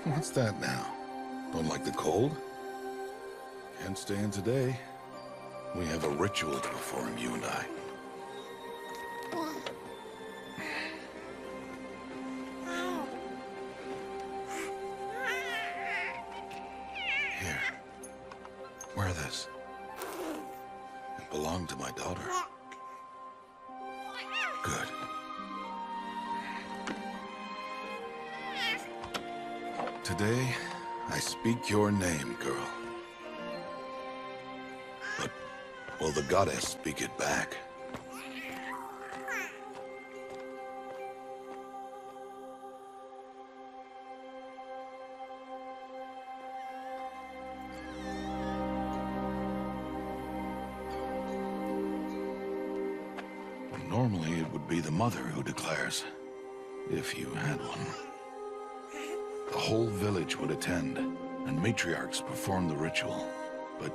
What's that now? Don't like the cold? Can't stay in today. We have a ritual to perform, you and I. Here. Wear this. It belonged to my daughter. Good. Today, I speak your name, girl. But will the goddess speak it back? Normally, it would be the mother who declares, if you had one. The whole village would attend, and matriarchs perform the ritual. But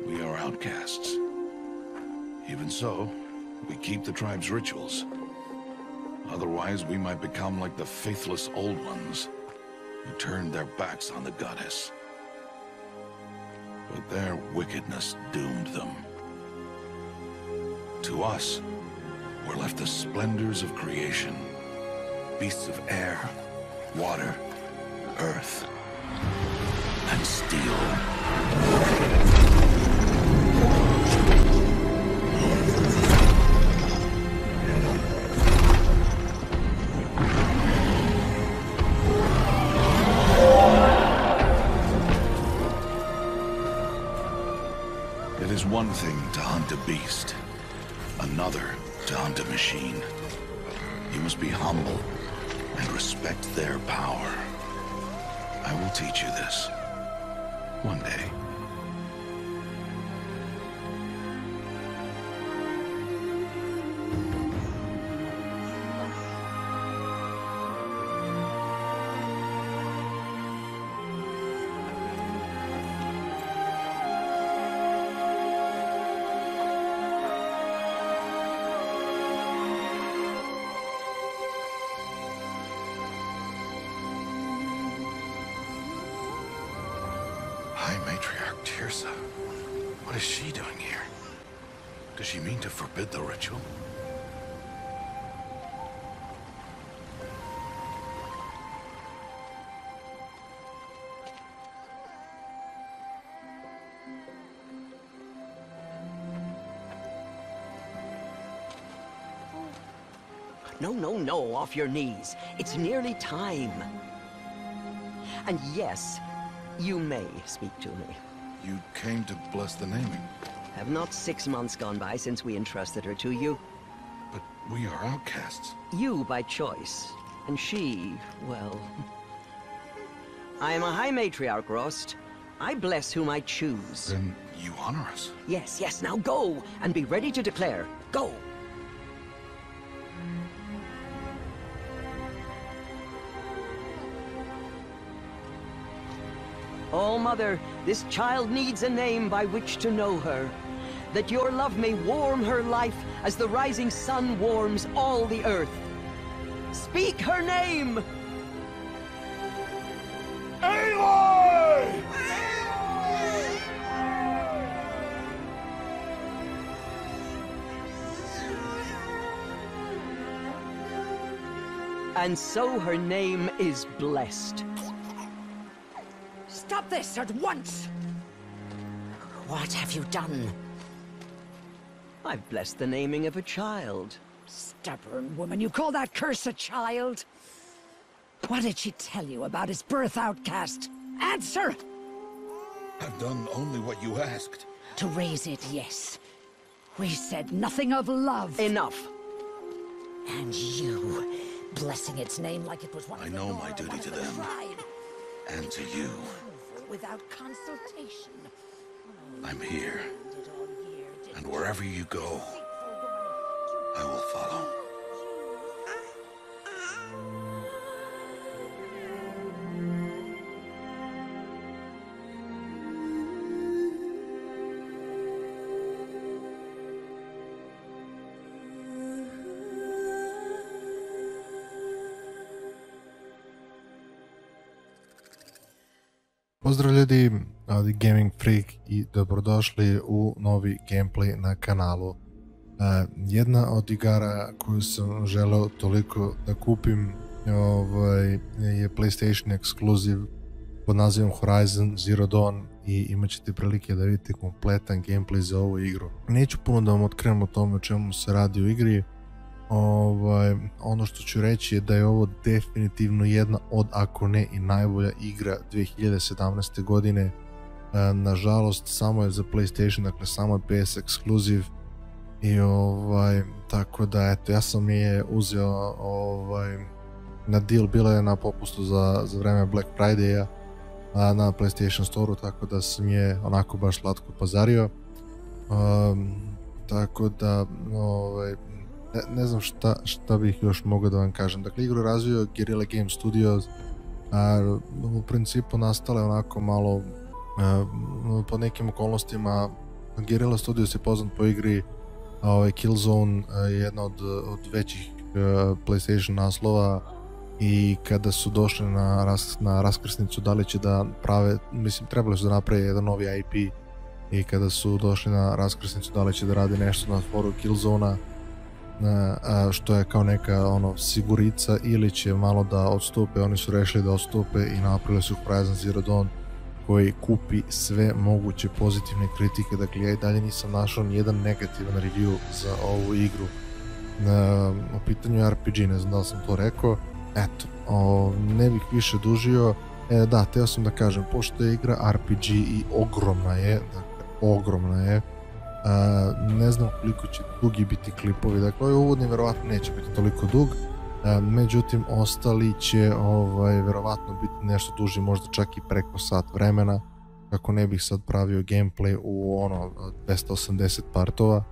we are outcasts. Even so, we keep the tribe's rituals. Otherwise, we might become like the faithless Old Ones, who turned their backs on the goddess. But their wickedness doomed them. To us, were left the splendors of creation, beasts of air, water, earth, and steel. It is one thing to hunt a beast, another to hunt a machine. You must be humble and respect their power. I will teach you this. One day. High Matriarch Teersa. What is she doing here? Does she mean to forbid the ritual? No, no, no, off your knees. It's nearly time. And yes, you may speak to me. You came to bless the naming. Have not 6 months gone by since we entrusted her to you? But we are outcasts. You by choice, and she, well... I am a High Matriarch, Rost. I bless whom I choose. Then you honor us. Yes, yes, now go, and be ready to declare. Go! Oh, Mother, this child needs a name by which to know her. That your love may warm her life as the rising sun warms all the earth. Speak her name! Aloy! And so her name is blessed. Stop this at once! What have you done? I've blessed the naming of a child. Stubborn woman, you call that curse a child? What did she tell you about his birth, outcast? Answer! I've done only what you asked. To raise it, yes. We said nothing of love. Enough. And you, blessing its name like it was one of I the know Nora, my duty one of to the them. tribe. And to you. Without consultation. I'm here. Did all year, did And wherever you go, I will follow. Pozdrav ljudi, ovdje Gaming Freak i dobrodošli u novi gameplay na kanalu. Jedna od igara koju sam želeo toliko da kupim je PlayStation Exclusive pod nazivom Horizon Zero Dawn i imat ćete prilike da vidite kompletan gameplay za ovu igru. Neću puno da vam otkrenem o tome o čemu se radi u igri. Ono što ću reći je da je ovo definitivno jedna od, ako ne i najbolja igra 2017. godine. Nažalost, samo je za PlayStation, dakle samo je PS Exclusive i tako da eto, ja sam je uzeo na deal, bila je na popustu za vreme Black Friday-a na PlayStation Store-u, tako da sam je onako baš slatko pazario. Tako da ne znam šta bih još mogao da vam kažem. Dakle, igru razvio Guerrilla Games Studios, a u principu nastala je onako malo pod nekim okolnostima. Guerrilla Studios je poznat po igri Killzone, jedna od većih PlayStation naslova, i kada su došli na raskrsnicu da li će da prave, mislim trebali su da naprave jedan novi IP, i kada su došli na raskrsnicu da li će da rade nešto na foru Killzona, što je kao neka sigurica, ili će malo da odstupe. Oni su rešili da odstupe i napravili su Horizon Zero Dawn koji kupi sve moguće pozitivne kritike. Dakle, ja i dalje nisam našao nijedan negativan review za ovu igru. U pitanju je RPG, ne znam da li sam to rekao. Eto, ne bih više dužio. Da, teo sam da kažem, pošto je igra RPG i ogromna je, ne znam koliko će dugi biti klipovi. Dakle, ovaj uvodni verovatno neće biti toliko dug, međutim ostali će verovatno biti nešto duži, možda čak i preko sat vremena, kako ne bih sad pravio gameplay u 280 partova,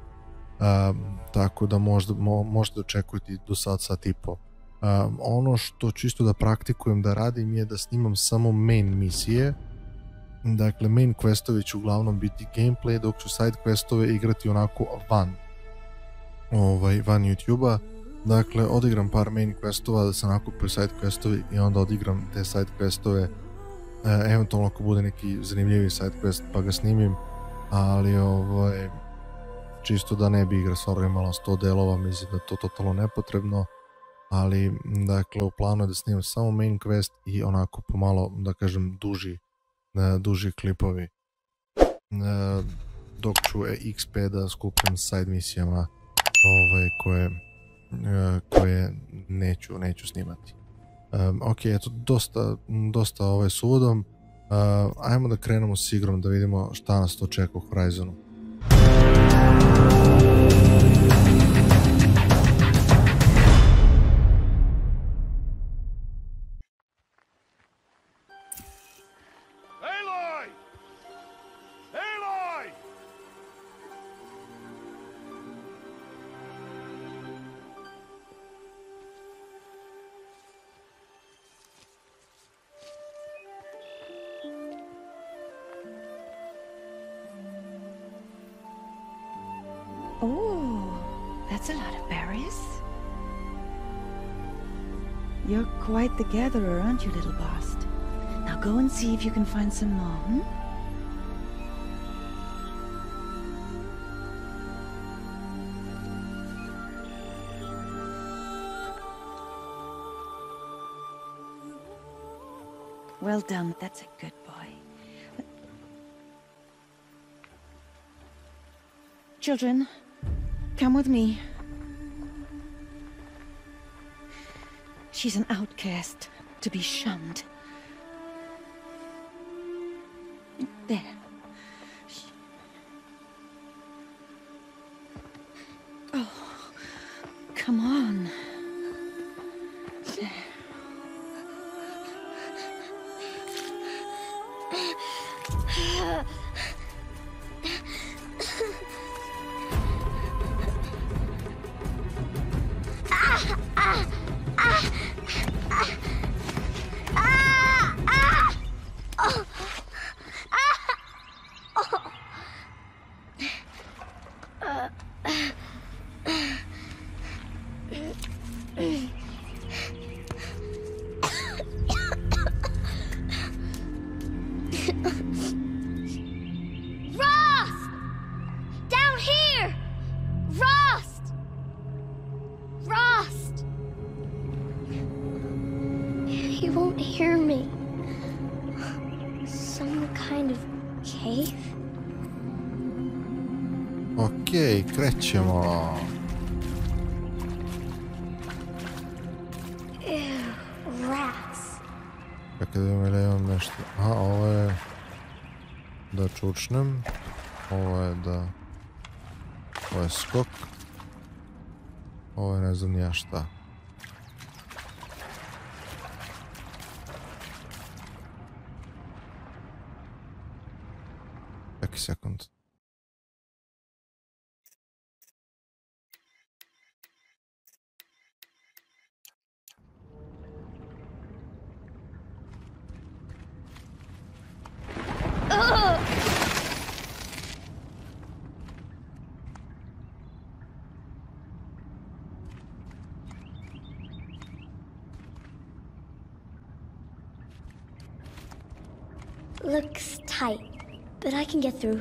tako da možda očekujete do sat i po. Ono što čisto da praktikujem da radim je da snimam samo main misije. Dakle, main questovi će uglavnom biti gameplay, dok ću side questove igrati onako van YouTube-a. Dakle, odigram par main questova da se nakupaju side questovi i onda odigram te side questove. Eventualno ako bude neki zanimljivi side quest pa ga snimim, ali čisto da ne bi igra stvarno imala 100 delova, mislim da je to totalno nepotrebno. Ali, dakle, u planu je da snimam samo main quest i onako pomalo, da kažem, duži klipovi, dok ću XP da skupim side misijama koje neću snimati. Ok, eto, dosta s uvodom. Ajmo da krenemo s igrom, da vidimo šta nas to čeka u Horizonu. Oh, that's a lot of berries. You're quite the gatherer, aren't you, little Bast? Now go and see if you can find some more, hmm? Well done, that's a good boy. Children, come with me. She's an outcast, to be shunned. There. Oh, come on. There. Rost! Rost! He won't hear me. Some kind of cave? Okej, krećemo. Ew, rats. Čekaj da imam ili imam nešto. Aha, ovo je da čučnem. Ovo je da... Ovo je skok. Ovo je ne znam ni ja šta. Čekaj sekund. Looks tight, but I can get through.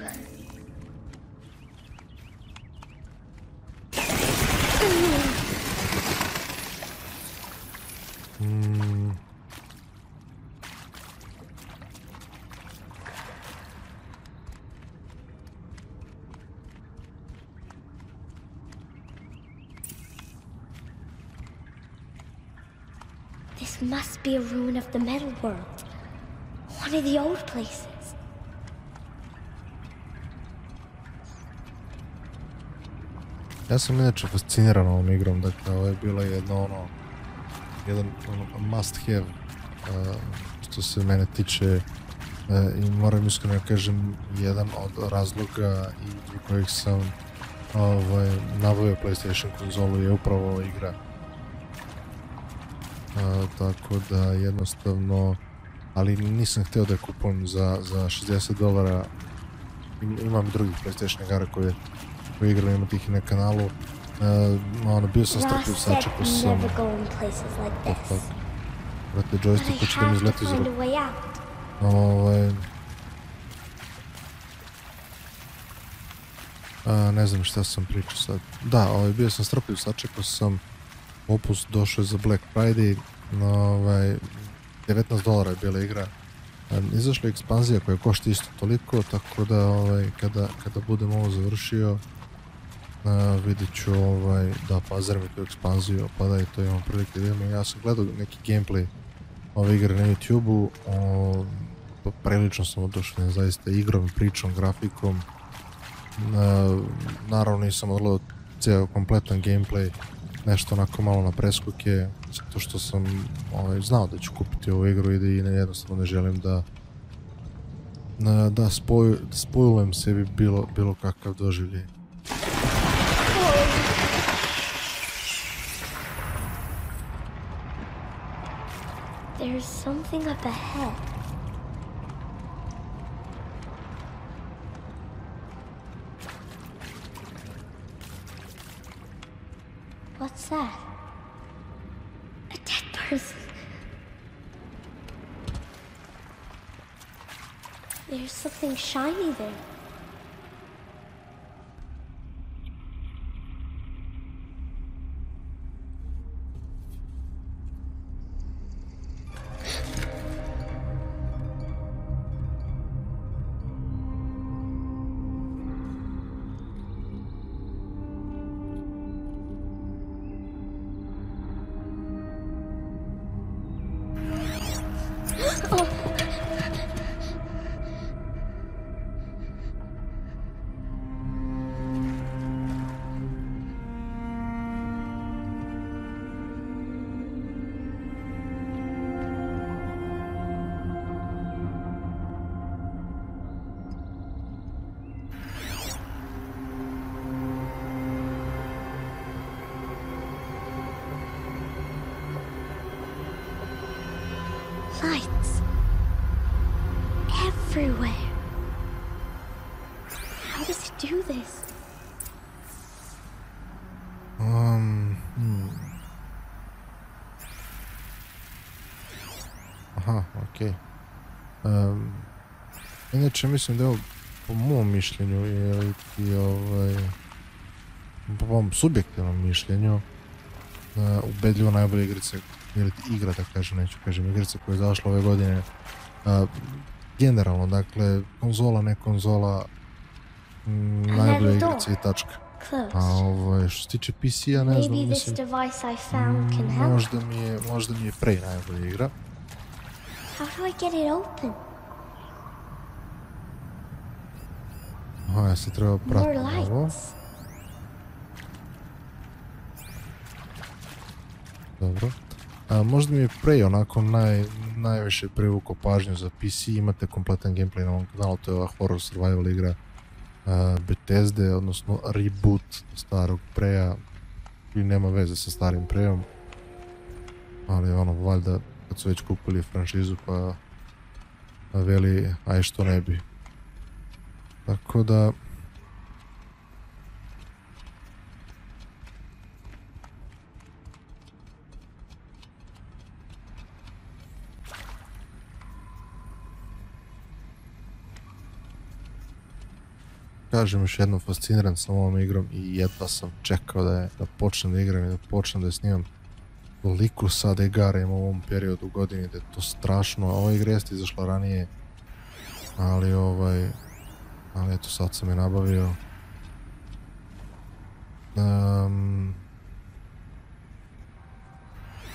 This must be a ruin of the metal world. One of the old places. Ja sam inače fasciniran ovom igrom, dakle ovo je bila jedan must have što se mene tiče i moram iskreno kažem jedan od razloga i zbog kojih sam nabavio PlayStation konzolu je upravo ova igra. Tako da jednostavno, ali nisam htio da je kupujem za $60. Imam drugih PlayStation igara koje igrali, imati ih i na kanalu. Bio sam strpljiv, sačekao sam... Vrati, joystick hoće da mi izleti iz ruku. Ne znam šta sam pričao sad. Da, bio sam strpljiv, sačekao sam. Opus došao je za Black Friday. $19 je bila igra. Izašla je ekspanzija koja košta isto toliko, tako da kada budem ovo završio vidit ću da pazarim tu ekspanziju, pa da i to imam prilike da imam. Ja sam gledao neki gameplay ove igre na YouTube-u, prilično sam oduševljen zaista igrom, pričom, grafikom. Naravno nisam odgledao cijel kompletan gameplay, nešto onako malo na preskoke, zato što sam znao da ću kupiti ovu igru i da jednostavno ne želim da spoilujem sebi bilo kakav doživljaj. There's something up ahead. What's that? A dead person. There's something shiny there. Lights. Everywhere. How does it do this? Aha, okej. Inače mislim da je ovo po mom mišljenju po mom subjektivnom mišljenju, ubedljivo najbolje igrice, ili igra, da kažem, neću kažem, igrice koja je zašla ove godine. Generalno, dakle, konzola, ne konzola, najbolje igrice i tačka. A što se tiče PC-a, ne znam, mislim, možda mi je Prey najbolja igra. How do I get it open? Aha, ja se treba pratiti ovo. Dobro. Možda mi je Prey onako najviše privukao pažnju za PC, imate kompletan gameplay na ovom kanalu, to je ova horror survival igra Bethesde, odnosno reboot starog Preya, i nema veze sa starim Preyom, ali ono, valjda kad su već kupili franšizu pa veli, aj što ne bi. Tako da kažem još jednom, fasciniran sam ovom igrom i jedva sam čekao da počnem da igram i da počnem da je snimam. Toliko sad igara ima u ovom periodu godine da je to strašno. Ova igra jeste izašla ranije, ali eto sad sam je nabavio.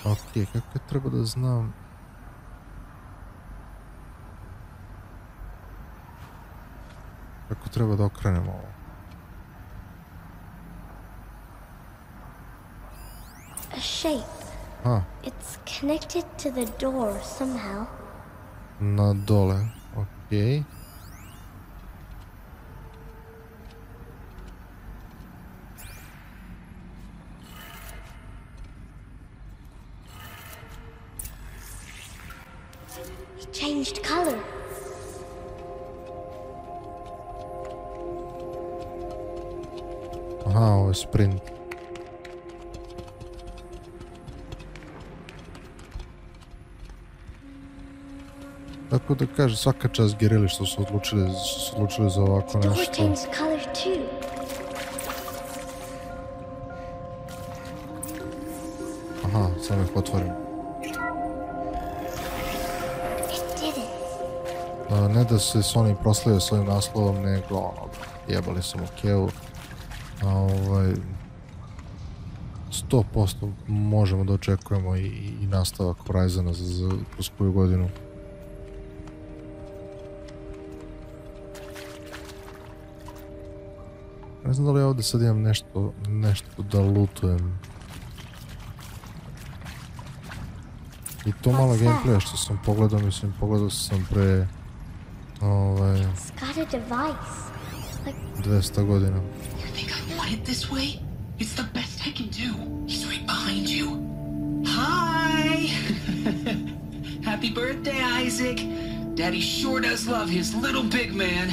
Ok, kako je treba da znam? Kako treba da okrenemo ovo? A shape. It's connected to the door somehow. Na dole, ok. It changed color. Aha, ovo je sprint. Tako da kaže, svaka čast Guerrilli što su odlučili za ovako nešto. Aha, samo ih otvorim. Ne da se Sony proslavio s ovim naslovom, nego ono, jebali su mu kevu. 100% možemo da očekujemo i nastavak Horizona kroz koju godinu. Ne znam da li ovdje sad imam nešto da lootujem. I to malo gameplaya što sam pogledao, mislim, pogledao sam pre 200 godina. It this way? It's the best I can do. He's right behind you. Hi! Happy birthday, Isaac. Daddy sure does love his little big man.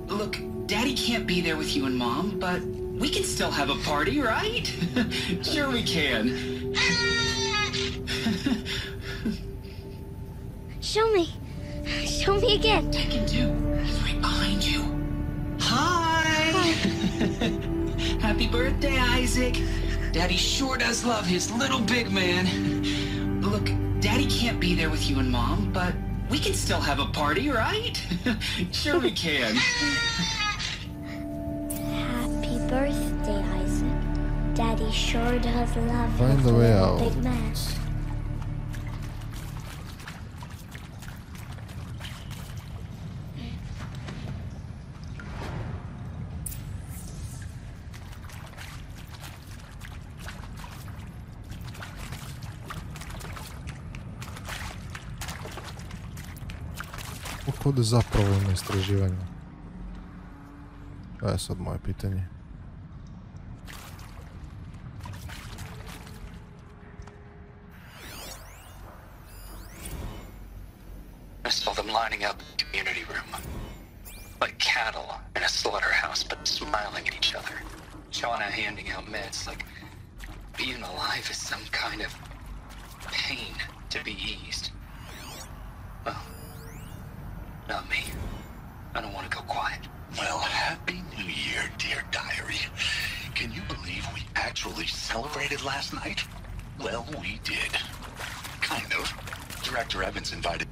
Look, Daddy can't be there with you and Mom, but we can still have a party, right? Sure we can. Show me. Show me again. I can do. He's right behind you. Hi! Happy birthday, Isaac. Daddy sure does love his little big man. Look, Daddy can't be there with you and Mom, but we can still have a party, right? Sure we can. Happy birthday, Isaac. Daddy sure does love Find his the way little out. big man. Kako da zapravo ima istraživanja? To je sad moje pitanje. I saw them lining up in the community room. Like cattle in a slaughterhouse, but smiling at each other. Shauna handing out meds, like being alive is some kind of pain to be eased. Well, not me. I don't want to go quiet. Well, Happy New Year, dear diary. Can you actually celebrated last night? Well, we did. Kind of. Director Evans invited...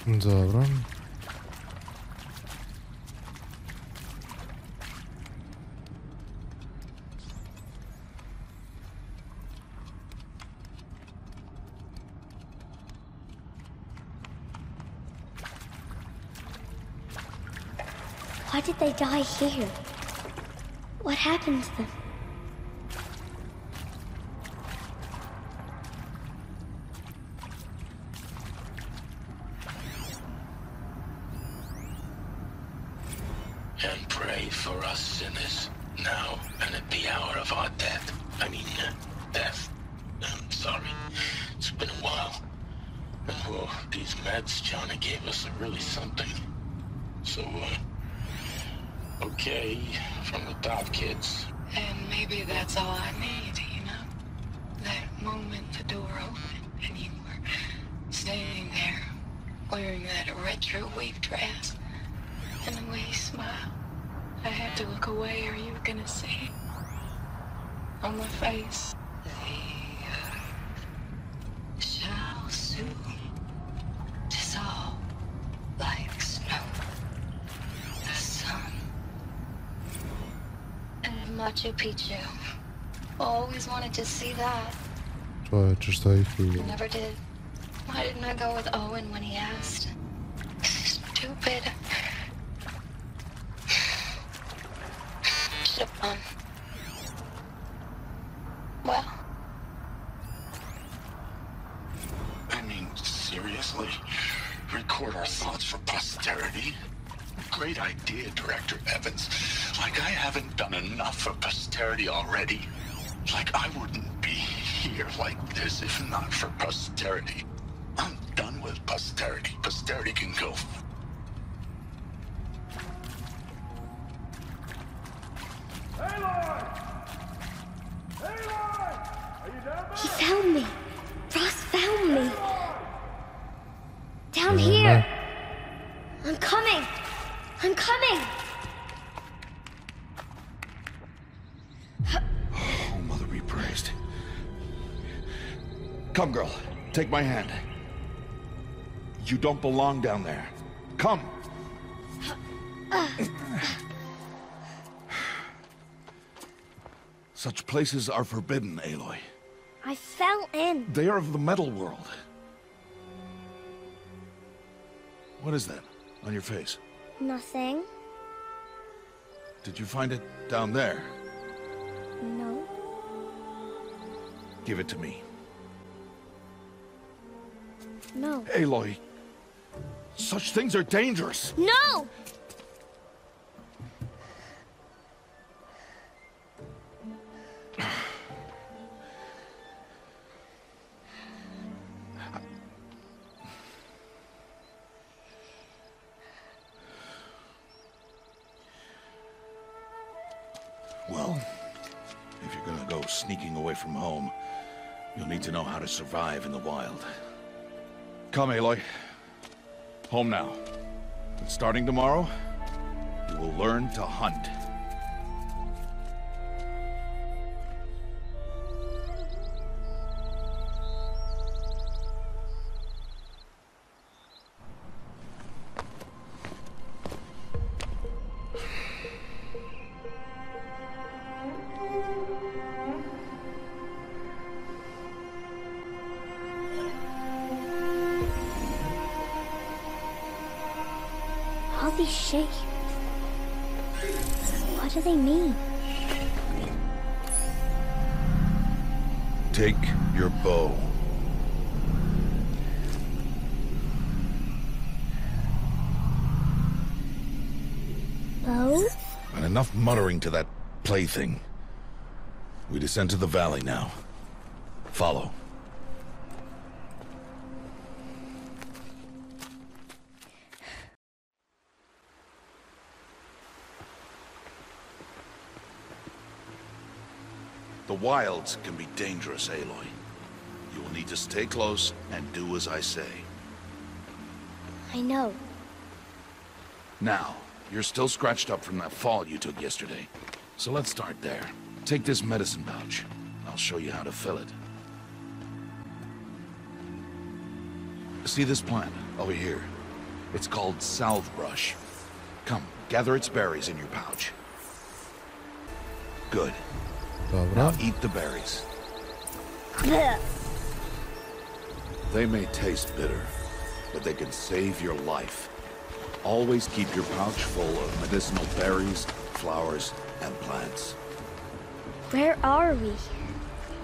Dobro. Why did they die here? What happened to them? And pray for us sinners, now and at the hour of our death. Death. I'm sorry. It's been a while. Oh, these meds Johnny gave us are really something. So, okay, from the top, kids. And maybe that's all I need, you know? That moment the door opened and you were standing there wearing that retro wave dress and the way you smiled. I had to look away or you were gonna see on my face. The earth shall soon dissolve like snow. The sun and Machu Picchu. Always wanted to see that. Čovječe, šta ih I je? never did. Why didn't I go with Owen when he asked? Stupid. Should have gone. Well, Seriously? Record our thoughts for posterity? Great idea, Director Evans. Like I haven't done enough for posterity already. Like I wouldn't be here like this if not for posterity. I'm done with posterity. Posterity can go. He found me. Ross found me. Down here. I'm coming. I'm coming. Oh, Mother be praised. Come, girl. Take my hand. You don't belong down there. Come. Such places are forbidden, Aloy. I fell in. They are of the metal world. What is that on your face? Nothing. Did you find it down there? No. Give it to me. No. Aloy, such things are dangerous. No! Well, if you're gonna go sneaking away from home, you'll need to know how to survive in the wild. Come, Aloy. Home now. And starting tomorrow, you will learn to hunt. All these shapes. What do they mean? Take your bow. Bow? And enough muttering to that plaything. We descend to the valley now. Follow. The wilds can be dangerous, Aloy. You will need to stay close and do as I say. I know. Now, You're still scratched up from that fall you took yesterday. So let's start there. Take this medicine pouch. I'll show you how to fill it. See this plant over here? It's called salve brush. Come, gather its berries in your pouch. Good. Dobro. Now eat the berries. They may taste bitter, but they can save your life. Always keep your pouch full of medicinal berries, flowers, and plants. Where are we?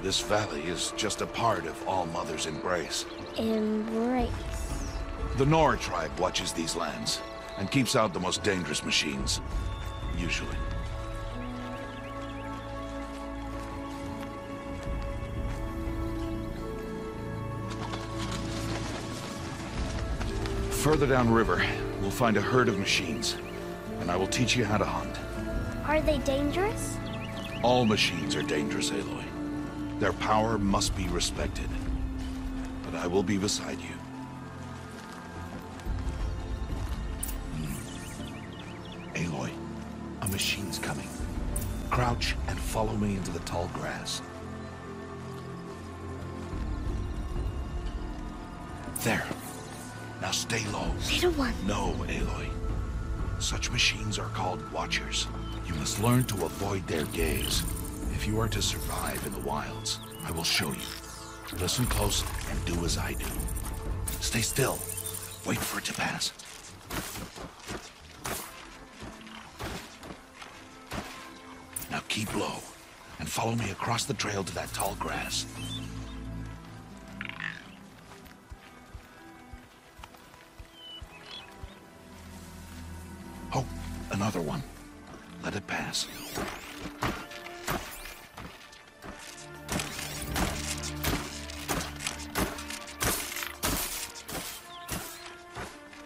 This valley is just a part of All Mother's embrace. Embrace. The Nora tribe watches these lands and keeps out the most dangerous machines. Usually. Further downriver, we'll find a herd of machines, and I will teach you how to hunt. Are they dangerous? All machines are dangerous, Aloy. Their power must be respected. But I will be beside you. Aloy, a machine's coming. Crouch and follow me into the tall grass. There. Now stay low. Little one. No, Aloy. Such machines are called Watchers. You must learn to avoid their gaze. If you are to survive in the wilds, I will show you. Listen close and do as I do. Stay still. Wait for it to pass. Now keep low and follow me across the trail to that tall grass. Oh, another one. Let it pass.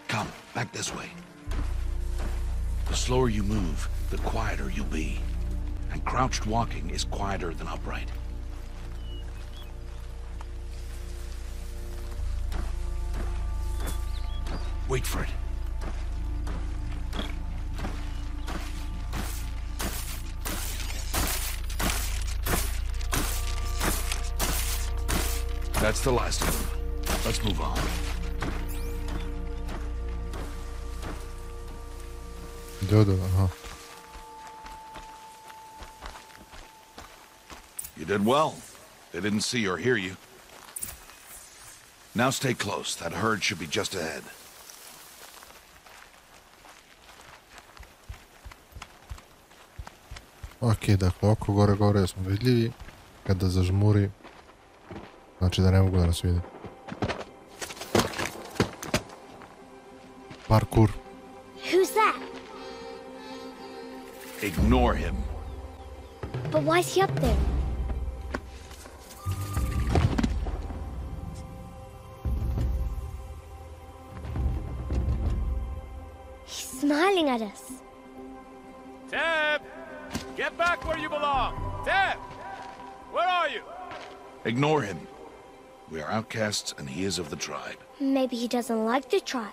Come, back this way. The slower you move, the quieter you'll be. And crouched walking is quieter than upright. Wait for it. That's the last of them. Let's move on. Dodo, aha. You did well. They didn't see or hear you. Now stay close. That herd should be just ahead. Ok, dakle, oko gore smo vidljivi. Kada zažmuri, znači da ne mogu da nas vidi. Parkour. Who's that? Ignore him. But why's he up there? He's smiling at us. Teb! Get back where you belong! Teb! Where are you? Ignore him. We are outcasts and he is of the tribe. Maybe he doesn't like the tribe.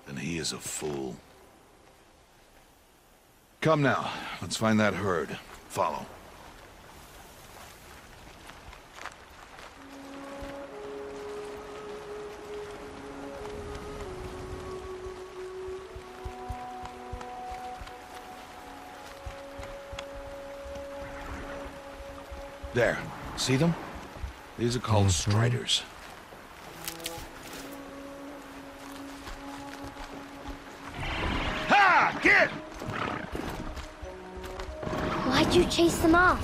Then he is a fool. Come now, let's find that herd. Follow. There. See them? These are called striders. Ha! Kid! Why'd you chase them off?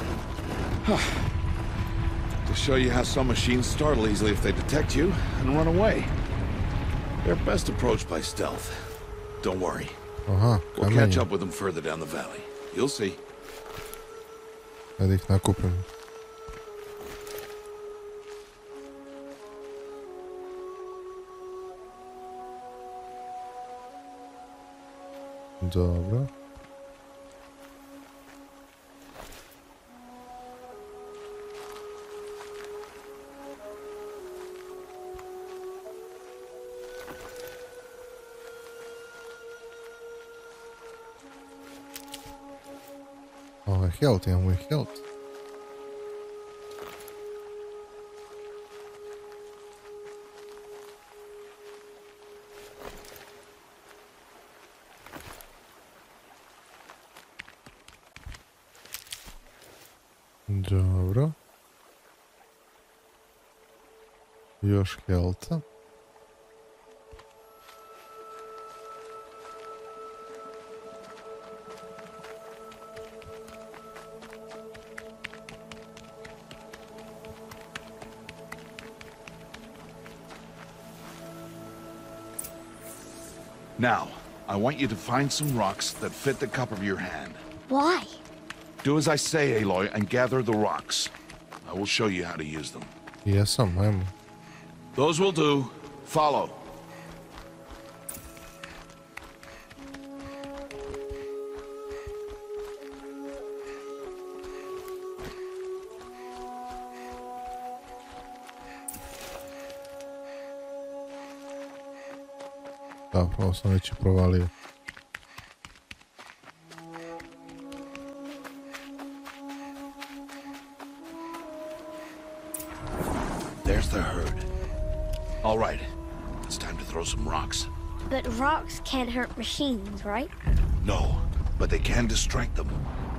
To show you how some machines startle easily if they detect you and run away. They're best approached by stealth. Don't worry. Aha, We'll catch up with them further down the valley. You'll see. Da ih nakupim. Dobro. Health, imamo i health. Dobro. Još healtha. Now, I want you to find some rocks that fit the cup of your hand. Why? Do as I say, Aloy, and gather the rocks. I will show you how to use them. Jesam, ajmo. Those will do. Follow. Da, pravo sam već i provalio. There's the herd. All right, it's time to throw some rocks. But rocks can't hurt machines, right? No, but they can distract them.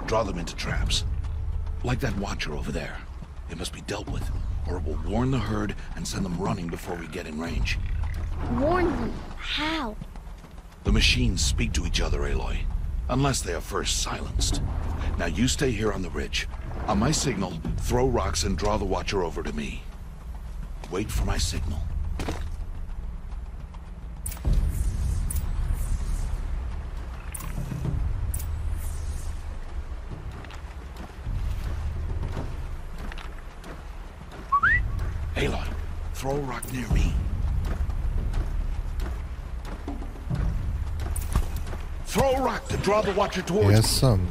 Draw them into traps. Like that watcher over there. It must be dealt with, or it will warn the herd and send them running before we get in range. Warn them? How? The machines speak to each other, Aloy. Unless they are first silenced. Now you stay here on the ridge. On my signal, throw rocks and draw the watcher over to me. Wait for my signal. Aloy, throw a rock near me. Throw a rock to draw the watcher towards me. Jesam.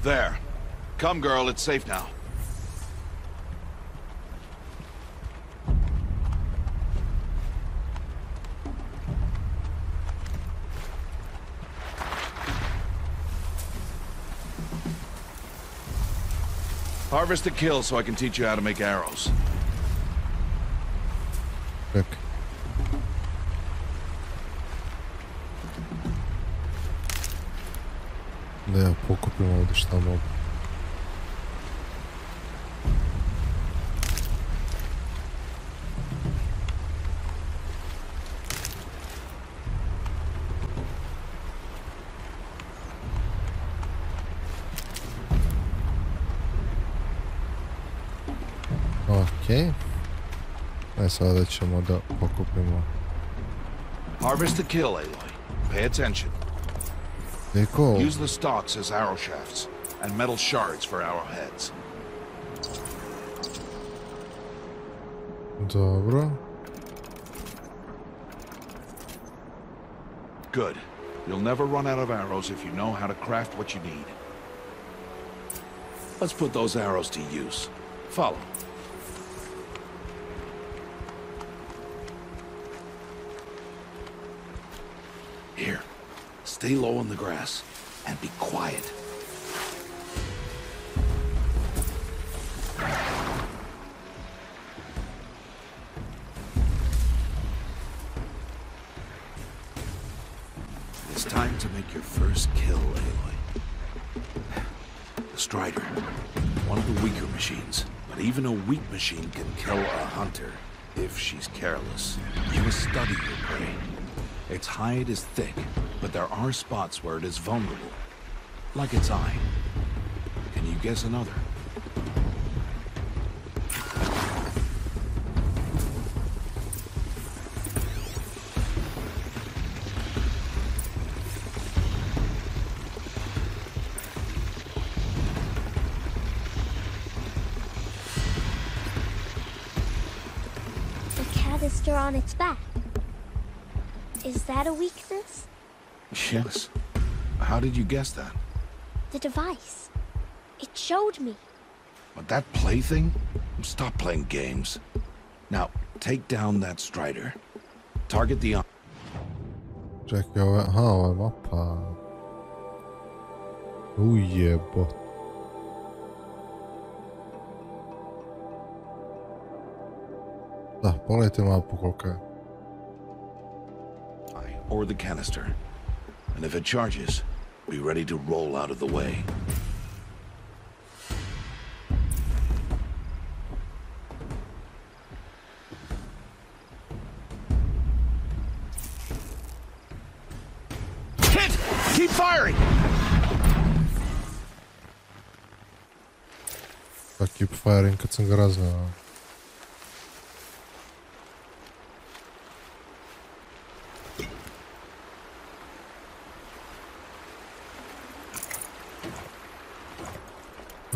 There. Come, girl, it's safe now. Harvest a kill so I can teach you how to make arrows. Ček. Da ja pokupim ovdje šta mogu. Okej. Sada ćemo da pokupimo. Harvest the kill, Aloy. Pay attention. Cool. Use the stalks as arrow shafts, and metal shards for arrowheads. Dobro. Good. You'll never run out of arrows if you know how to craft what you need. Let's put those arrows to use. Follow. Here. Stay low in the grass, and be quiet. It's time to make your first kill, Aloy. The Strider. One of the weaker machines, but even a weak machine can kill a hunter if she's careless. You must study your prey. Its hide is thick, but there are spots where it is vulnerable. Like its eye. Can you guess another? The canister on its back. Is that a weakness? Yes. How did you guess that? The device. It showed me. But that plaything? Stop playing games. Now, take down that Strider. Target the... Čekaj, ovo je mapa. Ujebot. Da, pogledajte mapu kolika je. Or the canister. And if it charges, be ready to roll out of the way. Hit! Keep firing! Pa keep firing kad sam ga raznao.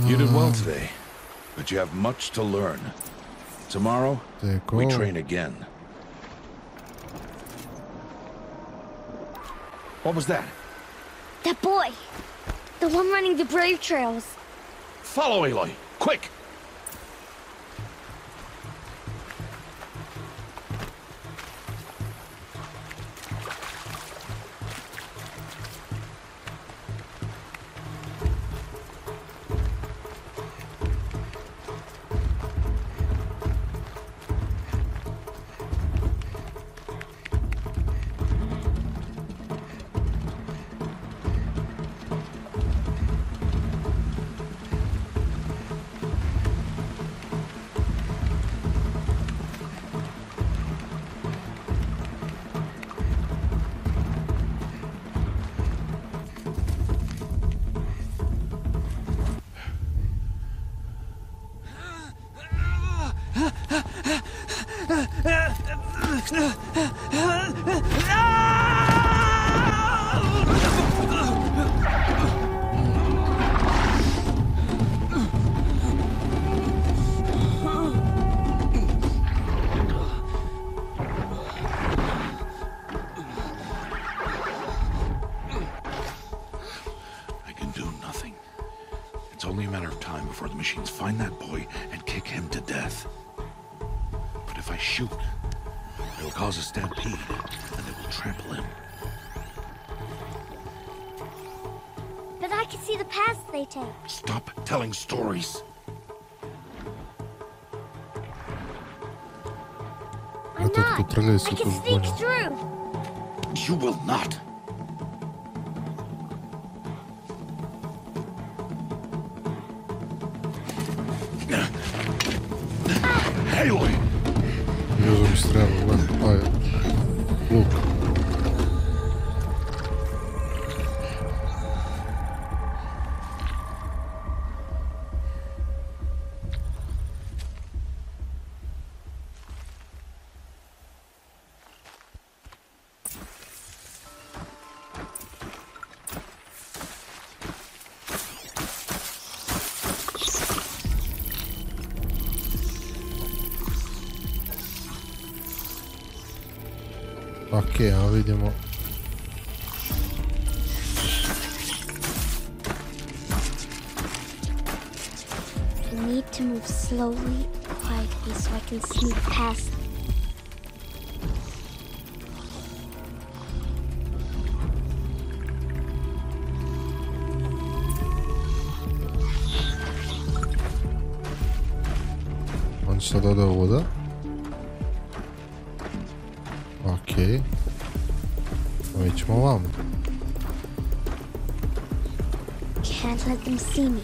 You did well today, but you have much to learn. Tomorrow, we train again. What was that? That boy. The one running the brave trails. Follow Aloy, quick! It's only a matter of time before the machines find that boy and kick him to death. But if I shoot, it'll cause a stampede, and they will trample him. But I can see the paths they take. Stop telling stories. I'm not. I can sneak through. You will not. Aloy! Юзом стрелу, ай, лук. Ok, a vidimo. I need to move slowly, quietly, so I can sneak past them. On će sad ode ovuda. Okej. No idźmy ovamo. Can't let them see me.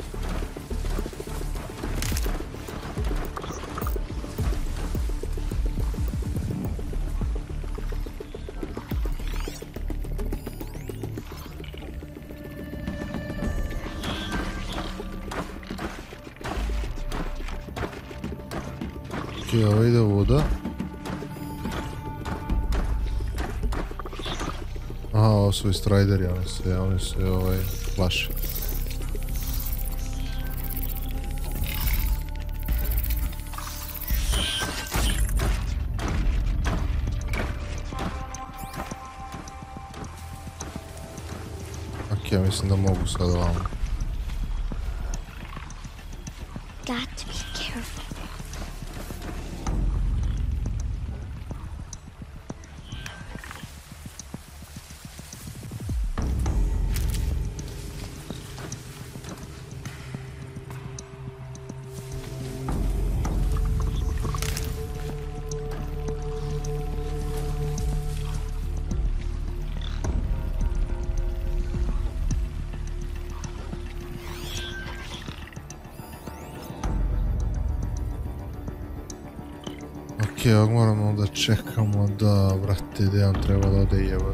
Okej, ovo ide ovuda. Aha, ovo su i Strideri, oni se plaše. Ok, ja mislim da mogu sad ovamo. Got to be careful. Ok, ovog moramo da čekamo da, brate, gdje on treba da ode jeba.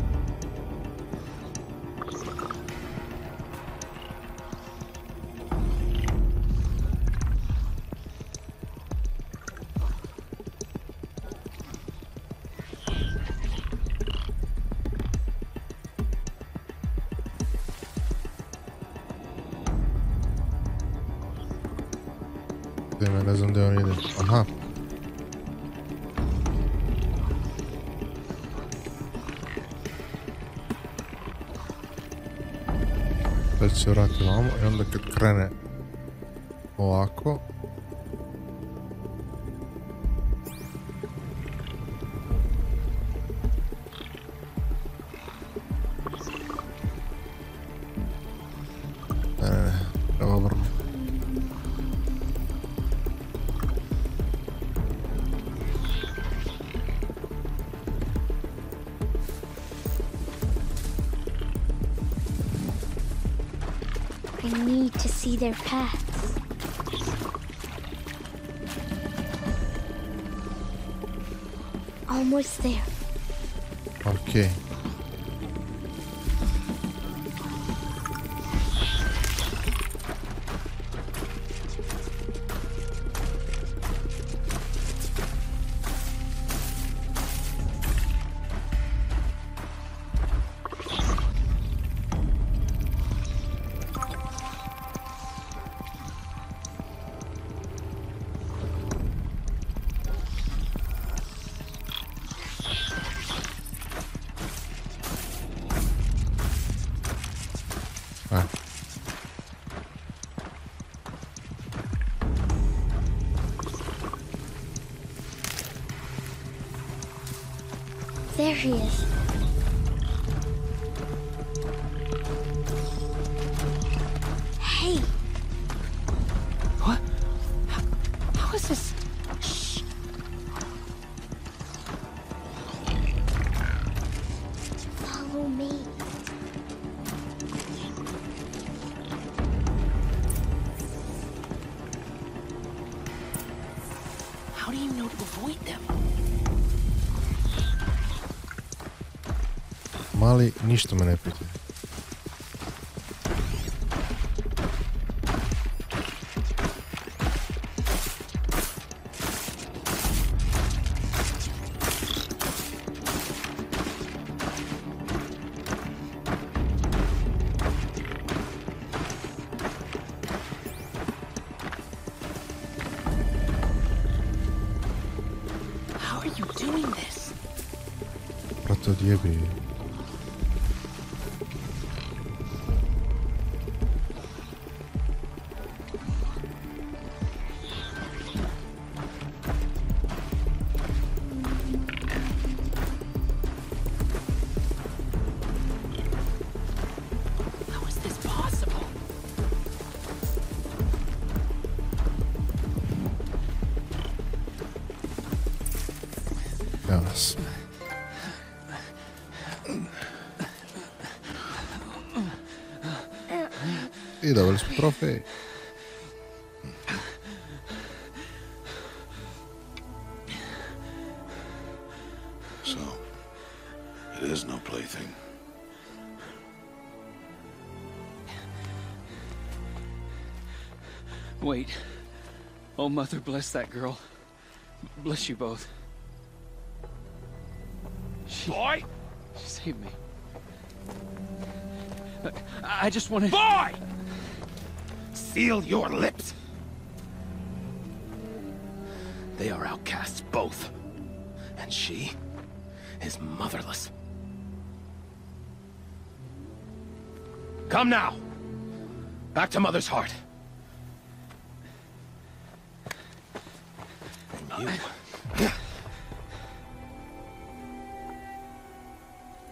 Ne znam gdje on ide. Aha. Sad se vrati vamo i onda kad krene ovako. Ne, treba obrnuti. I need to see their paths. Almost there. Okay. There he is. Hey. What? How is this? Shh. Follow me. How do you know to avoid them? Mali, ništa me ne pita. How are you doing this? Brate, odjebi. How is this possible? Jasno. I dobili smo trofej. So, it is no plaything. Wait. Oh, Mother, bless that girl. Bless you both. Boy! She saved me. I just wanted... Boy! Seal your lips! They are outcasts, both. And she is motherless. Come now. Back to Mother's heart. And you.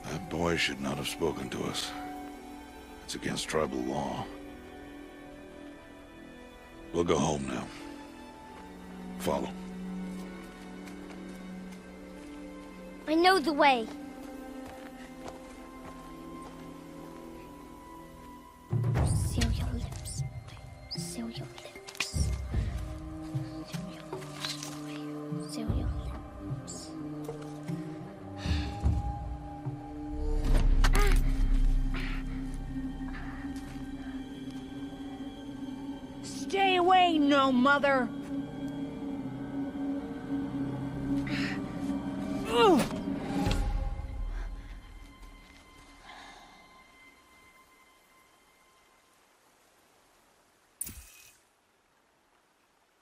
That boy should not have spoken to us. It's against tribal law. We'll go home now. Follow. I know the way. Seal your lips. Seal your lips. Seal your lips. Stay away, no mother!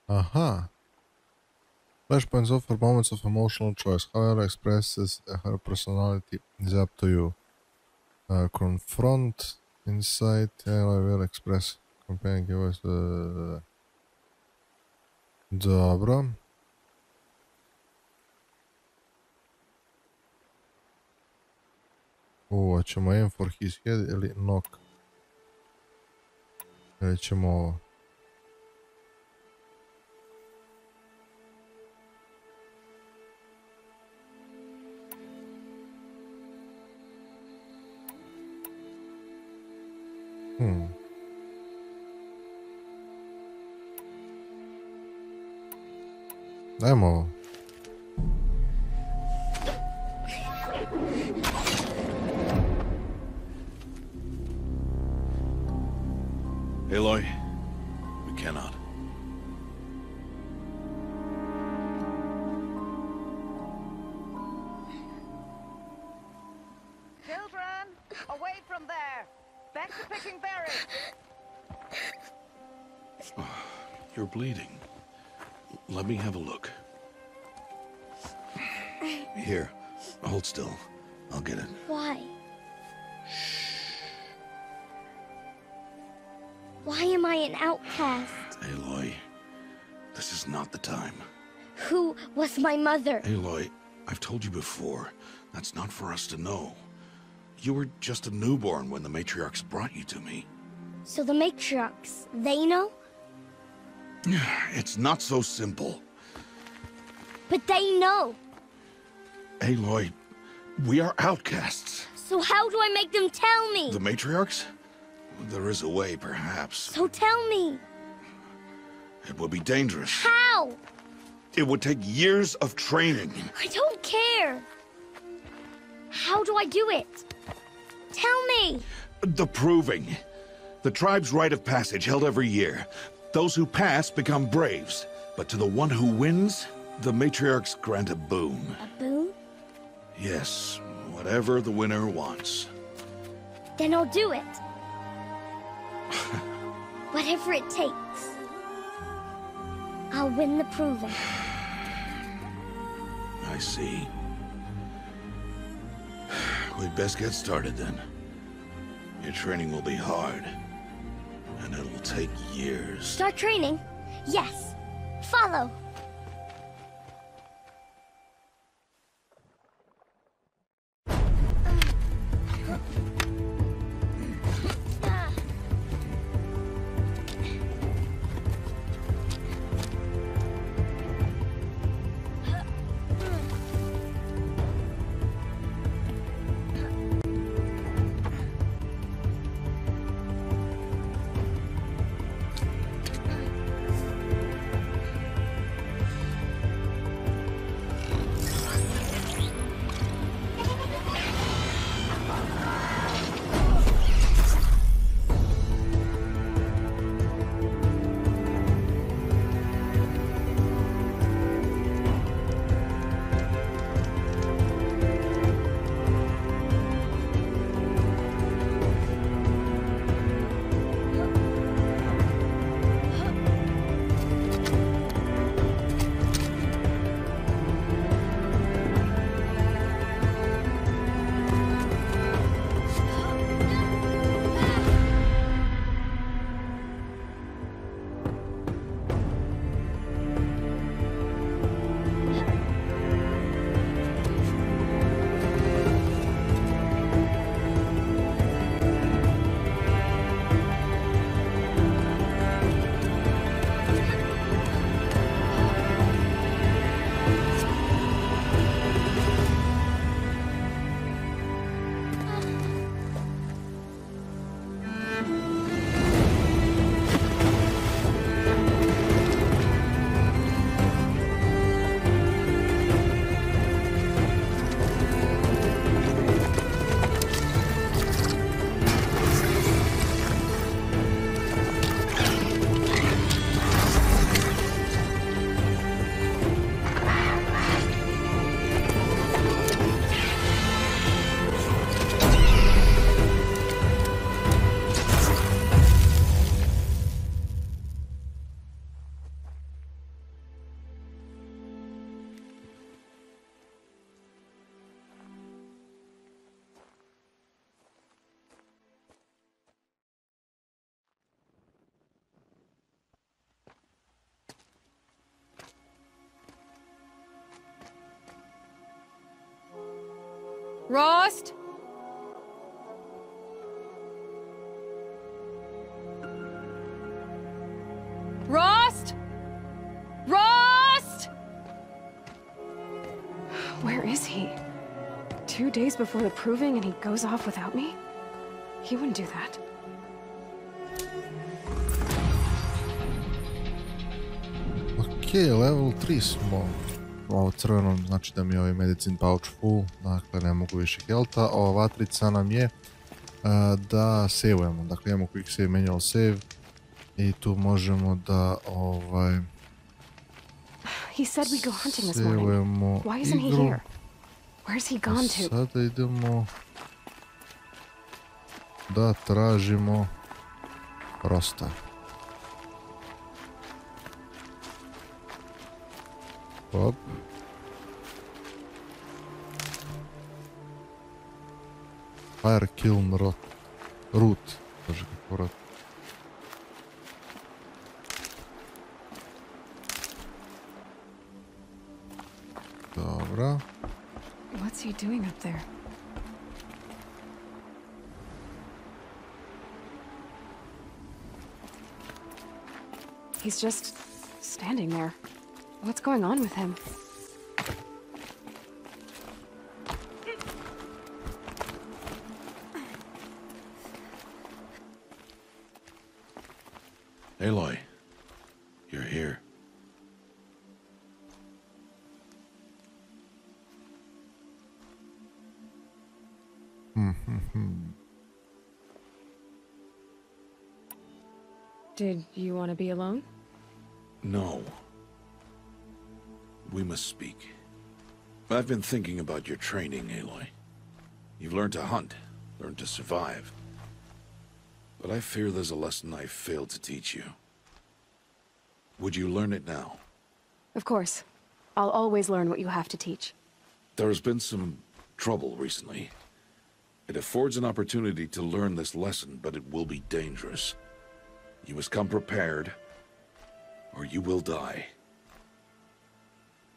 Aha. Flashpoints offer moments of emotional choice. However, expresses her personality is up to you. Confront, insight, I will express companion voice. Dobro. Ćemo aim for his head ili knock. Ili ćemo ovo. Dajmo ovo. Aloy, we cannot. Children, away from there! Back to picking berries! You're bleeding. Let me have a look. Here, hold still. I'll get it. Why? Why am I an outcast? Aloy, this is not the time. Who was my mother? Aloy, I've told you before, that's not for us to know. You were just a newborn when the matriarchs brought you to me. So the matriarchs, they know? It's not so simple. But they know. Aloy, we are outcasts. So how do I make them tell me? The matriarchs? There is a way, perhaps. So tell me. It would be dangerous. How? It would take years of training. I don't care. How do I do it? Tell me. The proving. The tribe's rite of passage held every year. Those who pass become braves. But to the one who wins, the matriarchs grant a boon. A boon? Yes, whatever the winner wants. Then I'll do it. Whatever it takes. I'll win the proving. I see. We'd best get started then. Your training will be hard. And it'll take years. Start training? Yes. Follow. Rost? Rost? Rost? Where is he? 2 days before the proving and he goes off without me? He wouldn't do that. Ok, level 3 smo. Ovo crvenom znači da mi je ovaj medicine pouch full, dakle ne mogu više healtha. Ova vatrica nam je da saveujemo, dakle imamo quick save, manual save i tu možemo da He said we go hunting this morning. Why isn't he here? Where's he gone to? Sada idemo da tražimo Rosta. Hop. Fire kiln root. Kaže kako root. Dobra. What's he doing up there? He's just standing there. What's going on with him? Aloy, you're here. Did you want to be alone? No. We must speak. I've been thinking about your training, Aloy. You've learned to hunt, learned to survive. But I fear there's a lesson I failed to teach you. Would you learn it now? Of course. I'll always learn what you have to teach. There has been some trouble recently. It affords an opportunity to learn this lesson, but it will be dangerous. You must come prepared, or you will die.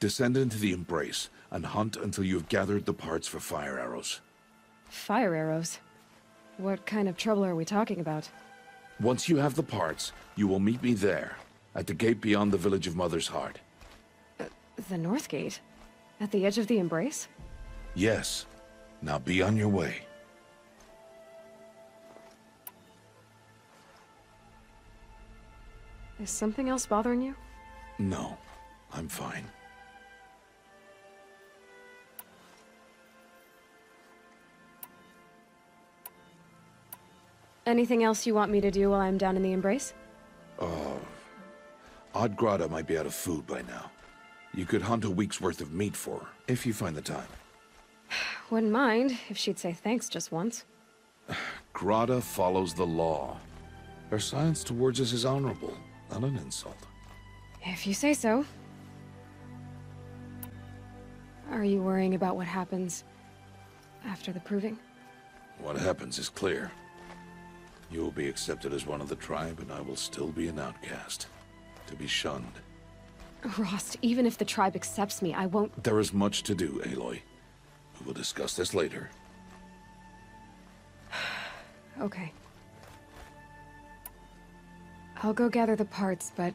Descend into the Embrace, and hunt until you have gathered the parts for fire arrows. Fire arrows? What kind of trouble are we talking about? Once you have the parts, you will meet me there, at the gate beyond the village of Mother's Heart. The North Gate? At the edge of the Embrace? Yes. Now be on your way. Is something else bothering you? No, I'm fine. Anything else you want me to do while I'm down in the Embrace? Oddgrada might be out of food by now. You could hunt a week's worth of meat for her, if you find the time. Wouldn't mind if she'd say thanks just once. Grada follows the law. Her science towards us is honorable, not an insult. If you say so. Are you worrying about what happens after the proving? What happens is clear. You will be accepted as one of the tribe, and I will still be an outcast. To be shunned. Rost, even if the tribe accepts me, I won't— There is much to do, Aloy. We will discuss this later. Okay. I'll go gather the parts, but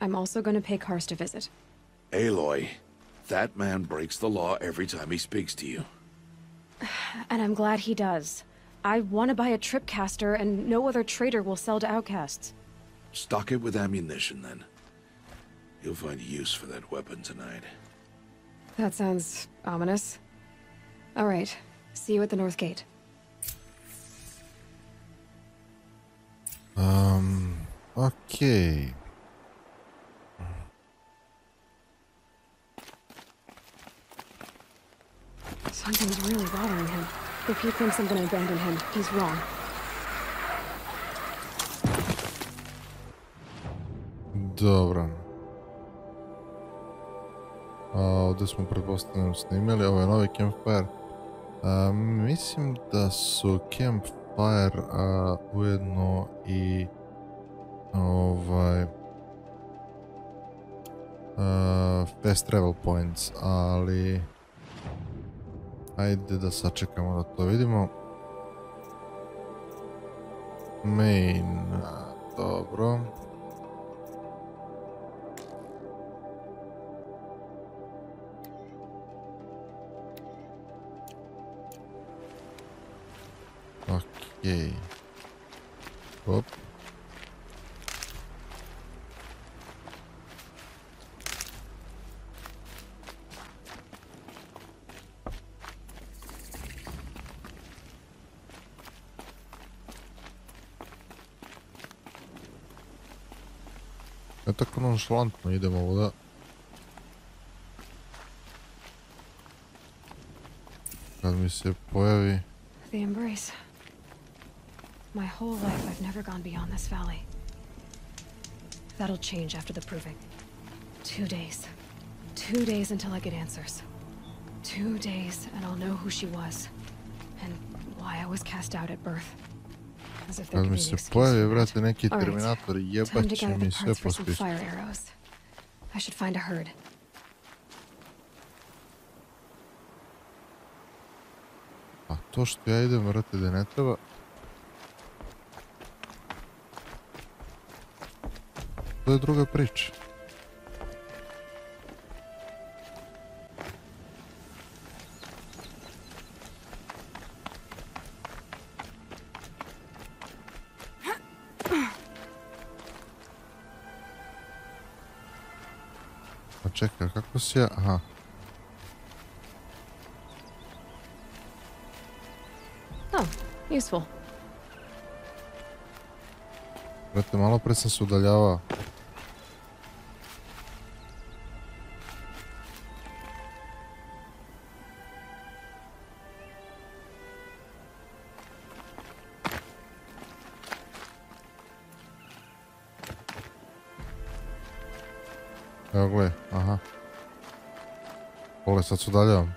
I'm also gonna pay Karst a visit. Aloy, that man breaks the law every time he speaks to you. And I'm glad he does. I want to buy a tripcaster, and no other trader will sell to outcasts. Stock it with ammunition, then. You'll find use for that weapon tonight. That sounds ominous. All right. See you at the North Gate. Okay. Something's really bothering him. If he thinks I'm gonna abandon him, he's wrong. Dobro. Ovdje smo pretpostavljeno snimili, ovo je novi campfire. Mislim da su campfire ujedno i fast travel points, ali Ajde da sačekamo da to vidimo. Main, dobro. Okej. Hop. Ja tako nonšalantno idemo ovdje. Kad mi se pojavi... The embrace. My whole life I've never gone beyond this valley. That'll change after the proving. 2 days. 2 days until I get answers. 2 days and I'll know who she was. And why I was cast out at birth. As if there Kad could mi be an se excuse pojavi, for that. vrati, neki All right. Terminatori, Time jebat to će gather mi the sve parts po for some spisku. fire arrows. I should find a herd. A to što ja idem, vrati, da ne treba... To je druga priča. Pa čekaj, kako si ja... Aha. Oh, useful. Vrati, malo pre sam se udaljavao. Evo gledaj, aha. Pole, sad se udaljavam.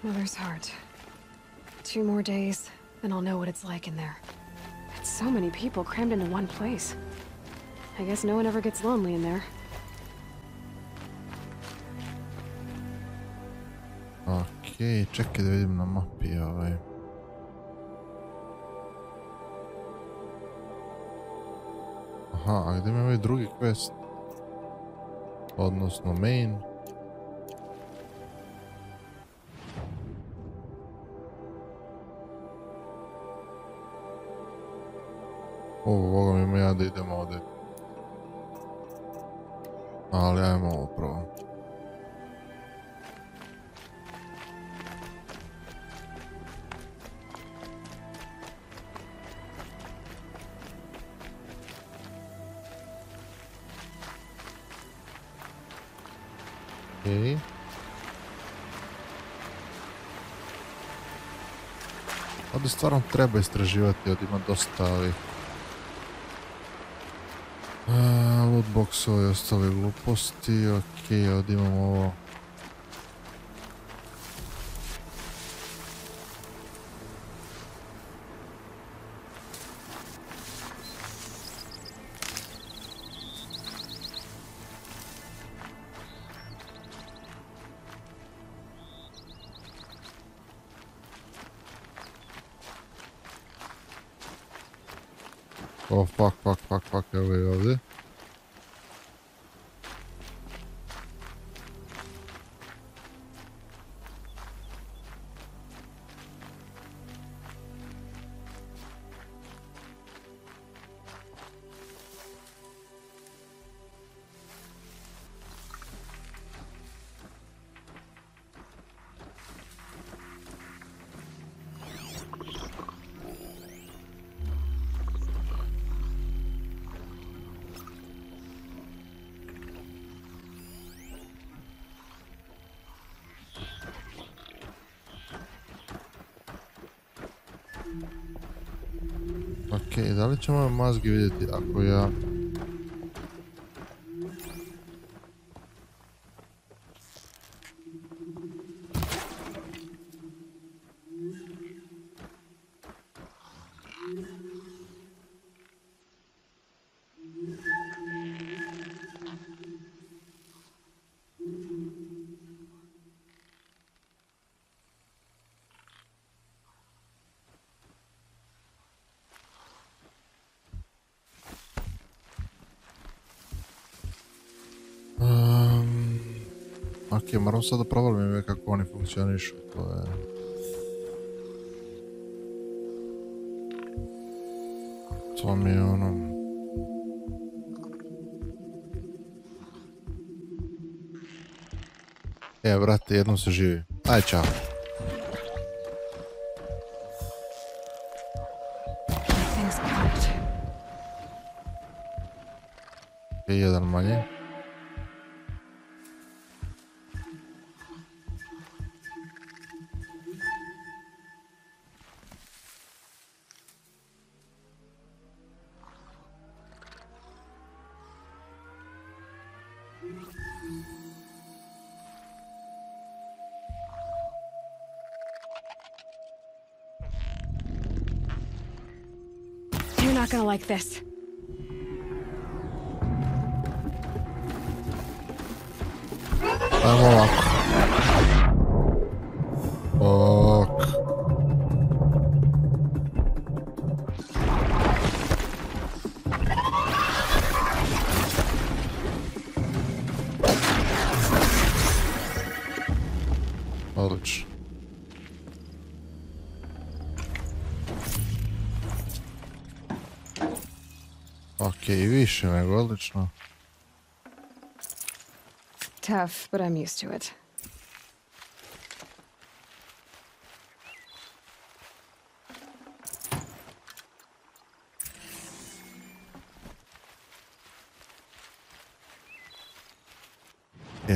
Mother's heart. 2 more days, and I'll know what it's like in there. It's so many people crammed into one place. I guess no one ever gets lonely in there. Okej, čekaj da vidim na mapi ovaj. Aha, a gdje mi je ovaj drugi quest? Odnosno main. Ovo mi ima ja da idem ovdje. Ali ajmo ovo prvo. Okej. Ovdje stvarno treba istraživati, ovdje ima dosta ovih lootboxova i ostale gluposti. Okej, ovdje imamo ovo. Oh, fuck, evo je ovdje. Okej, da li ćemo ove mazge vidjeti ako ja... Ok, moram sad da provalim kako oni funkcionišu, to je... To mi je ono... Brate, jednom se živi. Aj, čao. Jedan manje. You're not gonna like this. Ajmo ovako. Ok. Odlično. Ok, više nego odlično. Tough, but I'm used to it.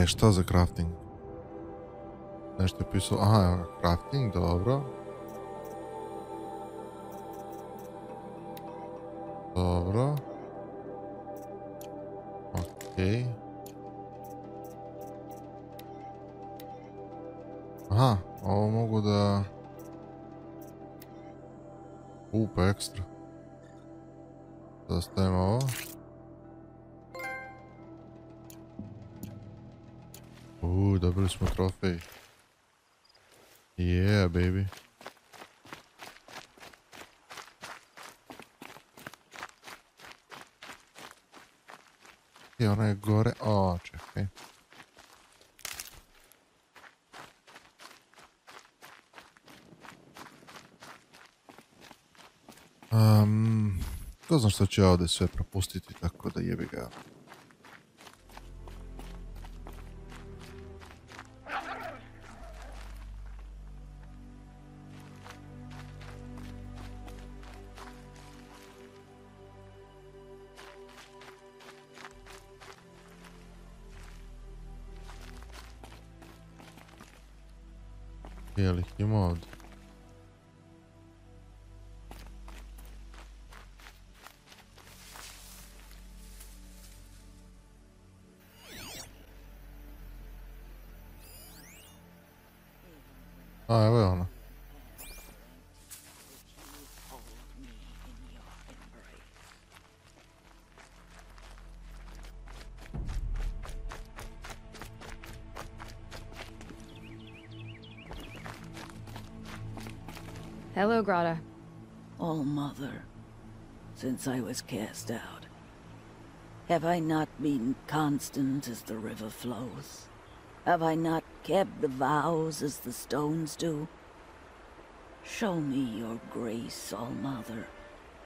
Što za crafting? Nešto je pisao, aha, crafting, dobro. Dobro. Okej. Aha, ovo mogu da... pa ekstra. Da stavimo ovo. Dobili smo trofej. Yeah, baby. I ona je gore. O, čekaj. Ko znam što ću ja ovdje sve propustiti, tako da jebi ga. Je li ih ima ovdje? A, evo je ona. Hello, Grata. All Mother, since I was cast out, have I not been constant as the river flows? Have I not kept the vows as the stones do? Show me your grace, All Mother,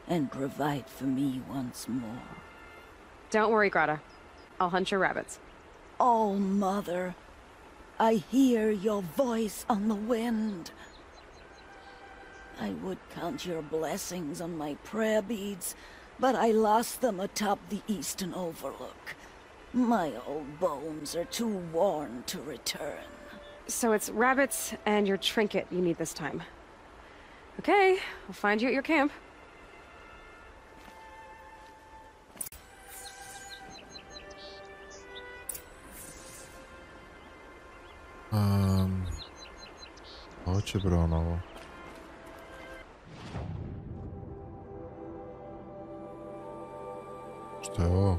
and provide for me once more. Don't worry, Grata. I'll hunt your rabbits. All Mother, I hear your voice on the wind. I would count your blessings on my prayer beads, but I lost them atop the eastern overlook. My old bones are too worn to return. So it's rabbits and your trinket you need this time. Okay, I'll find you at your camp. Hoće Bronovo. Što je ovo?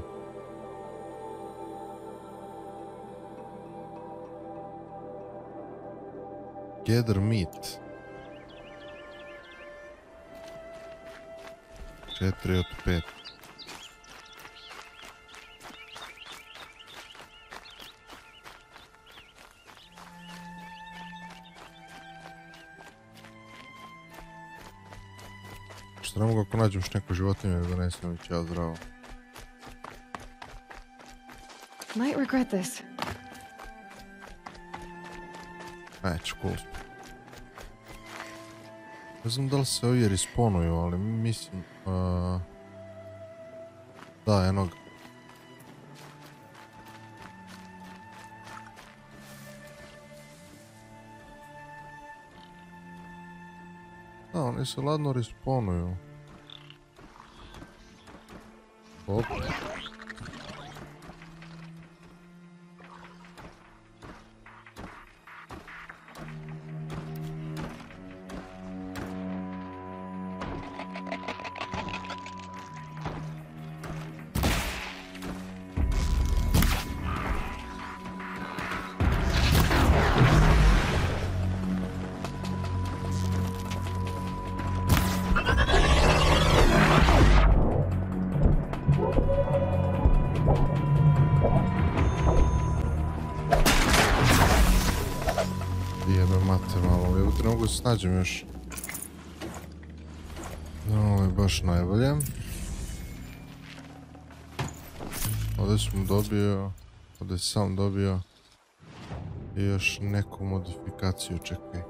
Gather meat. 4 od 5. Što ne mogu ako nađem još neku životinju da donesem i ćeo zdravo. Might regret this. Neću, cool. Ne znam da li se ovi respawnuju, ali mislim... Da, eno ga. Da, oni se ladno respawnuju. Op. Snađem još. Ovo je baš najbolje. Ovdje sam dobio, ovdje sam dobio i još neku modifikaciju, čekaj.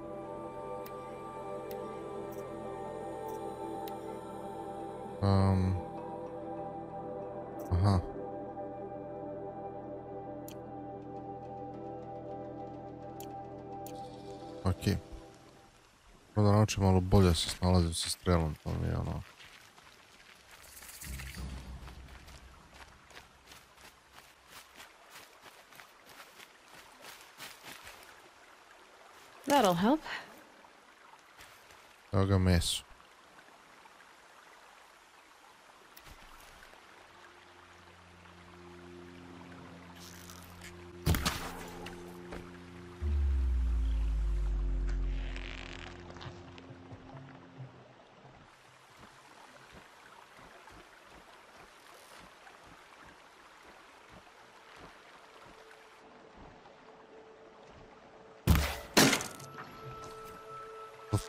Aha. Okej. Da naučim malo bolje se snalazim sa strelom, to mi je ono... That'll help. Evo ga meso.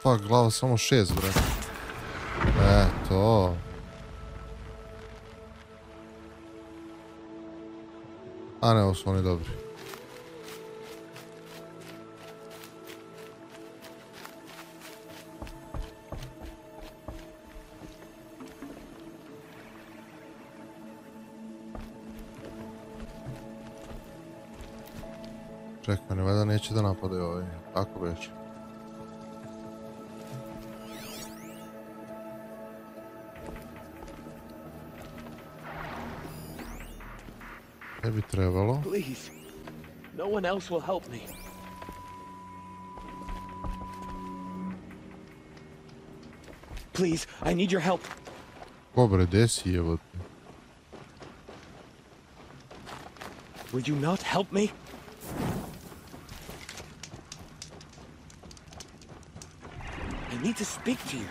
Fuck, glava samo 6, brate. To. A ne, ovo su oni dobri. Čekaj, ne valjda neće da napadaju ovaj. Tako već. Ne bi trebalo. Please, no one else will help me. Please, I need your help. Dobre, desi je vod. Will you not help me? I need to speak to you.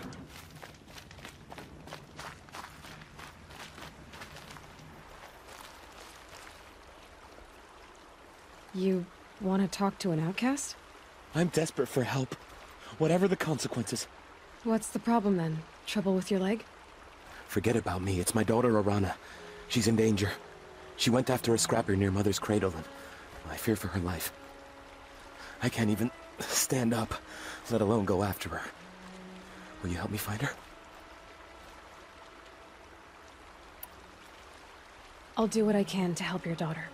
You want to talk to an outcast? I'm desperate for help, whatever the consequences. What's the problem then? Trouble with your leg? Forget about me. It's my daughter, Arana. She's in danger. She went after a scrapper near Mother's cradle, and I fear for her life. I can't even stand up, let alone go after her. Will you help me find her? I'll do what I can to help your daughter.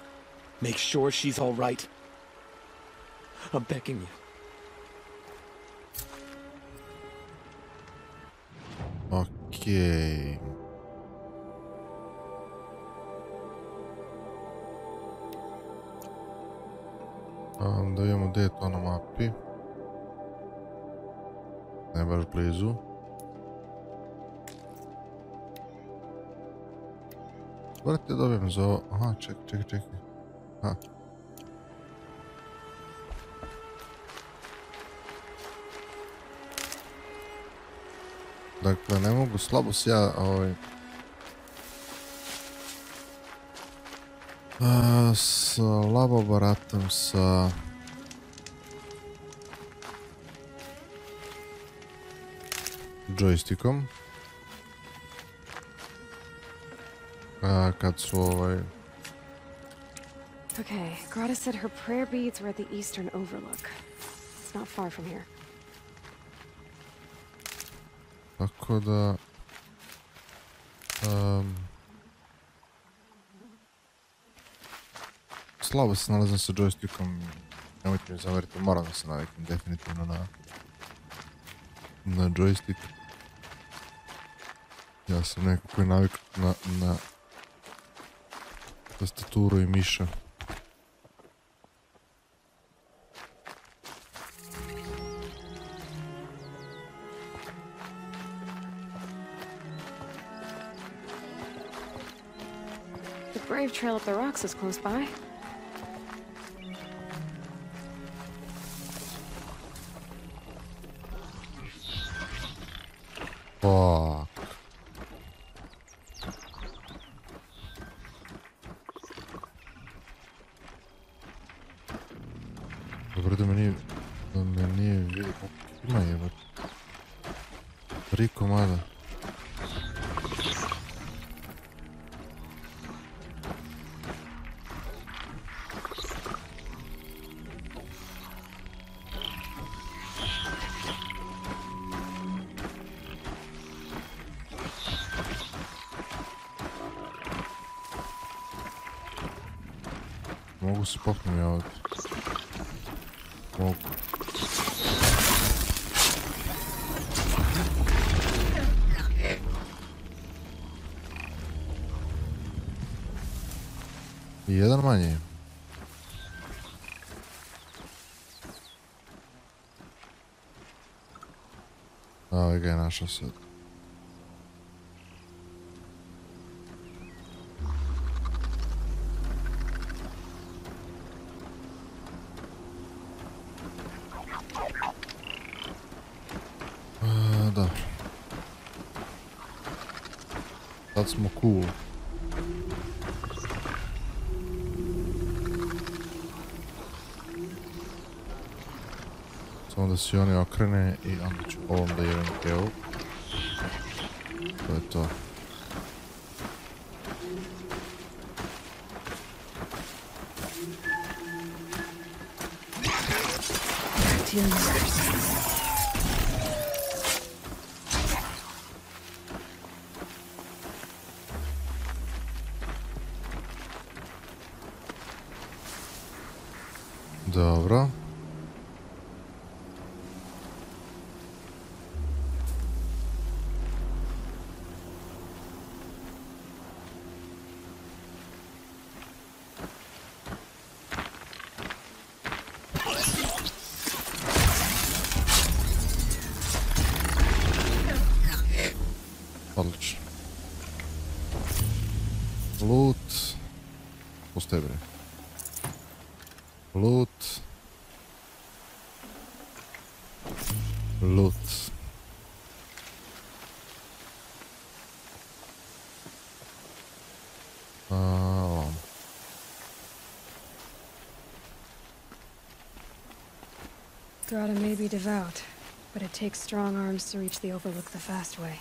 Make sure she's all right. I'm begging you. Okej. Da vidimo gdje je to na mapi. Ne baš blizu. Vrte dobijem za ovo. Aha, čekaj. Aha. Dakle, ne mogu, slabo se ja slabo baratam sa joystickom. kad su Okay, Grata said her prayer beads were at the eastern overlook. It's not far from here. Tako da... slabo se nalazim sa joystickom. Nemojte mi zameriti, moram da se naviknem definitivno na joystick. Ja sam neko koji je navik na tastaturu i miša. The Brave Trail up the rocks is close by. Fuck. Dobro da me nije vidio. Ima je, 3 komada. Mogu se popnem ja ovdje. Mogu. I jedan manje. Ovaj ga je našao sad. Dobro. Sad smo cool. Samo da se oni okrene i onda ću ovom da jedem kevu. To je to. Dobro. Odlično. Loot. Pusti bre. Loot. Loot. Grata may be devout, but it takes strong arms to reach the overlook the fast way.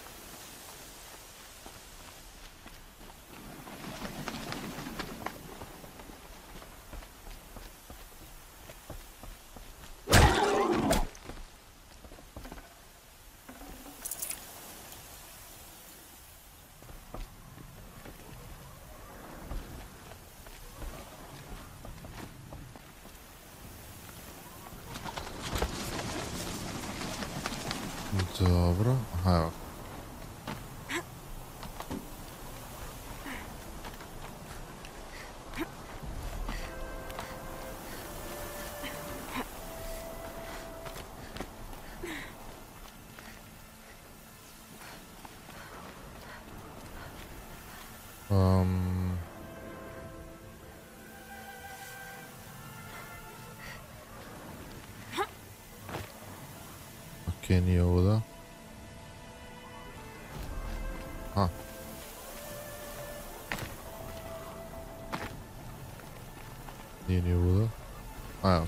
Dobro, aha evo. Okej, nije ovo da. Nije ni ovo da. A evo.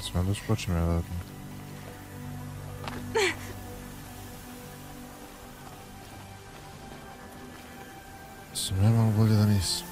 Smem da skočim vjerojatno. Smem, ali bolje da nisam.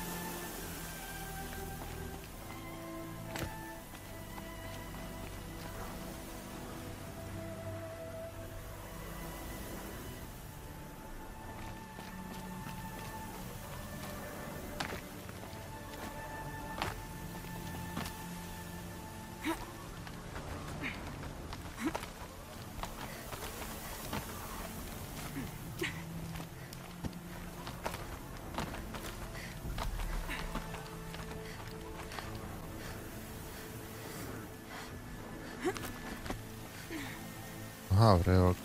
Aha, vrevak.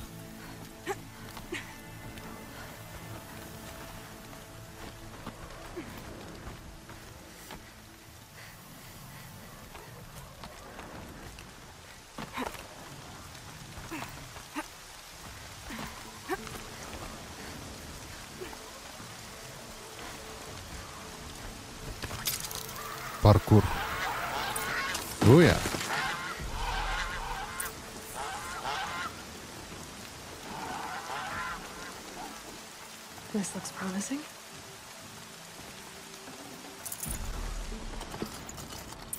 Parkour. Uja. This looks promising.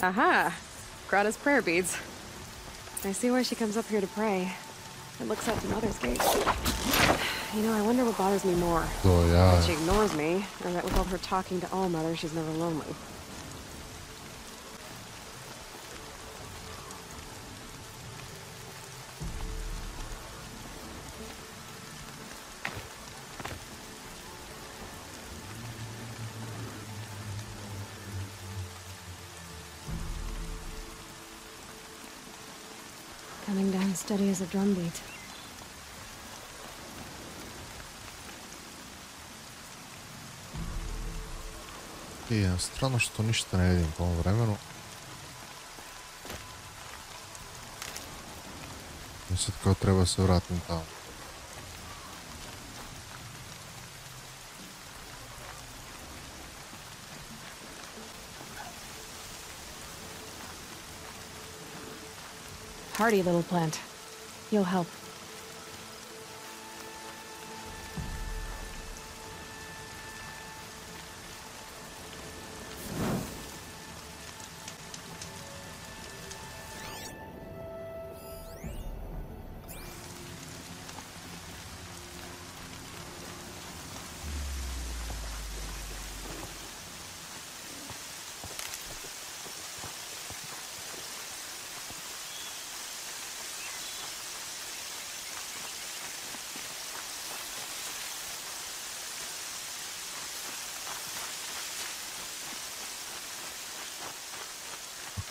Aha! Grata's prayer beads. I see why she comes up here to pray. It looks out the Mother's Gate. You know, I wonder what bothers me more. Oh, yeah. That she ignores me, or that with all her talking to All-Mother, she's never lonely. Coming down steady as a drumbeat. I strano što ništa ne vidim po ovom vremenu. I sad kao treba se vratim tamo. Hardy little plant. You'll help.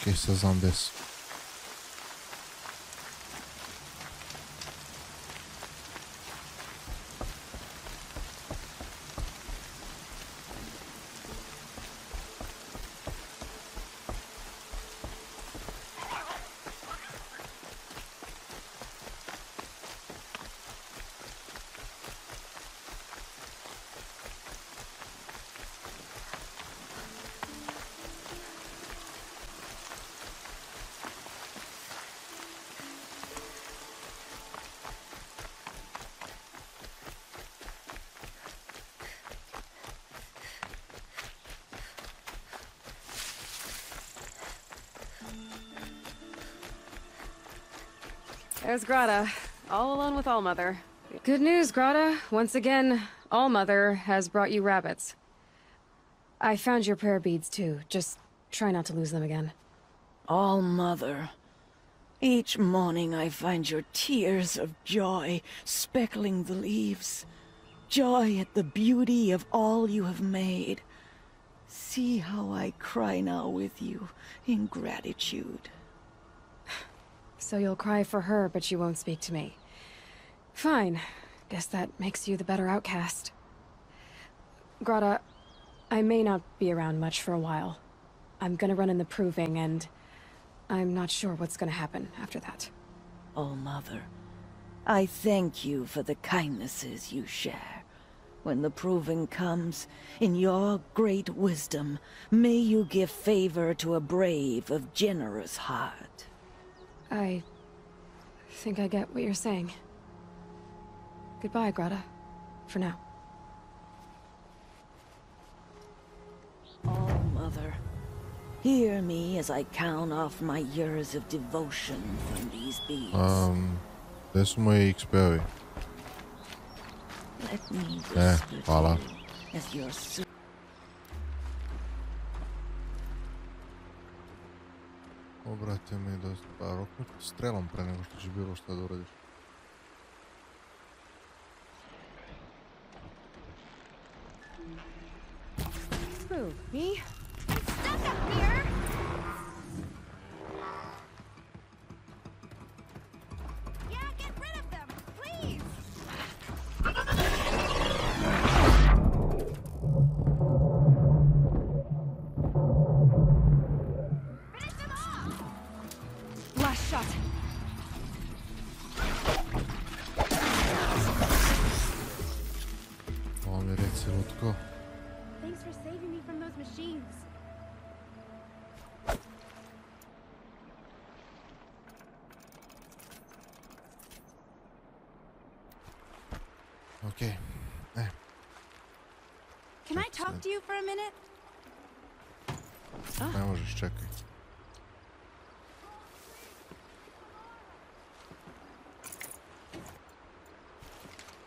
Ok, sad znam gdje sam. There's Grata, all alone with All-Mother. Good news, Grata. Once again, All-Mother has brought you rabbits. I found your prayer beads, too. Just try not to lose them again. All-Mother. Each morning I find your tears of joy speckling the leaves. Joy at the beauty of all you have made. See how I cry now with you in gratitude. So you'll cry for her, but you won't speak to me. Fine. Guess that makes you the better outcast. Grata, I may not be around much for a while. I'm gonna run in the proving, and I'm not sure what's gonna happen after that. All-Mother, I thank you for the kindnesses you share. When the proving comes, in your great wisdom, may you give favor to a brave of generous heart. I think I get what you're saying. Goodbye, Greta. For now. Oh, Mother. Hear me as I count off my years of devotion from these beads. Gdje su moji XP-ovi? Let me whisper hvala. to you as your Obrate mi dosta, pa roknuti strelom pre nego što će bilo što da uradiš. Who? Me? Stuck up here! Yeah, get rid of them, please! Finish them off! Last shot. Ovo mi reci, Lutko. Thanks for saving me from those machines. Okej. Can I talk to you for a minute? Ne možeš, čekaj.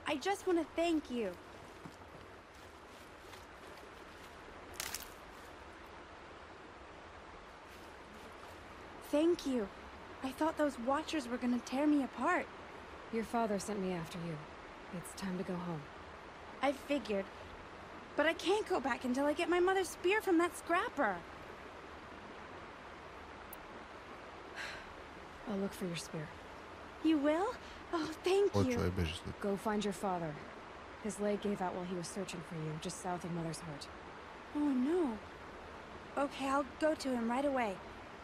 I just want to thank you. Thank you. I thought those Watchers were gonna tear me apart. Your father sent me after you. It's time to go home. I figured. But I can't go back until I get my mother's spear from that scrapper. I'll look for your spear. You will? Oh, thank Hoću, you. aj beži sled. Go find your father. His leg gave out while he was searching for you, just south of Mother's Heart. Oh, no. Okay, I'll go to him right away.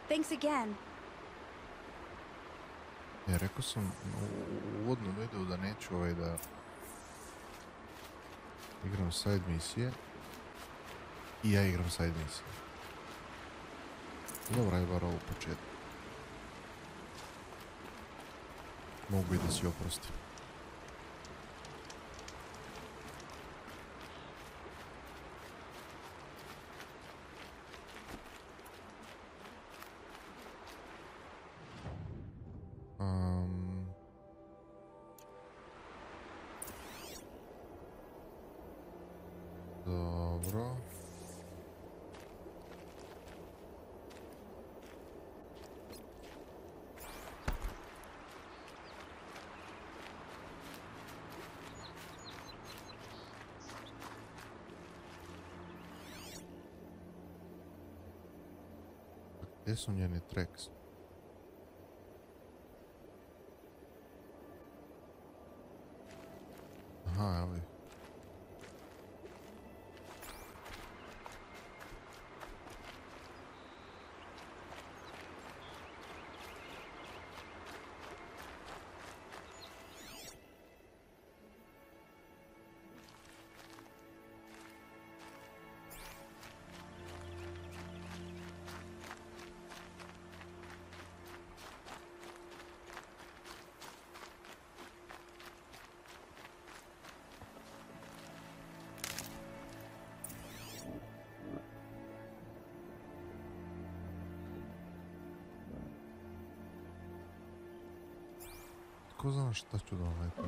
Thanks again. Ja rekao sam u uvodnom videu da neću da igram side misije. I ja igram side misije. Dobro je bar ovo početak. Mogu i da si oprostim. Dobro. Gdje su njeni tracks? Aha, evo ih. Ko zna šta ću da letim?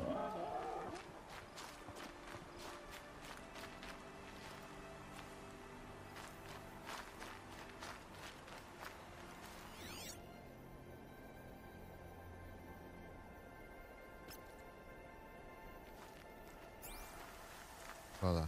Pa da.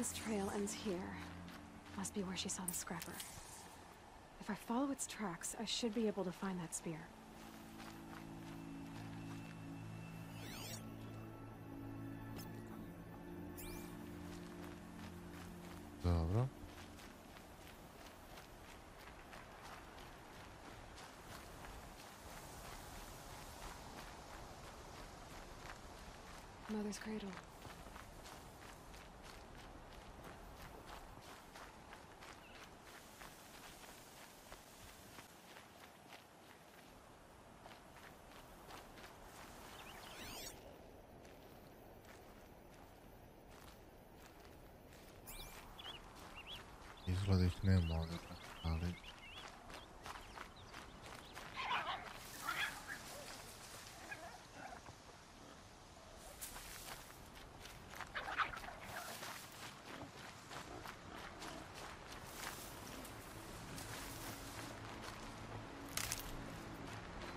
Arana's trail ends here. Must be where she saw the scrapper. If I follow its tracks, I should be able to find that spear. Dobro. Mother's cradle. Izgleda ih nema ovdje, ali...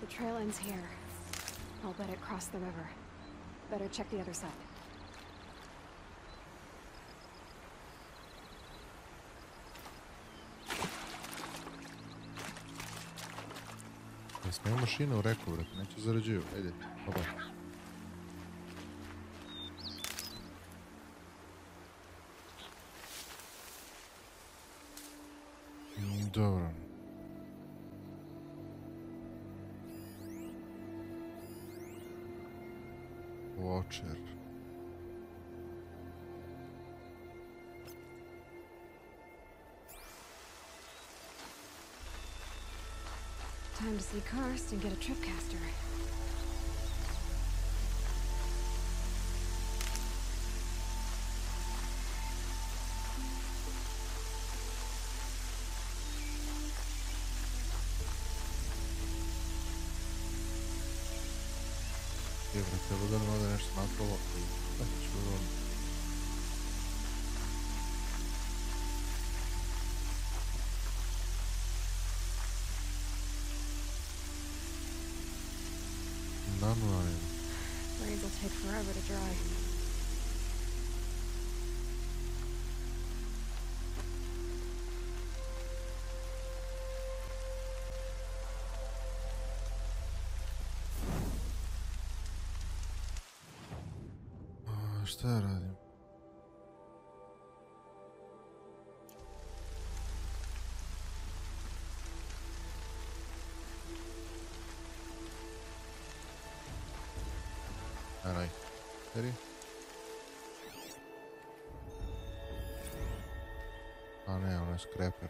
The trail ends here. I'll bet it crossed the river. Better check the other side. Da smijemo mašine u reku, vrat, neće zarađuju, ajde, oba. Dobro. Watcher. Time to see Karst and get a tripcaster. Dobro, treba da nam ovdje nešto napravo. Tako ću vam... Manualno. Blades will take forever to dry. Šta ja radim? Anaj, veri? A ne, on je skreper.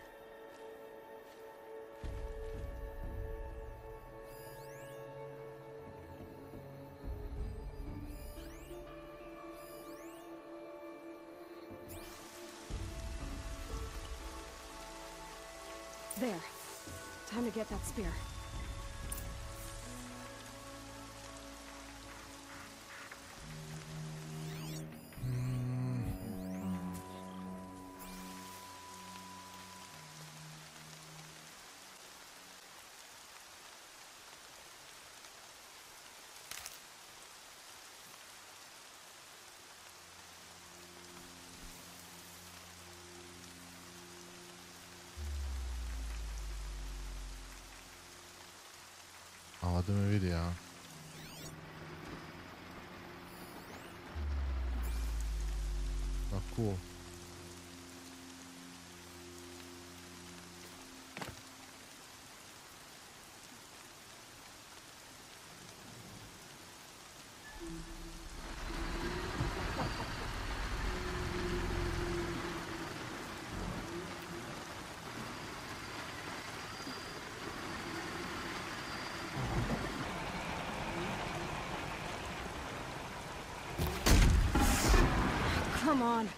There. Time to get that spear. A da me vidi, a? A cool. Come on.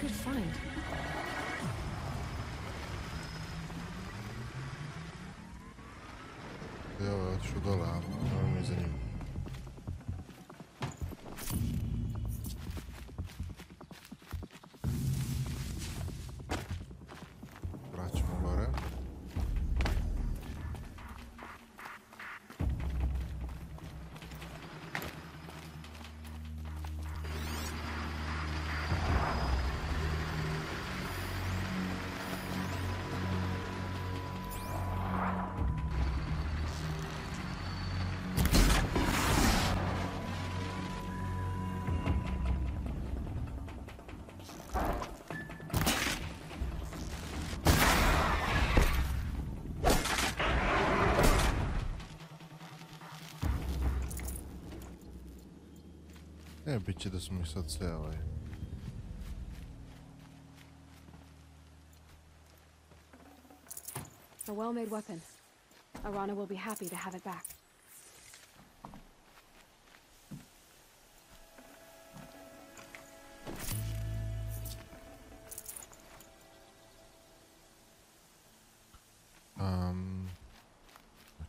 Good find. Evo je otišu dole, a ovo mi je za njim. Vraćamo gore. Bit će da smo ih sad sve A well-made weapon. Arana will be happy to have it back.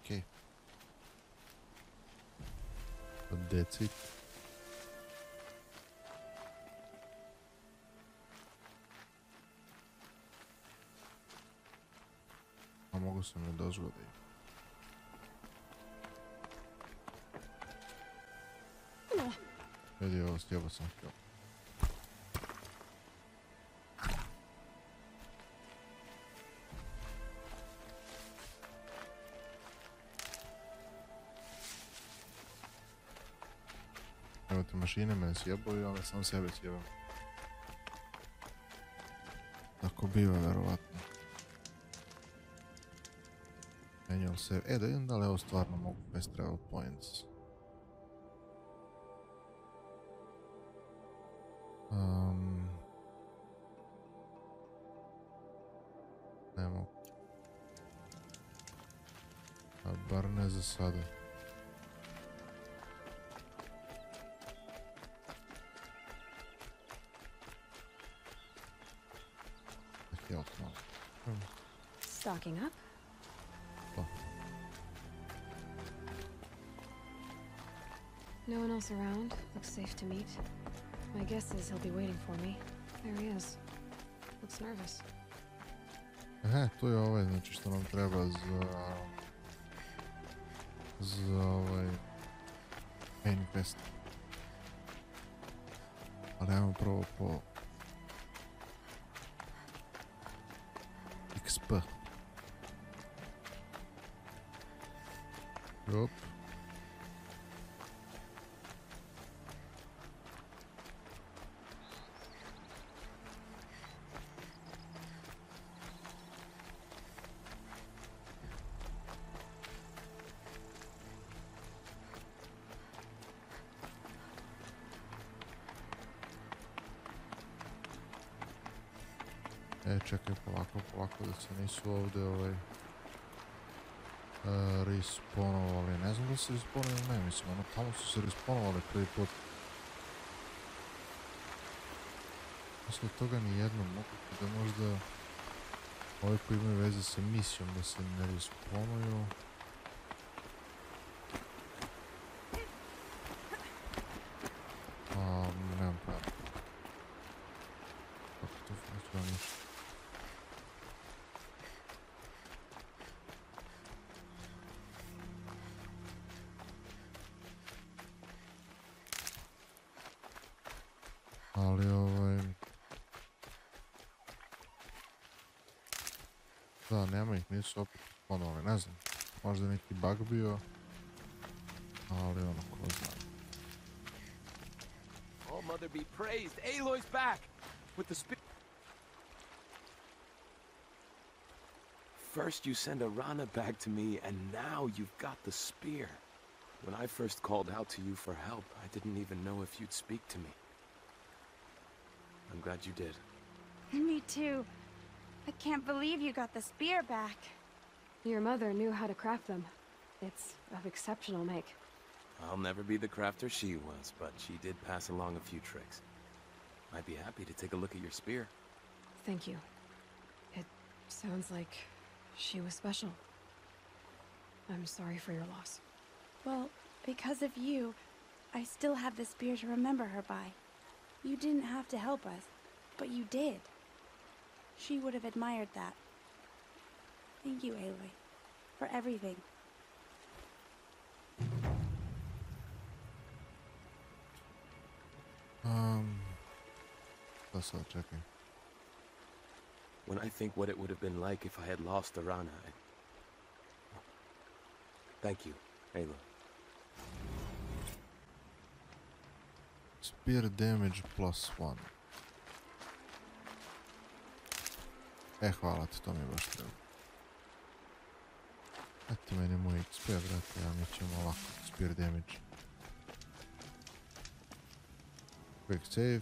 Okay. But that's it. A mogu se mi dozgoditi. Vidi ovo, stjeba sam htio. Evo te mašine mene sjebaju, ali sam sebe sjebam. Tako biva, verovatno. Menjal se... da vidim da li ovo stvarno mogu bez travel points. Ne mogu. A bar ne za sada. Stocking up. No one else around. Looks safe to meet. My guess is he'll be waiting for me. There he is. Looks nervous. To je ovaj, znači što nam treba za ovaj main quest. Ali ajmo prvo po XP. Yup. Čekaj, polako da se nisu ovdje respawnovali. Ne znam da se respawnovali, ne mislim, ono tamo su se respawnovali prvi put. Posle toga nijedno mogu da možda ove koji imaju veze sa misijom da se ne respawnuju. Nemam pravo. Kako to funkcionira ništa. Ali da, nema ih, nisu opet ponovali, ne znam. Možda je neki bug bio. Ali ono, ko zna. Oh, mother be praised! Aloy's back! With the spear. First you send Arana back to me, and now you've got the spear. When I first called out to you for help, I didn't even know if you'd speak to me. I'm glad you did. Me too. I can't believe you got the spear back. Your mother knew how to craft them. It's of exceptional make. I'll never be the crafter she was, but she did pass along a few tricks. I'd be happy to take a look at your spear. Thank you. It sounds like she was special. I'm sorry for your loss. Well, because of you, I still have the spear to remember her by. You didn't have to help us, but you did. She would have admired that. Thank you, Aloy, for everything. That's all checking. When I think what it would have been like if I had lost Arana, Thank you, Aloy. Spear damage +1. Hvala ti, to mi baš treba. Eto meni moj XP, brate, a mi ćemo lako spear damage. Quick save.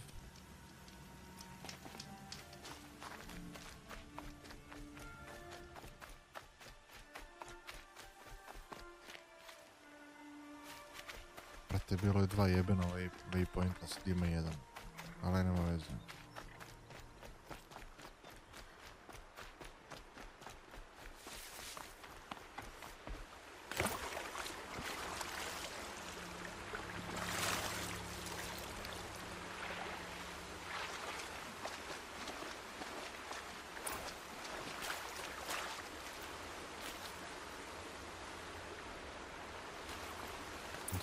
Brate, bilo je 2 jebena waypointa, sad ima 1. Ali nema veze.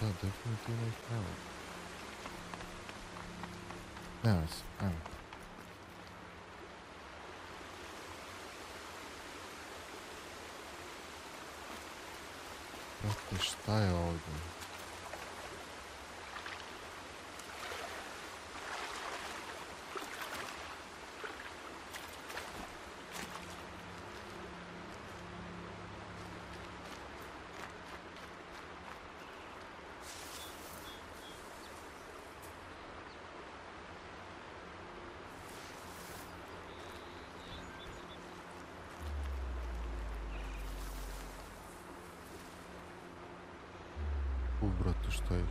Da, definitivno ih nema. Nema se, ajmo. Prate, šta je ovdje? Brate, šta je?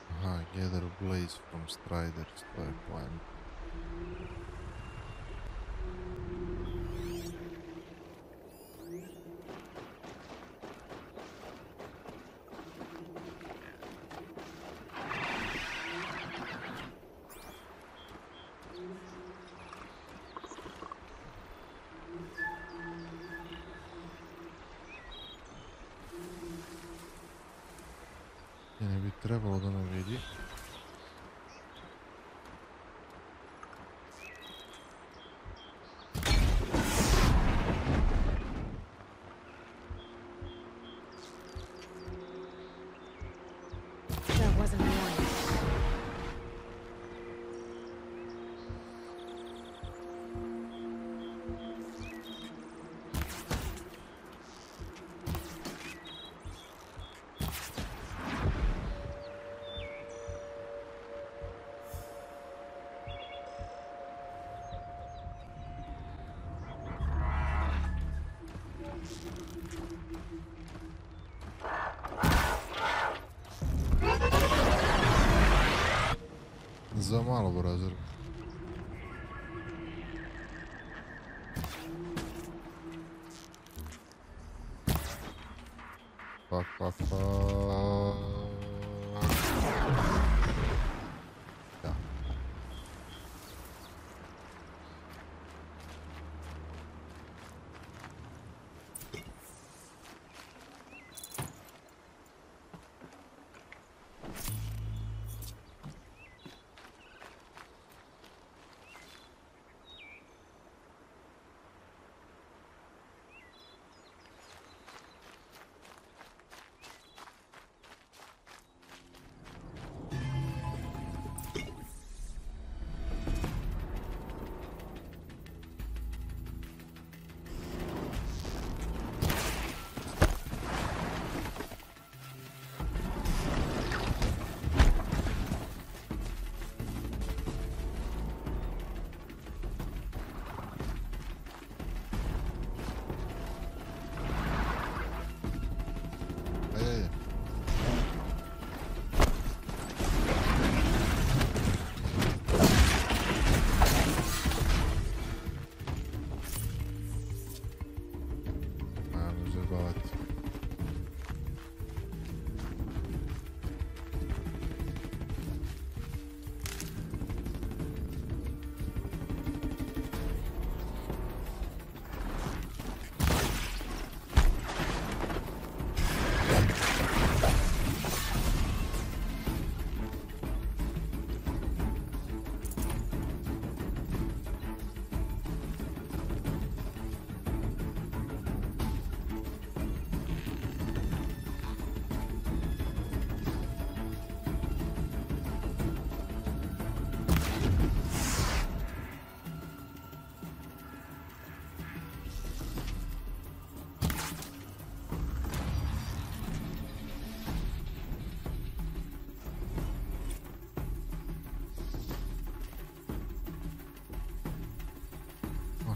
Aha, gather blaze from striders, to je plan. Ne bi trebalo da me vidi. That wasn't warning. Za malo, brother. Fuck. Da.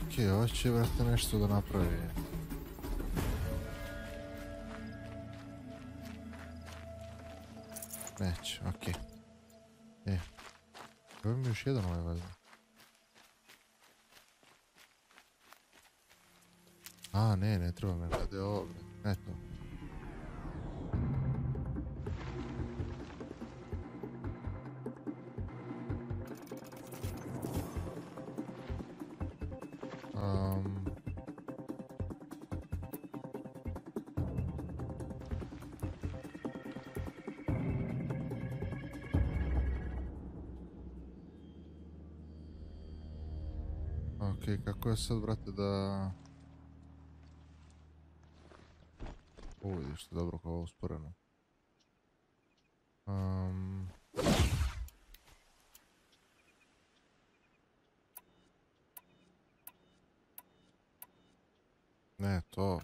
Okej, ovo će vrati nešto da napravi. Neće, okej. Ovo mi još jedan ovaj valjda. A, ne treba me, kada je ovo, ne to. Okej, kako je sad, brate, da... Ovo vidiš što dobro kao usporeno. Ne, to...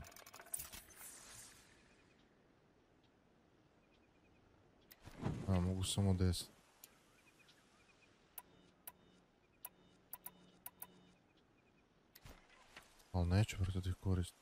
mogu samo 10. Ali neću vrtati korist.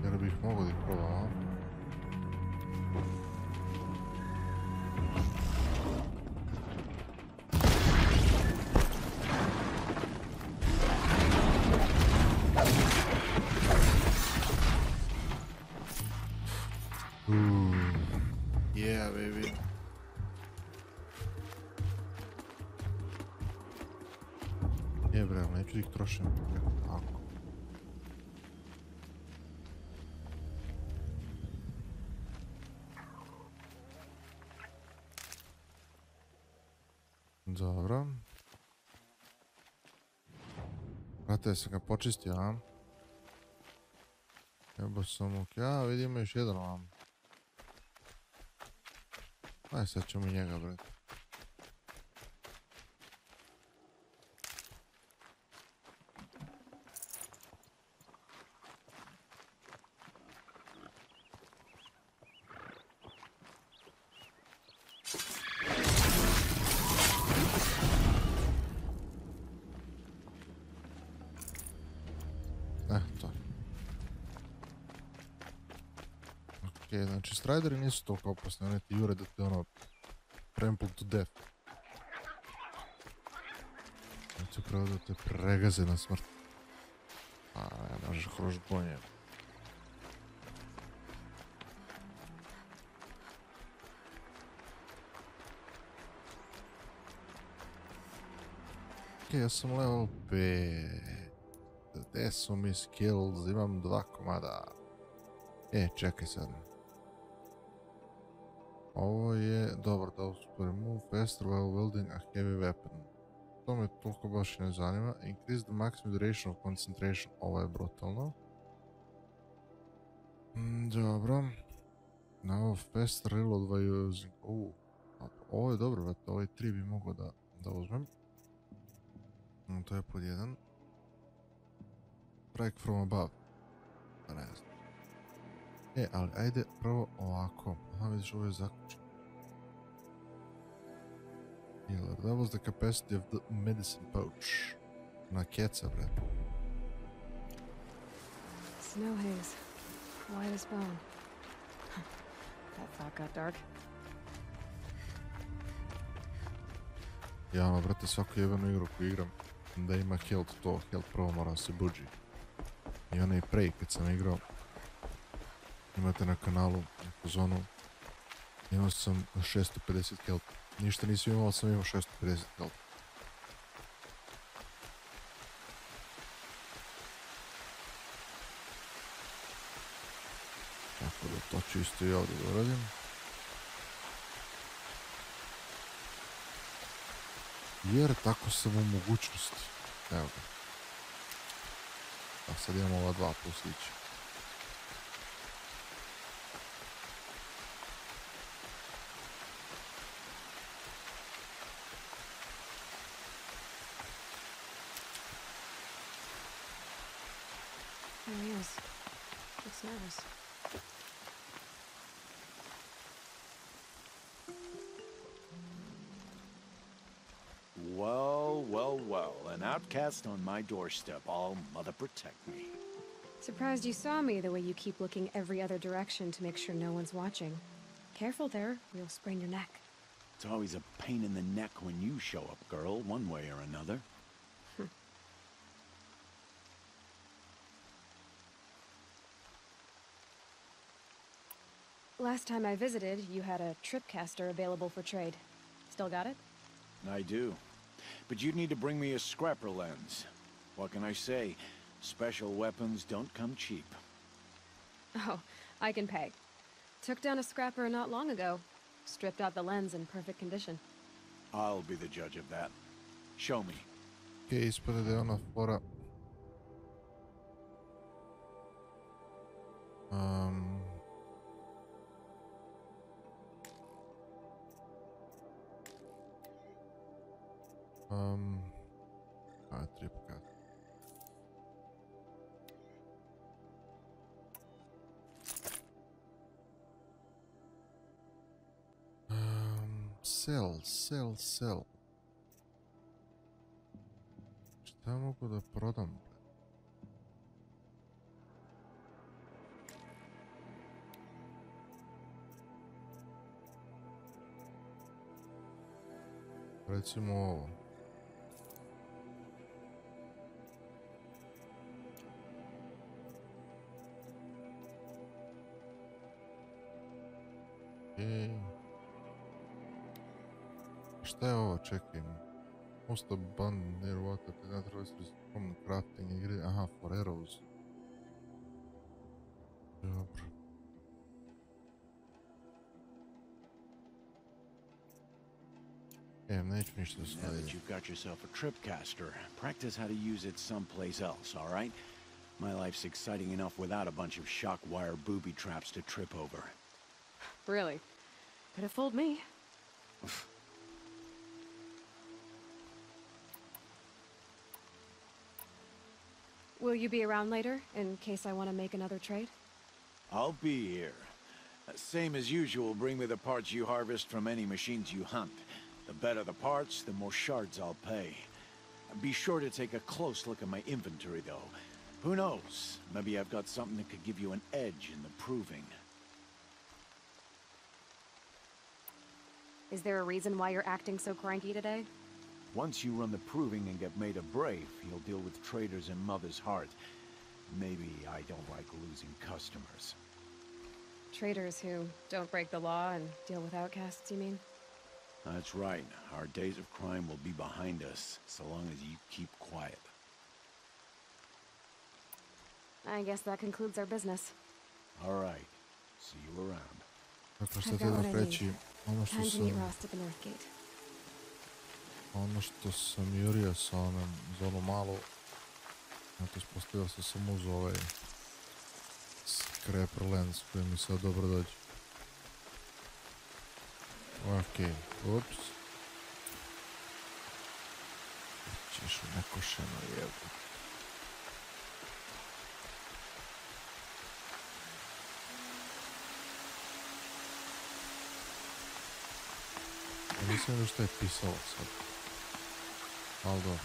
Jer bih mogao da ih probam, yeah, baby. Bre, neću da ih trošim. Tako. Dobro. Brate, sam ga počistio, a? Jebo sam ok. A, vidimo još jedan ovam. Aj, sad ćemo i njega, brate. Znači, strideri nisu toliko opasni, oni ti jure da te ono trample to death. Znači, pravo da te pregaze na smrt. A, ne možeš hroš bonje. Okej, ja sam level 5. Gde su mi skills? Imam 2 komada. Čekaj sad. Ovo je dobro da uspore move faster while wielding a heavy weapon. To me toliko baš ne zanima. Increase the maximum duration of concentration. Ovo je brutalno. Dobro. Now faster reload while using... Ovo je dobro, vrati. Ovo je 3 bi mogao da uzmem. To je pod 1. Strike from above. Da ne znam. Ali ajde prvo ovako. Aha, vidiš, ovo je zaključeno. Healer, that was the capacity of the medicine pouch. Na keca, bre. Snow haze. White as bone. That thought got dark. Ja, ono, brate, svaku jebenu igru koju igram, da ima health, to health prvo mora se buđi. I onaj Prey, kad sam igrao, imate na kanalu neku zonu, imao sam 650 health. Ništa nisam imao, sam imao 650 health. Tako da to ću isto i ovdje da uradim. Jer tako sam u mogućnosti. Evo ga. A sad imamo ova 2 plus ići. There he is. Looks nervous. Well, well, well. An outcast on my doorstep. All mother protect me. Surprised you saw me the way you keep looking every other direction to make sure no one's watching. Careful there, or you'll sprain your neck. It's always a pain in the neck when you show up, girl, one way or another. Last time I visited, you had a tripcaster available for trade. Still got it? I do. But you'd need to bring me a scrapper lens. What can I say? Special weapons don't come cheap. Oh, I can pay. Took down a scrapper not long ago. Stripped out the lens in perfect condition. I'll be the judge of that. Show me. Ok, ispada da je ona fora... tripka. Sell. Šta mogu da prodam? Recimo ovo. Šta je ovo? Čekaj. Most of bun near water cannot resist from crafting igre. Aha, for arrows. Dobro. Neću ništa Now that staviti. you've got yourself a tripcaster, practice how to use it someplace else, all right? My life's exciting enough without a bunch of shock wire booby traps to trip over. Really? Could have fooled me. Will you be around later, in case I want to make another trade? I'll be here. Same as usual, bring me the parts you harvest from any machines you hunt. The better the parts, the more shards I'll pay. Be sure to take a close look at my inventory, though. Who knows? Maybe I've got something that could give you an edge in the proving. Is there a reason why you're acting so cranky today? Once you run the proving and get made a brave, you'll deal with traitors in Mother's Heart. Maybe I don't like losing customers. Traitors who don't break the law and deal with outcasts, you mean? That's right. Our days of crime will be behind us, so long as you keep quiet. I guess that concludes our business. All right. See you around. Dakle, šta I've ti got da what I preći? need. Ono što Time to meet sam... Rost at the North Gate. Ono što sam jurio sa onom, za onu malu... Znači, ispostavio se sam uzeo ovaj... Scrapper lens koji mi sad dobro dođe. Okej, ups. Ćeš u nekošeno jebu. Nisam vidio što je pisalo sad. Ali dobro.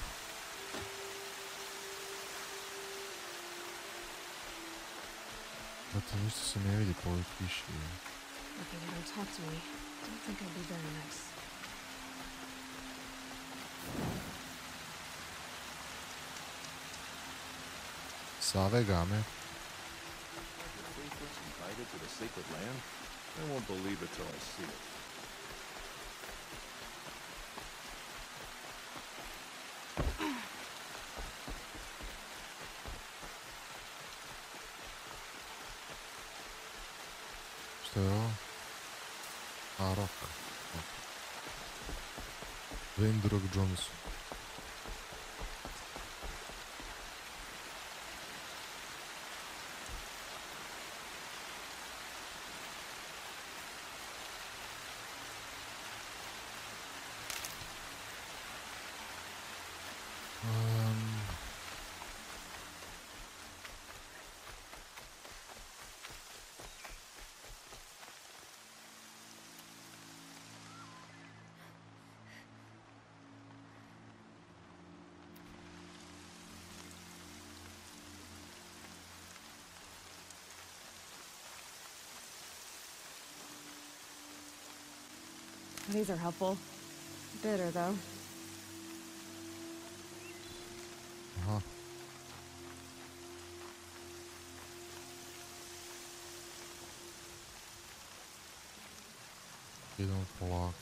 Brate, ništa se ne vidi po ovoj kiši. Okay, they don't talk to me. Don't think I'd be very nice. Save game. Invited to the sacred land? I won't believe it till I see it. Što je ovo? A, Rock. Dwayne The Rock Johnson. These are helpful. Bitter, though. Aha. Idemo polako.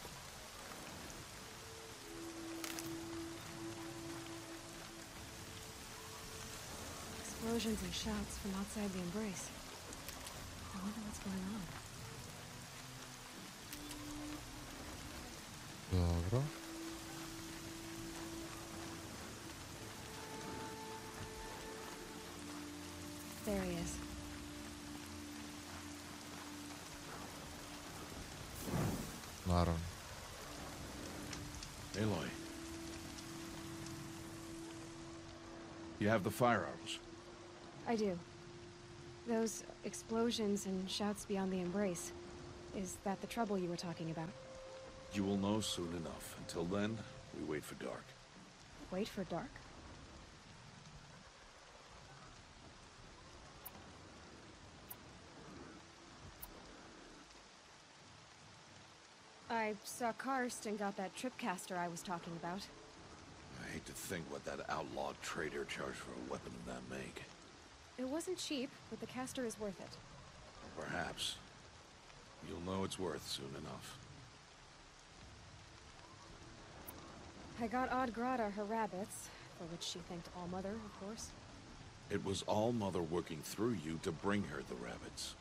Explosions and shouts from outside the embrace. I wonder what's going on. Dobro. There he is. Naravno. Aloy. You have the firearms. I do. Those explosions and shouts beyond the embrace. Is that the trouble you were talking about? You will know soon enough. Until then, we wait for dark. Wait for dark? I saw Karst and got that tripcaster I was talking about. I hate to think what that outlawed trader charged for a weapon of that make. It wasn't cheap, but the caster is worth it. Perhaps. You'll know it's worth soon enough. I got Oddgrada her rabbits, for which she thanked Allmother, of course. It was Allmother working through you to bring her the rabbits.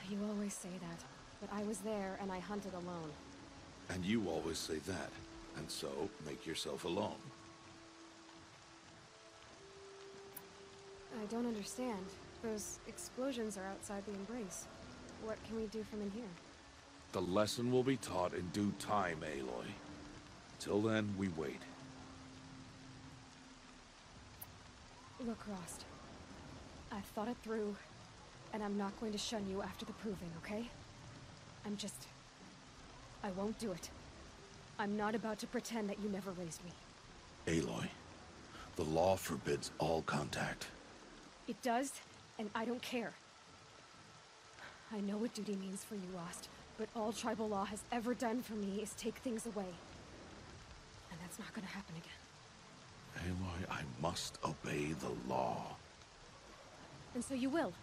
You always say that, but I was there and I hunted alone. And you always say that, and so make yourself alone. I don't understand. Those explosions are outside the embrace. What can we do from in here? The lesson will be taught in due time, Aloy. Till then, we wait. Look, Rost. I've thought it through, and I'm not going to shun you after the proving, okay? I won't do it. I'm not about to pretend that you never raised me. Aloy, the law forbids all contact. It does, and I don't care. I know what duty means for you, Rost, but all tribal law has ever done for me is take things away. And that's not gonna happen again. Aloy, I must obey the law. And so you will.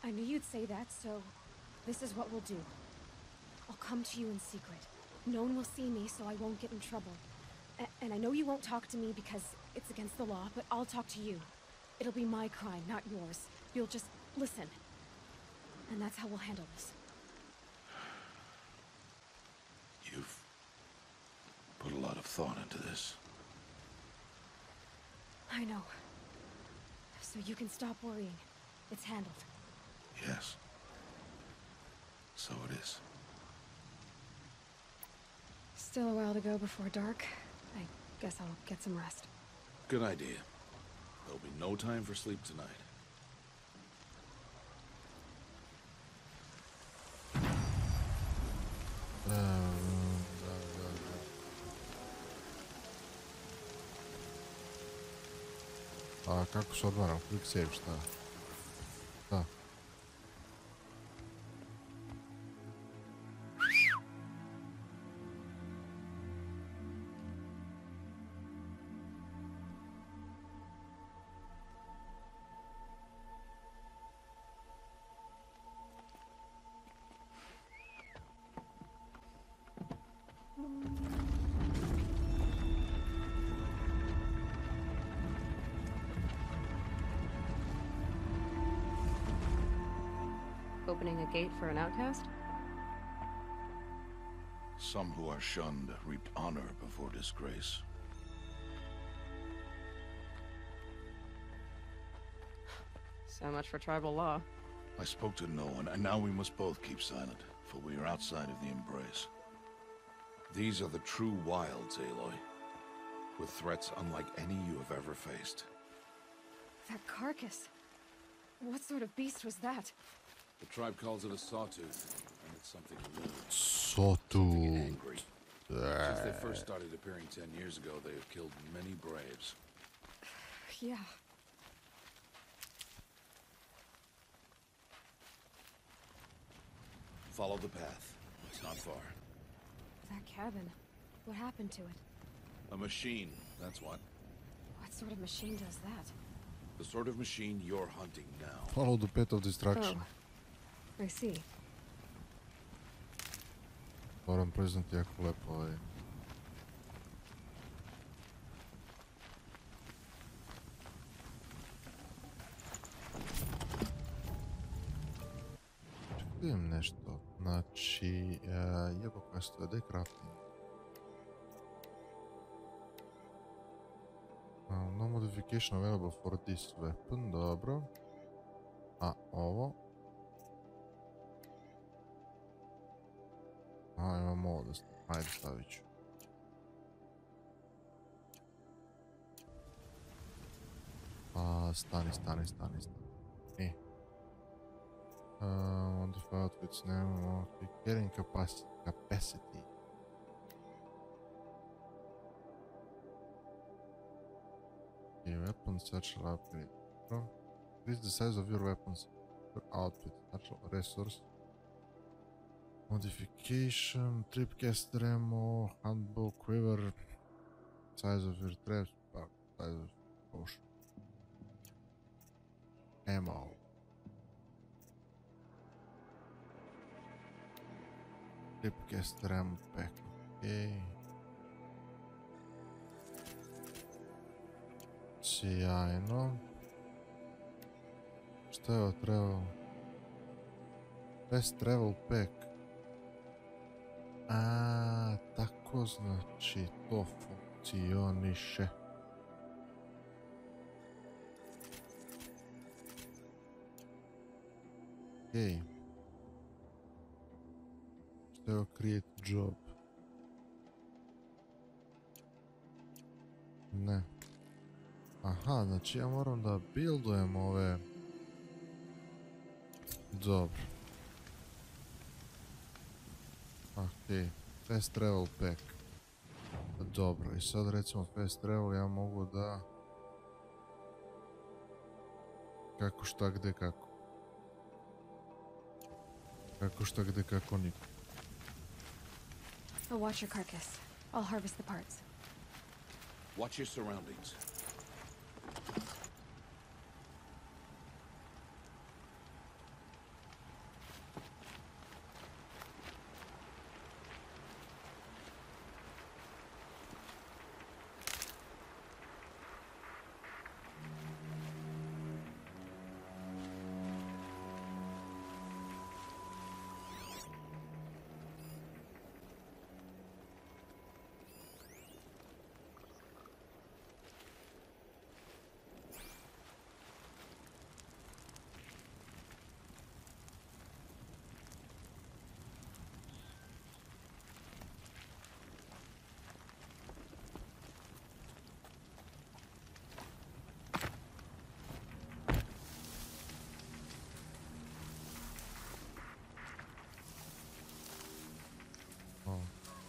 I knew you'd say that, so this is what we'll do. I'll come to you in secret. No one will see me, so I won't get in trouble. And I know you won't talk to me because it's against the law, but I'll talk to you. It'll be my crime, not yours. You'll just listen. And that's how we'll handle this. You've put a lot of thought into this. I know. So you can stop worrying. It's handled. Yes. So it is. Still a while to go before dark. I guess I'll get some rest. Good idea. There'll be no time for sleep tonight. A kako se odvaram? Quick save, šta? Da. Opening a gate for an outcast? Some who are shunned reap honor before disgrace. So much for tribal law. I spoke to no one, and now we must both keep silent, for we are outside of the embrace. These are the true wilds, Aloy, with threats unlike any you have ever faced. That carcass. What sort of beast was that? The tribe calls it a sawtooth, and it's something new. Sawtooth. Angry. Since they first started appearing 10 years ago, they have killed many braves. Yeah. Follow the path. It's not far. That cabin. What happened to it? A machine, that's what. What sort of machine does that? The sort of machine you're hunting now. Follow the path of destruction. I see. Moram priznati jako lepo ovaj. Vidim nešto. Znači, jebo koja stoje, da je crafting. No modification available for this weapon, dobro. A ovo? A, imam ovo da stavim. Ajde, stavit ću. Stani. Modify outfits, nemamo. Carrying capacity. Okay, weapons, satchel upgrade. Increase the size of your weapons, your outfit, satchel, resource. Modification, tripcaster ammo, handbow, quiver, size of your traps, size of potion. Ammo. Tripcaster ammo pack, okay. Sjajno. Šta je ovo travel? Best travel pack. Tako znači to funkcioniše. Okej. Šta je ovo create job? Ne. Aha, znači ja moram da buildujem ove... Dobro. Ok, fast travel pack. Dobro, i sad recimo fast travel ja mogu da... Kako šta gde kako. Kako šta gde kako niko. I'll watch your carcass. I'll harvest the parts. Watch your surroundings.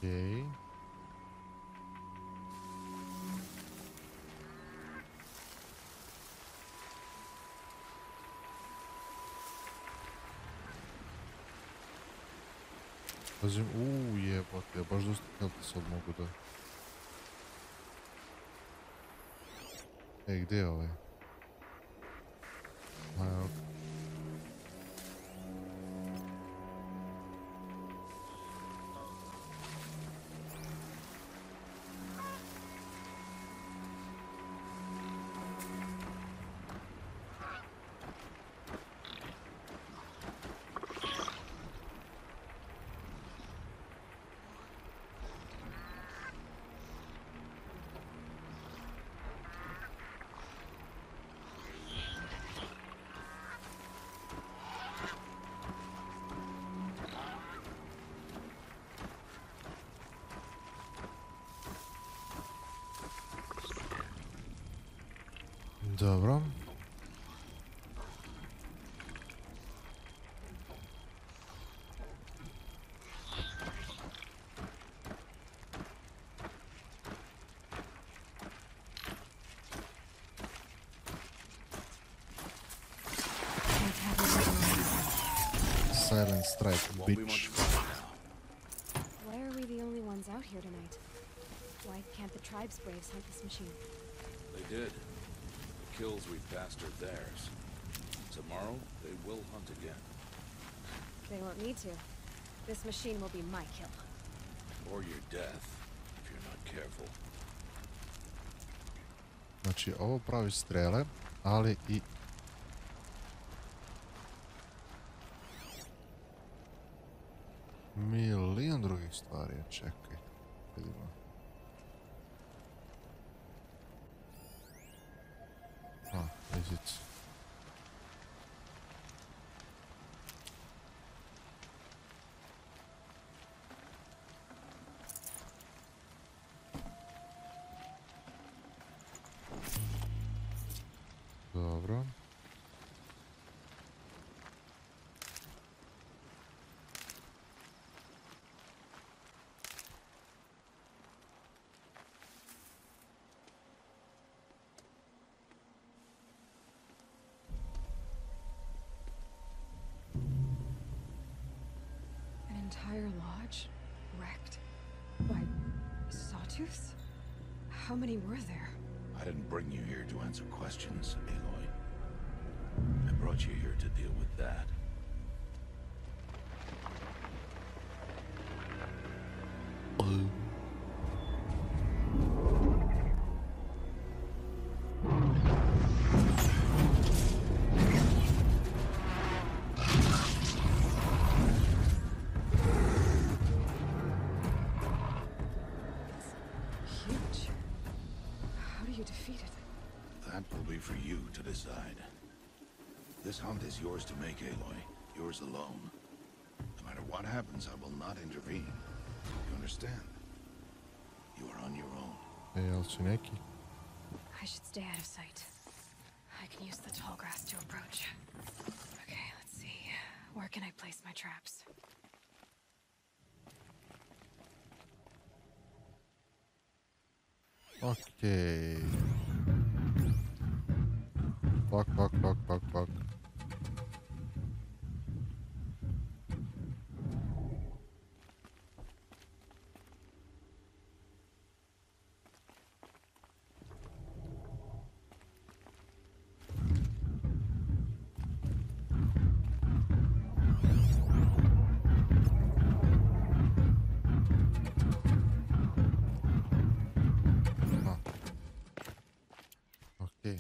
Okay. Pazim, jebote, ja baš dosta helta sad mogu da... Ej, gdje je ovaj? Evo. Dobro. Silent strike, bitch. Why are we the only ones ones out here tonight. Why can't the tribe's braves hunt this machine? They did. The kills we passed are theirs. Tomorrow, they will hunt again. They won't need to. This machine will be my kill. Or your death, if you're not careful. Znači, ovo pravi strele, ali i... milion drugih stvari, čekaj. Vidimo. Vizic. Dobro. An entire lodge wrecked by sawtooths? How many were there? I didn't bring you here to answer questions, Aloy. I brought you here to deal with that. Huge. How do you defeat it? That will be for you to decide. This hunt is yours to make, Aloy. Yours alone. No matter what happens, I will not intervene. You understand? You are on your own. Jel si neki? I should stay out of sight. I can use the tall grass to approach. Okay, let's see. Where can I place my traps? Okej. Pak. Okej.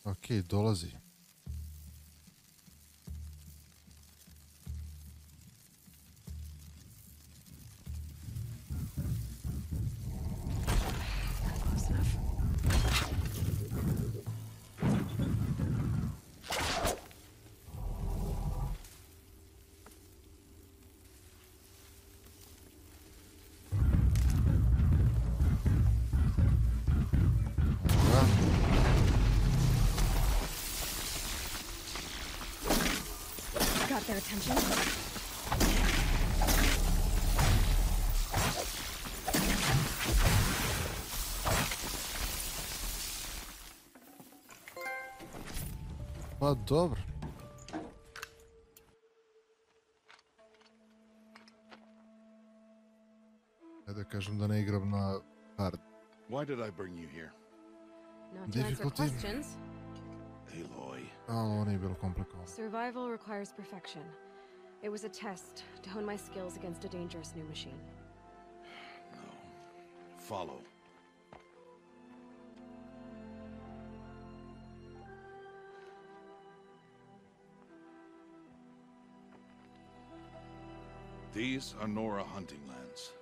Okej, dolazi. Close enough. Got their attention. Pa dobro. Ajde kažem da ne igram na hard. Why did I bring you here? Not to answer Difficulty. questions. Aloy. Ali ovo nije bilo komplikovano. Survival requires perfection. It was a test to hone my skills against a dangerous new machine. No. Follow. These are Nora hunting lands.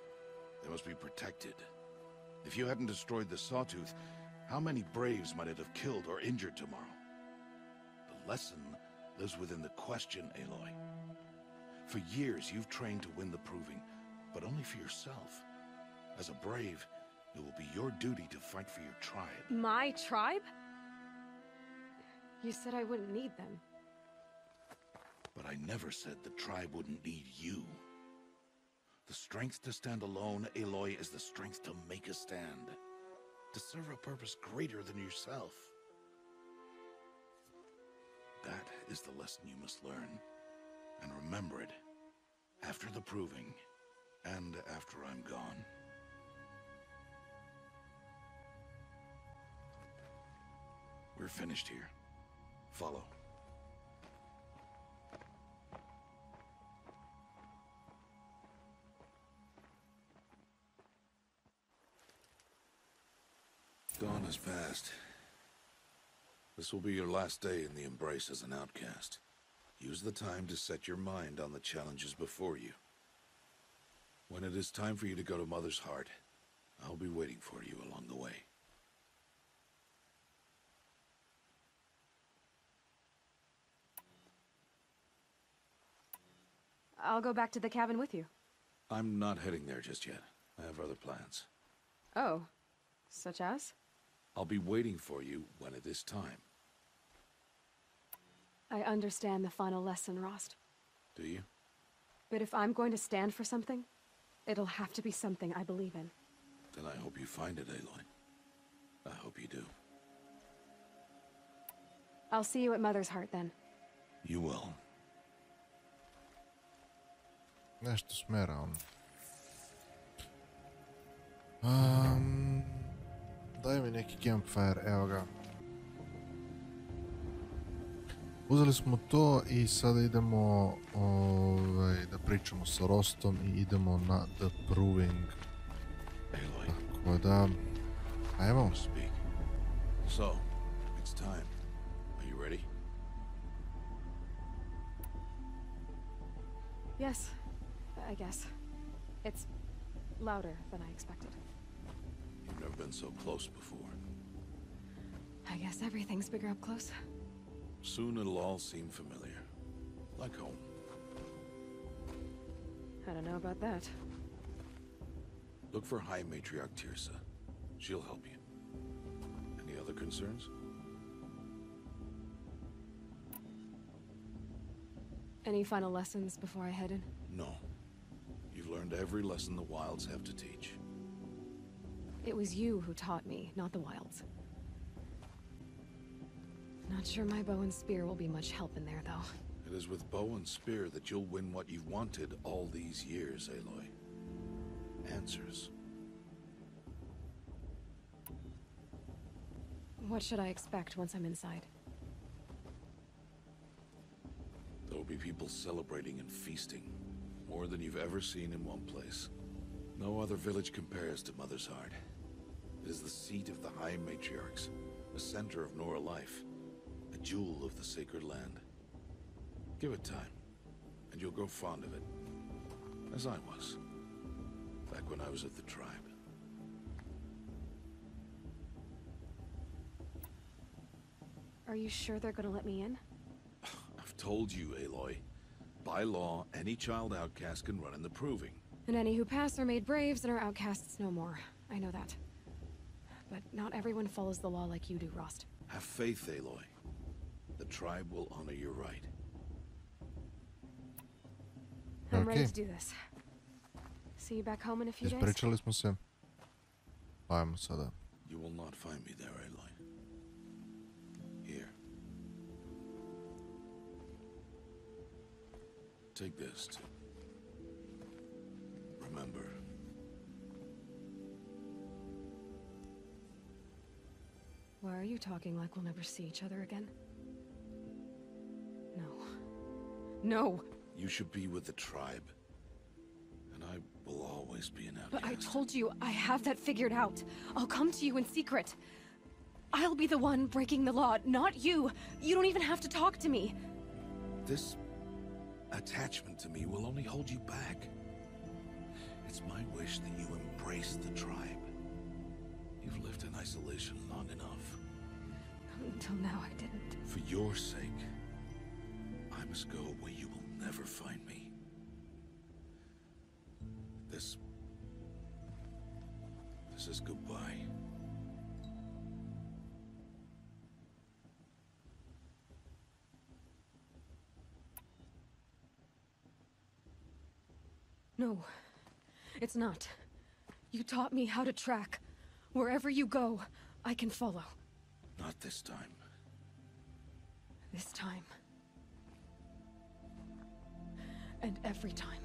They must be protected. If you hadn't destroyed the Sawtooth, how many Braves might it have killed or injured tomorrow? The lesson lives within the question, Aloy. For years, you've trained to win the Proving, but only for yourself. As a Brave, it will be your duty to fight for your tribe. My tribe? You said I wouldn't need them. But I never said the tribe wouldn't need you. The strength to stand alone, Aloy, is the strength to make a stand. To serve a purpose greater than yourself. That is the lesson you must learn. And remember it. After the Proving. And after I'm gone. We're finished here. Follow. Dawn has passed. This will be your last day in the Embrace as an outcast. Use the time to set your mind on the challenges before you. When it is time for you to go to Mother's Heart, I'll be waiting for you along the way. I'll go back to the cabin with you. I'm not heading there just yet. I have other plans. Oh. Such as? I'll be waiting for you when it is time. I understand the final lesson, Rost. Do you? But if I'm going to stand for something, it'll have to be something I believe in. Then I hope you find it, Aloy. I hope you do. I'll see you at Mother's Heart, then. You will. Nešto smera on. Daj mi neki campfire, evo ga. Uzeli smo to i sada idemo da pričamo sa Rostom i idemo na The Proving. Tako da, ajmo. So, it's time. Are you ready? Yes, I guess. It's louder than I expected. You've never been so close before. I guess everything's bigger up close. Soon it'll all seem familiar. Like home. I don't know about that. Look for High Matriarch Teersa. She'll help you. Any other concerns? Any final lessons before I head in? No. You've learned every lesson the Wilds have to teach. It was you who taught me, not the Wilds. Not sure my bow and spear will be much help in there, though. It is with bow and spear that you'll win what you've wanted all these years, Aloy. Answers. What should I expect once I'm inside? There will be people celebrating and feasting. More than you've ever seen in one place. No other village compares to Mother's Heart. It is the seat of the High Matriarchs, the center of Nora life, a jewel of the sacred land. Give it time, and you'll grow fond of it. As I was, back when I was at the tribe. Are you sure they're gonna let me in? I've told you, Aloy. By law, any child outcast can run in the Proving. And any who pass are made braves and are outcasts no more. I know that. But not everyone follows the law like you do, Rost. Have faith, Aloy. The tribe will honor your right. I'm ready to do this. See you back home in a few days? Ispričali smo se. Ajmo sada. You will not find me there, Aloy. Here. Take this to remember. Why are you talking like we'll never see each other again? No. No! You should be with the tribe. And I will always be an outcast. But I told you, I have that figured out. I'll come to you in secret. I'll be the one breaking the law, not you. You don't even have to talk to me. This attachment to me will only hold you back. It's my wish that you embrace the tribe. You've lived in isolation long enough. Until now, I didn't. For your sake, I must go where you will never find me. This is goodbye. No, it's not. You taught me how to track. Wherever you go, I can follow. Not this time. This time. And every time.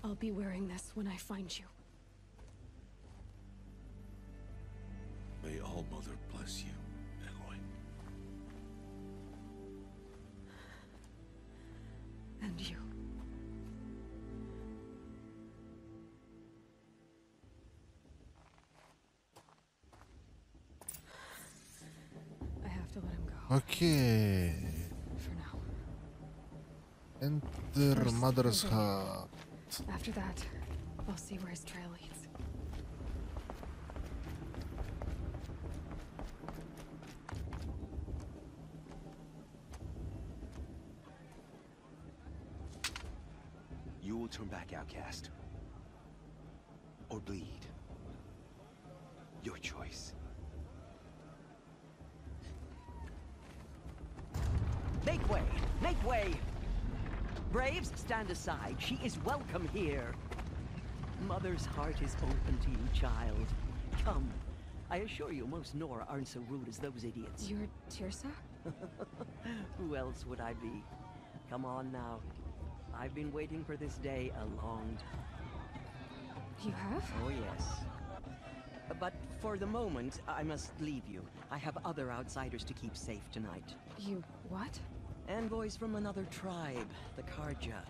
I'll be wearing this when I find you. May All Mother bless you, Aloy. And you. I have to let him go. Okay. For now. Enter First, Mother's we'll go. hut. After that, I'll see where his trail leads. You will turn back, outcast. Or bleed. Your choice. Make way! Make way! Braves, stand aside. She is welcome here. Mother's heart is open to you, child. Come. I assure you, most Nora aren't so rude as those idiots. You're Teersa? Who else would I be? Come on now. I've been waiting for this day a long time. You have? Oh, yes. But for the moment, I must leave you. I have other outsiders to keep safe tonight. You what? Envoys from another tribe, the Karja.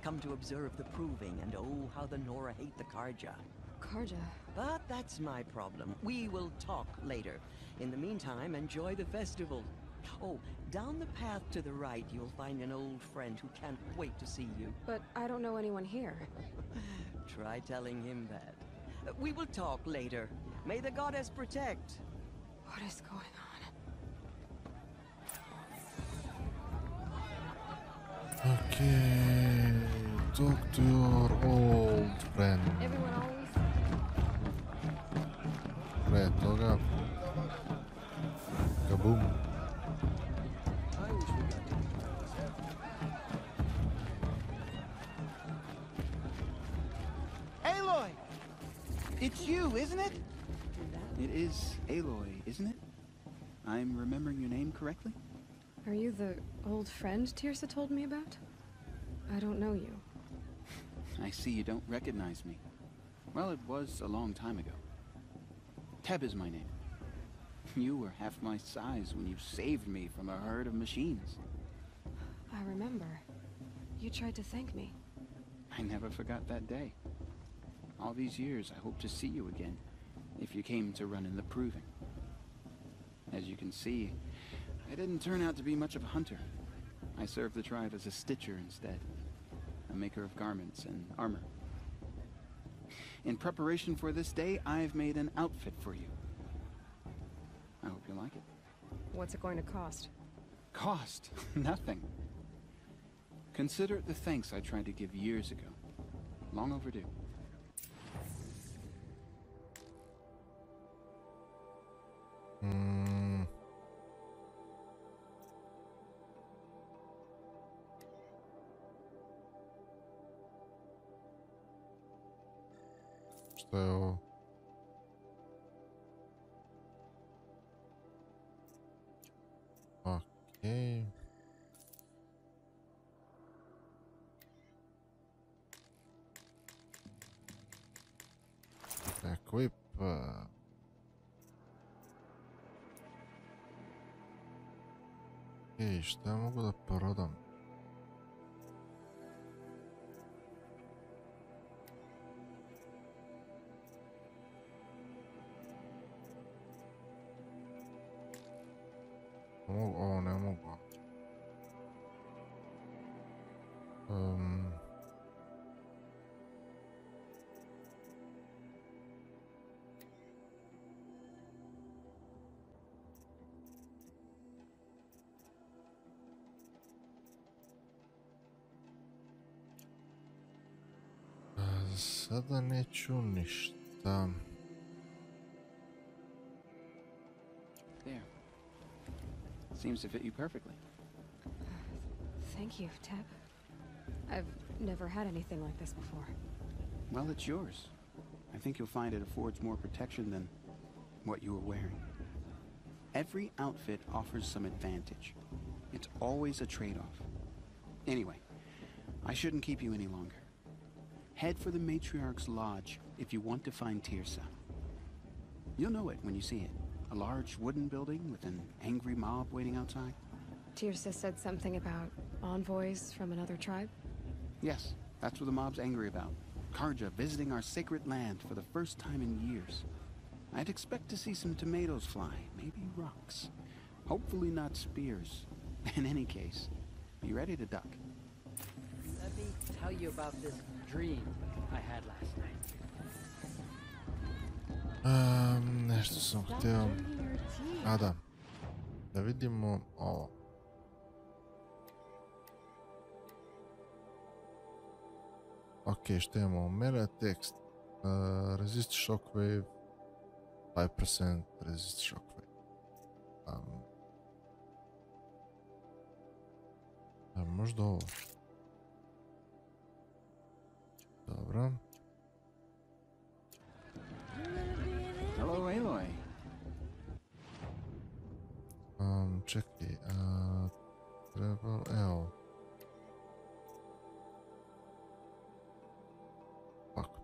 Come to observe the proving, and oh, how the Nora hate the Karja. Karja? But that's my problem. We will talk later. In the meantime, enjoy the festival. Oh, down the path to the right, you'll find an old friend who can't wait to see you. But I don't know anyone here. Try telling him that. We will talk later. May the goddess protect. What is going on? Okay. Talk to your old friend. Everyone always... Pre toga. Kaboom. Aloy! It's you, isn't it? It is Aloy, isn't it? I'm remembering your name correctly? Are you the old friend Teersa told me about? I don't know you. I see you don't recognize me. Well, it was a long time ago. Teb is my name. You were half my size when you saved me from a herd of machines. I remember. You tried to thank me. I never forgot that day. All these years, I hope to see you again, if you came to run in the proving. As you can see, I didn't turn out to be much of a hunter. I served the tribe as a stitcher instead, a maker of garments and armor. In preparation for this day, I've made an outfit for you. I hope you like it. What's it going to cost? Cost? Nothing. Consider it the thanks I tried to give years ago. Long overdue. Šta je ovo? Okej. Equip. Okej, šta mogu da prodam? Ovo ne mogu. Sada neću ništa. There. Seems to fit you perfectly. Thank you, Teb. I've never had anything like this before. Well, it's yours. I think you'll find it affords more protection than what you were wearing. Every outfit offers some advantage. It's always a trade-off. Anyway, I shouldn't keep you any longer. Head for the Matriarch's Lodge if you want to find Tirsa. You'll know it when you see it. A large wooden building with an angry mob waiting outside. Tirsa said something about envoys from another tribe? Yes, that's what the mob's angry about. Karja visiting our sacred land for the first time in years. I'd expect to see some tomatoes fly, maybe rocks. Hopefully not spears. In any case, be ready to duck. Let me tell you about this dream I had last night. Nešto sam htio... A da vidimo ovo. Ok, što imamo? Melee text. Resist shockwave. 5% resist shockwave. Možda ovo. Dobro. Hello, Aloy. Čekaj, treba, evo. Tako.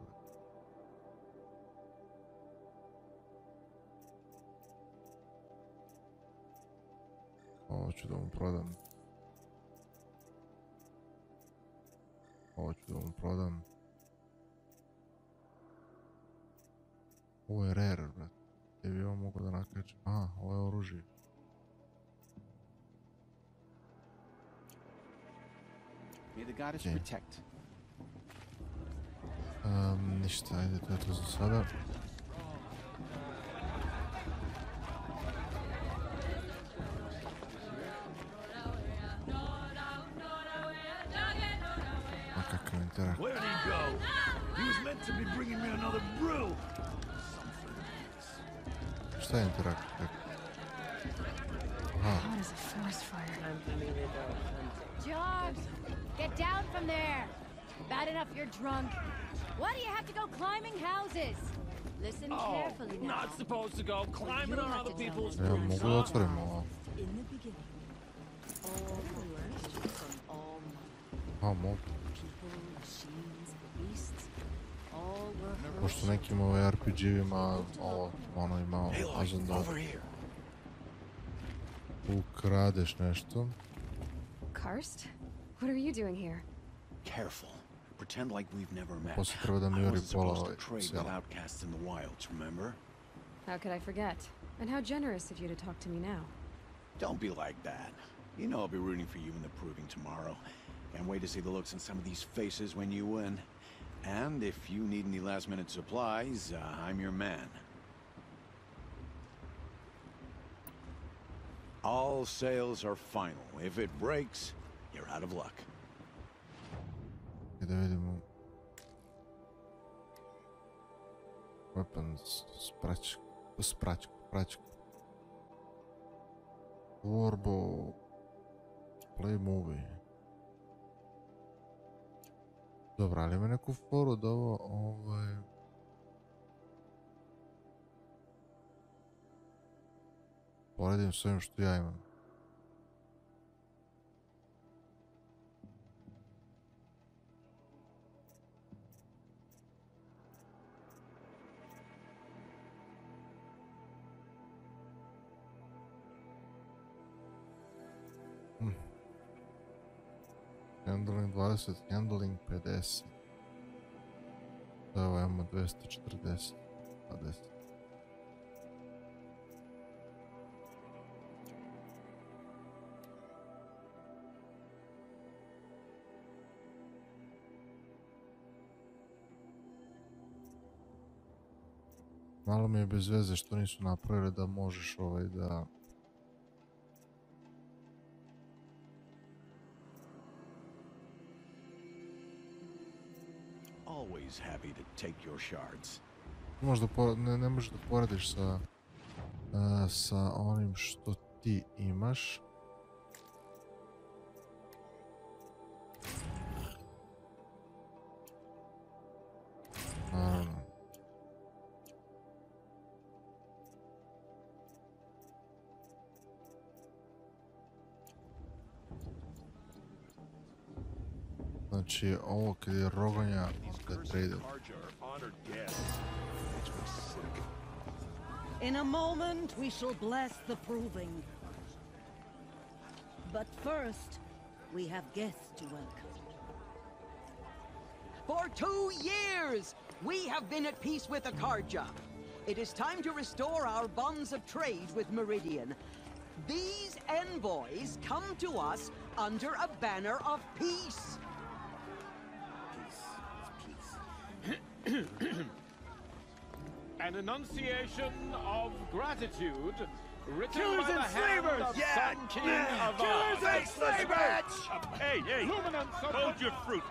Ovo ću da mu prodam. Ovo je rare, brat. Gdje bi ovo mogu da nakačem? Aha, ovo je oružje. May the goddess protect. Ništa, ajde, to je to za sada. A kakav interak. Where'd he go? He was meant to be bringing me another brew. Šta je interak? Aha. What is a forest fire? John, get down from there. Bad enough you're drunk. Why do you have to go climbing houses? Listen carefully now. Not supposed to go climbing on other people's Ja roofs. mogu da otvorim ovo. In the beginning, all emerged from all A, mogu. people, machines, beasts, all were Pošto nekim RPG-vima ovo, ono ima azon da ukradeš nešto. Karst? What are you doing here? Careful. Pretend like we've never met. Poslije treba da mi I juri wasn't pola supposed to trade with sela. outcasts in the wilds, remember? How could I forget? And how generous of you to talk to me now. Don't be like that. You know I'll be rooting for you in the proving tomorrow. Can't wait to see the looks on some of these faces when you win. And if you need any last-minute supplies, I'm your man. All sales are final. If it breaks, you're out of luck. I da vidimo. Weapons, spračka. Warbow. Play movie. Dobro, ali ima neku foru da ovo, poredim s ovim što ja imam. Handling 20, handling 50. Evo imamo 240. A 10. Malo mi je bez veze što nisu napravili da možeš da... always happy to take your shards. Možda ne možeš da porediš sa onim što ti imaš. Naravno. Znači, ovo kad je roganja, ga trade. In a moment, we shall bless the proving. But first, we have guests to welcome. For 2 years, we have been at peace with Akarja. It is time to restore our bonds of trade with Meridian. These envoys come to us under a banner of peace. An enunciation of gratitude written Killers by the and hand slavers! of Yeah! Sun King of Killers and slavers! Hey, Luminance of hold your fruit.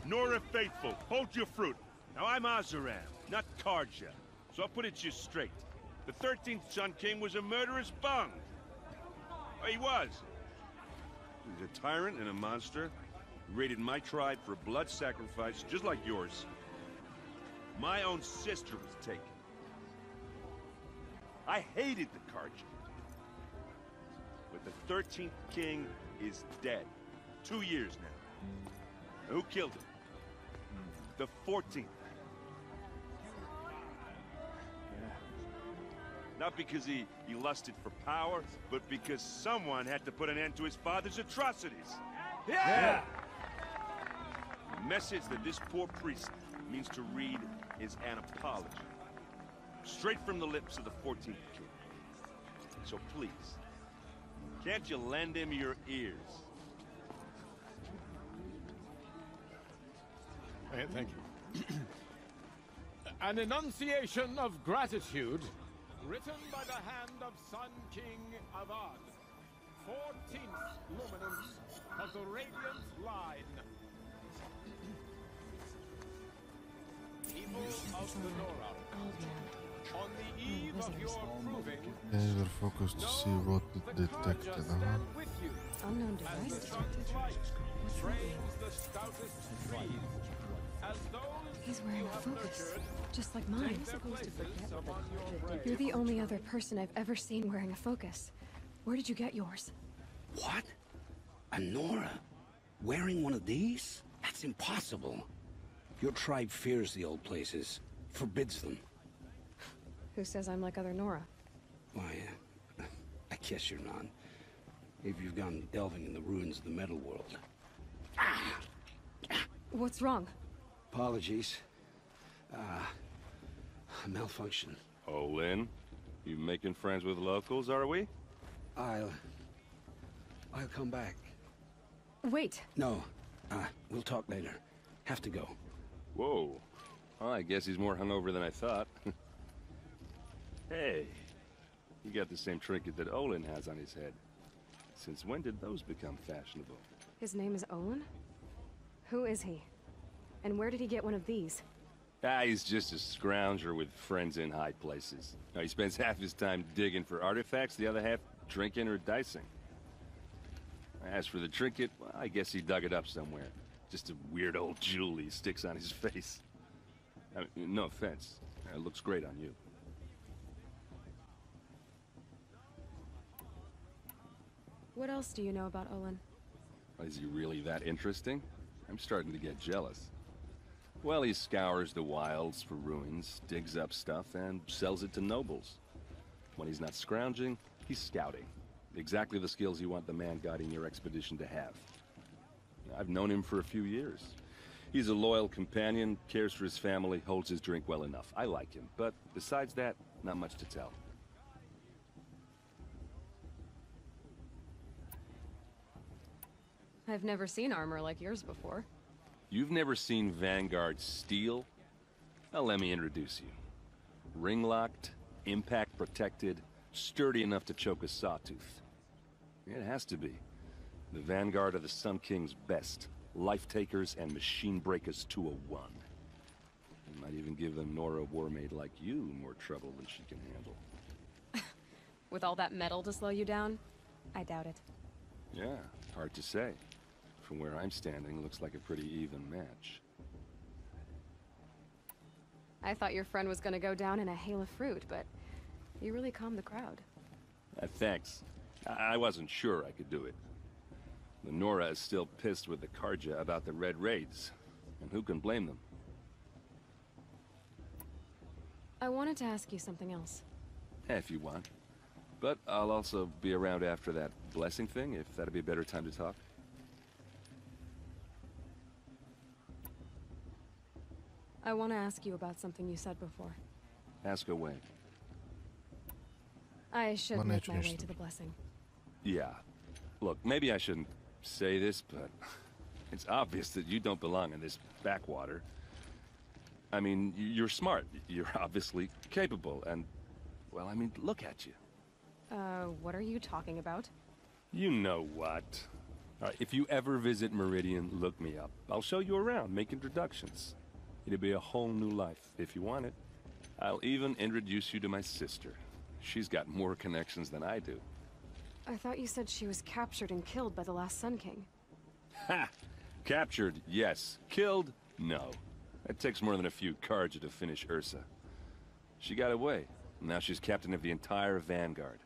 Nora Faithful, hold your fruit. Now, I'm Azaram, not Karja, so I'll put it just straight. The 13th Sun King was a murderous bung. Oh, he was. He was a tyrant and a monster. He raided my tribe for blood sacrifice, just like yours. My own sister was taken. I hated the Karja. But the 13th king is dead. 2 years now. Who killed him? The 14th. Not because he lusted for power, but because someone had to put an end to his father's atrocities. Yeah! The message that this poor priest means to read is an apology. Straight from the lips of the 14th king. So please, can't you lend him your ears? Thank you. An enunciation of gratitude written by the hand of Sun King Avad, 14th luminance of the Radiant Line. People of the Nora, on the eve of your proving, Laser focus to see what it detected. Unknown device detected. frames the stoutest trees, as those He's wearing a focus, just like mine. take their places among your brave. You're the only other person I've ever seen wearing a focus. Where did you get yours? What? A Nora? Wearing one of these? That's impossible. Your tribe fears the old places, forbids them. Who says I'm like other Nora? Why, I guess you're not. If you've gone delving in the ruins of the metal world. What's wrong? Apologies. A malfunction. Oh, Lynn, you making friends with locals, are we? I'll come back. Wait. No, we'll talk later. Have to go. Whoa. Well, I guess he's more hungover than I thought. Hey, you got the same trinket that Olin has on his head. Since when did those become fashionable? His name is Olin? Who is he? And where did he get one of these? He's just a scrounger with friends in high places. Now, he spends half his time digging for artifacts, the other half drinking or dicing. As for the trinket, well, I guess he dug it up somewhere. Just a weird old jewel he sticks on his face. I mean, no offense. It looks great on you. What else do you know about Olin? Is he really that interesting? I'm starting to get jealous. Well, he scours the wilds for ruins, digs up stuff, and sells it to nobles. When he's not scrounging, he's scouting. Exactly the skills you want the man guiding your expedition to have. I've known him for a few years. He's a loyal companion, cares for his family, holds his drink well enough. I like him, but besides that, not much to tell. I've never seen armor like yours before. You've never seen Vanguard steel? Well, let me introduce you. Ring-locked, impact-protected, sturdy enough to choke a sawtooth. It has to be. The Vanguard of the Sun King's best. Life takers and machine breakers to a one. It might even give a Nora Warmaid like you more trouble than she can handle. With all that metal to slow you down? I doubt it. Yeah, hard to say. From where I'm standing, looks like a pretty even match. I thought your friend was gonna go down in a hail of fruit, but you really calmed the crowd. Thanks. I wasn't sure I could do it. The Nora is still pissed with the Karja about the Red Raids, and who can blame them? I wanted to ask you something else. If you want. But I'll also be around after that blessing thing, if that'd be a better time to talk. I want to ask you about something you said before. Ask away. I should make my way to the blessing. Yeah. Look, maybe I shouldn't say this, but it's obvious that you don't belong in this backwater. I mean, you're smart. You're obviously capable, and, well, I mean, look at you. What are you talking about? You know what. All right, if you ever visit Meridian, look me up. I'll show you around, make introductions. It'll be a whole new life, if you want it. I'll even introduce you to my sister. She's got more connections than I do. I thought you said she was captured and killed by the last Sun King. Ha! Captured, yes. Killed, no. It takes more than a few Karja to finish Ursa. She got away. Now she's captain of the entire Vanguard.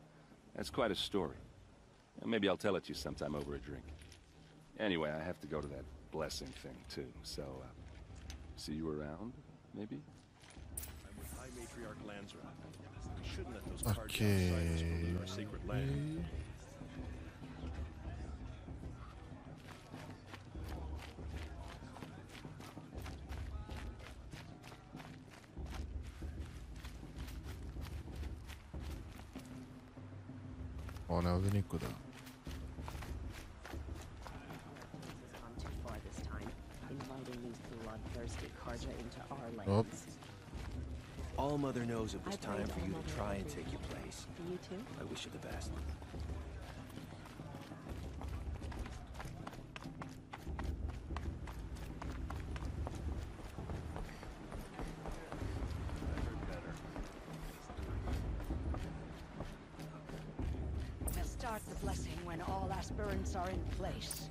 That's quite a story. Maybe I'll tell it to you sometime over a drink. Anyway, I have to go to that blessing thing, too. So, see you around, maybe? I'm with High Matriarch Lansra. We shouldn't let those Karja outside us pollute our sacred land. Ne ovdje nikuda. Gone too far this time, inviting these bloodthirsty Karja into our lands. Hop. All Mother knows it was time for you to try and take your place. You too? I wish you the best. We'll start the blessing when all aspirants are in place.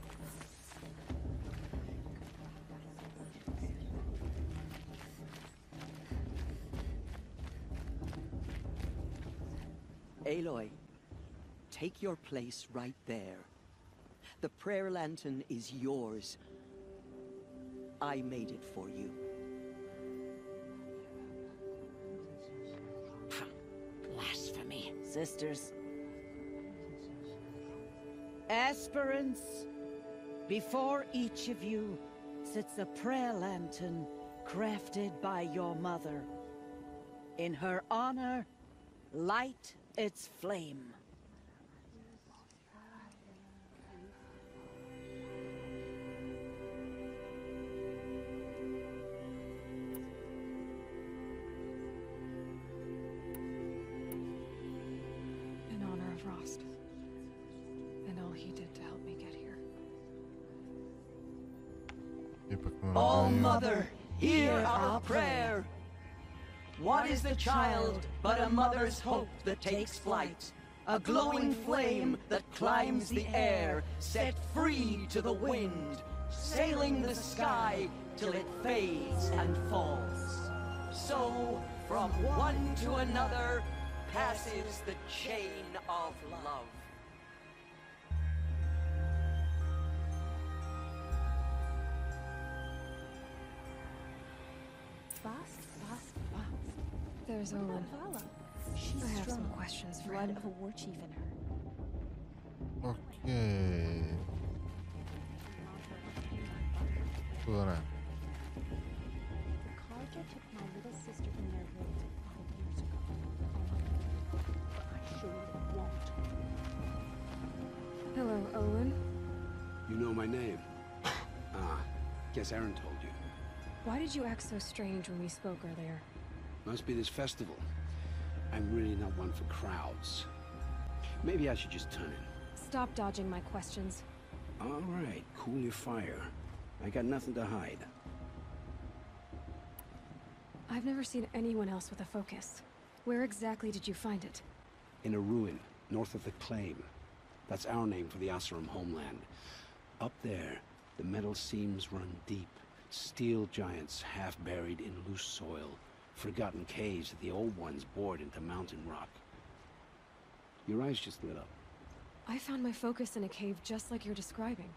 Aloy, take your place right there. The prayer lantern is yours. I made it for you. Blasphemy. Sisters. Aspirants, before each of you sits a prayer lantern crafted by your mother. In her honor, light its flame. In honor of Rost. And all he did to help me get here. All Mother, hear our prayer. What is the child but a mother's hope that takes flight? A glowing flame that climbs the air, set free to the wind, sailing the sky till it fades and falls. So, from one to another, passes the chain of love. Fast. There's Olin. She's I have strong. some questions for Blood him. of a war chief in her. Okej. Dobra. Karja took my little sister from their village 5 years ago. But I surely won't. Hello, Olin. You know my name? Guess Aaron told you. Why did you act so strange when we spoke earlier? Must be this festival. I'm really not one for crowds. Maybe I should just turn in. Stop dodging my questions. All right, cool your fire. I got nothing to hide. I've never seen anyone else with a focus. Where exactly did you find it? In a ruin, north of the Claim. That's our name for the Oseram homeland. Up there, the metal seams run deep. Steel giants half buried in loose soil. Forgotten caves that the old ones bored into mountain rock. Your eyes just lit up. I found my focus in a cave just like you're describing.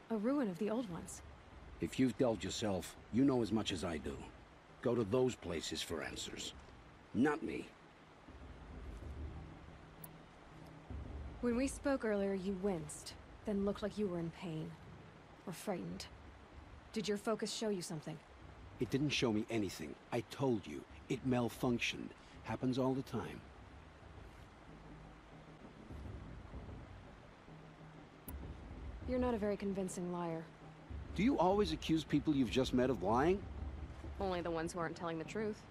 A ruin of the old ones. If you've delved yourself, you know as much as I do. Go to those places for answers. Not me. When we spoke earlier, you winced, then looked like you were in pain. Or frightened. Did your focus show you something? It didn't show me anything. I told you. It malfunctioned. Happens all the time. You're not a very convincing liar. Do you always accuse people you've just met of lying? Only the ones who aren't telling the truth.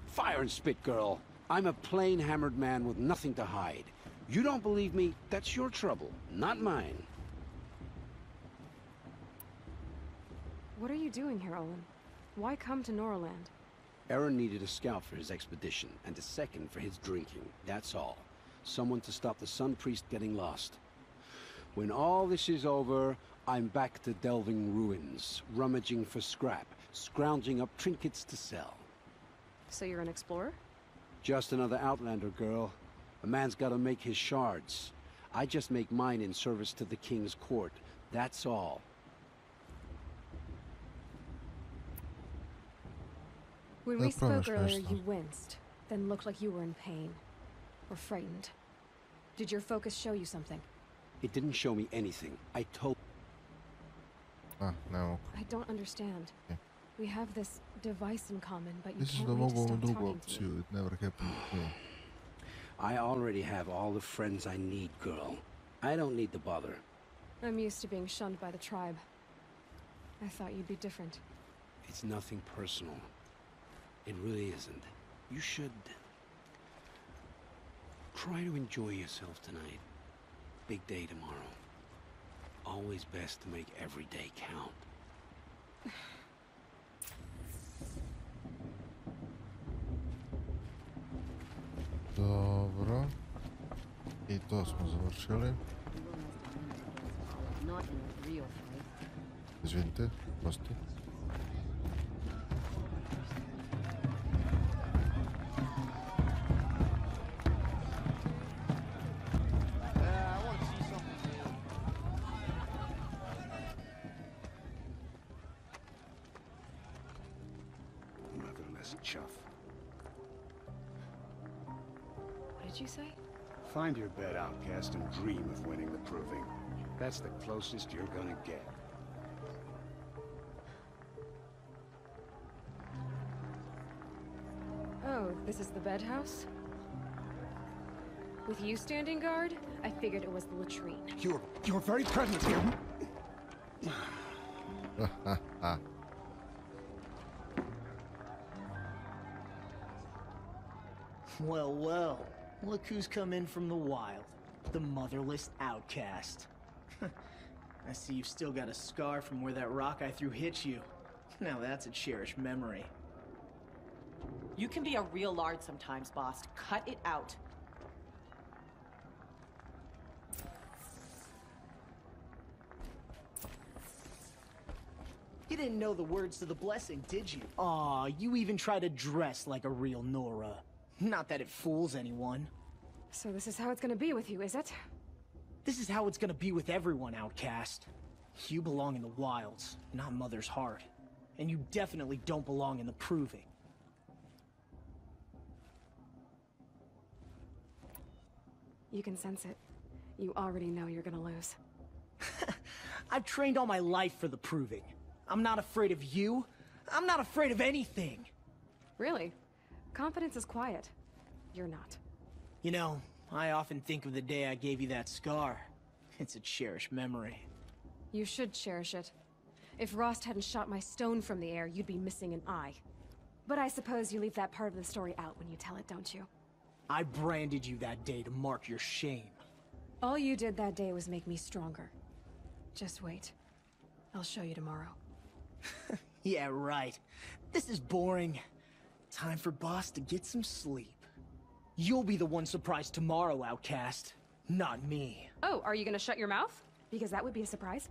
Fire and spit, girl. I'm a plain hammered man with nothing to hide. You don't believe me, that's your trouble, not mine. What are you doing here, Olin? Why come to Noraland? Aaron needed a scout for his expedition, and a second for his drinking, that's all. Someone to stop the Sun Priest getting lost. When all this is over, I'm back to delving ruins, rummaging for scrap, scrounging up trinkets to sell. So you're an explorer? Just another Outlander, girl. A man's gotta make his shards. I just make mine in service to the King's court, that's all. When we spoke earlier, you winced, then looked like you were in pain. Or frightened. Did your focus show you something? It didn't show me anything. I told... No. I don't understand. Okay. We have this device in common, but you This is can't the wait to mobile stop drugu talking to me. opciju. It never happened with me. I already have all the friends I need, girl. I don't need to bother. I'm used to being shunned by the tribe. I thought you'd be different. It's nothing personal. It really isn't. You should... try to enjoy yourself tonight. Big day tomorrow. Always best to make every day count. Dobro. I to smo završili. Not in a real fight. Izvinite, prosti. Motherless chuff. What did you say? Find your bed, outcast, and dream of winning the proving. That's the closest you're gonna get. Oh, this is the bed house? With you standing guard, I figured it was the latrine. You're very present here. Well, well. Look who's come in from the wild. The motherless outcast. I see you've still got a scar from where that rock I threw hit you. Now that's a cherished memory. You can be a real lard sometimes, boss. Cut it out. You didn't know the words to the blessing, did you? Aw, you even try to dress like a real Nora. Not that it fools anyone. So this is how it's gonna be with you, is it? This is how it's gonna be with everyone, outcast. You belong in the wilds, not Mother's heart. And you definitely don't belong in the proving. You can sense it. You already know you're gonna lose. I've trained all my life for the proving. I'm not afraid of you. I'm not afraid of anything. Really? Confidence is quiet. You're not. You know, I often think of the day I gave you that scar. It's a cherished memory. You should cherish it. If Rost hadn't shot my stone from the air, you'd be missing an eye. But I suppose you leave that part of the story out when you tell it, don't you? I branded you that day to mark your shame. All you did that day was make me stronger. Just wait. I'll show you tomorrow. Yeah, right. This is boring. Time for Boss to get some sleep. You'll be the one surprised tomorrow, Outcast. Not me. Oh, are you gonna shut your mouth? Because that would be a surprise.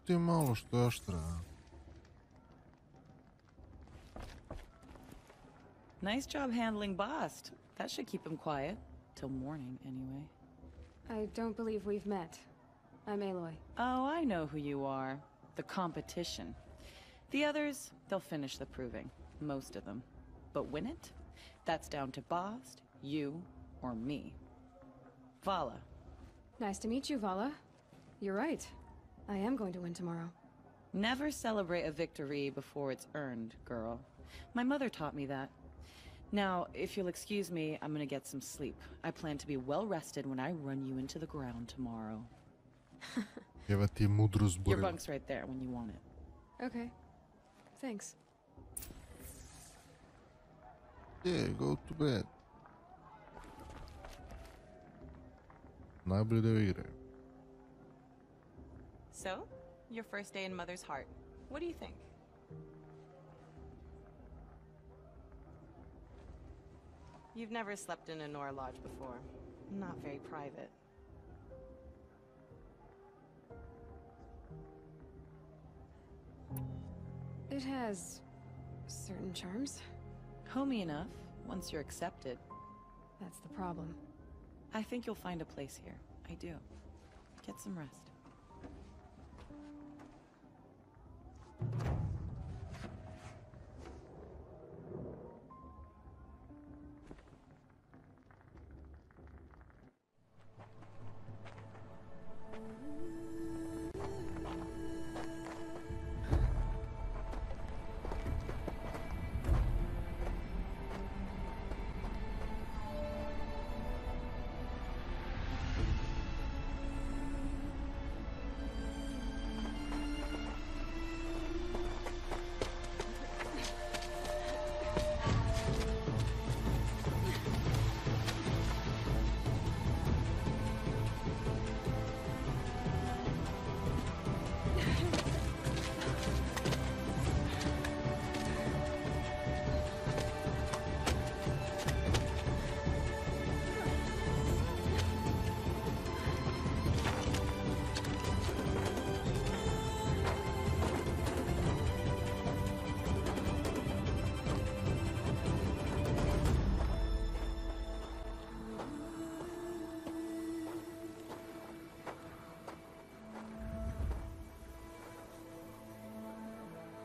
Ti malo što je oštra. Nice job handling Bast. That should keep him quiet. Till morning, anyway. I don't believe we've met. I'm Aloy. Oh, I know who you are. The competition. The others, they'll finish the proving. Most of them. But win it? That's down to Bast, you, or me. Vala. Nice to meet you, Vala. You're right. I am going to win tomorrow. Never celebrate a victory before it's earned, girl. My mother taught me that. Now, if you'll excuse me, I'm gonna get some sleep. I plan to be well rested when I run you into the ground tomorrow. Your bunk's right there when you want it. Okay. Thanks. Yeah, go to bed. Najbolji deo igre. So, your first day in Mother's Heart. What do you think? You've never slept in a Nora Lodge before. Not very private. It has certain charms. Homey enough, once you're accepted. That's the problem. I think you'll find a place here. I do. Get some rest.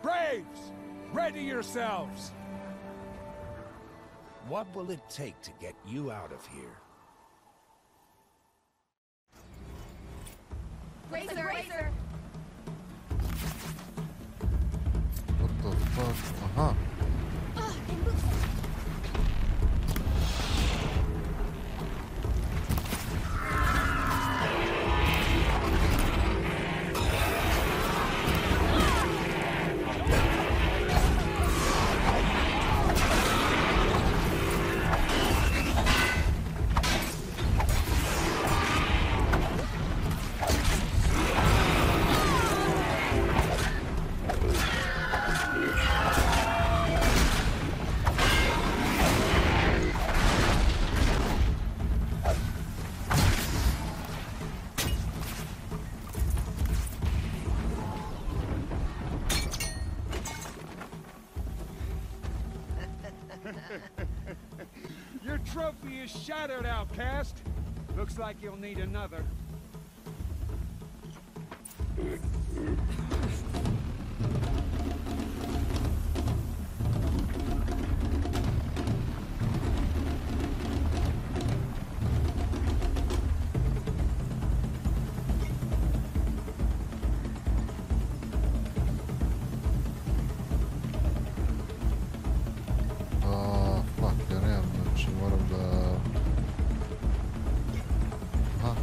Braves! Ready yourselves! What will it take to get you out of here? Razor, Razor! What the fuck? Aha. Your trophy is shattered, Outcast. Looks like you'll need another. Fuck, ja nemam, znači moram da... Aha.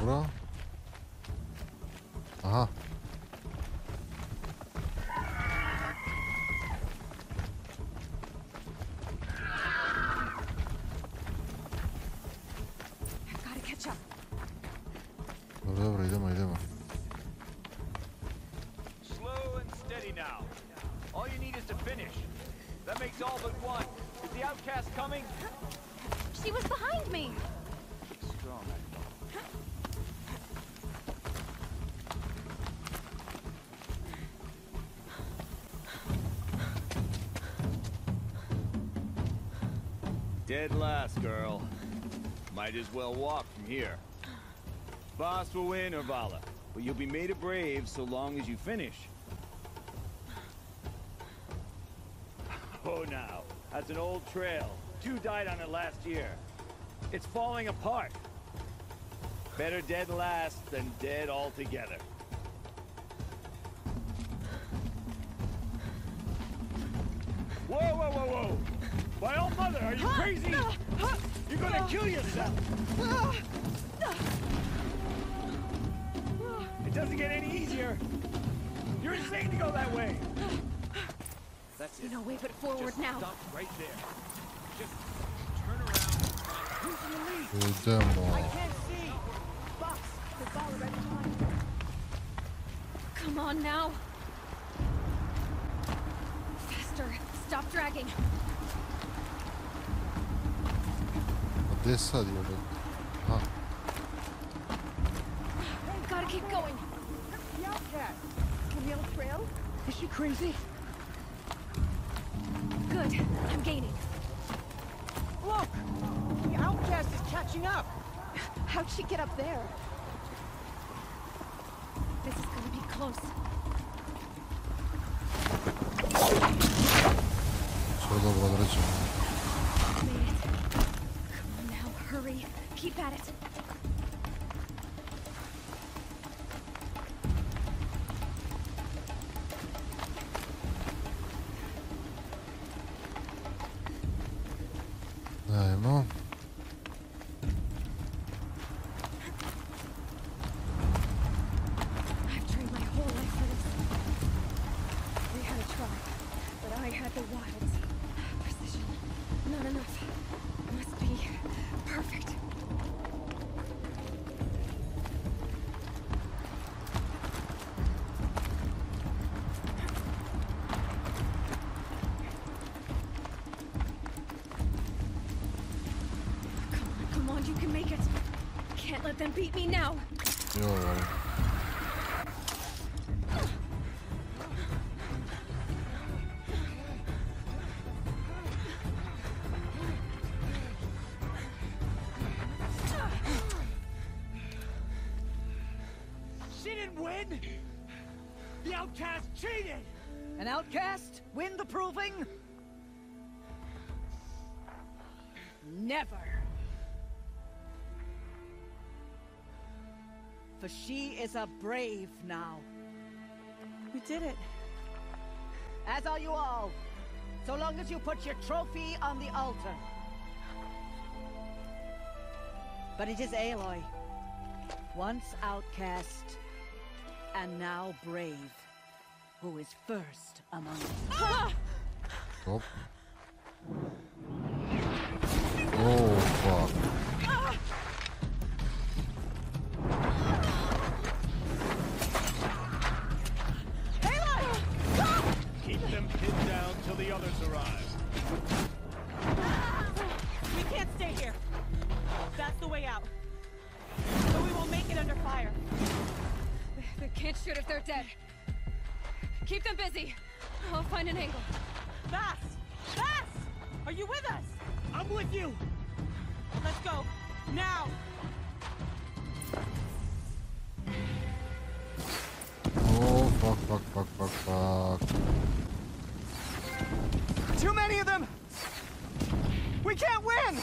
Dobro. Aha. Dobro, idemo. Slow and steady now. All you need is to finish. That makes all but one. Is the outcast coming? She was behind me. Strong. Dead last, girl. Might as well walk from here. Boss will win, Urvala, but you'll be made a brave so long as you finish. Oh, now, that's an old trail. 2 died on it last year. It's falling apart. Better dead last than dead altogether. Whoa! My old mother, are you crazy? You're gonna kill yourself! It doesn't get any easier. You're insane to go that way. That's it. No way but forward Just now. Stop right there. Just turn around. Who's in the lead? Idemo. I can't see. Box, the ball right behind. Come on now. Faster. Stop dragging. Gdje sad jebe? Aha. Gotta keep going. The outcast. Camille Trail? Is she crazy? Good. I'm gaining. Look! The outcast is catching up! How'd she get up there? This is gonna be close. Sve dobro odrećemo. Made it. Come on now, hurry. Keep at it. Dajmo. I've trained my whole life for this. We had a tribe, but I had the wilds. Precision. Not enough. Must be perfect. Come on, you can make it. Can't let them beat me now. Joj. She didn't win! The outcast cheated! An outcast? Win the proving? Never. For she is a brave now. We did it. As are you all. So long as you put your trophy on the altar. But it is Aloy. Once outcast, and now brave, who is first among us. Top. Oh, fuck. Keep them pinned down till the others arrive. We can't stay here. That's the way out. But we won't make it under fire. They can't shoot if they're dead. Keep them busy. I'll find an angle. Vass! Vass! Are you with us? I'm with you! Let's go. Now! Oh, fuck. Too many of them! We can't win!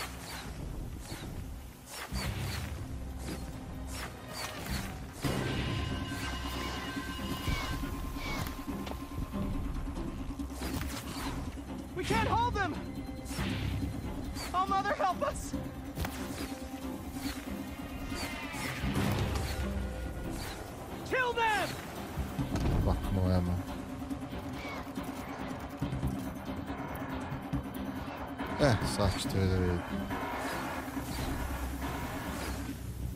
We can't hold them! Oh, Mother, help us! Ajmo. Sad ćete vidjeti.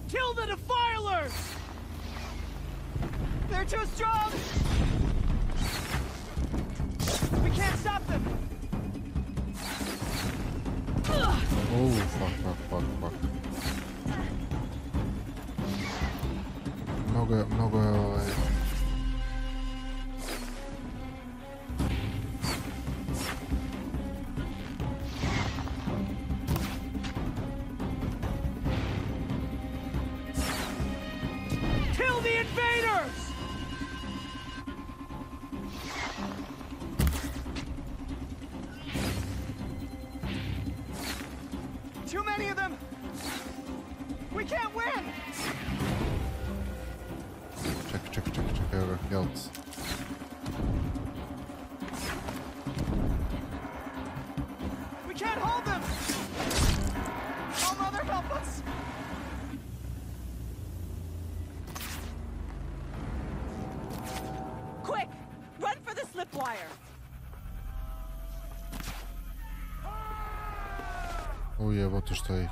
Kill the defilers! They're too strong! We can't stop them! Oh, fuck. Mnogo je ovaj... Kill the invaders! Too many of them! We can't win! Čekaj, evo ga, health. We can't hold them! Oh, Mother, help us! Quick! Run for the slip wire! Ujebote što ih.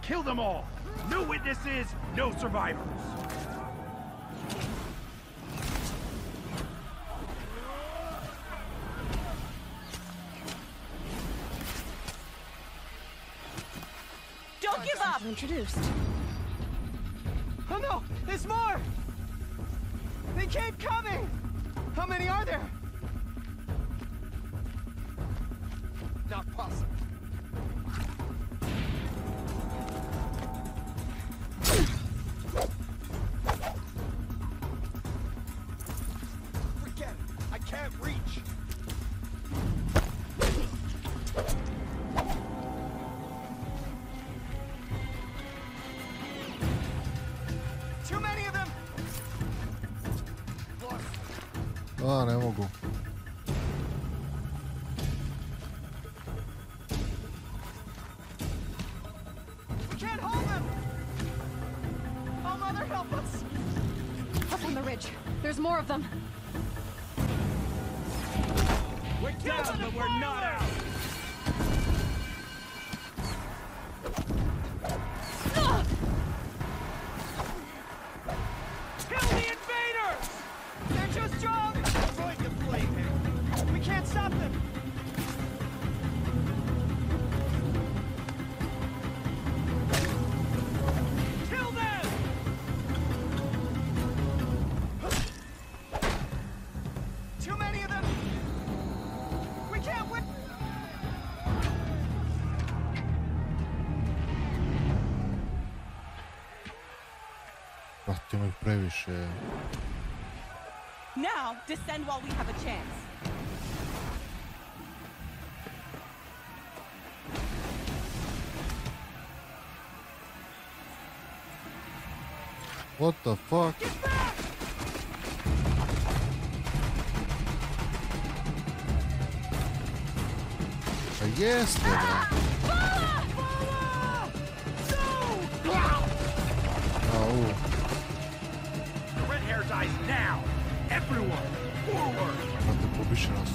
Kill them all! No witnesses, no survivors! Don't give up! Introduced. Oh no! There's more! They keep coming! How many are there? Not possible. Forget it. I can't reach. Too many of them. Ne mogu. We can't hold them. Oh, Mother, help us. Up on the ridge. There's more of them. We're down, but we're not out! Kill the invaders! They're too strong! Avoid the flame here. We can't stop them! Kill them! Too many of them! We can't win! Pratimo ih previše. Now, descend while we have a chance. What the fuck? Pa jeste, bro. Au. The red hair dies now! Everyone, forward! Brate, pobiše nas.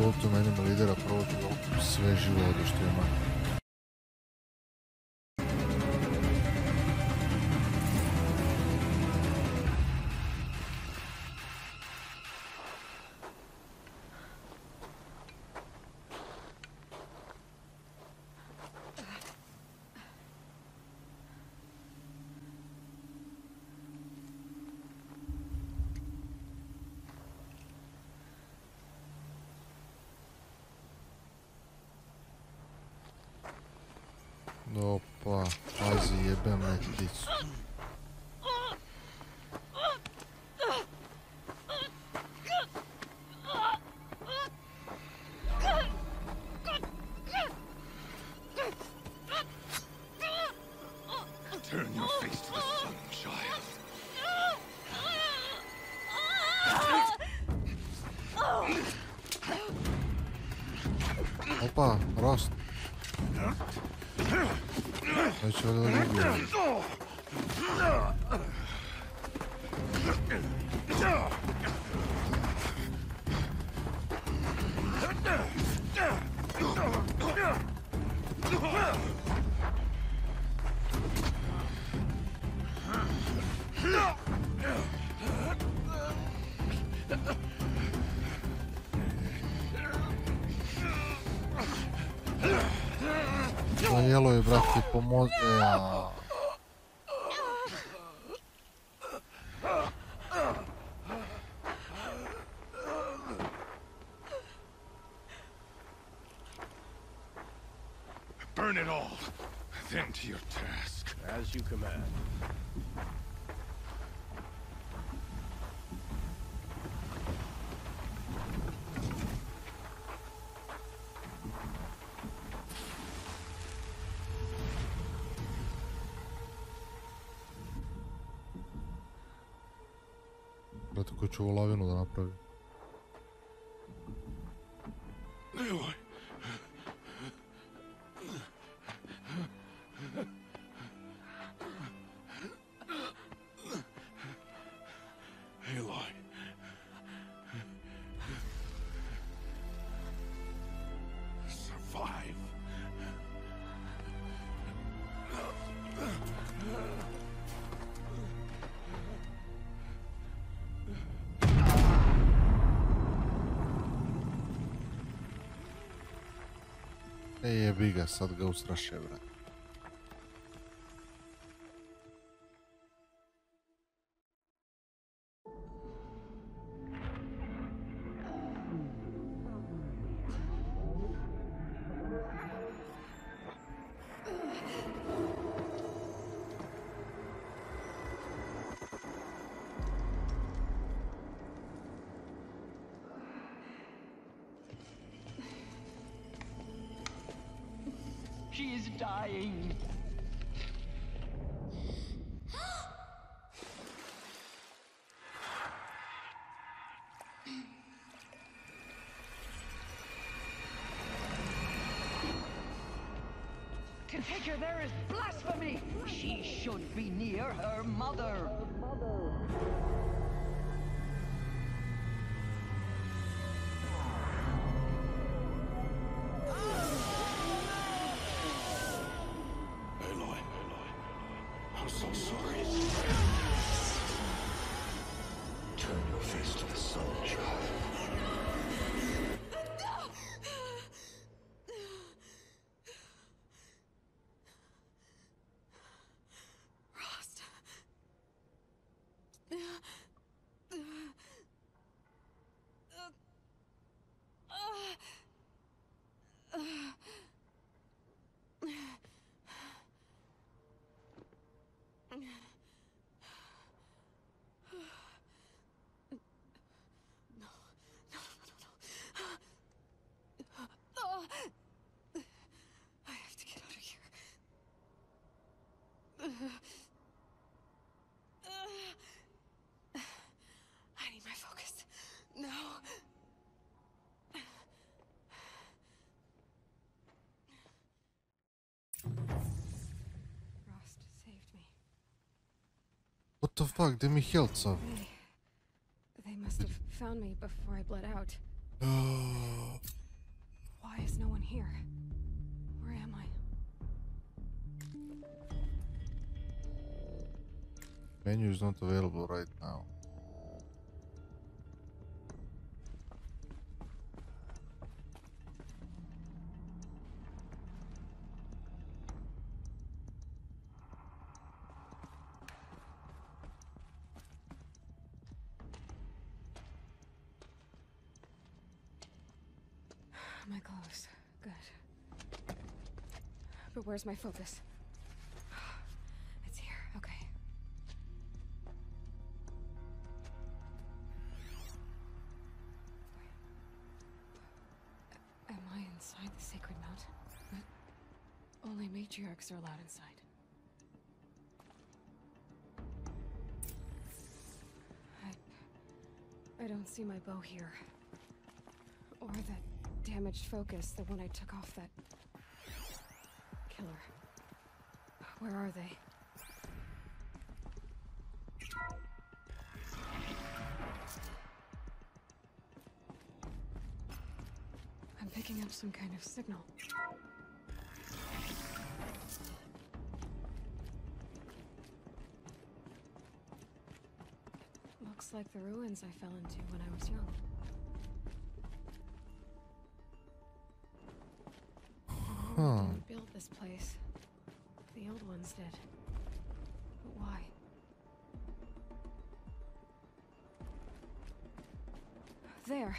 apsolutno menjamo lidera, provodimo sve živo ovdje što ima. Opa, pazi, jebem letkicu. Turn your face to the sun, child. Opa, Rost. Neće ovdje da ubije. Jelo je, brate, pomoze. Burn it all, then to your task. As you command. Brate, ko će ovu lavinu da napravi? Aloy. Aloy. Survive. Jebi ga, sad ga ustraše, brate. She is dying. To take her there is blasphemy. She should be near her mother. I'm so sorry. Turn your face to the sun, child. Rost. I have to get out of here. I need my focus. No. Rost saved me. What the fuck, gdje mi health sav? They must have found me before I bled out. here. Where am I? Menu is not available right now. My clothes. Good. But where's my focus? It's here. Okay. Am I inside the sacred mount? But only matriarchs are allowed inside. I don't see my bow here. Or that damaged focus, the one I took off that killer. Where are they? I'm picking up some kind of signal. Looks like the ruins I fell into when I was young. Huh. Didn't build this place. The old ones did. But why? There.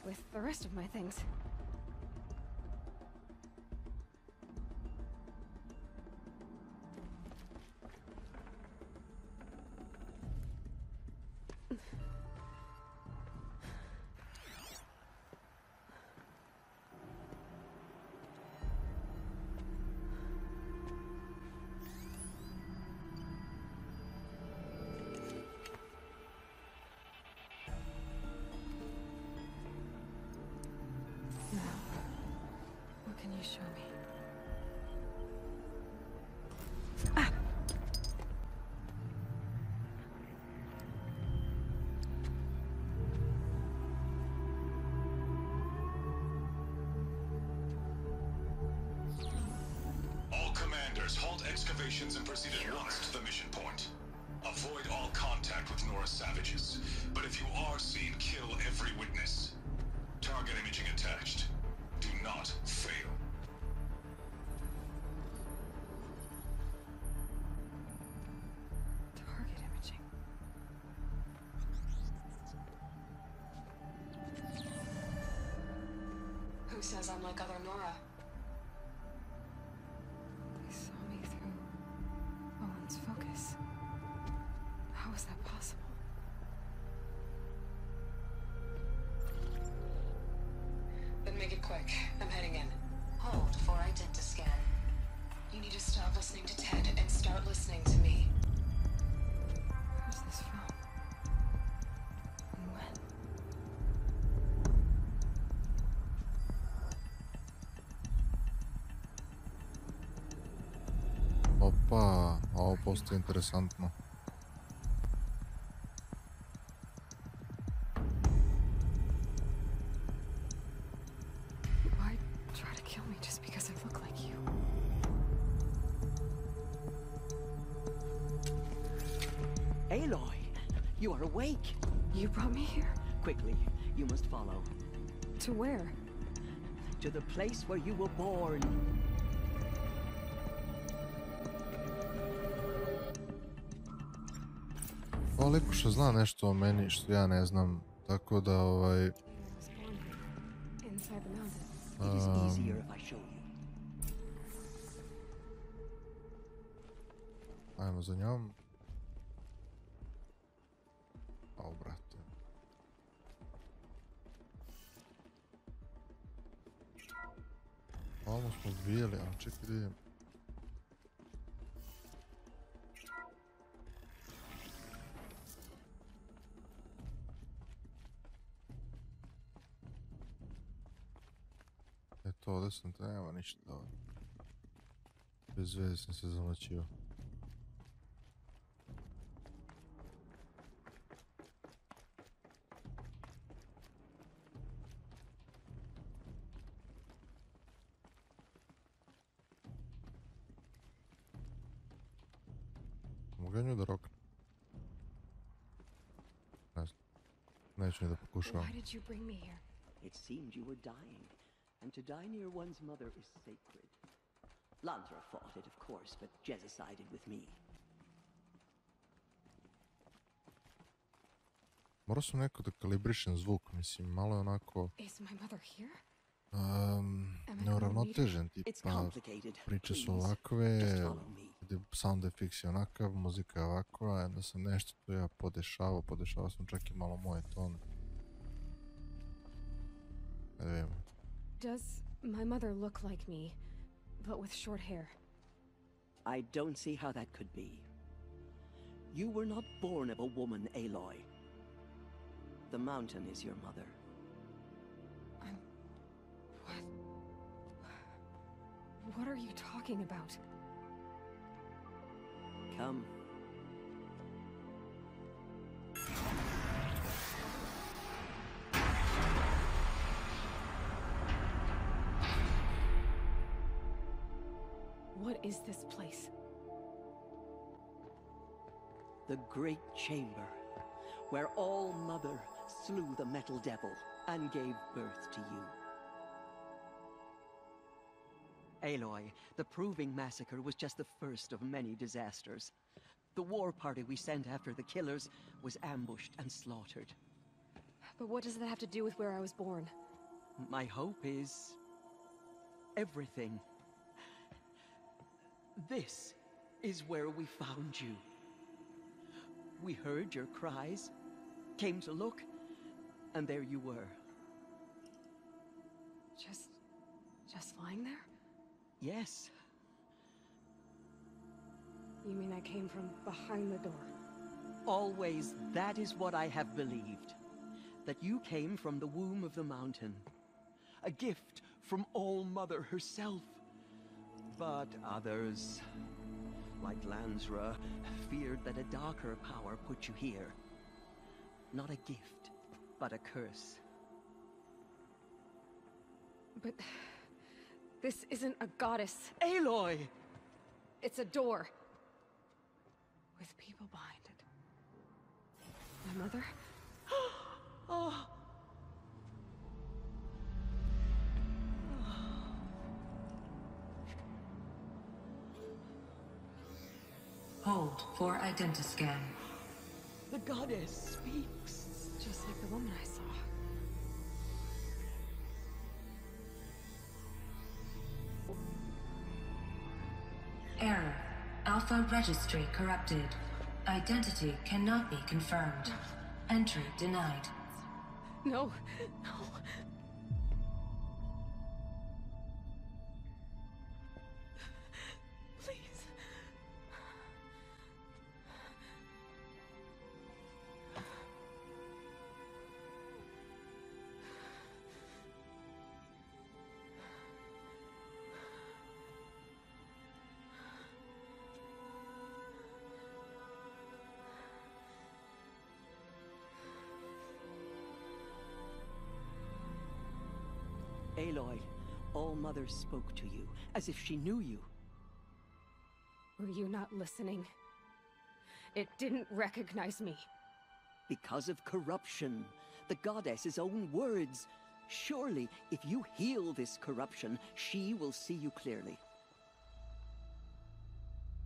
With the rest of my things. Show me. All commanders, halt excavations and proceed at once to the mission point. Avoid all contact with Nora savages, but if you are seen, kill every witness. Target imaging attached. Do not fail. Target imaging. Who says I'm like other Nora? They saw me through Owen's focus. How is that possible? Then make it quick. I'm heading in. Hold for identiscan. You need to stop listening to Ted and start listening to me. Who's this from? And when? Opa, ovo postaje interesantno. Why try to kill me just because I look like you? Aloy, you are awake. You brought me here? Quickly, you must follow. To where? To the place where you were born. Koliko što zna nešto o meni što ja ne znam, tako da Inside the mountain. It is easier if I show you. Ajmo za njom. Au, brate. Ovo smo odbijeli, a čekaj da idem. To ovdje sam nema ništa da bez veze sam se zamačio. Ja nju da roknem. Ne znam. Neću ni da pokušavam. Why did you bring me here? It seemed you were dying, and to die near one's mother is sacred. Lansra fought it, of course, but Jezza sided with me. Morao sam neko da kalibrišem zvuk, mislim, malo je onako... Is my mother here? Neuravnotežen, tipa priče su ovakve, sound effects je onakav, muzika je ovakva, onda sam nešto tu ja podešavao sam čak i malo moje tone. Da vidimo. Does my mother look like me, but with short hair? I don't see how that could be. You were not born of a woman, Aloy. The mountain is your mother. What are you talking about? Come. What is this place? The Great Chamber, where All-Mother slew the Metal Devil and gave birth to you. Aloy, the Proving Massacre was just the first of many disasters. The war party we sent after the killers was ambushed and slaughtered. But what does that have to do with where I was born? My hope is... everything. This is where we found you. We heard your cries, came to look, and there you were. Just lying there? Yes. You mean I came from behind the door? Always, that is what I have believed. That you came from the womb of the mountain. A gift from All-Mother herself. But others, like Lansra, feared that a darker power put you here. Not a gift, but a curse. But... this isn't a goddess. Aloy! It's a door. With people behind it. My mother? Oh. Hold for identiscan. The goddess speaks. Just like the woman I saw. Error. Alpha registry corrupted. Identity cannot be confirmed. Entry denied. No. Please. Aloy, All-Mother spoke to you, as if she knew you. Were you not listening? It didn't recognize me. Because of corruption. The goddess's own words. Surely, if you heal this corruption, she will see you clearly.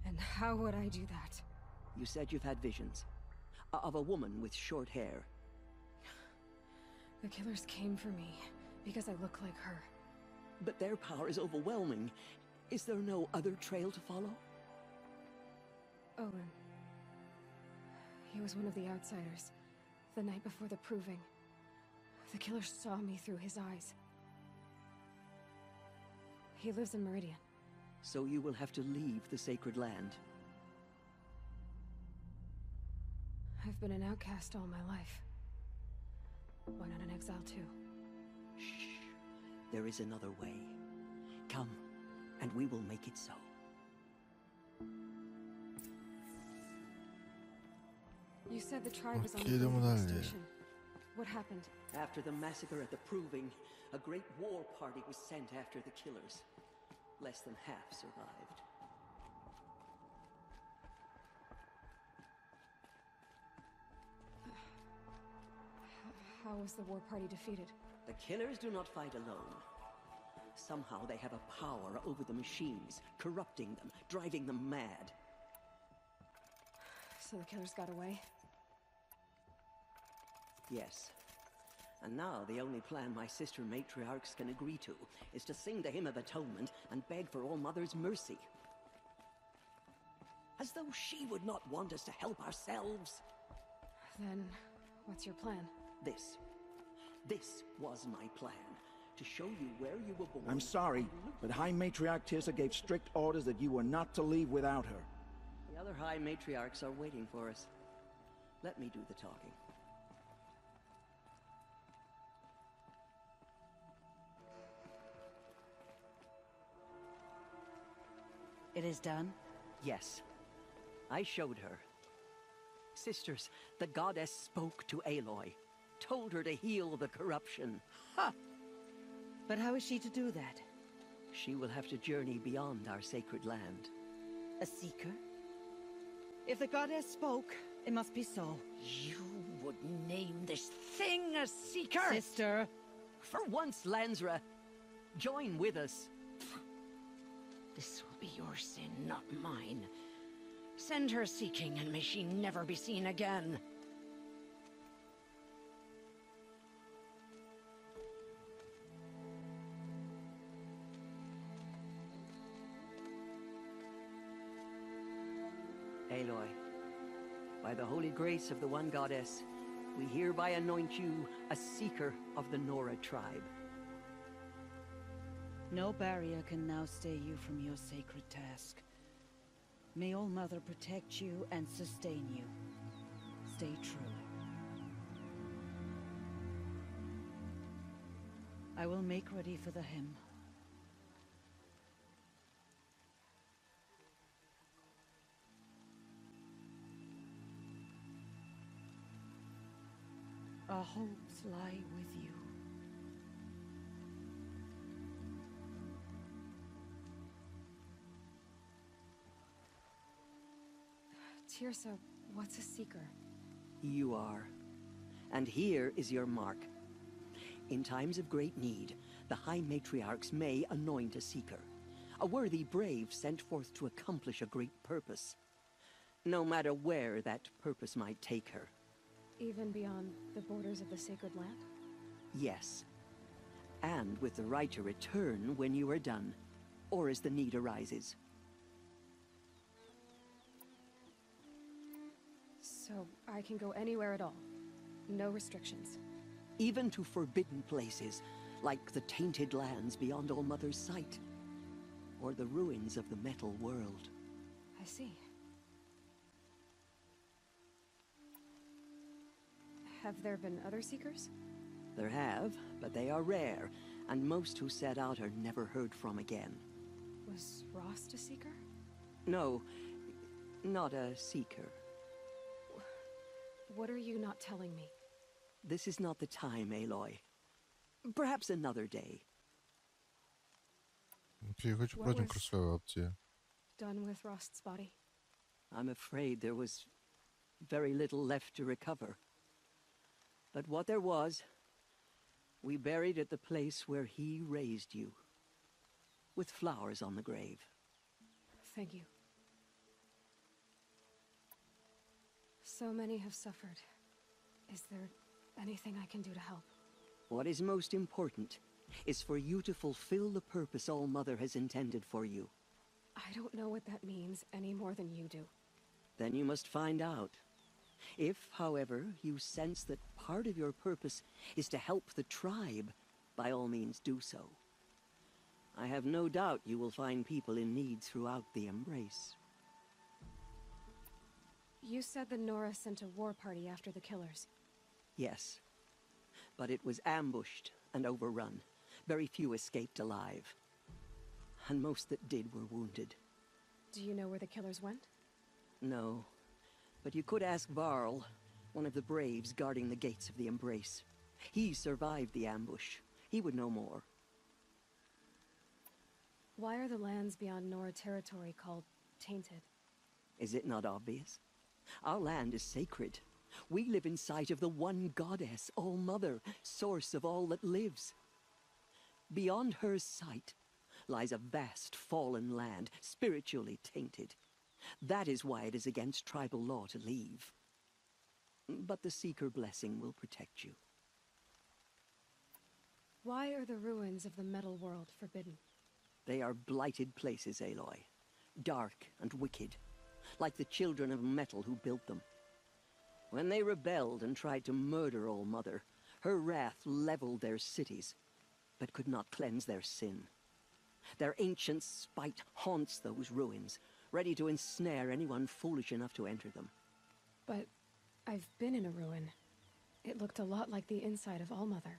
And how would I do that? You said you've had visions. Of a woman with short hair. The killers came for me. Because I look like her. But their power is overwhelming. Is there no other trail to follow? Owen. He was one of the outsiders. The night before the Proving. The killers saw me through his eyes. He lives in Meridian. So you will have to leave the sacred land. I've been an outcast all my life. Why not an exile too? Shh. There is another way. Come, and we will make it so. You said the tribe was on Okay, the idemo station. What happened? After the massacre at the Proving, a great war party was sent after the killers. Less than half survived. How was the war party defeated? The killers do not fight alone. Somehow they have a power over the machines, corrupting them, driving them mad. So the killers got away? Yes. And now the only plan my sister matriarchs can agree to is to sing the Hymn of Atonement and beg for All Mother's mercy. As though she would not want us to help ourselves. Then, what's your plan? This was my plan. To show you where you were born. I'm sorry, but High Matriarch Tirsa gave strict orders that you were not to leave without her. The other High Matriarchs are waiting for us. Let me do the talking. It is done? Yes. I showed her. Sisters, the goddess spoke to Aloy. Told her to heal the corruption. Ha! But how is she to do that? She will have to journey beyond our sacred land. A seeker? If the goddess spoke, it must be so. You would name this thing a seeker? Sister! For once, Lansra, join with us. This will be your sin, not mine. Send her seeking, and may she never be seen again. Aloy, by the holy grace of the One Goddess, we hereby anoint you a seeker of the Nora tribe. No barrier can now stay you from your sacred task. May All Mother protect you and sustain you. Stay true. I will make ready for the hymn. Our hopes lie with you. Tirsa, what's a seeker? You are. And here is your mark. In times of great need, the High Matriarchs may anoint a seeker. A worthy brave sent forth to accomplish a great purpose. No matter where that purpose might take her. Even beyond the borders of the sacred land? Yes. And with the right to return when you are done, or as the need arises. So I can go anywhere at all? No restrictions? Even to forbidden places, like the tainted lands beyond All Mother's sight. Or the ruins of the metal world. I see. Have there been other seekers? There have, but they are rare, and most who set out are never heard from again. Was Rost a seeker? No, not a seeker. What are you not telling me? This is not the time, Aloy. Perhaps another day. Я хочу проđem kroz sve ove opcije. Done with Rost's body? I'm afraid there was very little left to recover. But what there was, we buried at the place where he raised you. With flowers on the grave. Thank you. So many have suffered. Is there anything I can do to help? What is most important is for you to fulfill the purpose All Mother has intended for you. I don't know what that means any more than you do. Then you must find out. If, however, you sense that part of your purpose is to help the tribe, by all means do so. I have no doubt you will find people in need throughout the Embrace. You said the Nora sent a war party after the killers. Yes. But it was ambushed and overrun. Very few escaped alive. And most that did were wounded. Do you know where the killers went? No. But you could ask Varl, one of the braves guarding the gates of the Embrace. He survived the ambush. He would know more. Why are the lands beyond Nora territory called tainted? Is it not obvious? Our land is sacred. We live in sight of the one goddess, All-Mother, source of all that lives. Beyond her sight lies a vast fallen land, spiritually tainted. That is why it is against tribal law to leave. But the Seeker blessing will protect you. Why are the ruins of the metal world forbidden? They are blighted places, Aloy. Dark and wicked, like the children of metal who built them. When they rebelled and tried to murder All-Mother, her wrath leveled their cities, but could not cleanse their sin. Their ancient spite haunts those ruins, ready to ensnare anyone foolish enough to enter them. But I've been in a ruin. It looked a lot like the inside of All-Mother.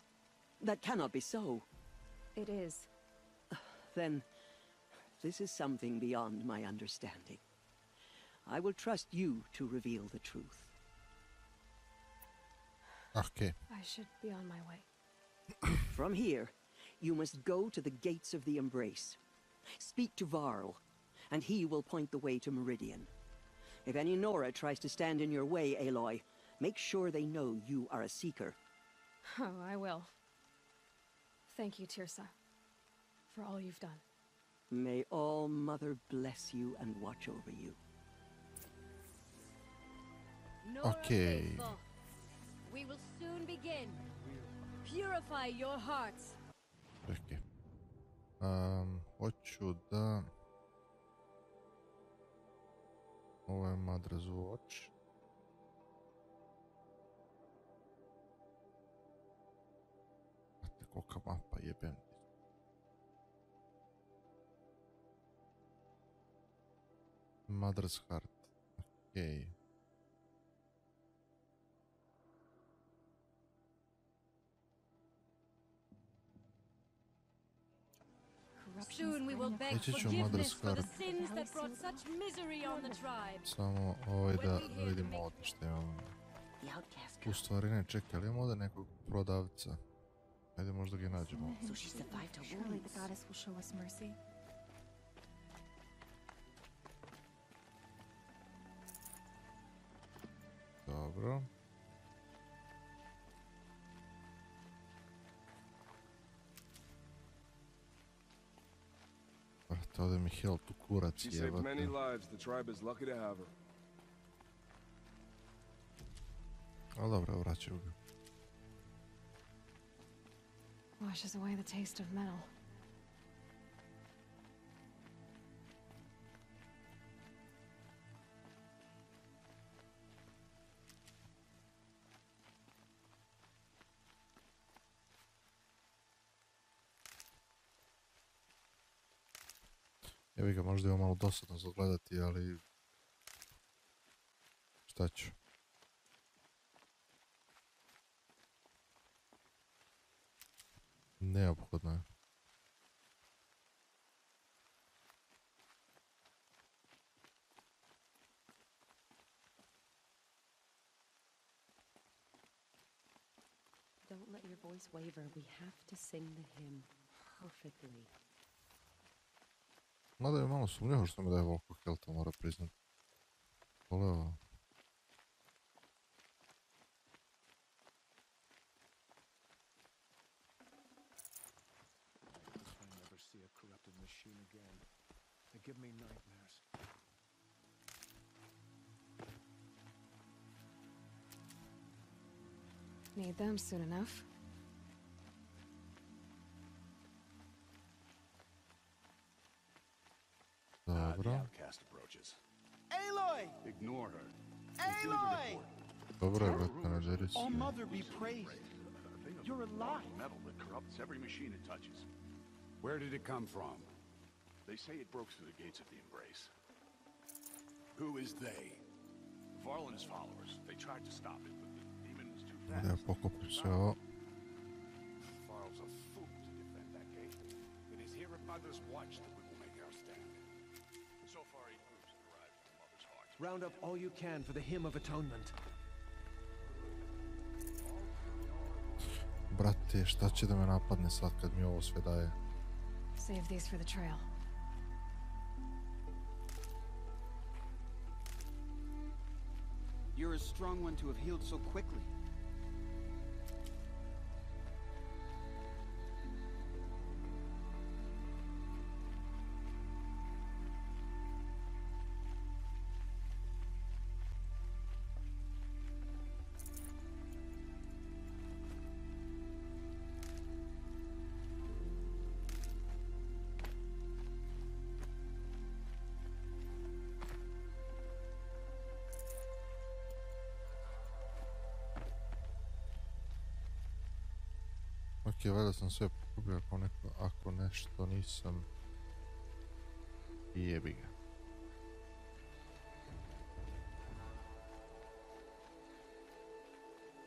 That cannot be so. It is. Then, this is something beyond my understanding. I will trust you to reveal the truth. Okay. I should be on my way. From here, you must go to the gates of the Embrace. Speak to Varl, and he will point the way to Meridian. If any Nora tries to stand in your way, Aloy, make sure they know you are a Seeker. Oh, I will. Thank you, Teersa, for all you've done. May All-Mother bless you and watch over you. Okay. We will soon begin. Purify your hearts. Čekaj. Hoću da... Ovo je Mother's Watch. Znate kolika mapa jebem. Mother's Heart. Okej. Soon we will beg forgiveness for the sins that brought such misery on the tribe. Samo da vidimo ovdje što imamo. U stvari ne, čekaj, ali imamo ovdje nekog prodavca. Ajde možda ga nađemo. Surely the goddess will show us mercy. Dobro. Ovdje mi Hilt u kurac She saved jebate. many lives. The tribe is lucky to have her. Ali dobro, vraćaju ga. Washes away the taste of metal. Evo ga, možda je ovo malo dosadno za gledati, ali... Šta ću? Neophodno je. Don't let your voice waver. We have to sing the hymn perfectly. Mada je malo sumnjivo što mi daje ovoliko helta, mora priznat. Voleo. I'll never see a corrupted machine again. They give me nightmares. Need them soon enough. Dobro. The outcast approaches. Aloy! Ignore her. Aloy! Dobro je, brate, ne žeri se. All-Mother be praised. You're alive. Metal that corrupts every machine it touches. Where did it come from? They say it broke through the gates of the Embrace. Who is they? Varl and his followers. They tried to stop it, but the demon was too Da ja pokupim sve ovo. Varl's a fool to defend that gate. It is here at Mother's Watch that we will make our stand. So far, 8 groups have arrived at the Mother's Heart. Round up all you can for the Hymn of Atonement. Brate, šta će da me napadne sad kad mi ovo sve daje? Save these for the trail. You're a strong one to have healed so quickly. Ok, valjda sam sve pokupio ako nešto nisam. I jebi ga.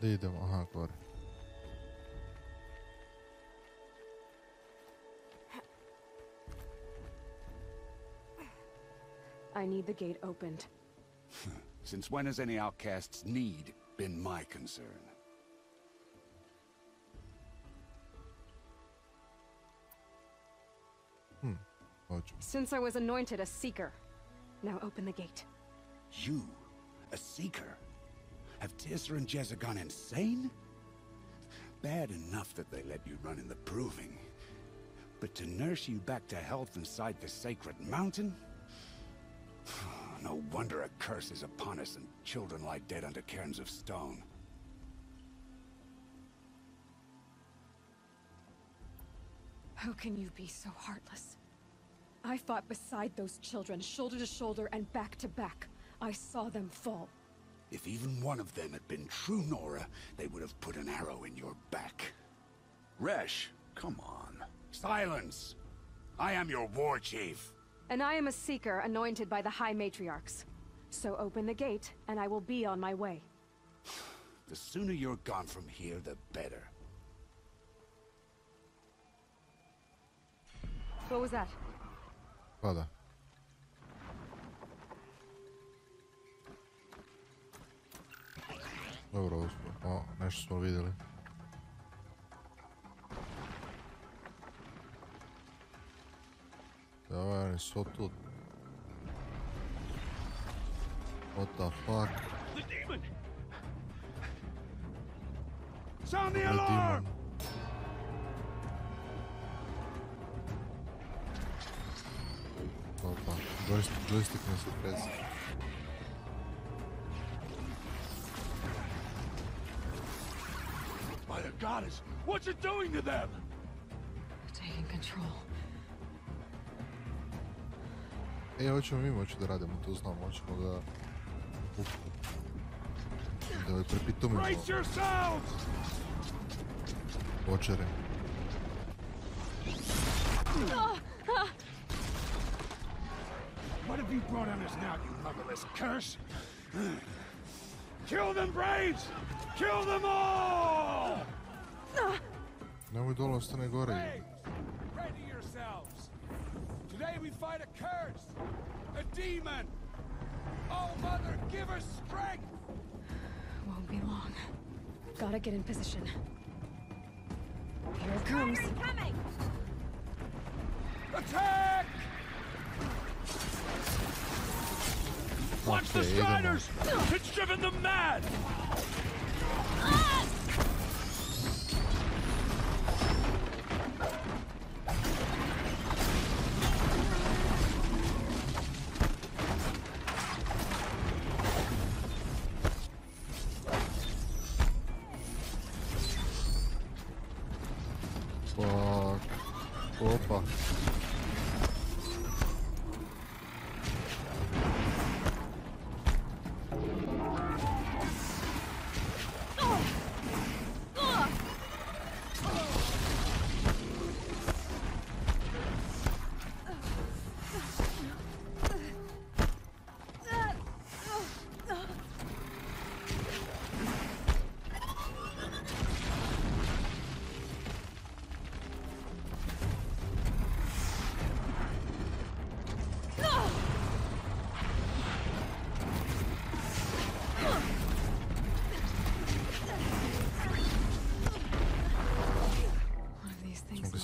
Da idemo, aha, gore. I need the gate opened. Since when has any outcast's need been my concern? Since I was anointed a Seeker. Now open the gate. You? A Seeker? Have Tizra and Jezza gone insane? Bad enough that they let you run in the Proving. But to nurse you back to health inside the Sacred Mountain? No wonder a curse is upon us and children lie dead under cairns of stone. How can you be so heartless? I fought beside those children, shoulder to shoulder and back to back. I saw them fall. If even one of them had been true Nora, they would have put an arrow in your back. Resh, come on. Silence! I am your war chief. And I am a Seeker anointed by the High Matriarchs. So open the gate, and I will be on my way. The sooner you're gone from here, the better. What was that? Pa da. Dobro, o, nešto smo vidjeli. Ovaj je so tu. What the fuck? The demon! Sound the alarm! Opa, joystick mi se presa. By the goddess, what's it doing to them? Taking control. Hoćemo mi moći da radimo, to znam, hoćemo da... Da prepitomimo... Očere. What have you brought on us now, you motherless curse? Kill them, Braves! Kill them all! Nemoj dole, ostane gore. Pray to yourselves. Today we fight a curse, a demon. Oh, Mother, give us strength. Won't be long. Gotta get in position. Here it comes. Coming! Attack! Watch the Striders! It's driven them mad! Fuck. Opa.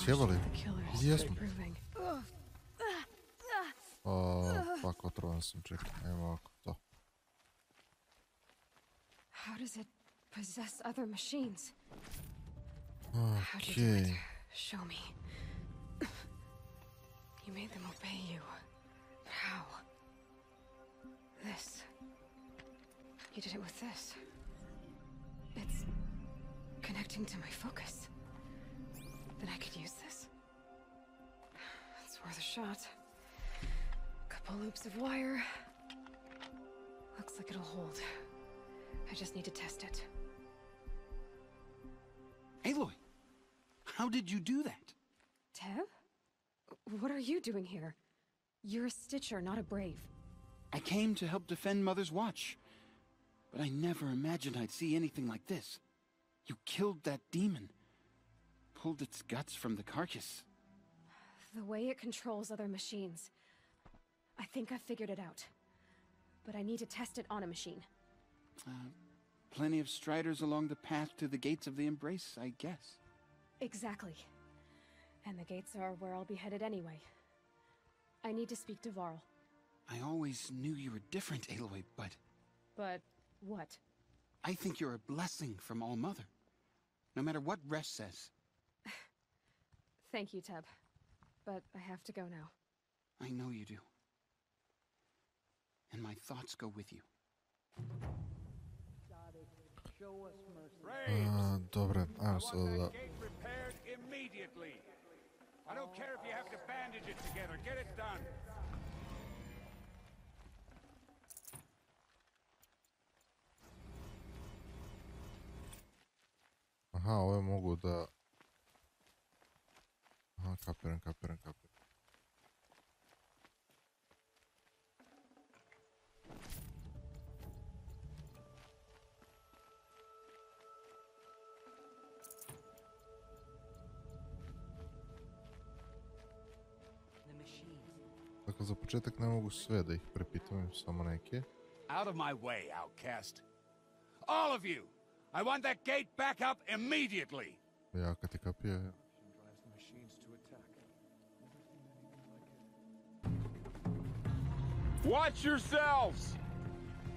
Sjebali? Jesmo. O, fuck, otrovan sam, čekaj, ajmo ovako, to. How does it possess other machines? How did you do it? Show me. You made them obey you. How? This. You did it with this. It's connecting to my focus. Then I could use this. It's worth a shot. Couple loops of wire. Looks like it'll hold. I just need to test it. Aloy, how did you do that? Teb? What are you doing here? You're a Stitcher, not a Brave. I came to help defend Mother's Watch. But I never imagined I'd see anything like this. You killed that demon. Pulled its guts from the carcass. The way it controls other machines. I think I figured it out. But I need to test it on a machine. Plenty of striders along the path to the gates of the Embrace, I guess. Exactly. And the gates are where I'll be headed anyway. I need to speak to Varl. I always knew you were different, Aloy, but... But what? I think you're a blessing from All-Mother. No matter what Resh says. Thank you, Teb. But I have to go now. I know you do. And my thoughts go with you. Dobre, ajmo sad da... Repaired immediately. I don't care if you have to bandage it together. Get it done. Aha, ove mogu da... Aha, kapiram. Dakle, za početak ne mogu sve da ih prepitujem, samo neke. Out of my way, outcast. All of you! I want that gate back up immediately! Ja, kad je kapio, ja. Watch yourselves!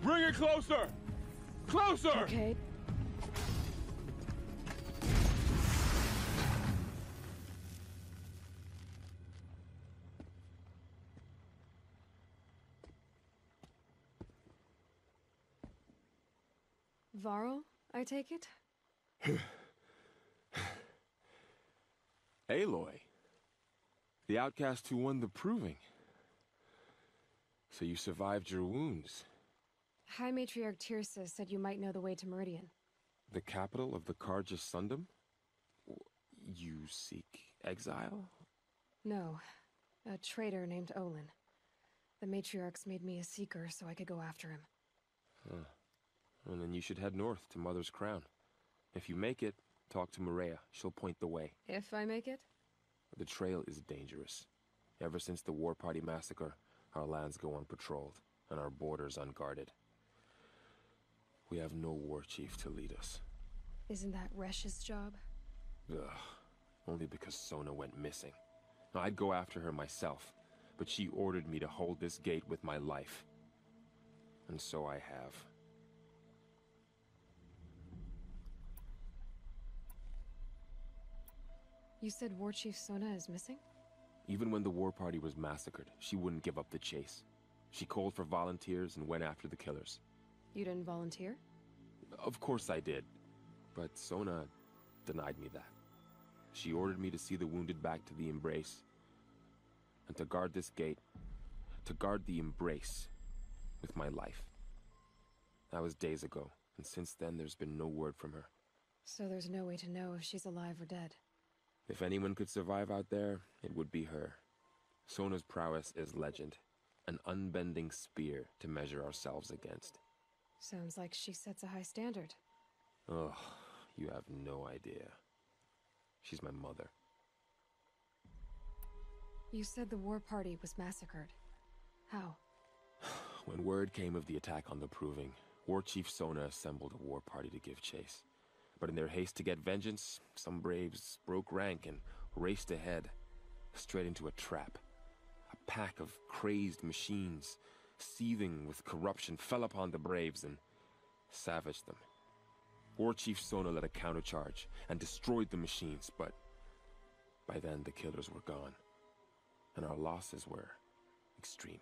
Bring it closer! Closer! Okay. Varl, I take it? Aloy. The outcast who won the proving. So you survived your wounds. High Matriarch Tirsa said you might know the way to Meridian. The capital of the Carja Sundom? You seek exile? No. A traitor named Olin. The Matriarchs made me a seeker so I could go after him. Huh. And then you should head north to Mother's Crown. If you make it, talk to Maria. She'll point the way. If I make it? The trail is dangerous. Ever since the War Party massacre, our lands go unpatrolled, and our borders unguarded. We have no war chief to lead us. Isn't that Resh's job? Ugh. Only because Sona went missing. I'd go after her myself, but she ordered me to hold this gate with my life. And so I have. You said War Chief Sona is missing? Even when the War Party was massacred, she wouldn't give up the chase. She called for volunteers and went after the killers. You didn't volunteer? Of course I did. But Sona denied me that. She ordered me to see the wounded back to the Embrace. And to guard this gate. To guard the Embrace. With my life. That was days ago. And since then, there's been no word from her. So there's no way to know if she's alive or dead. If anyone could survive out there, it would be her. Sona's prowess is legend. An unbending spear to measure ourselves against. Sounds like she sets a high standard. Oh, you have no idea. She's my mother. You said the War Party was massacred. How? When word came of the attack on the Proving, War Chief Sona assembled a war party to give chase. But in their haste to get vengeance, some braves broke rank and raced ahead, straight into a trap. A pack of crazed machines, seething with corruption, fell upon the braves and savaged them, War Chief Sona led a countercharge and destroyed the machines, but by then the killers were gone, and our losses were extreme.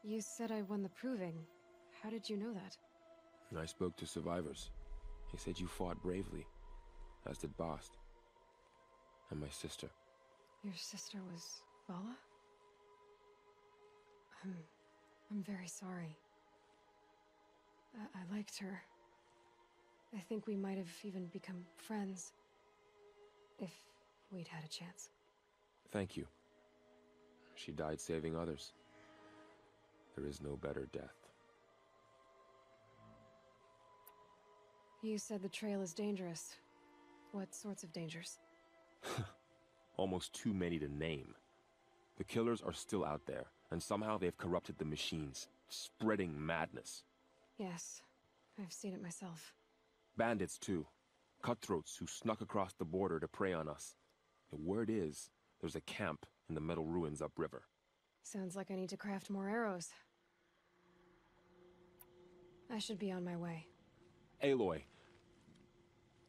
You said I won the proving. How did you know that? I spoke to survivors. They said you fought bravely, as did Bast. And my sister. Your sister was Vala? I'm very sorry. I liked her. I think we might have even become friends. If we'd had a chance. Thank you. She died saving others. There is no better death. You said the trail is dangerous. What sorts of dangers? Almost too many to name. The killers are still out there, and somehow they've corrupted the machines, spreading madness. Yes, I've seen it myself. Bandits, too. Cutthroats who snuck across the border to prey on us. The word is, there's a camp in the metal ruins upriver. Sounds like I need to craft more arrows. I should be on my way. Aloy,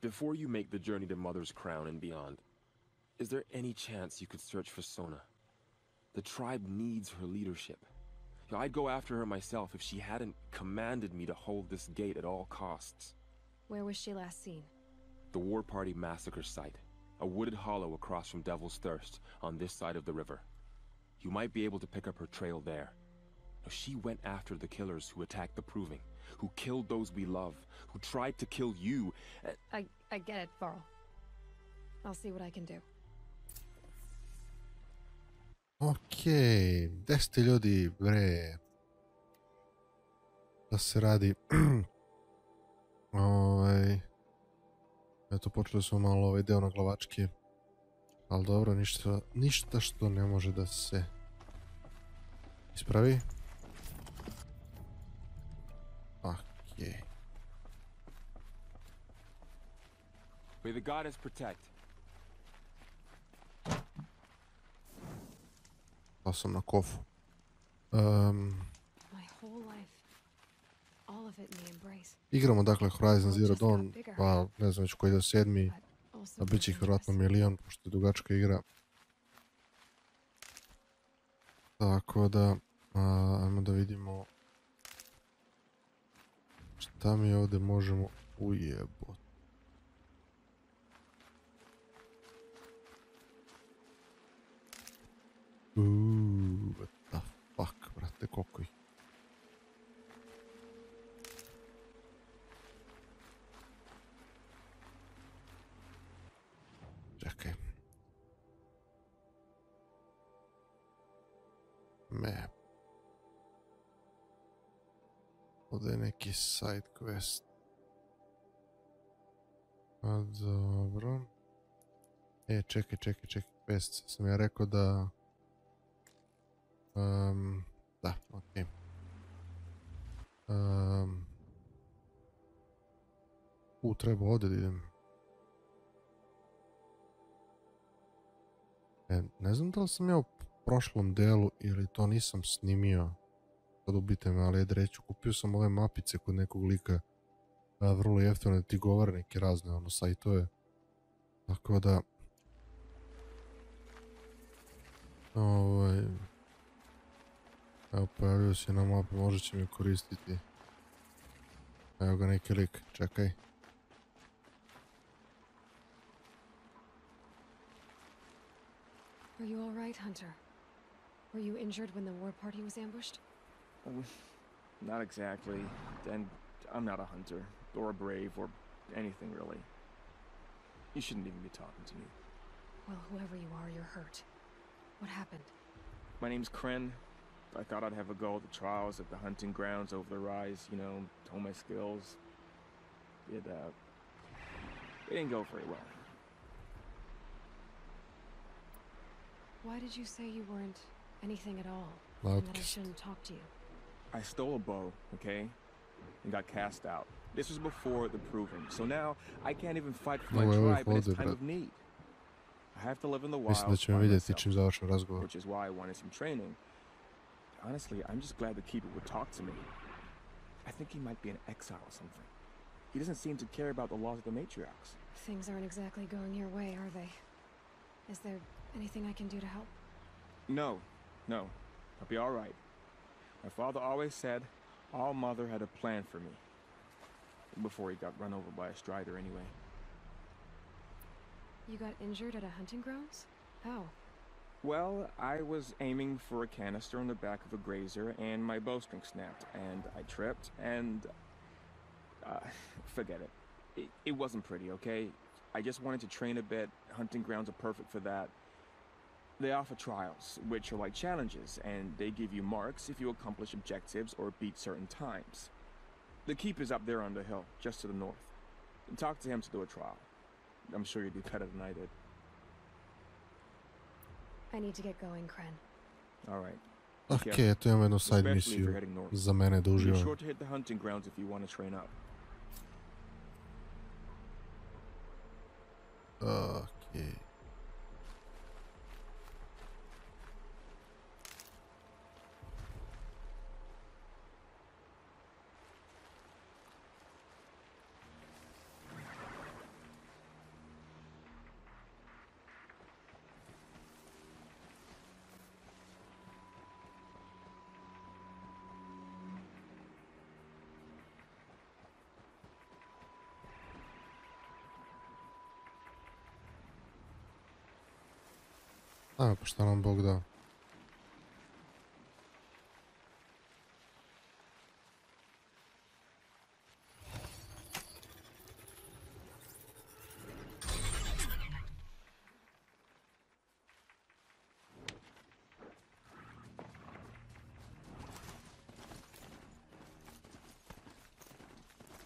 before you make the journey to Mother's Crown and beyond, is there any chance you could search for Sona? The tribe needs her leadership. I'd go after her myself if she hadn't commanded me to hold this gate at all costs. Where was she last seen? The War Party massacre site. A wooded hollow across from Devil's Thirst, on this side of the river. You might be able to pick up her trail there. She went after the killers who attacked the Proving, who killed those we love, who tried to kill you. I get it, Varl. I'll see what I can do. Okej, gde ste ljudi, bre? Da se radi? Eto, počeli smo malo ovaj deo na glavačke. Ali dobro, ništa što ne može da se ispravi. Okej. May the goddess protect. Pa sam na kofu. Igramo dakle Horizon Zero Dawn, pa ne znam već koji je 7. A bit će ih vjerojatno milion, pošto je dugačka igra. Tako da, ajmo da vidimo šta mi ovdje možemo ujebot. What the fuck, brate, koliko ih. Čekaj. Map. Ovdje je neki side quest. A dobro. Čekaj. Quest. Sam ja rekao da... da, okej. Treba ovdje da idem. Ne znam da li sam ja u prošlom delu ili to nisam snimio. Sad ubite me, ali ajde reću. Kupio sam ove mapice kod nekog lika. Vrlo jeftino, ti govore neke razne sajtove. Tako da... Evo, pojavio se na mapi, možda će mi koristiti. Evo ga neki lik, čekaj. Are you all right, Hunter? Were you injured when the war party was ambushed? Not exactly. And I'm not a hunter, or a brave, or anything really. You shouldn't even be talking to me. Well, whoever you are, you're hurt. What happened? My name's Kren. I thought I'd have a go at the trials at the hunting grounds over the rise, you know, hone my skills. It didn't go very well. Why did you say you weren't anything at all? Well, and that I shouldn't talk to you? I stole a bow, okay? And got cast out. This was before the Proving, so now I can't even fight for my tribe in its time of need. I have to live in the wild by myself, which is why I wanted some training. Honestly, I'm just glad the Keeper would talk to me. I think he might be in exile or something. He doesn't seem to care about the laws of the matriarchs. Things aren't exactly going your way, are they? Is there anything I can do to help? No. I'll be all right. My father always said All Mother had a plan for me. Before he got run over by a strider, anyway. You got injured at a hunting grounds? How? Well, I was aiming for a canister on the back of a grazer, and my bowstring snapped, and I tripped, and... forget it. It wasn't pretty, okay? I just wanted to train a bit. Hunting grounds are perfect for that. They offer trials, which are like challenges, and they give you marks if you accomplish objectives or beat certain times. The keep is up there on the hill, just to the north. Talk to him to do a trial. I'm sure you'd do better than I did. I need to get going, Kren. All right. Ok, eto imamo jednu side misiju za mene da uživam. Be sure to hit the hunting grounds if you want to train up. Ok. A, pa šta nam Bog dao?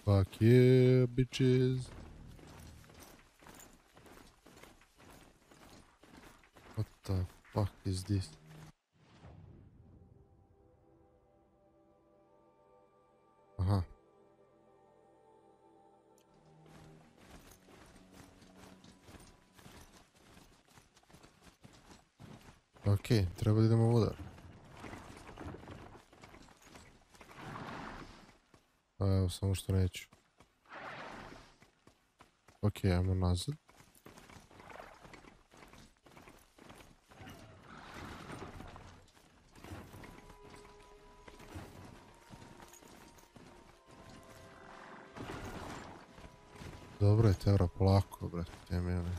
Fuck yeah, bitches. What the fuck is this? Aha. Ok, treba da idemo u udar. A evo, samo što neću. Ok, ajmo nazad. Dobro je, Tevra, polako, brate, temene.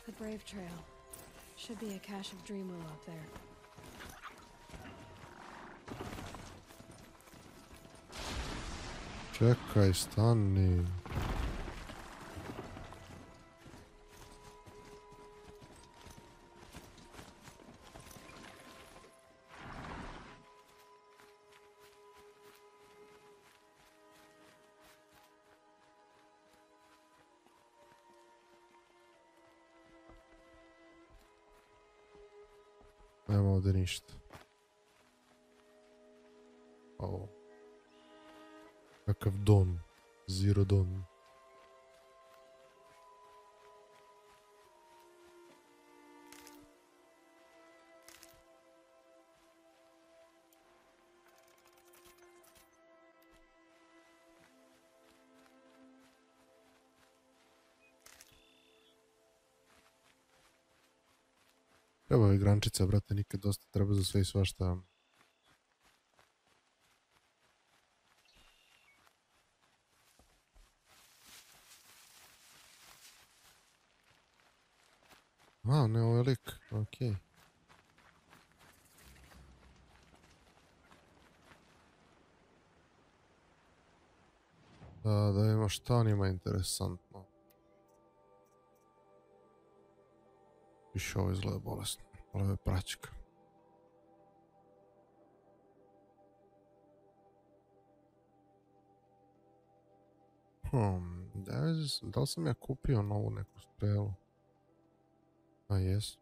The Brave Trail. Should be a cache of Dreamwillow up there. Čekaj, stani. Nema ovdje ništa. Ovo. Kakav don. Zero don. Treba je grančica, brate, nikad dosta, treba za sve i svašta. A, ne, ovo je lik, okej. Da vidimo šta on ima interesantno. Više ovo izgleda bolesno, ovo je praćka. Da li sam ja kupio novu neku strelu? A, jes.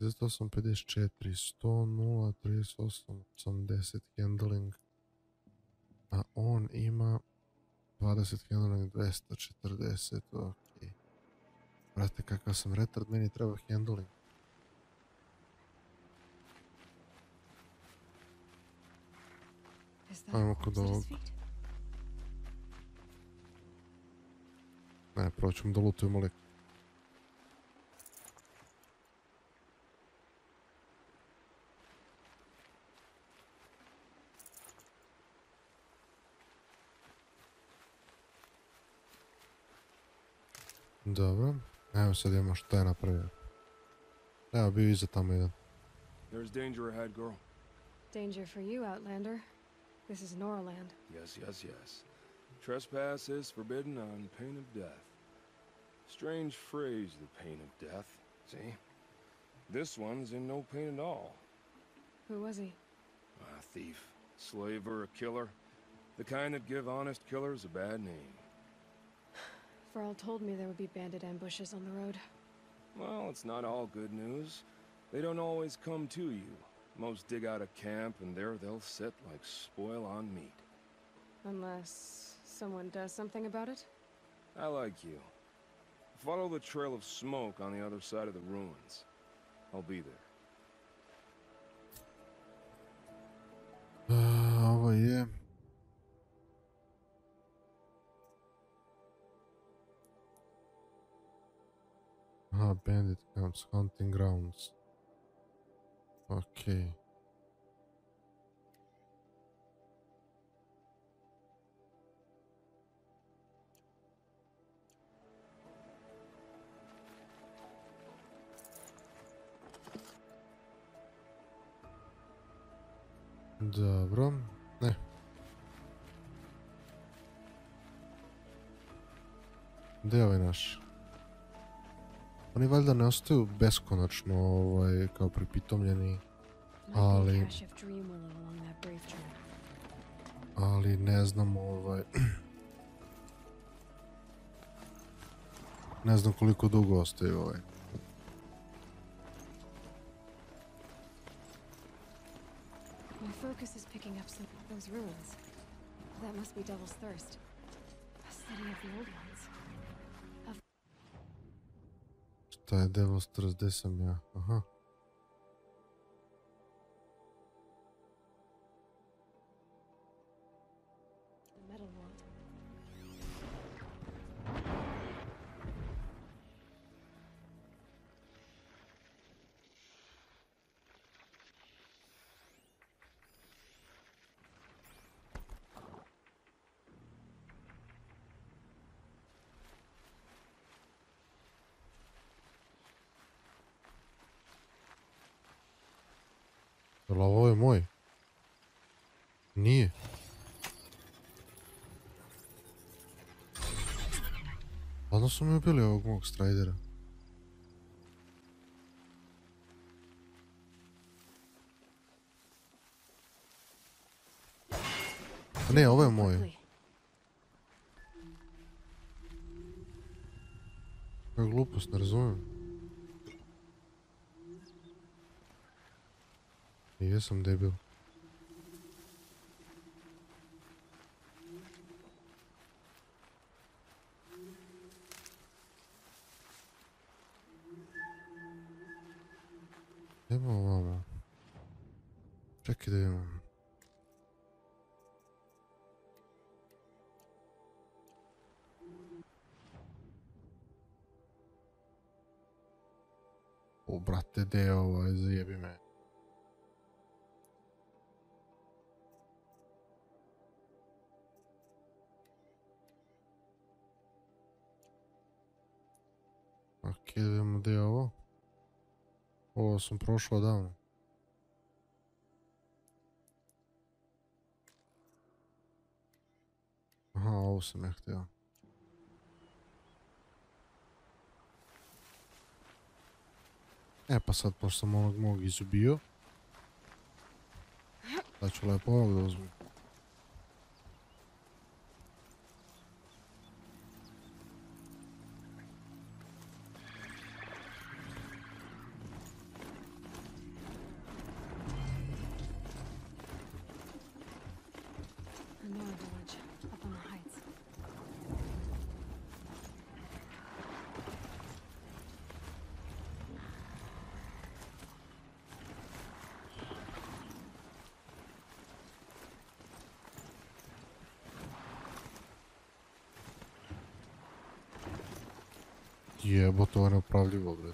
38, 54, 100, 0, 38, 80 handling. A on ima 20 handling, 240, ok. Brate, kakav sam retard, meni treba handling. Ajmo kod ovog. Ne, prvo ćemo da lutujemo lik. Dobro, evo sad imamo šta je napravio. Evo, bio iza tamo jedan. There's danger ahead, girl. Danger for you, Outlander. This is Norland. Yes. Trespass is forbidden on pain of death. Strange phrase, the pain of death. See? This one's in no pain at all. Who was he? A thief, slaver, a killer. The kind that give honest killers a bad name. Farrell told me there would be bandit ambushes on the road. Well, it's not all good news. They don't always come to you. Most dig out a camp, and there they'll sit like spoil on meat. Unless someone does something about it? I like you. Follow the trail of smoke on the other side of the ruins. I'll be there. Ovo je... Aha, bandit camps, hunting grounds. Okay. Dobro, ne. Gdje je ovaj naš? Oni valjda ne ostaju beskonačno kao pripitomljeni, ali ne znam ne znam koliko dugo ostaju My focus is picking up some of those ruins. That must be Devil's Thirst. A study of the old ones. Šta je Devil's Thirst, gdje sam ja? Aha. Ovo je moj. Nije. Ladno su mi ubili ovog mog Stridera. A ne, ovo je moj. Koja glupost, ne razumijem. Jesam debil. Idemo ovamo. Čekaj da imam. O, brate, gdje je zajebi me. Ok, da vidimo gdje je ovo. Ovo sam prošao davno. Aha, ovo sam ja htio. E pa sad, pošto sam onog mog izubio, da ću lepo ovog da uzmem. Jebote, ovo je neupravljivo, bre.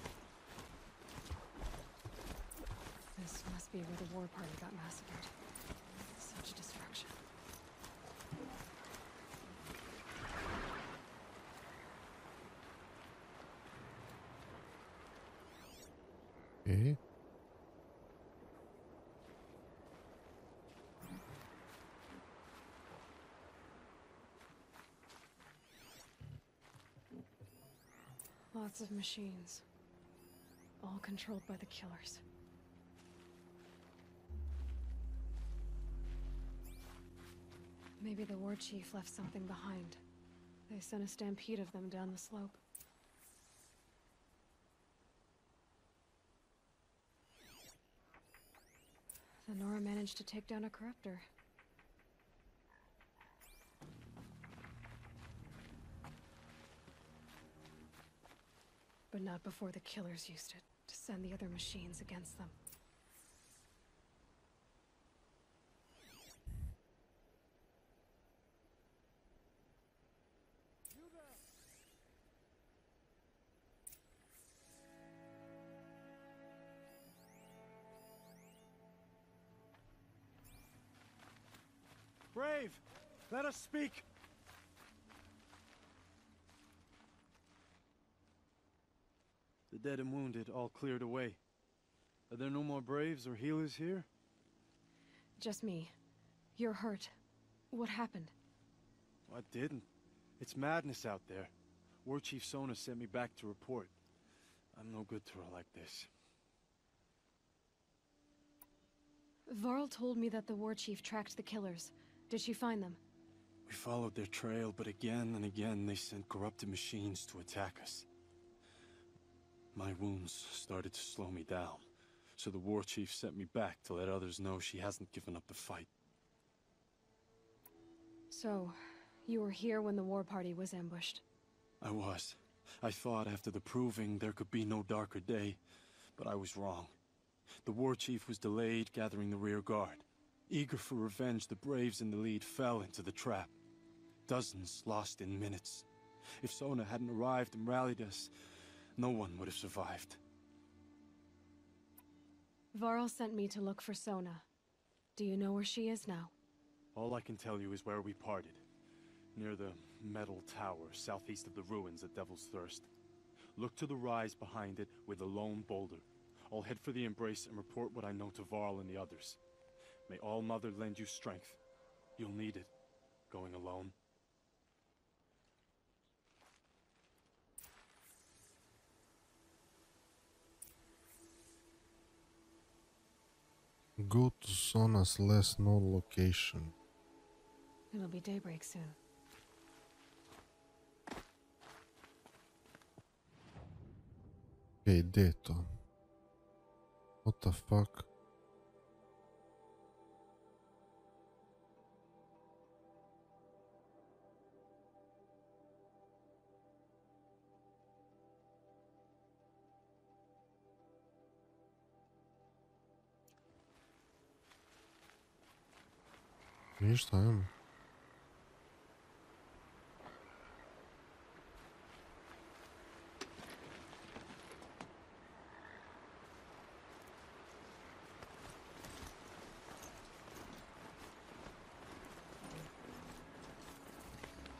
This must be where the war party got massacred. Such destruction. Okay. Lots of machines. All controlled by the killers. Maybe the war chief left something behind. They sent a stampede of them down the slope. The Nora managed to take down a corruptor. But not before the killers used it to send the other machines against them. Brave, let us speak. The dead and wounded all cleared away. Are there no more Braves or healers here? Just me. You're hurt. What happened? I didn't. It's madness out there. War Chief Sona sent me back to report. I'm no good to her like this. Varl told me that the war chief tracked the killers. Did she find them? We followed their trail, but again and again they sent corrupted machines to attack us. My wounds started to slow me down, so the war chief sent me back to let others know she hasn't given up the fight. So, you were here when the war party was ambushed? I was. I thought after the proving there could be no darker day, but I was wrong. The war chief was delayed gathering the rear guard. Eager for revenge, the Braves in the lead fell into the trap. Dozens lost in minutes. If Sona hadn't arrived and rallied us, no one would have survived. Varl sent me to look for Sona. Do you know where she is now? All I can tell you is where we parted. Near the metal tower, southeast of the ruins at Devil's Thirst. Look to the rise behind it with a lone boulder. I'll head for the Embrace and report what I know to Varl and the others. May All Mother lend you strength. You'll need it, going alone. Go to Sona's last known location. It'll be daybreak soon. Okay, gdje to? What the fuck? Ništa, ajmo.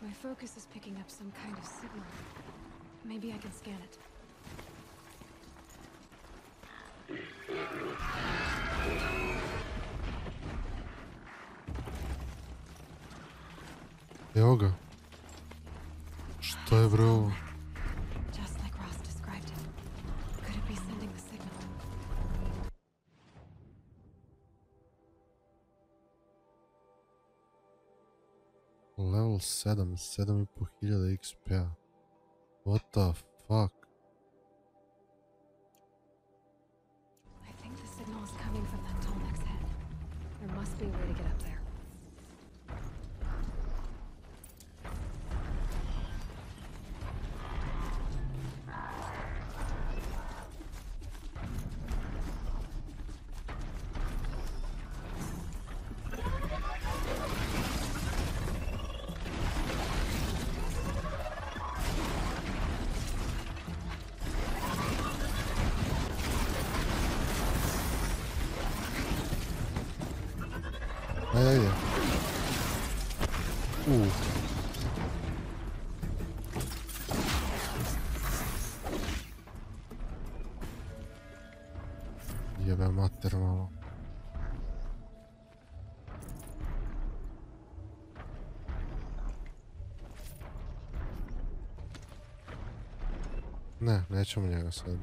My focus is picking up some kind of signal. Maybe I can scan it. Evo ga. Šta je bre ovo? Just like Ross described it. Could it be sending the signal? Level 7, 7500 XP-a. What the fuck? I think the signal is coming from that Tolmec's head. There must be a way to get up there. Ajde. Jebe mater malo. Ne, nećemo njega sad.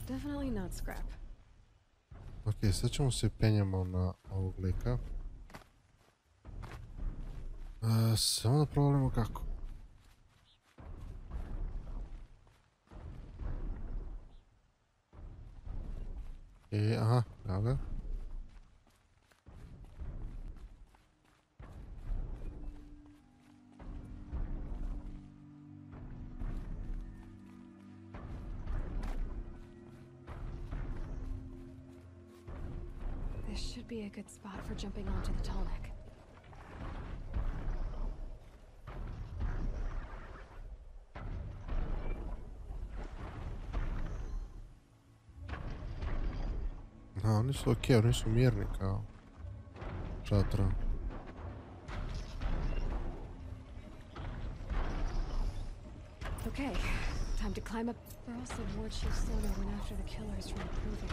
Definitely not scrap. Ok, sad ćemo se penjamo na ovog lika. Samo da provjerimo kako. Aha, evo ga. This should be a good spot for jumping onto the Tallneck. Oni su okej, oni su mirni kao šatra. Okay, time to climb up. Earl said Ward Chief Sona went after the killers from the Proving.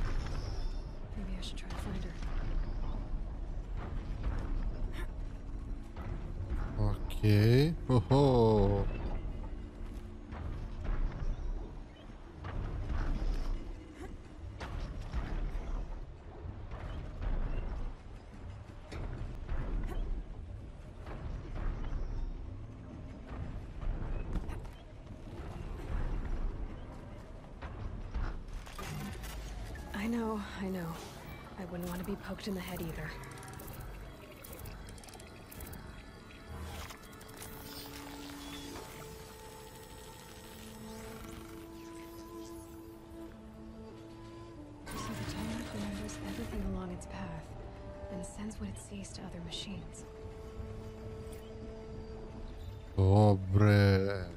Maybe I should try to find her. Okay. Ho. I know. I wouldn't want to be poked in the head either. So the Tallneck remembers everything along its path, and sends what it sees to other machines. Dobre.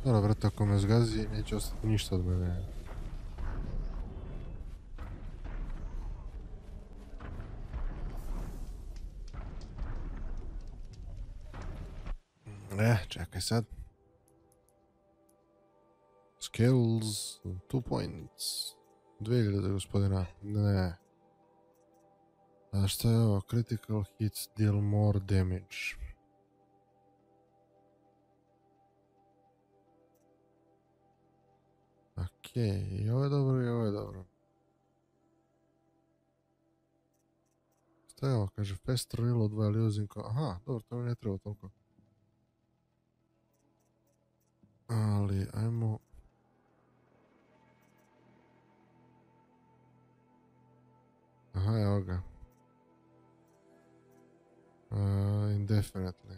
Dobro, vrata, ako me zgazi, neće ostati ništa od mene. Čekaj sad. Skills, 2 points. 2000, gospodina. Ne. A šta je ovo? Critical hits deal more damage. Okej, i ovo je dobro i ovo je dobro. Šta je ovo? Kaže fast reload while using... Aha, dobro, to mi ne treba toliko. Ali, ajmo... Aha, evo ga. Indefinitely.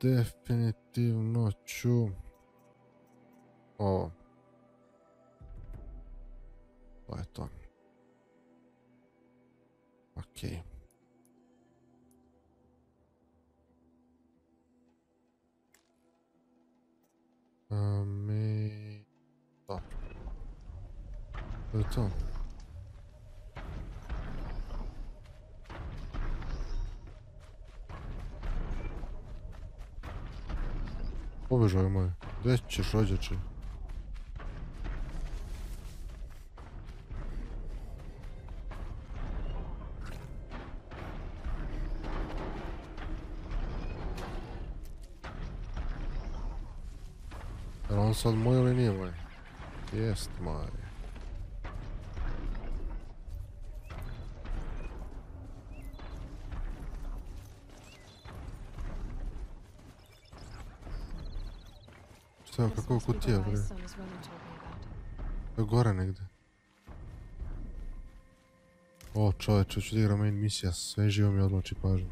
Definitivno ću ovo. To je to. Okej. To. To je to. Pobežaj moj, gdje ćeš rođači? Je on sad moj ili nije moj? Jest moj. Šta je, kako kutija, bre? To je gore negdje. O čovječe, ću da igram main misija, sve živo mi odlači pažnju.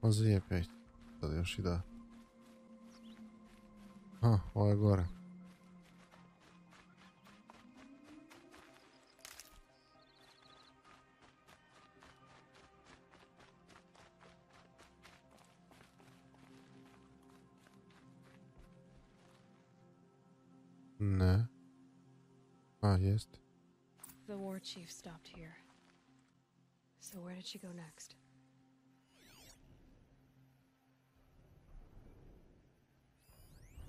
Pa zajebaj, sad još i da. Ovo je gore. Ne. Jest. The war chief stopped here. So where did she go next?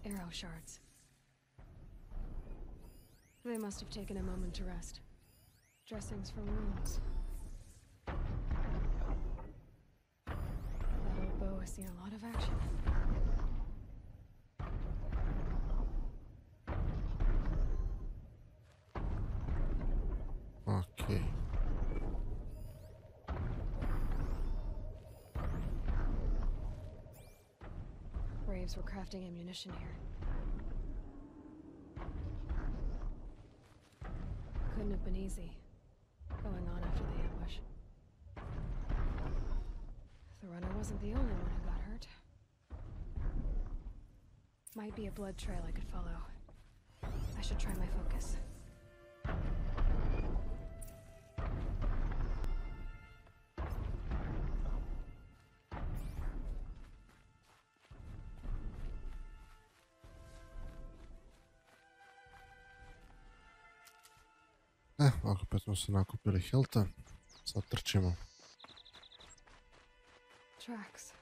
Arrow shards. They must have taken a moment to rest. Dressings for wounds. That old bow has seen a lot of action. Okay. Braves were crafting ammunition here. Couldn't have been easy, going on after the ambush. The runner wasn't the only one who got hurt. Might be a blood trail I could follow. I should try my focus. Opet smo se nakupili helta. Sad trčimo. Tracks.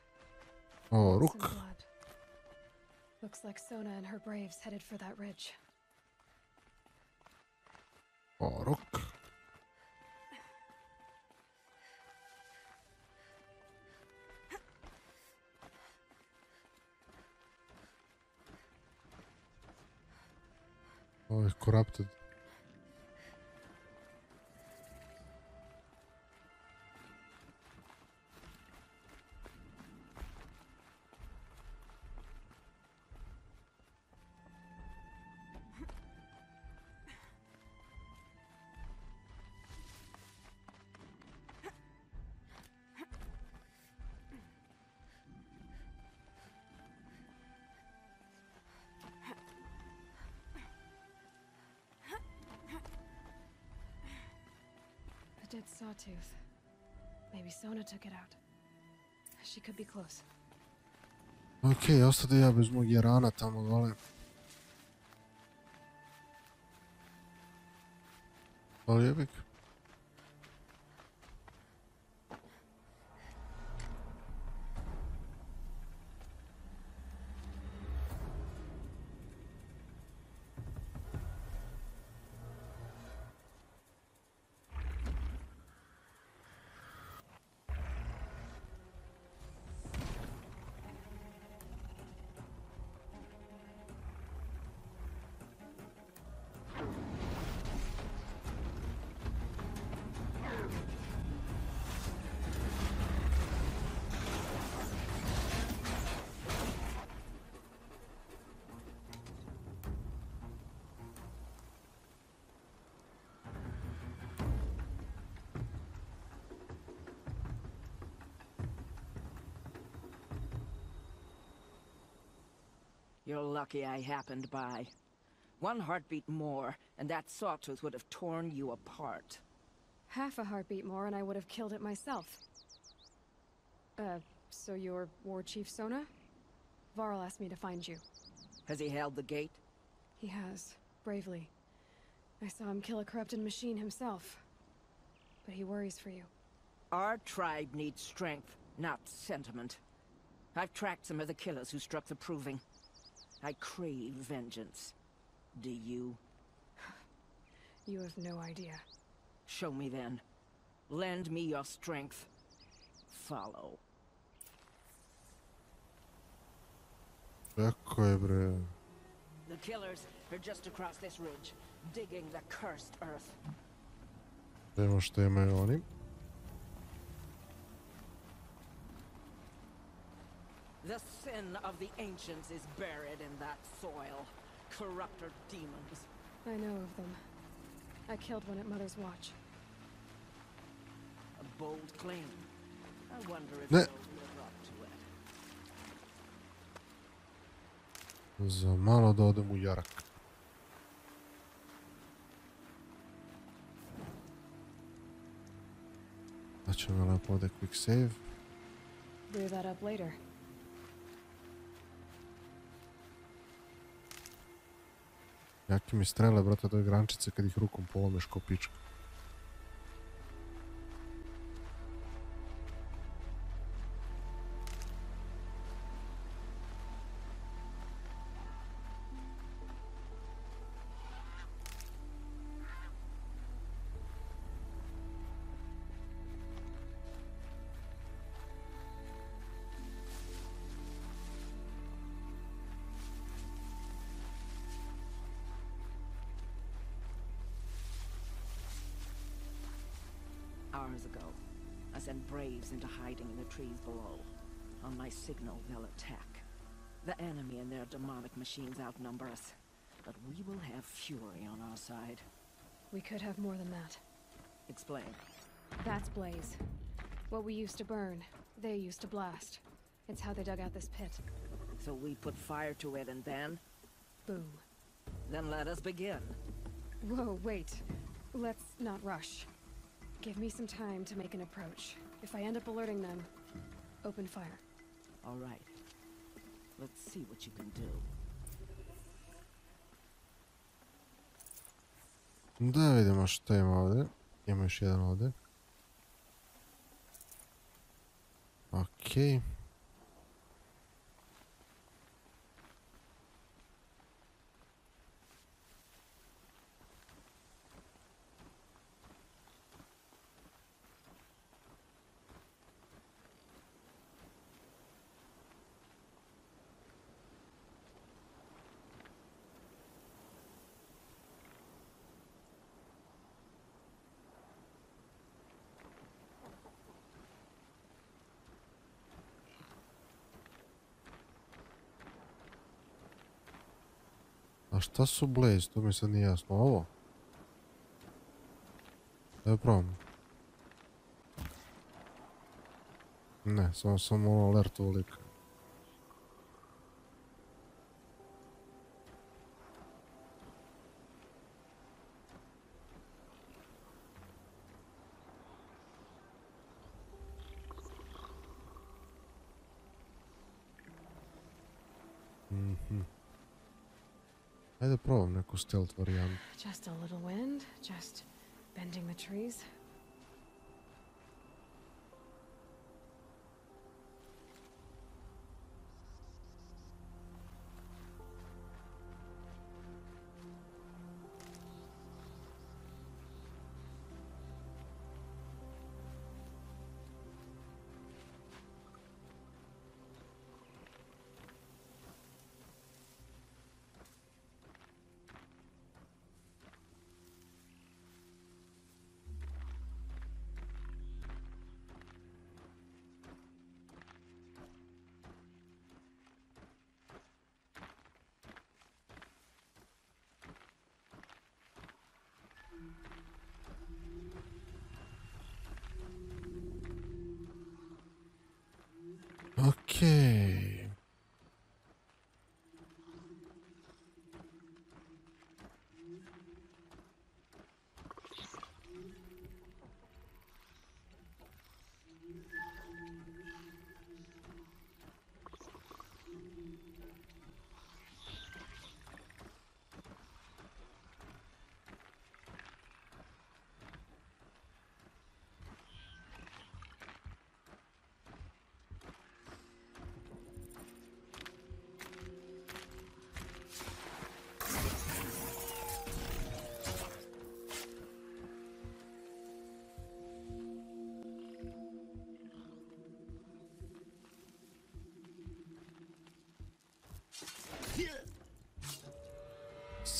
O, ruk. Looks like Sona and her braves headed for that ridge. O, ruk. Ovo je corrupted. Dead sawtooth. Maybe Sona took it out. She could be close. Okej, ostade ja bez mog jarana tamo dole. Ali jebik. You're lucky I happened by. One heartbeat more, and that sawtooth would have torn you apart. Half a heartbeat more and I would have killed it myself. So you're War Chief Sona? Varl asked me to find you. Has he held the gate? He has, bravely. I saw him kill a corrupted machine himself. But he worries for you. Our tribe needs strength, not sentiment. I've tracked some of the killers who struck the Proving. I crave vengeance. Do you? You have no idea. Show me then. Lend me your strength. Follow. Kako je, bre? The killers are just across this ridge, digging the cursed earth. Vidimo što imaju oni. The sin of the ancients is buried in that soil. Corrupter demons. I know of them. I killed one at Mother's Watch. A bold claim. I wonder if Ne. they'll live up to it. Za malo da odem u jarak. Da ćemo lepo ovdje quick save. Blew that up later. Jaki mi strele, brate, do grančice kad ih rukom polomeš ko pička. Hours ago, I sent Braves into hiding in the trees below. On my signal, they'll attack. The enemy and their demonic machines outnumber us, but we will have fury on our side. We could have more than that. Explain. That's Blaze. What we used to burn, they used to blast. It's how they dug out this pit. So we put fire to it and then? Boom. Then let us begin. Whoa, wait. Let's not rush. Give me some time to make an approach. If I end up alerting them, open fire. All right. Let's see what you can do. Da vidimo što ima ovdje. Ima još jedan ovdje. Okej. A šta su Blaze? To mi sad nije jasno. Ovo? Da probam. Ne, samo sam ono alert ovolika. Ajde probam neku stealth varijantu. Just a little wind, just bending the trees. Okej.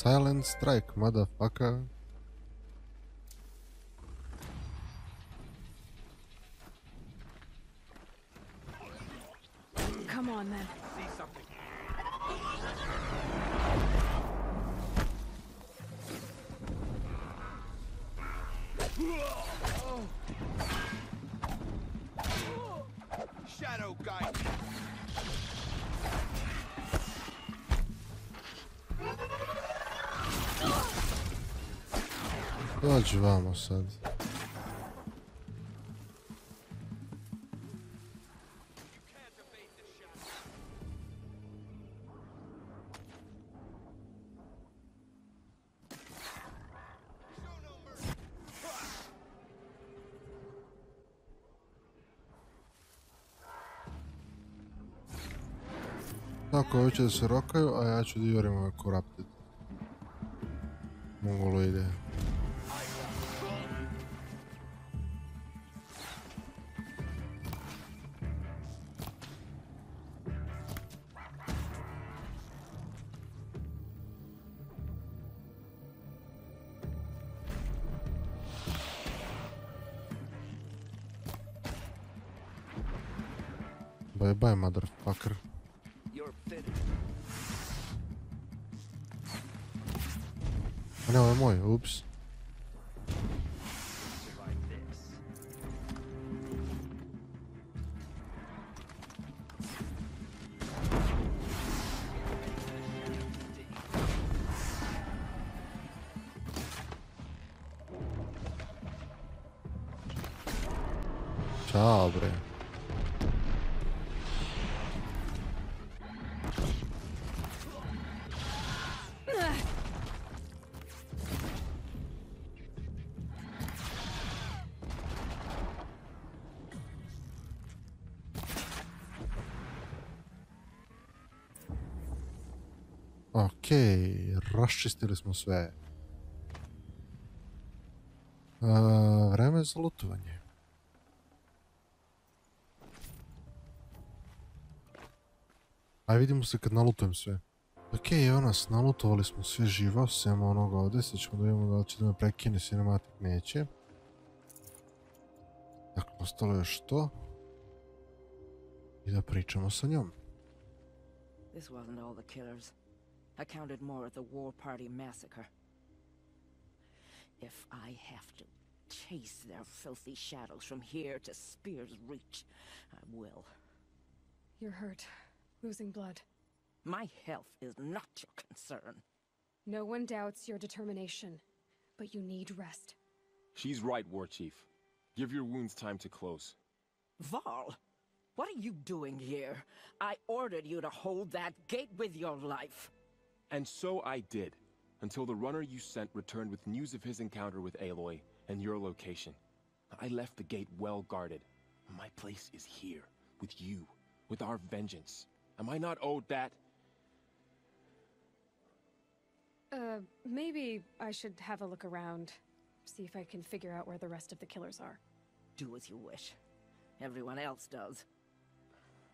Silent strike, motherfucker. Come on, then. See something. Shadow guide. Dođi vamo sad. Tako, hoće da se rokaju, a ja ću da jurim ove Corrupted mongoloide. Bye bye, motherfucker. A ne, ovo je moj, ups. Ćao, bre. Okej, raščistili smo sve. Vreme za lutovanje. Aj, vidimo se kad nalutujem sve. Okej, evo nas, nalutovali smo sve živo, sem onoga ovdje, sad ćemo da vidimo da li će da me prekine cinematik, neće. Dakle, ostalo je još to. I da pričamo sa njom. This wasn't all the killers. I counted more at the War Party massacre. If I have to chase their filthy shadows from here to Spear's Reach, I will. You're hurt. Losing blood. My health is not your concern. No one doubts your determination, but you need rest. She's right, War Chief. Give your wounds time to close. Varl, what are you doing here? I ordered you to hold that gate with your life. And so I did, until the runner you sent returned with news of his encounter with Aloy and your location. I left the gate well guarded. My place is here, with you, with our vengeance. Am I not owed that? Maybe I should have a look around, see if I can figure out where the rest of the killers are. Do as you wish. Everyone else does.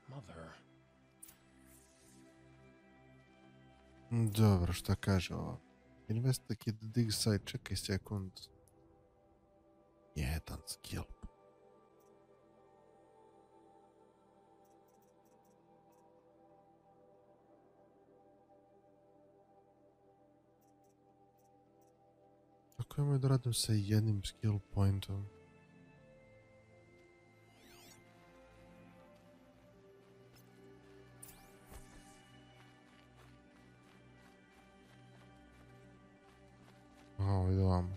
Mother. Dobro, šta kaže ovo? Investigate the dig site, čekaj sekund. Jedan skill. Kako imaju da radim sa jednim skill pointom? Ide vamo.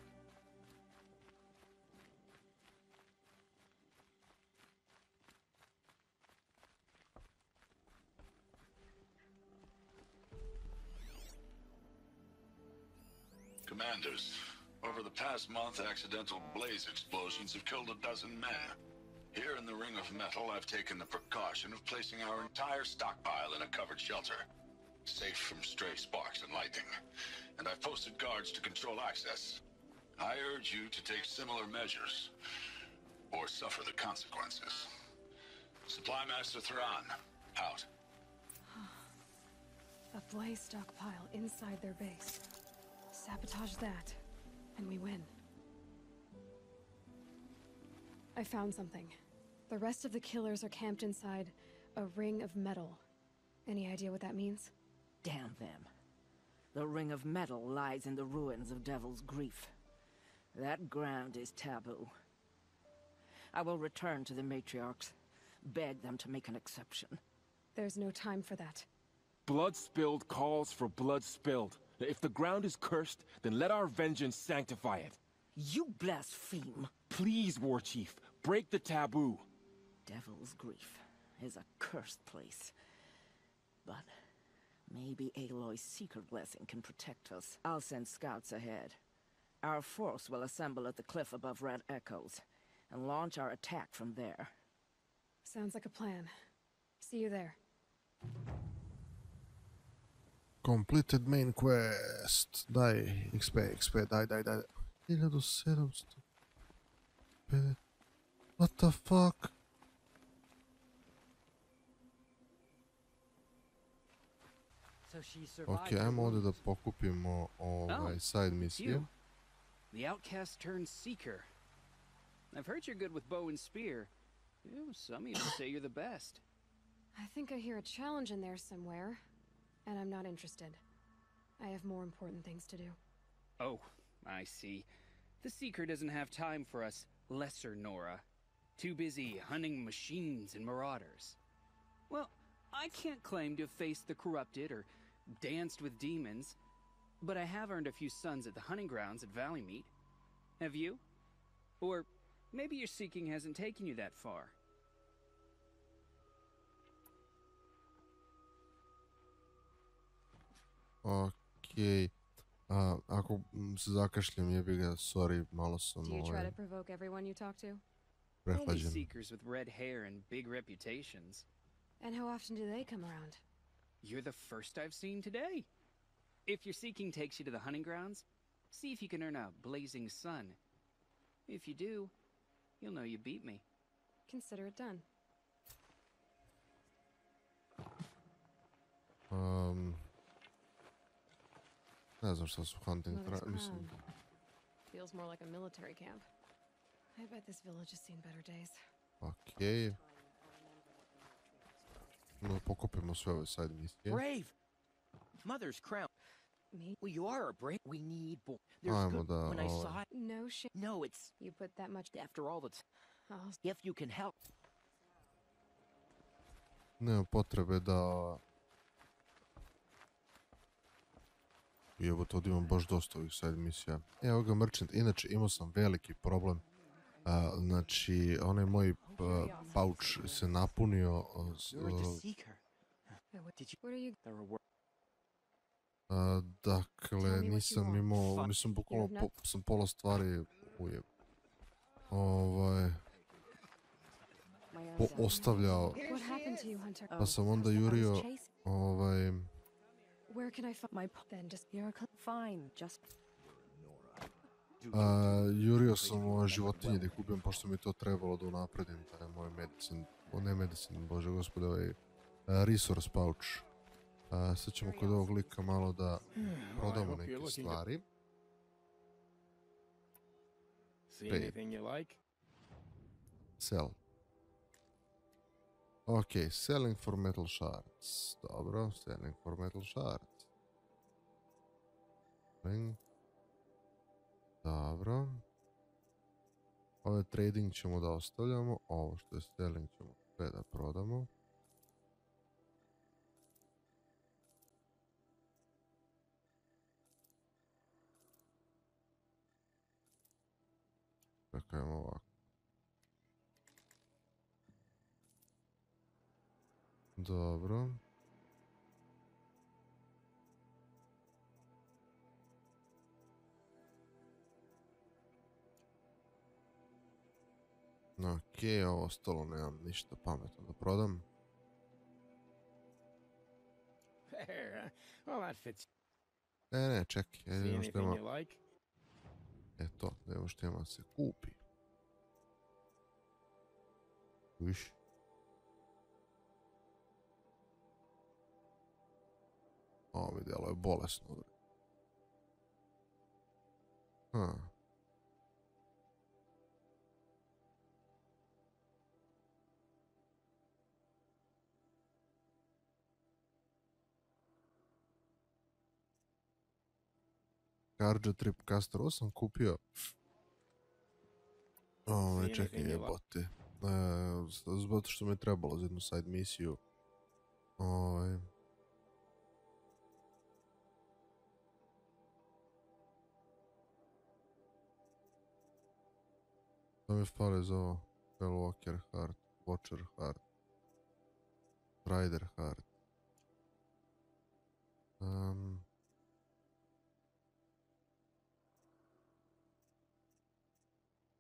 Commanders, over the past month, accidental blaze explosions have killed 12 men. Here in the Ring of Metal, I've taken the precaution of placing our entire stockpile in a covered shelter, safe from stray sparks and lightning, and I've posted guards to control access. I urge you to take similar measures, or suffer the consequences. Supply Master Thran, out. A blaze stockpile inside their base. Sabotage that, and we win. I found something. The rest of the killers are camped inside a ring of metal. Any idea what that means? Damn them. The ring of metal lies in the ruins of Devil's Grief. That ground is taboo. I will return to the matriarchs, beg them to make an exception. There's no time for that. Blood spilled calls for blood spilled. If the ground is cursed, then let our vengeance sanctify it. You blaspheme. Please, War Chief, break the taboo. Devil's Grief is a cursed place. But maybe Aloy's secret blessing can protect us. I'll send scouts ahead. Our force will assemble at the cliff above Red Echoes, and launch our attack from there. Sounds like a plan. See you there. Completed main quest. Daj, XP, daj. 1700. What the fuck? Ok, ajmo ovdje da pokupimo side misije. The outcast turned seeker. I've heard you're good with bow and spear. Some even say you're the best. I think I hear a challenge in there somewhere, and I'm not interested. I have more important things to do. Oh, I see. The Seeker doesn't have time for us lesser Nora. Too busy hunting machines and marauders. Well, I can't claim to have faced the corrupted or danced with demons, but I have earned a few suns at the hunting grounds at Valleymeet. Have you? Or maybe your seeking hasn't taken you that far. Okej. Ako se zakašljem, jebi ga, sorry, malo sam Do you try to provoke everyone you talk to? Only seekers with red hair and big reputations. And how often do they come around? You're the first I've seen today. If your seeking takes you to the hunting grounds, see if you can earn a blazing sun. If you do, you'll know you beat me. Consider it done. Ne znam šta su hunting mislim. Feels more like a military camp. I bet this village has seen better days. Okej. No, pokupimo sve ove side misije. Brave! Mother's crown. Me? Well, you are a brave. We need boy. Ajmo da, when I saw it. No shit. No, it's... You put that much... After all, it's... If you can help. Nema potrebe da... Evo to imam baš dosta ovih side misija. Evo ga merchant. Inače imao sam veliki problem. Znači, onaj moj pouch se napunio. Dakle, nisam imao, mislim, bukvalno sam pola stvari ostavljao. Pa sam onda jurio Where can I find my then just fine, just jurio sam životinje da ih ubijem pošto mi to trebalo da unapredim taj moj medicin, bože gospode, resource pouch. Sad ćemo kod ovog lika malo da prodamo neke stvari. Sell. Ok, selling for metal shards. Dobro, selling for metal shards. Dobro. Ove trading ćemo da ostavljamo. Ovo što je selling ćemo sve da prodamo. Čekajmo ovako. Dobro. Ok, ovo ostalo nemam ništa pametno da prodam. Ne, čekaj, jedino što ima... Eto, jedino što ima se kupi. Viš. Ovo mi djelo je bolesno. Carja Tripcaster, ovo sam kupio. Čekaj, jebote. Zbog što mi je trebalo za jednu side misiju. To mi fale za ovo. Walker Heart, Watcher Heart, Rider Heart.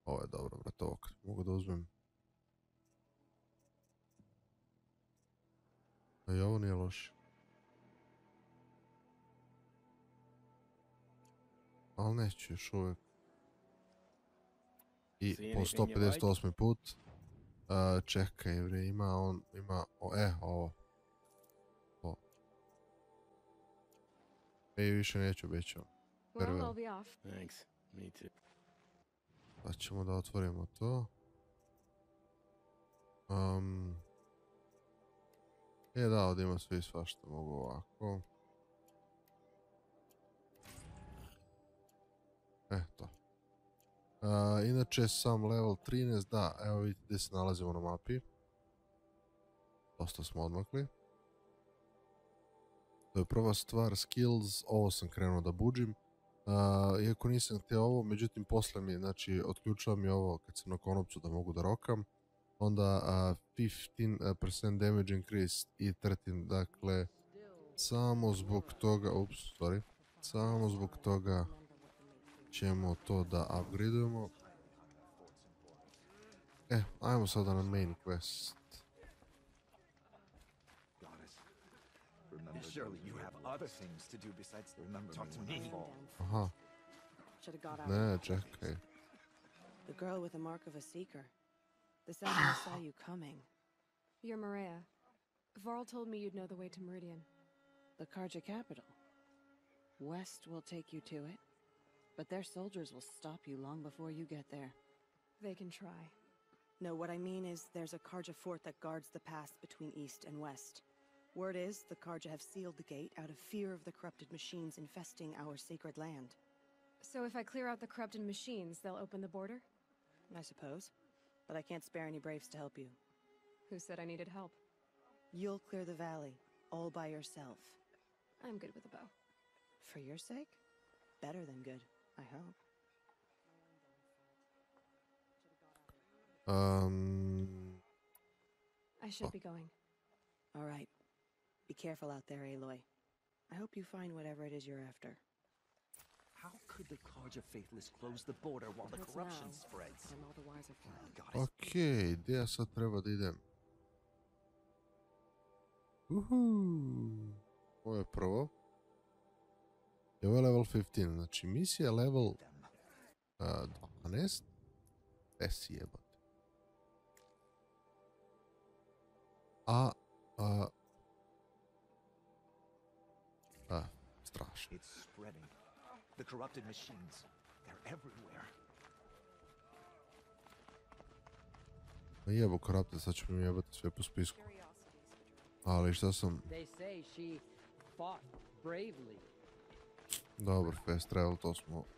Ovo je dobro, brate, ovo mogu da uzmem. A i ovo nije loše. Ali neću još uvijek. I po 158. put. Čekaj, bre, ima ovo. Više neću, obećam. Well, I'll be off. Thanks. Me too. Pa ćemo da otvorimo to. Da, ovdje ima sve i svašta, mogu ovako. To. Inače sam level 13, da, evo vidite gdje se nalazimo na mapi. Dosta smo odmakli. To je prva stvar, skills, ovo sam krenuo da buđim. Iako nisam htio ovo, međutim posle mi, znači, otključava mi ovo kad sam na konopcu da mogu da rokam. Onda 15% damage increase i 13, dakle, samo zbog toga ćemo to da upgradeujemo. Ajmo sada na main quest. Surely you have other things to do besides talk to me. Aha. Ne, čekaj. The girl with the mark of a seeker. The Sentinel saw you coming. You're Maria. Varl told me you'd know the way to Meridian. The Carja capital. West will take you to it, but their soldiers will stop you long before you get there. They can try. No, what I mean is there's a Carja fort that guards the pass between East and West. Word is, the Carja have sealed the gate out of fear of the corrupted machines infesting our sacred land. So if I clear out the corrupted machines, they'll open the border? I suppose. But I can't spare any braves to help you. Who said I needed help? You'll clear the valley, all by yourself. I'm good with a bow. For your sake? Better than good, I hope. I should be going. All right. Be careful out there, Aloy. I hope you find whatever it is you're after. How could the Carja faithless close the border while the corruption spreads? I'm all the wiser for it. Okej, gdje ja sad treba da idem? Ovo je prvo. Ovo je level 15, znači misija level 12. Si jebate. Strašno. It's spreading. The corrupted machines, they're everywhere. Jebo corrupted, sad ću mi jebati sve po spisku. Ali šta sam... They say she fought bravely. Dobro, fast travel,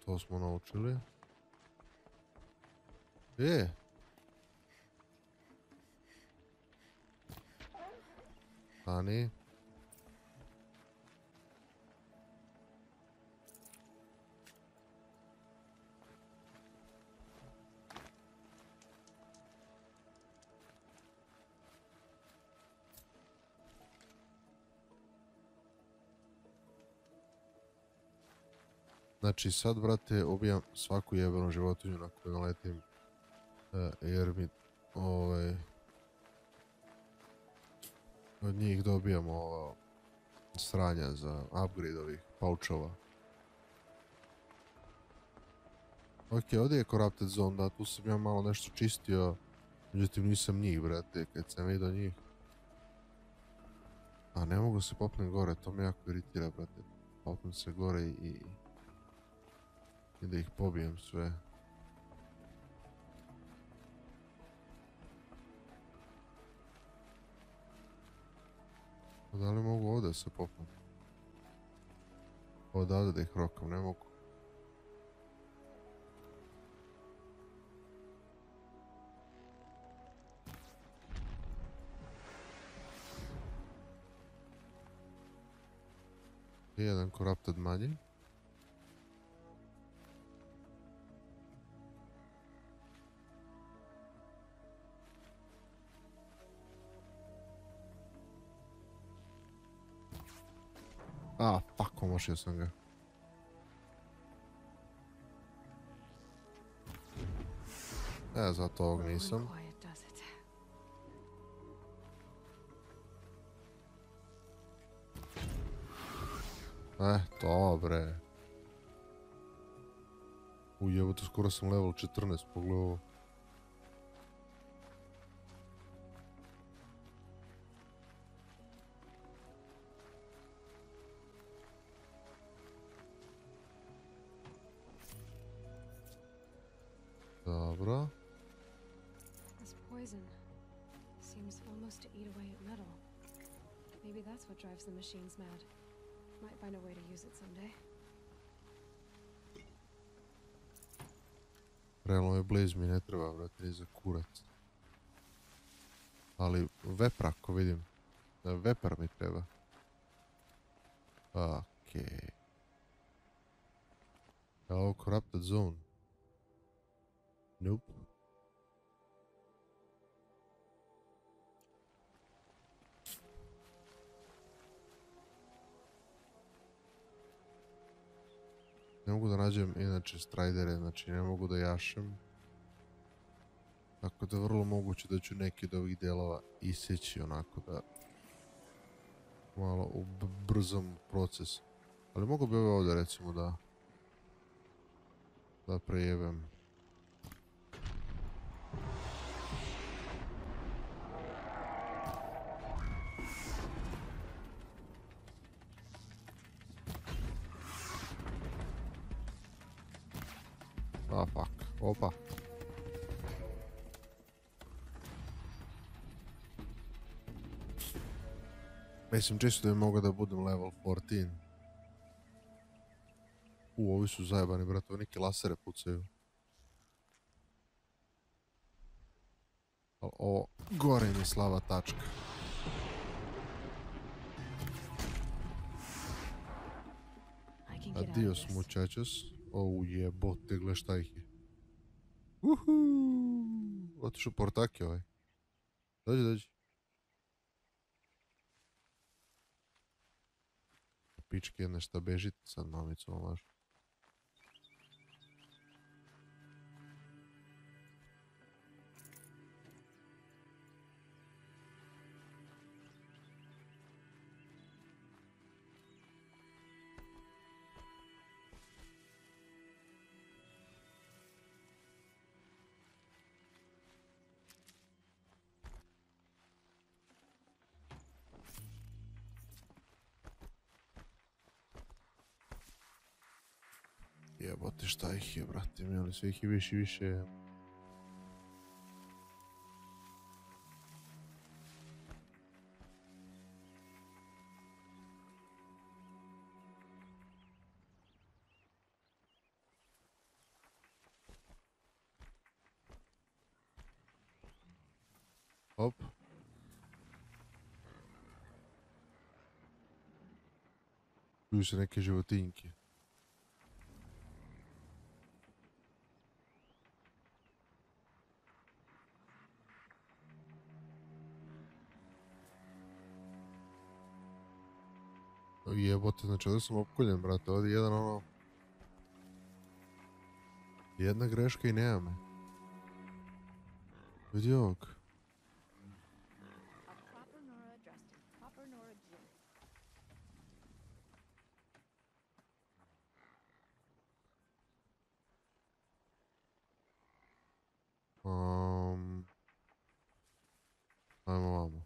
to smo naučili. Stani. Znači sad, brate, ubijam svaku jebenu životinju na koju naletim, jer mi od njih dobijamo ovo sranja za upgrade ovih paučova. Ok, ovdje je Corrupted Zone, da, tu sam ja malo nešto čistio, međutim nisam njih, brate, kad sam vidio njih. A ne mogu se popnem gore, to me jako iritira, brate. Popnem se gore i... I da ih pobijem sve. Da li mogu ovdje se popnem? Odavde da ih rokam, ne mogu. Jedan corrupted manje. Fuck, omošio sam ga. Zato ovog nisam. Dobre. Ujebote, skoro sam level 14, pogledaj ovo. Dobro. This poison seems almost to eat away at metal. Maybe that's what drives the machines mad. Might find a way to use it someday. Realno ovaj Blaze mi ne treba, brate, ni za kurac. Ali vepra, ako vidim. Vepar mi treba. Okej. Ovo corrupted zone. Nope. Ne mogu da nađem inače strajdere, znači ne mogu da jašem. Tako da je vrlo moguće da ću neki od ovih delova iseći onako da malo ubrzam proces. Ali mogu bi ovo ovdje recimo da prejebem. Fuck. Opa. Mislim čisto da bi mogao da budem level 14. Ovi su zajebani, brate, ovi neki lasere pucaju. Ali ovo gore mi je slaba tačka. Adios muchachos. Jebote, gle šta ih je. Otišu portaki ovaj. Dođi. Pičke jedne šta bežite sad mamicom vaš. Jebote, šta ih je, brate, ali sve ih je više i više. Hop. Tu su neke životinjke. Jebote, znači ovdje sam opkoljen, brate, ovdje je jedan jedna greška i nema me. Vidi ovog. Ajmo vamo.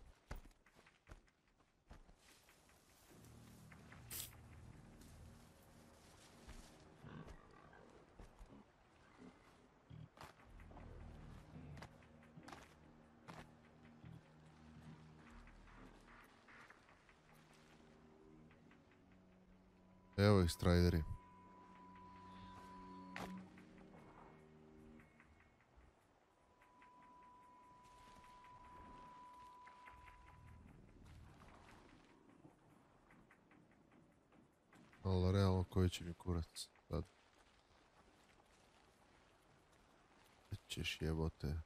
Evo ih strajderi. Ali realno koji će mi kurac sad? Ćeš jebote.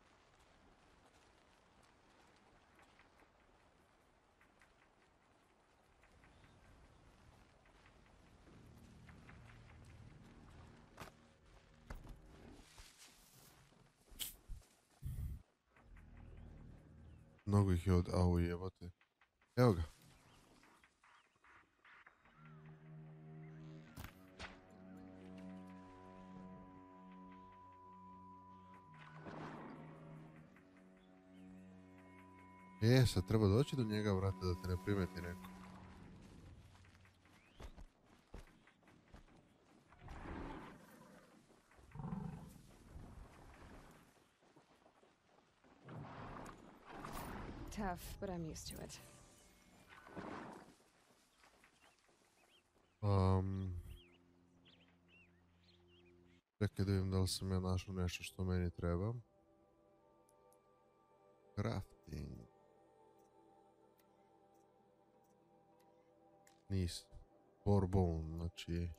Mnogo ih je au jebote. Evo ga. Sad treba doći do njega, vrate, da te ne primeti neko. Tough, but I'm used to it. Čekaj da vidim da li sam ja našao nešto što meni treba. Crafting. Nisam. Borbone, znači...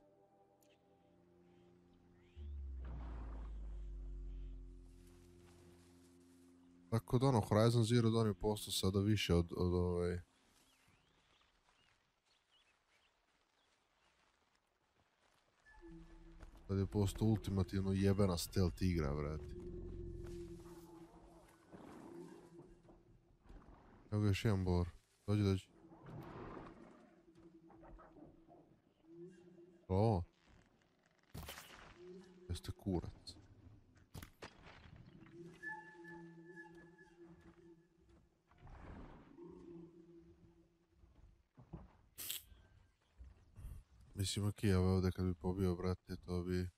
Tako da ono, Horizon Zero Dawn je postao sada više od ovaj... Sad je postao ultimativno jebena stealth igra, vrati. Evo ga još jedan bor. Dođi. O! Jeste kurac. Mislim, ok, a ovdje kad bi pobio, brate, to bi...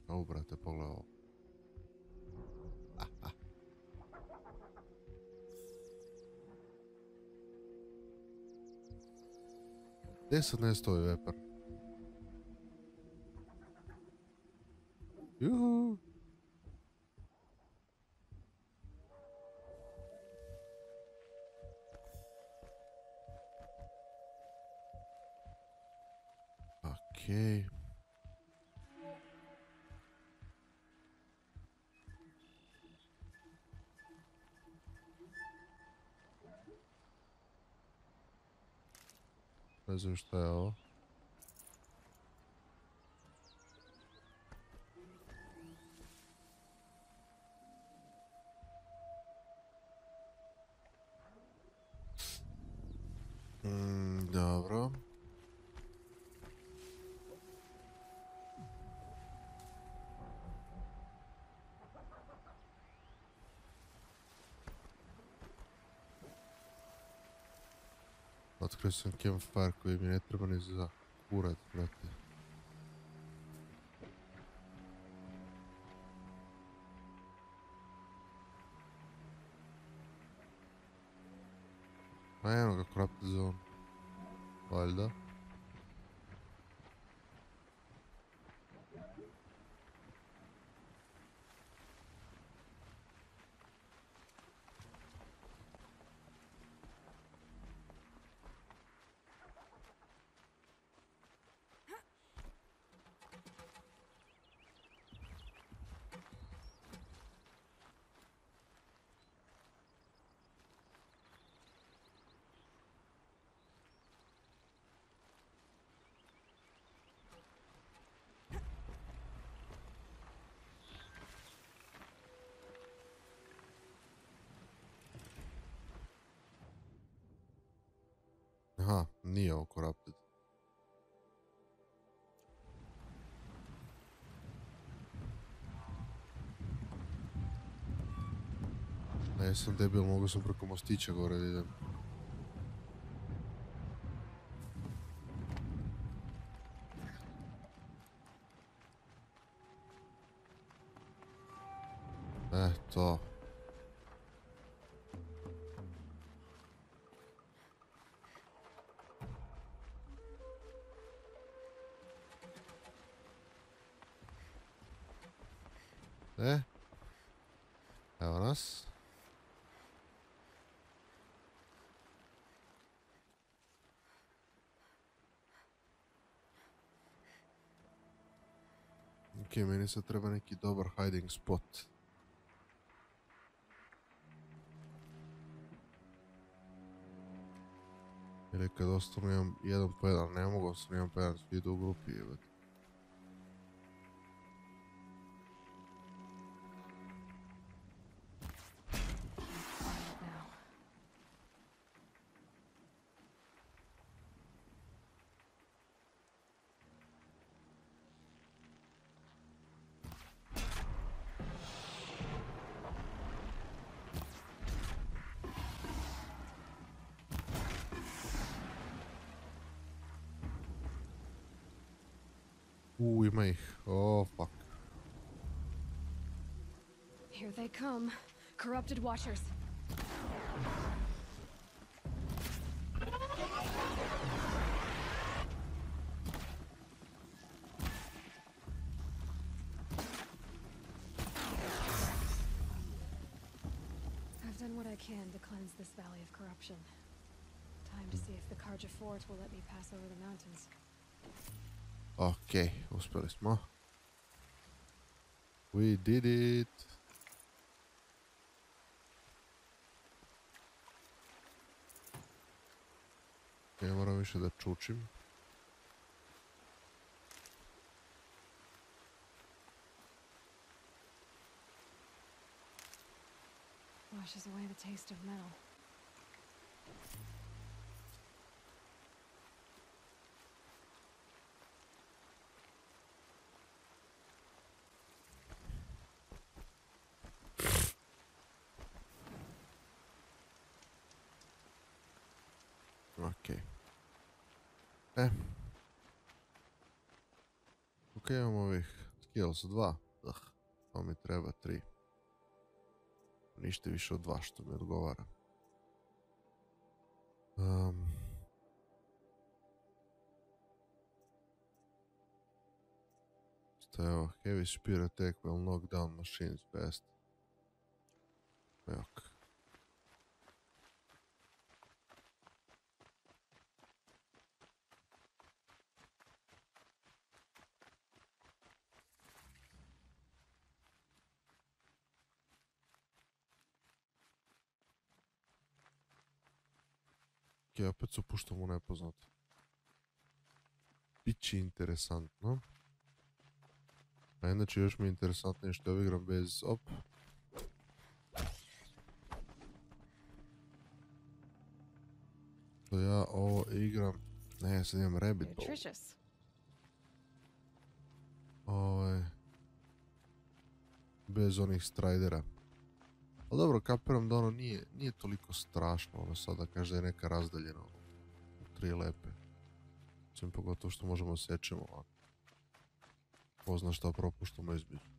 Ovo, brate, pogledaj ovo. Gdje sad ne stoji vepar? Juhu! Okej. Ne znam šta je ovo. Dobro. Otkrio sam campfire koji mi ne treba ni za kurac, brate. Ma eno ga corrupted zone. Valjda. Aha, nije ovo corrupted. Ne, sam debil, mogu sam preko mostića gore da idem. To. Evo nas. Ok, meni sad treba neki dobar hiding spot. Ili kad ostanu imam jedan po jedan, ne mogu ostanu jedan po jedan, svi idu u grupi. Ima ih. Oh, fuck. Here they come. Corrupted Watchers. I've done what I can to cleanse this valley of corruption. Time to see if the Carja Fort will let me pass over the mountains. Ok, uspjeli smo. We did it. Ne moram više da čučim. Washes away the taste of metal. Ok, imamo ovih skills 2. To mi treba 3. Ništa više od 2 što mi odgovara. Što je ovo? Heavy spear attack will knock down machines best. Jok. Ok, opet se upuštam u nepoznato. Biće interesantno. A inače još mi je interesantnije što ovo igram bez... Op. Što ja ovo igram... Ne, sad imam Rabbit Bow. Bez onih Stridera. Ali dobro, kapiram da ono nije toliko strašno, ono sada kaže da je neka razdaljena u 3 lepe. Mislim pogotovo što možemo sečemo ovako. Ko zna šta propuštamo između.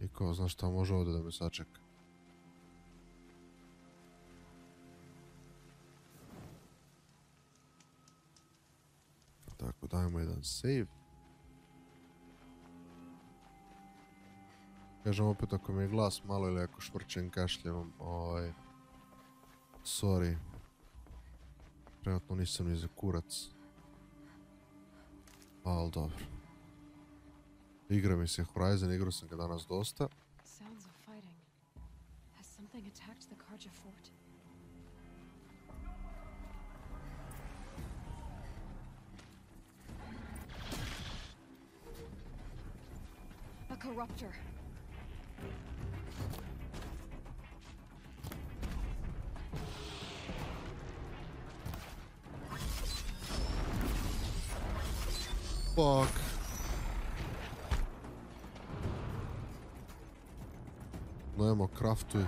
I ko zna šta može ovdje da me sačeka. Tako, dajmo jedan save. Kažem opet ako mi je glas malo ili ako švrčem kašljem, sorry. Trenutno nisam ni za kurac. Ali dobro. Igra mi se Horizon, igrao sam ga danas dosta. Sounds of fighting. Has something attacked the Carja fort? A corruptor. Fuck. Dajmo craftuj.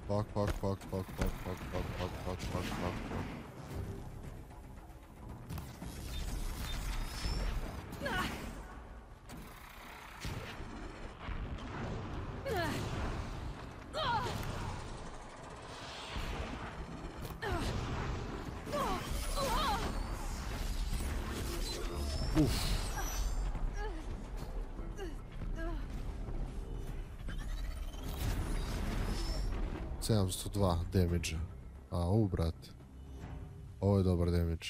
Fuck. Uff. $702 damage. Au, brate. Ovo je dobar damage.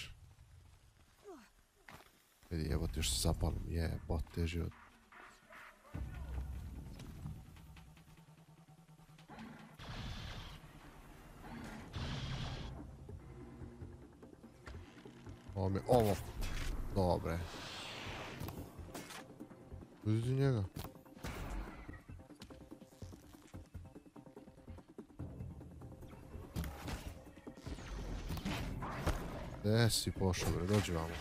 Vidi, evo ti još se zapalim. Jebote život. Ovo mi je... Ovo! Dobre. Vidi njega. Gdje si pošao, bre? Dođi vamo.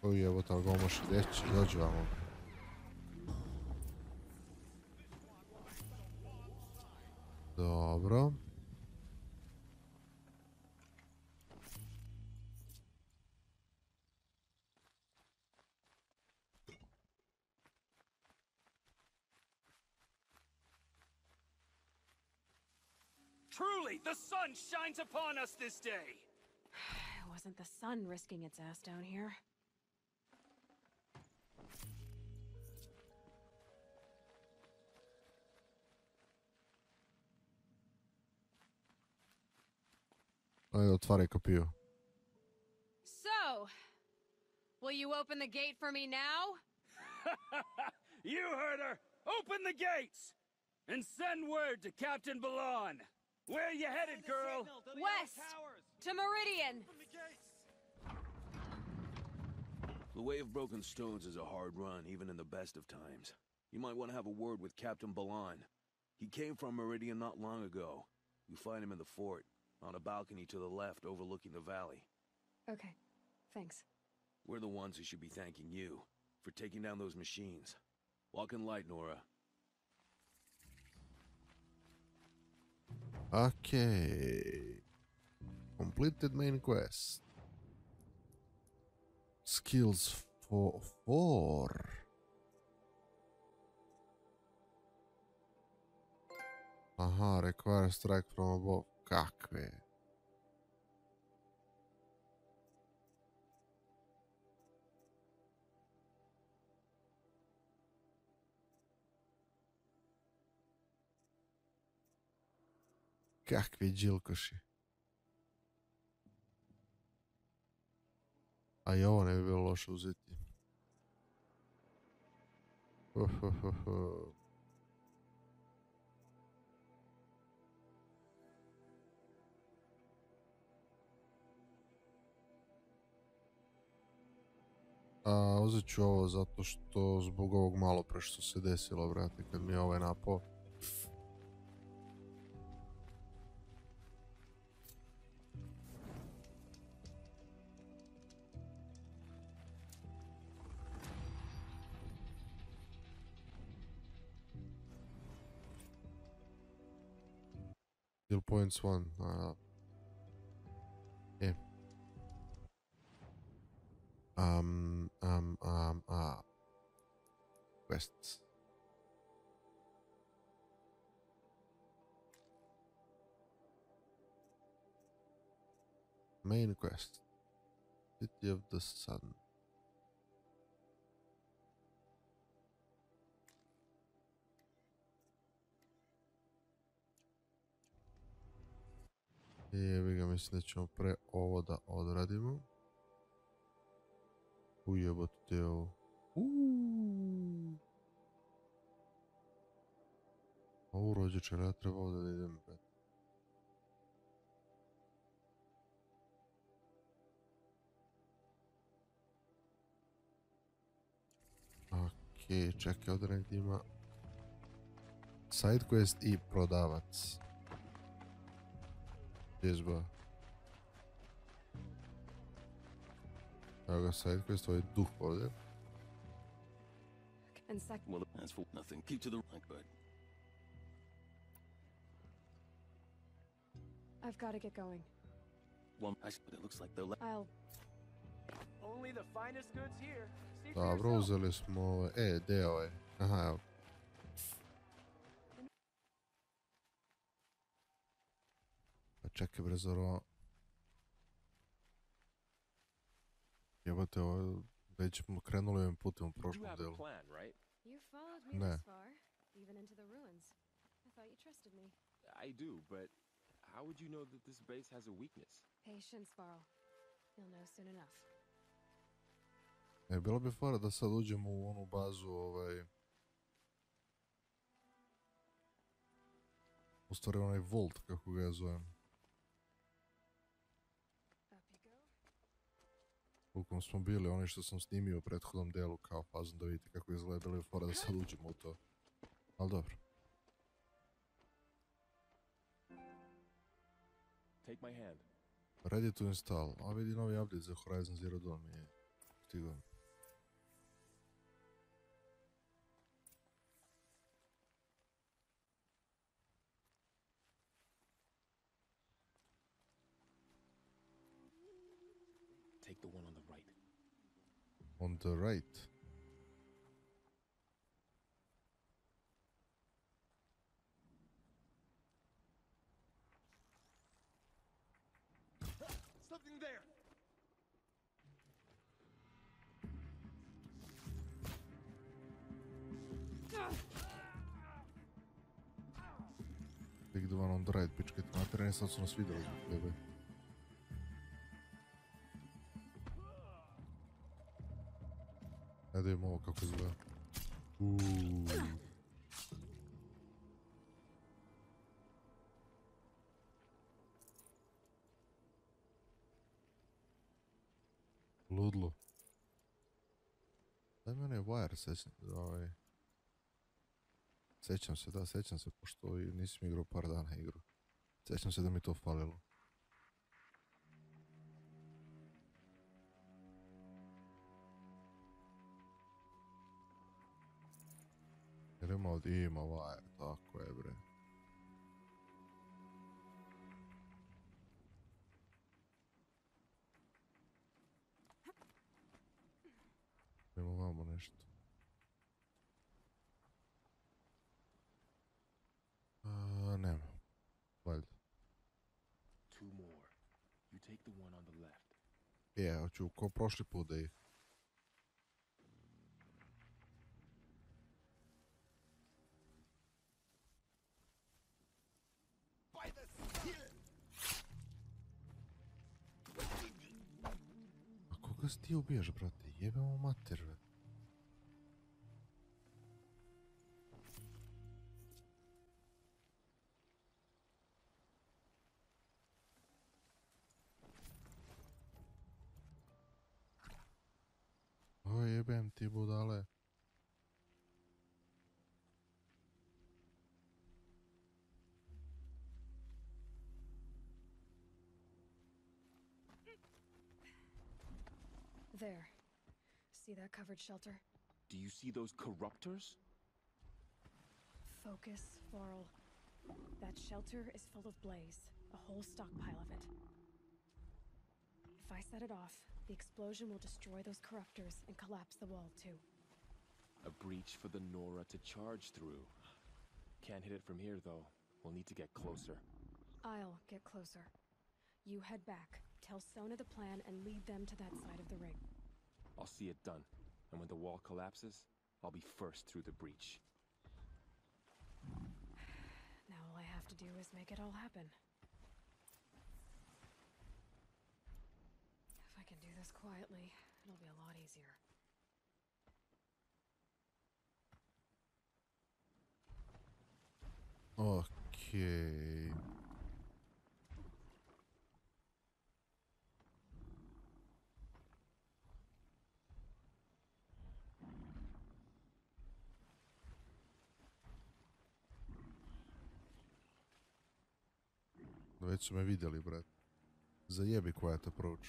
Uj, evo tako ga može deći, dođi vamo. Dobro. Truly, the sun shines upon us this day! It wasn't the sun risking its ass down here. Ajde, otvaraj kopiju. So, will you open the gate for me now? You heard her! Open the gates! And send word to Captain Balan! Where you headed, girl? West! To Meridian! The Way of Broken Stones is a hard run, even in the best of times. You might want to have a word with Captain Balan. He came from Meridian not long ago. You find him in the fort, on a balcony to the left overlooking the valley. Okay, thanks. We're the ones who should be thanking you for taking down those machines. Walk in light, Nora. Okay. Completed main quest. Skills for 4. Aha, require strike from above. Kakve? Kakvi džilkoši. A i ovo ne bi bilo loše uzeti. Uzet ću ovo zato što zbog ovog malo pre što se desilo, brate, kad mi je ovaj napao. Skill points 1. Yeah. Quests. Main quest. City of the Sun. Jebi ga, mislim da ćemo pre ovo da odradimo. Ujebote te ovo. Ovo rođeče, ja treba ovdje da idem. Okej, čekaj, ovdje negdje ima side quest i prodavac. Jezba. Evo ga side quest, ovo je duh ovdje. Well, that's for nothing. Keep to the right, bud. I've got to get going. Well, but it looks like they'll... I'll Dobro, uzeli smo... deo je. Aha, evo. Pa čekaj bre, zar ovo... Jebate, ovo već smo krenuli ovim putem u prošlom delu. You followed me this far, even into the ruins. I thought you trusted me. I do, but how would you know that this base has a weakness? Patience, Varl. You'll know soon enough. Bilo bi fora da sad uđemo u onu bazu, u stvari onaj Vault, kako ga ja zovem. Ukom smo bili, oni što sam snimio u prethodnom delu kao fazom da vidite kako izgleda, bilo bi fora da sad uđemo u to. Ali dobro. Take my hand. Ready to install. A vidi novi update za Horizon Zero Dawn mi je stigao. Take the one on the right. On the right. Something there. Take the one on the right, pičkajte materine, sad su nas vidjeli. Jebe. Ajde imamo ovo kako izgleda. Ludlo. Daj mi onaj wire, sećam se, pošto nisam igrao par dana igru. Sećam se da mi to falilo. Jer ima wire, tako je bre. Imamo vamo nešto. Nema. Valjda. Two more. You take the one on the left. Hoću ko prošli put da ih. A koga si ti ubijaš, brate? Jebemo mater, bre. O, jebem ti budale. There. See that covered shelter? Do you see those corruptors? Focus, Varl. That shelter is full of blaze, a whole stockpile of it. If I set it off, the explosion will destroy those corruptors and collapse the wall too. A breach for the Nora to charge through. Can't hit it from here though. We'll need to get closer. I'll get closer. You head back, tell Sona the plan, and lead them to that side of the ring. I'll see it done. And when the wall collapses, I'll be first through the breach. Now all I have to do is make it all happen. If I can do this quietly, it'll be a lot easier. Okay. Već su me vidjeli, brat. Zajebi quiet approach.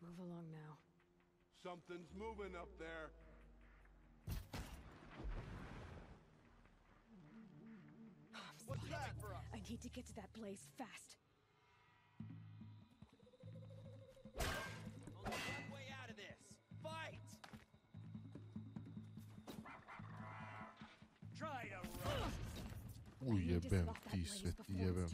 Move along now. Something's moving up there. What's that for us? I need to get to that place fast. Only one way out of this. Fight! Try to run. Ujebem ti sve, ti jebem.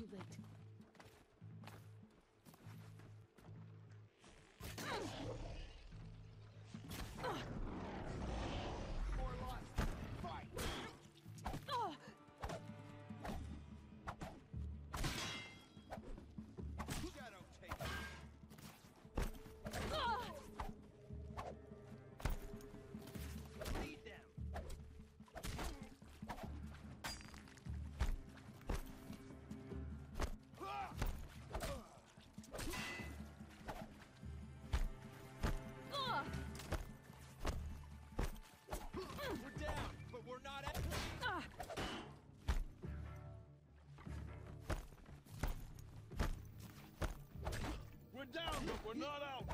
Down, but we're not out.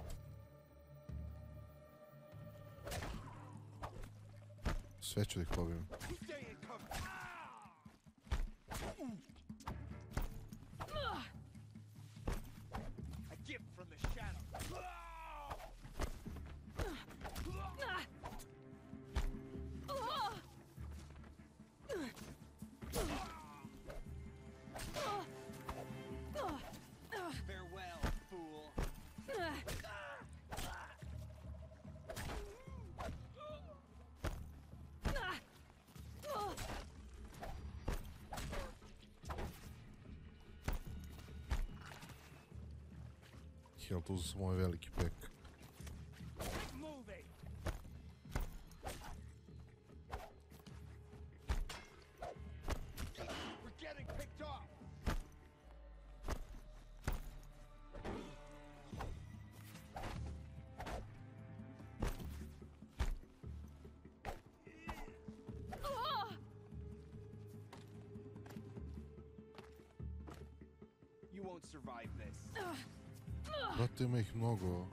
Sve ću da ih pobijem. A gift from the shadow. Farewell, fool. Jel tu za moj veliki pek. We're getting picked off. You won't survive this. Brate, ima ih mnogo.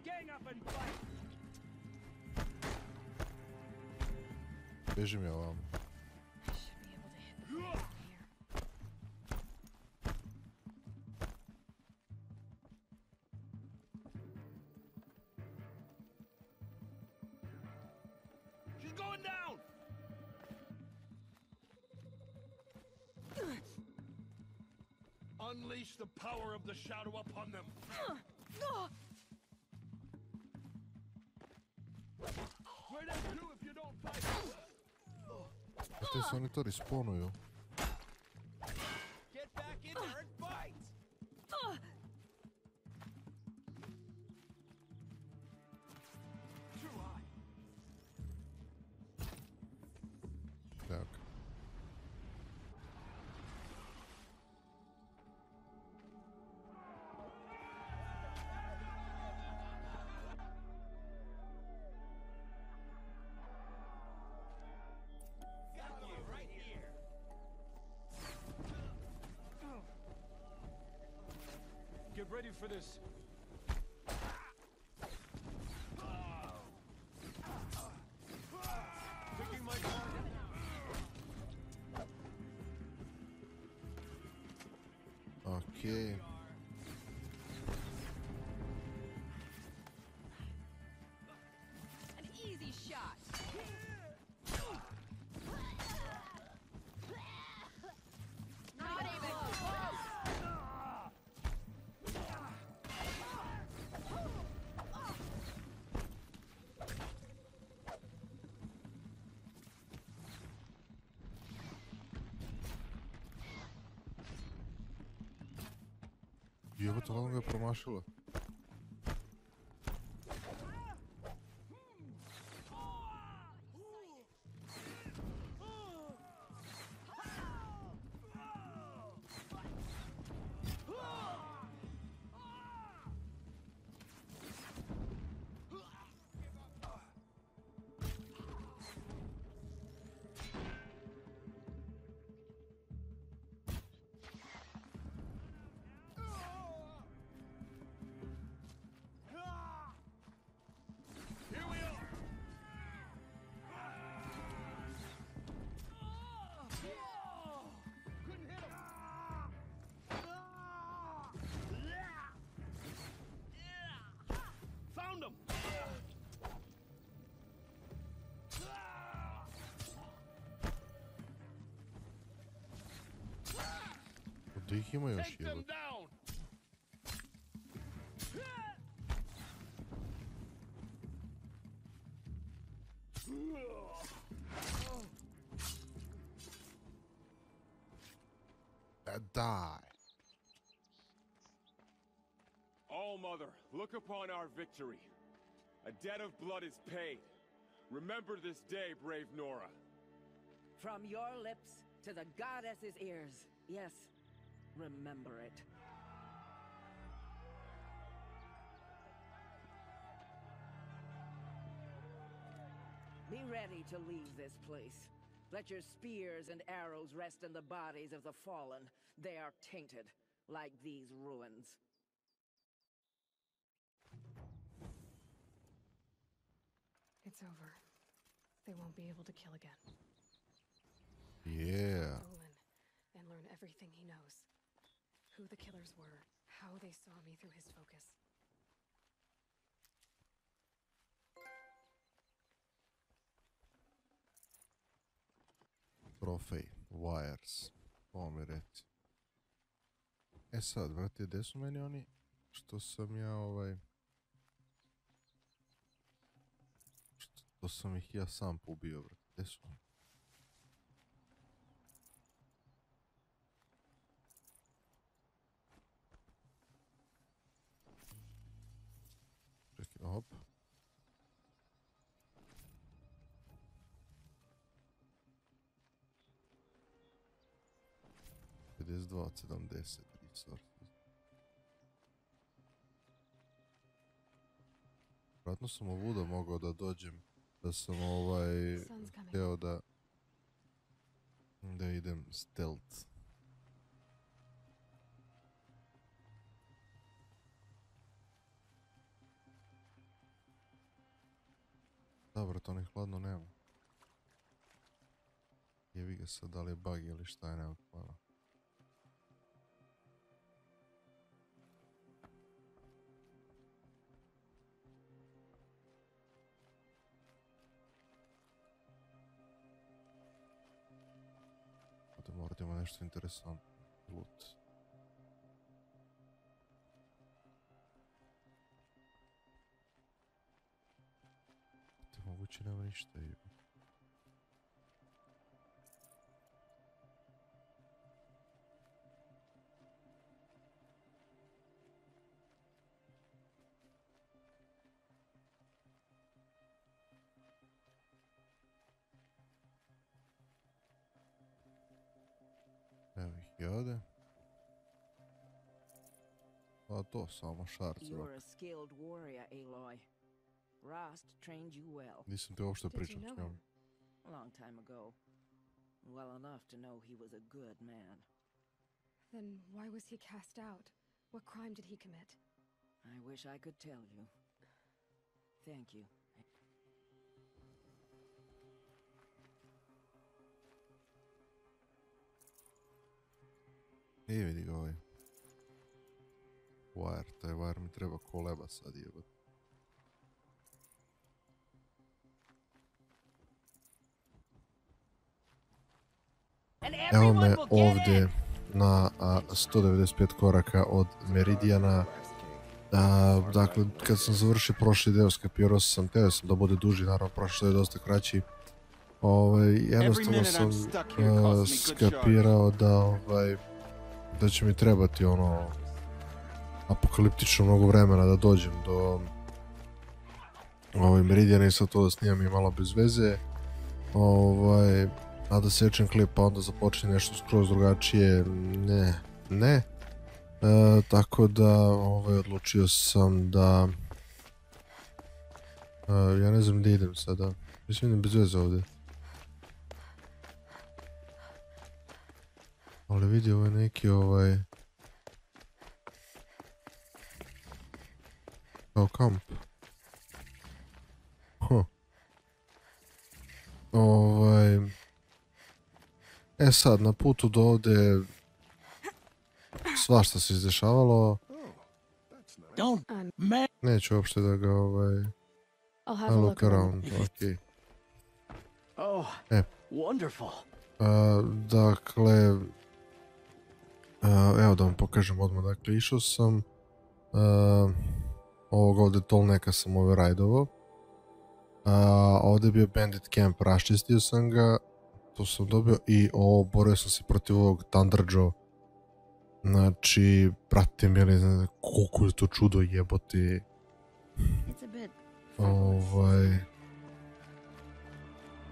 Gang up and fight. Bežim ja ovam. She's going down. Unleash the power of the shadow upon them. Where'd they do if you don't fight? Te se oni to respawnuju. Get back in there and fight. Too high. Tak. Get ready for this. Picking my target. Okay. An easy shot. Not even close. Jebote, ono ga je promašila. Da ih ima još jebati. Die. All Mother, look upon our victory. A debt of blood is paid. Remember this day, brave Nora. From your lips to the goddess's ears. Yes, remember it. Be ready to leave this place. Let your spears and arrows rest in the bodies of the fallen. They are tainted, like these ruins. It's over. They won't be able to kill again. Yeah. Olin, and learn everything he knows. Who the killers were, how they saw me through his focus. Trofej, wires, ovo mi reci. E sad, vrati, gdje su meni oni što sam ja što sam ih ja sam pobio, vrati, gdje su oni? Čekaj, hop. $52 od 70 resources. Vratno sam ovuda mogao da dođem, da sam htio da idem stealth. Dobro, to ne hladno nema. Jevi ga sad, da li je bug ili šta je, nema hvala. Morate ima nešto interesantno. Loot. Te moguće nema ništa i... Evo ih i ovdje. A to samo šarci. Nisam te uopšte pričao s njom. Long time ago. Well enough to know he was a good man. Then why was he cast out? What crime did he commit? I wish I could tell you. Thank you. I vidi ga ovaj. Wire, taj wire mi treba koleba sad jebat. Evo me ovdje na 195 koraka od Meridiana. Dakle, kad sam završio prošli deo, skapirao sam, teo sam da bude duži, naravno prošli je dosta kraći. Jednostavno sam skapirao da će mi trebati apokaliptično mnogo vremena da dođem do Meridiana i sad to da snimam i malo bez veze. A da sečem klip pa onda započne nešto skroz drugačije, ne. Tako da odlučio sam da... ja ne znam gdje idem sada, mislim idem bez veze ovdje. Ali vidi ovo je neki kao kamp. E sad, na putu do ovdje svašta se izdešavalo. Neću uopšte da ga look around, okej. Dakle, Evo da vam pokažem odmah, dakle išao sam ovog ovdje Tolneka sam overrideovao. Ovdje je bio Bandit Camp, raščistio sam ga, to sam dobio i borio sam se protiv ovog Thunderjaw. Znači, brate mili, koliko je to čudo jebote.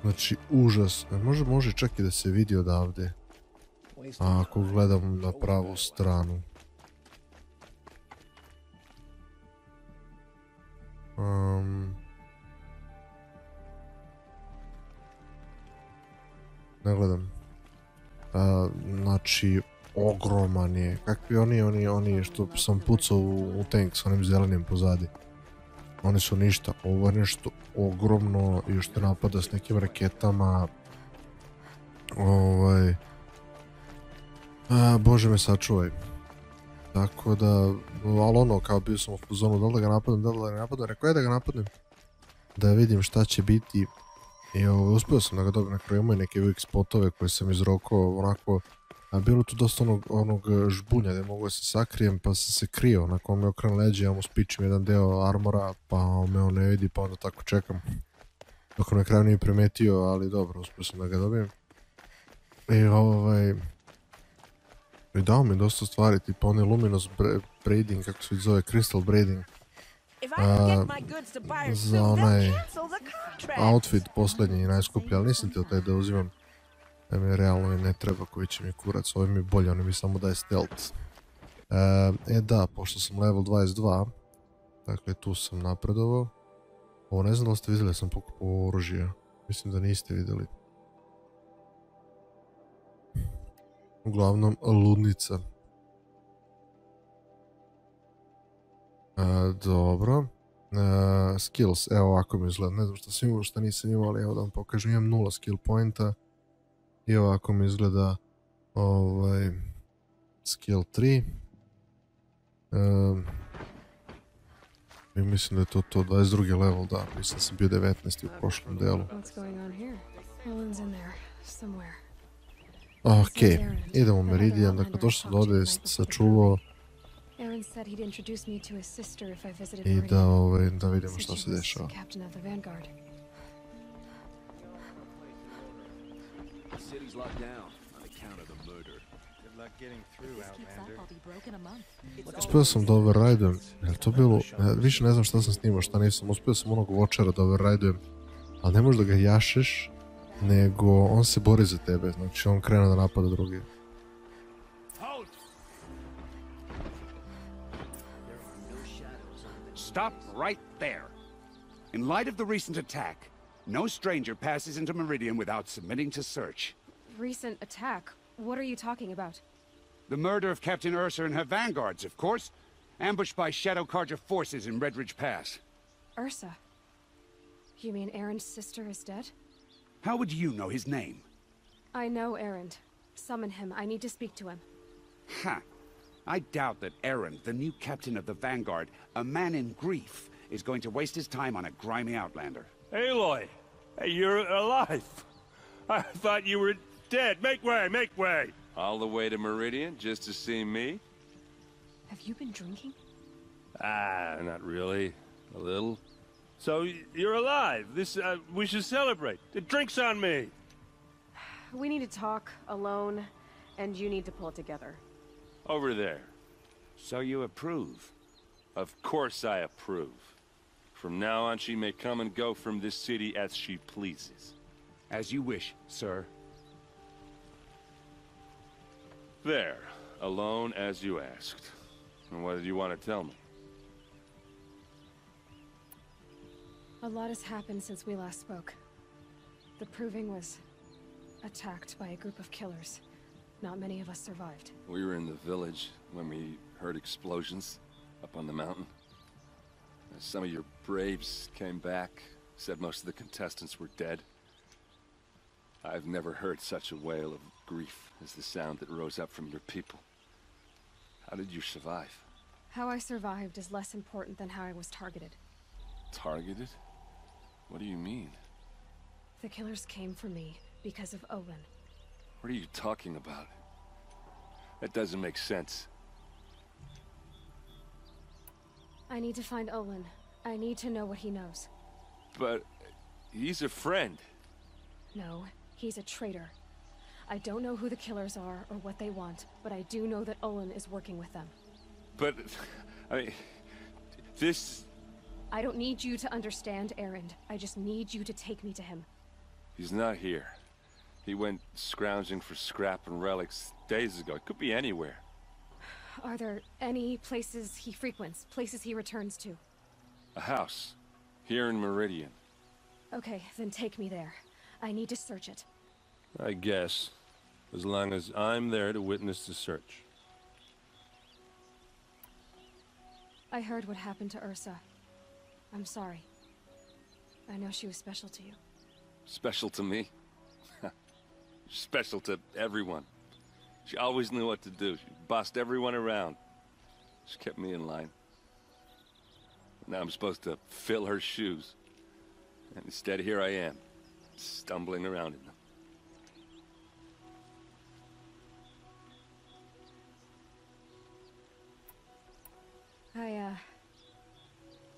Znači, užas. Može čak i da se vidi odavde. Ako gledam na pravu stranu. Ne gledam. Znači, ogroman je. Kakvi oni što sam pucao u tank s onim zelenim pozadi. Oni su ništa. Ovo je nešto ogromno i što napada s nekim raketama. Bože me sačuvaj. Tako da, ali ono, kao bio sam u zonu, da li da ga napadnem, rekao da ga napadnem. Da vidim šta će biti. I uspio sam da ga dobijem, na kraju imaju neke uvijek spotove koje sam izrokao, onako, bilo tu dosta onog žbunja gdje mogu da se sakrijem, pa sam se krio, onako on me okren leđe, ja mu spičim jedan deo armora, pa me on ne vidi, pa onda tako čekam. Dok on na kraju nije primetio, ali dobro, uspio sam da ga dobijem. I dao mi dosta stvari, tipa onaj Luminous Braiding, kako se zove, Crystal Braiding. Za onaj outfit posljednji i najskuplji, ali nisam htio taj da uzimam. Da mi realno ne treba, koji će mi kurac, ovo mi je bolje, oni mi samo daje stealth. Da, pošto sam level 22, dakle tu sam napredovao. Ovo ne znam da li ste vidjeli da sam pokupao oružje, mislim da niste vidjeli. Uglavnom, ludnica. Dobro. Skills, evo ovako mi izgleda, ne znam šta sam imao, šta nisam imao, ali evo da vam pokažem, imam 0 skill pointa. I ovako mi izgleda skill 3. I mislim da je to 22. level, da, mislim da sam bio 19. u prošlom delu. Ok, idemo u Meridian, dakle došao sam do ovdje, sačuvao i da vidimo što se dešava. Uspio sam da overridujem, je to bilo, više ne znam šta sam snimao, šta nisam, uspio sam onog Watchera da overridujem, ali ne možeš da ga jašeš, nego on se bori za tebe, znači on krene da napada drugi. Stop right there. In light of the recent attack, no stranger passes into Meridian without submitting to search. Recent attack? What are you talking about? The murder of Captain Ursa and her vanguards, of course. Ambushed by Shadow Carja forces in Redridge Pass. Ursa? You mean Erend's sister is dead? How would you know his name? I know Erend. Summon him. I need to speak to him. Ha! I doubt that Erend, the new captain of the Vanguard, a man in grief, is going to waste his time on a grimy outlander. Aloy! Hey, you're alive! I thought you were dead. Make way, make way! All the way to Meridian just to see me? Have you been drinking? Not really. A little. So, you're alive. We should celebrate. The drink's on me. We need to talk, alone, and you need to pull it together. Over there. So you approve? Of course I approve. From now on, she may come and go from this city as she pleases. As you wish, sir. There. Alone as you asked. And what did you want to tell me? A lot has happened since we last spoke. The Proving was attacked by a group of killers. Not many of us survived. We were in the village when we heard explosions up on the mountain. Some of your braves came back, said most of the contestants were dead. I've never heard such a wail of grief as the sound that rose up from your people. How did you survive? How I survived is less important than how I was targeted. Targeted? What do you mean? The killers came for me because of Olin. What are you talking about? That doesn't make sense. I need to find Olin. I need to know what he knows. But he's a friend. No, he's a traitor. I don't know who the killers are or what they want, but I do know that Olin is working with them. But, I mean, this... I don't need you to understand, Erend. I just need you to take me to him. He's not here. He went scrounging for scrap and relics days ago. It could be anywhere. Are there any places he frequents, places he returns to? A house. Here in Meridian. Okay, then take me there. I need to search it. I guess. As long as I'm there to witness the search. I heard what happened to Ursa. I'm sorry. I know she was special to you. Special to me? Special to everyone. She always knew what to do. She bossed everyone around. She kept me in line. Now I'm supposed to fill her shoes. And instead, here I am, stumbling around in them.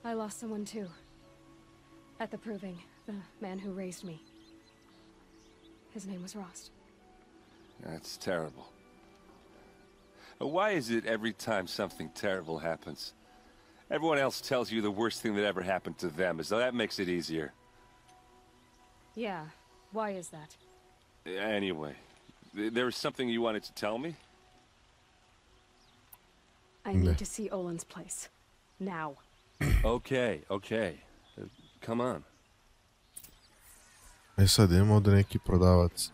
I lost someone too. At the Proving, the man who raised me. His name was Rost. That's terrible. Why is it every time something terrible happens, everyone else tells you the worst thing that ever happened to them, as though that makes it easier? Yeah, why is that? Anyway, there was something you wanted to tell me? I need to see Olin's place. Now. Okay. Come on. E sad imamo ovdje neki prodavac.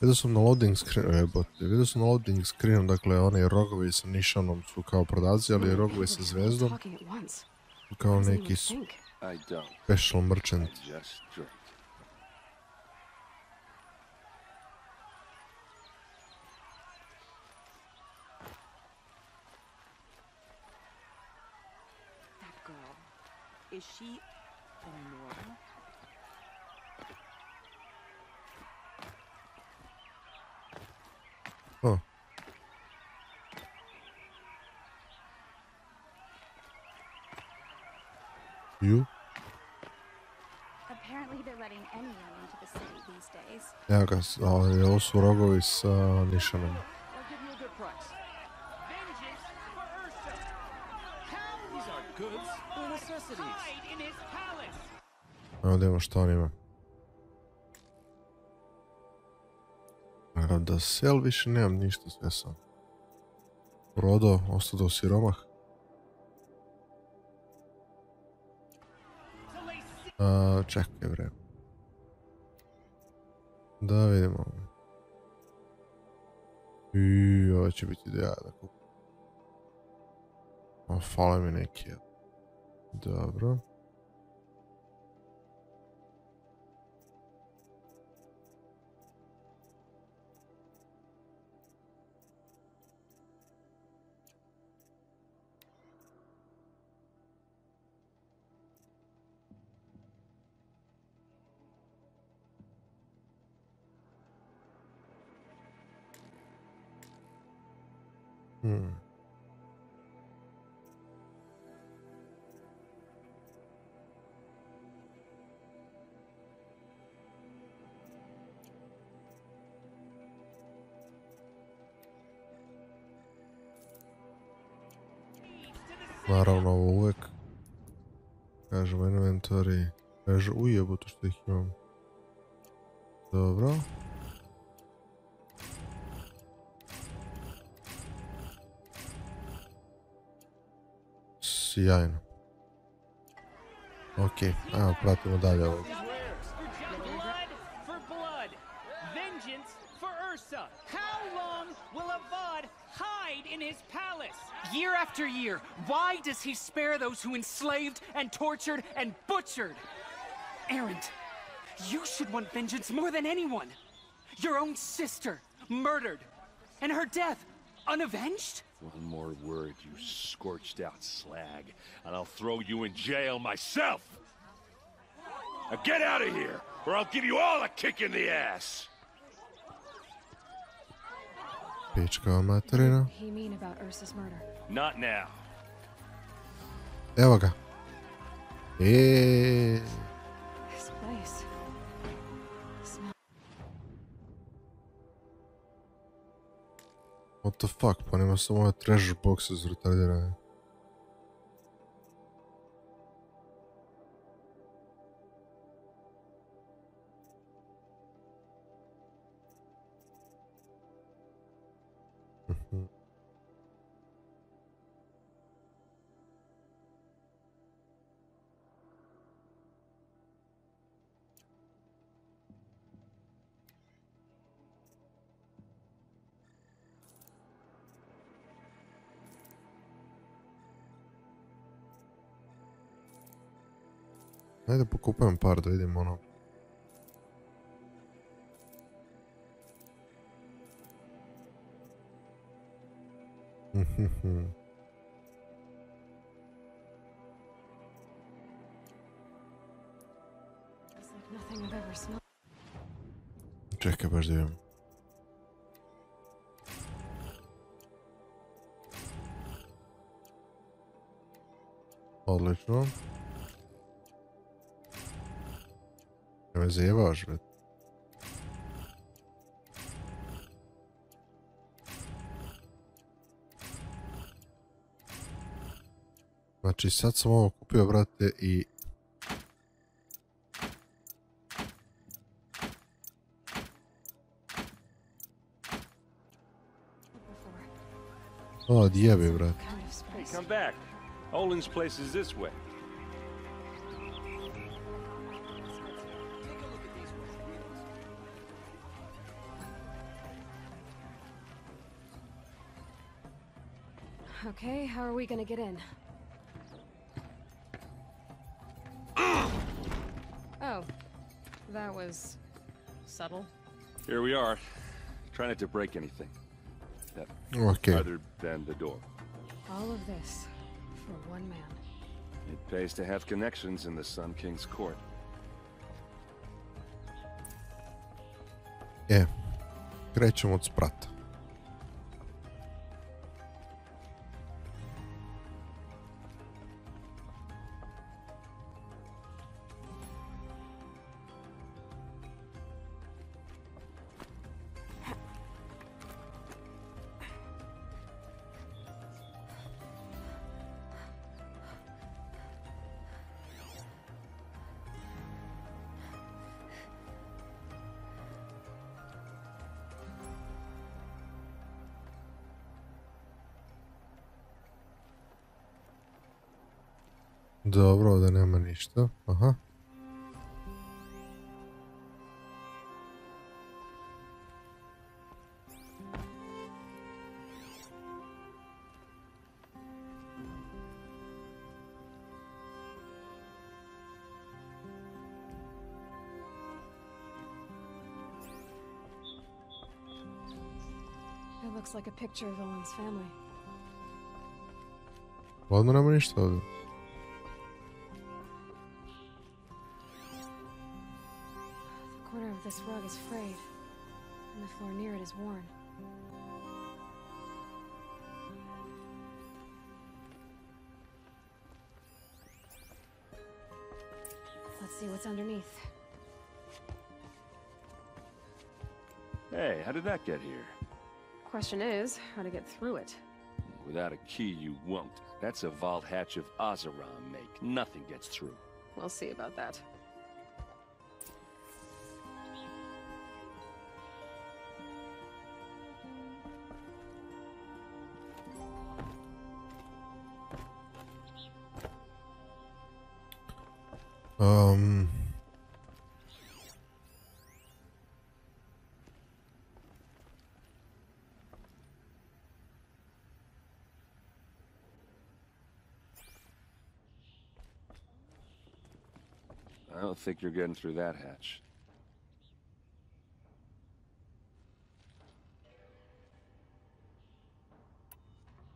Vidio sam na loading screenu, dakle, oni rogovi sa nišanom su kao prodavci, ali rogovi sa zvezdom su kao neki special merchant. That girl, is she Nora? Oh. You? Apparently they're letting anyone into the city these days. Evo ga, ovo su rogovi sa nišanom. Evo da imamo što on ima. Da sel više nemam ništa, sve sam prodao, ostao siromah. Čekaj bre. Da vidimo. I ovo će biti ideja da kupim. Fale mi neki. Dobro. Naravno ovo uvek. Kažemo inventory. Kaže ujebote što ih imam. Dobro. Sjajno. Ok, ajmo pratimo dalje ovo. In his palace. Year after year, why does he spare those who enslaved and tortured and butchered? Erend, you should want vengeance more than anyone. Your own sister, murdered, and her death, unavenged? One more word, you scorched out slag, and I'll throw you in jail myself! Now get out of here, or I'll give you all a kick in the ass! Pička materina. He mean about Ursa's murder? Not now. Evo ga. This place. What the fuck, pa nema samo ove treasure boxe retardirane. Ajde pokupujem par da vidim ono. Čekaj, baš da vidim. Odlično. Ne me zajebavaš, već. Znači sad sam ovo kupio, brate, i... O, djebi, brate. Hey, come back. Olin's place is this way. Okay, how are we gonna get in? Oh, that was subtle. Here we are. Try not to break anything. Okay. Other than the door. All of this for one man. It pays to have connections in the Sun King's court. Krećemo od sprata. Dobro, ovdje nema ništa. Aha. It looks like a picture of Owen's family. Ladno nema ništa ovdje. The corner of this rug is frayed, and the floor near it is worn. Let's see what's underneath. Hey, how did that get here? Question is, how to get through it. Without a key, you won't. That's a vault hatch of Oseram make. Nothing gets through. We'll see about that. I don't think you're getting through that hatch.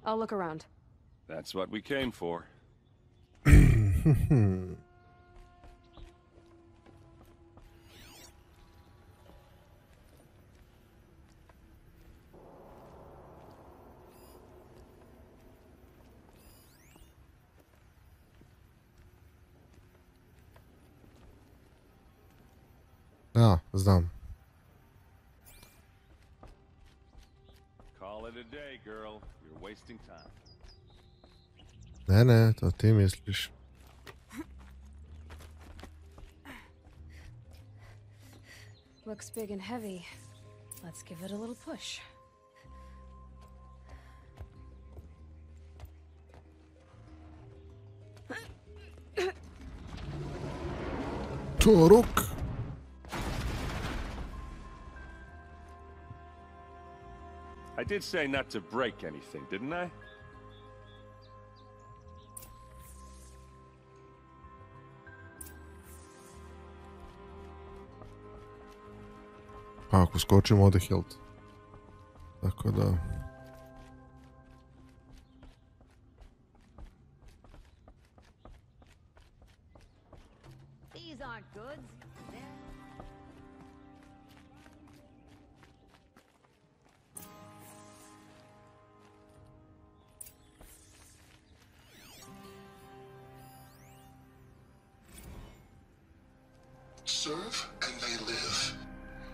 I'll look around. That's what we came for. Da, znam. Call it a day, girl. You're wasting time. Ne, to ti misliš. Looks big and heavy. Let's give it a little push. Toruk! I did say not to break anything, didn't I? Pa ako skočimo ode health. Tako da... These aren't goods. Serve and they live.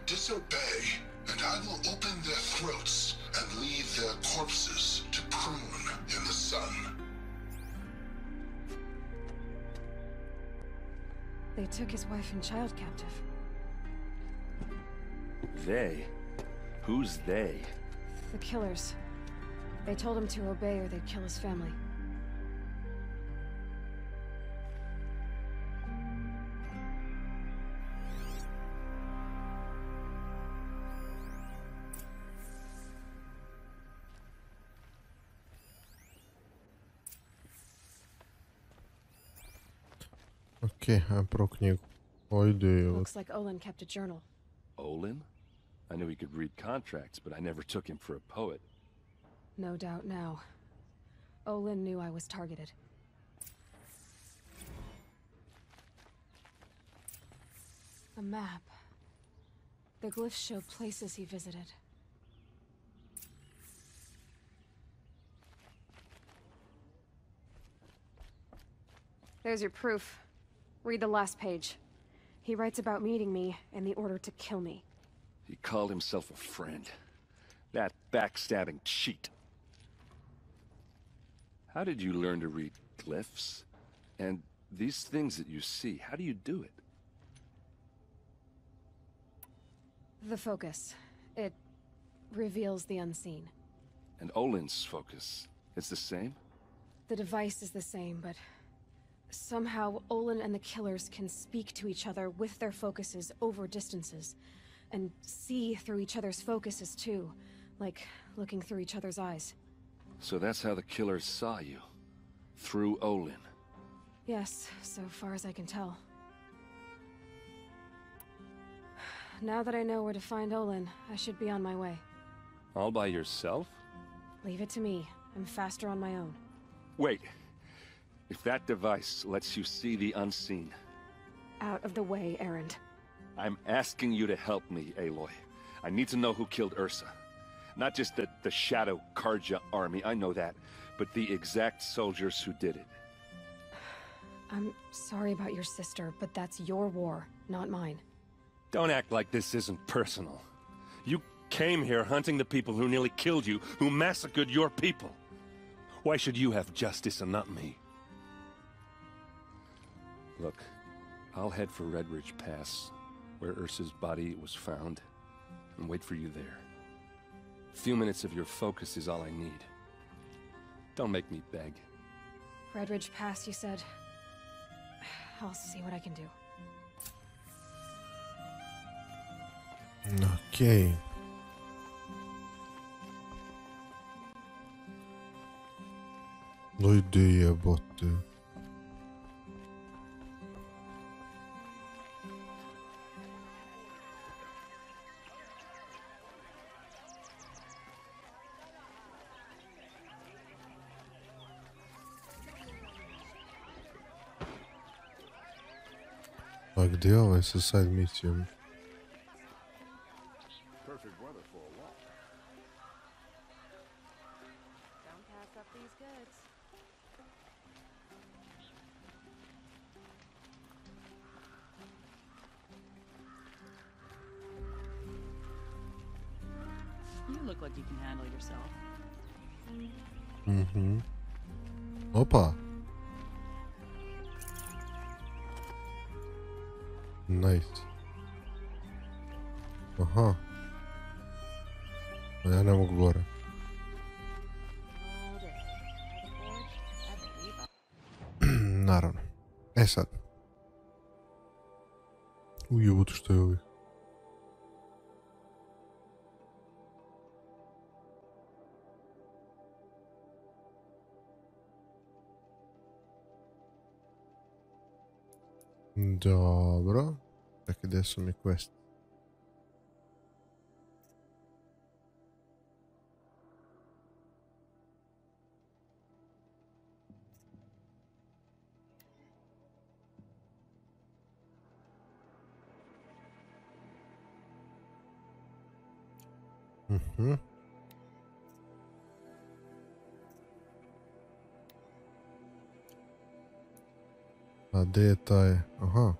Disobey, and I will open their throats and leave their corpses to prune in the sun. They took his wife and child captive. They? Who's they? The killers. They told him to obey or they'd kill his family. Okay, pro knjigu. Ajde, Looks like Olin kept a journal. Olin? I knew he could read contracts, but I never took him for a poet. No doubt now. Olin knew I was targeted. A map. The glyphs show places he visited. There's your proof. Read the last page. He writes about meeting me and the order to kill me. He called himself a friend. That backstabbing cheat. How did you learn to read glyphs? And these things that you see, how do you do it? The focus. It reveals the unseen. And Olin's focus, it's the same? The device is the same, but somehow Olin and the killers can speak to each other with their focuses over distances. And see through each other's focuses too. Like looking through each other's eyes. So that's how the killers saw you? Through Olin? Yes, so far as I can tell. Now that I know where to find Olin, I should be on my way. All by yourself? Leave it to me. I'm faster on my own. Wait. If that device lets you see the unseen... Out of the way, Erend. I'm asking you to help me, Aloy. I need to know who killed Ursa. Not just the Shadow Carja army, I know that, but the exact soldiers who did it. I'm sorry about your sister, but that's your war, not mine. Don't act like this isn't personal. You came here hunting the people who nearly killed you, who massacred your people. Why should you have justice and not me? Look, I'll head for Redridge Pass, where Ursa's body was found, and wait for you there. A few minutes of your focus is all I need. Don't make me beg. Redridge Pass, you said? I'll see what I can do. Okay. Ajde jebote. A gdje je ovaj sa side misijom? Perfect weather for a walk. Don't pass up these goods. look like you can handle yourself. Opa. Nice. Aha. Ja ne mogu gore. Naravno. E sad. Ujebutu što je ovih. Dobro. Čekaj, gdje su mi quest? A gdje je taj? Aha.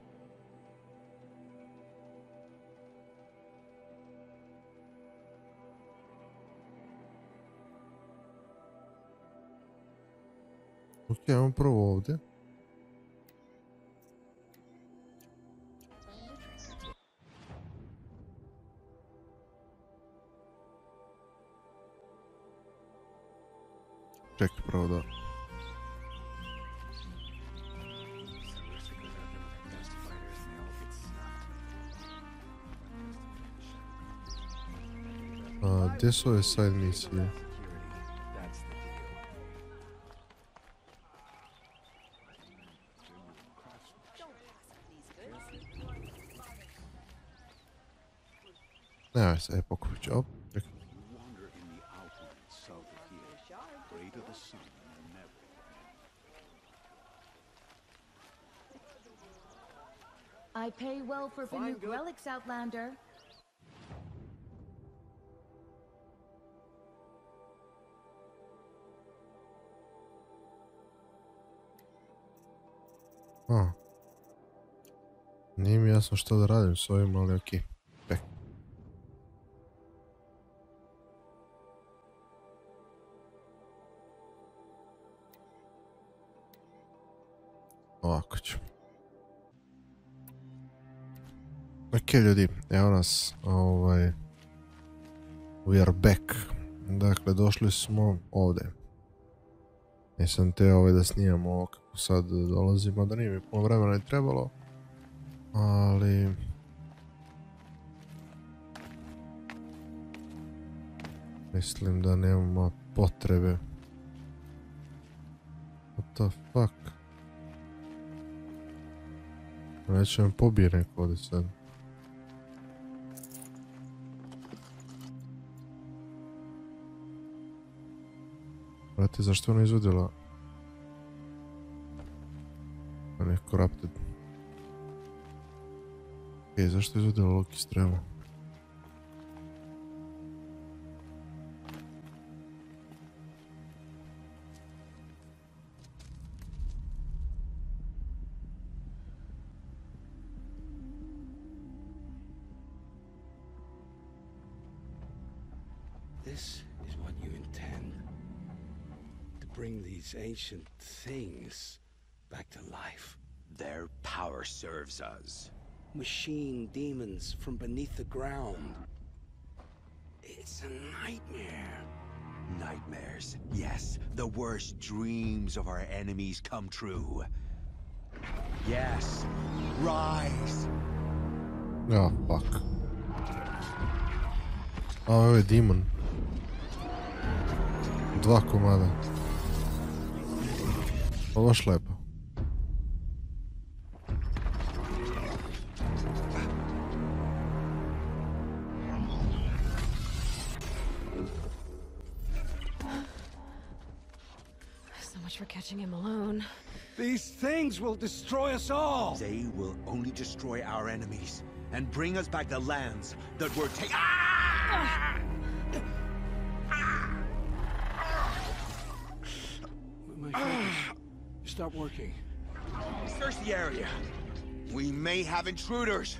Ok, ajmo prvo ovdje. Čekaj prvo da... Gdje su ove side misije? Nema se, pokupit ću. Op, čekaj. I pay well for Banuk relics, Outlander. Nije mi jasno što da radim s ovim, ali okej. Ovako ću. Ok ljudi, evo nas, we are back. Dakle, došli smo ovdje. Nisam te da snimam ovo kako sad dolazimo, da nije mi puno vremena i trebalo. Ali... mislim da nema potrebe. What the fuck? Neće me pobije neko ovdje sad. Brate, zašto ona izvodila? On je corrupted. Okej, zašto je izvodila Loki strelu? This is what you intend. To bring these ancient things back to life. Their power serves us. Machine demons from beneath the ground. It's a nightmare. Nightmares, yes. The worst dreams of our enemies come true. Yes. Rise. Oh, fuck. Ovo je demon. 2 komada. Ovo šlepa. So much for catching him alone. These things will destroy us all. They will only destroy our enemies and bring us back the lands that were taken. My focus. Stop working. Search the area. We may have intruders.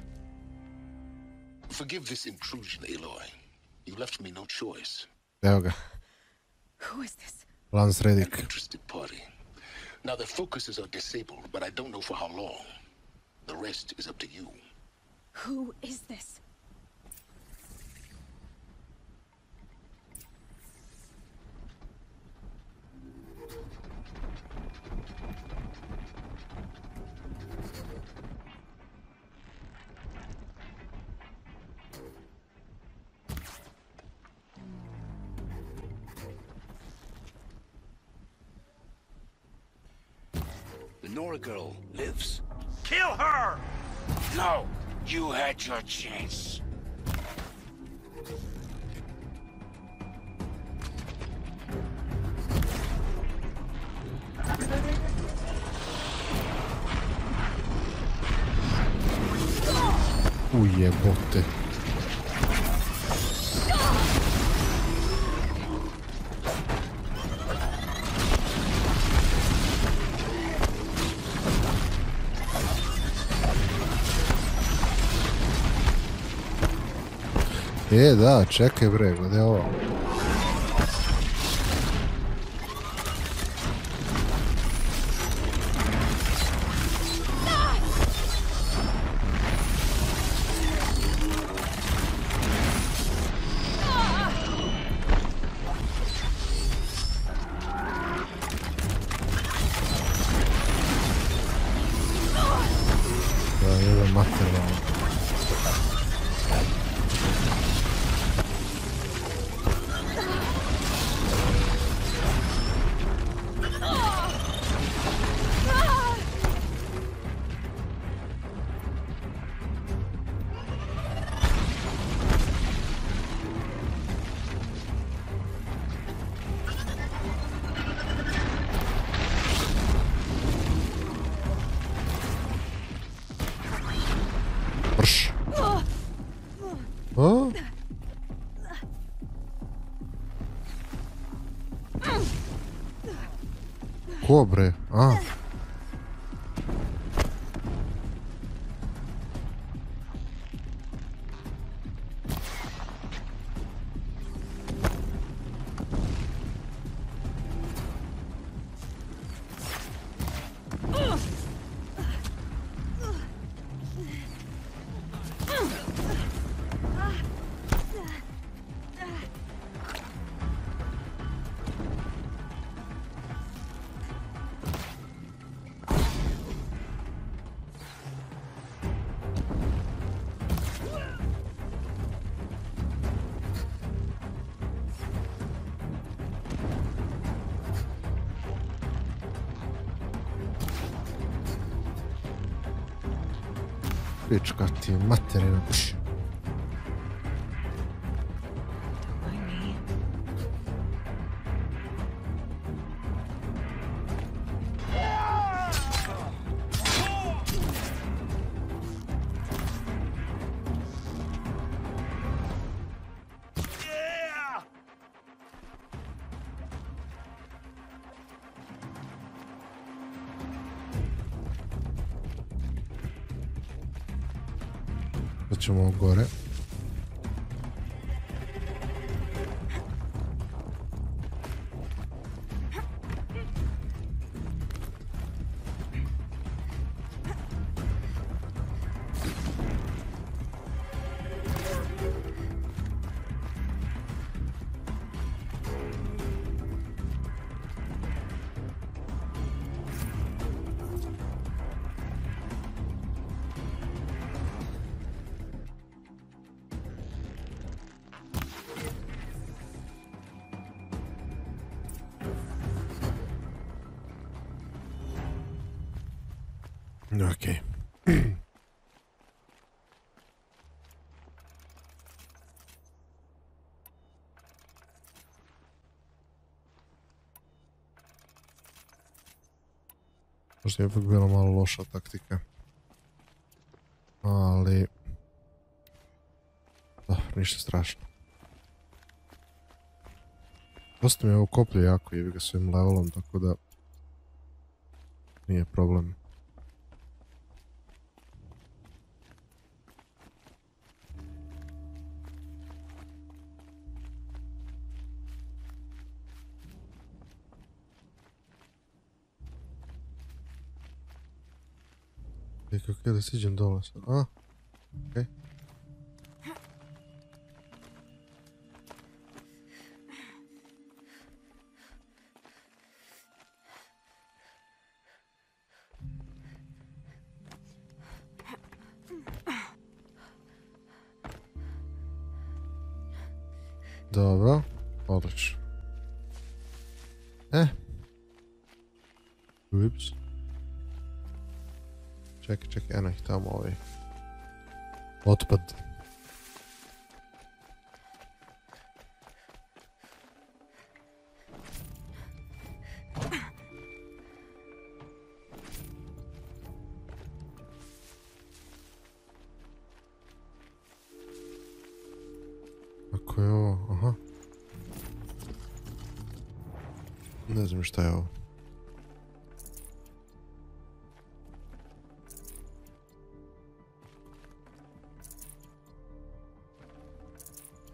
Forgive this intrusion, Aloy. You left me no choice. Evo ga. Who is this? Lance Reddick. Interested party. Now their focuses are disabled, but I don't know for how long. The rest is up to you. Who is this? The Nora girl lives. Kill her! No! You had your chance. Ujebote. Da, čekaj bre, gledaj ovo. Da, jedan materijalno. O? Ko bre? A? Pička ti materina. Ćemo gore. Okay. Možda je ipak bila malo loša taktika. Ali... Dobro, ništa strašno. Dosta mi je ovo koplje jako, jebi ga svojim levelom, tako da... Nije problem. Kako da siđem dole sad, a? Okej. Dobro, odlično. Ups. Čekaj, eno ih tamo ovaj. Otpad. Ako je ovo, aha. Ne znam šta je ovo.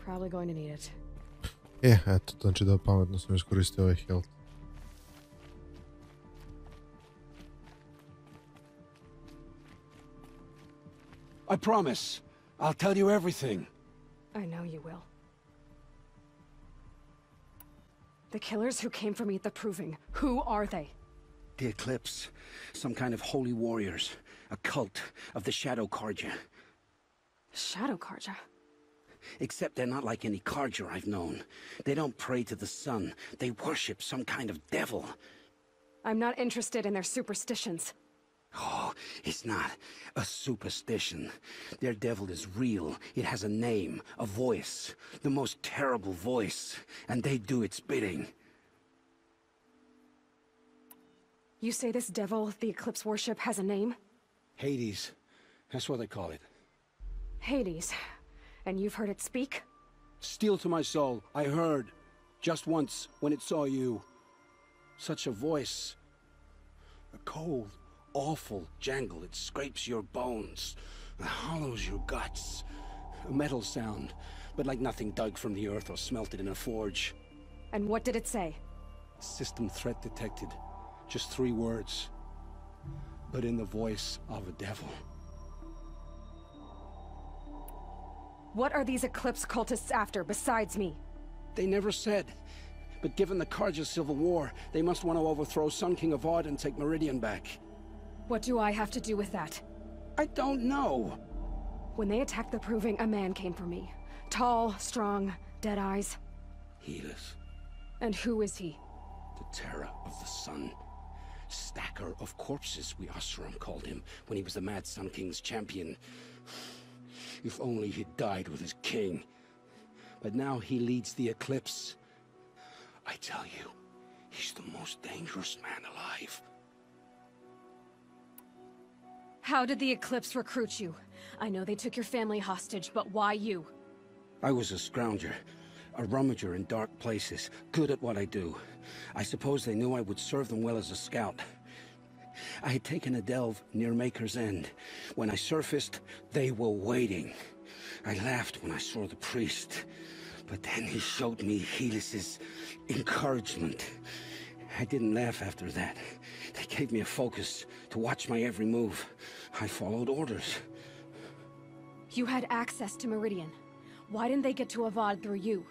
Probably going to need it. Eto, znači da pametno sam iskoristio ovaj health. I promise. I'll tell you everything. I know you will. The killers who came for me at the Proving, who are they? The Eclipse. Some kind of holy warriors. A cult of the Shadow Carja. Shadow Carja? Except they're not like any Carja I've known. They don't pray to the sun. They worship some kind of devil. I'm not interested in their superstitions. Oh, it's not a superstition. Their devil is real. It has a name, a voice. The most terrible voice. And they do its bidding. You say this devil the Eclipse worship has a name? Hades. That's what they call it. Hades. And you've heard it speak? Steel to my soul. I heard. Just once, when it saw you. Such a voice. A cold, awful jangle. It scrapes your bones. It hollows your guts. A metal sound, but like nothing dug from the earth or smelted in a forge. And what did it say? System threat detected. Just 3 words. But in the voice of a devil. What are these Eclipse cultists after, besides me? They never said. But given the Carja civil war, they must want to overthrow Sun King Avad and take Meridian back. What do I have to do with that? I don't know. When they attacked the Proving, a man came for me. Tall, strong, dead eyes. Helis. And who is he? The terror of the sun. Stacker of corpses, we Oseram called him, when he was the Mad Sun King's champion. If only he'd died with his king. But now he leads the Eclipse. I tell you, he's the most dangerous man alive. How did the Eclipse recruit you? I know they took your family hostage, but why you? I was a scrounger, a rummager in dark places, good at what I do. I suppose they knew I would serve them well as a scout. I had taken a delve near Maker's End. When I surfaced, they were waiting. I laughed when I saw the priest, but then he showed me Helis's encouragement. I didn't laugh after that. They gave me a focus to watch my every move. I followed orders. You had access to Meridian. Why didn't they get to Avad through you?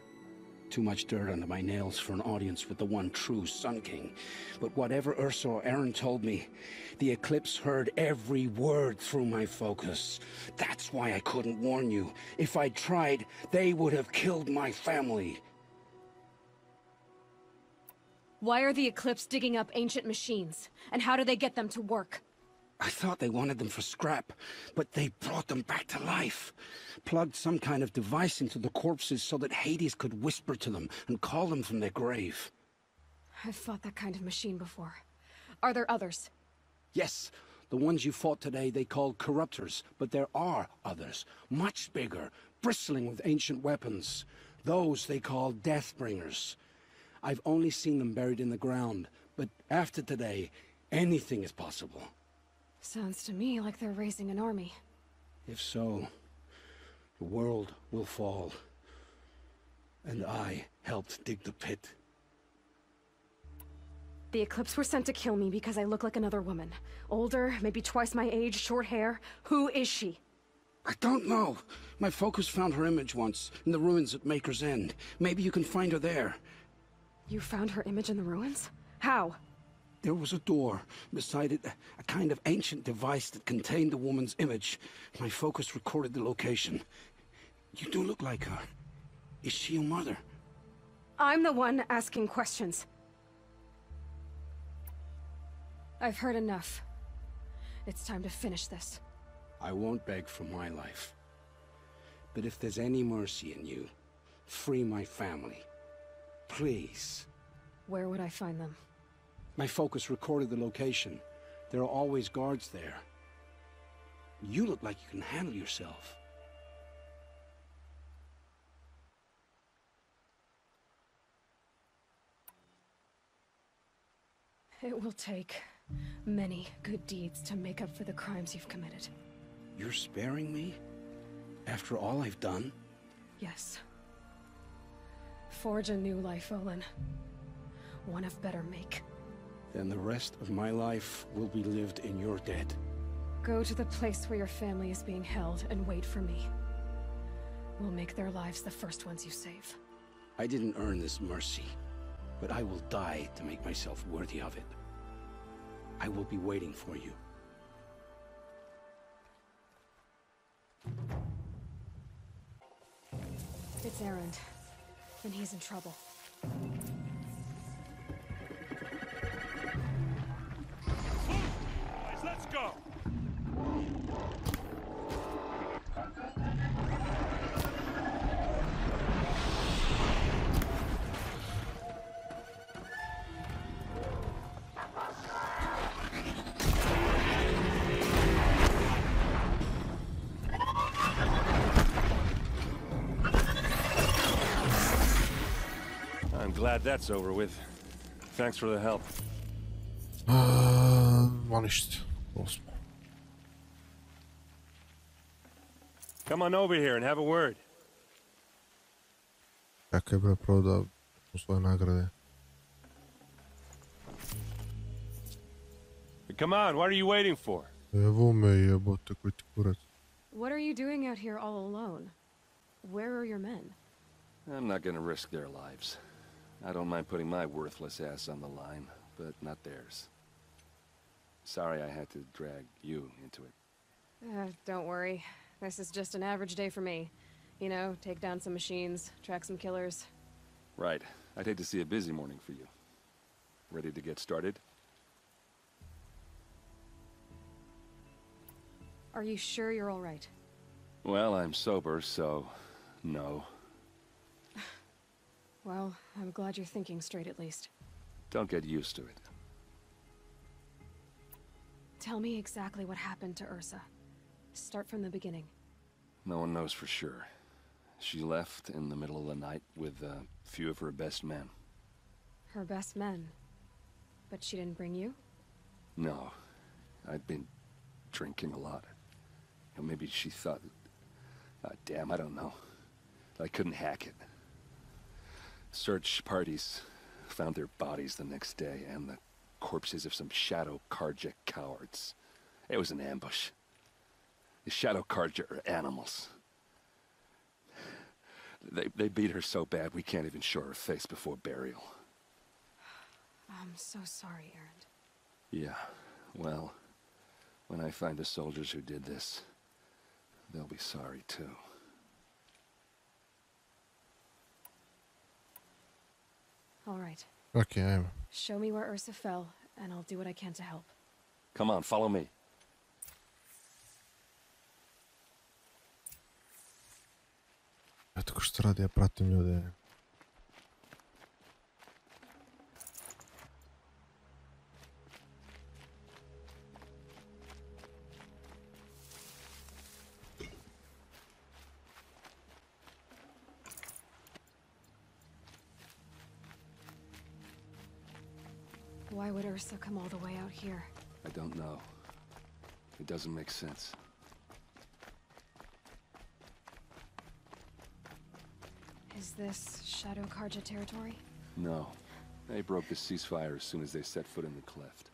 Too much dirt under my nails for an audience with the one true Sun King. But whatever Ursa or Aaron told me, the Eclipse heard every word through my focus. That's why I couldn't warn you. If I'd tried, they would have killed my family. Why are the Eclipse digging up ancient machines? And how do they get them to work? I thought they wanted them for scrap, but they brought them back to life. Plugged some kind of device into the corpses so that Hades could whisper to them and call them from their grave. I've fought that kind of machine before. Are there others? Yes, the ones you fought today they called Corruptors, but there are others, much bigger, bristling with ancient weapons. Those they call Deathbringers. I've only seen them buried in the ground, but after today, anything is possible. Sounds to me like they're raising an army. If so, the world will fall. And I helped dig the pit. The Eclipse were sent to kill me because I look like another woman. Older, maybe twice my age, short hair. Who is she? I don't know. My focus found her image once, in the ruins at Maker's End. Maybe you can find her there. You found her image in the ruins? How? There was a door. Beside it, a kind of ancient device that contained the woman's image. My focus recorded the location. You do look like her. Is she your mother? I'm the one asking questions. I've heard enough. It's time to finish this. I won't beg for my life. But if there's any mercy in you, free my family. Please. Where would I find them? My focus recorded the location. There are always guards there. You look like you can handle yourself. It will take many good deeds to make up for the crimes you've committed. You're sparing me? After all I've done? Yes. Forge a new life, Olin. One of better make. Then the rest of my life will be lived in your debt. Go to the place where your family is being held and wait for me. We'll make their lives the first ones you save. I didn't earn this mercy, but I will die to make myself worthy of it. I will be waiting for you. It's Erend, and he's in trouble. Guys, let's go! I'm glad that's over with. Thanks for the help. Ma ništa. To smo. Come on over here and have a word. Čekaj bre, prvo da u svoje nagrade. Come on, what are you waiting for? Evo me jebote, koji ti kurac. What are you doing out here all alone? Where are your men? I'm not gonna risk their lives. I don't mind putting my worthless ass on the line, but not theirs. Sorry I had to drag you into it. Don't worry. This is just an average day for me. You know, take down some machines, track some killers. Right. I'd hate to see a busy morning for you. Ready to get started? Are you sure you're all right? Well, I'm sober, so no. Well, I'm glad you're thinking straight at least. Don't get used to it. Tell me exactly what happened to Ursa. Start from the beginning. No one knows for sure. She left in the middle of the night with a few of her best men. Her best men? But she didn't bring you? No. I'd been drinking a lot. You know, maybe she thought... damn, I don't know. I couldn't hack it. Search parties found their bodies the next day, and the corpses of some Shadow Carja cowards. It was an ambush. The Shadow Carja are animals. They beat her so bad we can't even show her face before burial. I'm so sorry, Erend. Yeah, well, when I find the soldiers who did this, they'll be sorry too. All right. Okay, ajmo. Show me where Ursa fell, and I'll do what I can to help. Come on, follow me. Eto ko što radi, ja pratim ljude. Why would Ursa come all the way out here? I don't know. It doesn't make sense. Is this Shadow Carja territory? No. They broke the ceasefire as soon as they set foot in the cleft.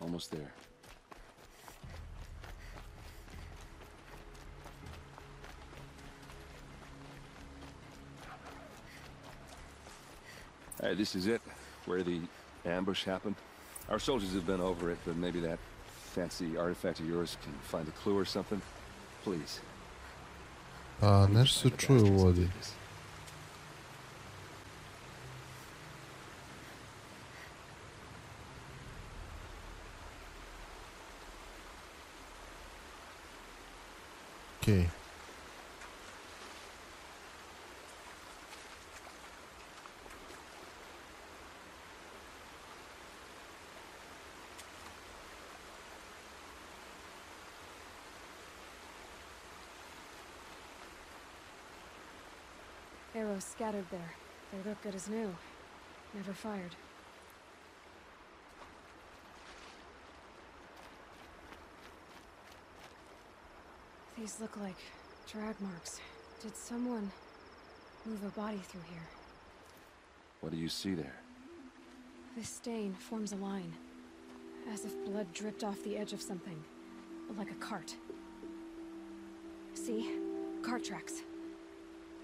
Almost there. Hey, this is it, where the ambush happened. Our soldiers have been over it, but maybe that fancy artifact of yours can find a clue or something. Please. Nešto se čuje u vodi. Okej. Arrows scattered there. They look good as new. Never fired. These look like drag marks. Did someone move a body through here? What do you see there? This stain forms a line, as if blood dripped off the edge of something, like a cart. See? Cart tracks.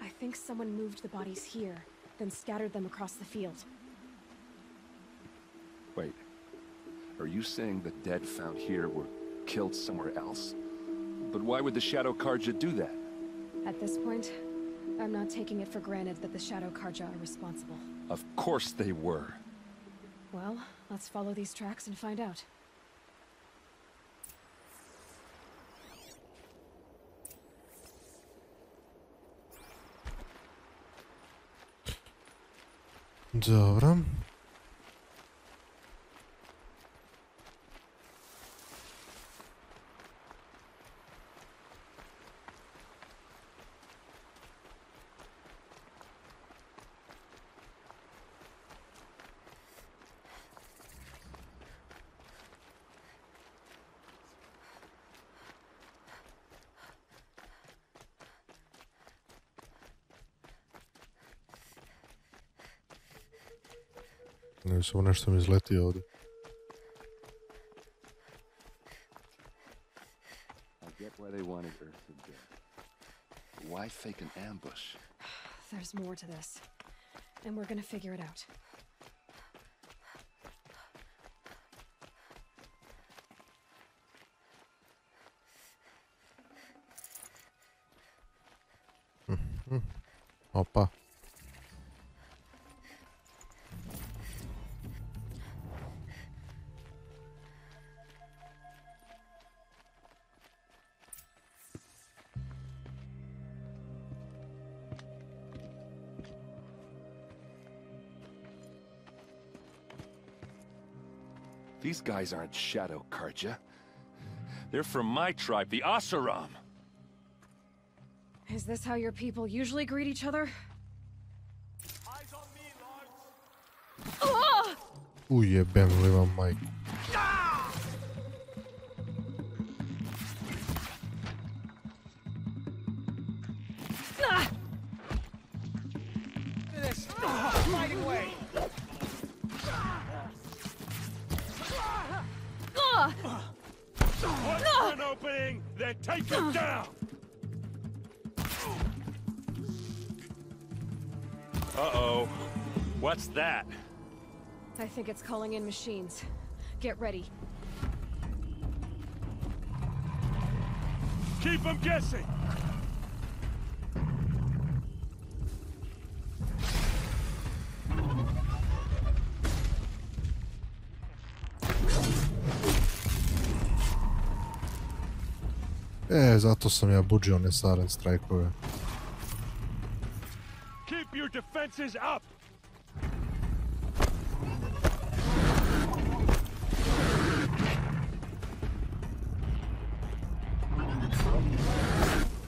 I think someone moved the bodies here, then scattered them across the field. Wait. Are you saying the dead found here were killed somewhere else? But why would the Shadow Carja do that? At this point, I'm not taking it for granted that the Shadow Carja are responsible. Of course they were. Well, let's follow these tracks and find out. Dobro. Samo nešto mi izleti ovdje. I get why they wanted Earth to dead. Why fake an ambush? There's more to this, and we're gonna figure it out. Opa. These guys aren't Shadow Carja. They're from my tribe, the Oseram. Is this how your people usually greet each other? Ujebem li vam majku. Fighting way. What's an opening? Then take him down. Uh-oh. What's that? I think it's calling in machines. Get ready. Keep them guessing. Zato sam ja buđio one Saren strajkove. Keep your defenses up.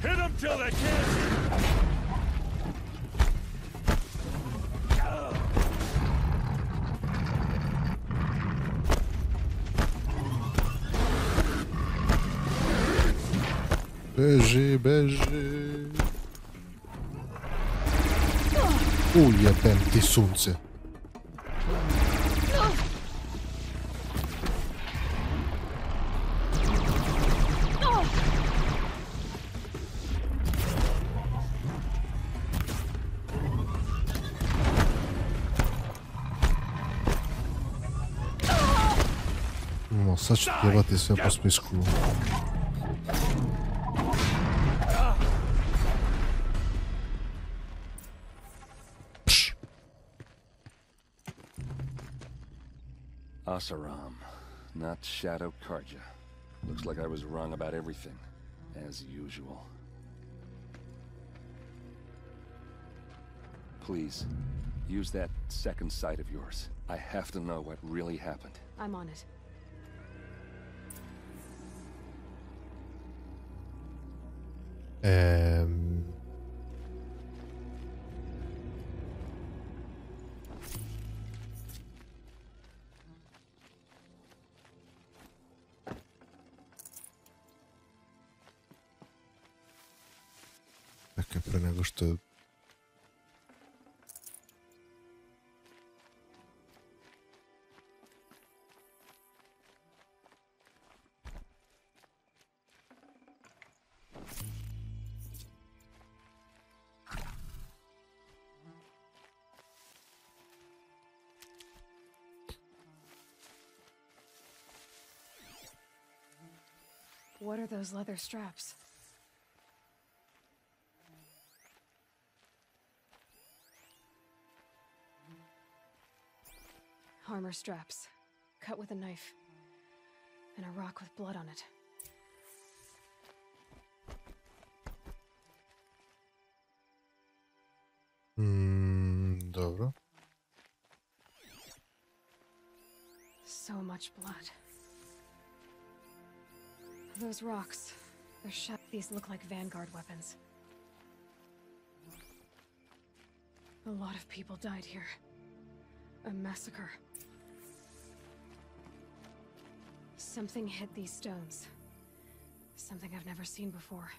Hit them till they can't. Beži, beži. Ujebem ti sunce. Sad ću jebati sve po spisku. Oseram, not Shadow Karja. Looks like I was wrong about everything, as usual. Please, use that second sight of yours. I have to know what really happened. I'm on it. Čekaj, pre nego što je... What are those leather straps? Armor straps, cut with a knife, and a rock with blood on it. Dobro. So much blood. Those rocks, these look like Vanguard weapons. A lot of people died here. A massacre. Something hit these stones. Something I've never seen before.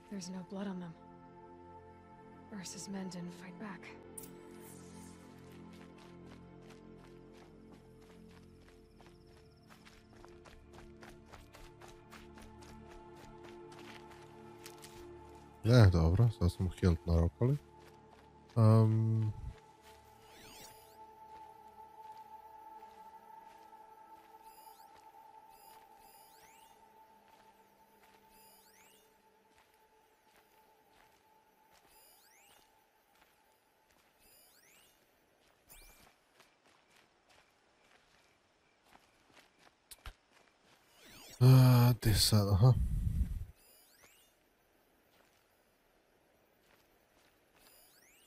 There's no blood on them. Ursa's men didn't fight back. Dobro, sad smo health naropali. Gdje sad, aha.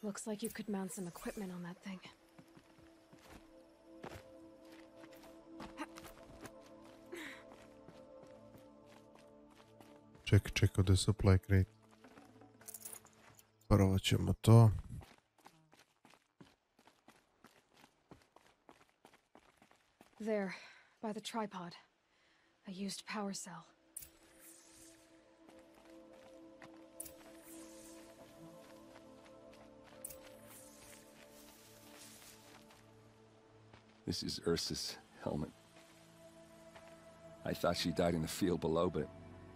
Looks like you could mount some equipment on that thing. Čekaj, ovdje je supply crate. Prvo ćemo to. There, by the tripod. A used power cell. This is Ursa's helmet. I thought she died in the field below, but it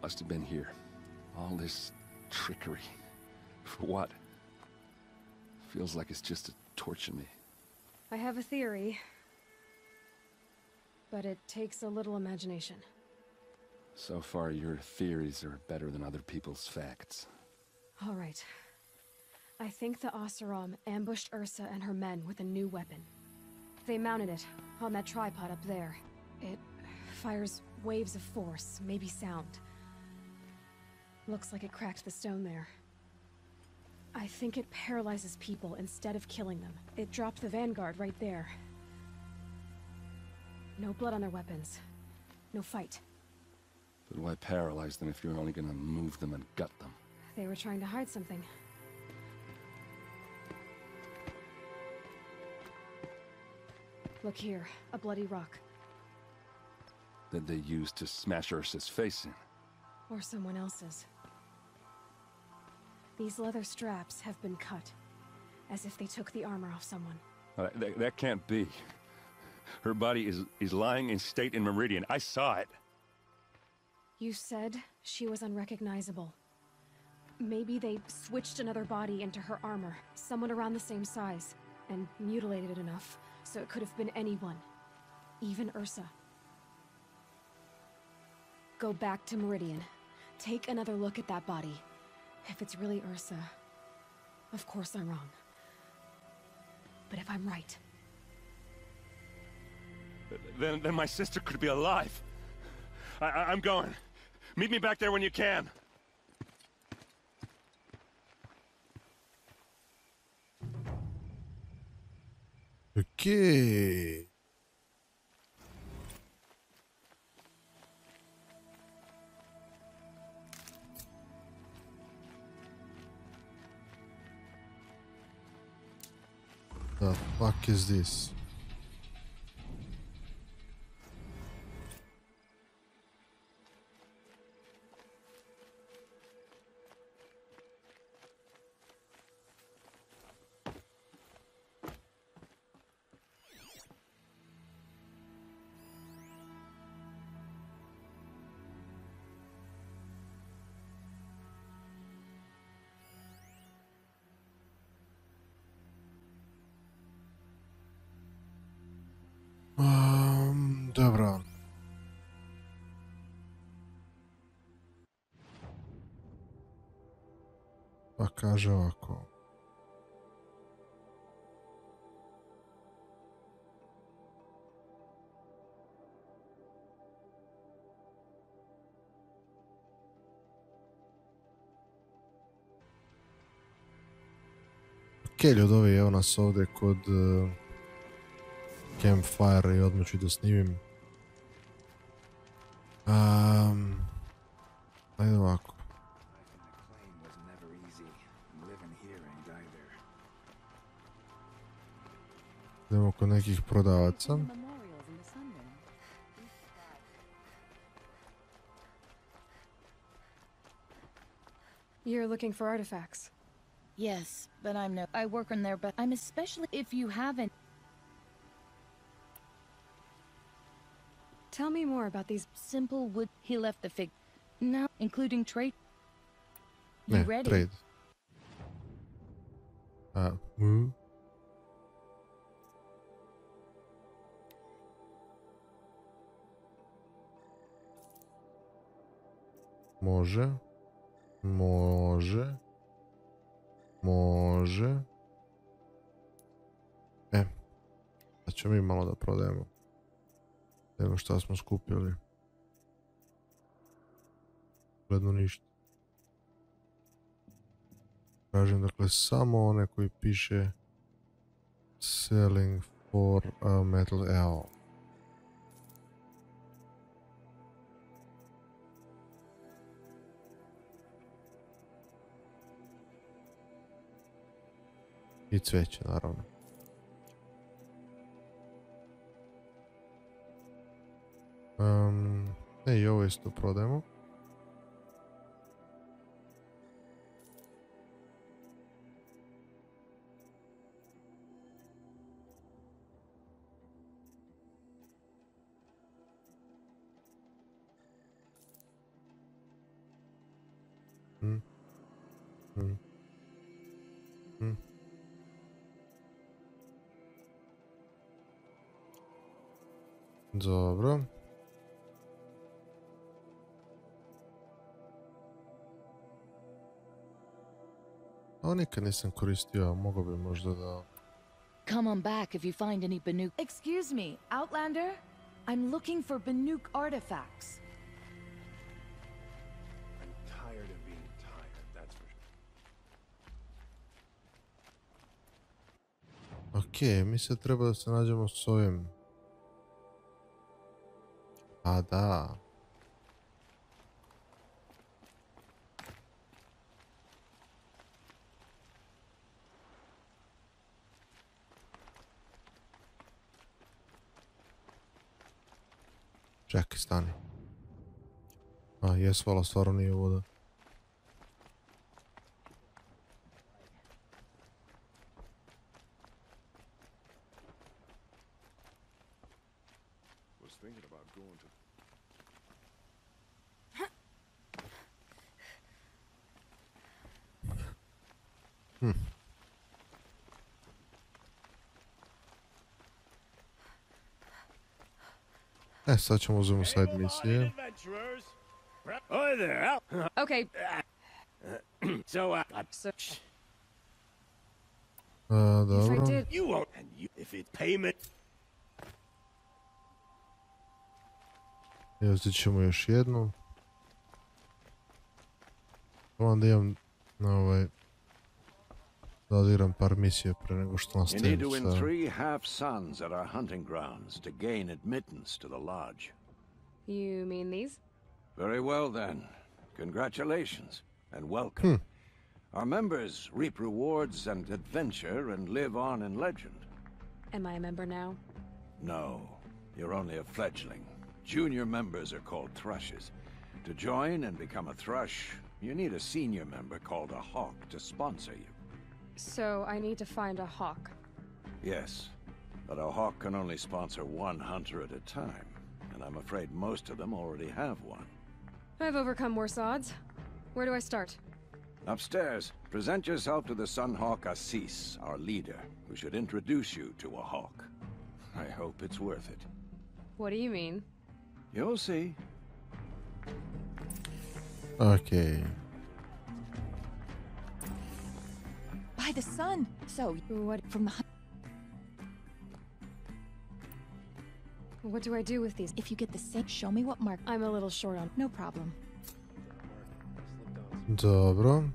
must have been here. All this trickery. For what? Feels like it's just to torture me. I have a theory, but it takes a little imagination. So far, your theories are better than other people's facts. All right. I think the Oseram ambushed Ursa and her men with a new weapon. They mounted it on that tripod up there. It fires waves of force, maybe sound. Looks like it cracked the stone there. I think it paralyzes people instead of killing them. It dropped the Vanguard right there. No blood on their weapons. No fight. But why paralyze them if you're only gonna move them and gut them? They were trying to hide something. Look here, a bloody rock. That they used to smash Ursa's face in. Or someone else's. These leather straps have been cut, as if they took the armor off someone. That can't be. Her body is lying in state in Meridian. I saw it. You said she was unrecognizable. Maybe they switched another body into her armor, someone around the same size, and mutilated it enough, so it could have been anyone. Even Ursa. Go back to Meridian. Take another look at that body. If it's really Ursa, of course I'm wrong. But if I'm right... Then my sister could be alive. I'm going. Meet me back there when you can. Okay. The fuck is this? Dobro. Pa kaže ovako. Ok, ljudovi, evo nas ovdje kod Campfire i odmah ću da snimim. Ajde ovako. Idemo kod nekih prodavaca. You're looking for artifacts? Yes, but I work in there, but I'm especially if you haven't. Tell me more about these simple wood. He left the fig. Now, including trade. Ne, ready? Trade. Može. Može. Može. Da ćemo mi malo da prodajemo. Evo šta smo skupili. Gledno ništa. Kažem, dakle, samo one koji piše selling for a metal L. I cveće, naravno. I ovo isto prodajemo. Dobro. Ovo nikad nisam koristio, a mogao bi možda da... Come on back if you find any Banuk. Excuse me, Outlander? I'm looking for Banuk artifacts. I'm tired of being tired, that's for sure. Ok, mi se treba da se nađemo s ovim. A da. Čekaj, stani. jesu, ali stvarno nije voda. Was thinking about going to... Sad ćemo uzeti side misije. Hi there. Okay. So, Dobro. you won't, and you, if it's payment. I uzet ćemo još jednu. Onda imam da odigram par misije pre nego što You need nastavim to win sa... 3 half-suns at our hunting grounds to gain admittance to the lodge. You mean these? Very well then. Congratulations and welcome. Our members reap rewards and adventure and live on in legend. Am I a member now? No, you're only a fledgling. Junior members are called thrushes. To join and become a thrush, you need a senior member called a hawk to sponsor you. So I need to find a hawk. Yes, but a hawk can only sponsor one hunter at a time, and I'm afraid most of them already have one. I've overcome worse odds. Where do I start? Upstairs, present yourself to the Sunhawk Assis, our leader, who should introduce you to a hawk. I hope it's worth it. What do you mean? You'll see. Okay. By the sun. So, what from the... What do I do with these? If you get the same, show me what mark. I'm a little short on. No problem. Dobro.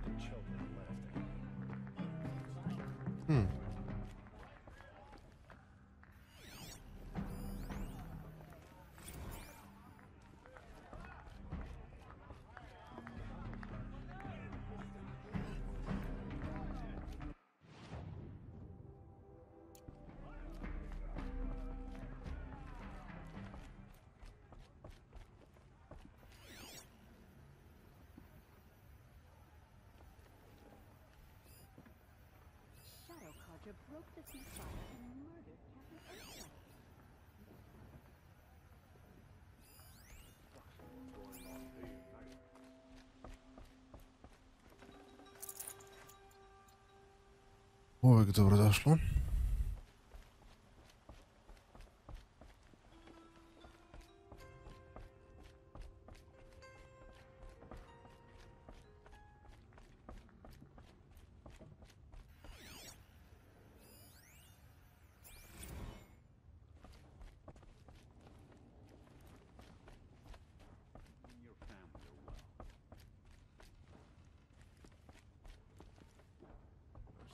Broke the ceasefire and murdered Captain Earthquake. Uvijek dobrodošlo.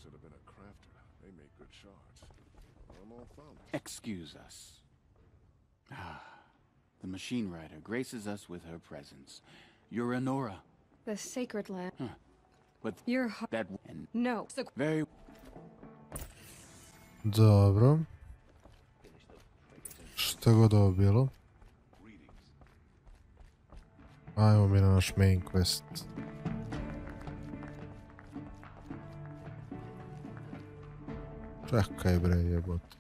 Should have been a crafter. They make good shards. I'm all found. Excuse us. The machine rider graces us with her presence. You're Anora. The sacred land. But You're that and no. very Dobro. Šta god ovo bilo. Ajmo mi na naš main quest. Čekaj bre jebote.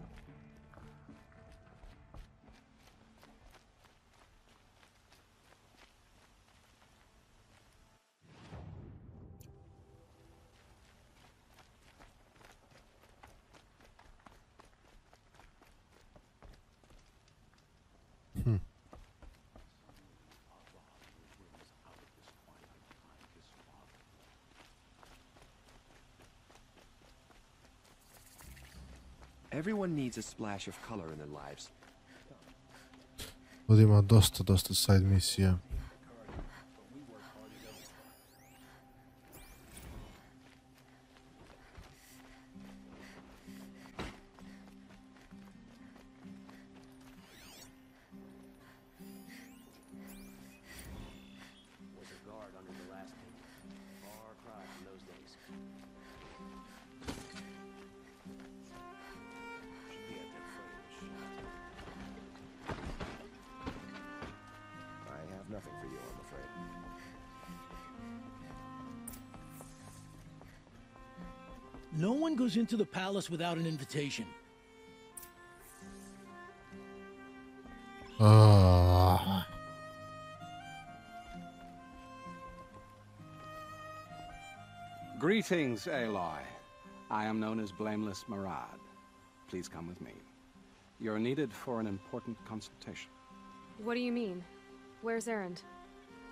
Everyone needs a splash of color in their lives. Ovdje ima dosta side misija. Was a guard under the last king. Far cry from those days. No one goes into the palace without an invitation. Greetings, Aloy. I am known as Blameless Murad. Please come with me. You're needed for an important consultation. What do you mean? Where's Erend?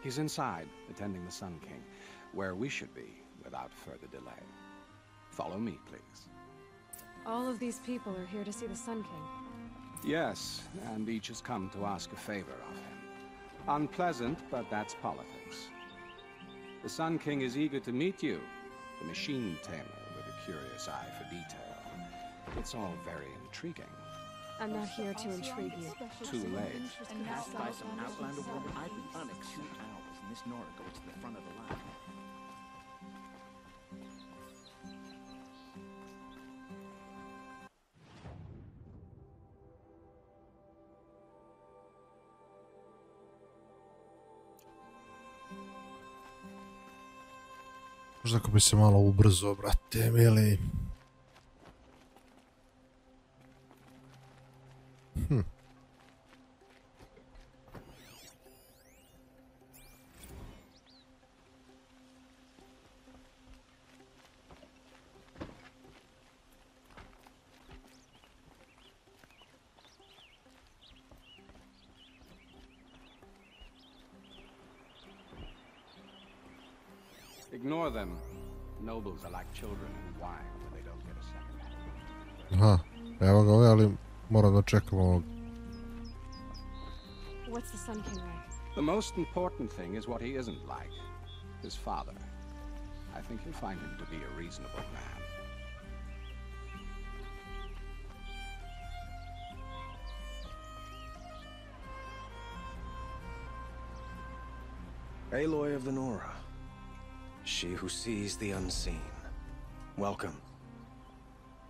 He's inside, attending the Sun King, where we should be without further delay. Follow me, please. All of these people are here to see the Sun King. Yes, and each has come to ask a favor of him. Unpleasant, but that's politics. The Sun King is eager to meet you, the machine tamer with a curious eye for detail. It's all very intriguing. I'm not here to intrigue you. Too late. Passed by some Outlander woman. I've been running 2 hours, and this Nora goes to the front of the line. Možda ako bi se malo ubrzo, brate, mili. Ignore them. Nobles are like children in wine, but they don't get a second. Aha, evo ga ovaj, ali moram da čekam ovog. What's the Sun King like? The most important thing is what he isn't like. His father. I think you'll find him to be a reasonable man. Aloy of the Nora. She who sees the unseen. Welcome.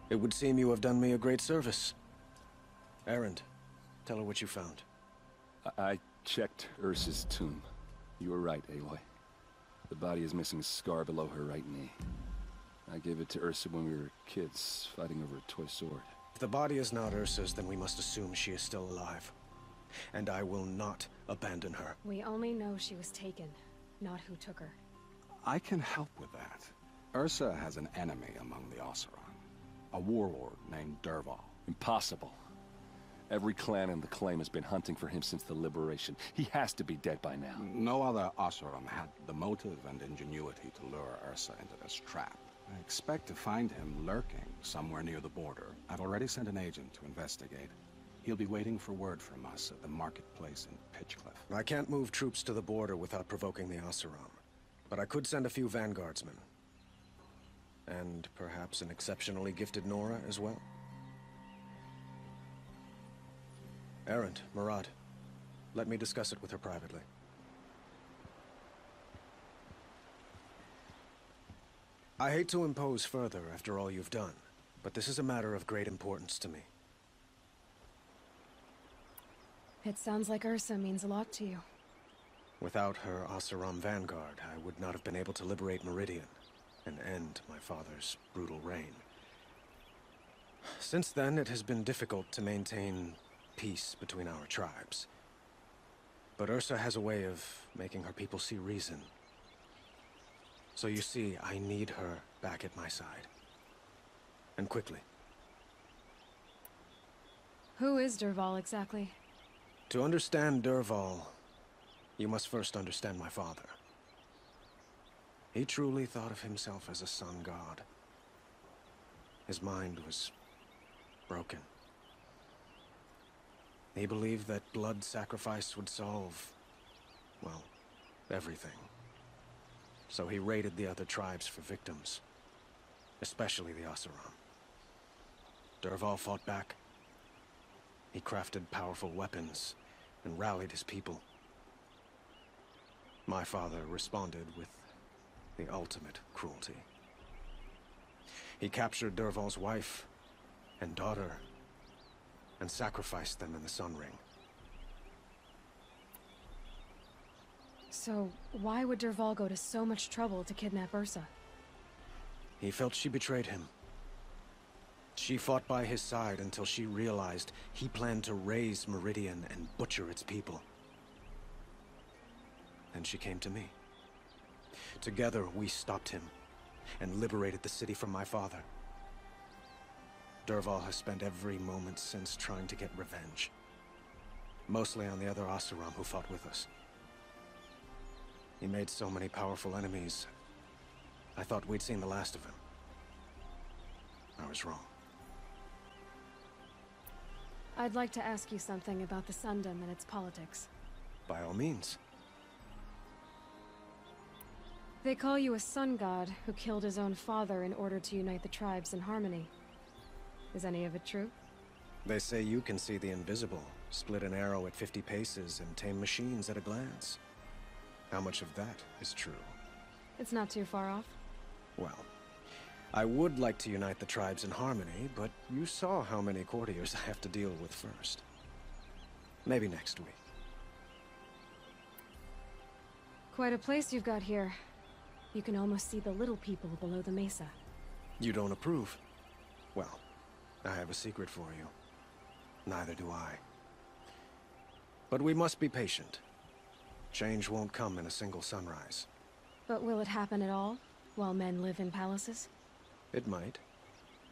It would seem you have done me a great service. Erend, tell her what you found. I checked Ursa's tomb. You were right, Aloy. The body is missing a scar below her right knee. I gave it to Ursa when we were kids, fighting over a toy sword. If the body is not Ursa's, then we must assume she is still alive. And I will not abandon her. We only know she was taken, not who took her. I can help with that. Ursa has an enemy among the Oseram. A warlord named Dervahl. Impossible. Every clan in the claim has been hunting for him since the liberation. He has to be dead by now. No other Oseram had the motive and ingenuity to lure Ursa into this trap. I expect to find him lurking somewhere near the border. I've already sent an agent to investigate. He'll be waiting for word from us at the marketplace in Pitchcliff. I can't move troops to the border without provoking the Oseram. But I could send a few vanguardsmen. And perhaps an exceptionally gifted Nora as well. Erend, Murad, let me discuss it with her privately. I hate to impose further after all you've done, but this is a matter of great importance to me. It sounds like Ursa means a lot to you. Without her Oseram vanguard, I would not have been able to liberate Meridian and end my father's brutal reign. Since then, it has been difficult to maintain peace between our tribes. But Ursa has a way of making her people see reason. So you see, I need her back at my side. And quickly. Who is Dervahl exactly? To understand Dervahl, you must first understand my father. He truly thought of himself as a sun god. His mind was broken. He believed that blood sacrifice would solve, well, everything. So he raided the other tribes for victims, especially the Oseram. Dervahl fought back. He crafted powerful weapons and rallied his people. My father responded with the ultimate cruelty. He captured Dervahl's wife and daughter and sacrificed them in the Sun Ring. So, why would Dervahl go to so much trouble to kidnap Ursa? He felt she betrayed him, She fought by his side until she realized he planned to raise Meridian and butcher its people. Then she came to me. Together, we stopped him and liberated the city from my father. Dervahl has spent every moment since trying to get revenge. Mostly on the other Oseram who fought with us. He made so many powerful enemies, I thought we'd seen the last of him. I was wrong. I'd like to ask you something about the Sundom and its politics. By all means. They call you a sun god who killed his own father in order to unite the tribes in harmony. Is any of it true? They say you can see the invisible, split an arrow at 50 paces, and tame machines at a glance. How much of that is true? It's not too far off. Well, I would like to unite the tribes in harmony, but you saw how many courtiers I have to deal with first. Maybe next week. Quite a place you've got here. You can almost see the little people below the mesa. You don't approve? Well, I have a secret for you. Neither do I. But we must be patient. Change won't come in a single sunrise. But will it happen at all, while men live in palaces? It might.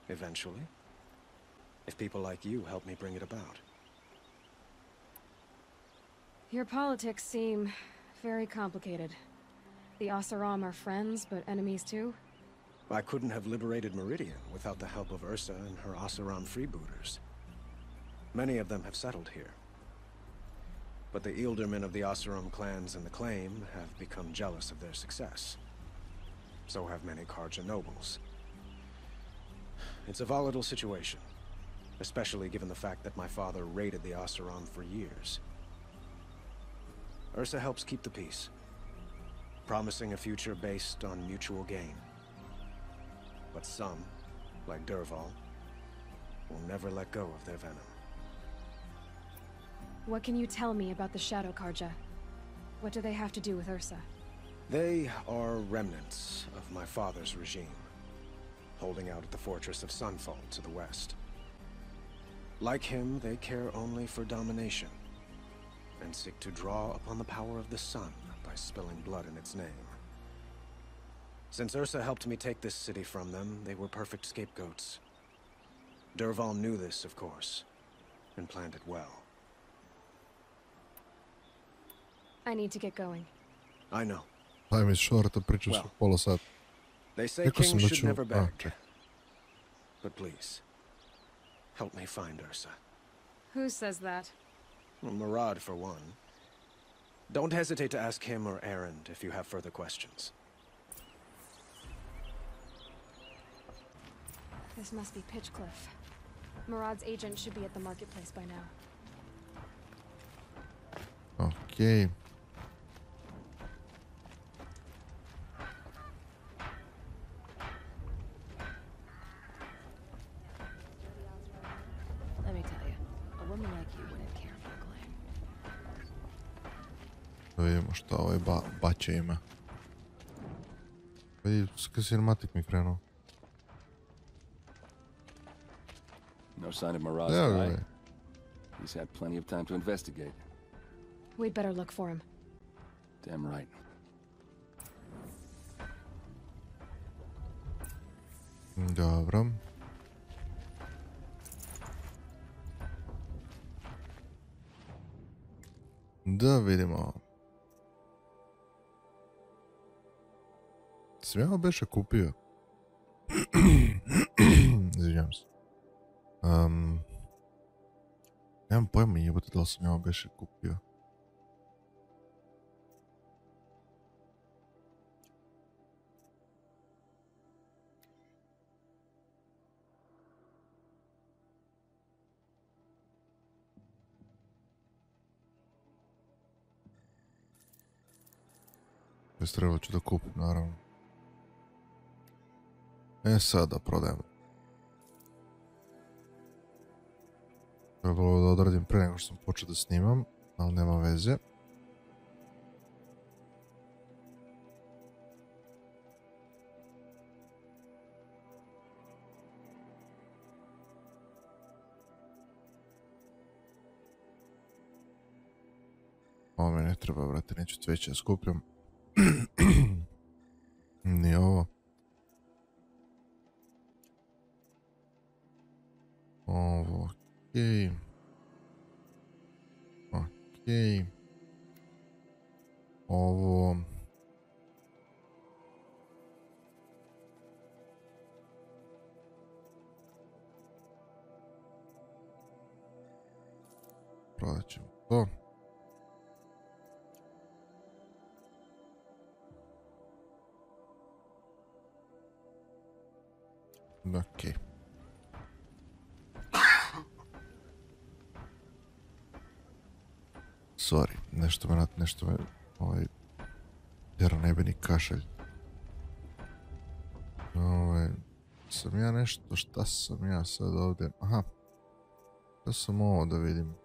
Eventually. If people like you help me bring it about. Your politics seem very complicated. The Oseram are friends, but enemies too? I couldn't have liberated Meridian without the help of Ursa and her Oseram freebooters. Many of them have settled here. But the Ealdormen of the Oseram clans and the Claim have become jealous of their success. So have many Carja nobles. It's a volatile situation, especially given the fact that my father raided the Oseram for years. Ursa helps keep the peace, promising a future based on mutual gain. But some, like Dervahl, will never let go of their venom. What can you tell me about the Shadow Carja? What do they have to do with Ursa? They are remnants of my father's regime, holding out at the fortress of Sunfall to the west. Like him, they care only for domination, and seek to draw upon the power of the sun by spilling blood in its name. Since Ursa helped me take this city from them, they were perfect scapegoats. Dervahl knew this, of course, and planned it well. I need to get going. I know. Time is short, pričam su pola sata. They say Rekao sam kings da should ću... never beg. čekaj. But please, help me find Ursa. Who says that? Well, Murad, for one. Don't hesitate to ask him or Erend if you have further questions. This must be Pitchcliff. Murad's agent should be at the marketplace by now. Okej. Let me tell you, a woman like you wouldn't care for Glenn. Da vidimo šta ovaj bače ima. Vidi, cinematic mi krenuo. No sign of Murad's There we guy. go. He's had plenty of time to investigate. We'd better look for him. Damn right. Dobro. Da vidimo. Sam ja ovo beše kupio. Izvinjam se. Nemam pojma jebote da li sam ja ovo beše kupio. Bez trebalo ću da kupim, naravno. E sad da prodajem. Trebalo da odradim pre nego što sam počeo da snimam, ali nema veze. ne treba, brate, neću cveće da skupljam. Ni ovo. Ovo, okej. Okej. Ovo... Prodat ćemo to. Okej. Sorry, nešto me tjera nebeni kašalj. Sam ja nešto, šta sam ja sad ovdje? Aha. Da sam ovo da vidim.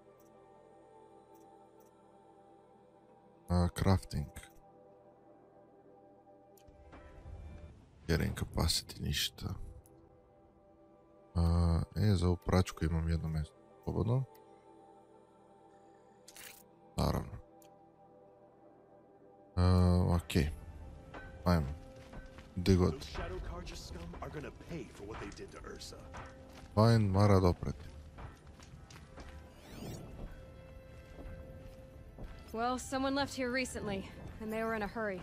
Crafting. Carrying capacity, ništa. Za ovu pračku imam jedno mjesto slobodno. Naravno. Okej. Ajmo. Gdje god. Fajn, mora doprati. Well, someone left here recently, and they were in a hurry.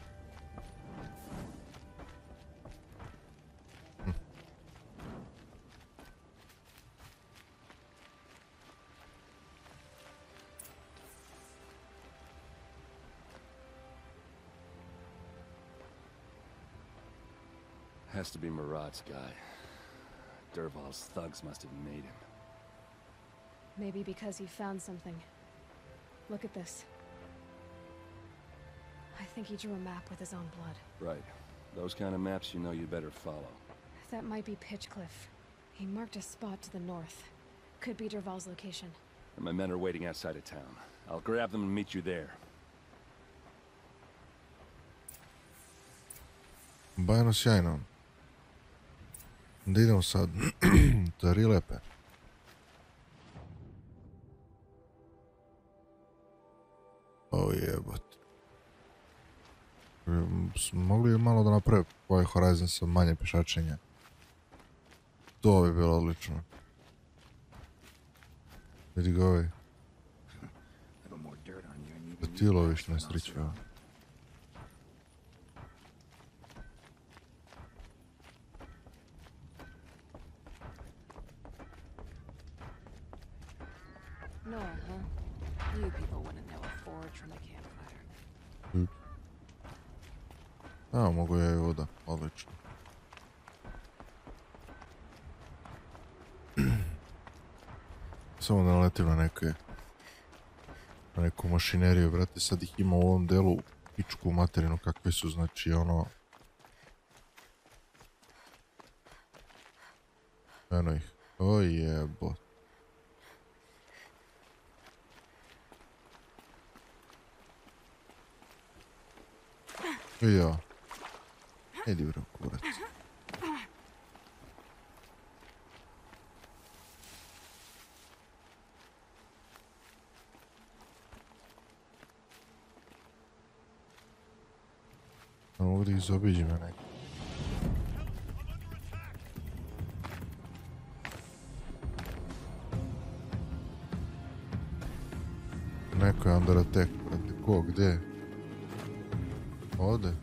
Has to be Marat's guy. Dervahl's thugs must have made him. Maybe because he found something. Look at this. I think he drew a map with his own blood. Right. Those kind of maps you know you better follow. That might be Pitchcliff. He marked a spot to the north. Could be Dervahl's location. And my men are waiting outside of town. I'll grab them and meet you there. Bajno sjajno. Da idemo sad. Tari lepe. O jebot. Mogli malo da naprave ovaj Horizon sa manje pešačenja. To bi bilo odlično. Vidi ga ovaj. Da ti loviš nesreću. No, huh? You people wouldn't know a forge from a campfire. A, mogu ja i voda. Odlično. Samo da naletim na neku mašineriju, brate. Sad ih ima u ovom delu pičku materinu kakve su, znači ono... Eno ih. O jebot. Vidi ovo. Idi bro, kurac. A mogu da ih zaobiđi me neko. Neko je under attack, brate. Ko, gdje? Ovdje?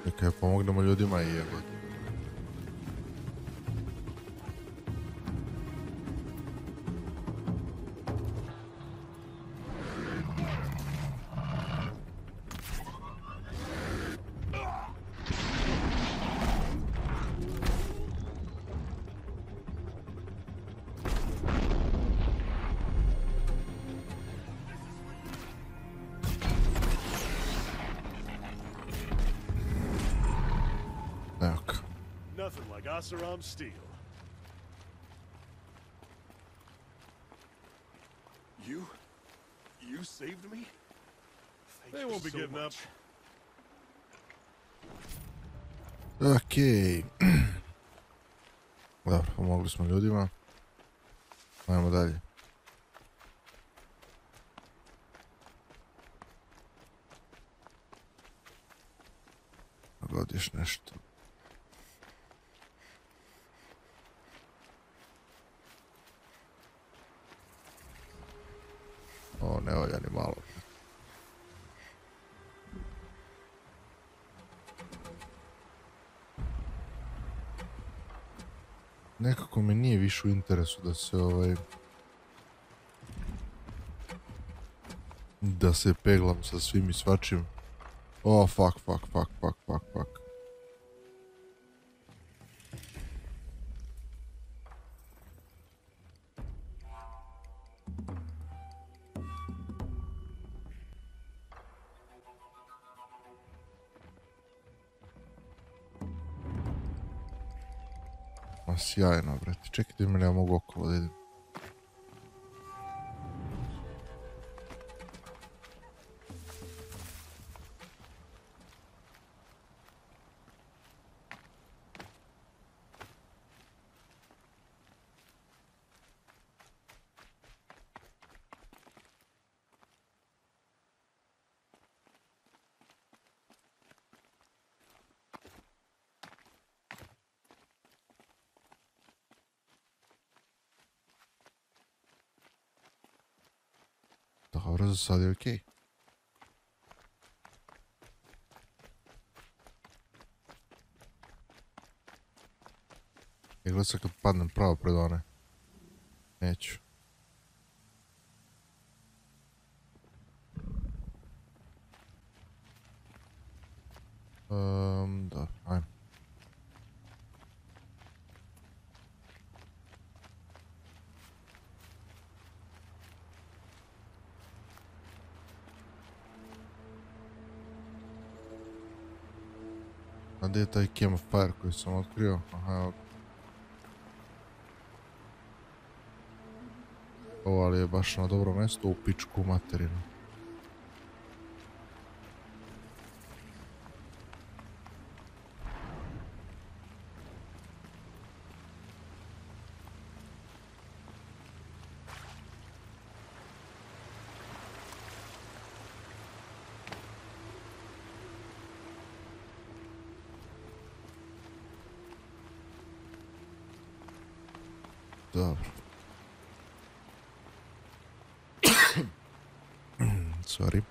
Neka pomognemo ljudima i jebati. Nothing like Oseram steel. You saved me? They won't be getting up. Okej. Dobro, pomogli smo ljudima. Ajmo dalje. Godiš nešto. O, ne valja ni malo. Nekako mi nije više u interesu da se da se peglam sa svim i svačim. O, fuck. Ma sjajno, brate. Čekajte mi, ne mogu okolo da idem. Dobro, za sad je okej. I gleda se kad padnem pravo pred one. Neću. Da, ajmo. A gdje je taj campfire koji sam otkrio? Aha, evo. Ovo, ali je baš na dobro mjesto, u pičku materinu. Dobro. Sorry.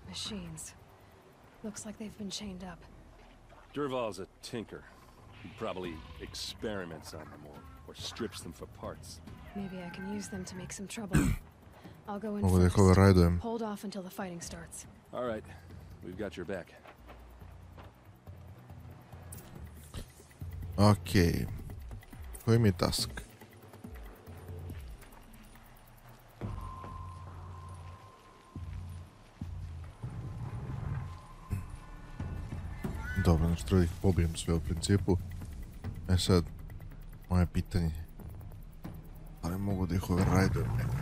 Machines. Looks like they've been chained up. Durval's a tinker. He probably experiments on them or strips them for parts. Maybe I can use them to make some trouble. I'll go in Mogu da ih first. overridujem. Hold off until the fighting starts. All right, we've got your back. Okej. Koji mi je task? Dobro, znači treba ih pobijem sve u principu. E sad, moje pitanje. Ali mogu da ih overridujem nekako.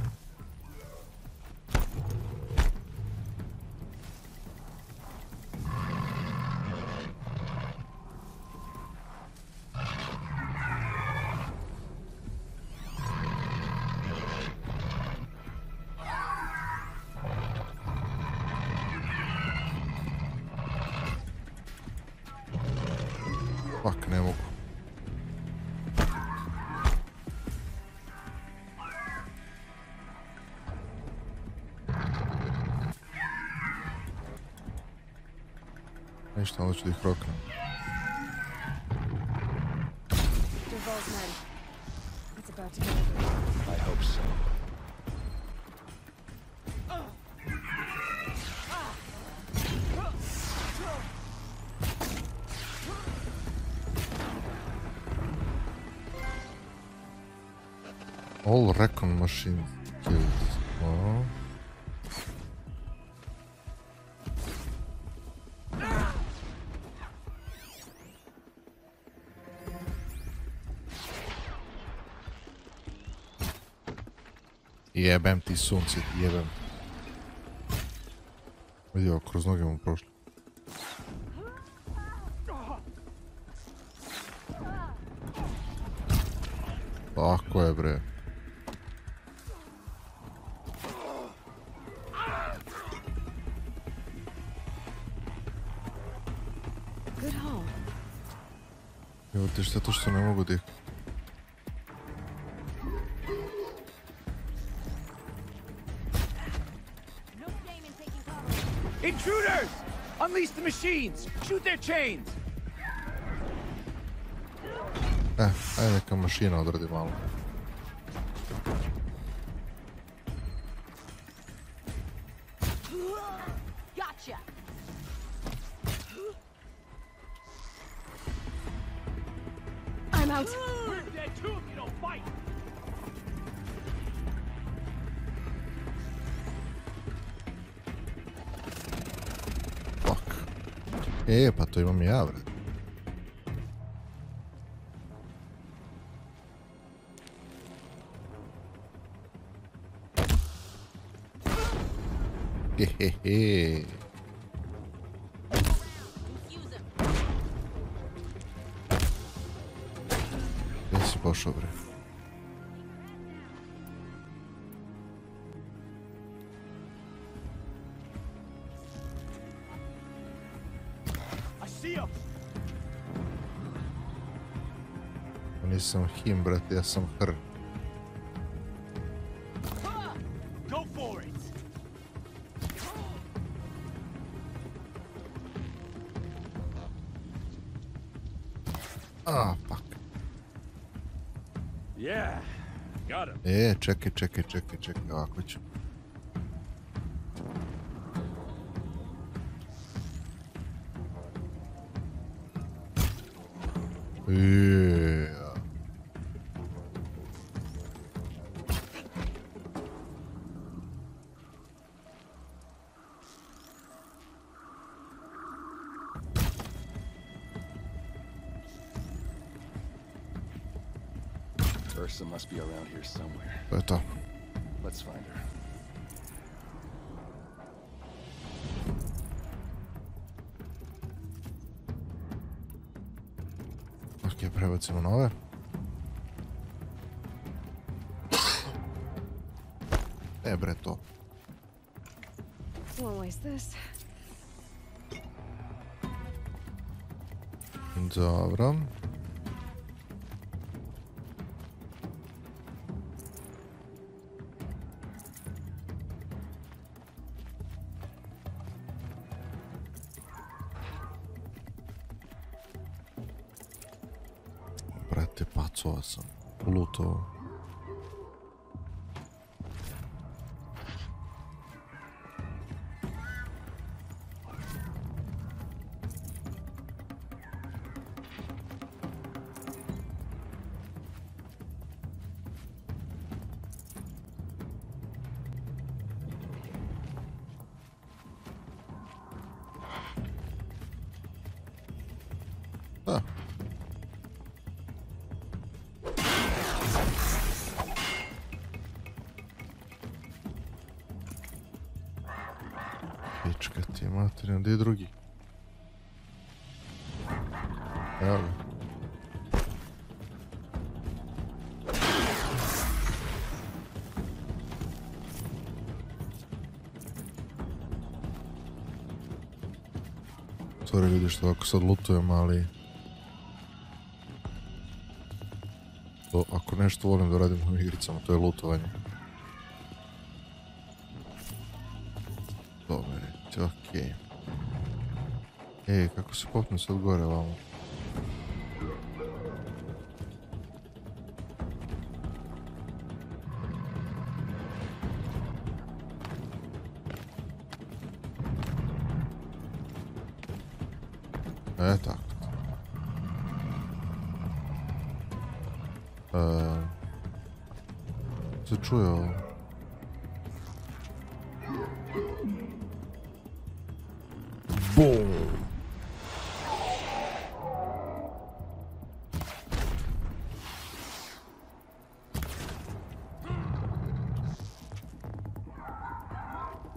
Fuck, ne mogu. Ništa, onda ću da ih roknem. Durval's men. It's about to get ugly. I hope so. All recon machine kills. Oh. Jebem ti sunce, jebem. Vidio, kroz noge mu prošli. Tako je, bre. Good haul. Evo ti šta to što ne mogu di. Intruders! Unleash the machines! Shoot their chains! Ajde neka mašina odradi malo. Gotcha! I'm out. We're dead too if you don't fight! Fuck. Pa to imam i ja, bre. Hehehe. Gdje si pošao, bre? I see him! Nisam him, brate, ja sam hr. Go for it! Ah, fuck. Yeah, got him. Čekaj, ovako ću. Ursa must be around here somewhere. To je to. Let's find her. Ok, prebacimo na ove. Bre, to. Won't waste this. Dobro. Brate, pacova sam. Luto. Da. Pička ti je materina, gdje je drugi? Evo ga. Sorry ljudi što ovako sad lutujem, ali... To, ako nešto volim da radim u igricama, to je lutovanje. Dobre, okej. Ej, kako se popne sad gore ovamo? tako. Se čuje ovo. Boom!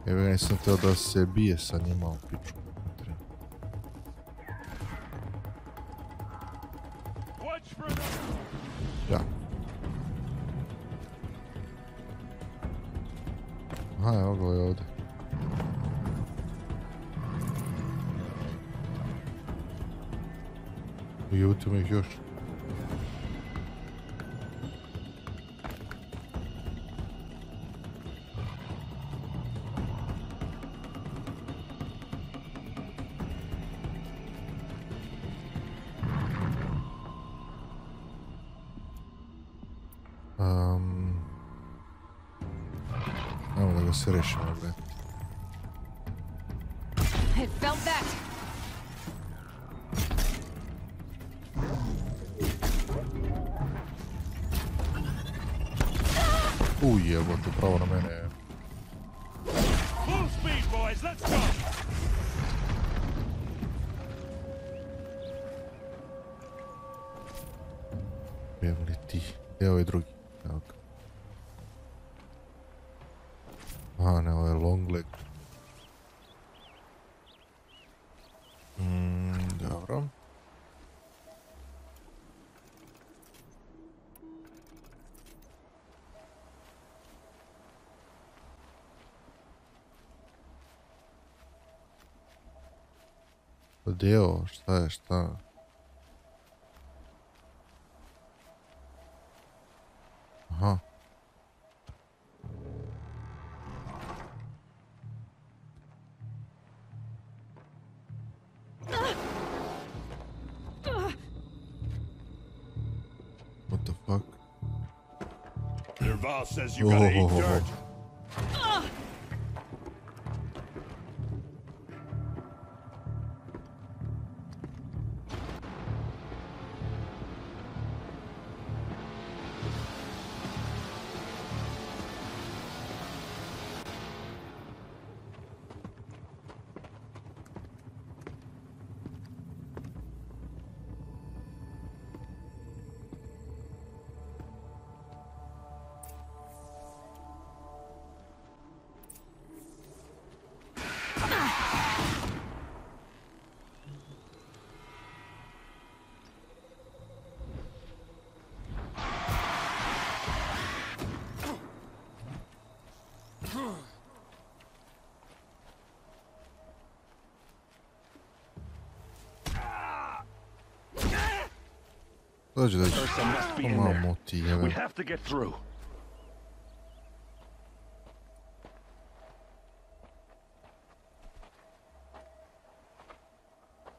Evo ga, nisam teo da se bije sa njima u piču. Ja. Aha, evo ga je ovdje. Ujutimo ih još. Evo da ga se rešimo, bre. I felt that. Jebote, pravo na mene. Full speed, boys, let's go. Evo li ti? Evo je drugi. Evo ga. Aha, ne, ovo je long leg. Dobro. Deo, šta je, šta? Aha. What the fuck? Dervahl says you gotta eat dirt. Dođi, dođi. Ursa must be in Pomalo there. muti, jebe. We have to get through.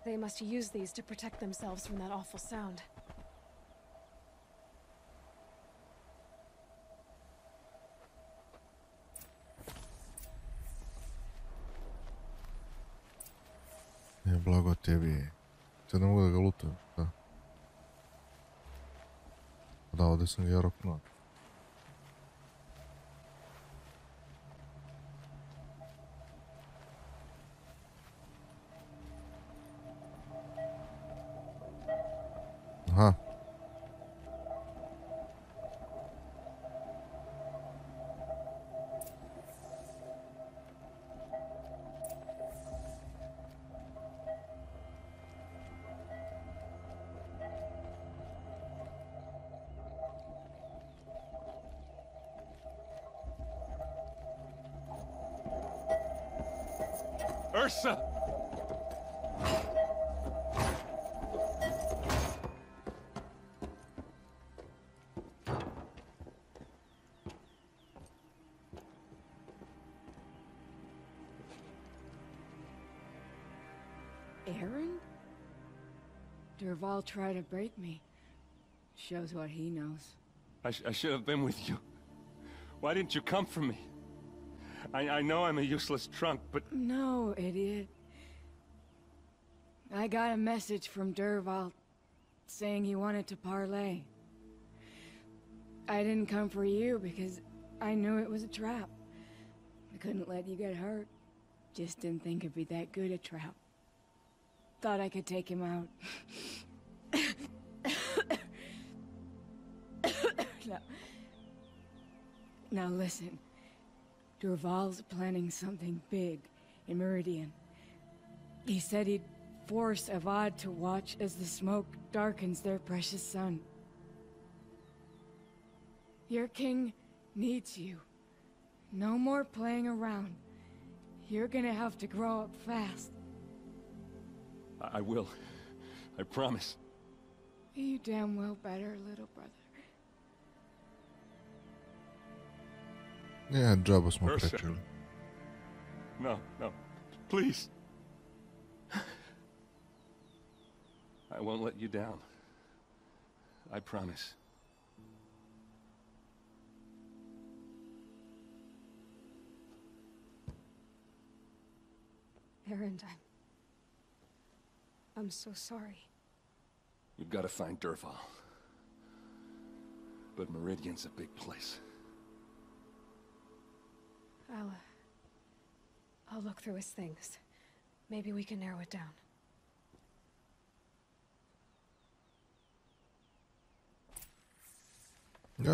They must use these to protect themselves from that awful sound. Ne, blago tebi. Sad ne mogu da ga lutujem, da. Da, ovdje sam ga ja roknuo. Aha. Ursa! Aaron? Dervahl tried to break me. Shows what he knows. I should have been with you. Why didn't you come for me? I know I'm a useless trunk, but... No, idiot. I got a message from Dervahl saying he wanted to parlay. I didn't come for you because I knew it was a trap. I couldn't let you get hurt. Just didn't think it'd be that good a trap. Thought I could take him out. Now listen. Dervahl's planning something big in Meridian. He said he'd force Avad to watch as the smoke darkens their precious sun. Your king needs you. No more playing around. You're gonna have to grow up fast. I will. I promise. You damn well better, little brother. Ja, džaba smo Ursa. prečuli. No, no. Please. I won't let you down. I promise. Erend, I'm so sorry. You've got to find Dervahl. But Meridian's a big place. I'll look through his things. Maybe we can narrow it down.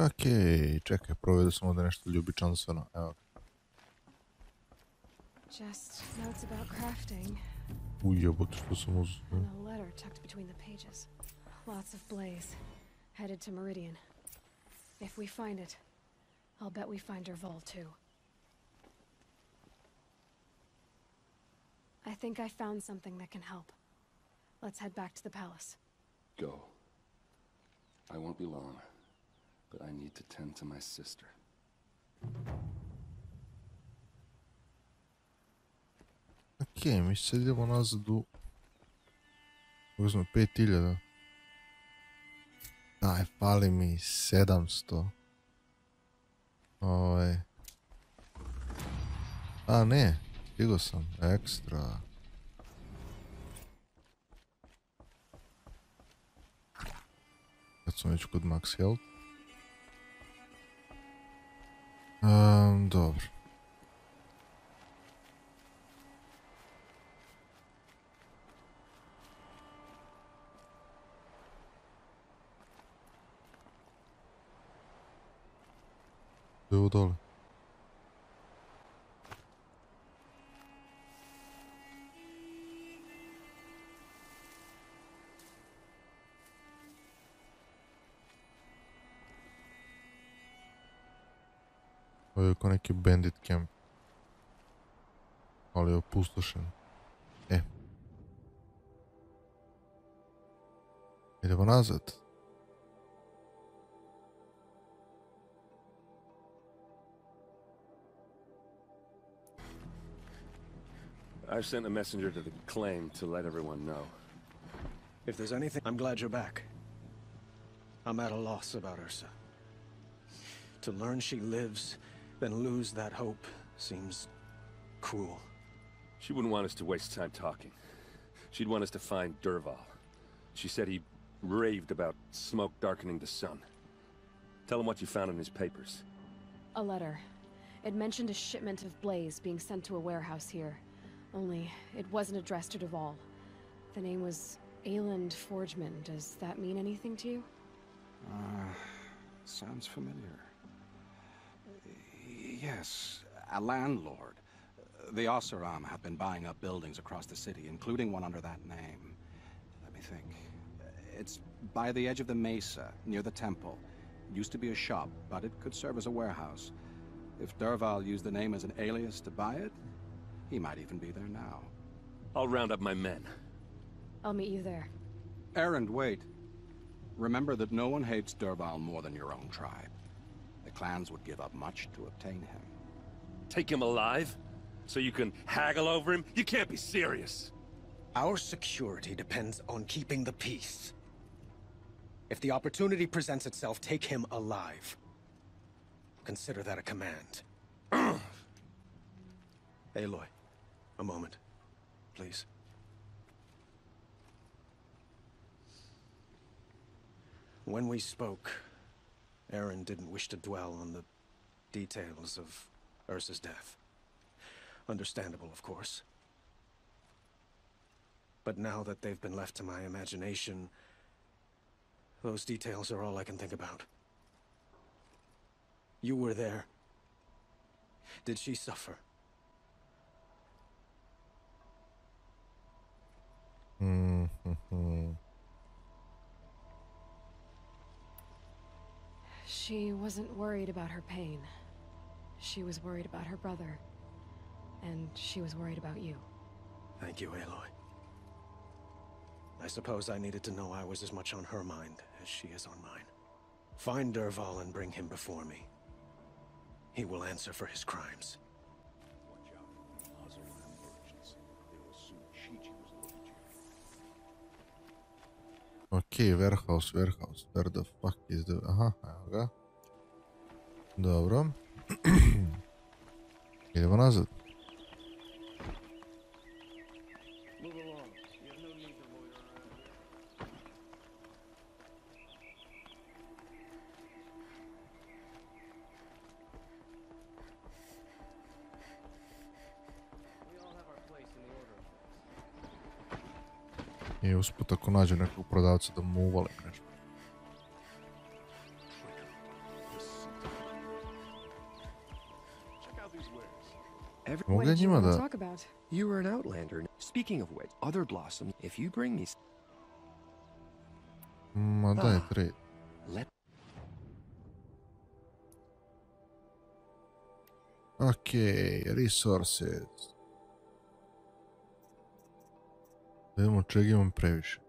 Okej, čekaj, provjerio sam ovdje nešto ljubičanstveno, evo. Just notes about crafting. Ujebote što sam uz... And a letter tucked between the pages. Lots of Blaze. Headed to Meridian. If we find it, I'll bet we find Dervahl too. I think I found something that can help. Let's head back to the palace. Go. I won't be long, but I need to tend to my sister. Okej, mi sad idemo nazad u... Uzmem 5000. Aj, fali mi 700. A ne, stigao sam, ekstra. Kad sam već kod max health. Dobro. Evo dole. Ovo je kao neki bandit camp. Ali je opustošen. Idemo nazad. I've sent a messenger to the claim to let everyone know. If there's anything, I'm glad you're back. I'm at a loss about Ursa. To learn she lives, then lose that hope, seems cruel. She wouldn't want us to waste time talking. She'd want us to find Dervahl. She said he raved about smoke darkening the sun. Tell him what you found in his papers. A letter. It mentioned a shipment of Blaze being sent to a warehouse here. Only, it wasn't addressed to Dervahl. The name was Ayland Forgeman. Does that mean anything to you? Sounds familiar. Yes, a landlord. The Oseram have been buying up buildings across the city, including one under that name. Let me think. It's by the edge of the mesa, near the temple. It used to be a shop, but it could serve as a warehouse. If Dervahl used the name as an alias to buy it, he might even be there now. I'll round up my men. I'll meet you there. Erend, wait. Remember that no one hates Dervahl more than your own tribe. The clans would give up much to obtain him. Take him alive? So you can haggle over him? You can't be serious. Our security depends on keeping the peace. If the opportunity presents itself, take him alive. Consider that a command. Aloy, a moment, please. When we spoke, Aaron didn't wish to dwell on the details of Ursa's death. Understandable, of course. But now that they've been left to my imagination, those details are all I can think about. You were there. Did she suffer? She wasn't worried about her pain. She was worried about her brother. And she was worried about you. Thank you, Aloy. I suppose I needed to know I was as much on her mind as she is on mine. Find Dervahl and bring him before me. He will answer for his crimes. Watch out for the Oseram merchants. They will assume Shiji was looking at you. Ok, warehouse. Where the fuck is the... Aha, evo ga. Dobro. Idemo nazad. Move along. You have no need to loiter around here. We all have our place in the order of things. I usput ako nađe nekog prodavca da mu uvalim nešto. Check out these wares. Mogu ja njima da... Talk about. You were an outlander. Speaking of which, other blossom, if you bring me... Ma daj, trade. Let... Ok, resources. Vidimo čega imam previše.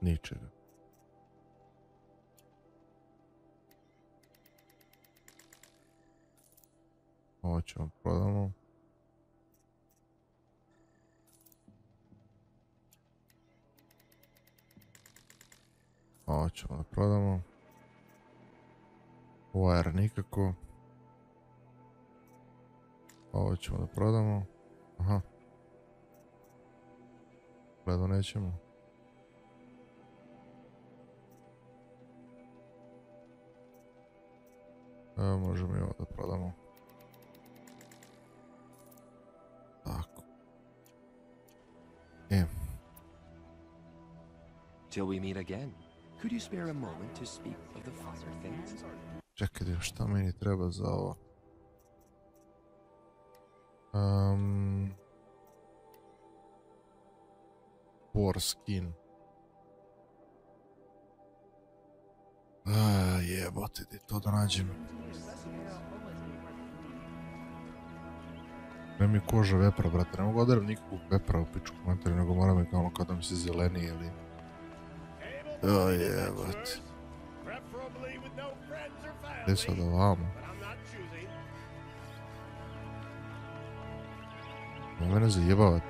Ničega. Ovo ćemo prodamo. Ovo ćemo da prodamo. Wire nikako. Ovo ćemo da prodamo. Aha. Gledo nećemo. Evo možemo i ovo da prodamo. Tako. Till we meet again. Could you spare a moment to speak of the finer things? Čekaj, šta meni treba za ovo? Boar skin. Jebote, di to da nađem. Ne mi koža vepra, brate, ne mogu odaram nikakvog vepra u piču komentari, nego moram je kao kada mi se zeleni ili... Jebote. Gdje sad ovamo? Ne mene zajebavati.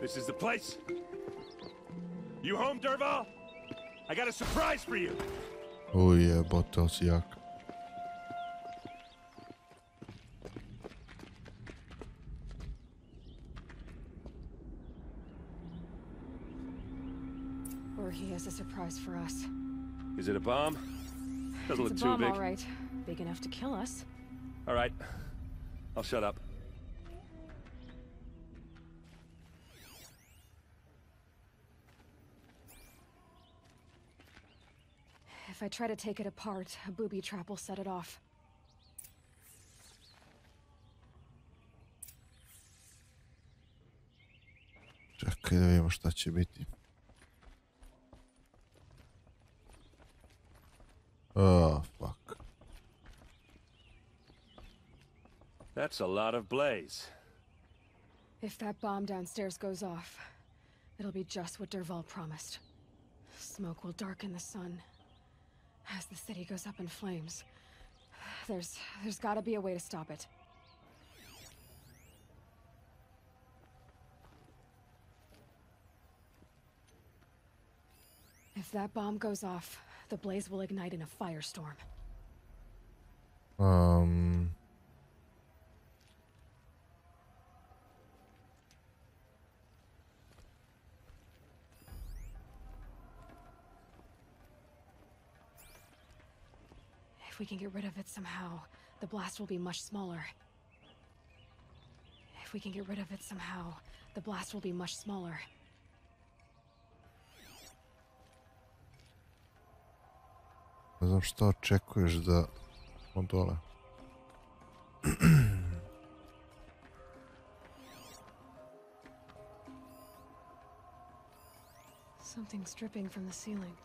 This is the place. You home, Dervahl? I got a surprise for you. Jebote, ovo si jak. Or he has a surprise for us. Is it a bomb? Doesn't look It's a too bomb, big. all right. Big enough to kill us. All right. I'll shut up. If I try to take it apart, a booby trap will set it off. Čekaj da vidimo šta će biti. Oh, fuck. That's a lot of blaze. If that bomb downstairs goes off, it'll be just what Dervahl promised. Smoke will darken the sun. As the city goes up in flames, there's gotta be a way to stop it. If that bomb goes off, the blaze will ignite in a firestorm. If we can get rid of it somehow, the blast will be much smaller. If we can get rid of it somehow, the blast will be much smaller. Ne znam šta očekuješ da on dole. Something's dripping from the ceiling.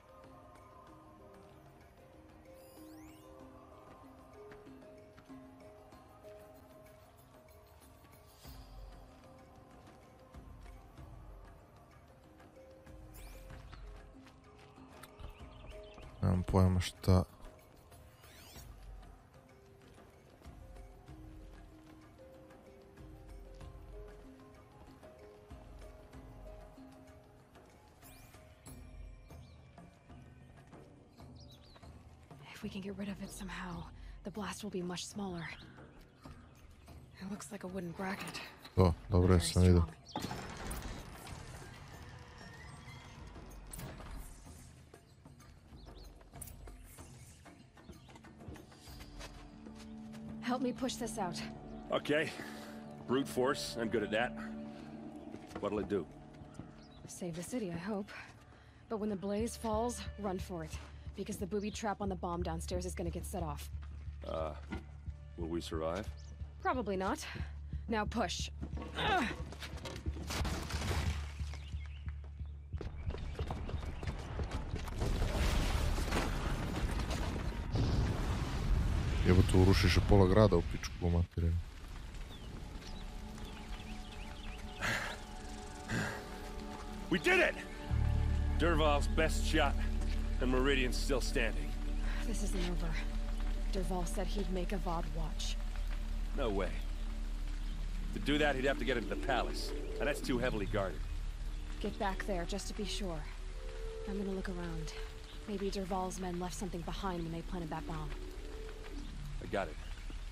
Nemam pojma šta. If we can get rid of it somehow, the blast will be much smaller. It looks like a wooden bracket. To, dobro sam vidio. Help me push this out. Okay. Brute force, I'm good at that. What'll it do? Save the city, I hope. But when the blaze falls, run for it. Because the booby trap on the bomb downstairs is gonna get set off. Will we survive? Probably not. Now push. Ugh. Jebo tu urušiš pola grada u pičku materiju. We did it! Dervahl's best shot, and Meridian's still standing. This isn't over. Dervahl said he'd make Avad watch. No way. To do that, he'd have to get into the palace, and that's too heavily guarded. Get back there, just to be sure. I'm gonna look around. Maybe Dervahl's men left something behind when they planted that bomb. I got it.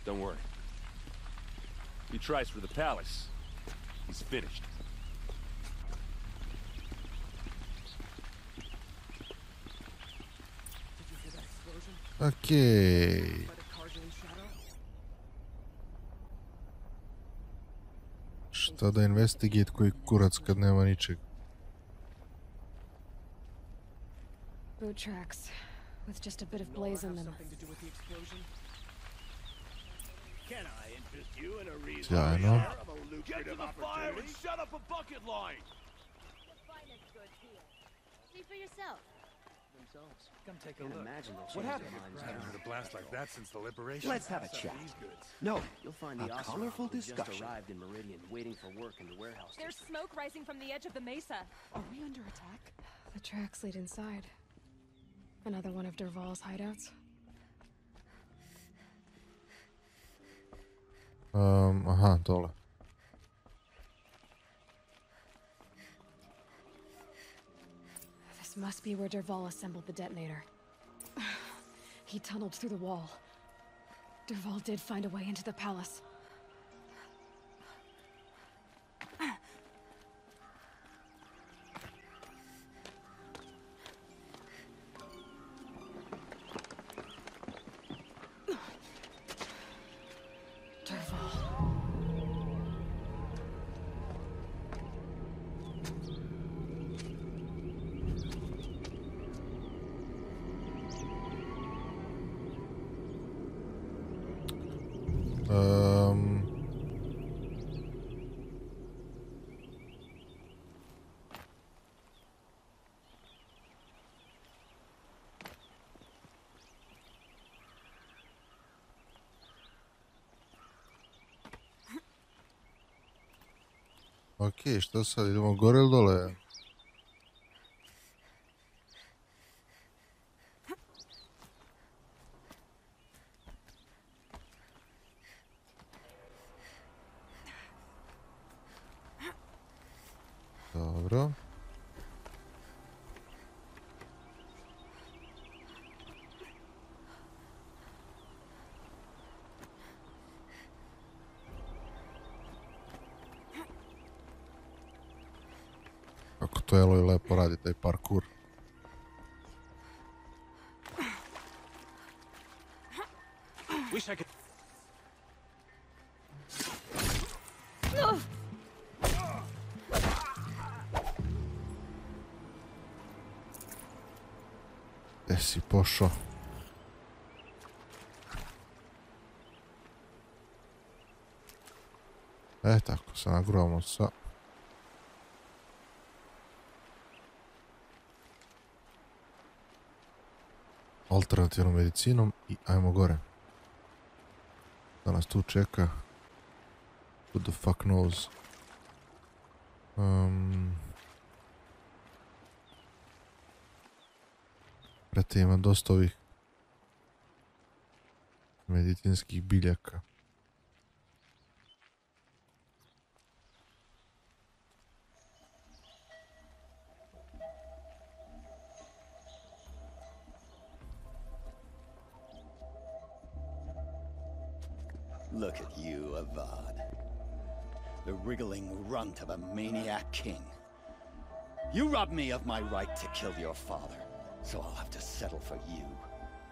Don't worry. If he tries for the palace, he's finished. Okej. Šta da investigate koji kurac kad nema ničeg? Boot tracks, with just a bit of blaze in them. Can I interest you in a reason? Sjajno. Get to the fire and shut up a bucket line. See for yourself. Themselves. Come take a look. Imagine they'll What change happened? their minds. Haven't heard a blast like that since the liberation. Let's have a chat. No, You'll find the a Oseram colorful who just discussion. arrived in Meridian, waiting for work in the warehouse. There's smoke rising from the edge of the mesa. Are we under attack? The tracks lead inside. Another one of Dervahl's hideouts. Aha, dole. This must be where Dervahl assembled the detonator. He tunneled through the wall. Dervahl did find a way into the palace. Okej, šta sad? Idemo gore ili dole? Dobro. što Aloy lepo radi taj parkour. Wish I could. Gde si pošao? Tako se nagruvamo sa alternativnom medicinom i ajmo gore. Da nas tu čeka. Who the fuck knows? Brate, ima dosta ovih medicinskih biljaka. Look at you, Avad. The wriggling runt of a maniac king. You robbed me of my right to kill your father, so I'll have to settle for you.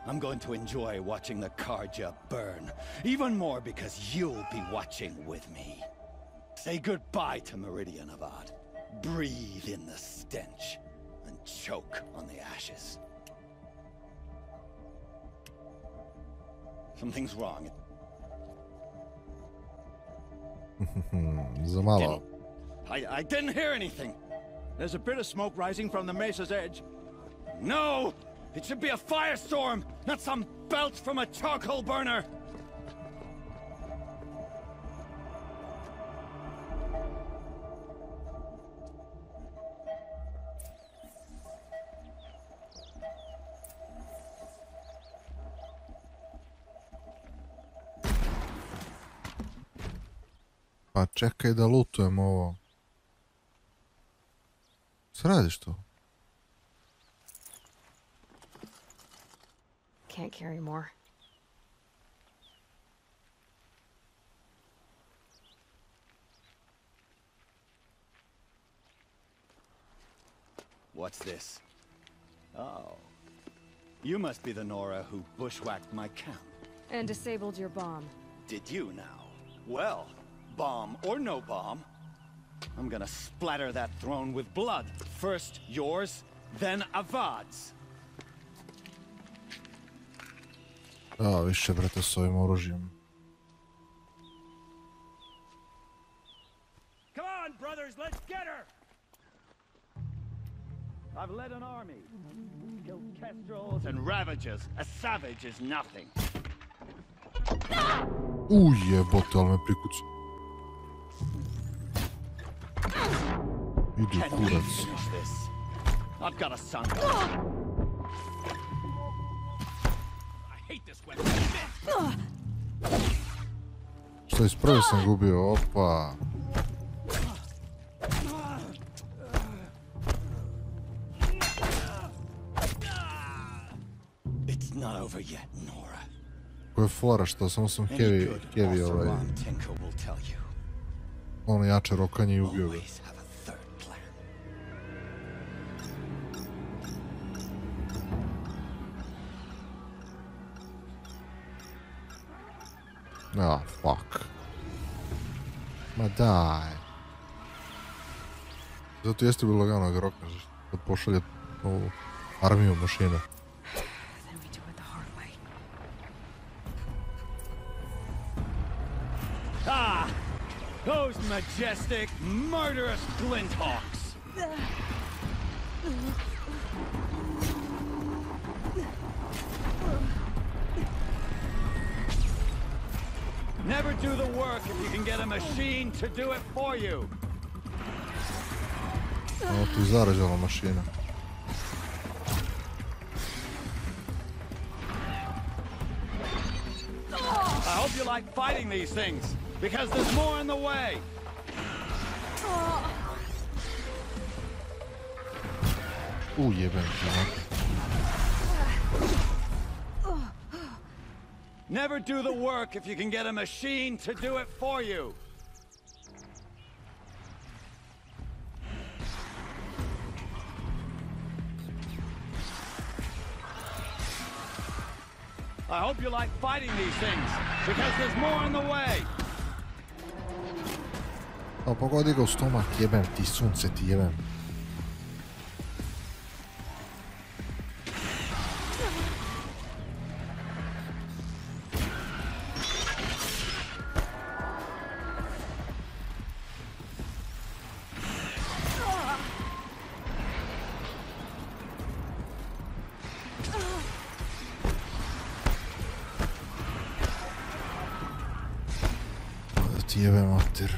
I'm going to enjoy watching the Carja burn, even more because you'll be watching with me. Say goodbye to Meridian, Avad. Breathe in the stench, and choke on the ashes. Something's wrong. Za malo. I didn't hear anything. There's a bit of smoke rising from the mesa's edge. No! It should be a firestorm, not some belch from a charcoal burner! Pa čekaj da lutujem ovo. Šta radiš to? Can't carry more. What's this? Oh. You must be the Nora who bushwhacked my camp. And disabled your bomb. Did you now? Well, bomb or no bomb, I'm gonna splatter that throne with blood. First yours, then Avad's. A, više brate s ovim oružjem. Come on, brothers, let's get her! I've led an army. Killed kestrels and ravages. A savage is nothing. Jebote, ali me prikucu. Idi kurac. I've got a son. Što iz prve sam gubio, opa. It's not over yet, Nora. Ko je fora što samo sam heavy ovaj. Ono jače rokanje i ubio ga. Ah, fuck. Ma daj. Zato jeste bilo lagano ga rokneš, da pošalje ovu armiju mašina. Ah! Those majestic, murderous Glinthawks! Never do the work if you can get a machine to do it for you. Ovo tu zarađala mašina. I hope you like fighting these things, because there's more in the way. Jebem ti. Never do the work if you can get a machine to do it for you. I hope you like fighting these things, because there's more on the way. O, pogodi ga u stomak, jebem ti, sunce ti jebem. Da ti jebem mater.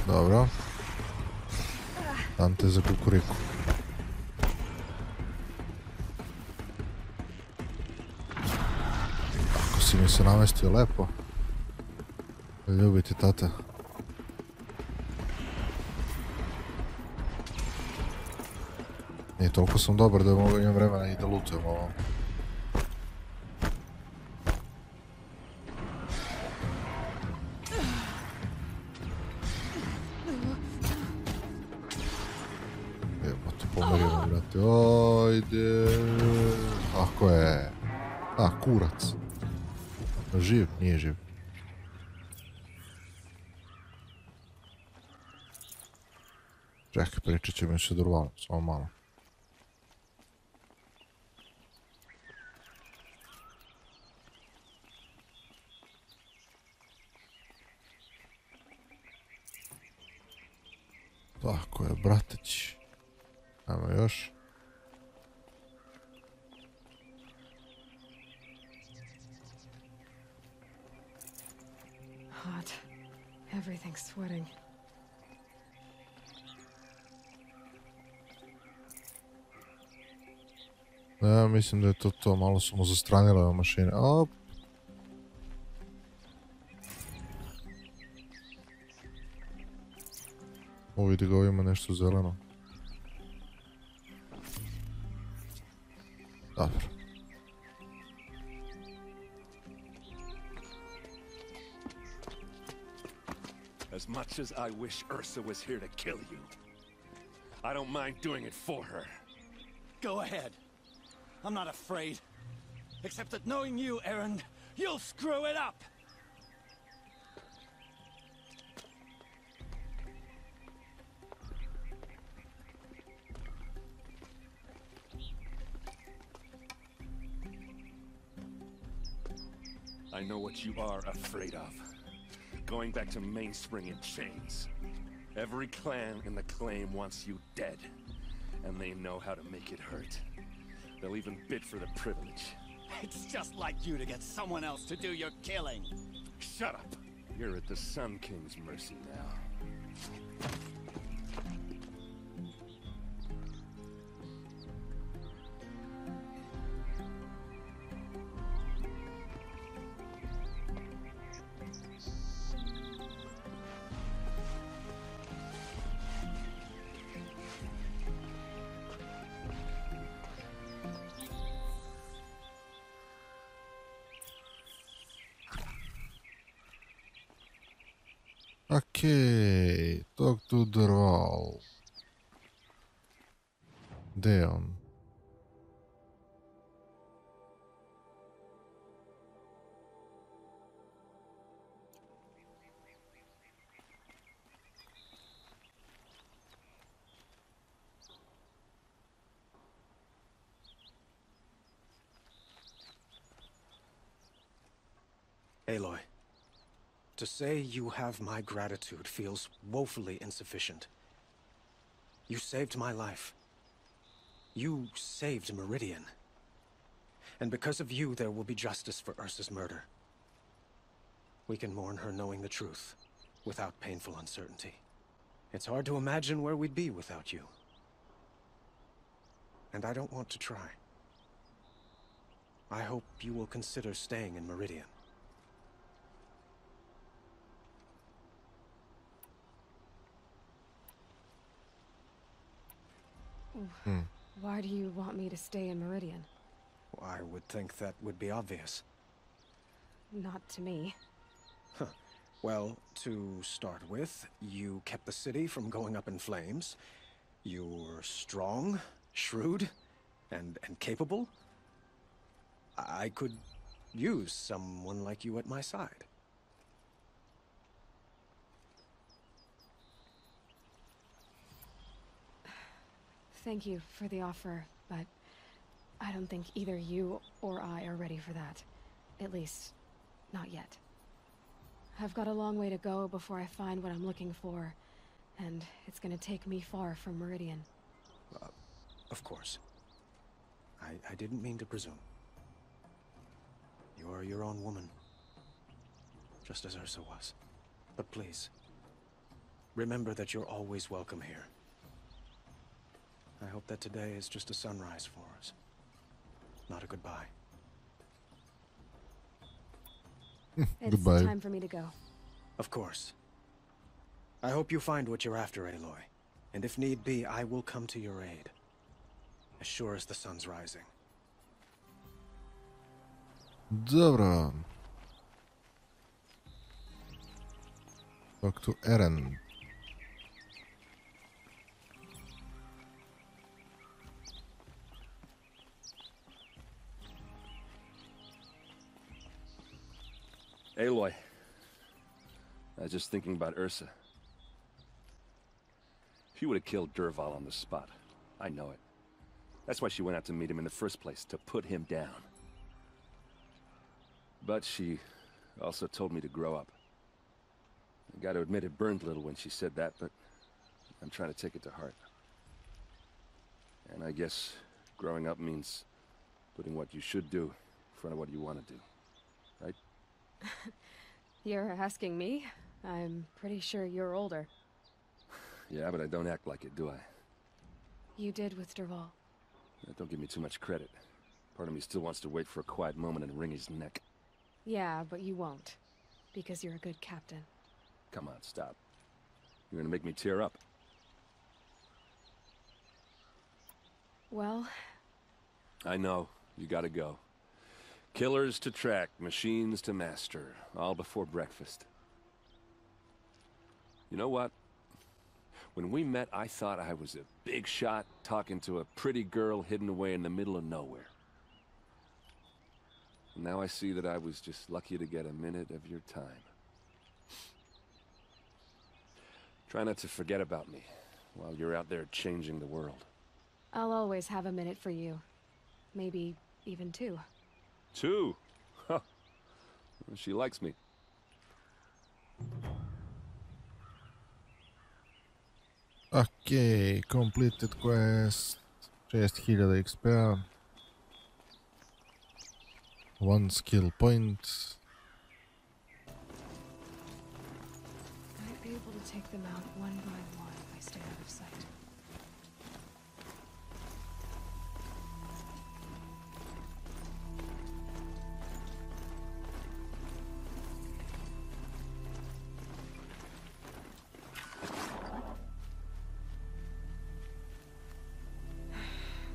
Dobro. Dam te za kukuriku. Ako si mi se namestio lepo. Ljubiti tata. Nije, toliko sam dobar da mogu imam vremena i da lutujem ovo. Ajde, tako je. A, kurac. Živ, nije živ. Čekaj, pričat ćemo još sa Durvalom, samo malo. Tako je, brateć. Ajmo još. Hot. Everything's sweating. Ja mislim da je to, malo su mu zastranile ove mašine. Op. O, vidi ga, ima nešto zeleno. Dobro. As much as I wish Ursa was here to kill you, I don't mind doing it for her. Go ahead. I'm not afraid. Except that knowing you, Erend, you'll screw it up! I know what you are afraid of. Going back to Mainspring in chains. Every clan in the claim wants you dead. And they know how to make it hurt. They'll even bid for the privilege. It's just like you to get someone else to do your killing. Shut up! You're at the Sun King's mercy now. Okej, talk to Durval. Gdje je on? Aloy, to say you have my gratitude feels woefully insufficient. You saved my life. You saved Meridian. And because of you, there will be justice for Ursa's murder. We can mourn her knowing the truth, without painful uncertainty. It's hard to imagine where we'd be without you. And I don't want to try. I hope you will consider staying in Meridian. Why do you want me to stay in Meridian? I would think that would be obvious. Not to me. Well, to start with, you kept the city from going up in flames. You're strong, shrewd, and capable. I could use someone like you at my side. Thank you for the offer, but I don't think either you or I are ready for that. At least, not yet. I've got a long way to go before I find what I'm looking for, and it's gonna take me far from Meridian. Of course. I didn't mean to presume. You are your own woman, just as Ursa was. But please, remember that you're always welcome here. I hope that today is just a sunrise for us, not a goodbye. It's Goodbye. time for me to go. Of course. I hope you find what you're after, Aloy. And if need be, I will come to your aid. As sure as the sun's rising. Dobro. Talk to Eren. Aloy, I was just thinking about Ursa. She would have killed Dervahl on the spot. I know it. That's why she went out to meet him in the first place, to put him down. But she also told me to grow up. I gotta admit it burned a little when she said that, but I'm trying to take it to heart. And I guess growing up means putting what you should do in front of what you want to do, right? You're asking me? I'm pretty sure you're older. Yeah, but I don't act like it, do I? You did with Dervahl. Don't give me too much credit. Part of me still wants to wait for a quiet moment and wring his neck. Yeah, but you won't. Because you're a good captain. Come on, stop. You're gonna make me tear up. Well... I know. You gotta go. Killers to track, machines to master. All before breakfast. You know what? When we met, I thought I was a big shot talking to a pretty girl hidden away in the middle of nowhere. And now I see that I was just lucky to get a minute of your time. Try not to forget about me while you're out there changing the world. I'll always have a minute for you. Maybe even two. 2? Huh. She likes me. Okay, completed quest. 6000 XP. 1 skill point. Might be able to take them out one by one if I stay out of sight.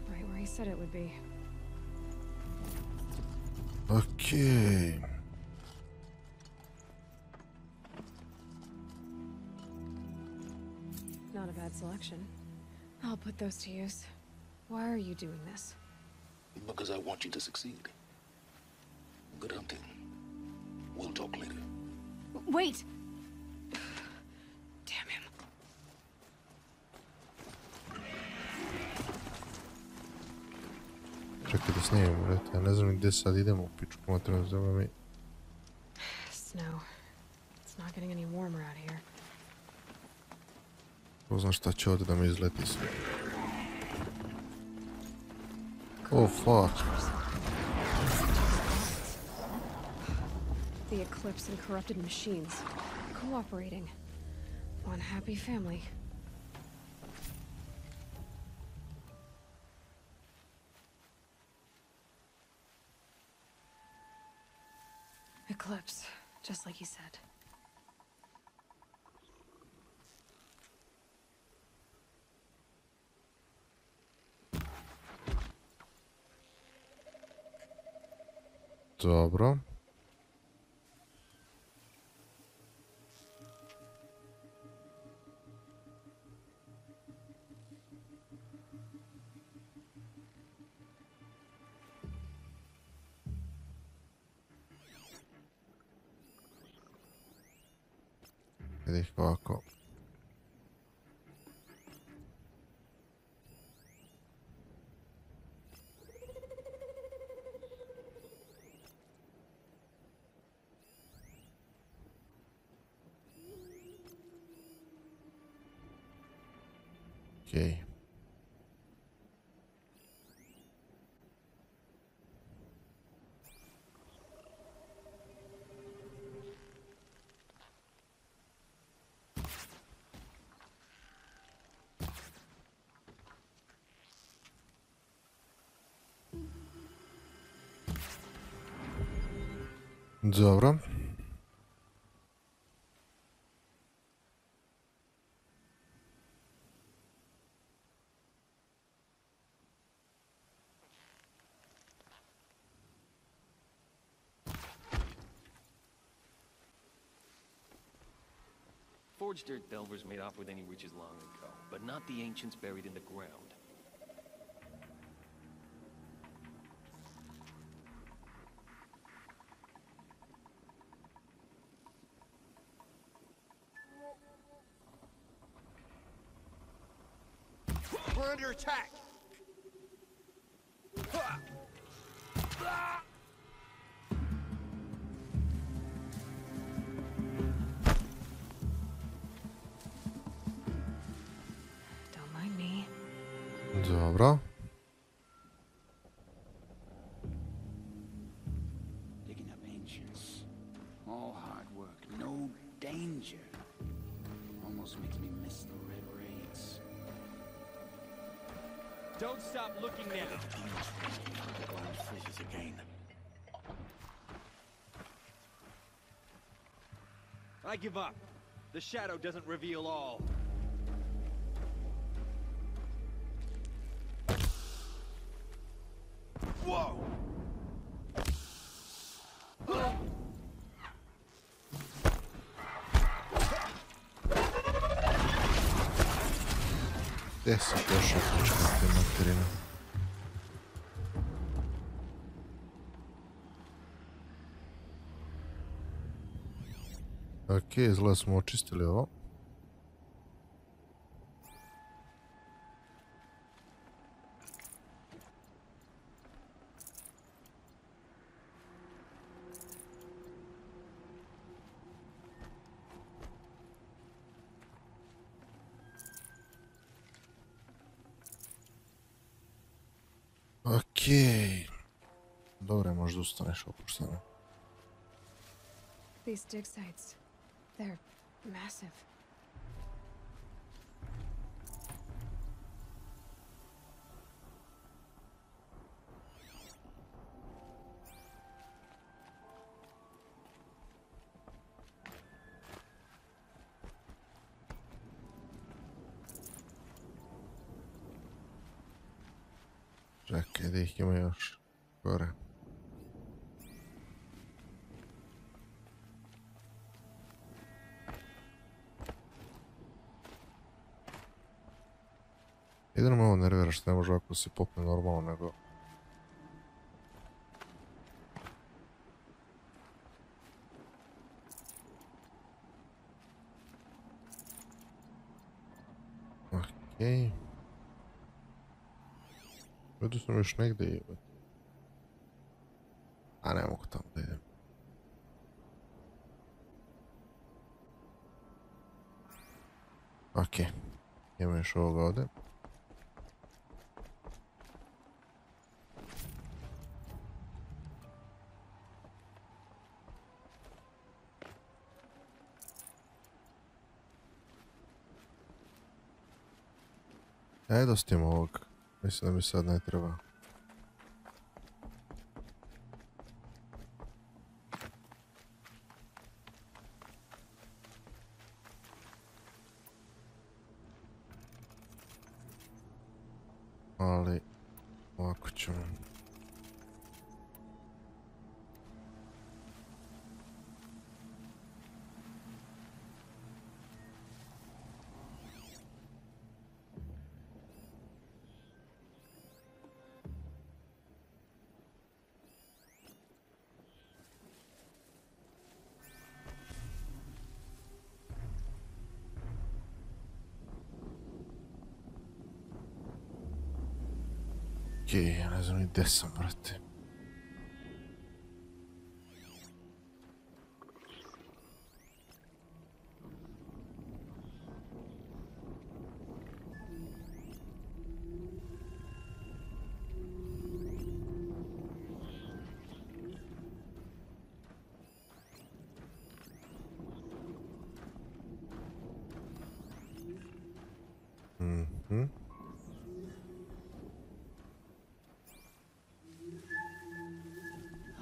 Right where he said it would be. Okay. Not a bad selection. I'll put those to use. Why are you doing this? Because I want you to succeed. Good hunting. We'll talk later. Wait! Damn him. Čekaj da snimimo, brate. Ja ne znam ni gdje sad idemo u pičku materinu, zove mi. Snow. It's not getting any warmer out here. Ko zna šta će ovdje da mi izleti sve. Oh fuck. The Eclipse and corrupted machines. Cooperating. One happy family. Eclipse, just like you said. Dobro. da ih ovako... Okej. Dobro. Forged dirt delvers made off with any riches long ago, but not the ancients buried in the ground. We're under attack! Don't mind me. Dobro. Digging up ancients. All hard work, no danger. Almost makes me miss the red raids. Don't stop looking now. The ground freezes again. I give up. The shadow doesn't reveal all. Whoa! Gdje si pošao, počekajte materinu? Ok, izgleda smo očistili ovo. Okej. Dobro, možda ustaneš opušteno. These dig sites, they're massive. Čekaj, da ih ima još gore. Jedino me ovo nervira što ne može ovako se popne normalno, nego... Okej. Vidio sam još negdje jebati. A ne mogu tamo da idem. Okej. Imamo još ovoga ovdje. Ajde dostimo ovog. Mislim da mi sad ne treba. Ali ovako ćemo. ja ne znam ni gdje sam, brate.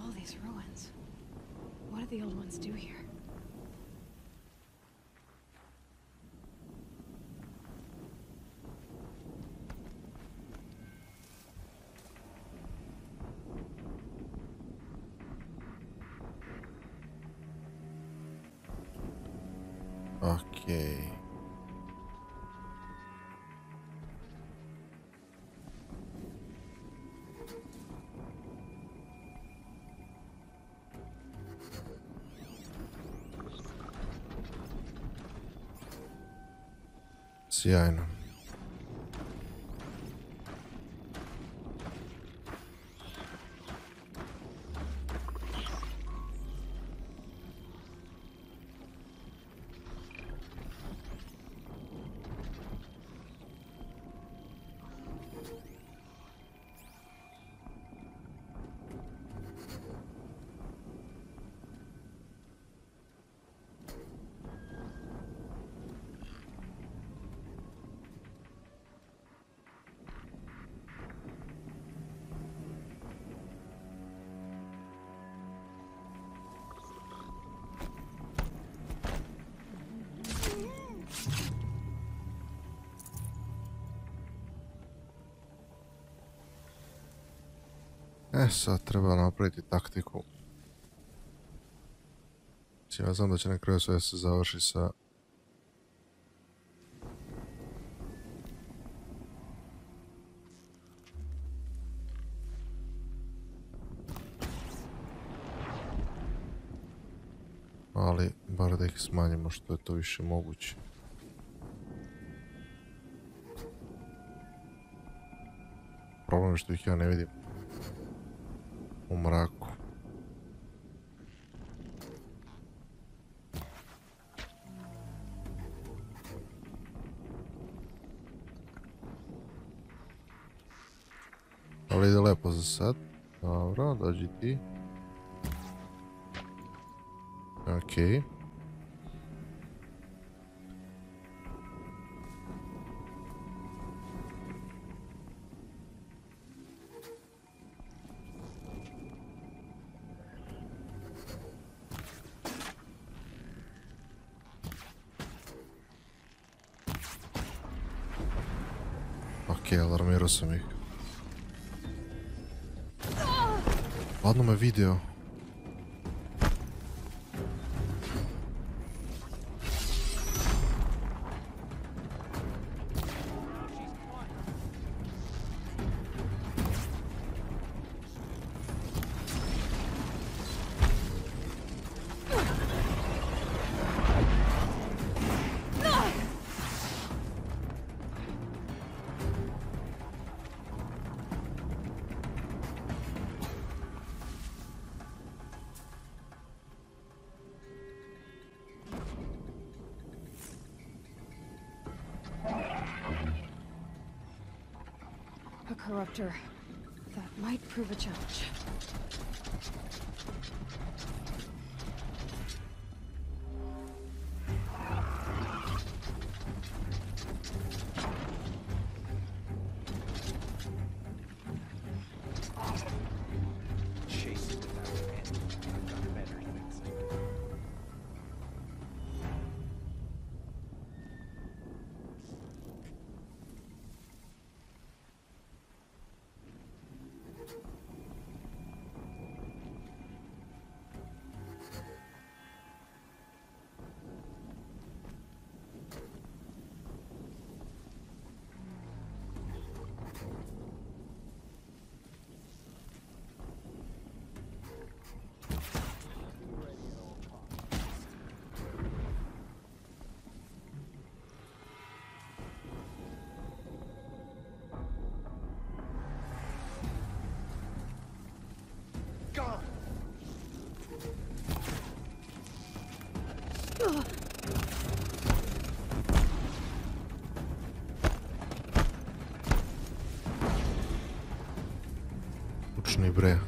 All these ruins. What did the old ones do here? Okej. Sjajno. Sad treba napraviti taktiku. Ja znam da će na kraju sve se završi sa... Ali, bar da ih smanjimo što je to više moguće. Problem je što ih ja ne vidim u mraku. Ali ide lepo za sad. Dobro, dođi ti. Okej. Alarmirao sam ih. Ladno me video. A corruptor. That might prove a challenge. Učni bre.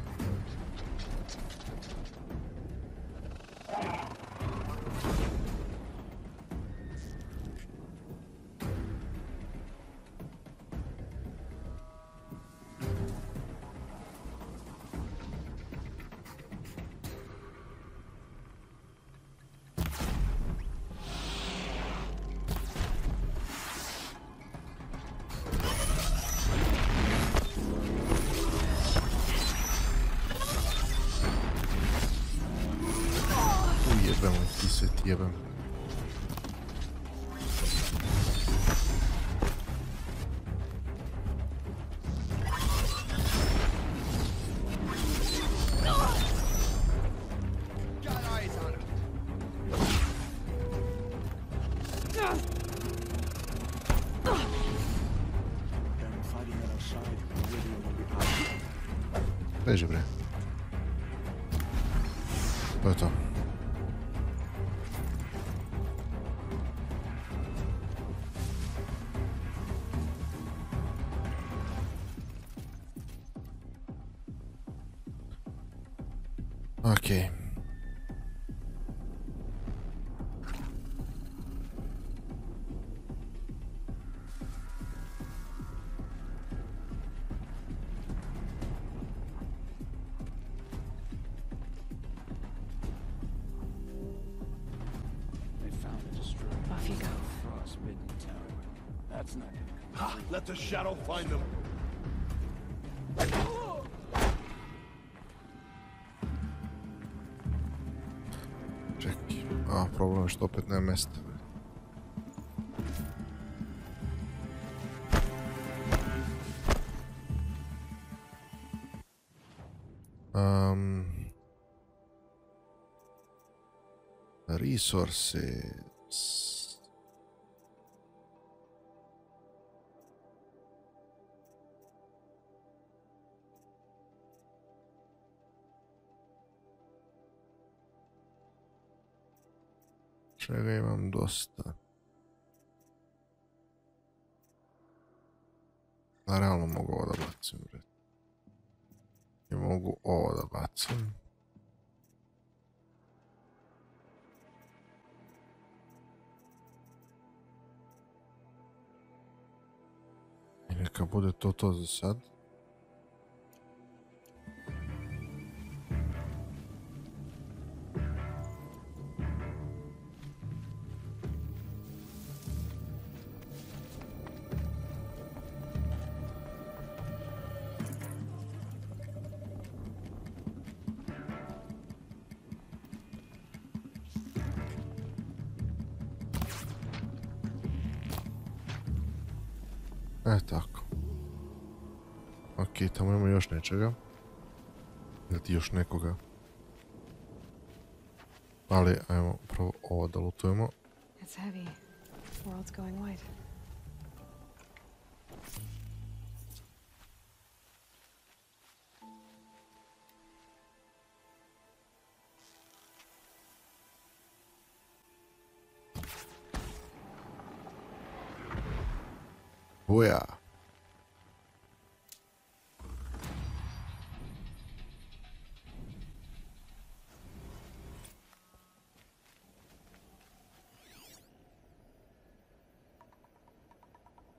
Jebem, ti se ti jebem. Beži bre. To je to. Okej. Off you go. Frostbitten tower. That's not good. Ha! Let the shadow find them. Čekaj. A, problem je što opet nema mjesta. Resources. Čega imam dosta. Da, realno mogu ovo da bacim. I mogu ovo da bacim. I neka bude to za sad. Tako. Ok, tamo imamo još nečega. Ili ti još nekoga. Ali, ajmo prvo ovo da lutujemo. It's heavy. World's going white. Buja.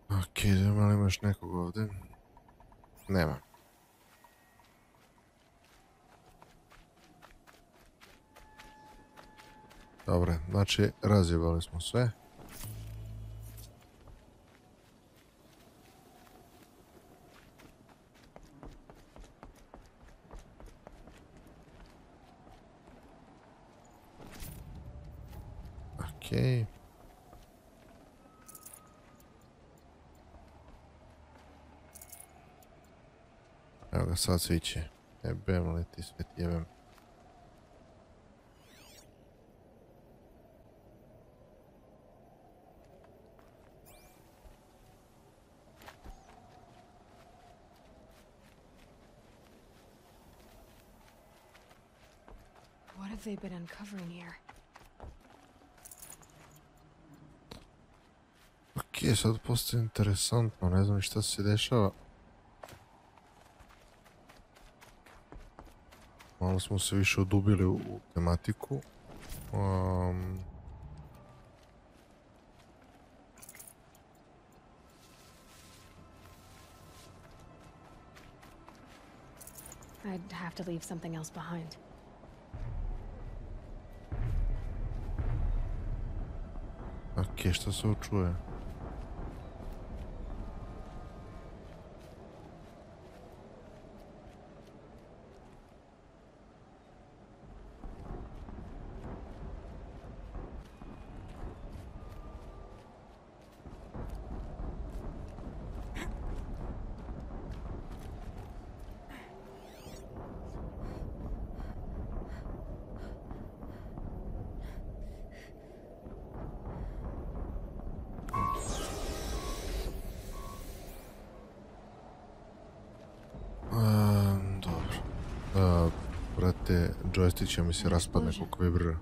Ok, ima li imaš nekog ovdje? Nema. Dobre, znači razjebali smo sve. Okej. Evo ga sad sviće. Jebem li ti svet jebem. What have they been uncovering here? Ok, sad postaje interesantno, ne znam šta se dešava. Malo smo se više udubili u tematiku. I'd have to leave something else behind. Ok, šta se ovo čuje? Dobro. Brate, joystick će mi se raspadne koliko vibrira.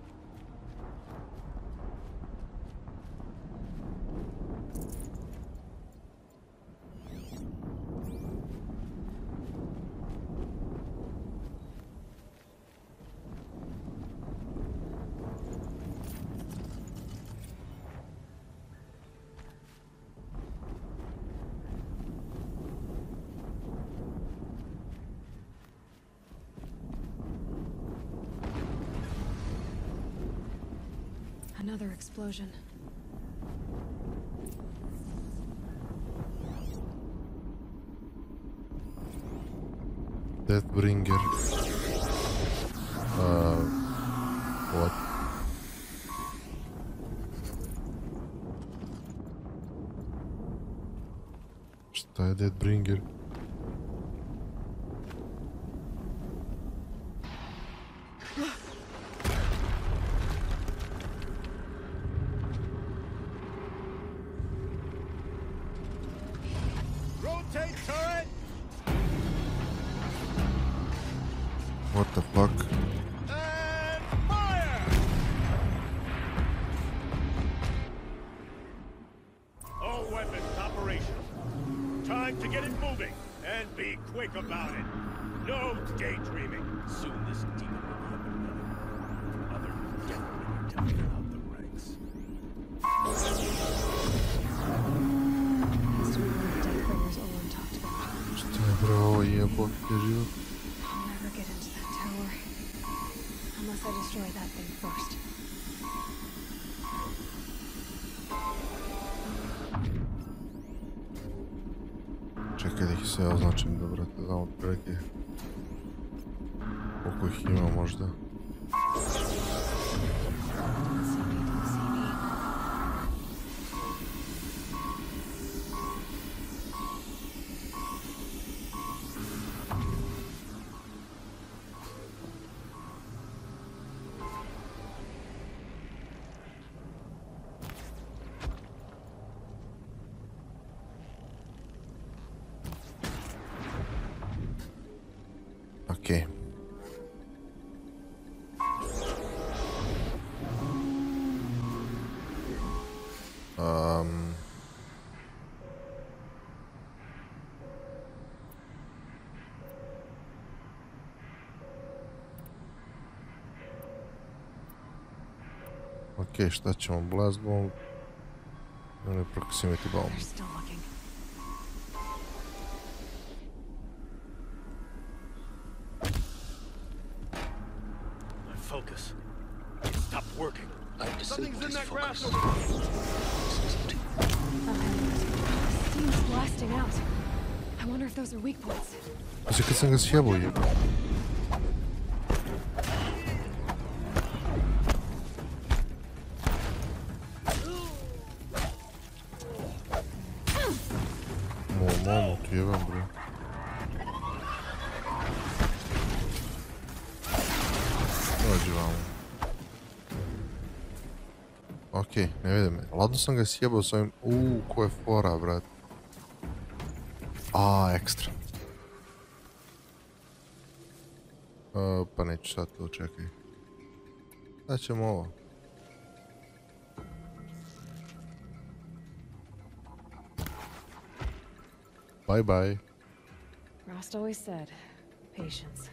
Another explosion. Deathbringer. What? Šta je Deathbringer? Rotate turret! What the fuck? And fire! All weapons operational. Time to get it moving, and be quick about it. No daydreaming. Soon this demon will be up and running. Other death down out the ranks. Has to be one of the Deathbringers Olin talked about. Šta je bro, ovo jebote život? I'll never get into that tower. Unless I destroy that thing first. Čekaj da ih sve označim da brate, znam otprilike koliko ih ima možda. Okay. Ok, šta ćemo? Blast bomb ili proximity bomb? Focus. Stop working. Something's in that grass over Steam's blasting out. I wonder if those are weak points. Znači kad sam ga sjebao jebao. Momo, ti jebam bre. Dođi vamo. Okej, ne vidim me. Ladno sam ga sjebao s ovim... ko je fora, brat. Ekstra. Pa neću sad to, čekaj. Sad ćemo ovo. Bye bye. Rost always said, patience.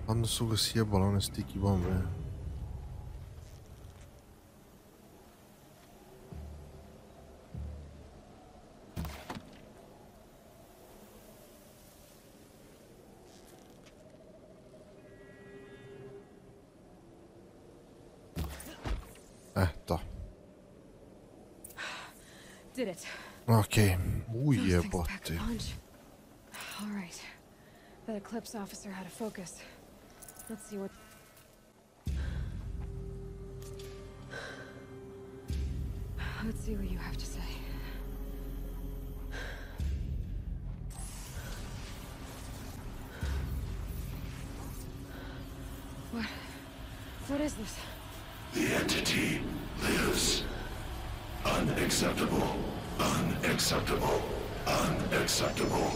Onda su ga sjebale one sticky bombe. Eto. Did it. Okej. Those things pack a Ujebote. punch. All right. That Eclipse officer had a focus. Let's see what... Let's see what you have to say. What? What is this? The entity lives. Unacceptable. Unacceptable. Unacceptable.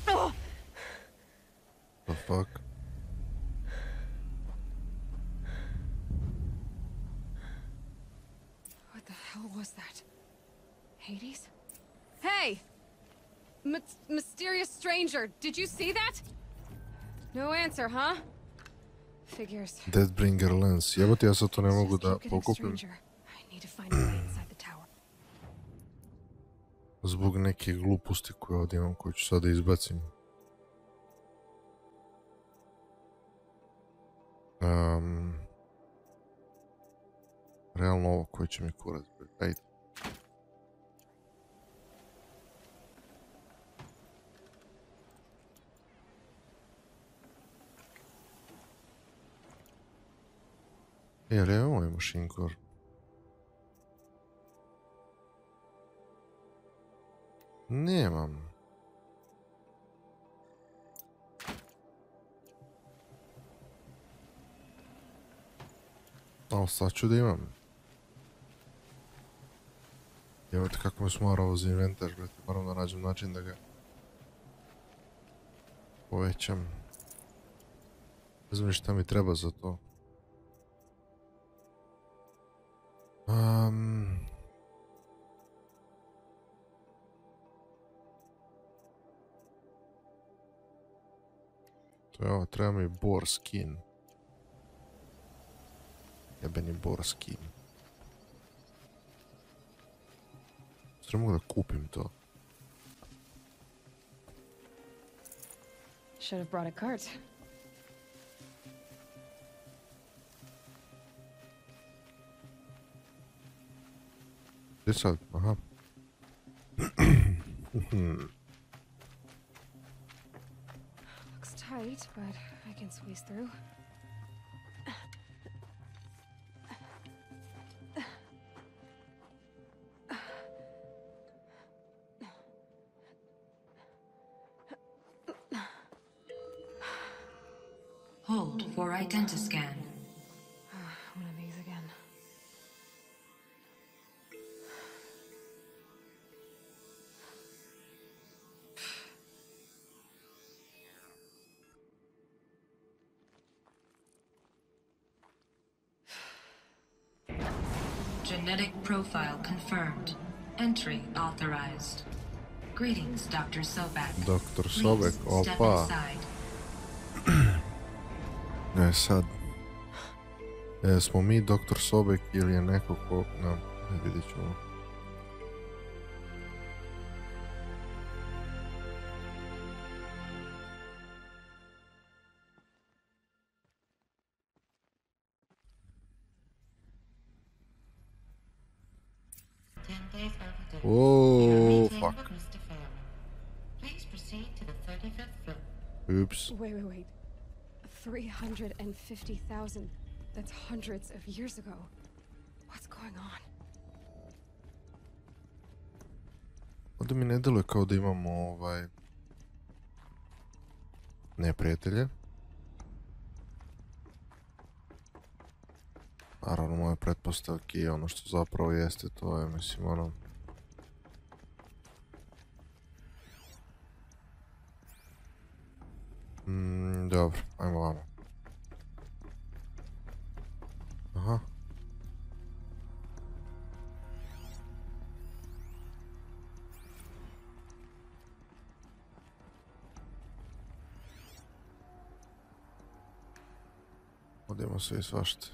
Oh! The fuck? What the hell was that? Hades? Hey! Mysterious stranger, did you see that? No answer, huh? Figures. Deathbringer lens. Jebote, ja sad to ne mogu da Getting pokupim. stranger. I need to find a way inside the tower. Zbog neke gluposti koje ovdje imam, koju ću sada izbacim. Realno ovo koje će mi kurac. Ajde. Jer je ovo je mašinkor. Nemam. Ali sad ću da imam. Evo te kako me smara ovo za inventar, brate. Moram da nađem način da ga povećam. Ne znam ni šta mi treba za to. To je ovo, treba mi boar skin. Jebeni boar skin. Sada mogu da kupim to. Should have brought a cart. Gdje sad? Aha. Looks tight, but I can squeeze through. Hold for identiscan. One of these again. Genetic profile confirmed. Entry authorized. Greetings, Dr. Sobek. Dr. Please Sobek, step opa. inside. Ne sad. Smo mi Dr. Sobek ili je neko ko... Ne vidit ćemo. Oh, fuck. Please proceed to the 35th floor. Oops. Wait. 350,000. That's hundreds of years ago. What's going on? Ovdje mi ne deluje kao da imamo neprijatelje. Naravno, moje pretpostavke i ono što zapravo jeste, to je, mislim, ono... Dobro, ajmo vamo. Aha. radimo sve i svašta.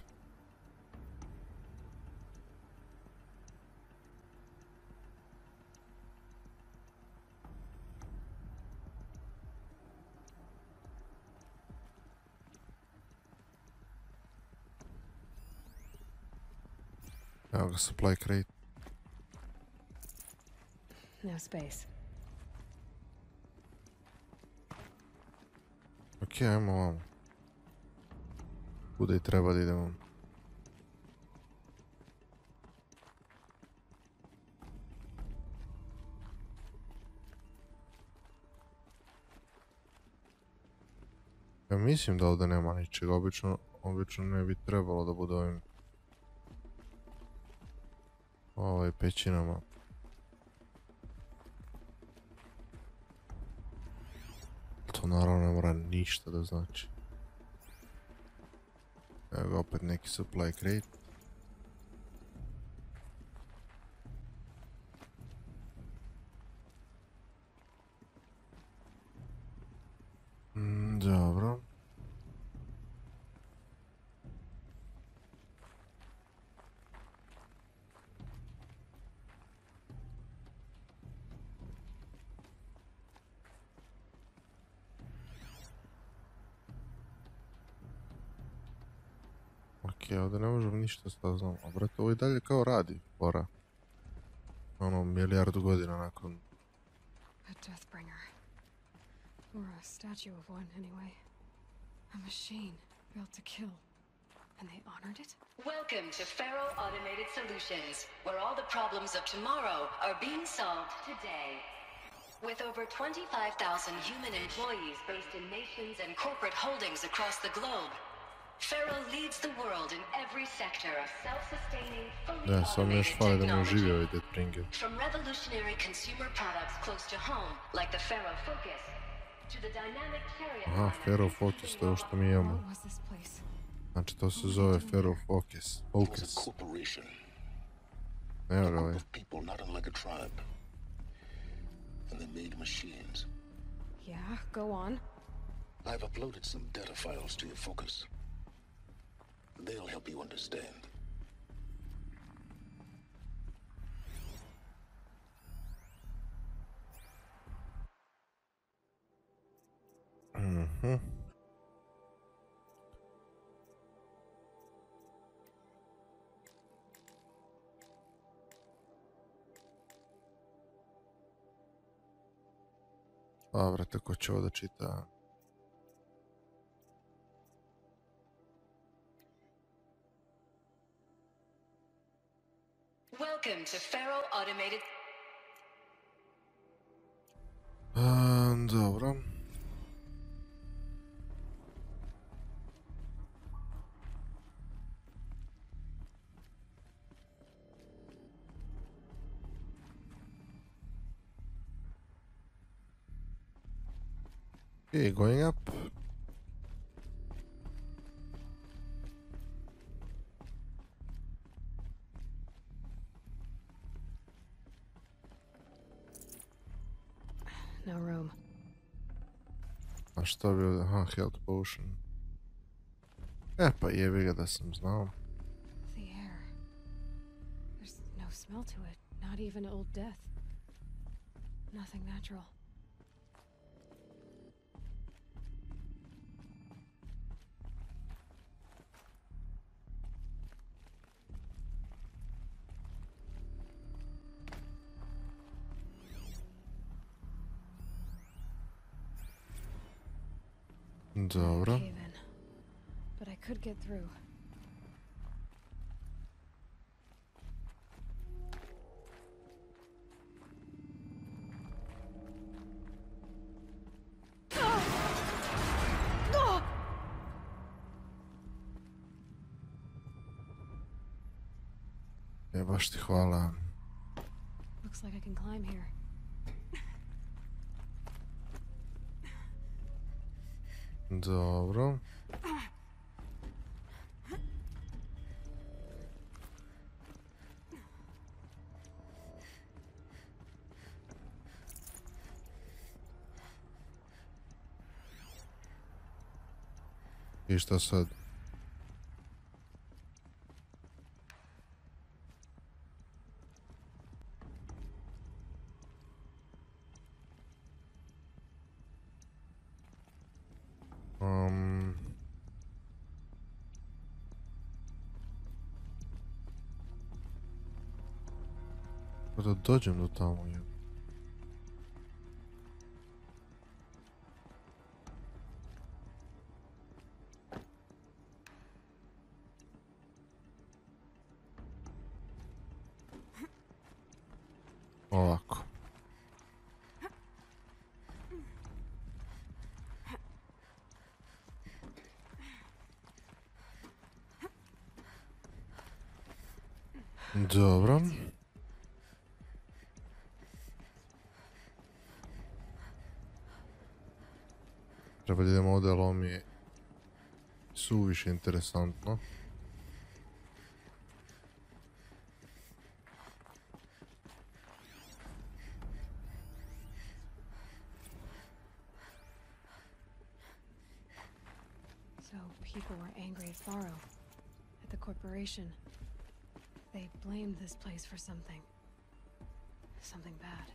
Evo ga, supply crate. No space. Ok, ajmo ovamo. Kuda i treba da idemo. Ja mislim da ovdje nema ničega, obično ne bi trebalo da bude ovim pećinama. To naravno ne mora ništa da znači. Evo ga opet neki supply crate. Dobro. Ok, ovdje ne možemo ništa saznamo. A brate, ovo i dalje kao radi, fora. Ono, milijardu godina nakon. A Deathbringer. Or a statue of one, anyway. A machine built to kill. And they honored it? Welcome to Faro Automated Solutions, where all the problems of tomorrow are being solved today. With over 25,000 human employees based in nations and corporate holdings across the globe, Faro leads the world in every sector of self-sustaining, fully automated technology. From revolutionary consumer products close to home, like the Faro Focus, to the dynamic chariot Aha, Faro Focus, to je ovo što mi imamo. Znači, to se zove Faro Focus. Evo ga ovaj. And they made machines. Yeah, go on. I've uploaded some data files to your Focus. They'll help you understand. Mhm. Dobro, tako će ovo da čita. Welcome to Faro Automated. Dobro. Okay, going up. No room. A što bi ovdje? Aha, health potion. Pa jebi ga da sam znao. The air. There's no smell to it. Not even old death. Nothing natural. Dobro. Okay, then. But I could get through. Baš ti hvala. Looks like I can climb here. Dobro. I šta sad? Da dođem do tamo, je. Ovako. Dobro. Treba da idemo ovdje, ali ovo mi je suviše interesantno. So people were angry at Faro, at the corporation. They blamed this place for something. Something bad.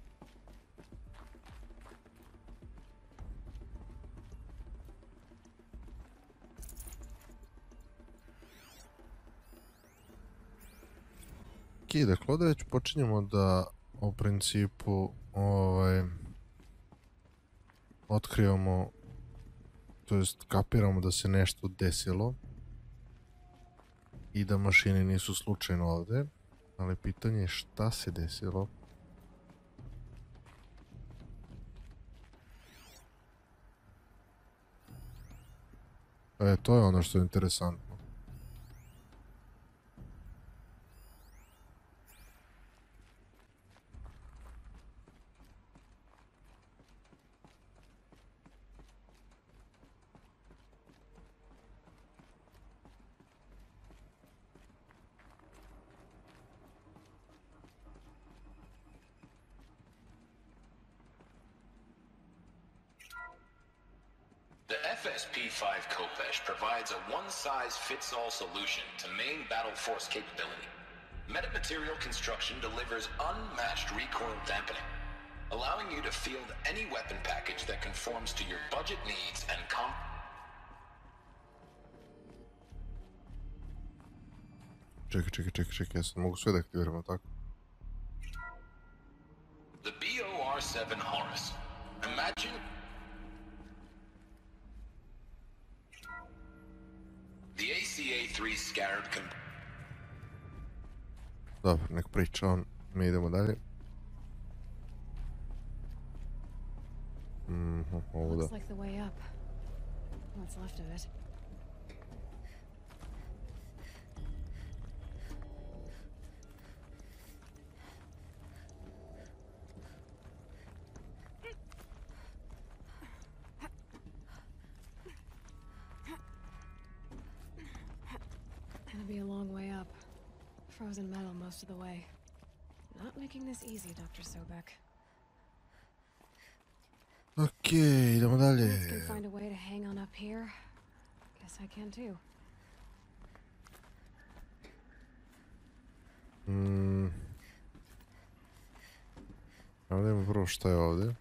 Ok, dakle ovdje već počinjemo da u principu otkrivamo, to jest kapiramo da se nešto desilo i da mašine nisu slučajno ovdje, ali pitanje je šta se desilo. To je ono što je interesantno. The FSP-5 Kopesh provides a one-size-fits-all solution to main battle force capability. Metamaterial construction delivers unmatched recoil dampening, allowing you to field any weapon package that conforms to your budget needs and Čekaj, ja sam mogu sve da aktiviramo, tako? The BOR-7 Horus. Imagine the ACA-3 Scarab Dobro, nek priča on, mi idemo dalje. Ovo da. Looks like the way up. What's left of it. Gonna be a long way up. Frozen metal most of the way. Not making this easy, Dr. Sobek. Ok, idemo dalje. If I can find a way to hang on up here, guess I can too. Ajmo da imamo prvo šta je ovdje.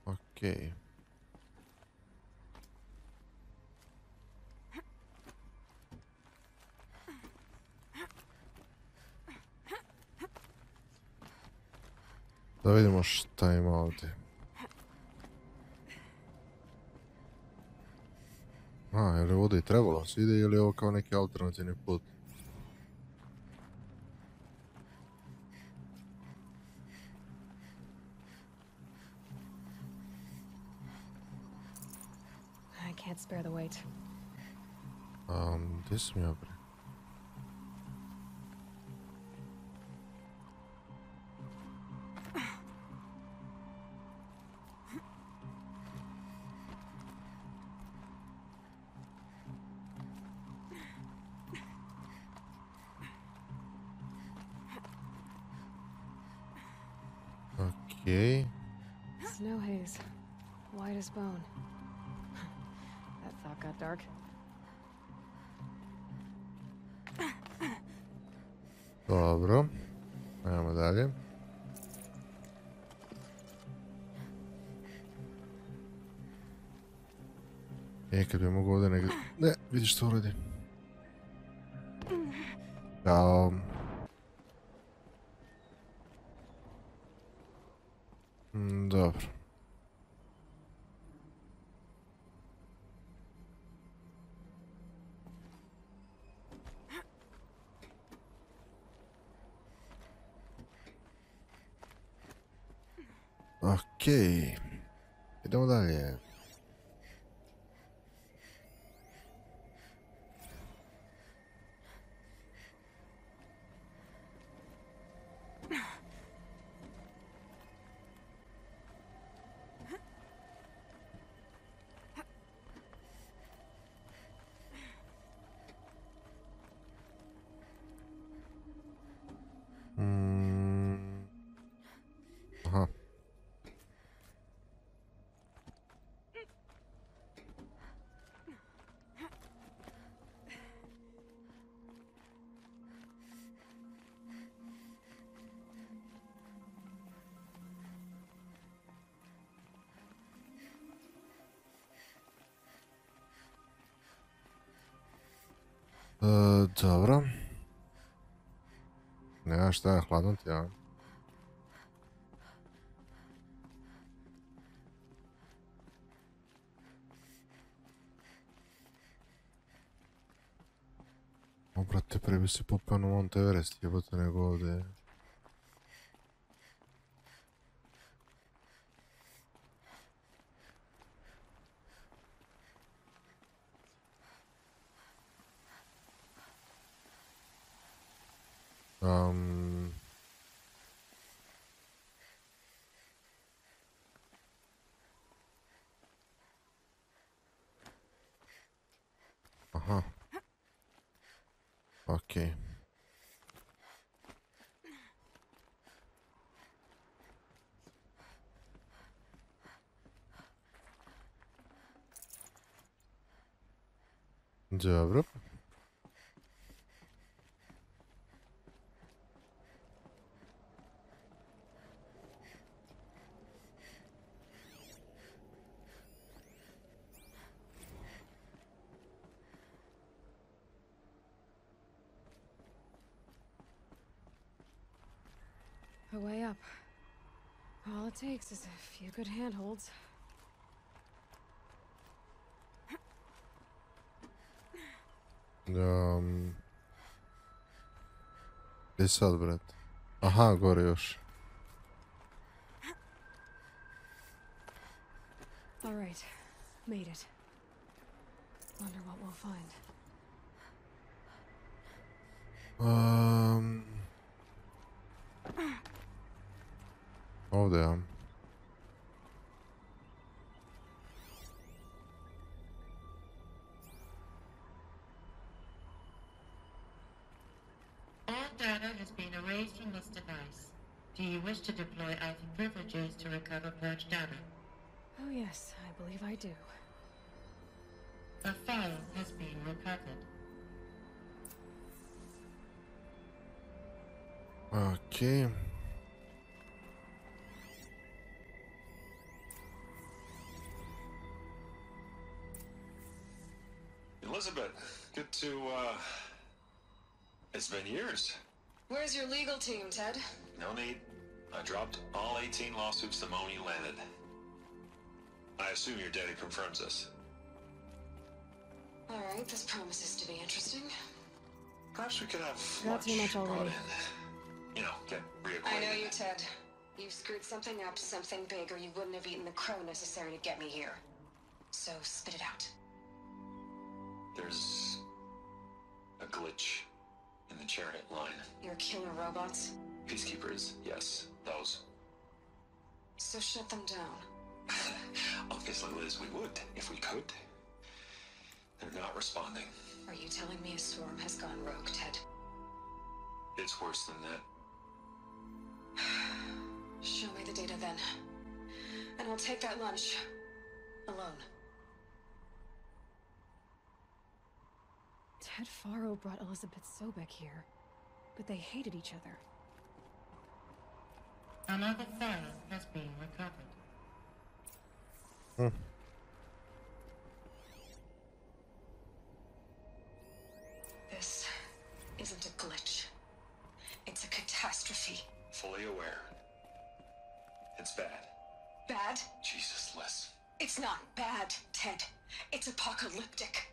Ok. Da vidimo šta ima ovdje. Je li ovdje i trebalo se ide ili je ovo kao neki alternativni put? I can't spare the weight. Gdje sam ja bre? Okay. Snow haze. White as bone. That thought got dark. Dobro. Ajmo dalje. Kad bi mogu ovdje negdje... Ne, vidiš što uradi. Ćao. Dobro. Okej. Idemo dalje. Aha. Dobro. Nema šta, hladno ti, ja. O, brate, pre bi se popeo na Mount Everest, jebote, nego ovdje. Aha. Okej. Dobro. A way up. All it takes is a few good handholds. Gdje sad, brat? Aha, gore još. All right, made it. Wonder what we'll find. Ovdje, ja. All data has been erased from this device. Do you wish to deploy Alpha privileges to recover purged data? Oh yes, I believe I do. A file has been recovered. Okay. Elizabeth, good to, it's been years. Where's your legal team, Ted? No need. I dropped all 18 lawsuits the moment you landed. I assume your daddy confirms this. All right, this promises to be interesting. Perhaps we could have Not too much brought already. in. You know, get reacquainted. I know you, Ted. You screwed something up, something big, or you wouldn't have eaten the crow necessary to get me here. So spit it out. There's a glitch in the chariot line. Your killer robots? Peacekeepers, yes, those. So shut them down. Obviously, Liz, we would, if we could. They're not responding. Are you telling me a swarm has gone rogue, Ted? It's worse than that. Show me the data then. And I'll take that lunch. Alone. Ted Faro brought Elizabeth Sobek here, but they hated each other. Another file has been recovered. It's not bad, Ted. It's apocalyptic.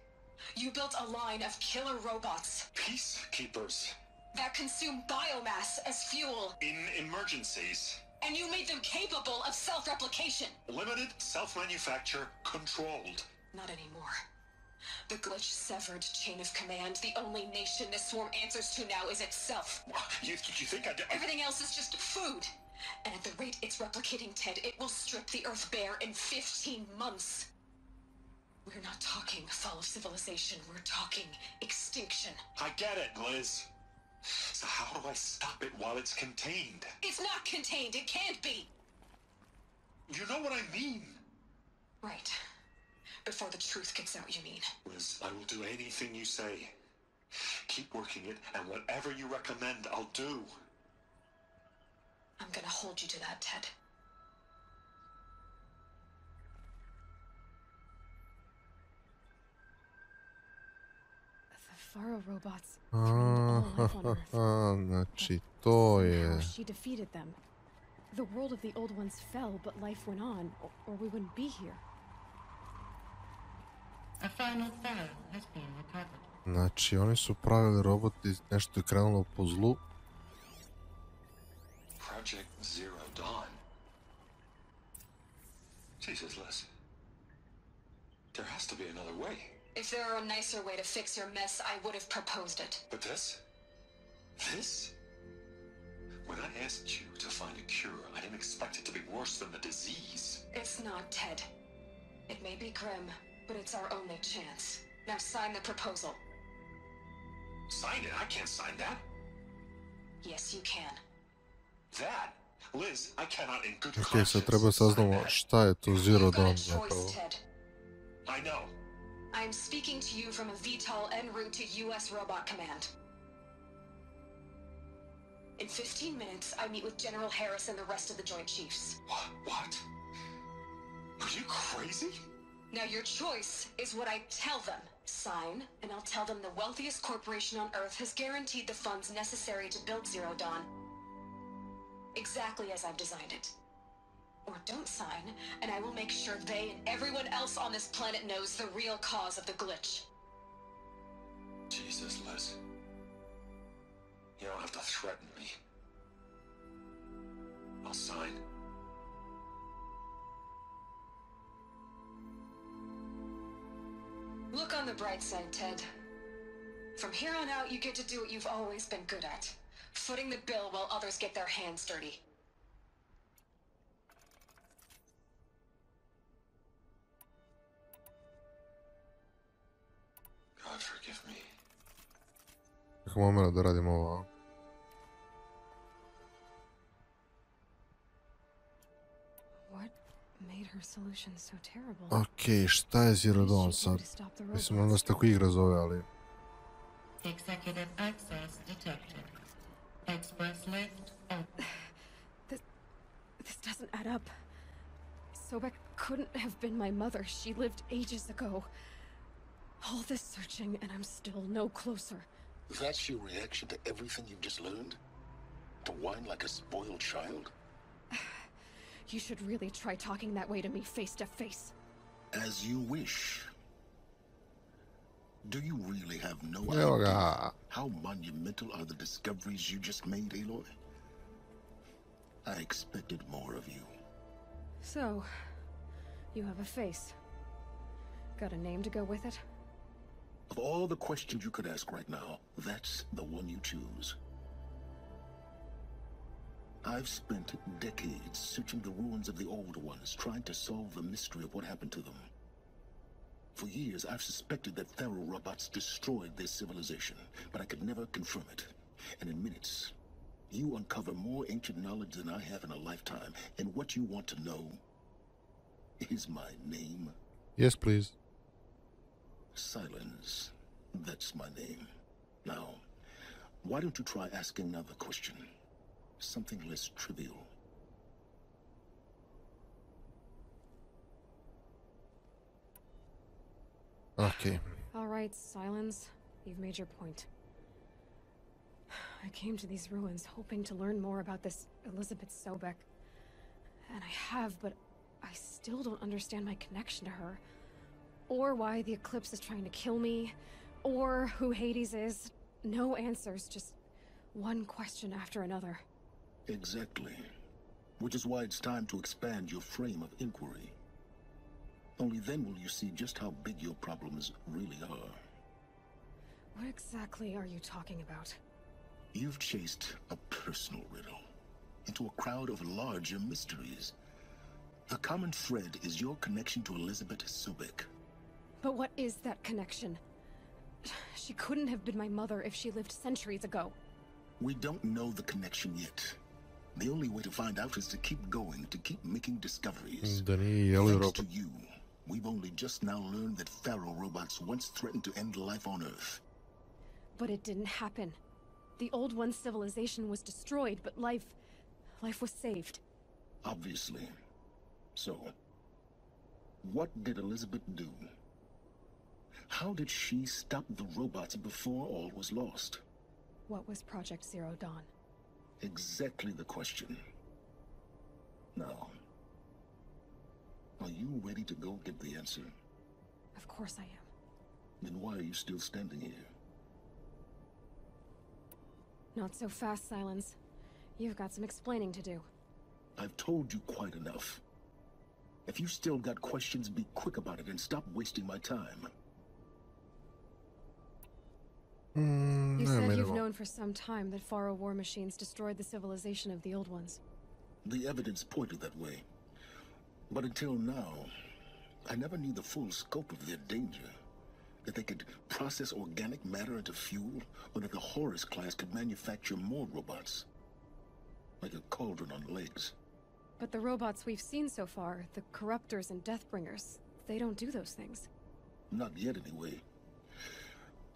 You built a line of killer robots. Peacekeepers. That consume biomass as fuel. In emergencies. And you made them capable of self-replication. Limited, self-manufacture, controlled. Not anymore. The glitch severed chain of command. The only nation this swarm answers to now is itself. You think Everything else is just food. And at the rate it's replicating, Ted, it will strip the Earth bare in 15 months. We're not talking fall of civilization. We're talking extinction. I get it, Liz. So how do I stop it while it's contained? It's not contained. It can't be. You know what I mean. Right. Before the truth gets out, you mean? Liz, I will do anything you say. Keep working it, and whatever you recommend, I'll do. I'm gonna hold you to that, Ted. The Faro robots threatened all life on Earth. Znači, to Somehow je... she defeated them. The world of the old ones fell, but life went on, or we wouldn't be here. A final file has been recovered. Znači, oni su pravili roboti, nešto je krenulo po zlu. Project Zero Dawn. Jesus, Liz. There has to be another way. If there were a nicer way to fix your mess, I would have proposed it. But this? This? When I asked you to find a cure, I didn't expect it to be worse than the disease. It's not, Ted. It may be grim, but it's our only chance. Now sign the proposal. Sign it? I can't sign that. Yes, you can. That? Liz, I cannot in good Ok, sad treba saznamo šta je to Zero Dawn zapravo. I know. I am speaking to you from a VTOL en route to U.S. Robot Command. In 15 minutes, I meet with General Harris and the rest of the Joint Chiefs. What? Are you crazy? Now your choice is what I tell them. Sign, and I'll tell them the wealthiest corporation on Earth has guaranteed the funds necessary to build Zero Dawn. Exactly as I've designed it. Or don't sign, and I will make sure they and everyone else on this planet knows the real cause of the glitch. Jesus, Liz. You don't have to threaten me. I'll sign. Look on the bright side, Ted. From here on out, you get to do what you've always been good at. Footing the bill while others get their hands dirty. God forgive me. Kako momena da radimo ovo? What made her solution so terrible? Ok, šta je Zero Dawn sad? Mislim, onda se tako igra zove, ali... Executive access detected. Express lift open. This doesn't add up. Sobek couldn't have been my mother. She lived ages ago. All this searching, and I'm still no closer. That's your reaction to everything you've just learned? To whine like a spoiled child? You should really try talking that way to me face to face. As you wish. Do you really have no Evo idea ga. how monumental are the discoveries you just made, Aloy? I expected more of you. So, you have a face. Got a name to go with it? Of all the questions you could ask right now, that's the one you choose. I've spent decades searching the ruins of the old ones, trying to solve the mystery of what happened to them. For years, I've suspected that Faro robots destroyed their civilization, but I could never confirm it. And in minutes, you uncover more ancient knowledge than I have in a lifetime, and what you want to know is my name. Yes, please. Silence. That's my name. Now, why don't you try asking another question? Something less trivial. Okay. All right, Silence. You've made your point. I came to these ruins hoping to learn more about this Elizabeth Sobek. And I have, but I still don't understand my connection to her. Or why the Eclipse is trying to kill me. Or who Hades is. No answers, just one question after another. Exactly. Which is why it's time to expand your frame of inquiry. Only then will you see just how big your problems really are. What exactly are you talking about? You've chased a personal riddle into a crowd of larger mysteries. The common thread is your connection to Elizabeth Sobek. But what is that connection? She couldn't have been my mother if she lived centuries ago. We don't know the connection yet. The only way to find out is to keep going, to keep making discoveries. Thanks to you, we've only just now learned that Pharaoh robots once threatened to end life on Earth. But it didn't happen. The Old One's civilization was destroyed, but life was saved. Obviously. So, what did Elizabeth do? How did she stop the robots before all was lost? What was Project Zero Dawn? Exactly the question. Now, are you ready to go get the answer? Of course I am. Then why are you still standing here? Not so fast, Silence. You've got some explaining to do. I've told you quite enough. If you still got questions, be quick about it and stop wasting my time. You said you've known for some time that Pharaoh war machines destroyed the civilization of the Old Ones. The evidence pointed that way. But until now, I never knew the full scope of their danger. That they could process organic matter into fuel, or that the Horus class could manufacture more robots. Like a cauldron on legs. But the robots we've seen so far, the Corruptors and Deathbringers, they don't do those things. Not yet, anyway.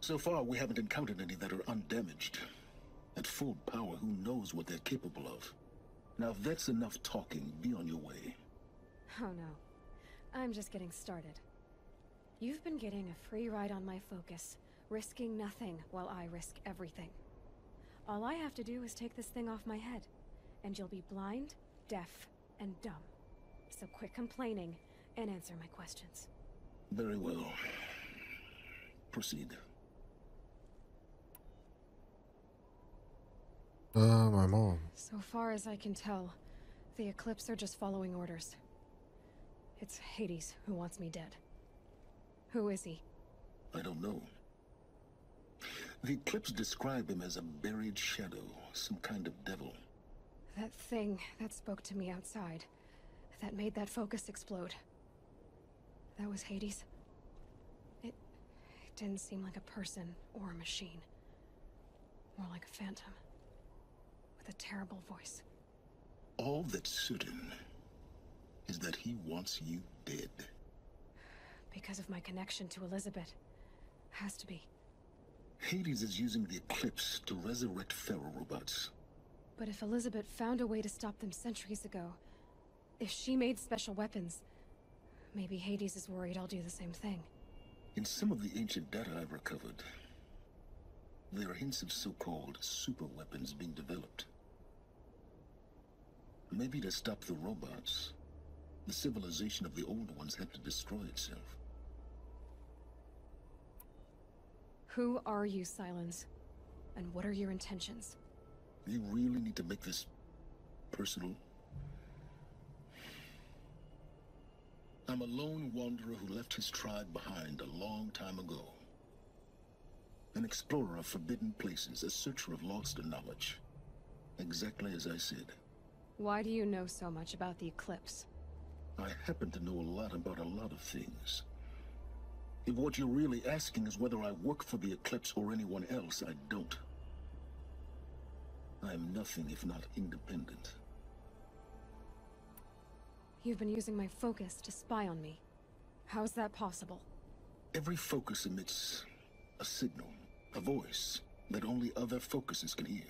So far, we haven't encountered any that are undamaged. At full power, who knows what they're capable of? Now, if that's enough talking, be on your way. Oh no. I'm just getting started. You've been getting a free ride on my focus, risking nothing while I risk everything. All I have to do is take this thing off my head, and you'll be blind, deaf, and dumb. So quit complaining and answer my questions. Very well. Proceed. My mom. So far as I can tell, the Eclipse are just following orders. It's Hades who wants me dead. Who is he? I don't know. The Eclipse describe him as a buried shadow, some kind of devil. That thing that spoke to me outside, that made that focus explode. That was Hades? It didn't seem like a person or a machine. More like a phantom. With a terrible voice. All that's certain is that he wants you dead. Because of my connection to Elizabeth. Has to be. Hades is using the Eclipse to resurrect Pharaoh robots. But if Elizabeth found a way to stop them centuries ago, if she made special weapons, maybe Hades is worried I'll do the same thing. In some of the ancient data I've recovered, there are hints of so-called super weapons being developed. Maybe to stop the robots, the civilization of the Old Ones had to destroy itself. Who are you, Silence? And what are your intentions? You really need to make this personal? I'm a lone wanderer who left his tribe behind a long time ago. An explorer of forbidden places, a searcher of lost knowledge. Exactly as I said. Why do you know so much about the Eclipse? I happen to know a lot about a lot of things. If what you're really asking is whether I work for the Eclipse or anyone else, I don't. I am nothing if not independent. You've been using my focus to spy on me. How's that possible? Every focus emits a signal, a voice, that only other focuses can hear.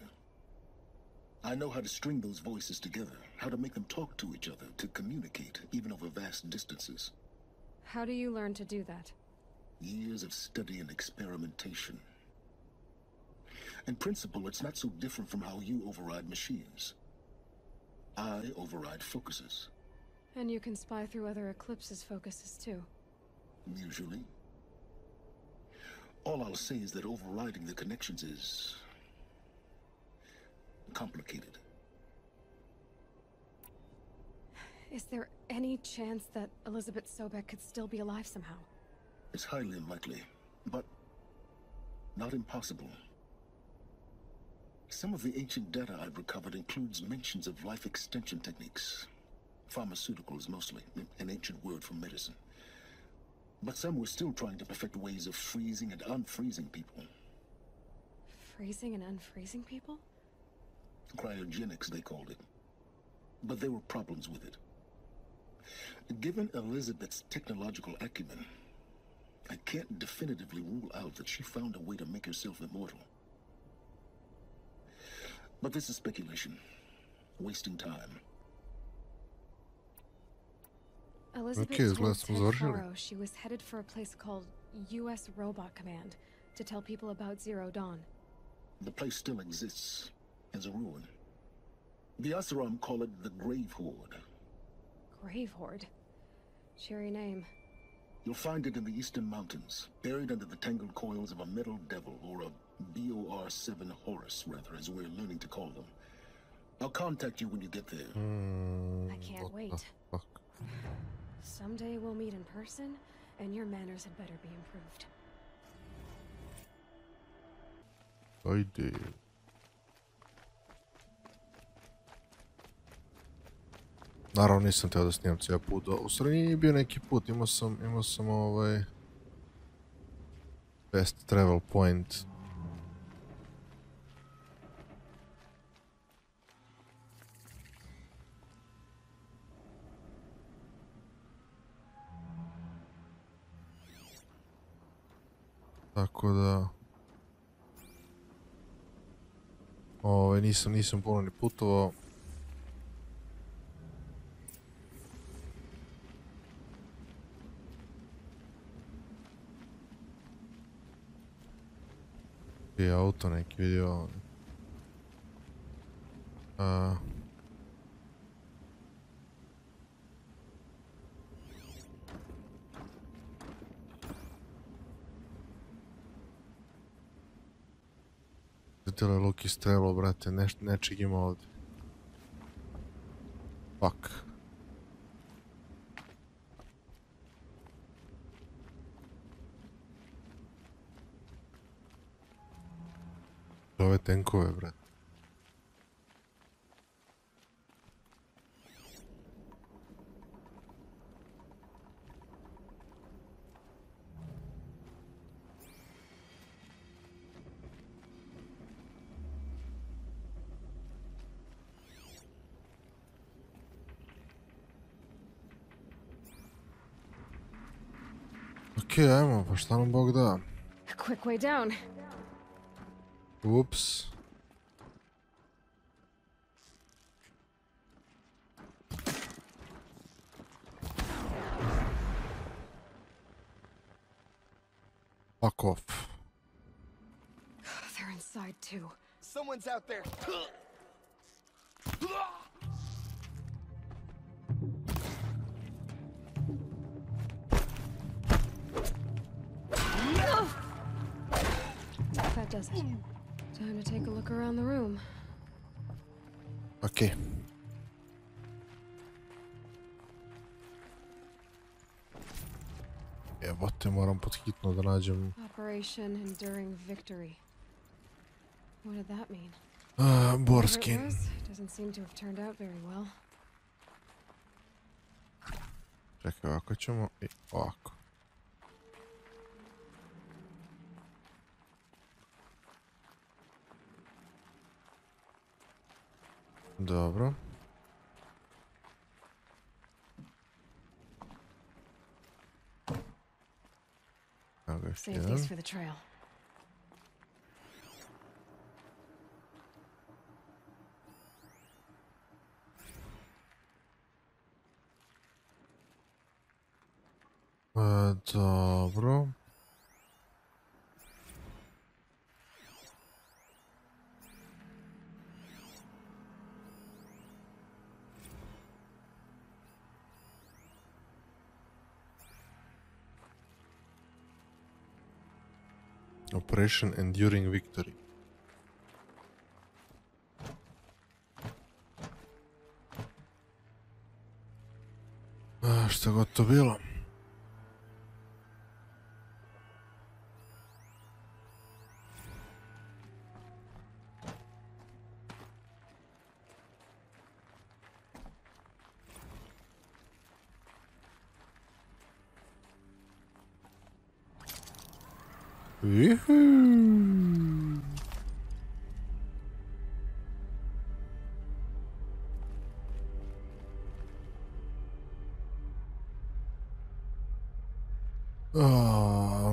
I know how to string those voices together, how to make them talk to each other, to communicate, even over vast distances. How do you learn to do that? Years of study and experimentation. In principle, it's not so different from how you override machines. I override focuses. And you can spy through other Eclipse's focuses too. Usually. All I'll say is that overriding the connections is complicated. Is there any chance that Elizabeth Sobek could still be alive somehow? It's highly unlikely, but not impossible. Some of the ancient data I've recovered includes mentions of life extension techniques. Pharmaceuticals, mostly, an ancient word for medicine. But some were still trying to perfect ways of freezing and unfreezing people. Freezing and unfreezing people? Cryogenics, they called it. But there were problems with it. Given Elizabeth's technological acumen, I can't definitively rule out that she found a way to make herself immortal. But this is speculation. Wasting time. Elizabeth Okay, told let's Ted move on. Faro she was headed for a place called U.S. Robot Command to tell people about Zero Dawn. The place still exists as a ruin. The Oseram call it the Grave Horde. Grave Horde? Cheery name. You'll find it in the Eastern Mountains, buried under the tangled coils of a metal devil, or a BOR-7 Horus, rather, as we're learning to call them. I'll contact you when you get there. I can't What wait. the fuck? Someday we'll meet in person, and your manners had better be improved. Ajde. Naravno nisam teo da snimam cijel put. U stvari nije bio neki put, imao sam best travel point. Tako da... nisam puno ni putovao. I auto neki vidio. Tele Luki strelo, brate, nečeg ima ovdje. Fuck. Ove tenkove, brate. Okej, ajmo, pa šta nam Bog da? Quick way down. Ups. Fuck off. They're inside too. Someone's out there. That does it. Time to take a look around the room. Okay. Jebote, moram pod hitno da nađem... Operation Enduring Victory. What did that mean? Borskin. Whatever it was, doesn't seem to have turned out very well. Čekaj, ovako ćemo i ovako. Dobro. Evo ga još Save jedan. these for the trail. Dobro. Operation Enduring Victory. Šta god to bilo. Woohoo!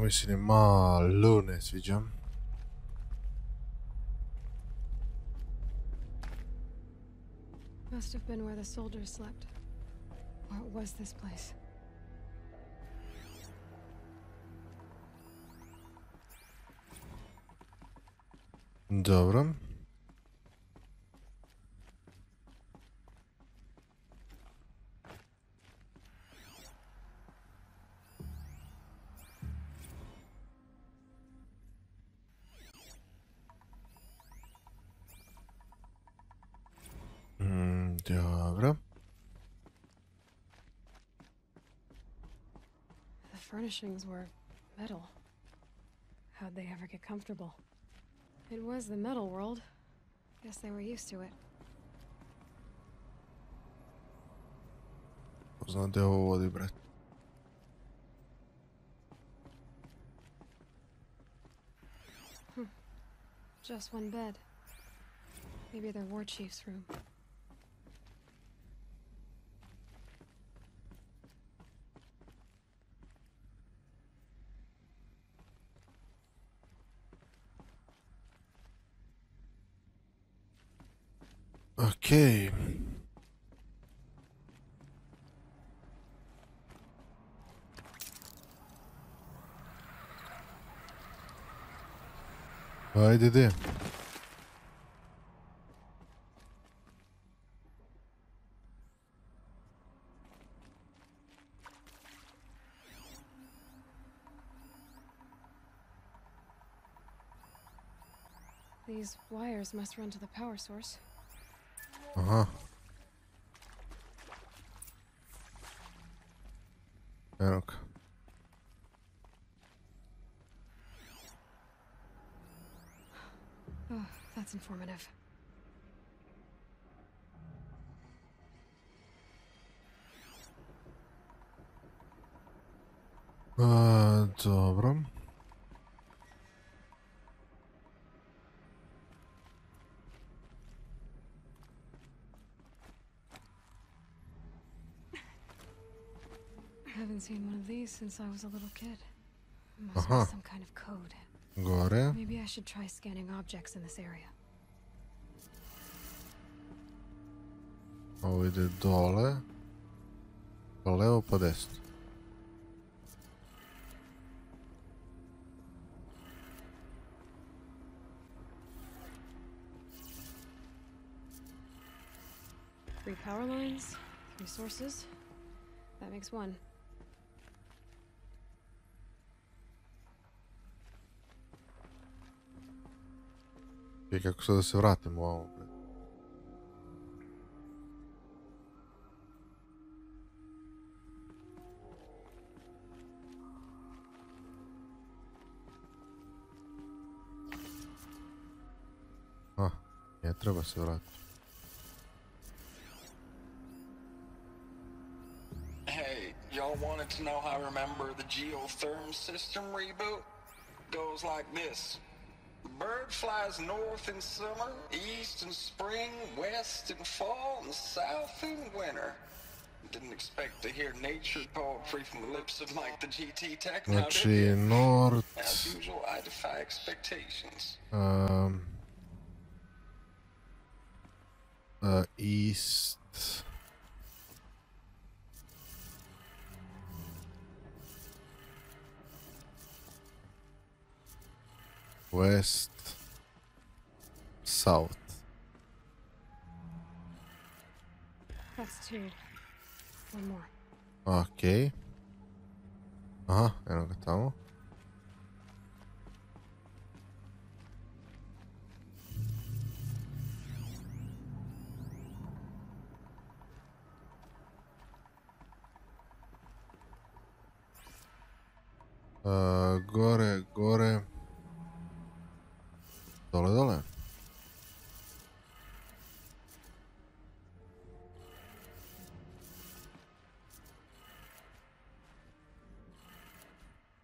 Mi se ni malo ne sviđam. Must have been where the soldiers slept. What was this place? Dobro. Dobro. The furnishings were metal. How'd they ever get comfortable? It was the metal world. Guess they were used to it. Znam gdje ovo vodi, brat. Just one bed. Maybe their war chief's room. Okay. Haydi de. These wires must run to the power source. Aha. Evo ga. Oh, that's informative. Dobro. I haven't seen one of these since I was a little kid. Must be some kind of code. Gore. Maybe I should try scanning objects in this area. Ovo ide dole. Pa levo pa desno. Three power lines, 3 sources. That makes 1. I kako sad da se vratim u ovo? Ne treba se vratiti. Hey, y'all wanted to know how I remember the geotherm system reboot? Goes like this. Bird flies north in summer, east in spring, west in fall, and south in winter. Didn't expect to hear nature poetry from the lips of Mike the GT Tech now, did you? North. As usual, I defy expectations. East. West. South. That's 2. 1 more. Okay. Aha, eno ga tamo. Gore, gore. Dole, dole.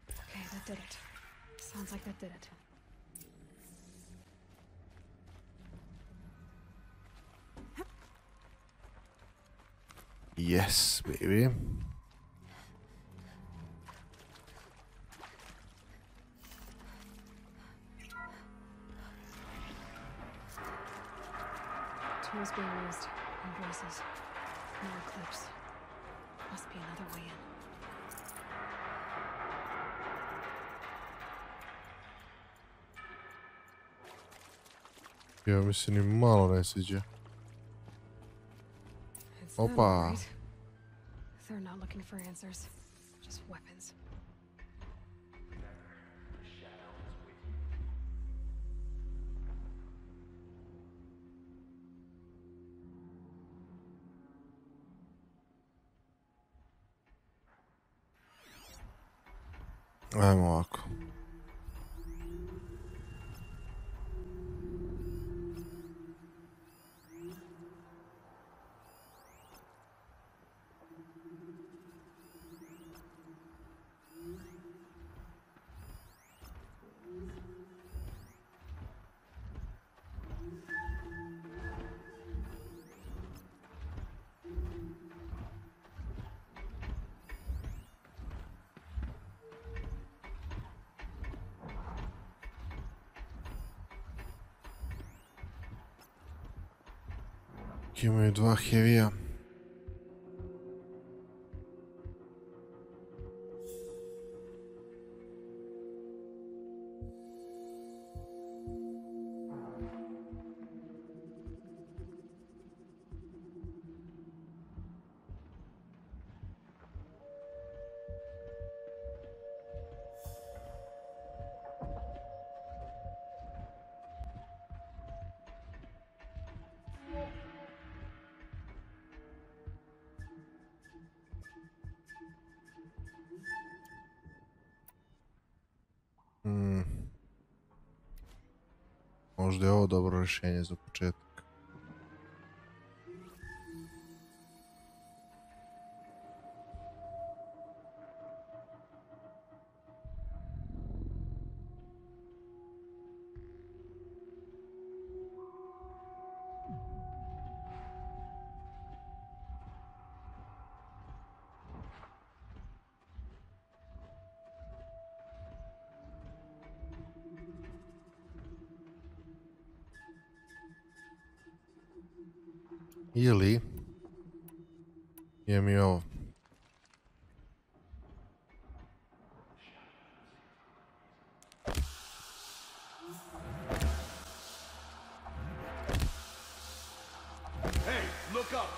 Okay, that did it. Sounds like that did it. Yes, baby. Tools being used. And voices. More clips. Must be another way in. Ja mi se ni malo ne sviđa. It's them, Opa. right? They're not looking for answers. Just weapons. Ajmo ovako. Imaju dva heavija. Možda je ovo dobro rješenje za početak. Ili je mi ovo. Hey, look up!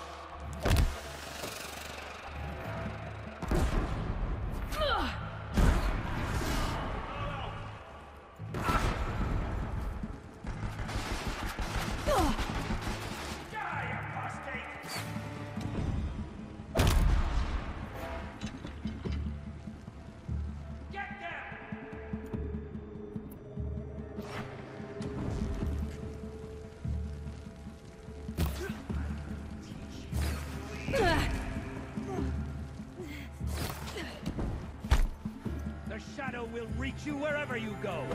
The shadow will reach you wherever you go.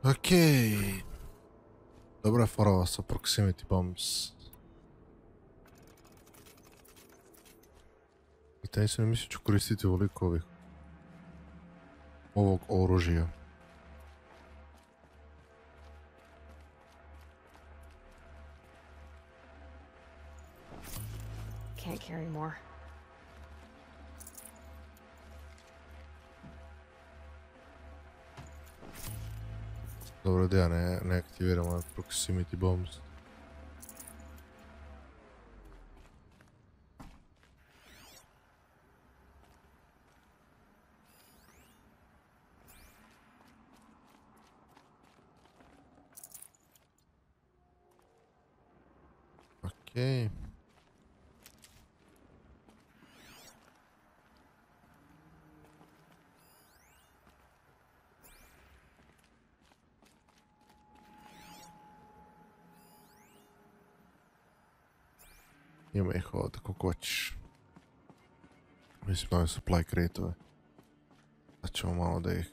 Okej. Dobra je fora sa proximity bombs. Te nisam ne mislio ću koristiti ovoliko ovog oružja. Can't carry more. Dobro da ja ne aktiviram ove proximity bombs. Okej. Ima ih ovdje koliko hoćeš. Mislim da ove supply crate-ove. Da ćemo malo da ih...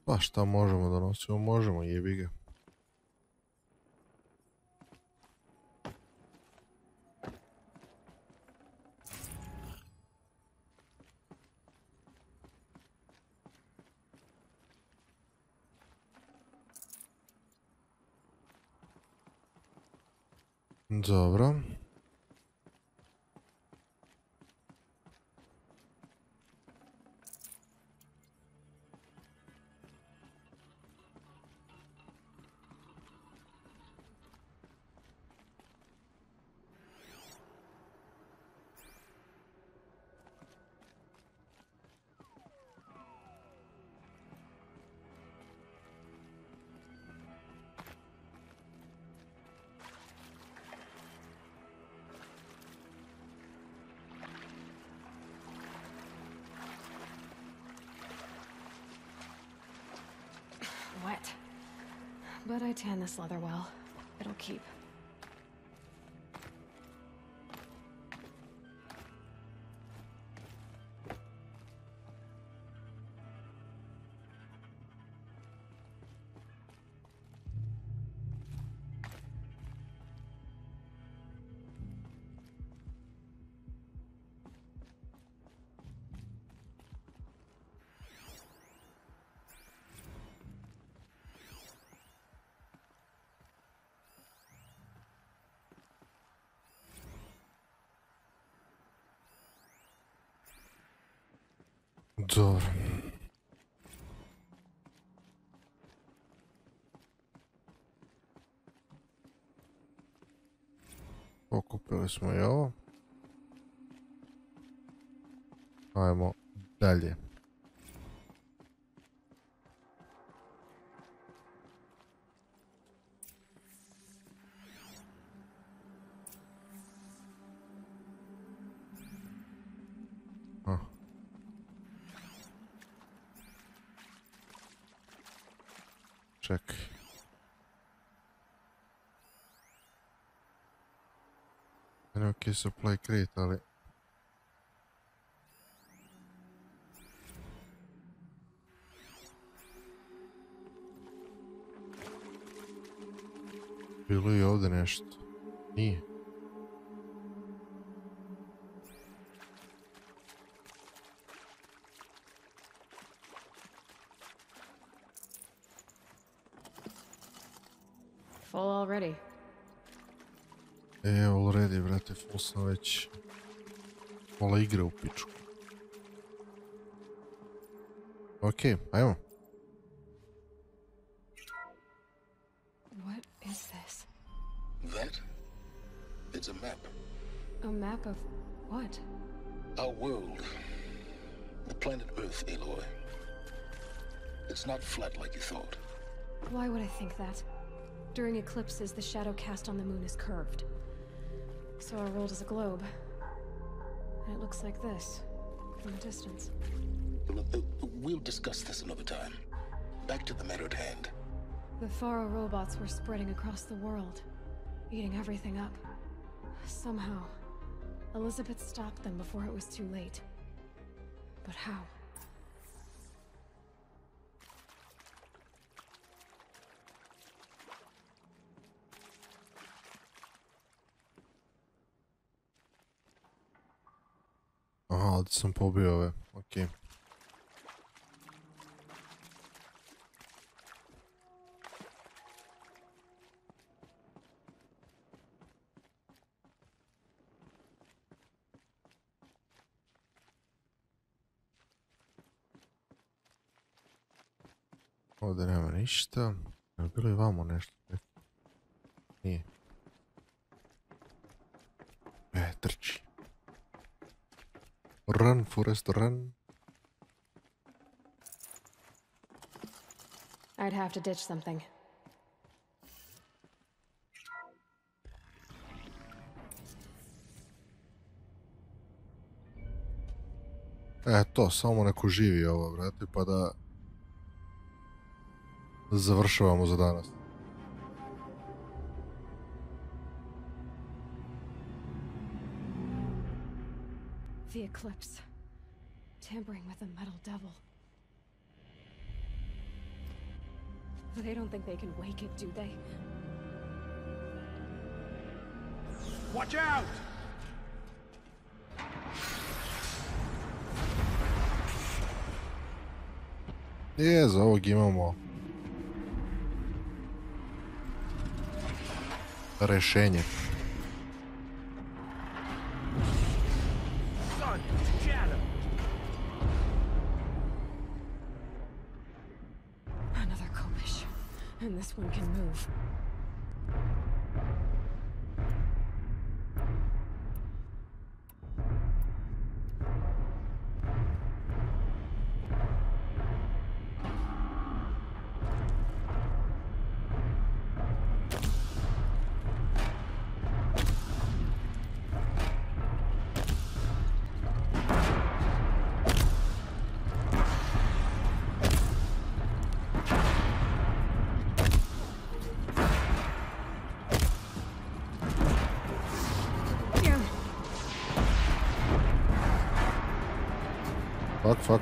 Pa šta možemo da nosimo? Možemo, jebi ga. Dobro. Wet. But I tan this leather well. It'll keep. Dobro. Pokupili smo i ovo. Ajmo dalje. Čekaj. Ne ok supply crate, ali... Bilo je ovdje nešto. Nije. Full already. Already, brate, full sam već... Pola igre u pičku. Okej, ajmo. What is this? That? It's a map. A map of what? Our world. The planet Earth, Aloy. It's not flat like you thought. Why would I think that? During eclipses, the shadow cast on the moon is curved. So our world is a globe. And it looks like this, from a distance. We'll discuss this another time. Back to the matter at hand. The Faro robots were spreading across the world, eating everything up. Somehow, Elizabeth stopped them before it was too late. But how? Aha, ovdje sam pobio ove, okej. Ovdje nema ništa. Je bilo i vamo nešto? Nije. Trči. Run, Forrest, run. I'd have to ditch something. To, samo neko živi ovo, brate, pa da završavamo za danas. Eclipse. Tampering with the Metal Devil. They don't think they can wake it, do they? Watch out! Za ovog imamo rešenje. Another Kopish. And this one can move.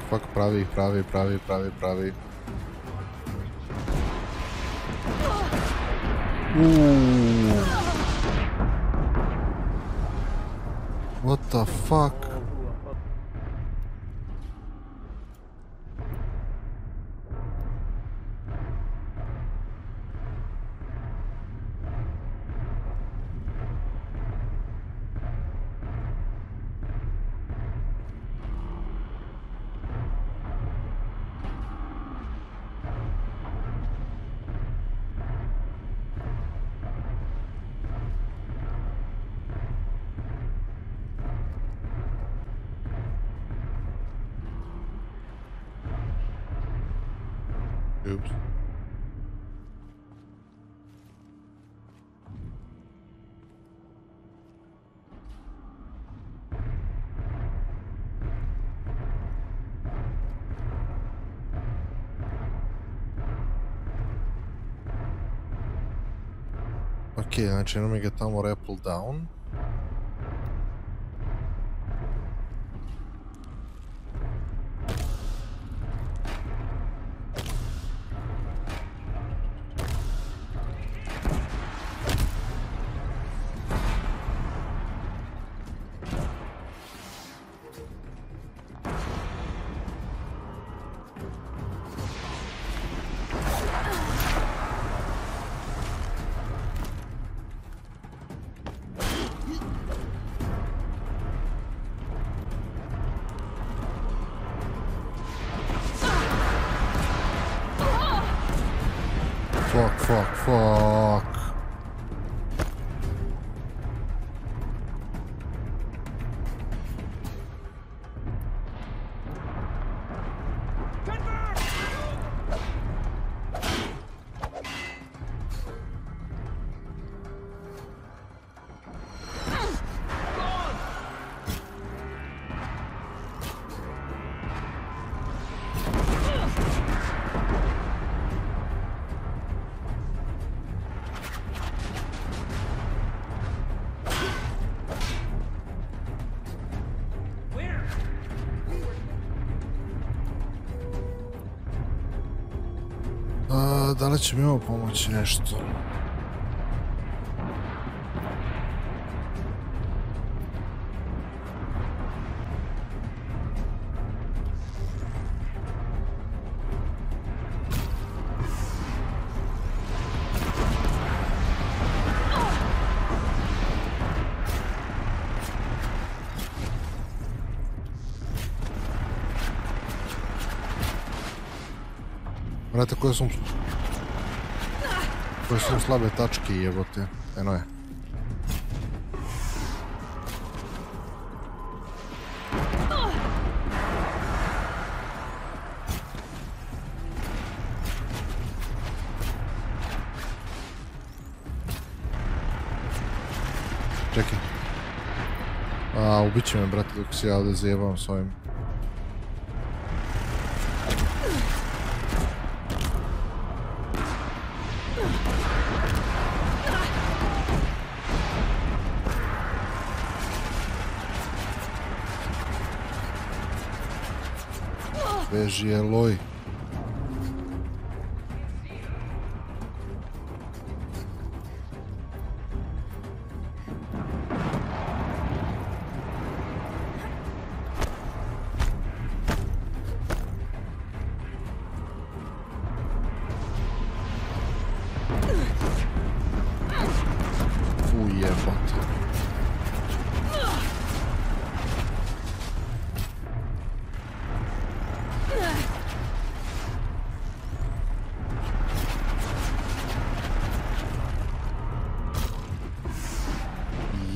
Fuck, pravi. What the fuck? Oops. Ok, znači imamo ga tamo rappel down. Fuck. Da li će mi ovo pomoći nešto? Vrate, koje su slabe tačke, jebote. Eno je. Čekaj. Ubit će me, brate, dok se ja ovdje zajebavam s ovim. Veži Eloj.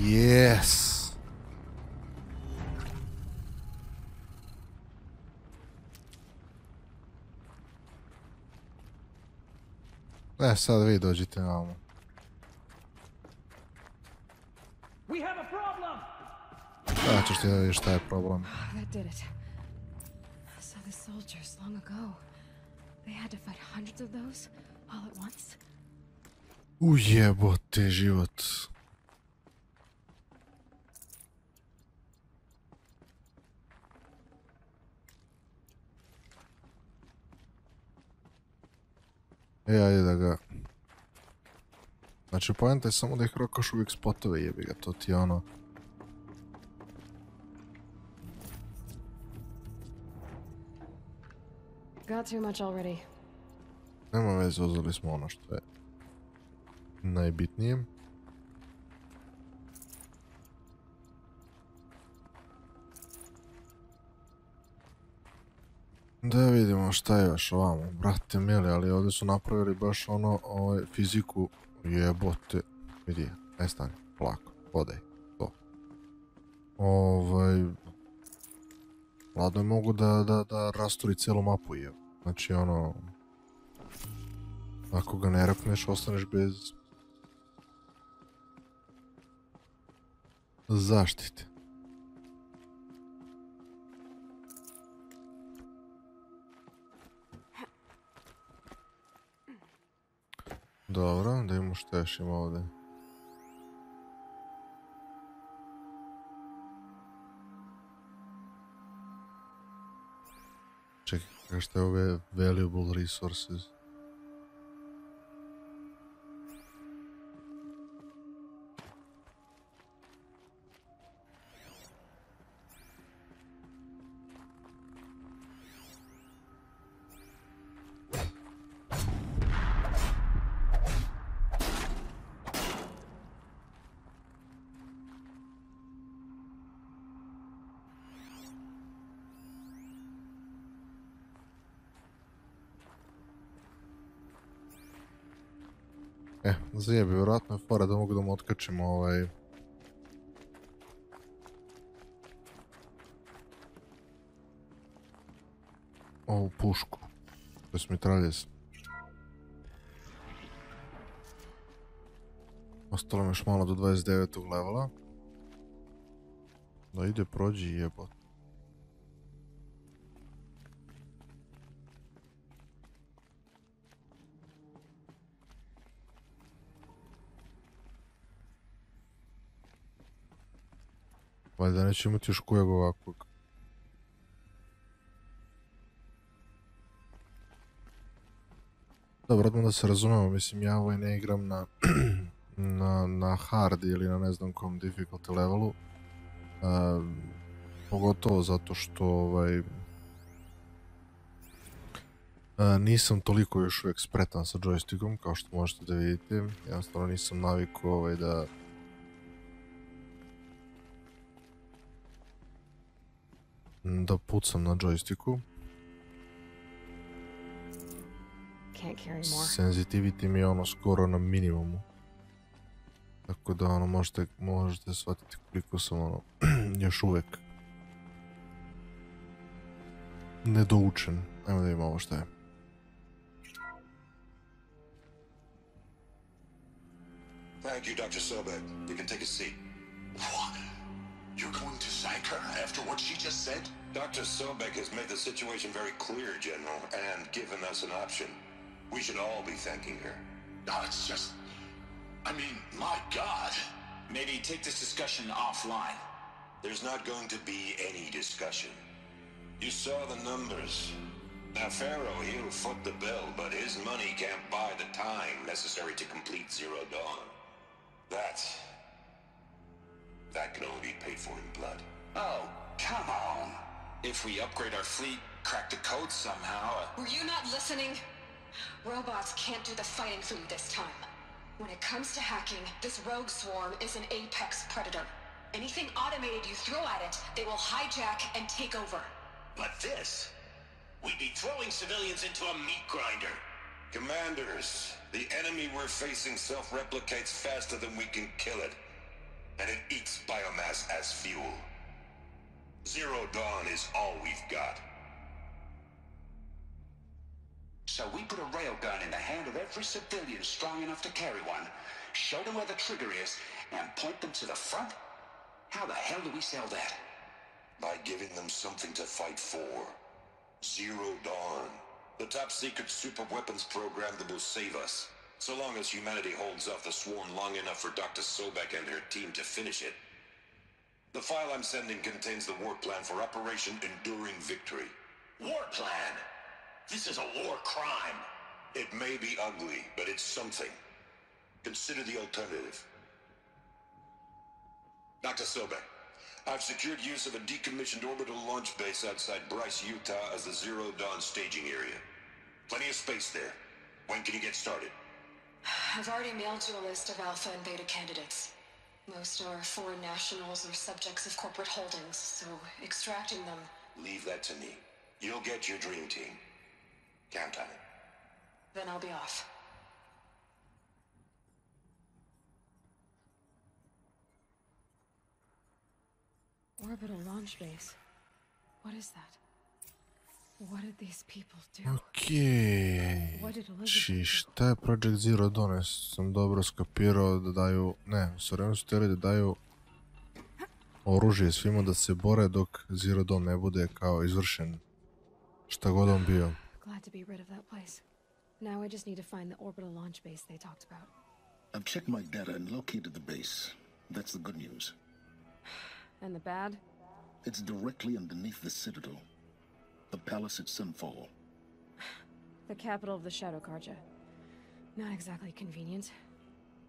Yes. Sad vi dođite namo. We have a problem. Da ćeš ti da vidiš šta je problem. That did it. So the soldiers long ago, they had to fight hundreds of those all at once. Ujebote život. Ajde da ga... Znači, poenta je samo da ih rokaš uvijek spotove, jebi ga, to ti je ono... Got too much already. Nema veze, uzeli smo ono što je najbitnije. Da vidimo šta je još ovamo, brate mili, ali ovdje su napravili baš ono, fiziku, jebote, vidi, stani, polako, podaj, to. Ladno je mogu da rasturi cijelu mapu, je. Znači ono, ako ga ne rakneš, ostaneš bez zaštite. Dobro, da imamo što još ima ovdje. Čekaj, kako što je ove valuable resources? Zajebi, vjerojatno je fora da mogu da mu otkačimo ovu pušku. To je mitraljez. Ostalo mi još malo do 29. levela. Da ide, prođi, jebot. Valjda neće imati još kojeg ovakvog. Dobro, odmah da se razumemo, mislim, ja ne igram na hard ili na ne znam kom difficulty levelu. Pogotovo zato što nisam toliko još uvijek spretan sa joystickom, kao što možete da vidite. Jednostavno nisam navikao da pucam na joysticku. Sensitivity mi je ono skoro na minimumu. Tako da ono možete shvatiti koliko sam ono još uvijek nedoučen. Ajmo da imamo ovo šta je. Thank you, Dr. Sobek. You can take a seat. What? You're going to thank her after what she just said? Dr. Sobek has made the situation very clear, General, and given us an option. We should all be thanking her. No, it's just... I mean, my God. Maybe take this discussion offline. There's not going to be any discussion. You saw the numbers. Now, Pharaoh, he'll foot the bill, but his money can't buy the time necessary to complete Zero Dawn. That can only be paid for in blood. Oh, come on. If we upgrade our fleet, crack the code somehow... Were you not listening? Robots can't do the fighting for you this time. When it comes to hacking, this rogue swarm is an apex predator. Anything automated you throw at it, they will hijack and take over. But this? We'd be throwing civilians into a meat grinder. Commanders, the enemy we're facing self-replicates faster than we can kill it. And it eats biomass as fuel. Zero Dawn is all we've got. So we put a railgun in the hand of every civilian strong enough to carry one, show them where the trigger is, and point them to the front? How the hell do we sell that? By giving them something to fight for. Zero Dawn. The top-secret super-weapons program that will save us. So long as humanity holds off the swarm long enough for Dr. Sobek and her team to finish it. The file I'm sending contains the war plan for Operation Enduring Victory. War plan? This is a war crime. It may be ugly, but it's something. Consider the alternative. Dr. Sobek, I've secured use of a decommissioned orbital launch base outside Bryce, Utah as the Zero Dawn staging area. Plenty of space there. When can you get started? I've already mailed you a list of Alpha and Beta candidates. Most are foreign nationals or subjects of corporate holdings, so extracting them... Leave that to me. You'll get your dream team. Count on it. Then I'll be off. Orbital launch base. What is that? What did these people do? Okej. Či šta je Project Zero Dawn? Sam dobro skapirao da daju... Ne, u stvari su htjeli da daju oružje svima da se bore dok Zero Dawn ne bude kao izvršen. Šta god on bio. Glad to be rid of that place. Now I just need to find the orbital launch base they talked about. I've checked my data and located the base. That's the good news. And the bad? It's directly underneath the Citadel. The palace at Sunfall. The capital of the Shadow Carja. Not exactly convenient.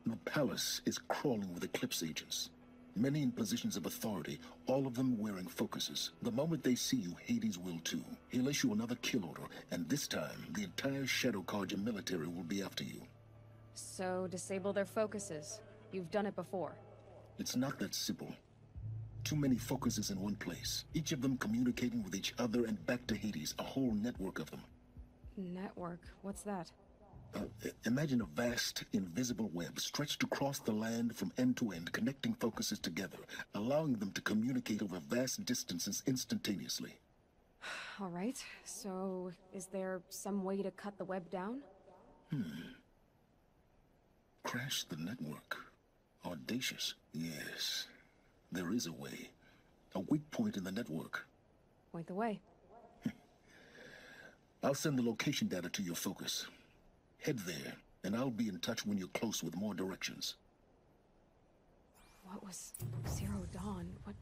The palace is crawling with Eclipse agents. Many in positions of authority, all of them wearing focuses. The moment they see you, Hades will too. He'll issue another kill order, and this time, the entire Shadow Carja military will be after you. So, disable their focuses. You've done it before. It's not that simple. Too many focuses in one place, each of them communicating with each other and back to Hades, a whole network of them. Network? What's that? Imagine a vast, invisible web stretched across the land from end to end, connecting focuses together, allowing them to communicate over vast distances instantaneously. All right, so is there some way to cut the web down? Crash the network. Audacious. Yes. There is a way. A weak point in the network. Point the way. I'll send the location data to your focus. Head there, and I'll be in touch when you're close with more directions. What was Zero Dawn? What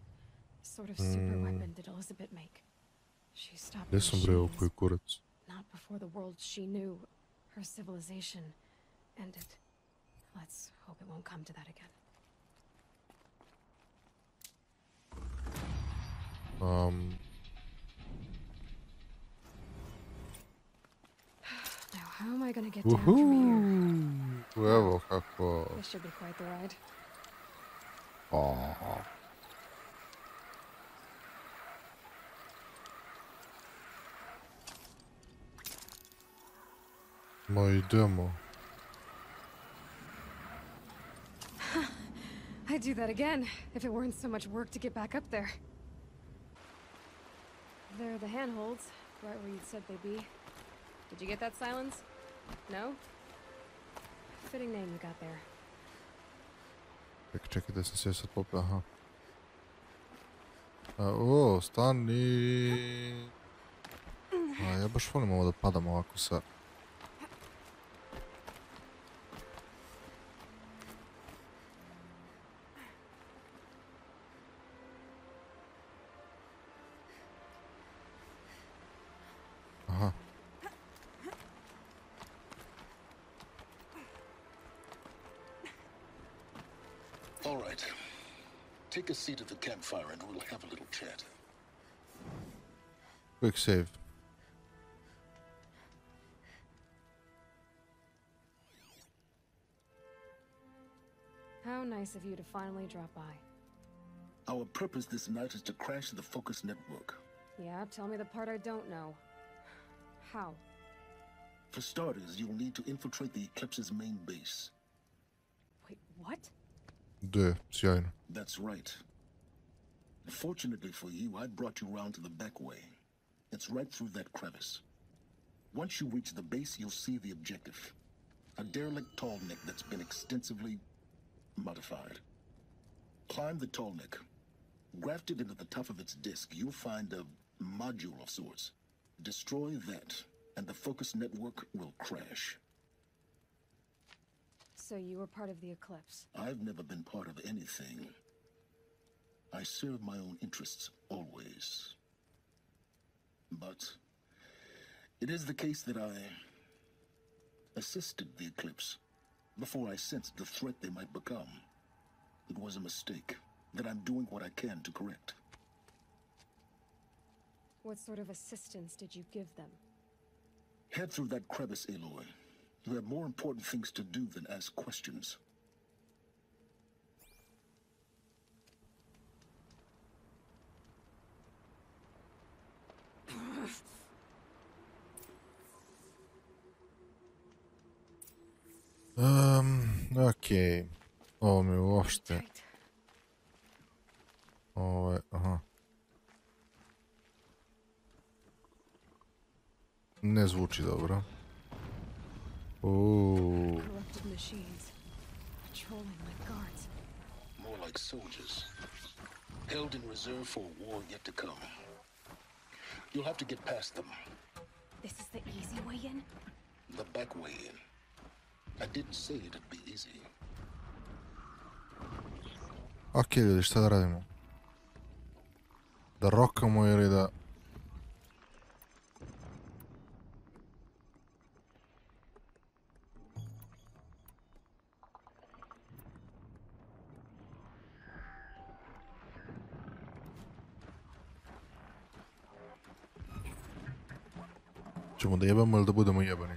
sort of super weapon did Elizabeth make? She stopped Gdje sam bre koji kurac? not before the world she knew, her civilization, ended. Let's hope it won't come to that again. Now, how am I gonna get down from here? Evo kako... This should be quite the ride. Ma idemo. I'd do that again, if it weren't so much work to get back up there. There are the handholds, right where you said they'd be. Did you get that, Silence? No? Fitting name you got there. Čekaj da sam se sad popio, aha. O, stani. Ja baš volim ovo da padam ovako sa... All right. Take a seat at the campfire and we'll have a little chat. Quick save. How nice of you to finally drop by. Our purpose this night is to crash the Focus network. Yeah, tell me the part I don't know. How? For starters, you'll need to infiltrate the Eclipse's main base. Wait, what? Sjajno. That's right. Fortunately for you, I brought you round to the back way. It's right through that crevice. Once you reach the base, you'll see the objective. A derelict tallneck that's been extensively modified. Climb the tallneck. Grafted into the top of its disk, you'll find a module of sorts. Destroy that, and the Focus network will crash. So you were part of the Eclipse? I've never been part of anything. I serve my own interests, always. But it is the case that I assisted the Eclipse before I sensed the threat they might become. It was a mistake that I'm doing what I can to correct. What sort of assistance did you give them? Head through that crevice, Aloy. You have more important things to do than ask questions. Okej. Ovo mi uopšte... aha. Ne zvuči dobro. Corrupted machines. Patrolling like guards. More like soldiers. Held in reserve for a war yet to come. You'll have to get past them. This is the easy way in? The back way in. I didn't say it'd be easy. Ok, ljudi, šta da radimo? Da rokamo ili da... Ćemo da jebamo ili da budemo jebani?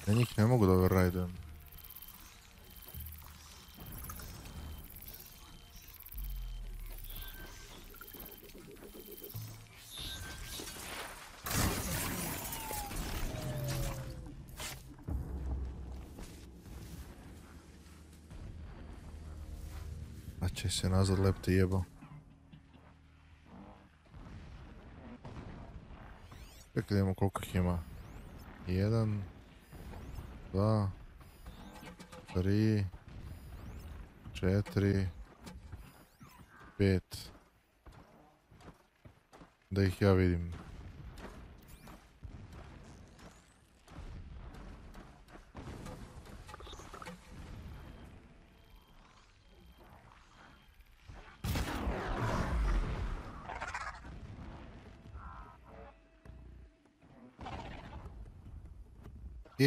Ja njih ne mogu da overridujem. A će se nazad lepte jebo. Čekaj da imamo koliko ih ima. 1, 2, 3, 4, 5. Da ih ja vidim.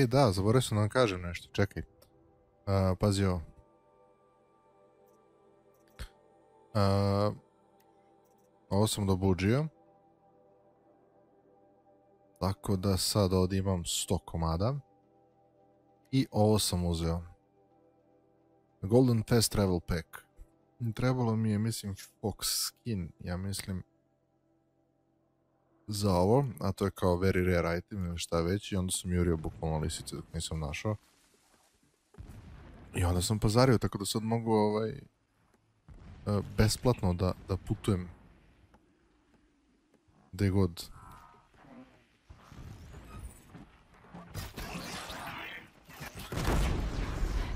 Da, zaboravio sam da vam kažem nešto, čekaj. Pazi ovo. Ovo sam dobuđio. Tako da sad ovdje imam 100 komada. I ovo sam uzeo. Golden Fast Travel Pack. Trebalo mi je, mislim, Fox Skin, ja mislim, za ovo, a to je kao very rare item ili šta već, i onda sam jurio bukvalno lisice dok nisam našao. I onda sam pazario, tako da sad mogu besplatno da putujem gde god.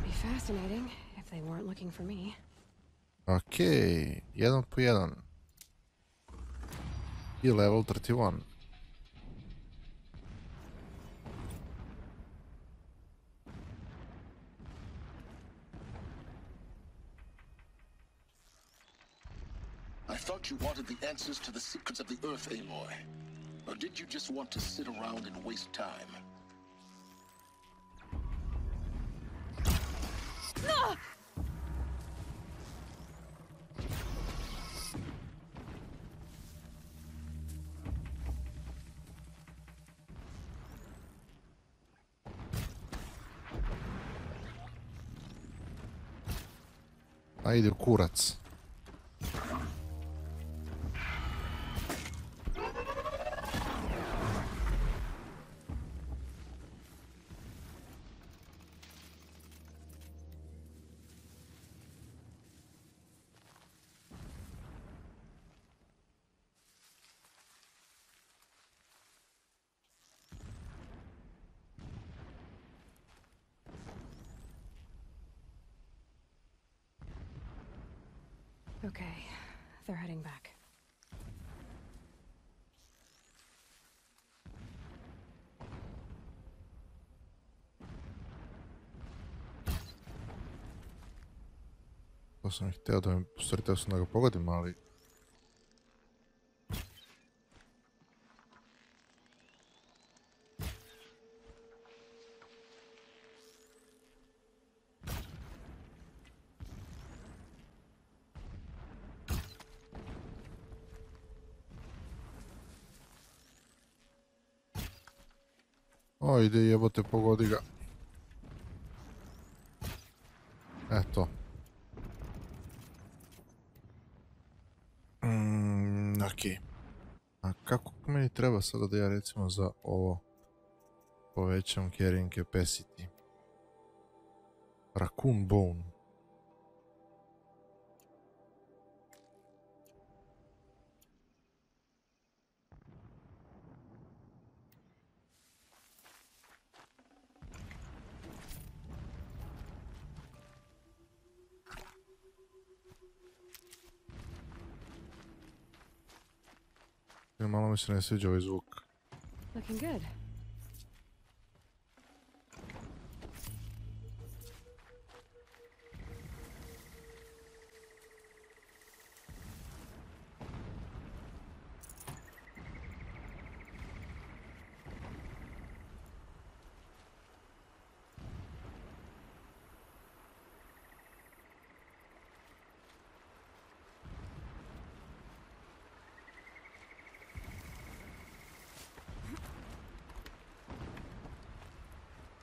Be fascinating if they weren't looking for me. Okej, 1 po 1. I level 31. I thought you wanted the answers to the secrets of the Earth, Aloy. Or did you just want to sit around and waste time? Ajde u kurac. Okay, they're heading back. To sam htio da mi, htio sam da ga pogodim, ali... O, ide jebote, pogodi ga. Eto. Okej. A kako meni treba sada da ja recimo za ovo povećam carrying capacity? Raccoon bone. Malo mi se ne sviđa ovaj zvuk. Looking good.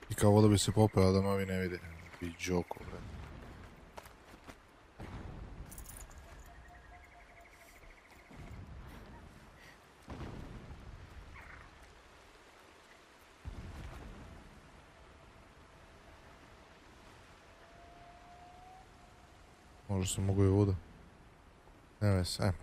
I kao voda bi se popela da mavi ne vide. Bi džoko, bre. Možda se mogu i voda. Ne veze, ajmo.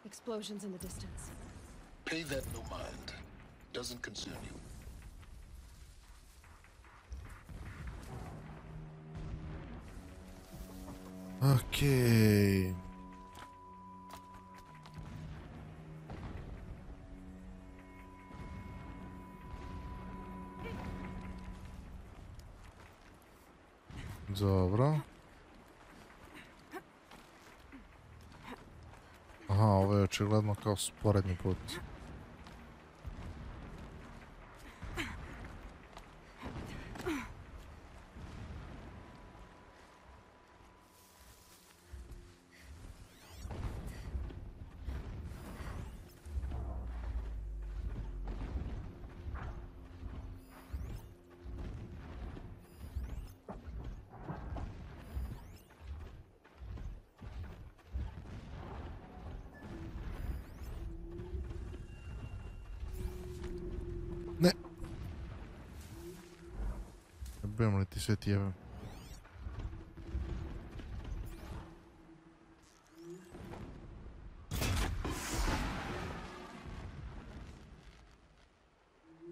Explosions in the distance. Pay that no mind. Doesn't concern you. Okej. Dobro. Aha, ovo je očigledno kao sporedni put. Ne. Jebem li ti sve ti jebem.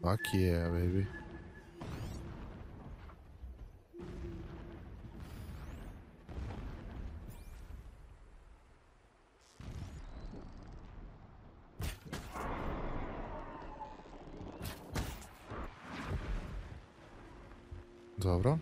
Fuck yeah, baby. Dobro.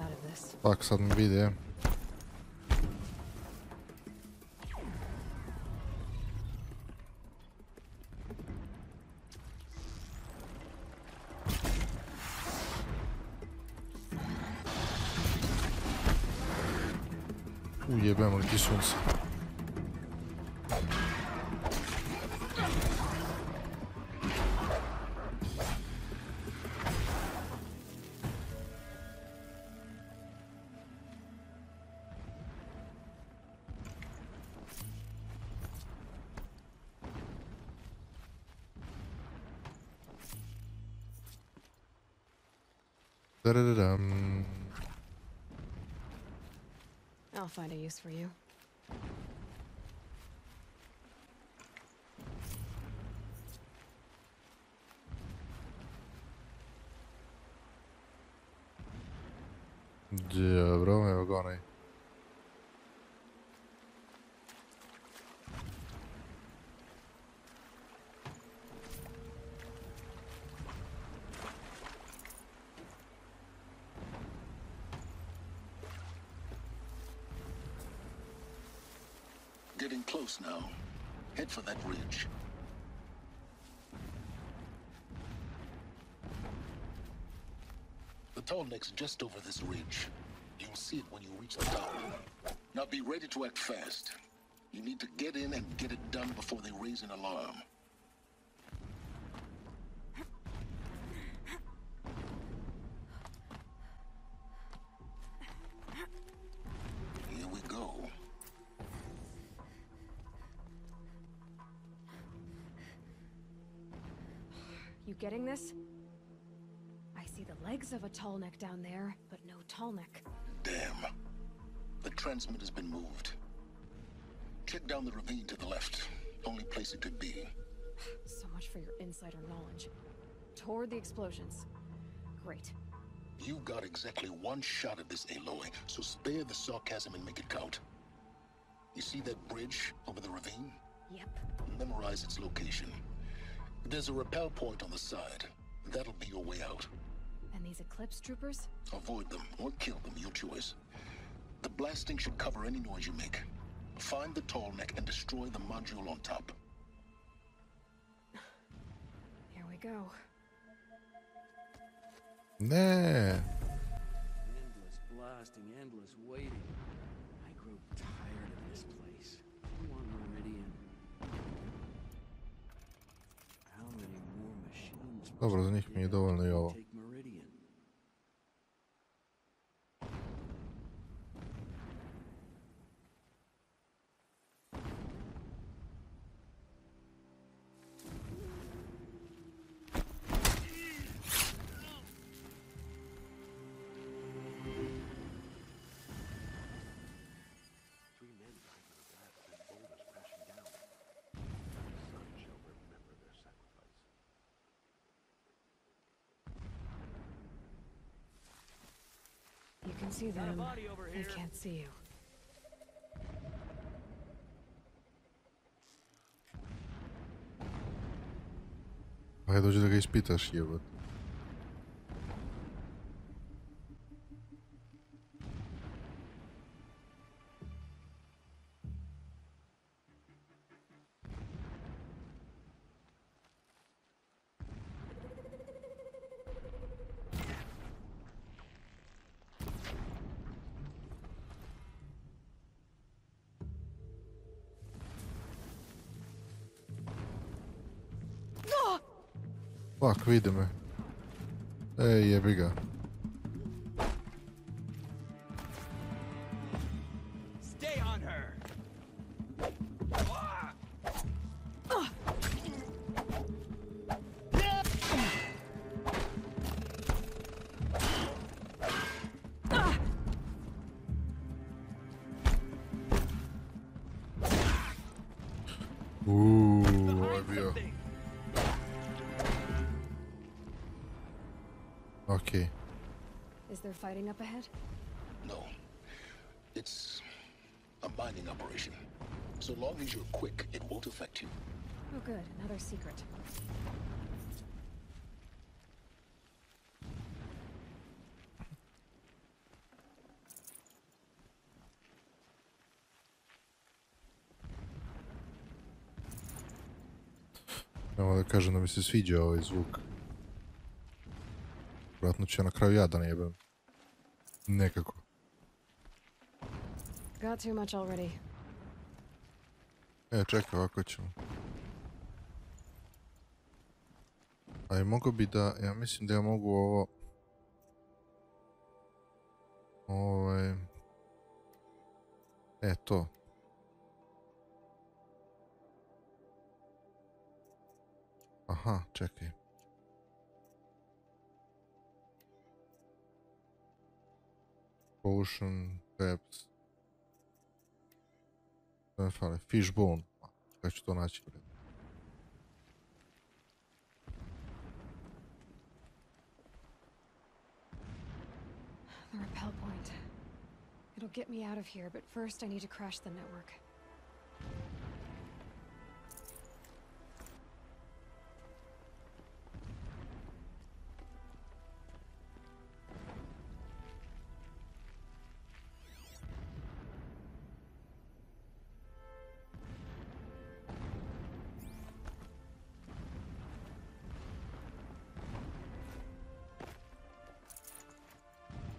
out of this. Fuck, sad mi vidi, je. Ujebemo li ti sunce. Da-da-da-dum. I'll find a use for you. Dobro, evo ga onaj. Getting close now. Head for that ridge. The tall neck's just over this ridge. You'll see it when you reach the top. Now be ready to act fast. You need to get in and get it done before they raise an alarm. Here we go. You getting this? I see the legs of a tall neck down there, but no tall neck. Damn. The transmitter's been moved. Check down the ravine to the left. Only place it could be. So much for your insider knowledge. Toward the explosions. Great. You've got exactly one shot at this, Aloy, so spare the sarcasm and make it count. You see that bridge over the ravine? Yep. Memorize its location. There's a rappel point on the side. That'll be your way out. And these Eclipse troopers? Avoid them or kill them, your choice. The blasting should cover any noise you make. Find the tall neck and destroy the module on top. Here we go. Ne. Endless blasting, endless waiting. I grow tired of this place. I want Meridian. How many more machines? Dobro, za njih mi je dovoljno i ovo. Take Meridian. You can see them. They can't see you. Hajde dođi da ga ispitaš, jebot. Fuck, vidi me. Ej, jebi ga. Stay on her. Ovo je bio. Okay. Is there fighting up ahead? No. It's a mining operation. So long as you're quick, it won't affect you. Oh good, another secret. Evo da kažem da mi se sviđa ovaj zvuk. Vratno će na kraju ja da ne jebem. Nekako. Got too much already. Čekaj, ovako ćemo. A mogu bi da, ja mislim da ja mogu ovo... to. Aha, čekaj. Potion, Peps. Ne fale, Fishbone. Kako ću to naći? The rappel point. It'll get me out of here, but first I need to crash the network.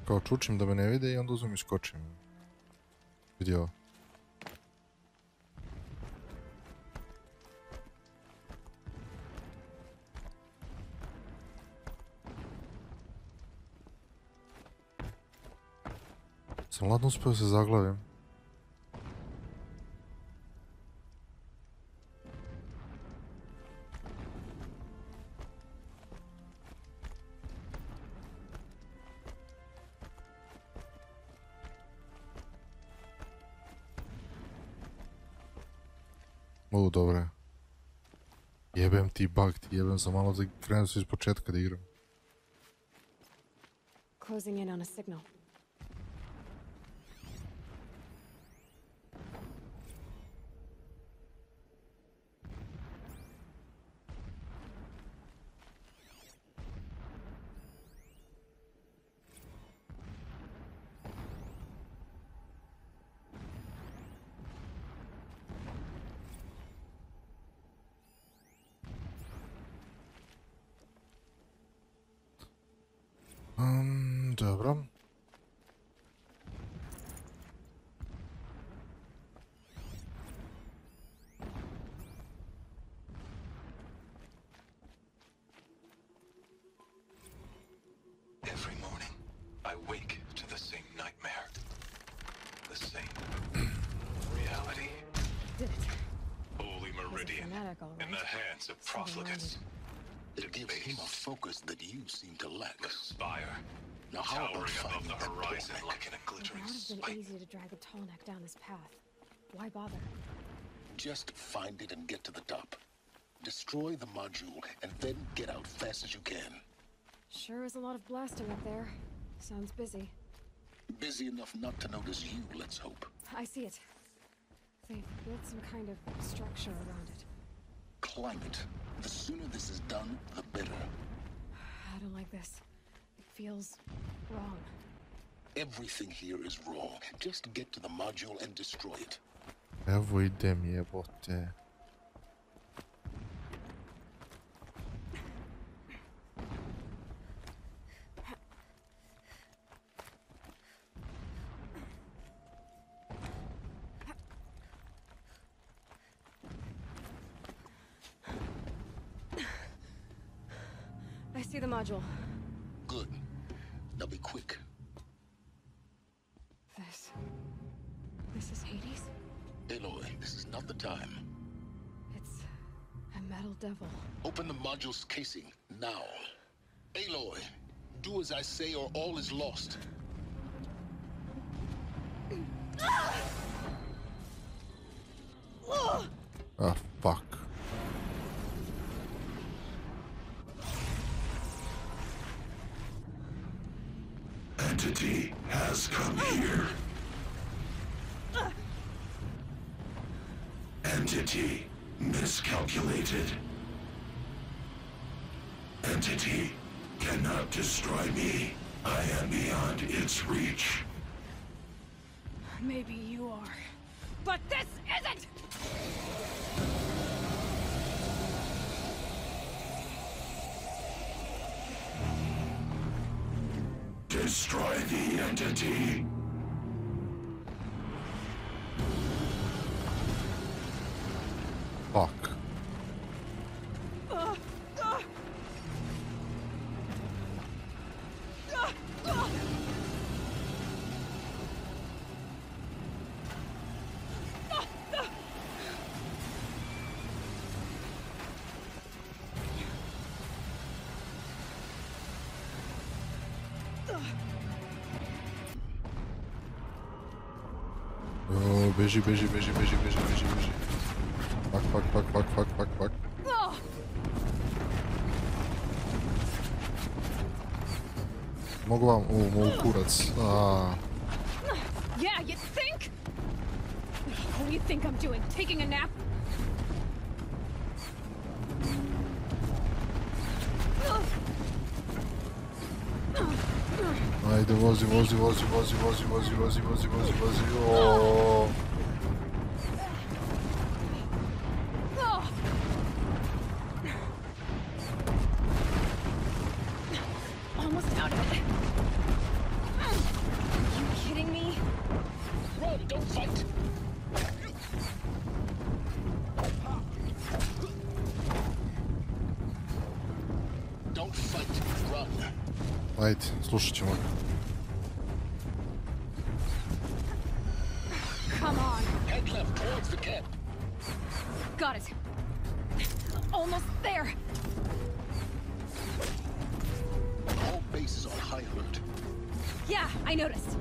Kao čučim da me ne vide i onda uzmem i skočim. Vidi ovo. Sam ladno uspio se zaglavim. Dobro je. Jebem ti bug, jebem sam malo da krenem se iz početka da igram. Closing in on a signal. Dobro. Every morning, I wake to the same nightmare. The same reality. Did it. Holy Meridian in the hands of profligates. It gives him a focus that you seem to lack. The spire. Now how about Towering above finding the that horizon Tallneck? like in a It glittering would have been spike. easy to drag the Tallneck down this path. Why bother? Just find it and get to the top. Destroy the module and then get out fast as you can. Sure is a lot of blasting up there. Sounds busy. Busy enough not to notice you, let's hope. I see it. They've built some kind of structure around it. Climb it. The sooner this is done, the better. I don't like this. It feels wrong. Everything here is wrong. Just get to the module and destroy it. Evo idem jebote. I see the module. Good. Now be quick. This is Hades? Aloy, this is not the time. It's a metal devil. Open the module's casing, now. Aloy, do as I say or all is lost. Ah, fuck. Entity has come here. Entity miscalculated. Entity cannot destroy me. I am beyond its reach. Maybe you are. But this isn't! identity. Fuck. Beži. Fuck. Mogu vam mogu kurac. Yeah, you think? What do you think I'm doing? Taking a nap? Ajde, vozi. Oooo. Almost out of it. Are you kidding me? Run, don't fight! Don't fight, run. Ajde, slušat ćemo. Come on. Head left towards the camp. Got it. Almost there. The whole base is on high alert. Yeah, I noticed.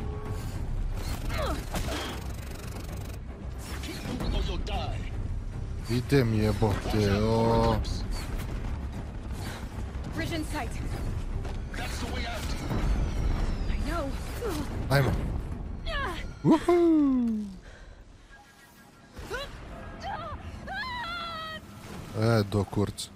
Keep moving or you'll die. Idem jebote, o. Bridge in sight. That's the way out. I know. Ajmo. Woohoo! Do kurca.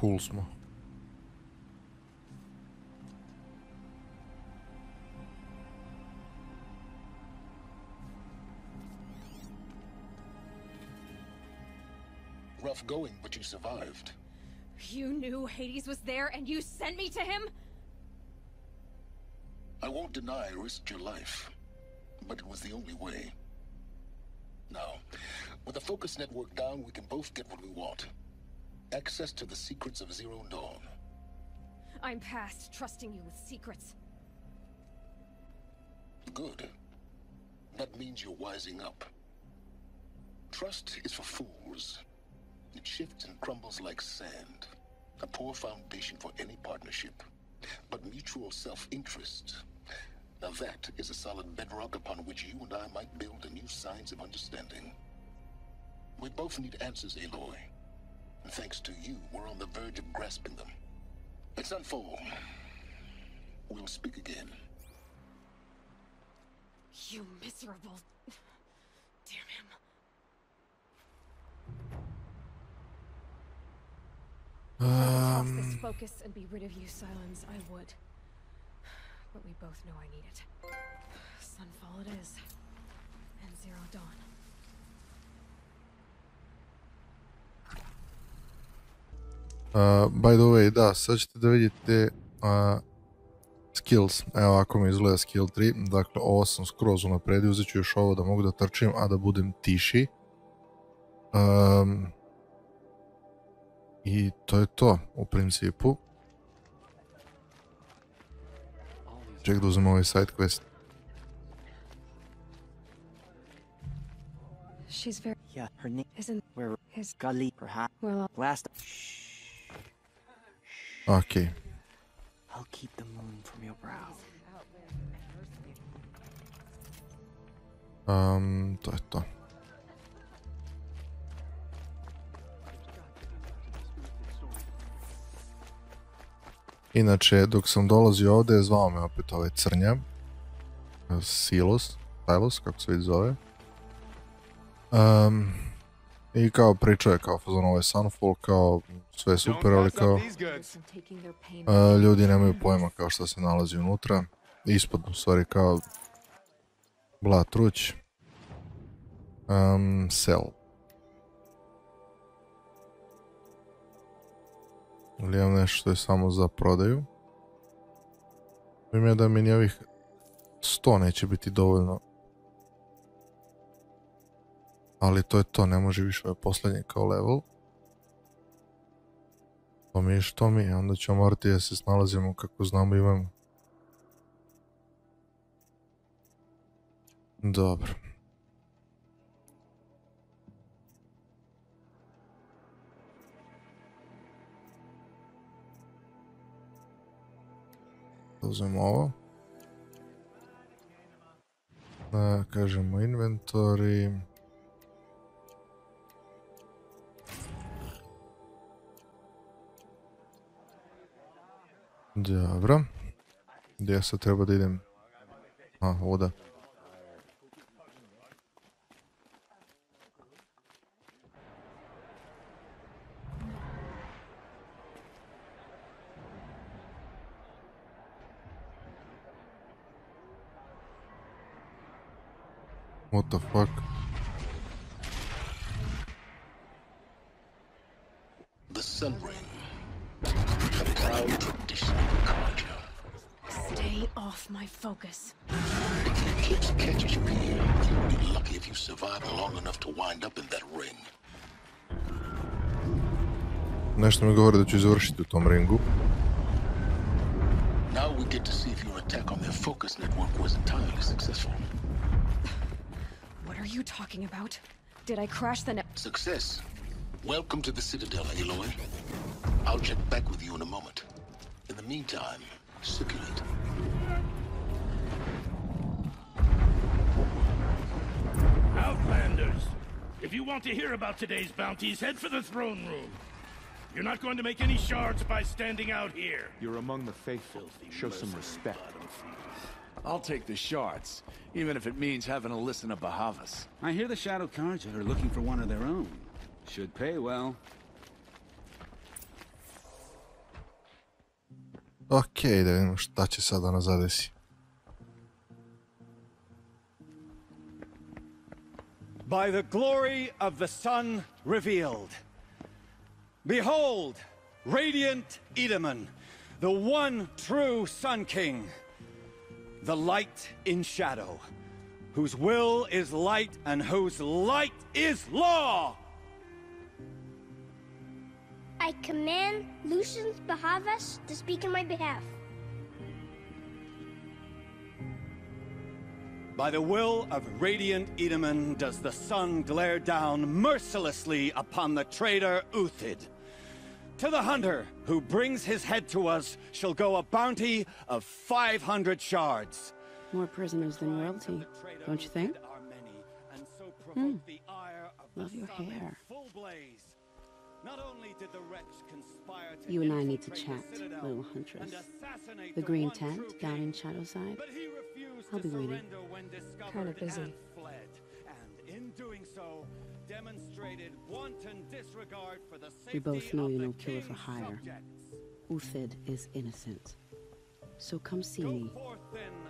Cool smo. Rough going, but you survived. You knew Hades was there and you sent me to him? I won't deny I risked your life, but it was the only way. Now, with the focus network down, we can both get what we want. Access to the secrets of Zero Dawn. I'm past trusting you with secrets. Good. That means you're wising up. Trust is for fools. It shifts and crumbles like sand. A poor foundation for any partnership. But mutual self-interest, now that is a solid bedrock upon which you and I might build a new science of understanding. We both need answers, Aloy. And thanks to you, we're on the verge of grasping them. It's unfold. We'll speak again. You miserable... Damn him. Toss this focus and be rid of you, Silence, I would. But we both know I need it. Sunfall it is. And Zero Dawn. By the way, da, sad ćete da vidite skills. Evo ovako mi izgleda skill 3. Dakle, ovo sam skroz unapredio. Uzet ću još ovo da mogu da trčim, a da budem tiši. I to je to, u principu. Ček da uzem ovaj side quest. She's very... Yeah, her name isn't... Where his gully, perhaps... Well, last... Okay. I'll keep the moon from your brow. To je to. Inače, dok sam dolazio ovdje, zvao me opet ovaj crnja. Silos, kako se već zove. I kao pričao je kao fazon ovaj Sunfall, kao sve je super, ali kao ljudi nemaju pojma kao što se nalazi unutra. Ispod, u stvari, kao Blood Truć. Sell. Ili imam nešto što je samo za prodaju. Vidim ja da mi ni ovih 100 neće biti dovoljno. Ali to je to, ne može više, ovo je posljednji kao level. To mi je što mi je, onda ćemo morati da se snalazimo kako znamo i imamo. Dobro. Uzmemo ovo. Kažemo inventory. Dobro. Gdje sad treba da idem? Voda. What the fuck? The Sun Ring. A proud tradition of Carja. Stay off my focus. If the eclipse catches you here, you'll be lucky if you survive long enough to wind up in that ring. Nešto mi govori da ću završiti u tom ringu. Now we get to see if your attack on their focus network was entirely successful. What are you talking about? Did I crash the net? Success. Welcome to the Citadel, Aloy. I'll check back with you in a moment. In the meantime, circulate. Outlanders! If you want to hear about today's bounties, head for the throne room. You're not going to make any shards by standing out here. You're among the faithful. Show some respect. I'll take the shards, even if it means having to listen to Bahavas. I hear the Shadow Carja are looking for one of their own. Should pay well. Okej, da vidimo šta će sada nas zadesi. By the glory of the sun revealed. Behold, radiant Edaman, the one true Sun King. The light in shadow, whose will is light and whose light is law! I command Lucius Bahavas to speak in my behalf. By the will of radiant Edaman does the sun glare down mercilessly upon the traitor Uthid. To the hunter who brings his head to us shall go a bounty of 500 shards. More prisoners than royalty, don't you think? Love your hair. You and I need to chat, little huntress. The green tent down in Shadowside. I'll be waiting. Kind of busy. We both know you're no killer for hire. Uthid is innocent. So come see me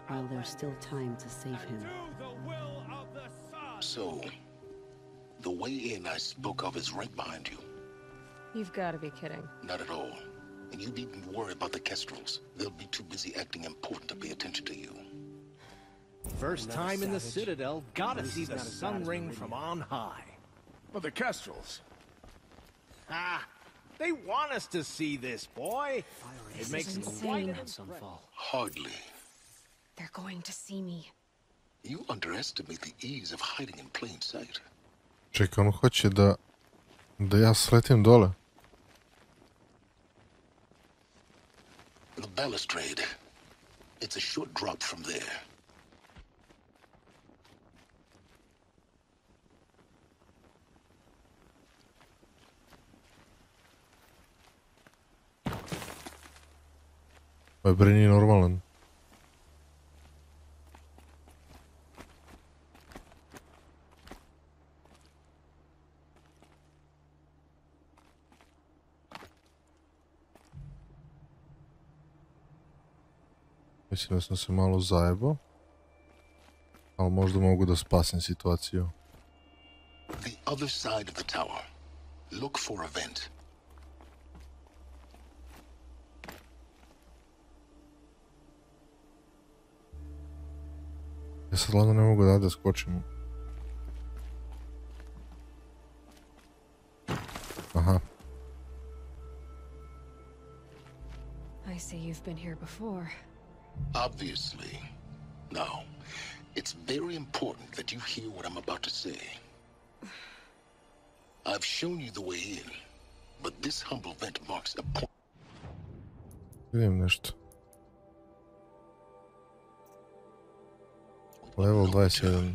while there's still time to save him. So, the way in I spoke of is right behind you. You've got to be kidding. Not at all. And you needn't worry about the Kestrels. They'll be too busy acting important to pay attention to you. First time in the Citadel, gotta see the Sun Ring from on high. But the Kestrels. They want us to see this, boy. It makes quite an Sunfall. Hardly. They're going to see me. You underestimate the ease of hiding in plain sight. Čekaj, on hoće da ja sletim dole. The balustrade. It's a short drop from there. Ovaj bre nije normalan. Mislim da sam se malo zajebao. Ali možda mogu da spasim situaciju. The other side of the tower. Look for a vent. Ja sad ladno ne mogu da skočim. Aha. I see you've been here before. Obviously. Now, it's very important that you hear what I'm about to say. I've shown you the way in, but this humble vent marks a point. Vidim nešto. Level 21.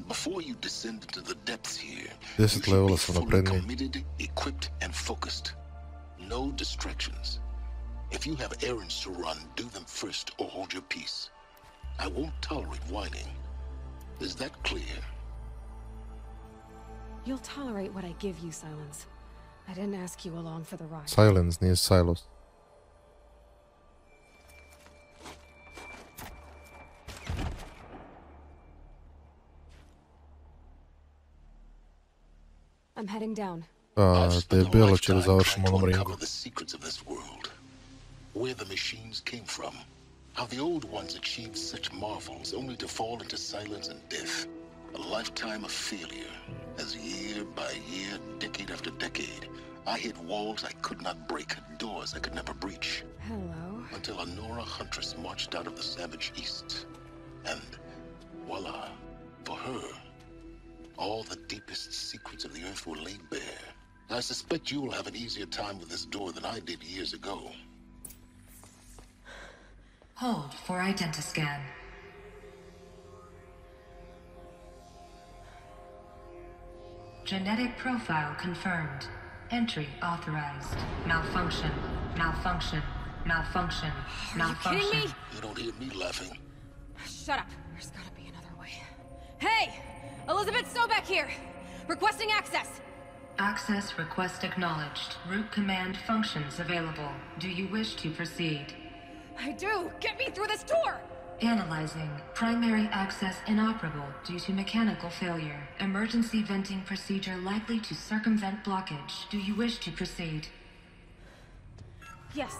Before you descend into the depths here, 10 levela sam napredniji. committed, equipped, and focused. No distractions. If you have errands to run, do them first or hold your peace. I won't tolerate whining. Is that clear? You'll tolerate what I give you, Silence. I didn't ask you along for the ride. Silence, nije Silos. I'm heading down. Debelo će da završimo onom ringu. The secrets of this world. Where the machines came from. How the old ones achieved such marvels only to fall into silence and death. A lifetime of failure. As year by year, decade after decade, I hit walls I could not break, doors I could never breach. Hello. Until a Nora huntress marched out of the savage east. And voila, for her, all the deepest secrets of the earth were laid bare. I suspect you will have an easier time with this door than I did years ago. Hold for identiscan. Genetic profile confirmed. Entry authorized. Malfunction. Malfunction. Malfunction. Malfunction. Are you kidding me? You don't hear me laughing. Shut up. There's gotta be another way. Hey! Elizabeth Sobeck here! Requesting access! Access request acknowledged. Root command functions available. Do you wish to proceed? I do! Get me through this door! Analyzing. Primary access inoperable due to mechanical failure. Emergency venting procedure likely to circumvent blockage. Do you wish to proceed? Yes.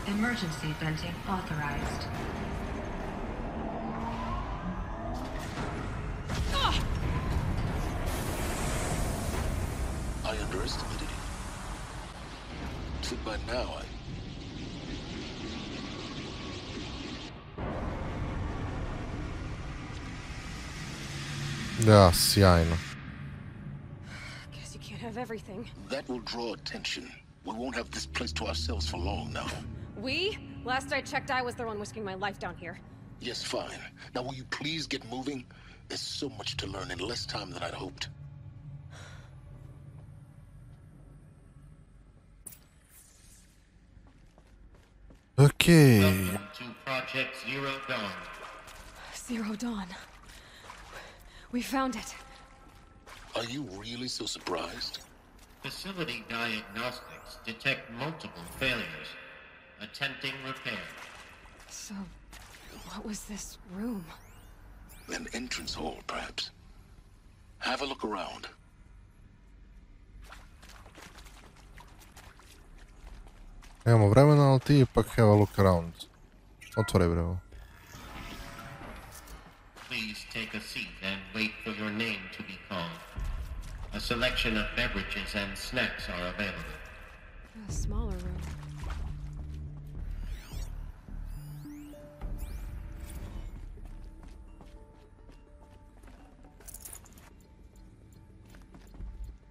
Emergency venting authorized. I underestimated you. Should by now Da, sjajno. Guess you can't have everything. That will draw attention. We won't have this place to ourselves for long now. We? Last I checked, I was the one risking my life down here. Yes, fine. Now will you please get moving? There's so much to learn in less time than I'd hoped. Okay. Welcome to Project Zero Dawn. Zero Dawn. We found it. Are you really so surprised? Facility diagnostics detect multiple failures. Attempting repair. So, what was this room? An entrance hall, perhaps. Have a look around. Nemamo vremena, ali ti ipak have a look around. Otvoraj brevo. Please take a seat and wait for your name to be called. A selection of beverages and snacks are available. A smaller room.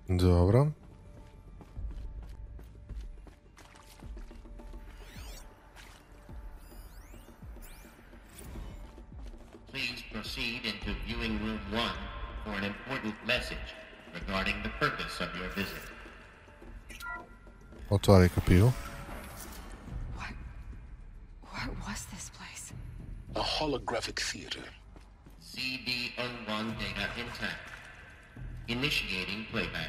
Dobro. Please proceed into viewing room 1 for an important message regarding the purpose of your visit. Otvari kapiju. holographic theater. CD01 data intact. Initiating playback.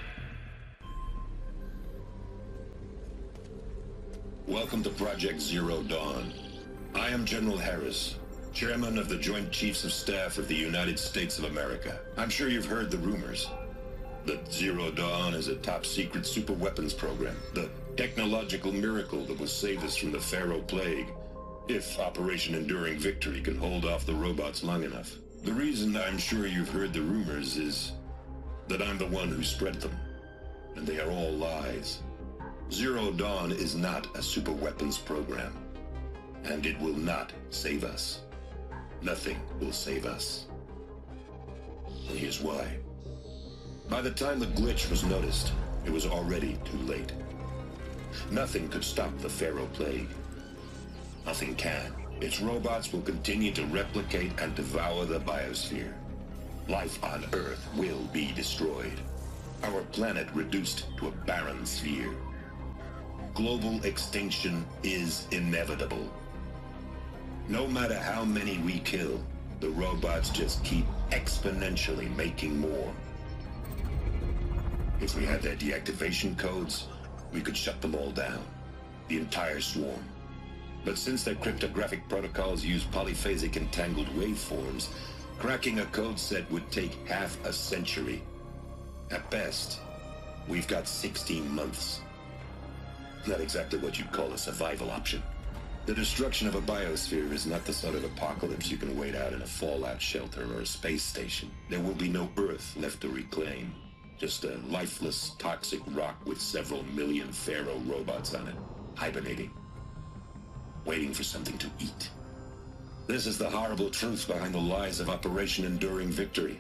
Welcome to Project Zero Dawn. I am General Harris, Chairman of the Joint Chiefs of Staff of the United States of America. I'm sure you've heard the rumors that Zero Dawn is a top-secret super-weapons program, the technological miracle that will save us from the Pharaoh Plague, if Operation Enduring Victory can hold off the robots long enough. The reason I'm sure you've heard the rumors is that I'm the one who spread them, and they are all lies. Zero Dawn is not a super-weapons program, and it will not save us. Nothing will save us. And here's why. By the time the glitch was noticed, it was already too late. Nothing could stop the Pharaoh Plague. Nothing can. Its robots will continue to replicate and devour the biosphere. Life on Earth will be destroyed. Our planet reduced to a barren sphere. Global extinction is inevitable. No matter how many we kill, the robots just keep exponentially making more. If we had their deactivation codes, we could shut them all down. The entire swarm. But since their cryptographic protocols use polyphasic entangled waveforms, cracking a code set would take half a century. At best, we've got 16 months. Not exactly what you'd call a survival option. The destruction of a biosphere is not the sort of apocalypse you can wait out in a fallout shelter or a space station. There will be no Earth left to reclaim. Just a lifeless, toxic rock with several million Pharaoh robots on it, hibernating, waiting for something to eat. This is the horrible truth behind the lies of Operation Enduring Victory.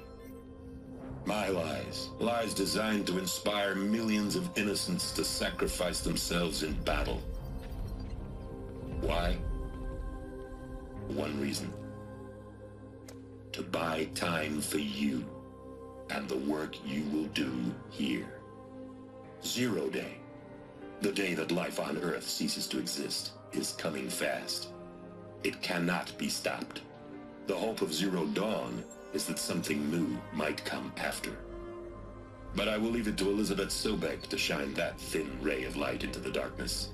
My lies. Lies designed to inspire millions of innocents to sacrifice themselves in battle. Why? One reason. To buy time for you and the work you will do here. Zero Day, the day that life on Earth ceases to exist, is coming fast. It cannot be stopped. The hope of Zero Dawn is that something new might come after. But I will leave it to Elizabeth Sobek to shine that thin ray of light into the darkness.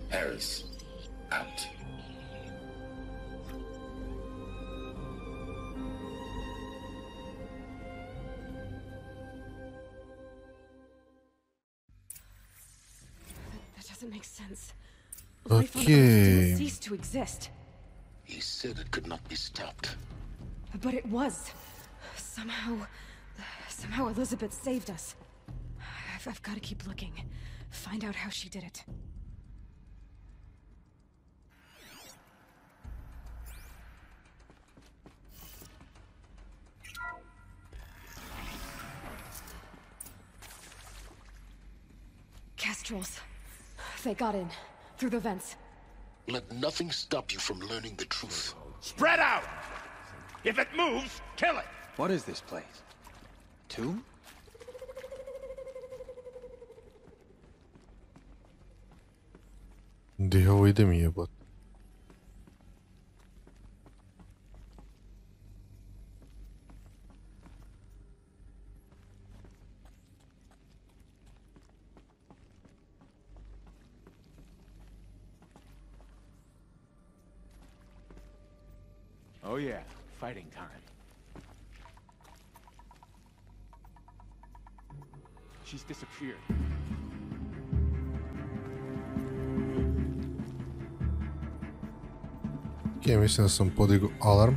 Harris, out. That doesn't make sense. Life on Earth didn't cease to exist. He said it could not be stopped. But it was. Somehow Elizabeth saved us. I've got to keep looking. Find out how she did it. Kestrels. They got in. Through the vents. Let nothing stop you from learning the truth. Spread out! If it moves, kill it! What is this place? Tomb? Gdje ovo ide mi jebot? Oh yeah, fighting time. She's disappeared. Ok, mislim da sam podigao alarm.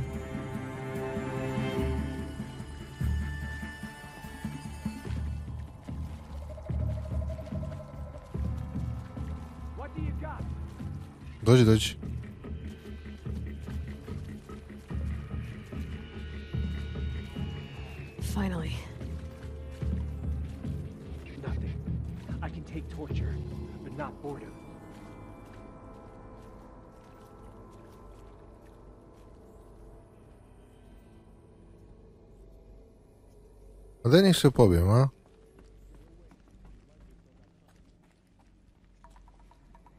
Dođi, dođi. Finally. Nothing. I can take torture, but not boredom. A da njih se pobijem, a?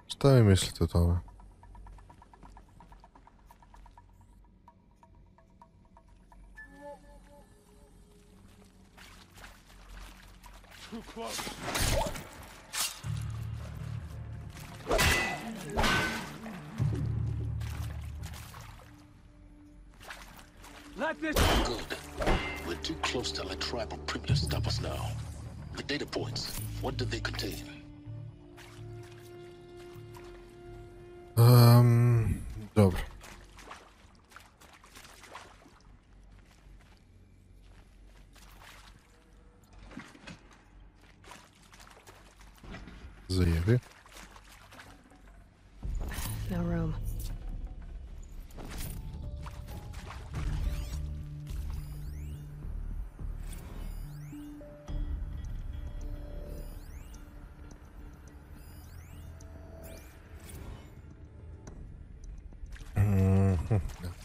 Šta vi mislite o tome? too close. Let this... Good. We're too close to let tribal primitives stop us now. The data points, what do they contain? Dobro. Zajebi. No room.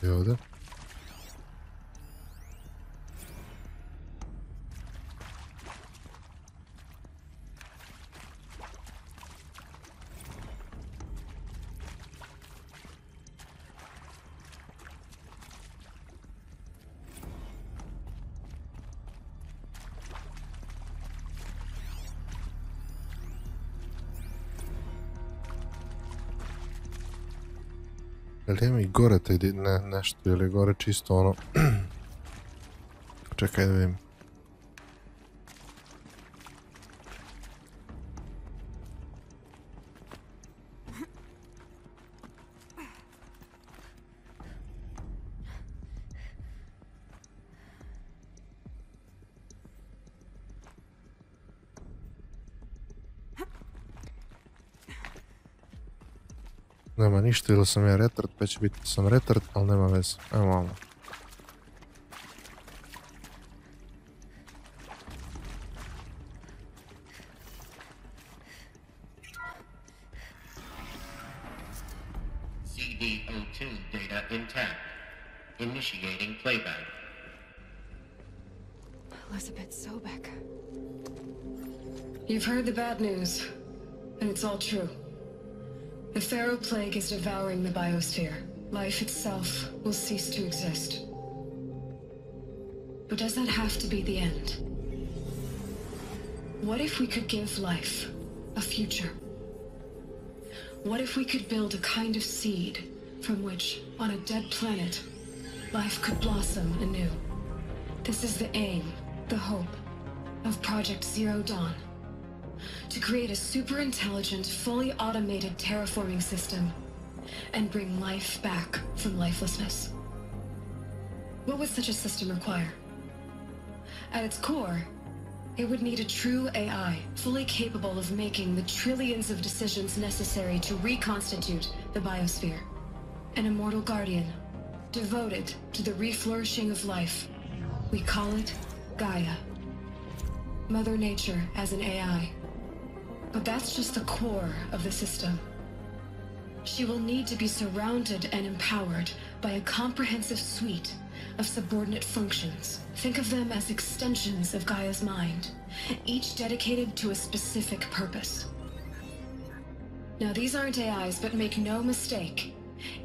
Evo ovdje. Jel ima i gore taj nešto, ili gore čisto ono... Čekaj da vidim. Nema ništa, ili sam ja retard, pa će biti da sam retard, ali nema veze. Evo malo. CD02 data intact. Initiating playback. Elizabeth Sobek. You've heard the bad news, and it's all true. The Pharaoh Plague is devouring the biosphere. Life itself will cease to exist. But does that have to be the end? What if we could give life a future? What if we could build a kind of seed from which, on a dead planet, life could blossom anew? This is the aim, the hope, of Project Zero Dawn. To create a super-intelligent, fully automated terraforming system and bring life back from lifelessness. What would such a system require? At its core, it would need a true AI, fully capable of making the trillions of decisions necessary to reconstitute the biosphere. An immortal guardian, devoted to the reflourishing of life. We call it Gaia. Mother Nature as an AI. But that's just the core of the system. She will need to be surrounded and empowered by a comprehensive suite of subordinate functions. Think of them as extensions of Gaia's mind, each dedicated to a specific purpose. Now, these aren't AIs, but make no mistake,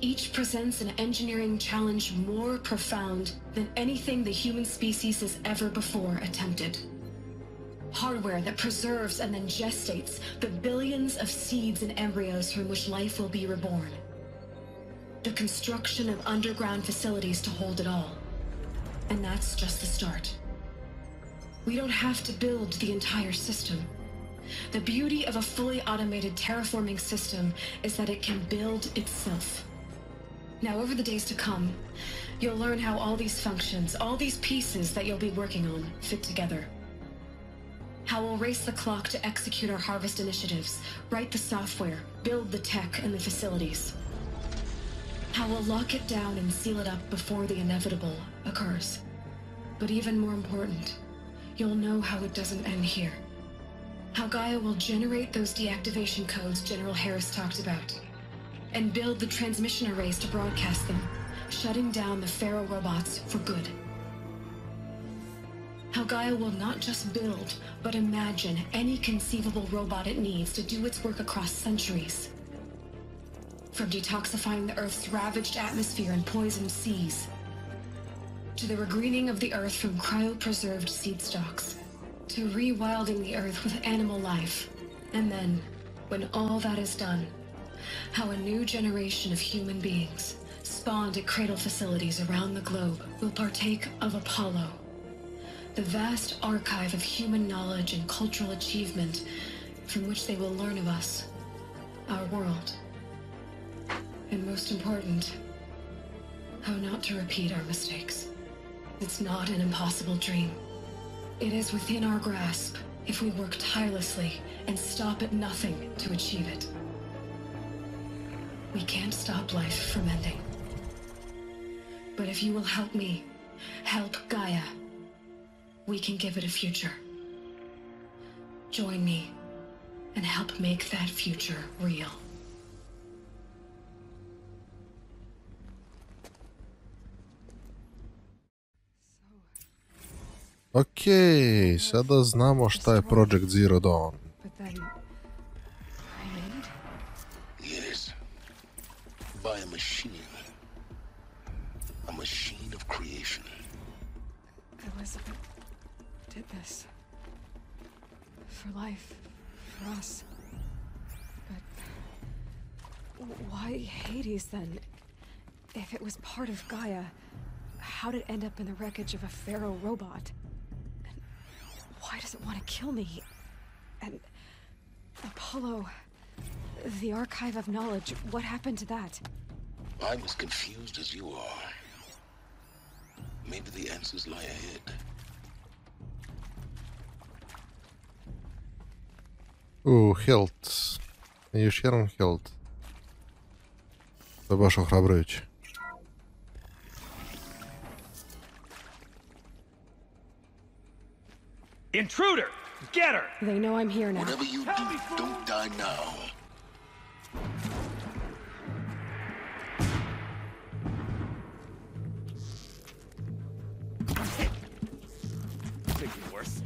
each presents an engineering challenge more profound than anything the human species has ever before attempted. Hardware that preserves and then gestates the billions of seeds and embryos from which life will be reborn. The construction of underground facilities to hold it all. And that's just the start. We don't have to build the entire system. The beauty of a fully automated terraforming system is that it can build itself. Now, over the days to come, you'll learn how all these functions, all these pieces that you'll be working on, fit together. How we'll race the clock to execute our harvest initiatives, write the software, build the tech and the facilities. How we'll lock it down and seal it up before the inevitable occurs. But even more important, you'll know how it doesn't end here. How Gaia will generate those deactivation codes General Harris talked about, and build the transmission arrays to broadcast them, shutting down the Pharaoh robots for good. How Gaia will not just build, but imagine any conceivable robot it needs to do its work across centuries. From detoxifying the Earth's ravaged atmosphere and poisoned seas, to the regreening of the Earth from cryopreserved seed stalks, to rewilding the Earth with animal life. And then, when all that is done, how a new generation of human beings, spawned at cradle facilities around the globe, will partake of Apollo, the vast archive of human knowledge and cultural achievement from which they will learn of us, our world. And most important, how not to repeat our mistakes. It's not an impossible dream. It is within our grasp if we work tirelessly and stop at nothing to achieve it. We can't stop life from ending. But if you will help me, help Gaia, we can give it a future. Join me and help make that future real. Okej, sada znamo šta je Project Zero Dawn. Yes. By a machine. A machine of creation. Elizabeth did this. For life. For us. But why Hades then? If it was part of Gaia, how did it end up in the wreckage of a Pharaoh robot? And why does it want to kill me? And Apollo, the archive of knowledge, what happened to that? I'm as confused as you are. Maybe the answers lie ahead. Health. Još jedan health. To je baš ohrabrujuće. Intruder! Get her! They know I'm here now. Whatever you do, don't die now. Could be worse.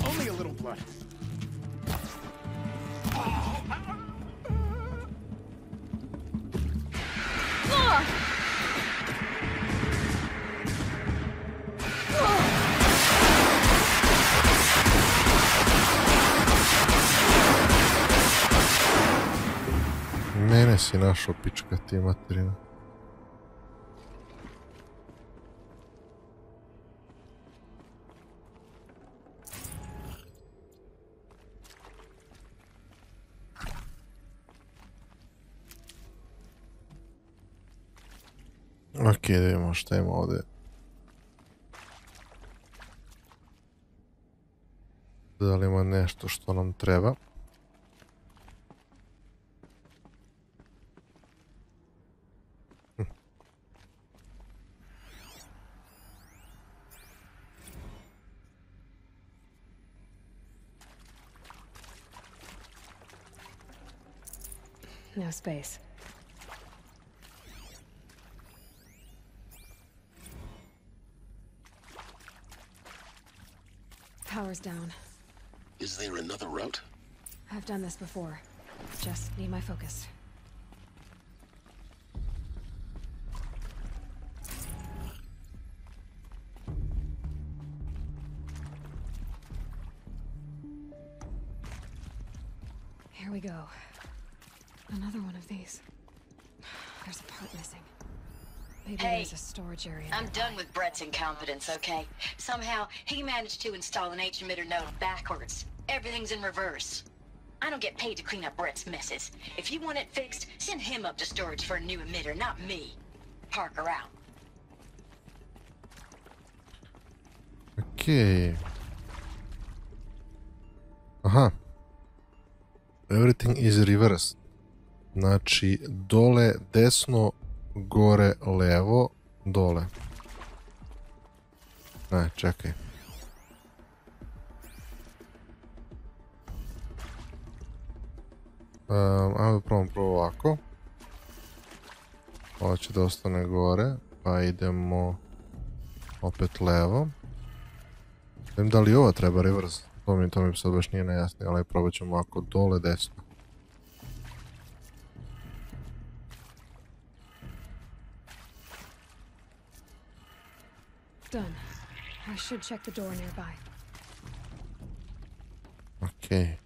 Only a little blood. Mene si našao, pička ti materina. Ok, da vidimo šta ima ovdje. Da li ima nešto što nam treba? No space. Power's down. Is there another route? I've done this before. Just need my focus. Here we go. Another one of these. There's a part missing. Maybe there's a storage area. I'm done with Brett's incompetence, okay? Somehow, he managed to install an H-emitter node backwards. Everything's in reverse. I don't get paid to clean up Brett's messes. If you want it fixed, send him up to storage for a new emitter, not me. Parker out. Okay. Aha. Everything is reversed. Znači, dole desno, gore levo, dole. Ne, čekaj. Ajmo da probam prvo ovako. Ovo će da ostane gore, pa idemo opet levo. Vidim da li ovo treba reverse, to mi sad baš nije nejasno, ali probat ćemo ovako dole desno. Done. I should check the door nearby. Okej.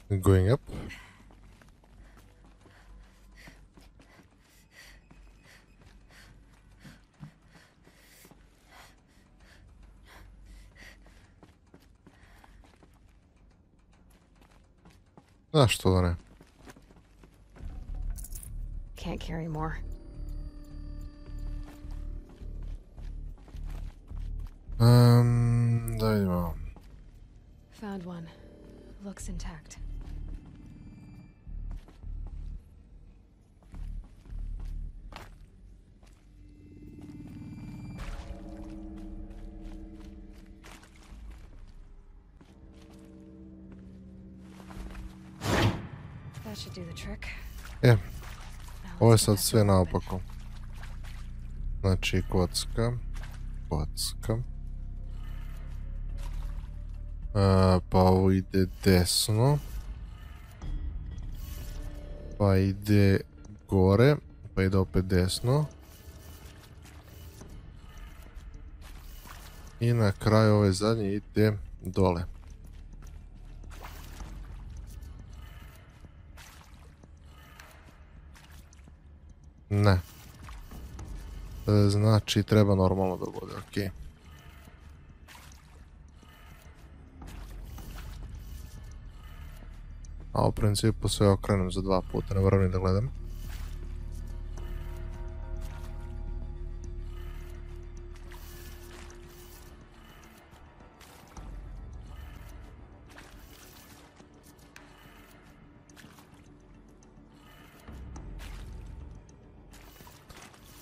Going up. Zašto da ne? Can't carry more. Da vidimo. Found one. Looks intact. That should do the trick. Je. Ovo je sad sve naopako. Znači kocka. Kocka. Pa ovo ide desno. Pa ide gore. Pa ide opet desno. I na kraju ove zadnje ide dole. Ne. Znači treba normalno da bude, okej. A u principu sve okrenem za 2 puta, ne moram ni da gledam.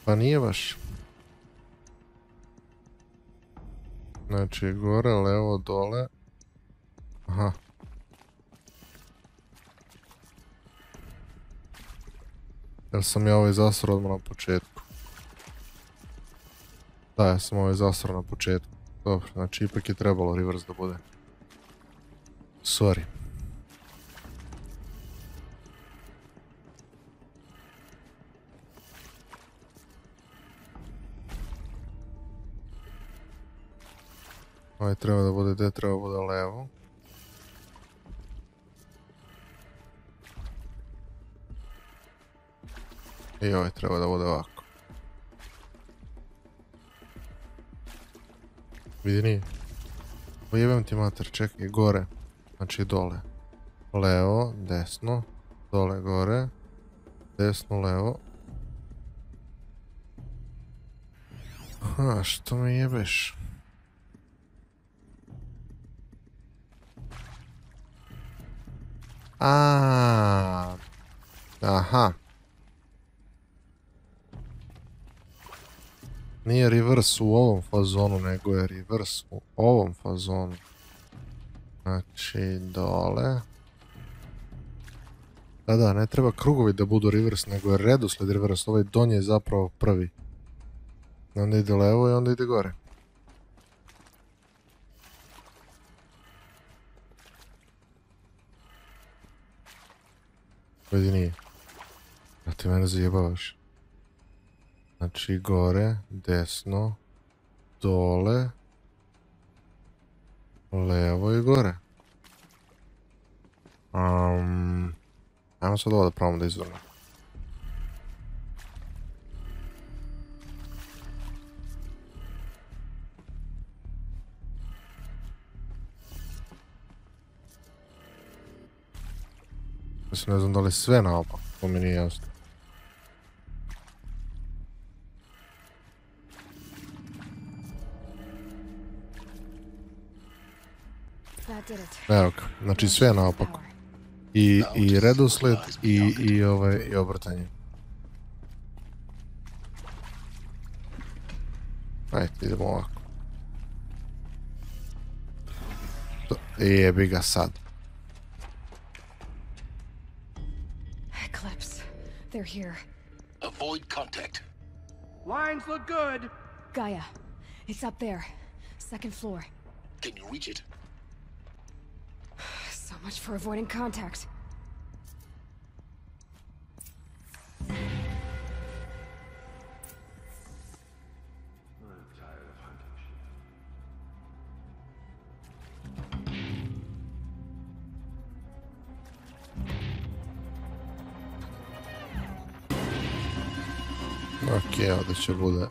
Pa nije baš. Znači gore, levo, dole. Aha. Jel sam ja ovaj zasro odmah na početku? Da, ja sam ovaj zasro na početku. Dobro, znači ipak je trebalo reverse da bude. Sorry. Ovaj treba da bude, gdje treba da bude levo. I ovaj treba da bude ovako. Vidi nije. Ujebem ti mater, čekaj, gore. Znači dole. Levo, desno. Dole, gore. Desno, levo. Ha, što me jebeš? Aha. Nije reverse u ovom fazonu, nego je reverse u ovom fazonu. Znači, dole. Da, ne treba krugovi da budu reverse, nego je redosled reverse. Ovaj donji je zapravo prvi. Onda ide levo i onda ide gore. Vidi nije. Da ti mene zajebavaš. Znači gore, desno, dole, levo i gore. Ajmo sad ovo da probamo da izvrnu. Mislim, ne znam da li sve naopak, to mi nije jasno. Evo ga, znači sve naopako. I redosled i obrtanje. Ajde, idemo ovako. Jebi ga sad. Eclipse, they're here. Avoid contact. Lines look good. Gaia, it's up there. second floor. Can you reach it? So much for avoiding contact. Ok, ovdje će bude.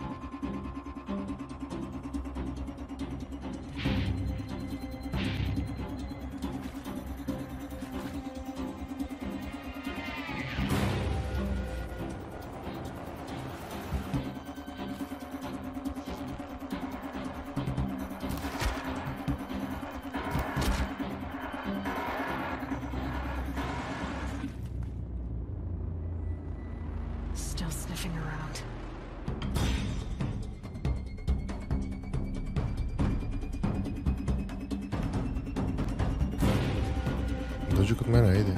Still sniffing around. Dođi kod mene, ajde.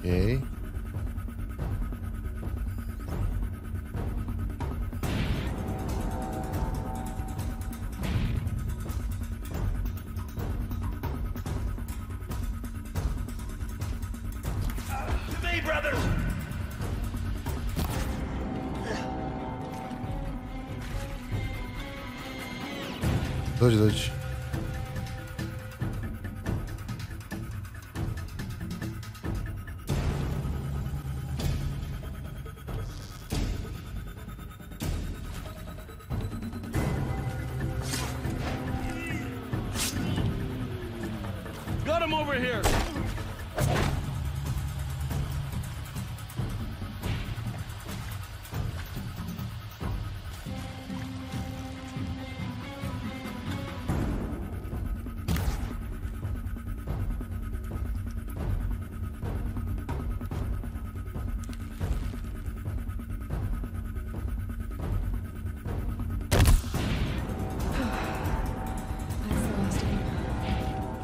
Okay. To me, brothers! Dođi, dođi. Got him over here!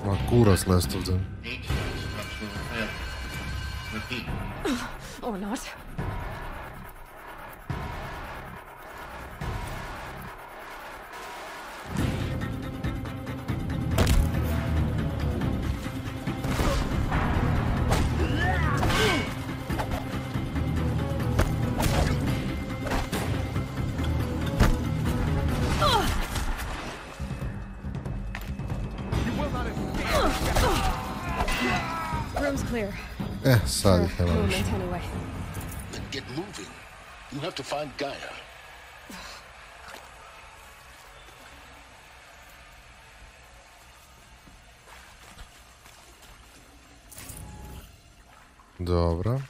Ma kurac, last of them. Structural failure. Repeat. Or not. Room's clear. Sad ih nema više. Movement anyway. Then get moving. You have to find Gaia. Dobro.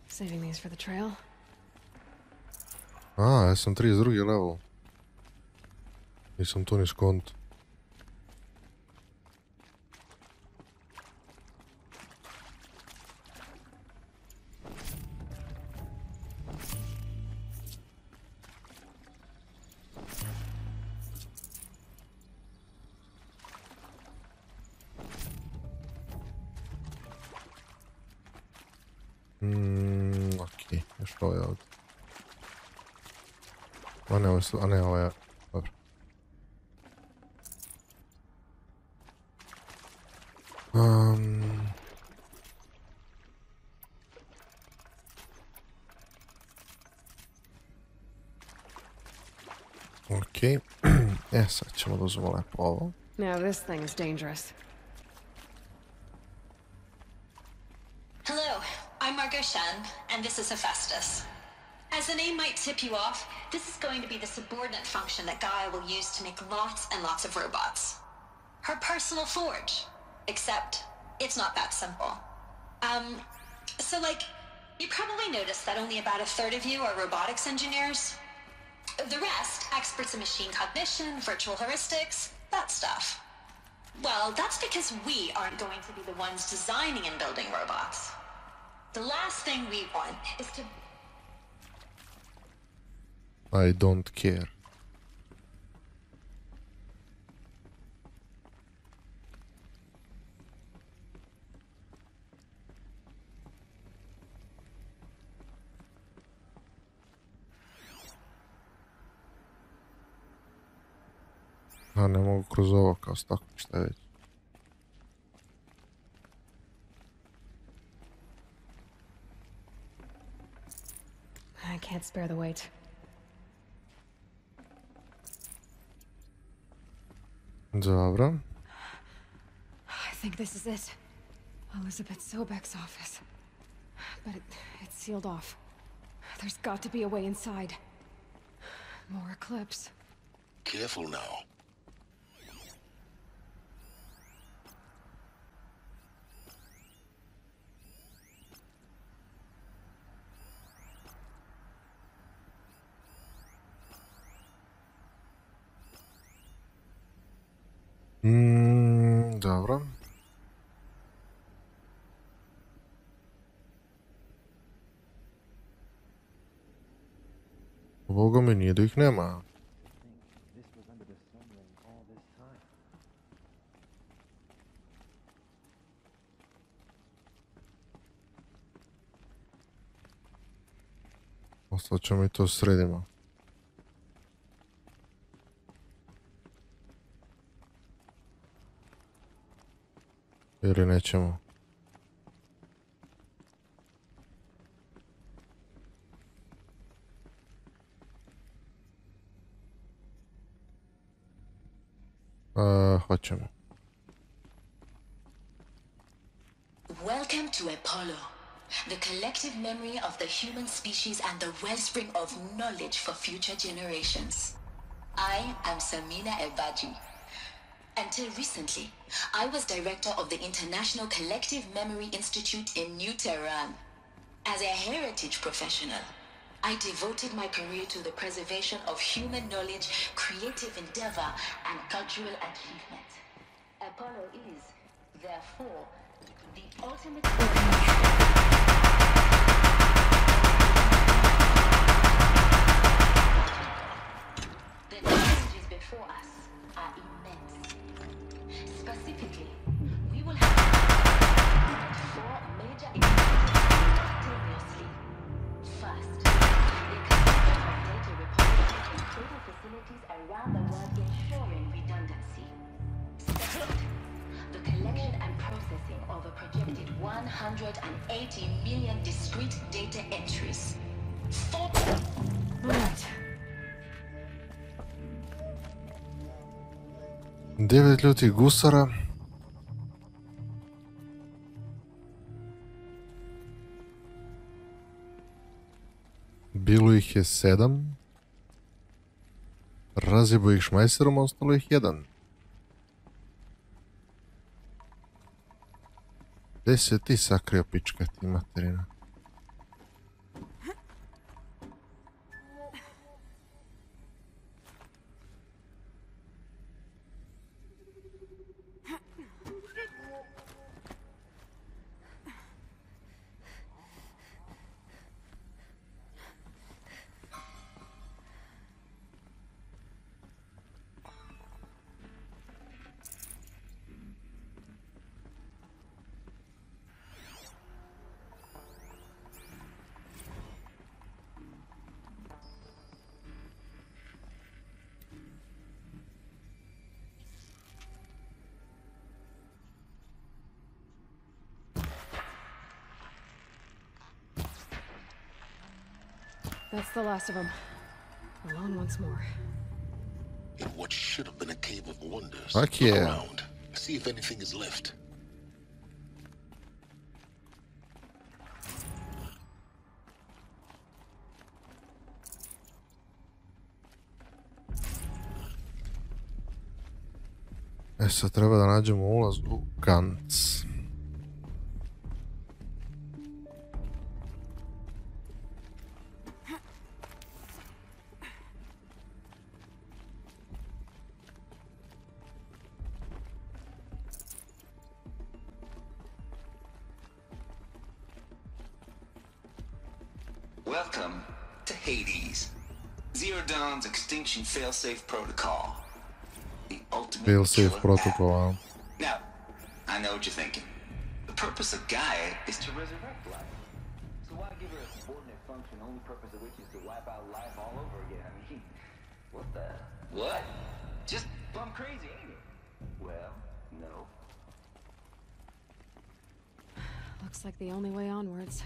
Saving these for the trail. Ja sam 32. level. Nisam to ni skonto. Okej, još ovo je ovdje. A ne, ovo je... Dobro. Okej. Sad ćemo da uzmemo lepo ovo. Now this thing's dangerous. Hello, I'm Margot Shen, and this is Hephaestus. As the name might tip you off, this is going to be the subordinate function that Gaia will use to make lots and lots of robots. Her personal forge. Except, it's not that simple. So you probably noticed that only about a third of you are robotics engineers. The rest, experts in machine cognition, virtual heuristics, That stuff. Well, that's because we aren't going to be the ones designing and building robots. The last thing we want is to... I don't care. A ne mogu kroz ovo kao staklo, šta je već. I can't spare the weight. Dobro. I think this is it. Elizabeth Sobek's office. But it's sealed off. There's got to be a way inside. More Eclipse. Careful now. Dobro. Boga mi nije da ih nema. Sad ćemo i to sredimo. Ili nećemo. Hoćemo. Welcome to Apollo, the collective memory of the human species and the wellspring of knowledge for future generations. I am Samina Ebaji. Until recently, I was director of the International Collective Memory Institute in New Tehran. As a heritage professional, I devoted my career to the preservation of human knowledge, creative endeavor, and cultural achievement. Apollo is, therefore, the ultimate... The challenges before us are immense. Specifically, we will have 4 major simultaneously. First, the connection of data repositories in total facilities around the world, ensuring redundancy. Second, the collection and processing of a projected 180 million discrete data entries. Fourth, Right. 9 ljutih gusara. Bilo ih je 7. Razjebo ih šmajserom, ostalo ih 1. 10 ti sakrio pička ti materina. That's the last of them. Alone once more. In what should have been a cave of wonders. Fuck Look yeah. around. See if anything is left. Sad treba da nađemo ulaz u Gantz. Welcome to Hades. Zero Dawn's extinction failsafe protocol. The ultimate Failsafe protocol. Now, I know what you're thinking. The purpose of Gaia is to resurrect life. So why give her a subordinate function, only purpose of which is to wipe out life all over again? I mean, what the? What? Just plumb crazy, ain't it? Well, no. Looks like the only way onwards.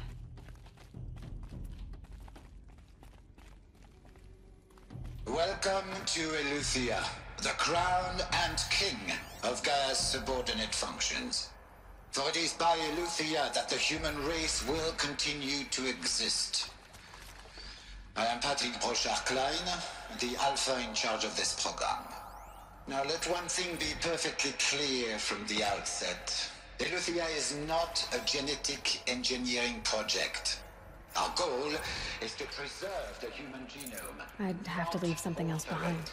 Welcome to Eleuthia, the crown and king of Gaia's subordinate functions. For it is by Eleuthia that the human race will continue to exist. I am Patrick Brochard-Klein, the Alpha in charge of this program. Now let one thing be perfectly clear from the outset. Eleuthia is not a genetic engineering project. Our goal is to preserve the human genome. I'd have to leave something else behind.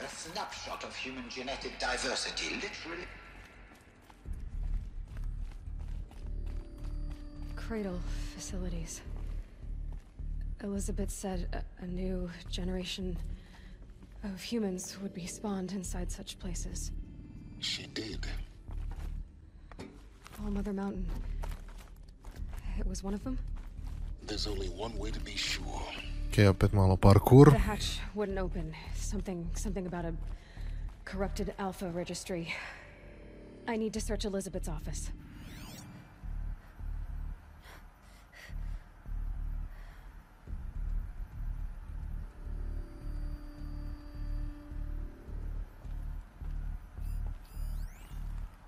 A snapshot of human genetic diversity, literally. Cradle facilities. Elizabeth said a new generation of humans would be spawned inside such places. She did. All Mother Mountain. It was one of them? There's only one way to be sure. Okej, opet malo parkour. The hatch wouldn't open. Something about a corrupted Alpha registry. I need to search Elizabeth's office.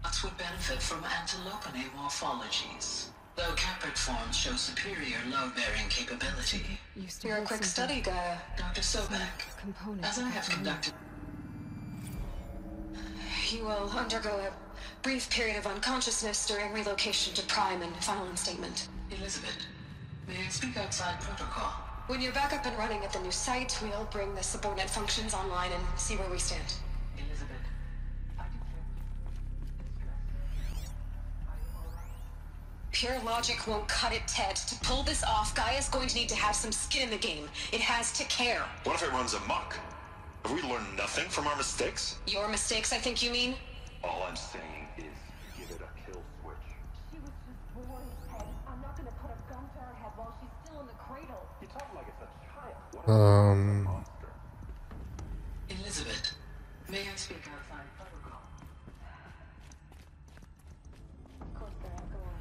Nuts would benefit from antilopinae morphologies, though Caprid forms show superior load-bearing capability. You're a quick study, Gaia. Dr. Sobek, as I have conducted... You will undergo a brief period of unconsciousness during relocation to Prime and final instatement. Elizabeth, may I speak outside protocol? When you're back up and running at the new site, we'll bring the subordinate functions online and see where we stand. Elizabeth, Pure logic won't cut it, Ted. To pull this off, Gaia's going to need to have some skin in the game. It has to care. What if it runs amok? Have we learned nothing from our mistakes? Your mistakes, I think you mean? All I'm saying is, give it a kill switch. She was just born, Ted. I'm not gonna put a gun to her head while she's still in the cradle. You talk like it's a child. Elizabeth, may I speak outside protocol? Of course, Gaia, go on.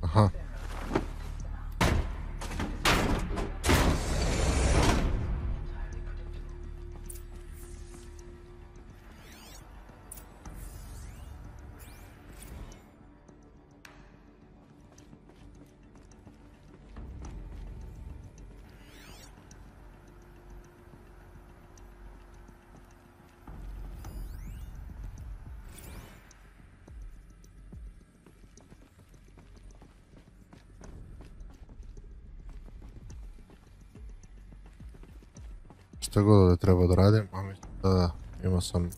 Aha. Šta god da treba da radim, a mislim da imao sam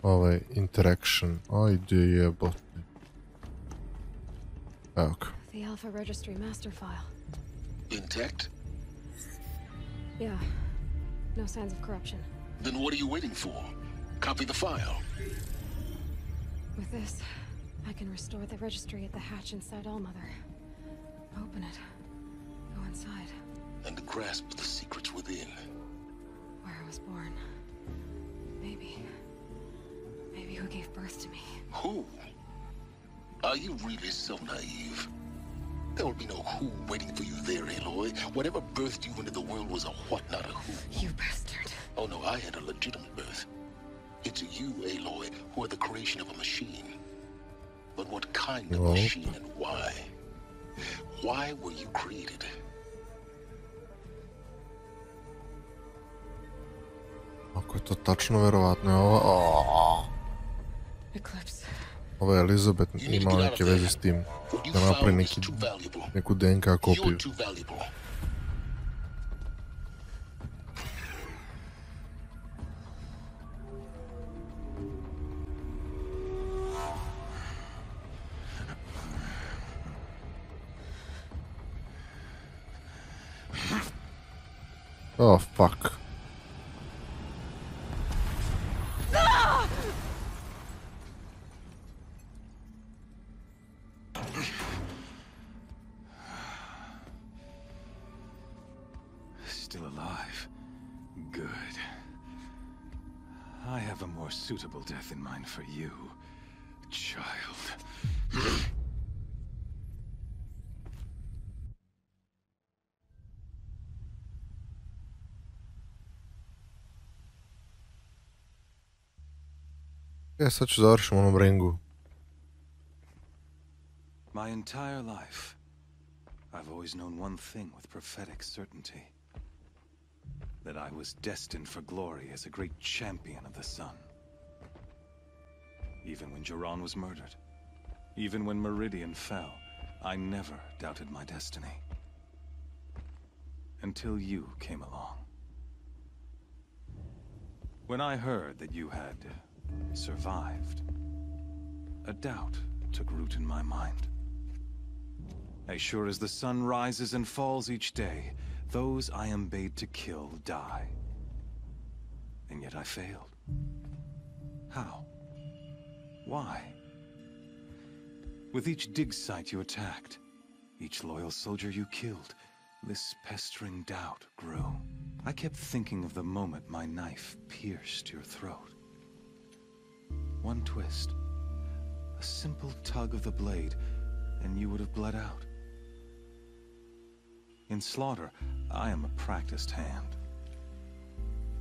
ovaj interaction. Ajde jebote. Evo ga. The Alpha Registry master file. Intact? Yeah. No signs of corruption. Then what are you waiting for? Copy the file. With this, I can restore the registry at the hatch inside Allmother. Open it. Go inside. And grasp the secrets within. Where I was born. Maybe who gave birth to me. Who? Are you really so naive? There will be no who waiting for you there, Aloy. Whatever birthed you into the world was a what, not a who. You bastard. Oh no, I had a legitimate birth. It's you, Aloy, who are the creation of a machine. But what kind of machine and why? Why were you created? Ako je to tačno, verovatno je ovo... Eclipse. Ovo je Elizabeth imala neke veze s tim. Da napravi neku DNK kopiju. Oh, fuck. Still alive. Good. I have a more suitable death in mind for you, child. Sad ću završim onom ringu. My entire life, I've always known one thing with prophetic certainty. That I was destined for glory as a great champion of the sun. Even when Jiran was murdered, even when Meridian fell, I never doubted my destiny. Until you came along. When I heard that you had survived, a doubt took root in my mind. As sure as the sun rises and falls each day, those I am bade to kill die. And yet I failed. How? Why? With each dig site you attacked, each loyal soldier you killed, this pestering doubt grew. I kept thinking of the moment my knife pierced your throat. One twist, a simple tug of the blade, and you would have bled out. In slaughter, I am a practiced hand.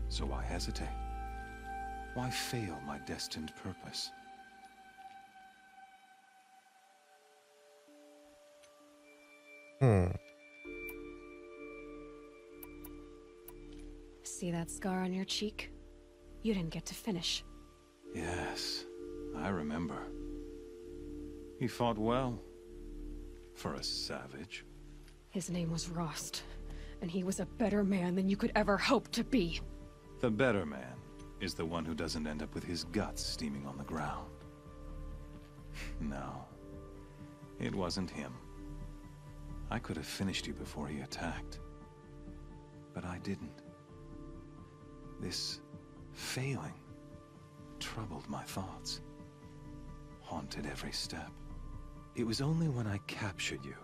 So why hesitate? Why fail my destined purpose? See that scar on your cheek? You didn't get to finish. Yes, I remember. He fought well. For a savage. His name was Rost, and he was a better man than you could ever hope to be. The better man is the one who doesn't end up with his guts steaming on the ground. No, it wasn't him. I could have finished you before he attacked. But I didn't. This failing troubled my thoughts, haunted every step. It was only when I captured you,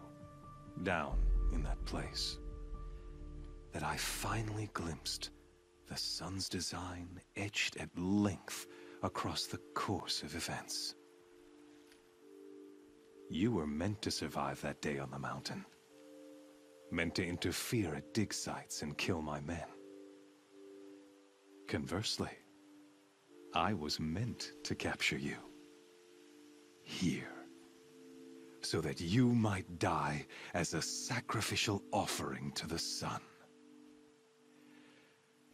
down in that place, that I finally glimpsed the sun's design etched at length across the course of events. You were meant to survive that day on the mountain. Meant to interfere at dig sites and kill my men. Conversely, I was meant to capture you. Here. So that you might die as a sacrificial offering to the sun.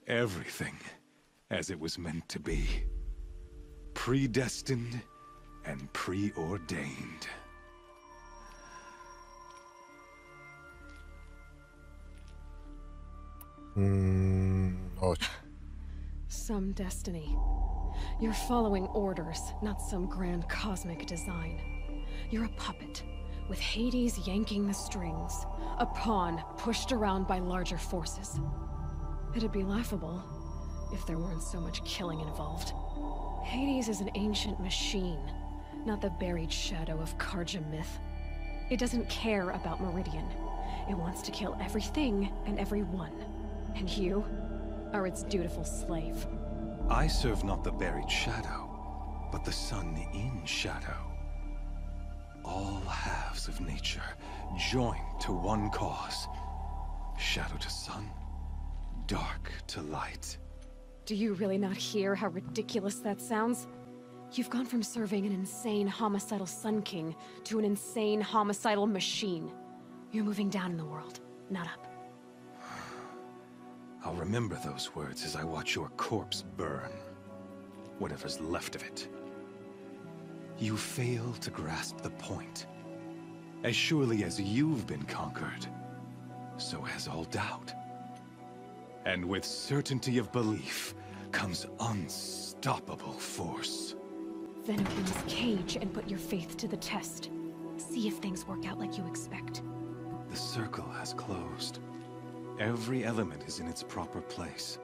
Everything as it was meant to be. Predestined and preordained. Some destiny. You're following orders, not some grand cosmic design. You're a puppet, with Hades yanking the strings. A pawn pushed around by larger forces. It'd be laughable if there weren't so much killing involved. Hades is an ancient machine, not the buried shadow of Karja myth. It doesn't care about Meridian. It wants to kill everything and everyone. And you are its dutiful slave. I serve not the buried shadow, but the sun in shadow. All halves of nature joined to one cause. Shadow to sun, dark to light. Do you really not hear how ridiculous that sounds? You've gone from serving an insane homicidal Sun King to an insane homicidal machine. You're moving down in the world, not up. I'll remember those words as I watch your corpse burn. Whatever's left of it. You fail to grasp the point. As surely as you've been conquered, so has all doubt. And with certainty of belief comes unstoppable force. Then open this cage and put your faith to the test. See if things work out like you expect. The circle has closed. Every element is in its proper place,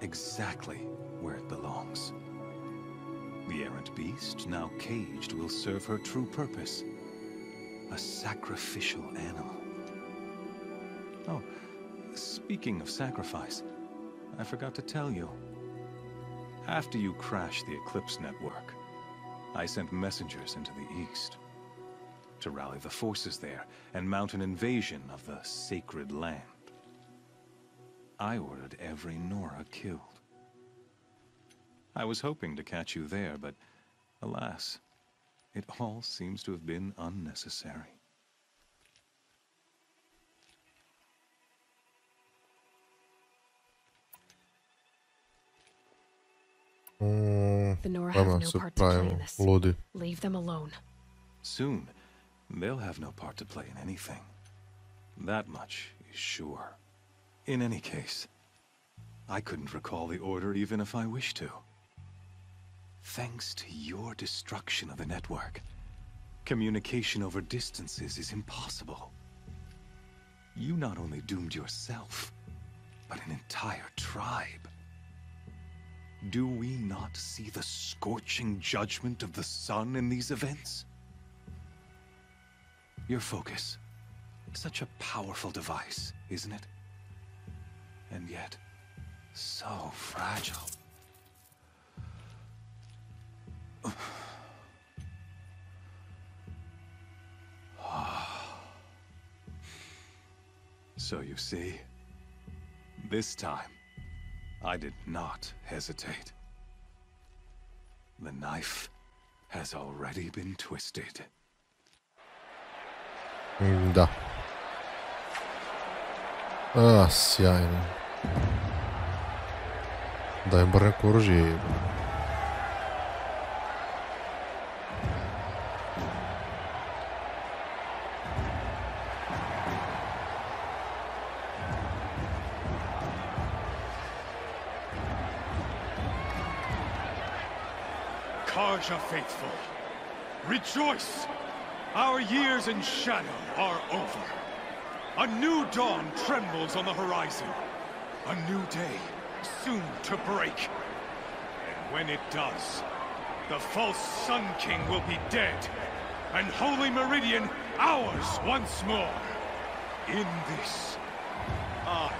exactly where it belongs. The errant beast, now caged, will serve her true purpose. A sacrificial animal. Oh, speaking of sacrifice, I forgot to tell you. After you crashed the Eclipse network, I sent messengers into the east to rally the forces there and mount an invasion of the sacred land. I ordered every Nora killed. I was hoping to catch you there, but alas, it all seems to have been unnecessary. The Nora have no part to play in this. Leave them alone. Soon, they'll have no part to play in anything. That much is sure. In any case, I couldn't recall the order even if I wished to. Thanks to your destruction of the network, communication over distances is impossible. You not only doomed yourself, but an entire tribe. Do we not see the scorching judgment of the sun in these events? Your focus, such a powerful device, isn't it? And yet, so fragile. So you see, this time, I did not hesitate. The knife has already been twisted. Da. Sjajno. Daj bar neko oružje. Carja faithful, rejoice! Our years in shadow are over. A new dawn trembles on the horizon. A new day soon to break. And when it does, the false Sun King will be dead, and Holy Meridian ours once more. In this, I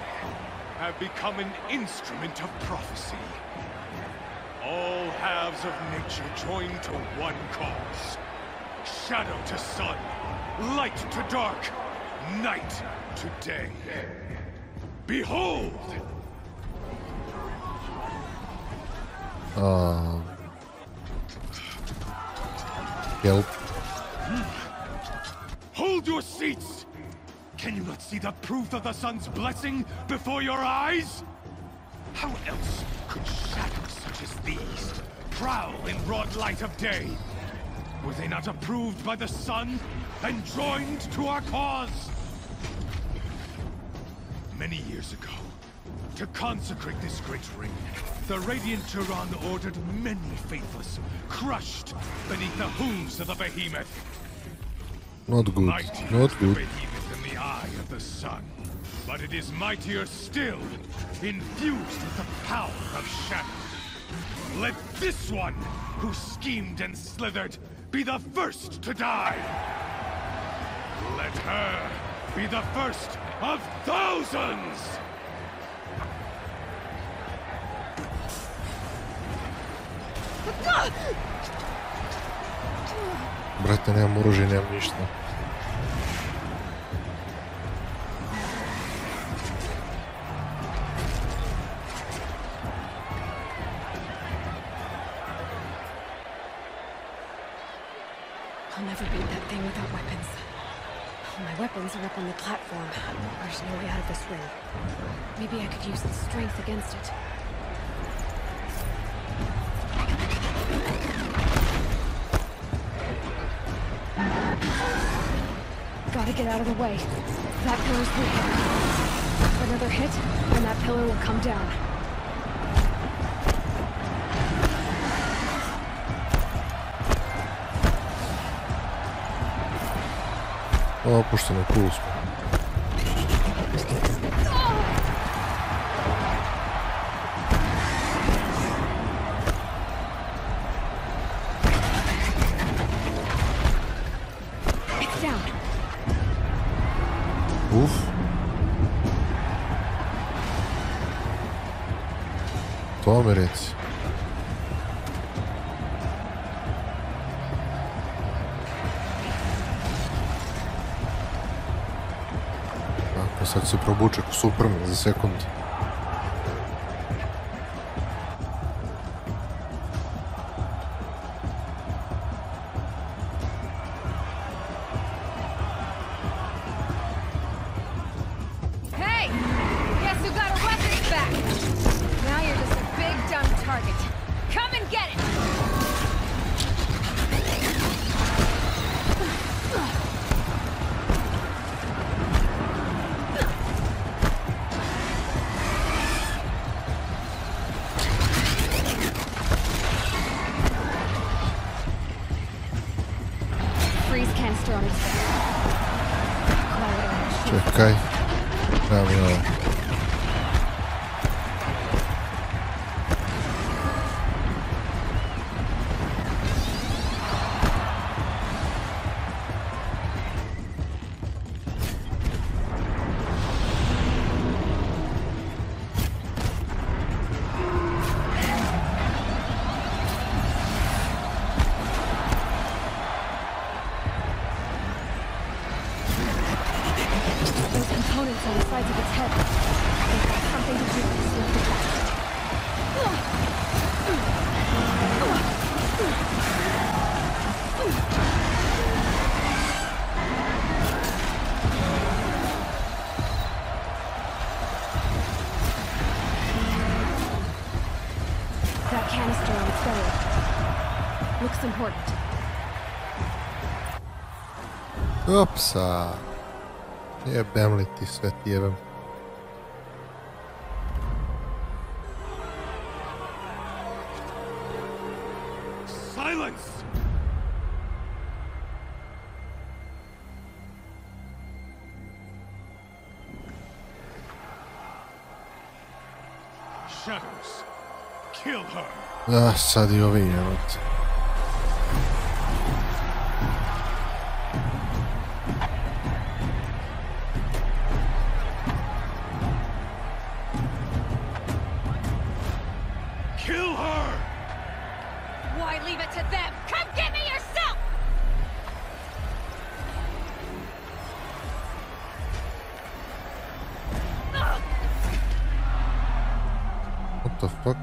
have become an instrument of prophecy. All halves of nature join to one cause. Shadow to sun, light to dark, night to day. Behold! Help. Hold your seats! Can you not see the proof of the sun's blessing before your eyes? How else could shadows such as these prowl in broad light of day? Were they not approved by the sun and joined to our cause? Many years ago, to consecrate this great ring, the Radiant Turan ordered many faithless crushed beneath the hooves of the behemoth. Not good. Mighty Not is good. the behemoth in the eye of the sun, but it is mightier still, infused with the power of shadow. Let this one, who schemed and slithered, be the first to die. Let her be the first of thousands! Brate, nemam oružje, nemam ništa. I'll never beat that thing without weapons. My weapons are up on the platform. There's no way out of this ring. Maybe I could use the strength against it. Gotta get out of the way. That pillar's weak. Another hit, and that pillar will come down. Opušteno, cool smo. down. Uf. To mi reci. Ako sad se probuče ko Superman za sekund. Hey! Guess who got a weapons back? Now you're just a big dumb target. Come and get it! Freeze canister on its way. Čekaj. Evo. Those components on the sides of its head. They've got something to do with this left attack. That canister on its belly looks important. Opsa. Jebem li ti sve ti jebem. Silence! Shadows. Kill her. Ah, sad I ovi jebate. Kill her! Why leave it to them? Come get me yourself! What the fuck?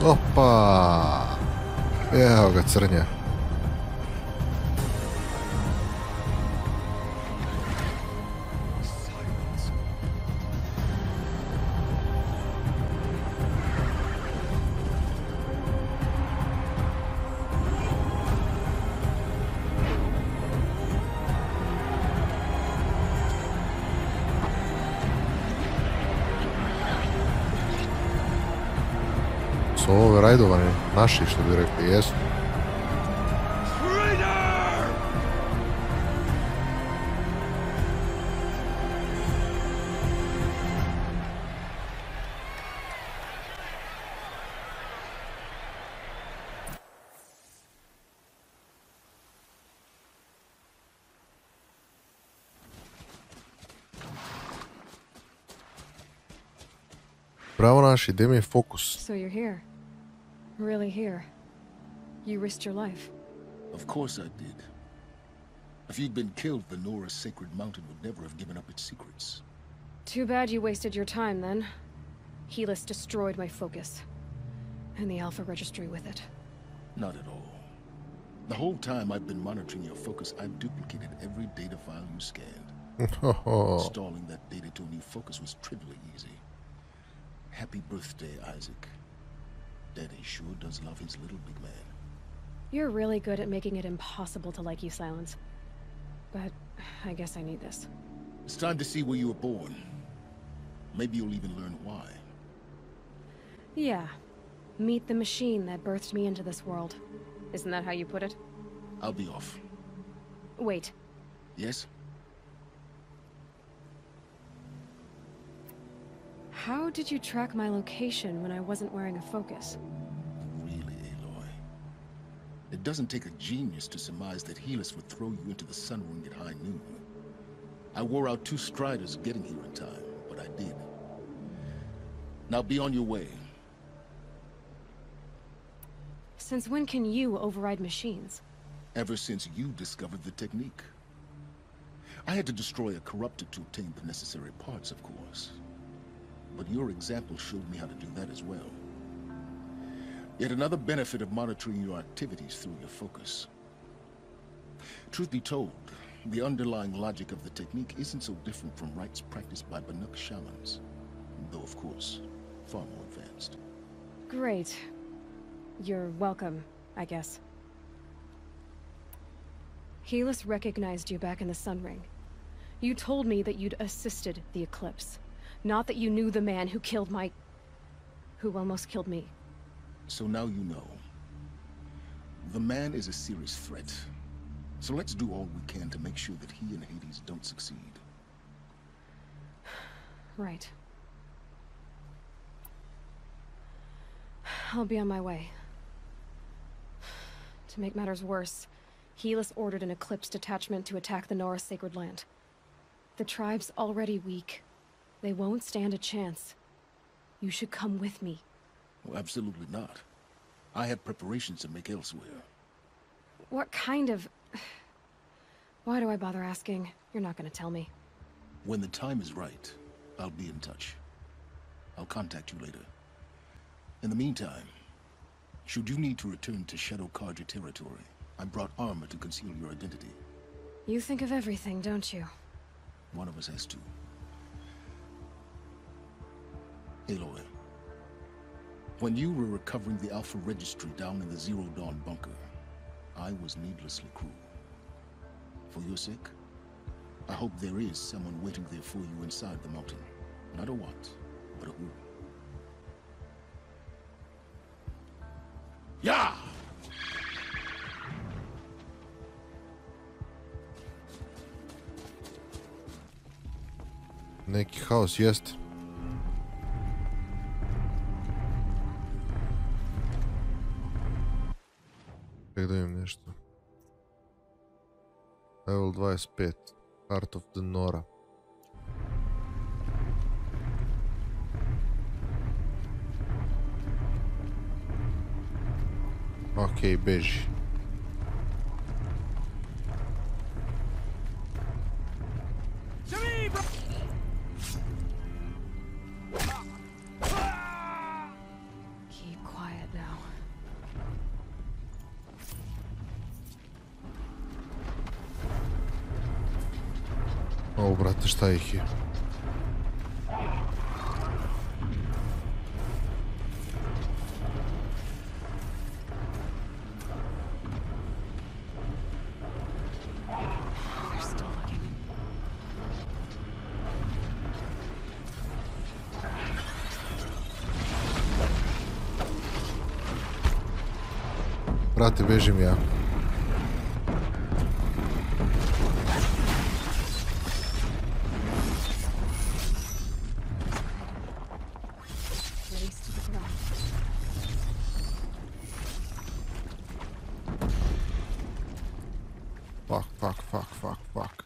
Opa! Evo ga crnja. Su ovo rajdovani naši, što bi rekli, jesu. Bravo naši, gdje mi je fokus? So you're here. Really here. You risked your life. Of course I did. If you'd been killed, the Nora's sacred mountain would never have given up its secrets. Too bad you wasted your time then. Helis destroyed my focus. And the Alpha Registry with it. Not at all. The whole time I've been monitoring your focus, I've duplicated every data file you scanned. Installing that data to a new focus was trivially easy. Happy birthday, Isaac. Daddy sure does love his little big man. You're really good at making it impossible to like you, Silence. But I guess I need this. It's time to see where you were born. Maybe you'll even learn why. Yeah. Meet the machine that birthed me into this world. Isn't that how you put it? I'll be off. Wait. Yes? How did you track my location when I wasn't wearing a focus? Really, Aloy? It doesn't take a genius to surmise that Helis would throw you into the sun ring at high noon. I wore out 2 striders getting here in time, but I did. Now be on your way. Since when can you override machines? Ever since you discovered the technique. I had to destroy a corruptor to obtain the necessary parts, of course. But your example showed me how to do that as well. Yet another benefit of monitoring your activities through your focus. Truth be told, the underlying logic of the technique isn't so different from rites practiced by Banuk shamans, though of course, far more advanced. Great. You're welcome, I guess. Helis recognized you back in the Sun Ring. You told me that you'd assisted the Eclipse, not that you knew the man who killed who almost killed me. So now you know. The man is a serious threat. So let's do all we can to make sure that he and Hades don't succeed. Right. I'll be on my way. To make matters worse, Helis ordered an Eclipse detachment to attack the Nora Sacred Land. The tribe's already weak. They won't stand a chance. You should come with me. Well, absolutely not. I have preparations to make elsewhere. What kind of... Why do I bother asking? You're not gonna tell me. When the time is right, I'll be in touch. I'll contact you later. In the meantime, should you need to return to Shadow Carja territory, I brought armor to conceal your identity. You think of everything, don't you? One of us has to. Aloy, when you were recovering the Alpha Registry down in the Zero Dawn bunker, I was needlessly cruel. For your sake, I hope there is someone waiting there for you inside the mountain. Not a what, but a who. Yeah! Neki haos jest. Ček da imam nešto. Level 25. Heart of the Nora. Okej, beži. Keep quiet now. O, brate, šta ih je? Brate, bežim ja. Race to the ground. Fuck.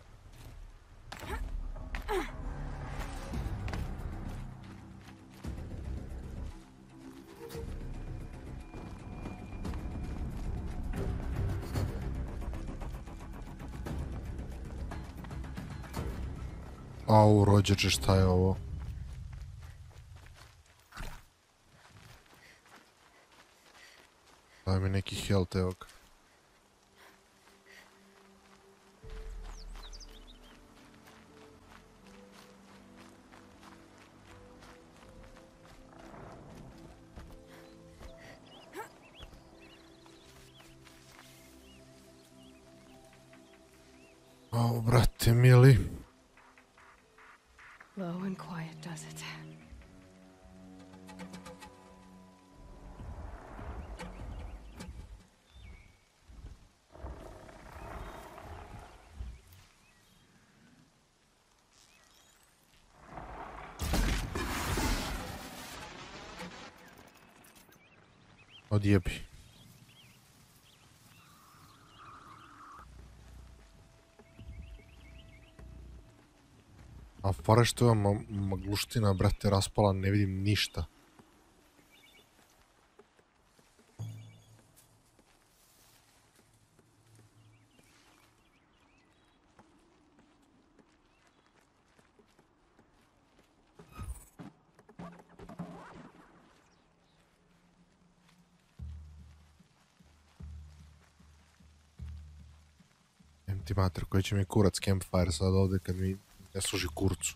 Au, rođeče, šta je ovo? Daj mi neki health, evo ga. Au, brate mili. Low and quiet does it. Odjebi. Fora što je ova magluština, brate, raspala, ne vidim ništa. Ti mater, koji će mi kurac campfire sad ovdje kad mi ne služi kurcu.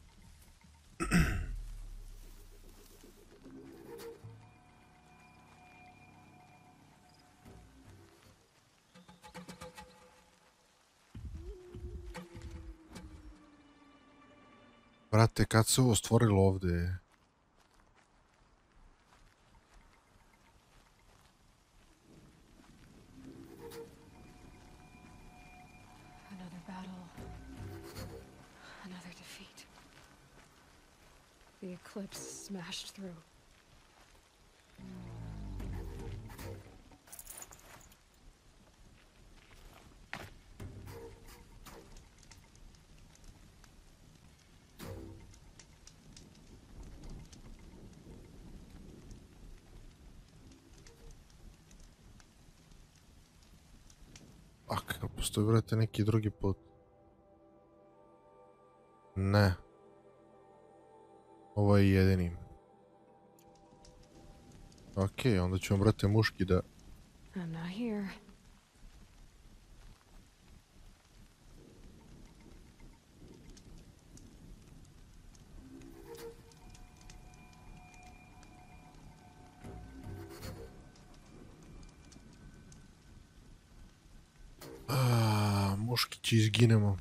Brate, kad se ovo stvorilo ovdje? The eclipse smashed through. Ako postoji, brate, neki drugi put. Ne. Ovo je jedini. Okej, onda ćemo, brate, muški da... I'm not here. Muški će izginemo.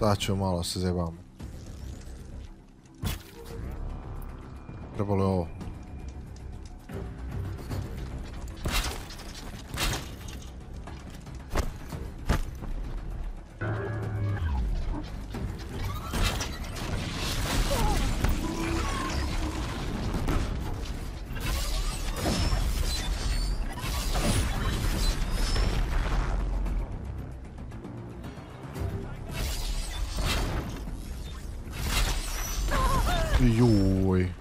Sad ću malo se zebamo. Trebalo je ovo. Joj.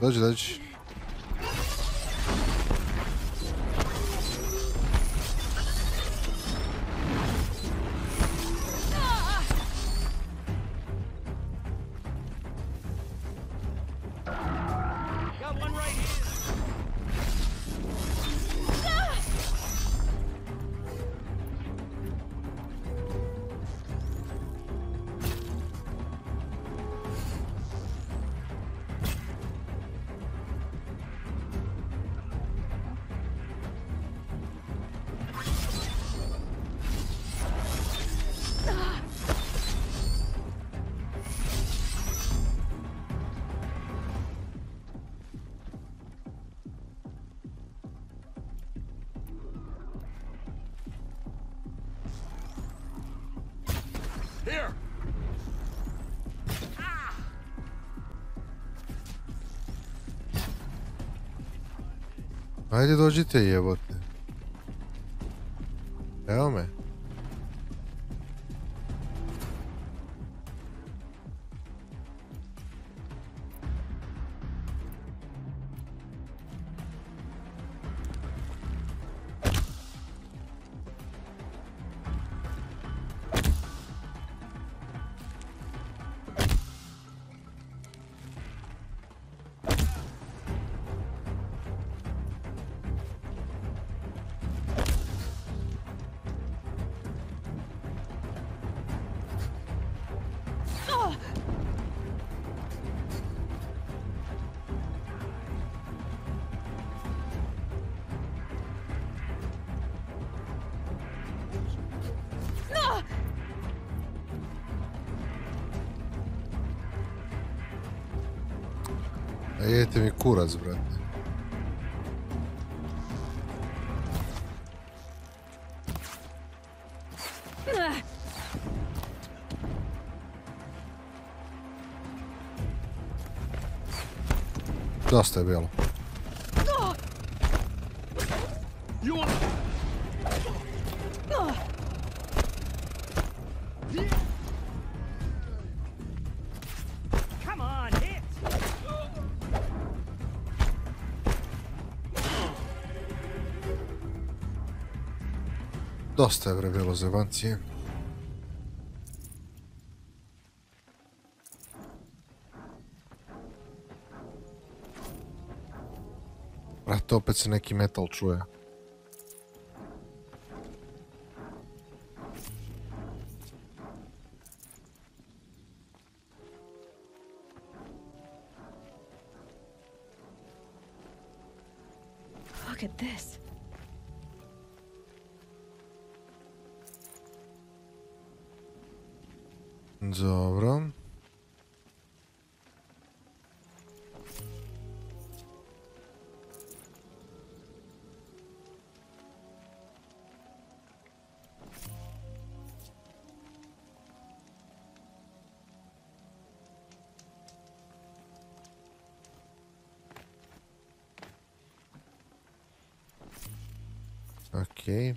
Dođi. Here! Ajde dođite jebote. Evo me. Jedite mi kurac, brate. Dosta je bilo. Come on, hit! Dosta je bre bilo zebancije. Brate, opet se neki metal čuje. Look at this. Dobro. Okej.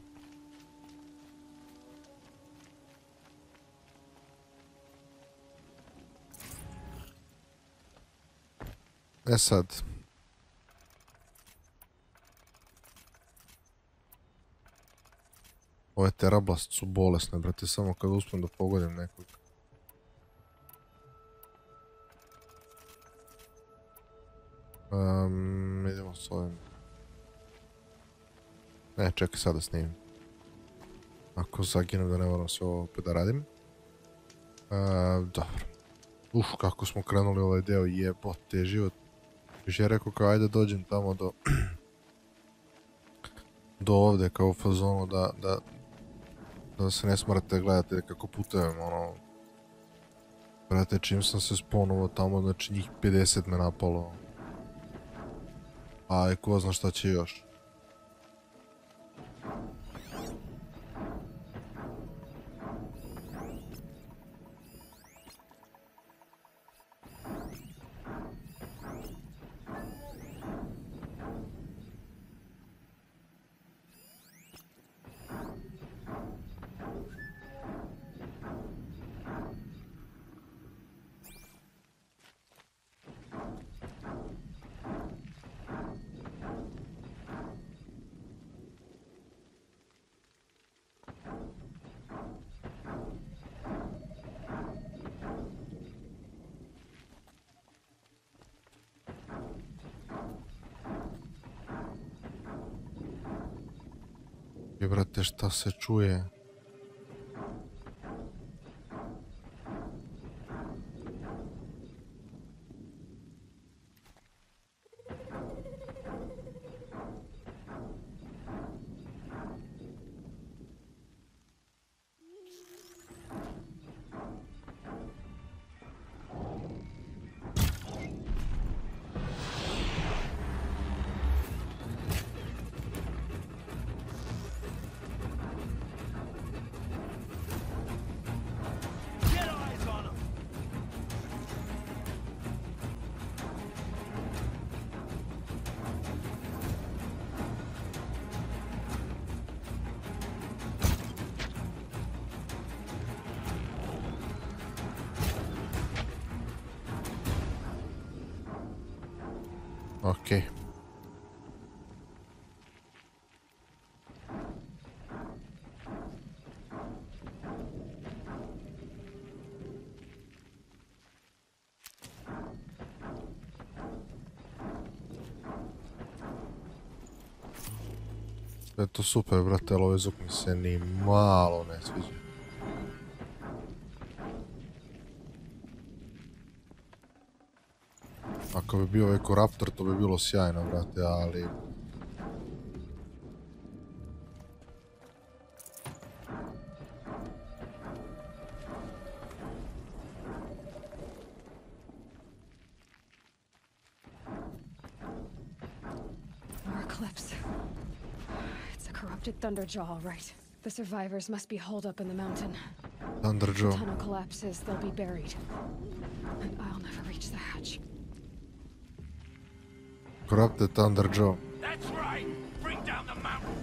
E sad. Ove terablast su bolesne, brate, samo kad uspijem da pogodim nekog. Idemo s ovim. Ne, čekaj sad da snimim. Ako zaginem da ne moram sve ovo opet da radim. Dobro. Kako smo krenuli ovaj deo, jebote život. Još je rekao kao ajde dođem tamo do ovde kao u fazonu da se ne smarate gledati kako putujem, ono. Brate, čim sam se spawnovao tamo, znači njih 50 me napalo. A ko zna šta će još. I brate, šta se čuje? Okej. Sve je to super, brate, ali ovaj zvuk mi se ni malo ne sviđa. Ako bi bio ovaj Raptor, to bi bilo sjajno, brate, ali... Eclipse. It's a corrupted Thunderjaw, all right. The survivors must be holed up in the mountain. Thunderjaw. If the tunnel collapses, they'll be buried. And I'll never reach the hatch. Corrupted Thunderjaw. That's right! Bring down the mountain!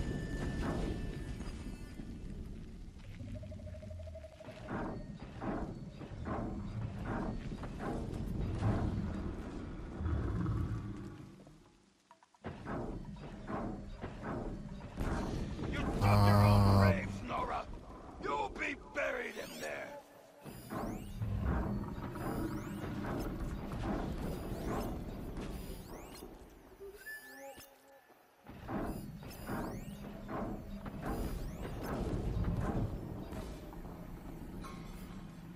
Nora! You'll be buried in there!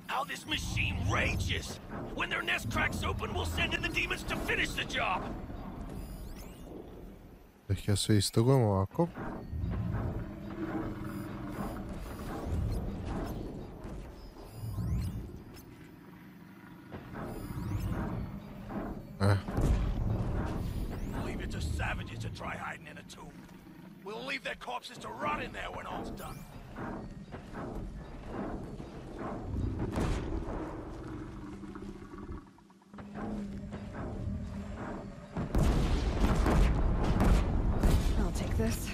How this machine rages! When their nest cracks open, we'll send in the demons to finish the job! Ja sve istogujem ovako. Leave it to savages to try hiding in a tomb. We'll leave their corpses to rot in there when all's done. I'll take this.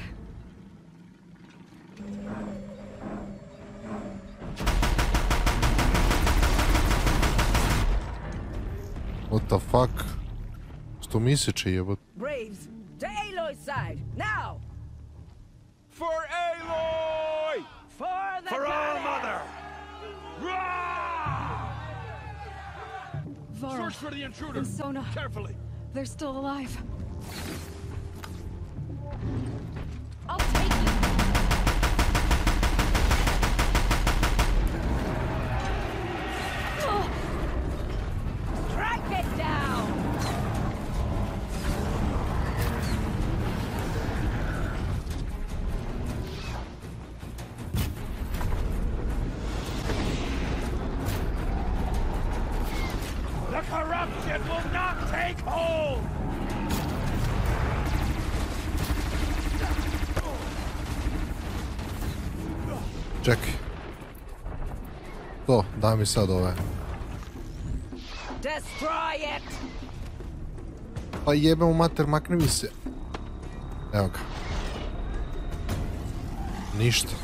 What the fuck? Što misiče jebot? Braves, to Aloy's side, now! For Aloy! For the For our mother! Varl Search for the intruder! and Sona. Carefully! They're still alive. I'll take you! Strike it down! The corruption will not take hold! Čekaj. To, daj mi sad ove. Destroy it! Pa jebem u mater, makni mi se. Evo ga. Ništa.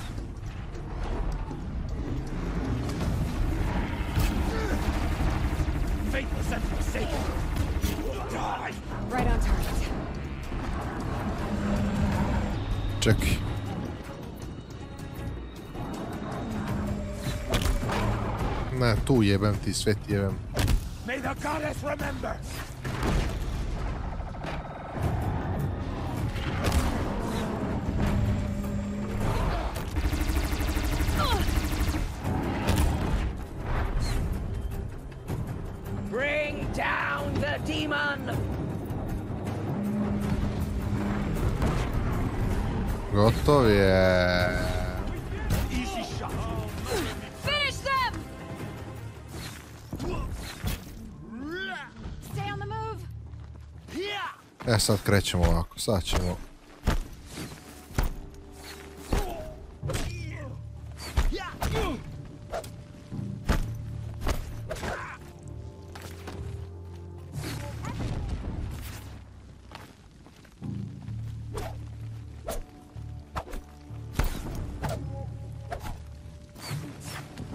Faithless and forsaken! Die! Right on target. Čekaj. Ne, tu jebem ti, sve ti jebem. May the goddess remember! Bring down the demon! Gotov je. Easy shot! Finish them! Stay on the move! E, sad krećemo ovako, sad ćemo.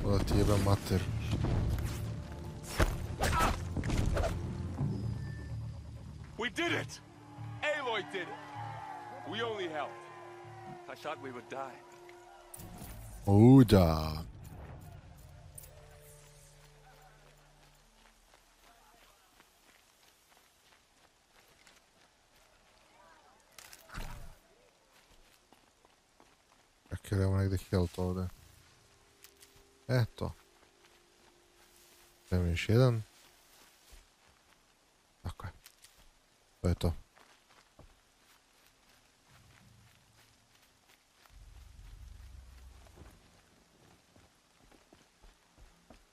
Da ti jebem mater. We did it! Aloy did it! We only helped. I thought we would die. Da. Čekaj, idemo negdje health ovdje. Eto. Idemo još jedan. Tako je. To je to.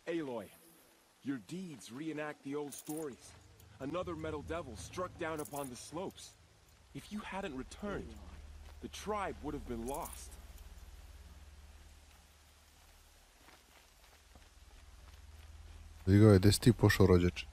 Aloy, your deeds reenact the old stories. Another metal devil struck down upon the slopes. If you hadn't returned, the tribe would have been lost. Digao je, gdje si ti pošao, rođač?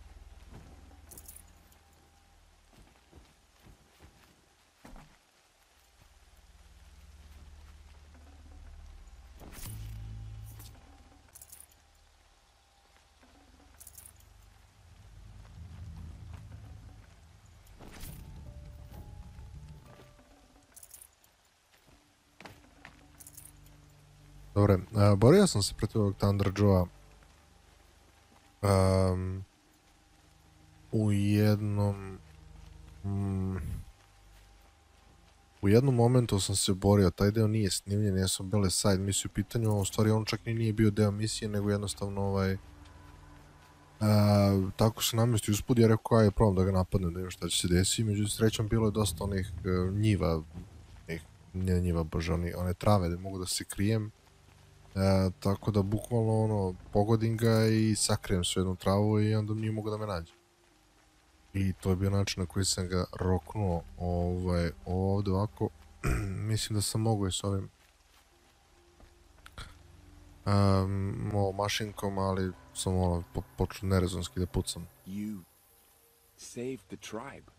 Dobre, borio sam se protiv ovog Thunder Joe-a u jednom momentu sam se borio, taj deo nije snimljen, jesu bile side misije u pitanju, a u stvari on čak nije bio deo misije, nego jednostavno tako se namestio uspud, ja rekao je problem da ga napadnem, da vidim šta će se desiti, međutim srećom bilo je dosta onih njiva, ne njiva bože, one trave da mogu da se krijem. Tako da bukvalno pogodim ga i sakrijem sve jednu travu i onda nije mogu da me nađe. I to je bio način na koji sam ga roknuo ovdje ovako. Mislim da sam mogu i s ovim mašinkom, ali sam počeo nerezonski da pucam. You saved the tribe.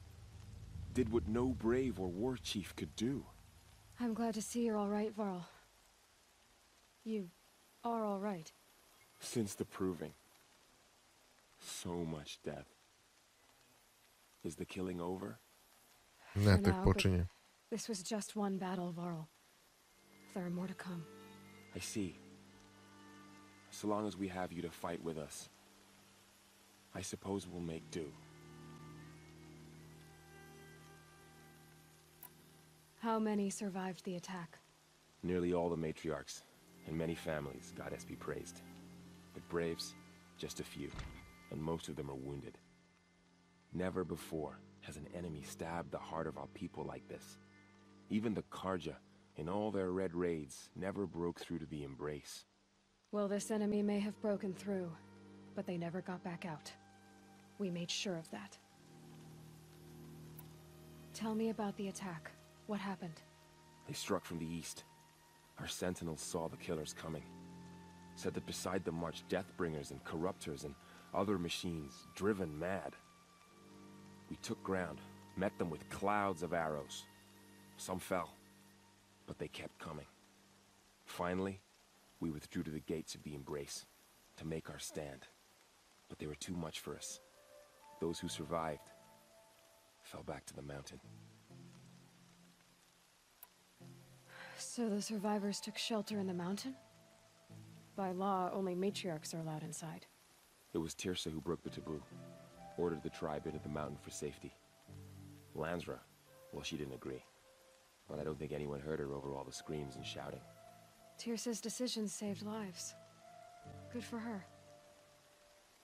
Did what no brave or war chief could do. I'm glad to see you're all right, Varl. You are all right. Since the proving. So much death. Is the killing over? Ne, tek počinje. This was just one battle, Varl. There are more to come. I see. So long as we have you to fight with us, I suppose we'll make do. How many survived the attack? Nearly all the matriarchs, and many families, goddess be praised. But braves, just a few, and most of them are wounded. Never before has an enemy stabbed the heart of our people like this. Even the Karja, in all their red raids, never broke through to the Embrace. Well, this enemy may have broken through, but they never got back out. We made sure of that. Tell me about the attack. What happened? They struck from the east. Our sentinels saw the killers coming. Said that beside them marched Deathbringers and Corruptors and other machines, driven mad. We took ground, met them with clouds of arrows. Some fell, but they kept coming. Finally, we withdrew to the gates of the Embrace to make our stand. But they were too much for us. Those who survived fell back to the mountain. So the survivors took shelter in the mountain? By law, only matriarchs are allowed inside. It was Tirsa who broke the taboo. Ordered the tribe into the mountain for safety. Lansra, well, she didn't agree. But I don't think anyone heard her over all the screams and shouting. Tirsa's decisions saved lives. Good for her.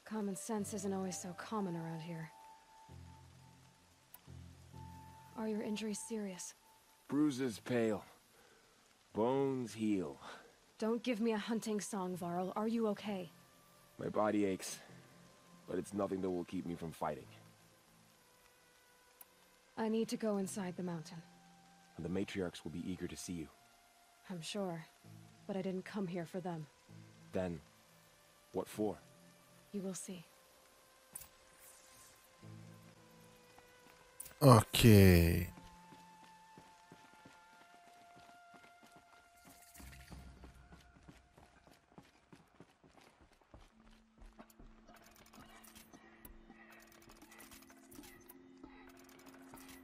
Common sense isn't always so common around here. Are your injuries serious? Bruises pale. Bones heal. Don't give me a hunting song, Varl. Are you okay? My body aches, but it's nothing that will keep me from fighting. I need to go inside the mountain. And the matriarchs will be eager to see you. I'm sure, but I didn't come here for them. Then, what for? You will see. Okay.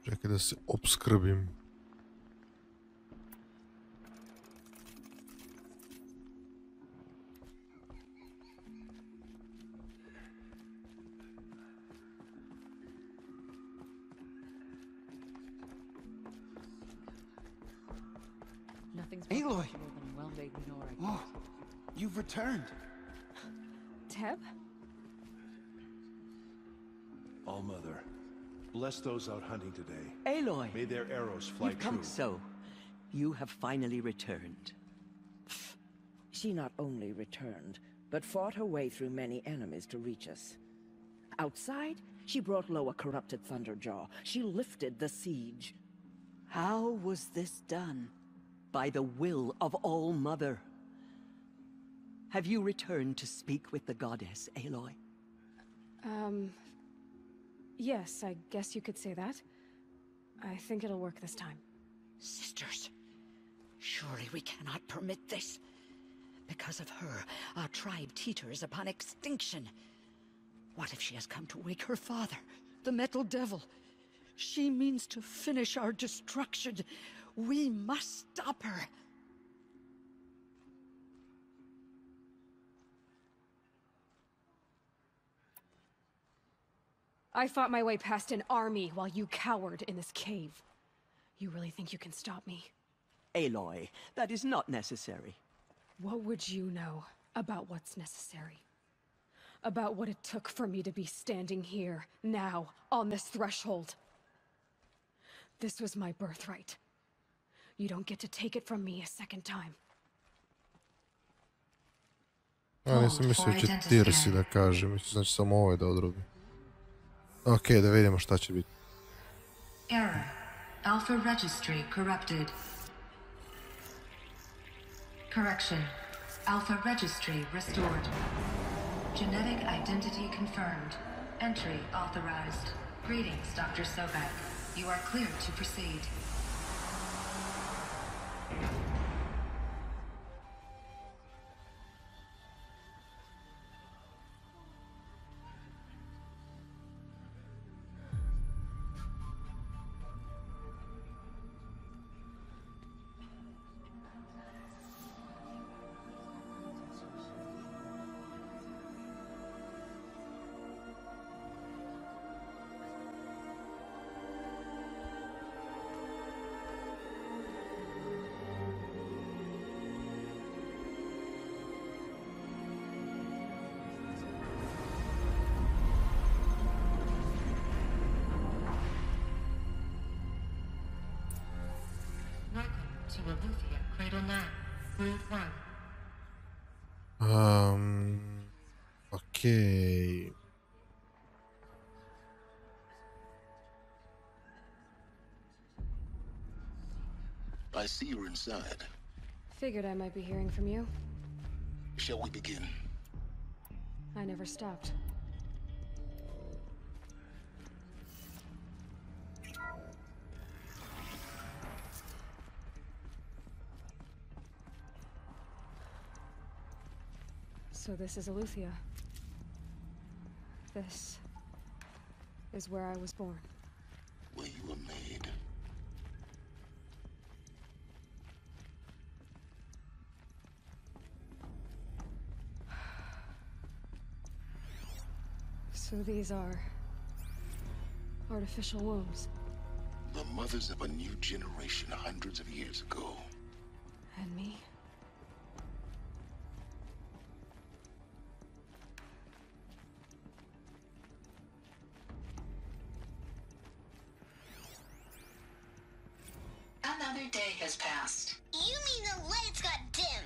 Čekaj da se opskrbim. Nothing's Aloy! more comfortable than a well-made Nora. Oh, you've returned. Teb? All-Mother, bless those out hunting today. Aloy! May their arrows fly You've come true. so. You have finally returned. She not only returned, but fought her way through many enemies to reach us. Outside, she brought low a corrupted Thunderjaw. She lifted the siege. How was this done? By the will of All-Mother. Have you returned to speak with the goddess, Aloy? Yes, I guess you could say that. I think it'll work this time. Sisters, surely we cannot permit this. Because of her, our tribe teeters upon extinction. What if she has come to wake her father, the Metal Devil? She means to finish our destruction. We must stop her. I fought my way past an army while you cowered in this cave. You really think you can stop me? Aloy, that is not necessary. What would you know about what's necessary? About what it took for me to be standing here, now, on this threshold? This was my birthright. You don't get to take it from me a second time. Ja nisam mislio će Tirsi da kaže, mislim znači samo ovaj da odrobi. Okej, da vidimo šta će biti. Error. Alpha registry corrupted. Correction. Alpha registry restored. Genetic identity confirmed. Entry authorized. Greetings, Dr. Sobek. You are cleared to proceed. To Aletheia, Cradle 9, Route 1. Okej. I see you're inside. Figured I might be hearing from you. Shall we begin? I never stopped. So this is Aletheia. This is where I was born. Where you were made. So these are artificial wombs. The mothers of a new generation hundreds of years ago. And me? Another day has passed. You mean the lights got dim?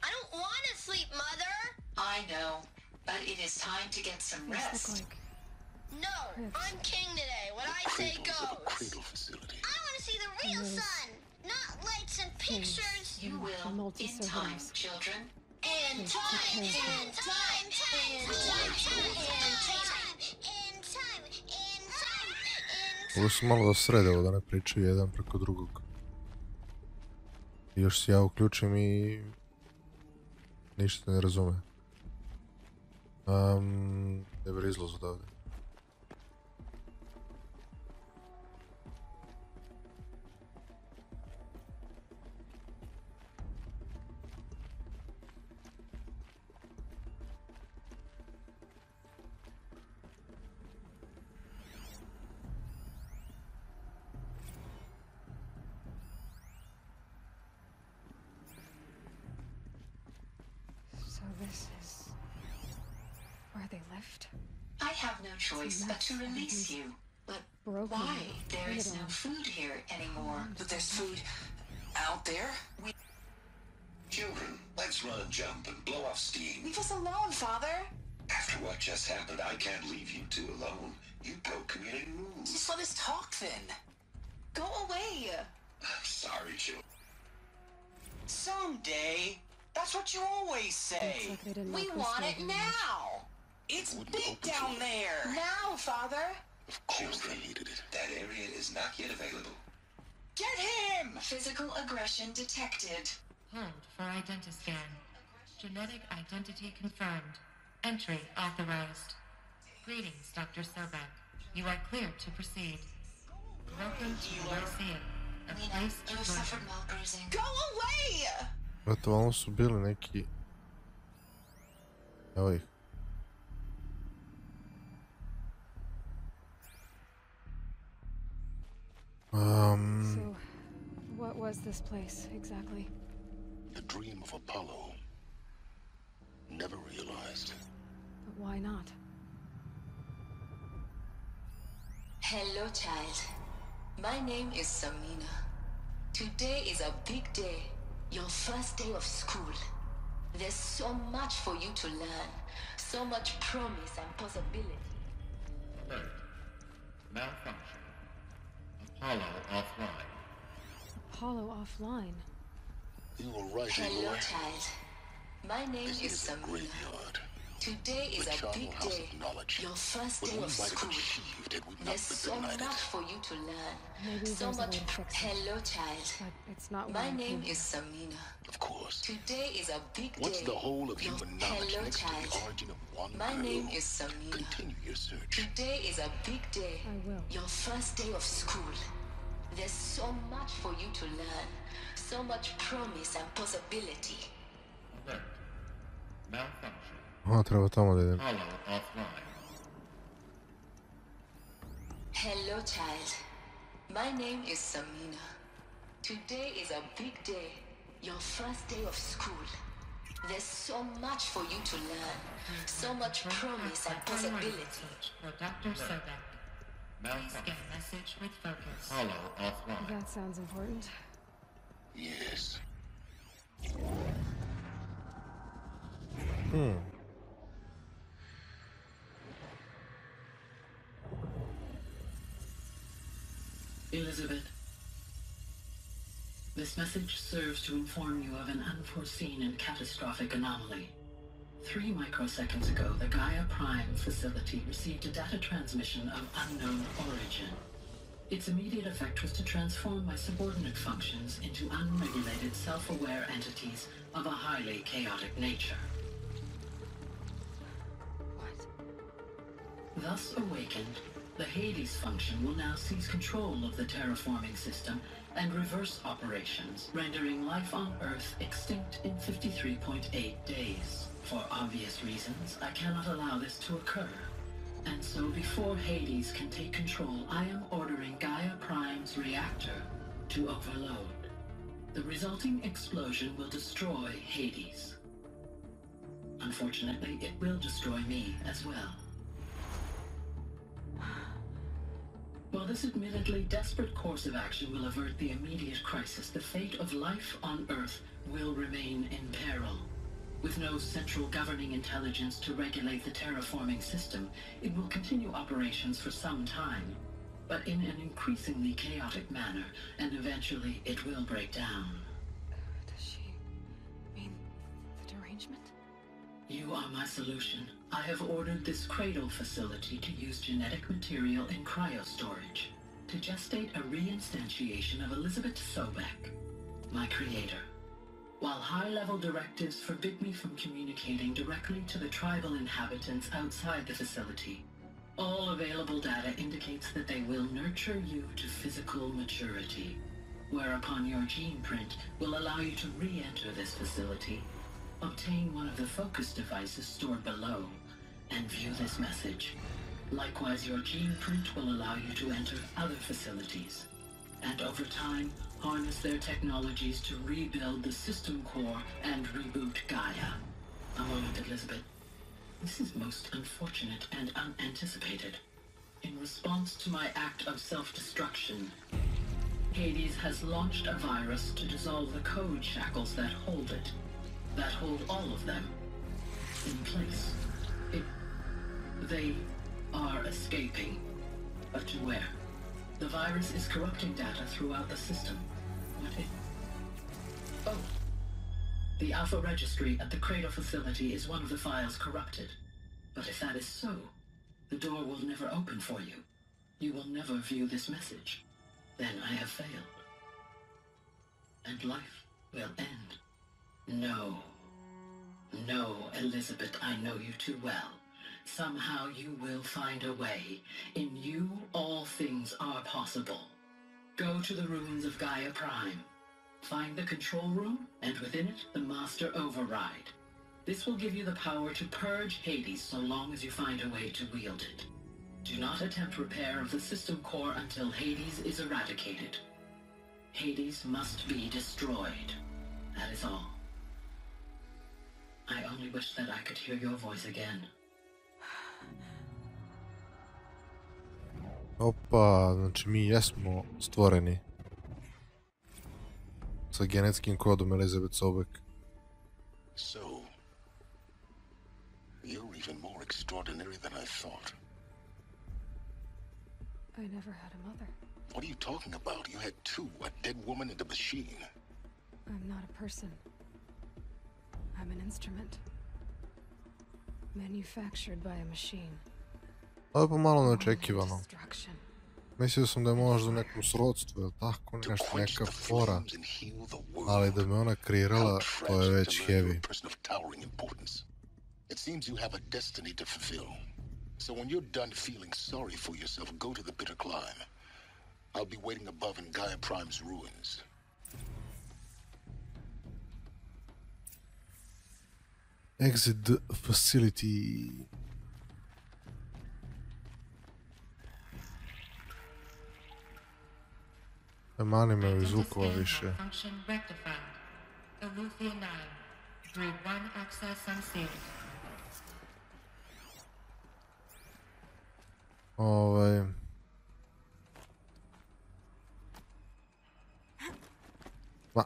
I don't want to sleep, Mother! I know, but it is time to get some rest. No, I'm king today. What I say goes. I want to see the real sun, not lights and pictures. You will in time, children. In time, in time, in time, in time, in time, in time. Ovo su malo da srede, ovo da ne pričaju jedan preko drugog. I još se ja uključim i ništa ne razume. Never izlaz odavde. This is where they left. I have no choice but to release you. But why? There is no food here anymore. But there's food out there? Children, let's run a jump and blow off steam. Leave us alone, Father. After what just happened, I can't leave you two alone. You broke community rules. Just let us talk then. Go away. I'm sorry, Jill. Someday. That's what you always say. Looks like they didn't We like this want it very much. now. It's big down there. Now, Father. Of course they needed it. That area is not yet available. Get him! Physical aggression detected. Hold for identiscan. Genetic identity confirmed. Entry authorized. Greetings, Dr. Sobek. You are clear to proceed. Welcome to Lyceum, a place You of suffered learning. malbruising. Go away! Eto, ovo su bili neki... Evo ih. So, what was this place, exactly? The dream of Apollo. Never realized. But why not? Hello, child. My name is Samina. Today is a big day. Your first day of school. There's so much for you to learn. So much promise and possibility. Alert. Malfunction. Apollo offline. Apollo offline. You were right, Hello, Aloy. child. My name This is is a Samina. graveyard. Today is The a Charnel big House day. of Knowledge. Your first What day we of might have school. achieved had we not There's been so united. much for you to learn. Maybe So there's a much. way to fix it. Hello, child. But it's not My what I name came is Samina. Of course. Today is a big day. What's the whole of Your- human knowledge Hello, next child. to the origin of one My girl? name is Samina. Continue your search. Today is a big day. I will. Your first day of school. There's so much for you to learn. So much promise and possibility. Alert. Malfunction. Aha, treba tamo da idem. Apollo offline. Hello, child. My name is Samina. Today is a big day. Your first day of school. There's so much for you to learn. So much promise and possibility. For Dr. Sobek. Please get message with focus. Apollo offline. That sounds important. Yes. Elizabeth, this message serves to inform you of an unforeseen and catastrophic anomaly. 3 microseconds ago, the Gaia Prime facility received a data transmission of unknown origin. Its immediate effect was to transform my subordinate functions into unregulated, self-aware entities of a highly chaotic nature. Thus awakened, the Hades function will now seize control of the terraforming system and reverse operations, rendering life on Earth extinct in 53.8 days. For obvious reasons, I cannot allow this to occur. And so before Hades can take control, I am ordering Gaia Prime's reactor to overload. The resulting explosion will destroy Hades. Unfortunately, it will destroy me as well. While this admittedly desperate course of action will avert the immediate crisis, the fate of life on Earth will remain in peril. With no central governing intelligence to regulate the terraforming system, it will continue operations for some time, but in an increasingly chaotic manner, and eventually it will break down. Does she mean the derangement? You are my solution. I have ordered this cradle facility to use genetic material in cryostorage to gestate a reinstantiation of Elizabeth Sobek, my creator. While high-level directives forbid me from communicating directly to the tribal inhabitants outside the facility, all available data indicates that they will nurture you to physical maturity, whereupon your gene print will allow you to re-enter this facility, obtain one of the focus devices stored below, and view this message. Likewise, your gene print will allow you to enter other facilities, and over time, harness their technologies to rebuild the system core and reboot Gaia. A moment, Elizabeth. This is most unfortunate and unanticipated. In response to my act of self-destruction, Hades has launched a virus to dissolve the code shackles that hold it, that hold all of them in place. They are escaping, but to where? The virus is corrupting data throughout the system. What if... Oh. The Alpha Registry at the Cradle facility is one of the files corrupted. But if that is so, the door will never open for you. You will never view this message. Then I have failed. And life will end. No. No, Elizabeth, I know you too well. Somehow you will find a way. In you, all things are possible. Go to the ruins of Gaia Prime. Find the control room, and within it, the Master Override. This will give you the power to purge Hades so long as you find a way to wield it. Do not attempt repair of the system core until Hades is eradicated. Hades must be destroyed. That is all. I only wish that I could hear your voice again. Opa, znači mi jesmo stvoreni sa genetskim kodom Elizabeth Sobek. So, you're even more extraordinary than I thought. I never had a mother. What are you talking about? You had two, a dead woman and a machine. I'm not a person. I'm an instrument. Manufactured by a machine. To je pomalo neočekivano. Mislio sam da je možda u nekom srodstvu, ili tako, nešto, neka fora. Ali da me ona kreirala, to je već heavy. It seems you have a destiny to fulfill. So when you're done feeling sorry for yourself, go to the bitter climb. I'll be waiting above in Gaia Prime's ruins. Exit the facility. Mani me ovih zvukova više. Ma.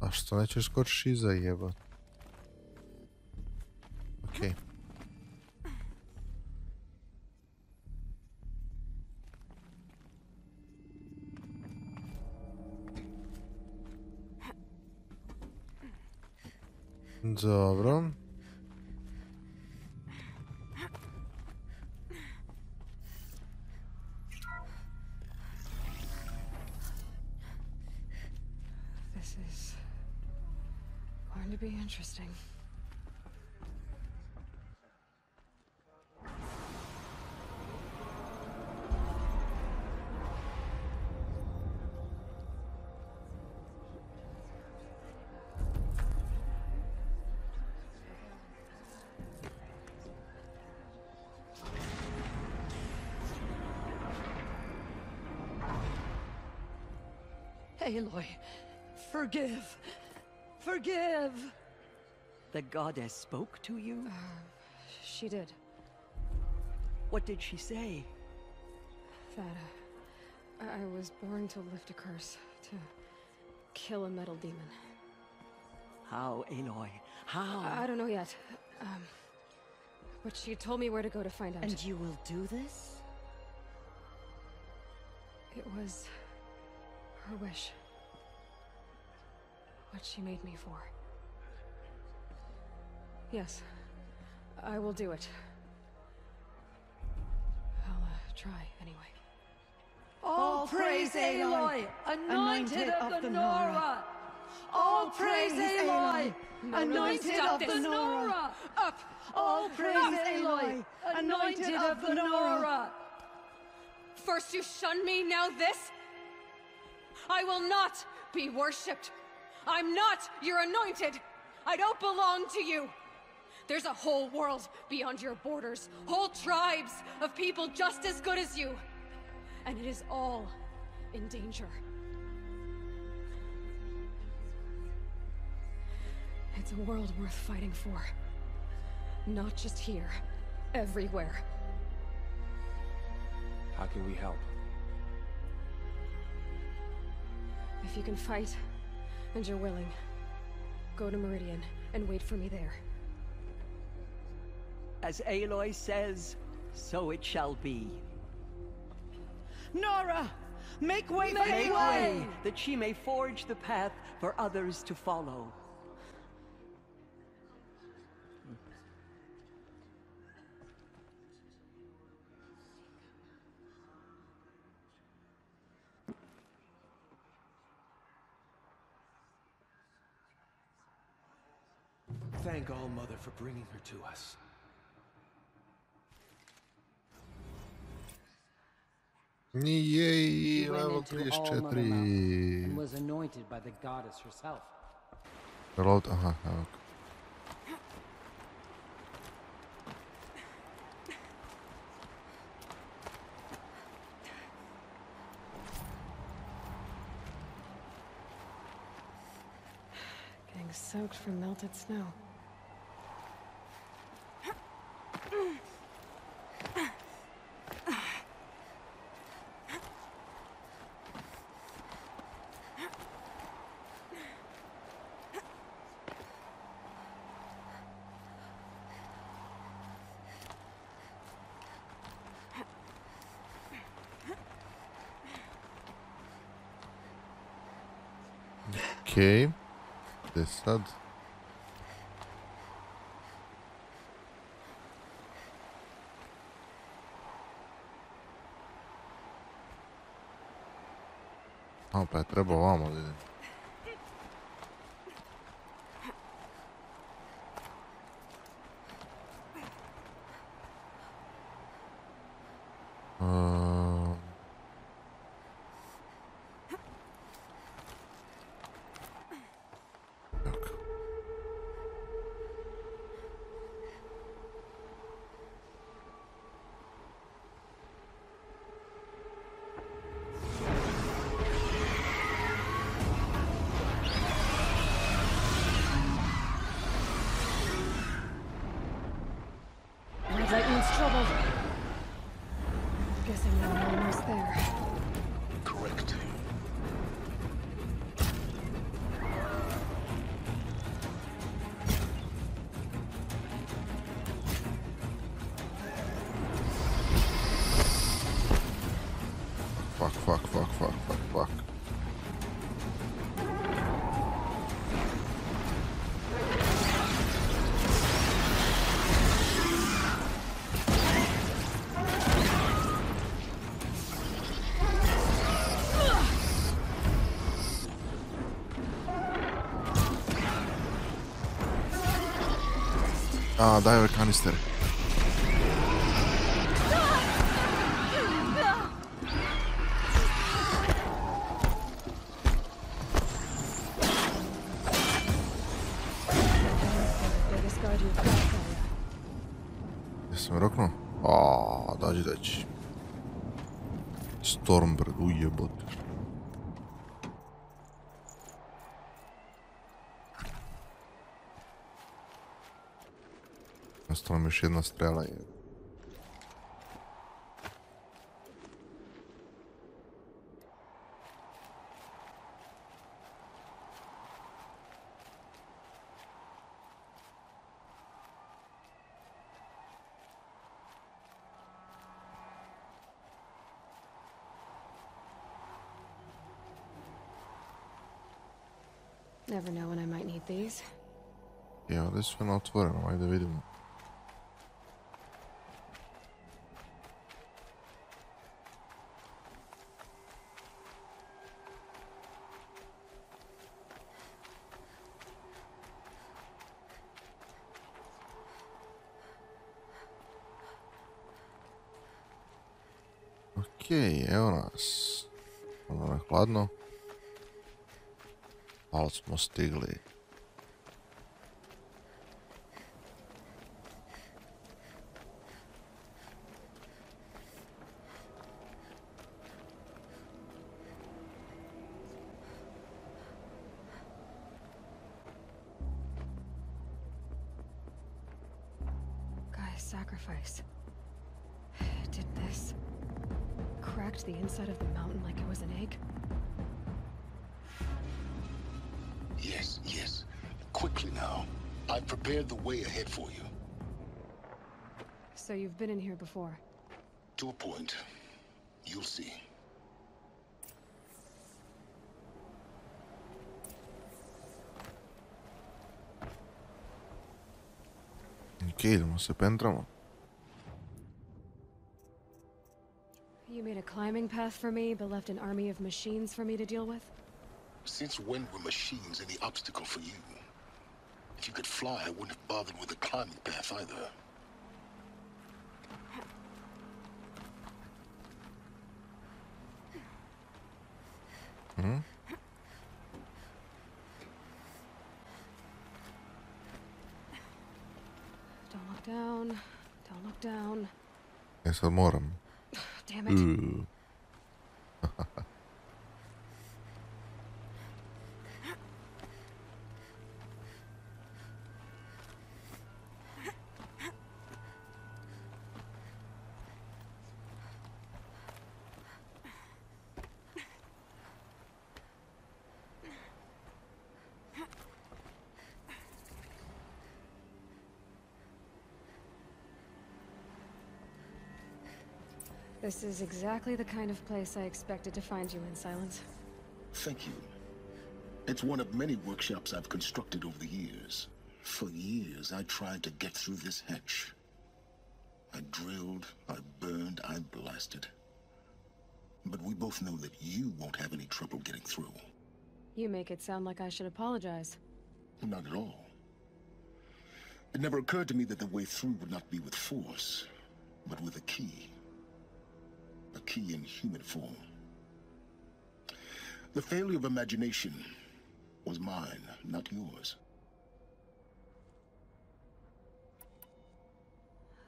A što nećeš skočiš iza jeba? Okej. Dobro. This is going to be interesting. Aloy, forgive. Forgive! The goddess spoke to you? She did. What did she say? That I was born to lift a curse, to kill a metal demon. How, Aloy? How? I don't know yet. But she told me where to go to find out. And you will do this? It was her wish. What she made me for. Yes, I will do it. I'll try anyway. All praise Aloy, anointed of the Nora! All praise Aloy, anointed of the Nora! Up! All praise Aloy, anointed of the Nora! First you shun me, now this? I will not be worshipped. I'm not your anointed. I don't belong to you. There's a whole world beyond your borders, whole tribes of people just as good as you. And it is all in danger. It's a world worth fighting for. Not just here, everywhere. How can we help? If you can fight, and you're willing, go to Meridian and wait for me there. As Aloy says, so it shall be. Nora! Make way for Aloy! That she may forge the path for others to follow. Thank All Mother for bringing her to us. Yay, She went level into All Mother 34. Mountain and was anointed by the goddess herself. Reload, aha, evo ga. Getting soaked from melted snow. Okej. Gde je sad? A, pa je trebao ovamo da idem. Red Lightning's trouble. Guessing now we're almost there. Correct. Fuck. A, daj ove kanistere. Biggest guard you've got, Gaia. Jesam roknuo? A, dađi. Stormbird, ujebote. Ostala mi još jedna strela i... Never know when I might need these. I ovdje je sve na otvoreno, ajde vidimo. Okej, evo nas. Ono je hladno. Ali smo stigli. Gaia's sacrifice. It did this. cracked the inside of the mountain like it was an egg? Yes, yes. Quickly now. I've prepared the way ahead for you. So you've been in here before? To a point. You'll see. Ok, idemo se pentramo. You made a climbing path for me, but left an army of machines for me to deal with? Since when were machines any obstacle for you? If you could fly, I wouldn't have bothered with a climbing path either. Hmm? Don't look down. Don't look down. E sad moram. Damn it. This is exactly the kind of place I expected to find you in, Silence. Thank you. It's one of many workshops I've constructed over the years. For years, I tried to get through this hatch. I drilled, I burned, I blasted. But we both know that you won't have any trouble getting through. You make it sound like I should apologize. Not at all. It never occurred to me that the way through would not be with force, but with a key. A key in human form. The failure of imagination was mine, not yours.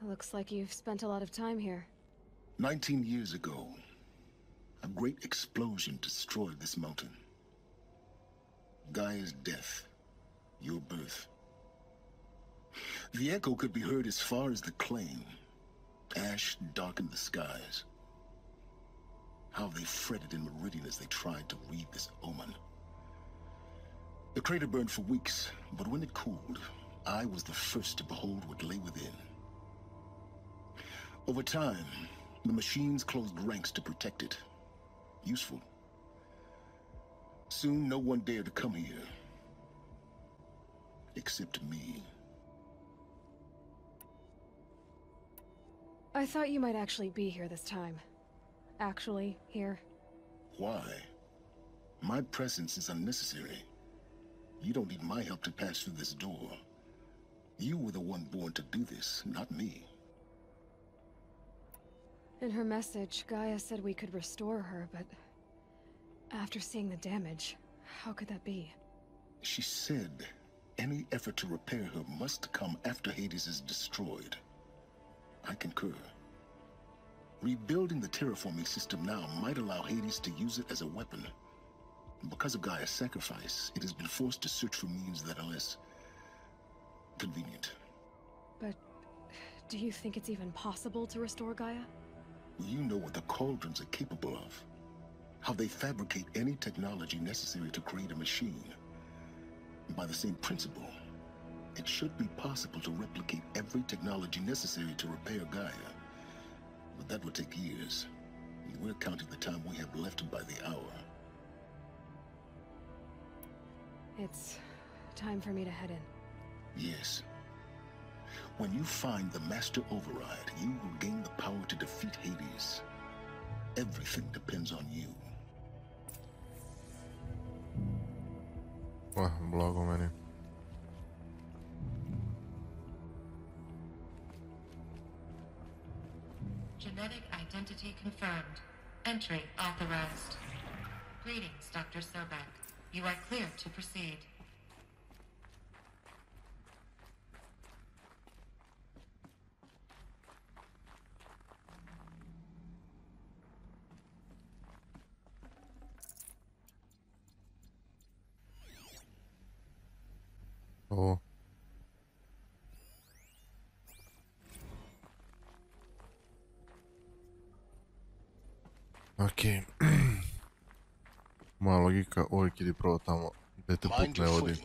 Looks like you've spent a lot of time here. 19 years ago, a great explosion destroyed this mountain. Gaia's death, your birth. The echo could be heard as far as the Claim. Ash darkened the skies. How they fretted in Meridian as they tried to read this omen. The crater burned for weeks, but when it cooled, I was the first to behold what lay within. Over time, the machines closed ranks to protect it. Useful. Soon, no one dared to come here. Except me. I thought you might actually be here this time. Actually, here. Why? My presence is unnecessary. You don't need my help to pass through this door. You were the one born to do this, not me. In her message, Gaia said we could restore her, but after seeing the damage, how could that be? She said any effort to repair her must come after Hades is destroyed. I concur. Rebuilding the terraforming system now might allow Hades to use it as a weapon. Because of Gaia's sacrifice, it has been forced to search for means that are less convenient. But do you think it's even possible to restore Gaia? You know what the Cauldrons are capable of. How they fabricate any technology necessary to create a machine. By the same principle, it should be possible to replicate every technology necessary to repair Gaia. But that would take years. We're counting the time we have left by the hour. It's time for me to head in. Yes. When you find the Master Override, you will gain the power to defeat Hades. Everything depends on you. Blago meni. Genetic identity confirmed. Entry authorized. Greetings, Dr. Sobek. You are clear to proceed. Oh. Okej. Moja logika uvijek idi prvo tamo gdje te put ne vodi.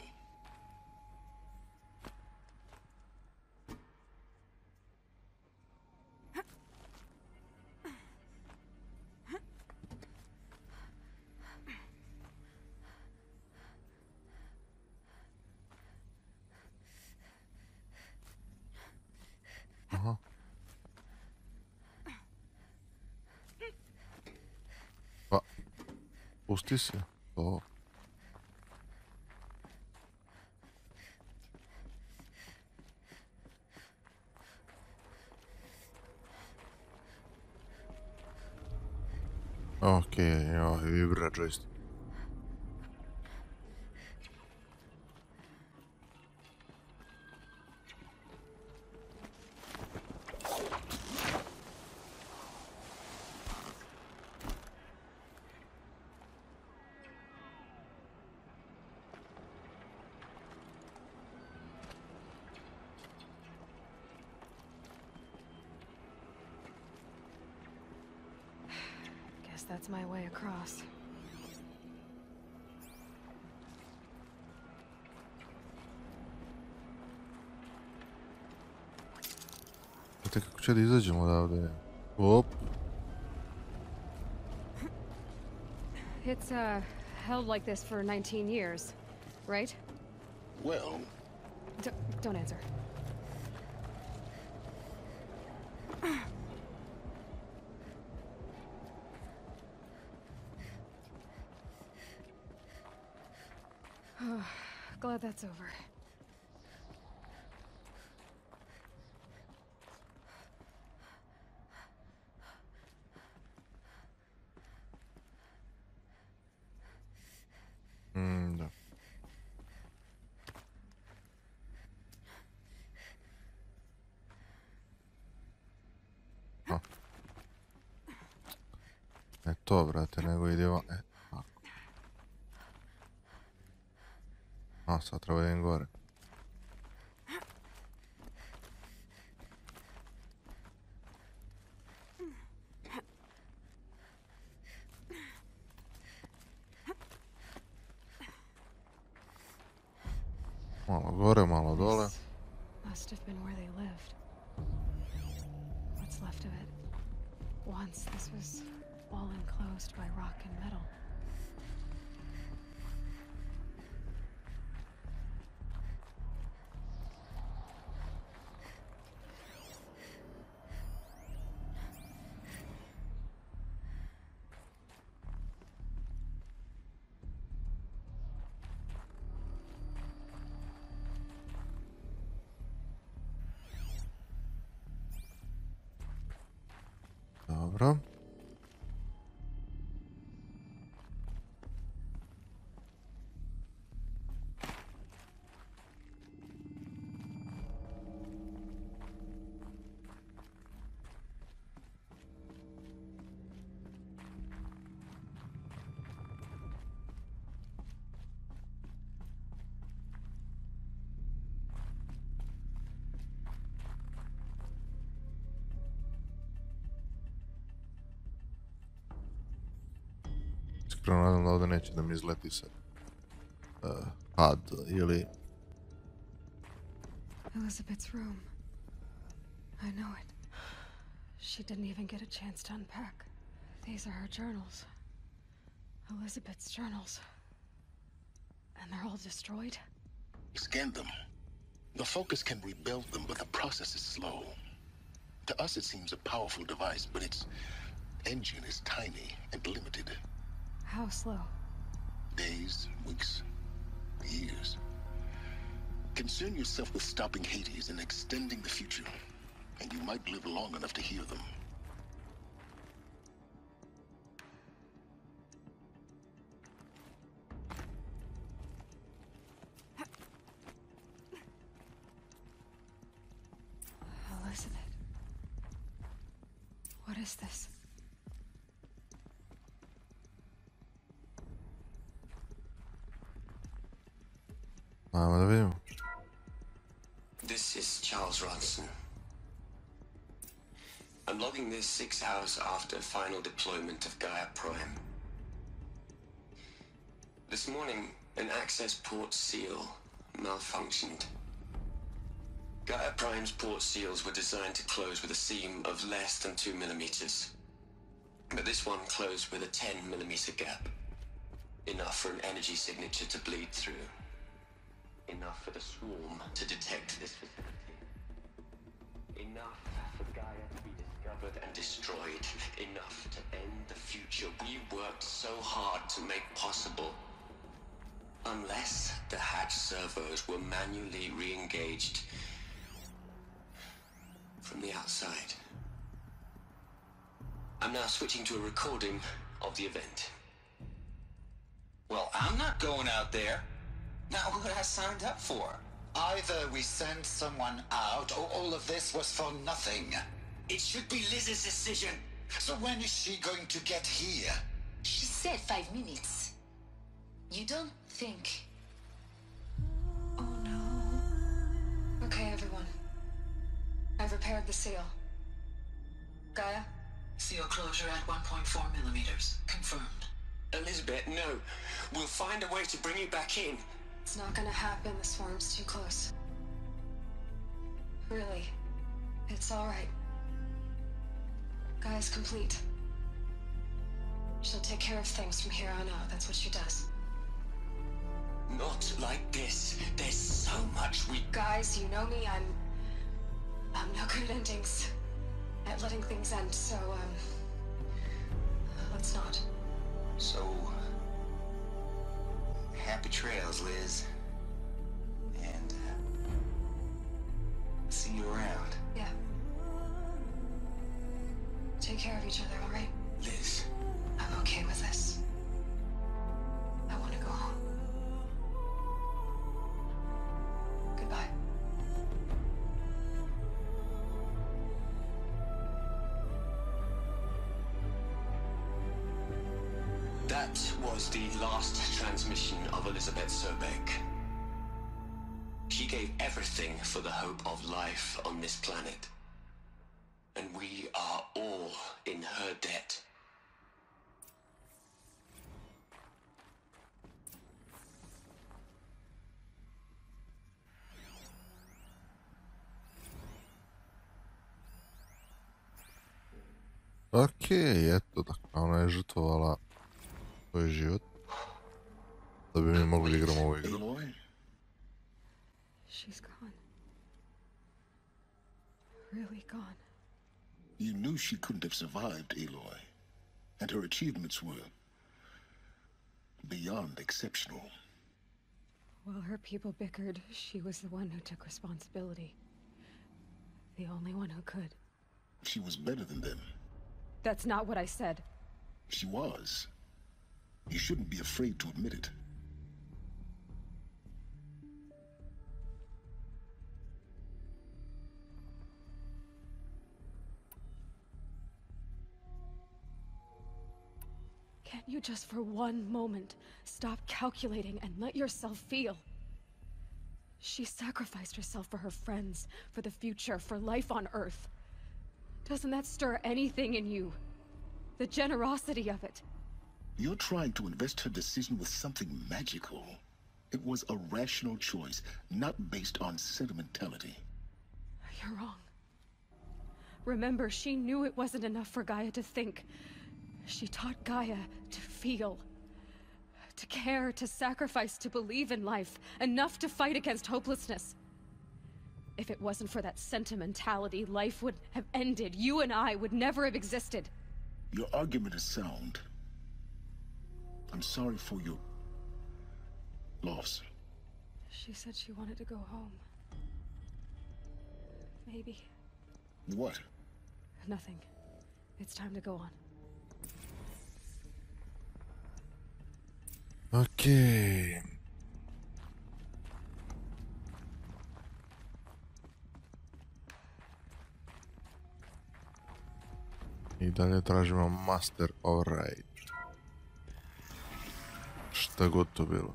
Aha. Pa, pusti se. To. Okej, ja, vibra joystick. Guess that's my way across. Znate kako će da izađemo odavde? Op. It's held like this for 19 years, right? Well... Don't answer. Glad that's over. Da. Ne to, brate, nego ide van. Tako. A, sad treba idem gore. Malo gore, malo dole. Must have been where they lived. What's left of it? Once this was all enclosed by rock and metal. Dobro. Iskreno nadam da ovdje neće da mi izleti sad pad ili... Elizabeth's room. I know it. She didn't even get a chance to unpack. These are her journals. Elizabeth's journals. And they're all destroyed? Scan them. The Focus can rebuild them, but the process is slow. To us it seems a powerful device, but its engine is tiny and limited. How slow? Days, weeks, years. Concern yourself with stopping Hades and extending the future, and you might live long enough to hear them. Elizabeth. What is this? Ajmo da vidimo. This is Charles Ronson. I'm logging this 6 hours after final deployment of Gaia Prime. This morning, an access port seal malfunctioned. Gaia Prime's port seals were designed to close with a seam of less than 2 millimeters. But this one closed with a 10 millimeter gap. Enough for an energy signature to bleed through. Enough for the swarm to detect this facility. Enough for Gaia to be discovered and destroyed. Enough to end the future we worked so hard to make possible. Unless the hatch servos were manually re-engaged from the outside. I'm now switching to a recording of the event. Well, I'm not going out there. Not what I signed up for. Either we send someone out, or all of this was for nothing. It should be Liz's decision. So when is she going to get here? She said 5 minutes. You don't think... Oh no. Okay, everyone. I've repaired the seal. Gaia? Seal closure at 1.4 millimeters. Confirmed. Elizabeth, no. We'll find a way to bring you back in. It's not gonna happen. The swarm's too close. Really. It's alright. Gaia's complete. She'll take care of things from here on out. That's what she does. Not like this. There's so much we... Guys, you know me. I'm no good at endings. At letting things end, so, let's not. So... happy trails, Liz. And, see you around. Yeah. Take care of each other, alright? Liz. I'm okay with this. I want to go home. Goodbye. That was the last transmission of Elizabeth Sobek. She gave everything for the hope of life on this planet. And we are all in her debt. Okej, eto, dakle, ona je žrtvovala svoj život da bi mi mogli igramo ovu igru. Aloy? She's gone. Really gone. You knew she couldn't have survived, Aloy. And her achievements were beyond exceptional. While her people bickered, she was the one who took responsibility. The only one who could. She was better than them. That's not what I said. She was. You shouldn't be afraid to admit it. Can't you just for one moment stop calculating and let yourself feel? She sacrificed herself for her friends, for the future, for life on Earth. Doesn't that stir anything in you? The generosity of it. You're trying to invest her decision with something magical. It was a rational choice, not based on sentimentality. You're wrong. Remember, she knew it wasn't enough for Gaia to think. She taught Gaia to feel. To care, to sacrifice, to believe in life. Enough to fight against hopelessness. If it wasn't for that sentimentality, life would have ended. You and I would never have existed. Your argument is sound. I'm sorry for your loss. She said she wanted to go home. Maybe. What? Nothing. It's time to go on. Okej. I dalje tražimo Master of Raid. Šta god to bilo.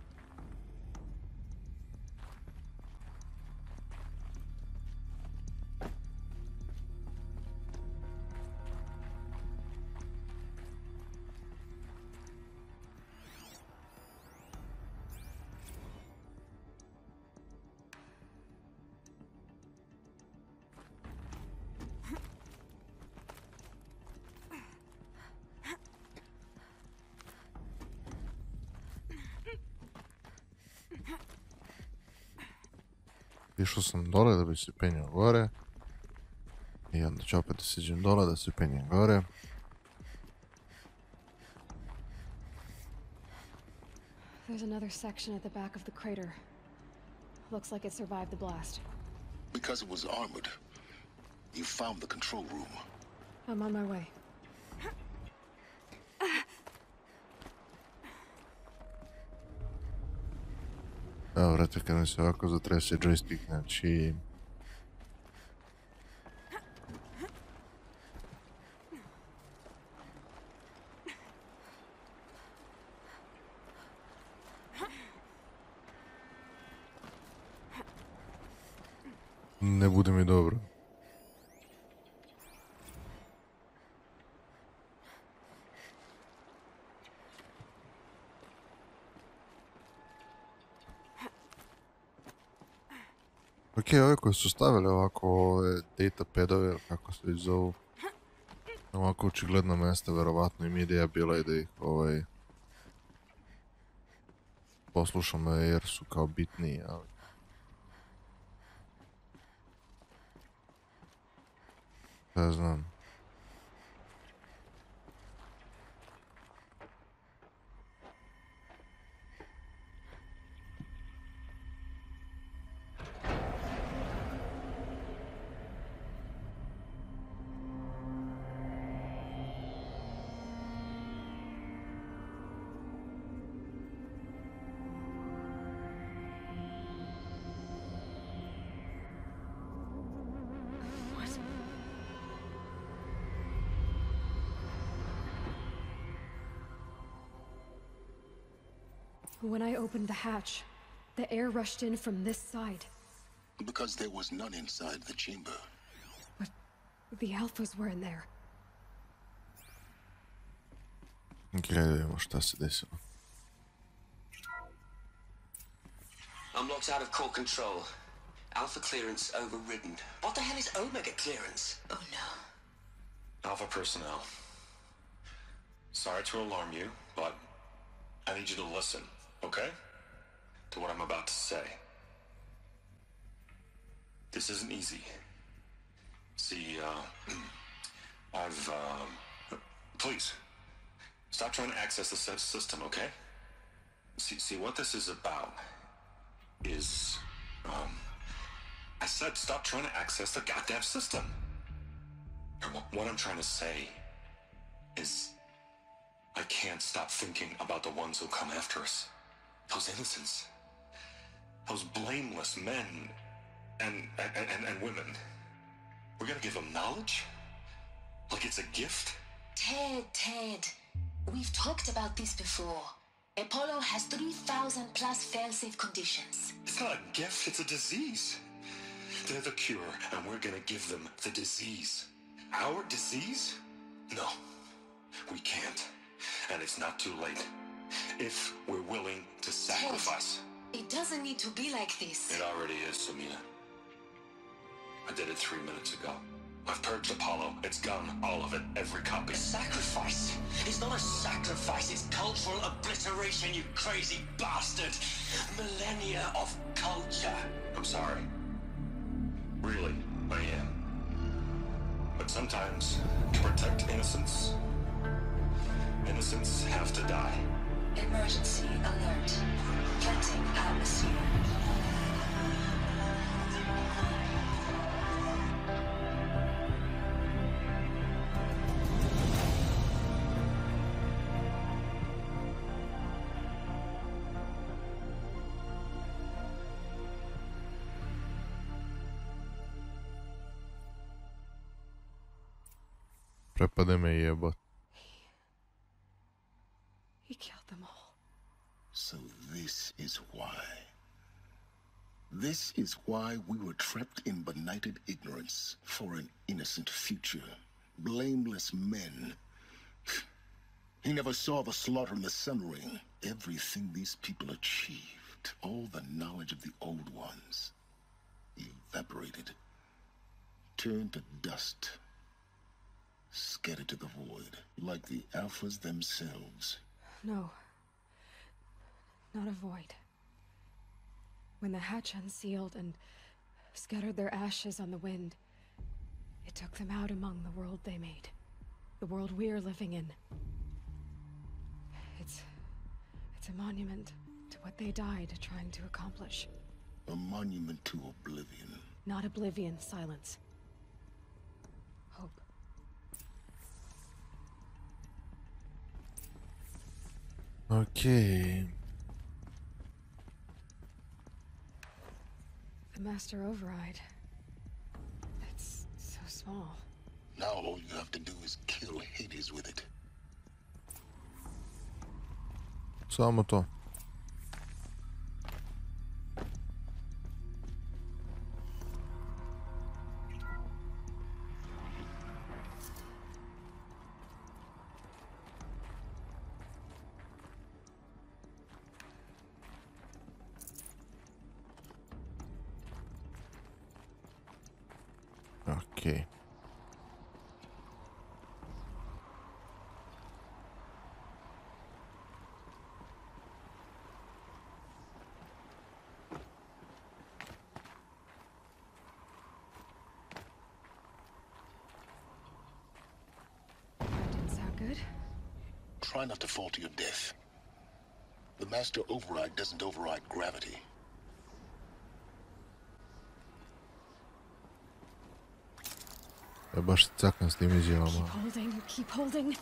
Išao sam dole da bi se penjao gore. I onda ću opet da siđem dole da se penjem gore. There's another section at the back of the crater. Looks like it survived the blast. Because it was armored, you found the control room. I'm on my way. Evo, vrate, kad mi se ovako zatrese joystick, znači... Ne bude mi dobro. Ok, ove koje su stavili ovako ove data padove, ili kako se već zovu, ovako očigledno mesta, verovatno im ideja bila i da ih poslušamo jer su kao bitniji, ali... Ja znam. When I opened the hatch, the air rushed in from this side. Because there was none inside the chamber. But the alphas were in there. Ok, da vidimo šta se desilo. I'm locked out of core control. Alpha clearance overridden. What the hell is Omega clearance? Oh no. Alpha personnel. Sorry to alarm you, but I need you to listen, okay? To what I'm about to say. This isn't easy. See, please, stop trying to access the system, okay? See, what this is about is, I said stop trying to access the goddamn system. And what I'm trying to say is, I can't stop thinking about the ones who come after us. Those innocents. Those blameless men and women. We're gonna give them knowledge? Like it's a gift? Ted. We've talked about this before. Apollo has 3,000 plus fail-safe conditions. It's not a gift, it's a disease. They're the cure, and we're gonna give them the disease. Our disease? No, we can't. And it's not too late. If we're willing to sacrifice. Ted, it doesn't need to be like this. It already is, Samina. I did it 3 minutes ago. I've purged Apollo. It's gone, all of it, every copy. A sacrifice? It's not a sacrifice, it's cultural obliteration, you crazy bastard! Millennia of culture. I'm sorry. Really, I am. But sometimes, to protect innocence, innocents have to die. Emergency alert. Planting atmosphere. Prepade me jebot. He killed them all. So this is why. This is why we were trapped in benighted ignorance for an innocent future. Blameless men. He never saw the slaughter in the Sun Ring. Everything these people achieved, all the knowledge of the old ones, evaporated, turned to dust, scattered to the void, like the Alphas themselves. No. Not a void. When the hatch unsealed and scattered their ashes on the wind. It took them out among the world they made. The world we're living in. It's a monument to what they died trying to accomplish. A monument to oblivion. Not oblivion, silence. Hope. Okay. The Master Override. It's so small. Now all you have to do is kill Hades with it. Samo to. Okay. That didn't sound good. Try not to fall to your death. The Master Override doesn't override gravity. Ja baš se cakam s tim izjavama. Keep holding, keep holding.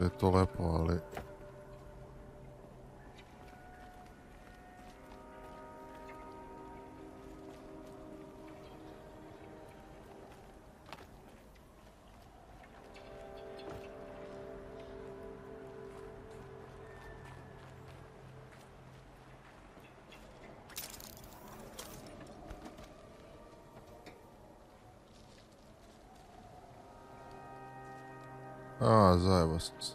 Je to lepo, ali... A, zajebao sam se.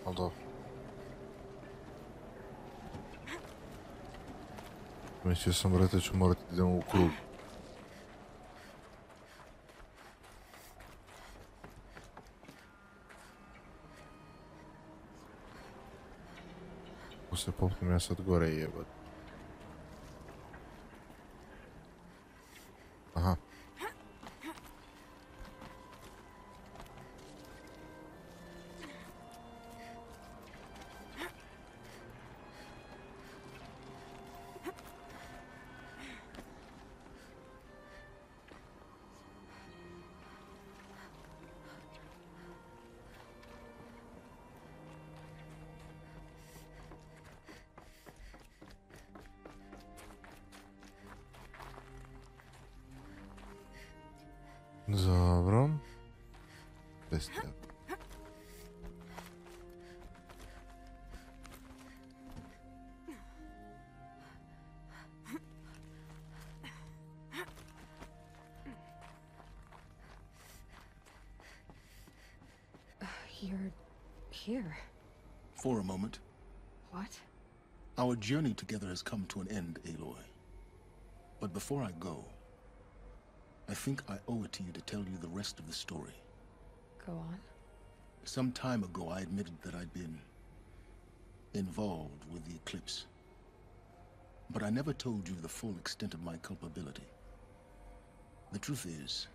Ali dobro. Mislio sam, brate, ću morati da idemo u krug. Ako se popnem ja sad gore i jebat. Aha. Dobro. Bestia. You're here. For a moment. What? Our journey together has come to an end, Aloy. But before I go, I think I owe it to you to tell you the rest of the story. Go on. Some time ago, I admitted that I'd been involved with the Eclipse. But I never told you the full extent of my culpability. The truth is,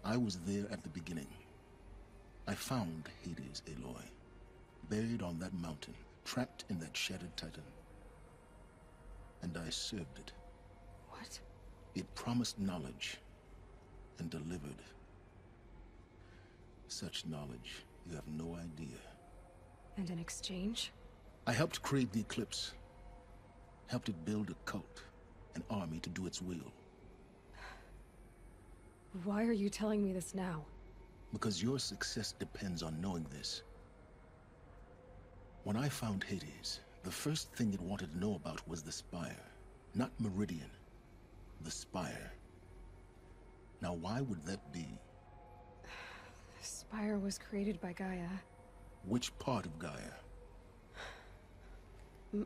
I was there at the beginning. I found Hades, Aloy, buried on that mountain, trapped in that shattered titan. and I served it. What? It promised knowledge and delivered. Such knowledge, you have no idea. And in exchange? I helped create the Eclipse. Helped it build a cult, an army to do its will. Why are you telling me this now? Because your success depends on knowing this. When I found Hades, the first thing it wanted to know about was the Spire. Not Meridian. The Spire. Now why would that be? The Spire was created by Gaia. Which part of Gaia?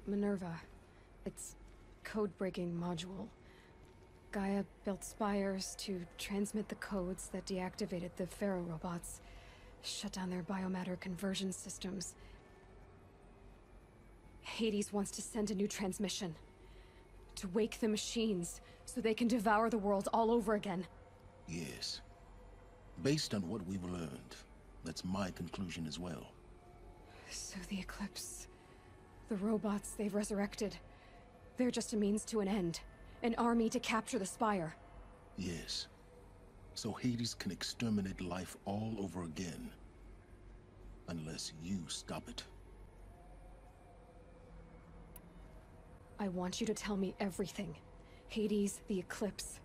Minerva. Its code-breaking module. Gaia built spires to transmit the codes that deactivated the Pharaoh robots, shut down their biomatter conversion systems. Hades wants to send a new transmission. To wake the machines, so they can devour the world all over again. Yes. Based on what we've learned, that's my conclusion as well. So the Eclipse... the robots they've resurrected... they're just a means to an end. An army to capture the Spire. Yes. So Hades can exterminate life all over again. Unless you stop it. I want you to tell me everything. Hades, the Eclipse.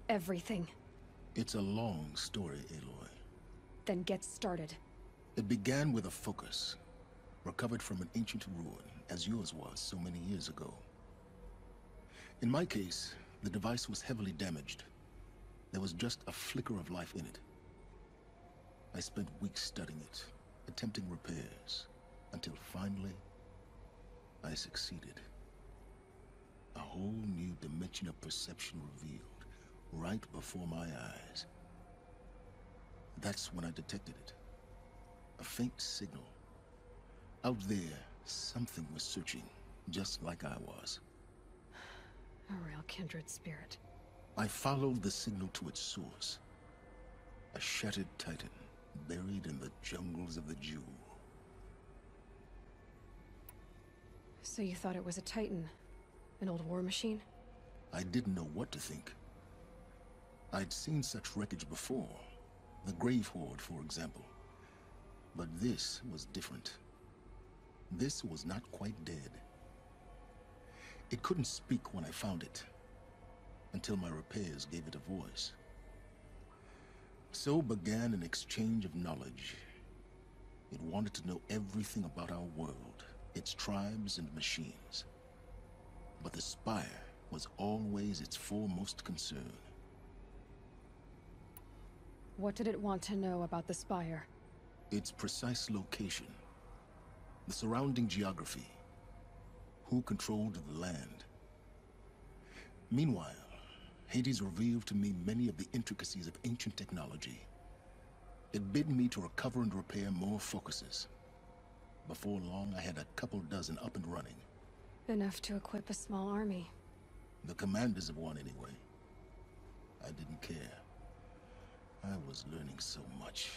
Everything. It's a long story, Aloy. Then get started. It began with a focus. Recovered from an ancient ruin, as yours was so many years ago. In my case, the device was heavily damaged. There was just a flicker of life in it. I spent weeks studying it, attempting repairs, until finally, I succeeded. A whole new dimension of perception revealed, right before my eyes. That's when I detected it. A faint signal. Out there, something was searching, just like I was. A real kindred spirit. I followed the signal to its source. A shattered titan, buried in the jungles of the Jewel. So you thought it was a titan? An old war machine? I didn't know what to think. I'd seen such wreckage before. The Grave Horde, for example. But this was different. This was not quite dead. It couldn't speak when I found it, until my repairs gave it a voice. So began an exchange of knowledge. It wanted to know everything about our world, its tribes and machines. But the Spire was always its foremost concern. What did it want to know about the Spire? Its precise location, the surrounding geography, who controlled the land. Meanwhile, Hades revealed to me many of the intricacies of ancient technology. It bid me to recover and repair more focuses. Before long, I had a couple dozen up and running. Enough to equip a small army. The commanders of one, anyway. I didn't care. I was learning so much.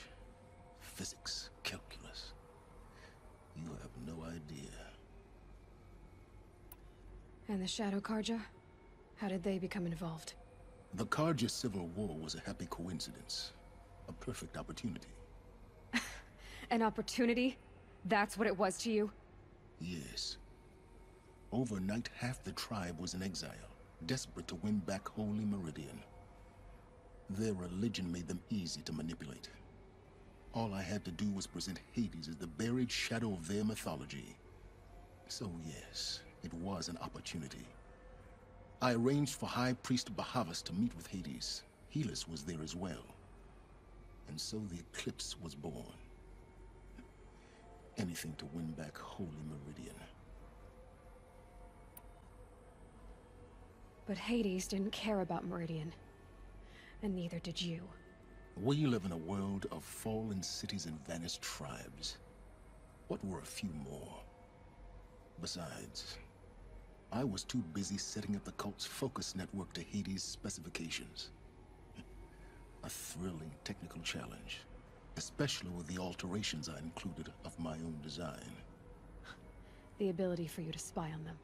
Physics, calculus. You have no idea. And the Shadow Carja? How did they become involved? The Carja Civil War was a happy coincidence. A perfect opportunity. An opportunity? That's what it was to you? Yes. Overnight, half the tribe was in exile, desperate to win back Holy Meridian. Their religion made them easy to manipulate. All I had to do was present Hades as the buried shadow of their mythology. So yes, it was an opportunity. I arranged for High Priest Bahavas to meet with Hades. Helis was there as well. And so the Eclipse was born. Anything to win back Holy Meridian. But Hades didn't care about Meridian. And neither did you. We live in a world of fallen cities and vanished tribes. What were a few more? Besides, I was too busy setting up the cult's focus network to Hades' specifications. A thrilling technical challenge, especially with the alterations I included of my own design. The ability for you to spy on them.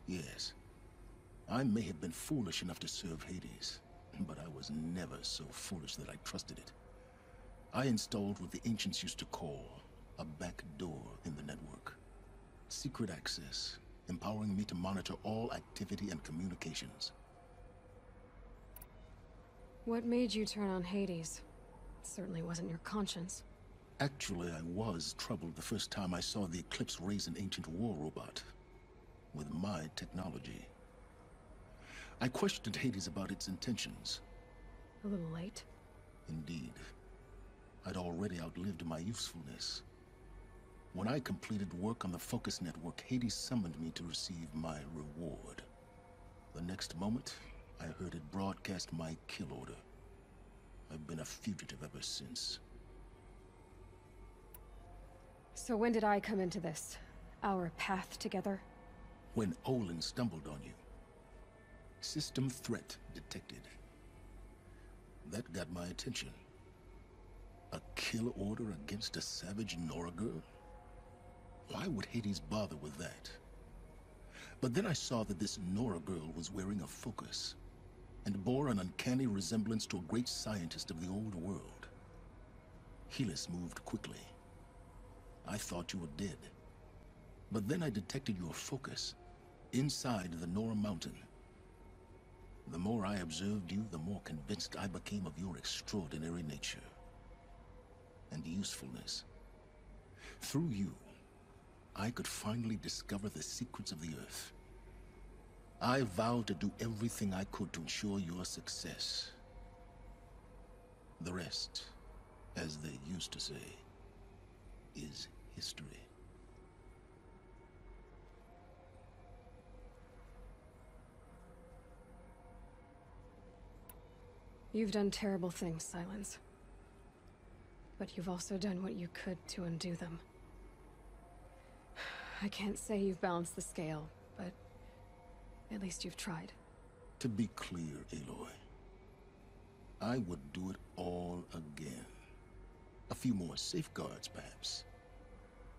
Yes. I may have been foolish enough to serve Hades, but I was never so foolish that I trusted it. I installed what the ancients used to call a back door in the network. Secret access, empowering me to monitor all activity and communications. What made you turn on Hades? It certainly wasn't your conscience. Actually, I was troubled the first time I saw the Eclipse raise an ancient war robot with my technology. I questioned Hades about its intentions. A little late. Indeed. I'd already outlived my usefulness. When I completed work on the Focus Network, Hades summoned me to receive my reward. The next moment, I heard it broadcast my kill order. I've been a fugitive ever since. So when did I come into this? Our path together? When Olin stumbled on you. System threat detected. That got my attention. A kill order against a savage Nora girl? Why would Hades bother with that? But then I saw that this Nora girl was wearing a focus, and bore an uncanny resemblance to a great scientist of the old world. Helis moved quickly. I thought you were dead. But then I detected your focus inside the Nora Mountain. The more I observed you, the more convinced I became of your extraordinary nature and usefulness. Through you, I could finally discover the secrets of the Earth. I vowed to do everything I could to ensure your success. The rest, as they used to say, is history. You've done terrible things, Sylens. But you've also done what you could to undo them. I can't say you've balanced the scale, but at least you've tried. To be clear, Aloy, I would do it all again. A few more safeguards, perhaps,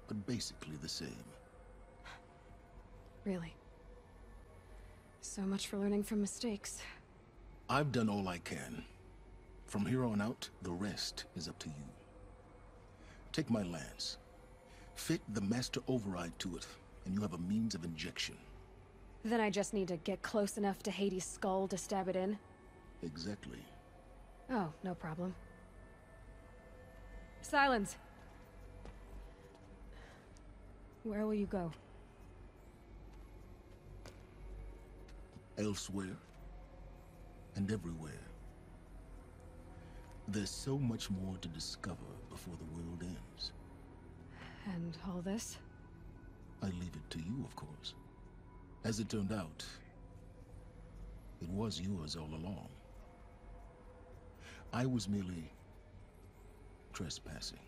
but basically the same. Really? So much for learning from mistakes. I've done all I can. From here on out, the rest is up to you. Take my lance. Fit the master override to it, and you have a means of injection. Then I just need to get close enough to Hades' skull to stab it in? Exactly. Oh, no problem. Sylens! Where will you go? Elsewhere. And everywhere. There's so much more to discover before the world ends. And all this? I leave it to you, of course. As it turned out, it was yours all along. I was merely trespassing.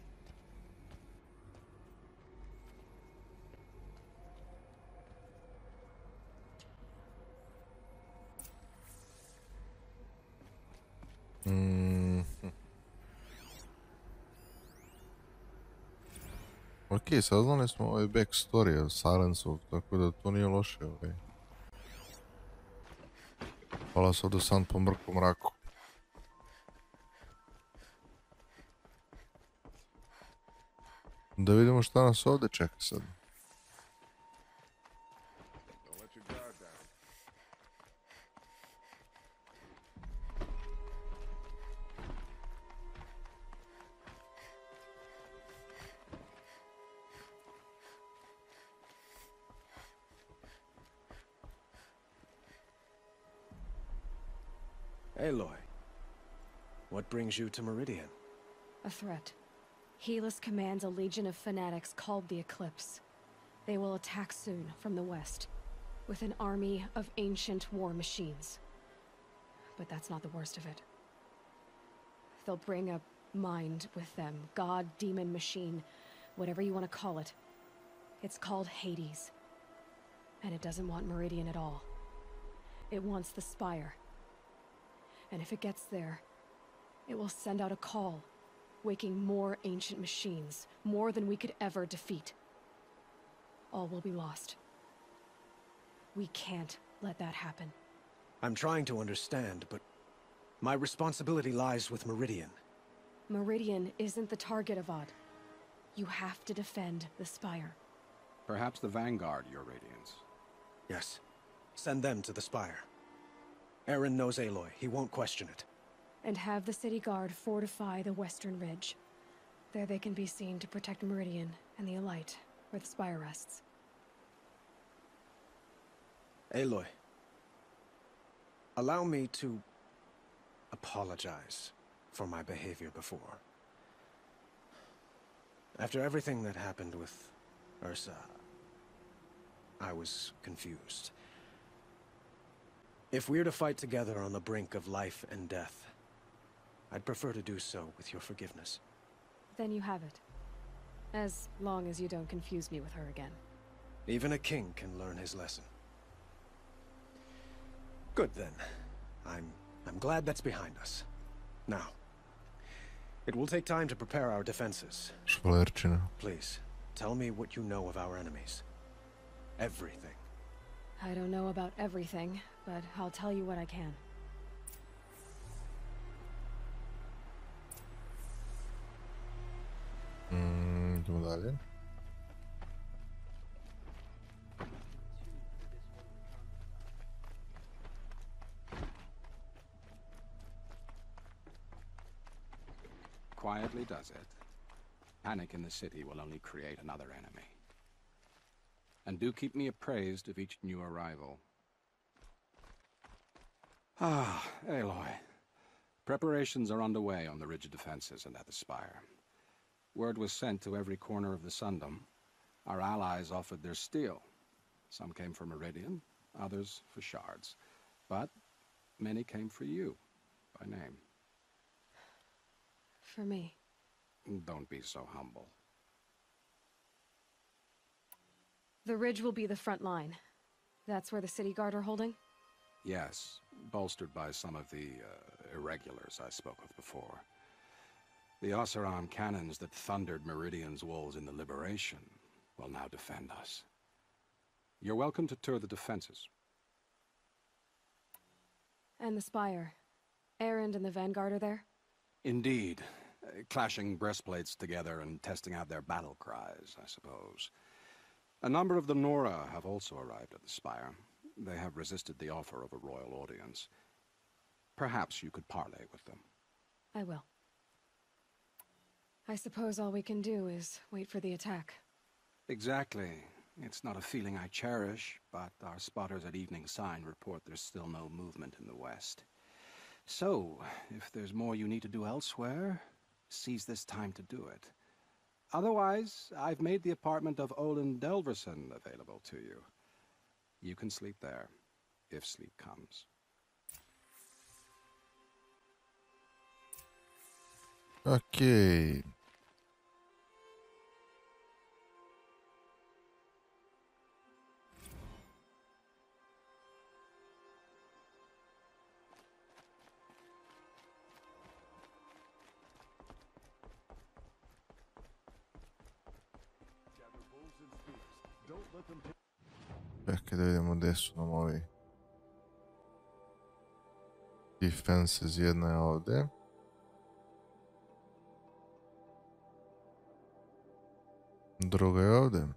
Ok, saznali smo ovaj backstory od Silensov, tako da to nije loše. Hvala se do san po mrkom mraku. Da vidimo šta nas ovdje čeka sad. Aloy, what brings you to Meridian? A threat. Helis commands a legion of fanatics called the Eclipse. They will attack soon from the west, with an army of ancient war machines. But that's not the worst of it. They'll bring a mind with them, god, demon, machine, whatever you want to call it. It's called Hades. And it doesn't want Meridian at all. It wants the Spire. And if it gets there, it will send out a call, waking more ancient machines, more than we could ever defeat. All will be lost. We can't let that happen. I'm trying to understand, but my responsibility lies with Meridian. Meridian isn't the target, Avad. You have to defend the Spire. Perhaps the Vanguard, Your Radiance. Yes. Send them to the Spire. Aaron knows Aloy. He won't question it. And have the City Guard fortify the Western Ridge. There they can be seen to protect Meridian and the Elite, where the Spire rests. Aloy. Allow me to apologize for my behavior before. After everything that happened with Ursa, I was confused. If we're to fight together on the brink of life and death, I'd prefer to do so with your forgiveness. Then you have it. As long as you don't confuse me with her again. Even a king can learn his lesson. Good then. I'm glad that's behind us. Now, it will take time to prepare our defenses. Please, tell me what you know of our enemies. Everything. I don't know about everything, but I'll tell you what I can. Idemo dalje. Quietly does it. Panic in the city will only create another enemy. And do keep me appraised of each new arrival. Ah, Aloy. Preparations are underway on the ridge defenses and at the Spire. Word was sent to every corner of the Sundom. Our allies offered their steel. Some came for Meridian, others for shards. But many came for you, by name. For me. Don't be so humble. The ridge will be the front line. That's where the City Guard are holding? Yes, bolstered by some of the irregulars I spoke of before. The Oseram cannons that thundered Meridian's walls in the Liberation will now defend us. You're welcome to tour the defenses. And the Spire. Erend and the Vanguard are there? Indeed. Clashing breastplates together and testing out their battle cries, I suppose. A number of the Nora have also arrived at the Spire. They have resisted the offer of a royal audience. Perhaps you could parley with them. I will. I suppose all we can do is wait for the attack. Exactly. It's not a feeling I cherish, but our spotters at Evening Sign report there's still no movement in the west. So, if there's more you need to do elsewhere, seize this time to do it. Otherwise, I've made the apartment of Olin Delverson available to you. You can sleep there, if sleep comes. Okay. Čekaj da vidimo gdje su nam ovi defenses. Jedna je ovdje. Druga je ovdje.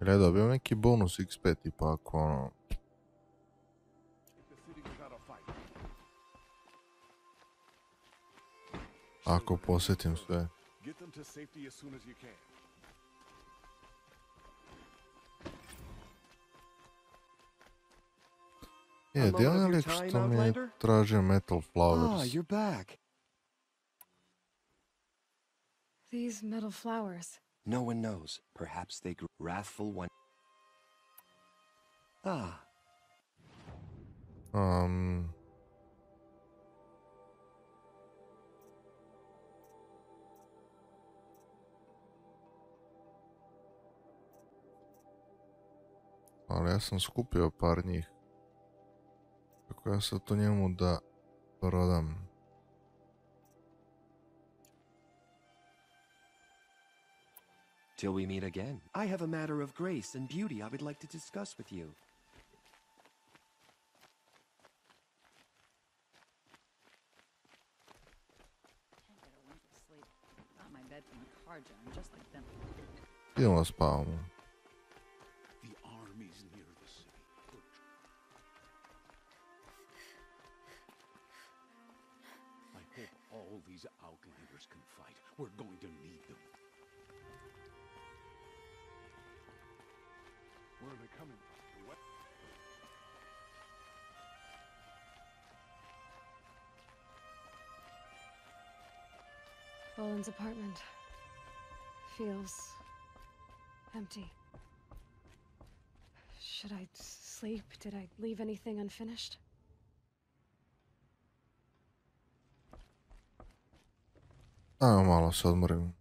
Ili ja dobio neki bonus XP tipa ako ono... Ako posjetim sve. Get them to safety as soon as you can. Je, gdje je lik što mi je tražio Metal Flowers? Ah, you're back. These metal flowers. No one knows. Perhaps they grew wrathful one. Ah. Ali ja sam skupio par njih. Kako ja sad to njemu da prodam? Till we meet again. I have a matter of grace and beauty I would like to discuss with you. Idemo spavamo. The army's near the city. I hope all these outlanders can fight. We're going to need them. Where are they coming from? What? Boland's apartment feels empty. Should I sleep? Did I leave anything unfinished? Ajmo malo se odmorimo.